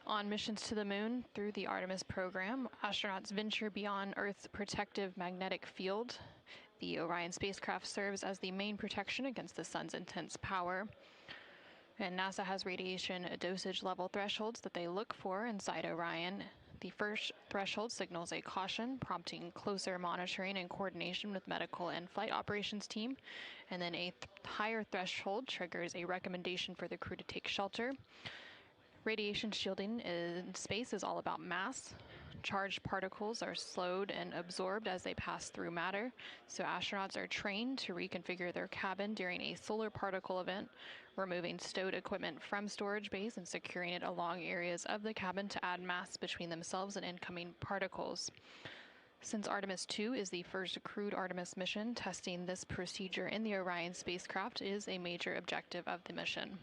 On missions to the moon through the Artemis program, astronauts venture beyond Earth's protective magnetic field. The Orion spacecraft serves as the main protection against the sun's intense power. And NASA has radiation dosage level thresholds that they look for inside Orion. The first threshold signals a caution, prompting closer monitoring and coordination with medical and flight operations team. And then a higher threshold triggers a recommendation for the crew to take shelter. Radiation shielding in space is all about mass. Charged particles are slowed and absorbed as they pass through matter, so astronauts are trained to reconfigure their cabin during a solar particle event, removing stowed equipment from storage bays and securing it along areas of the cabin to add mass between themselves and incoming particles. Since Artemis II is the first crewed Artemis mission, testing this procedure in the Orion spacecraft is a major objective of the mission.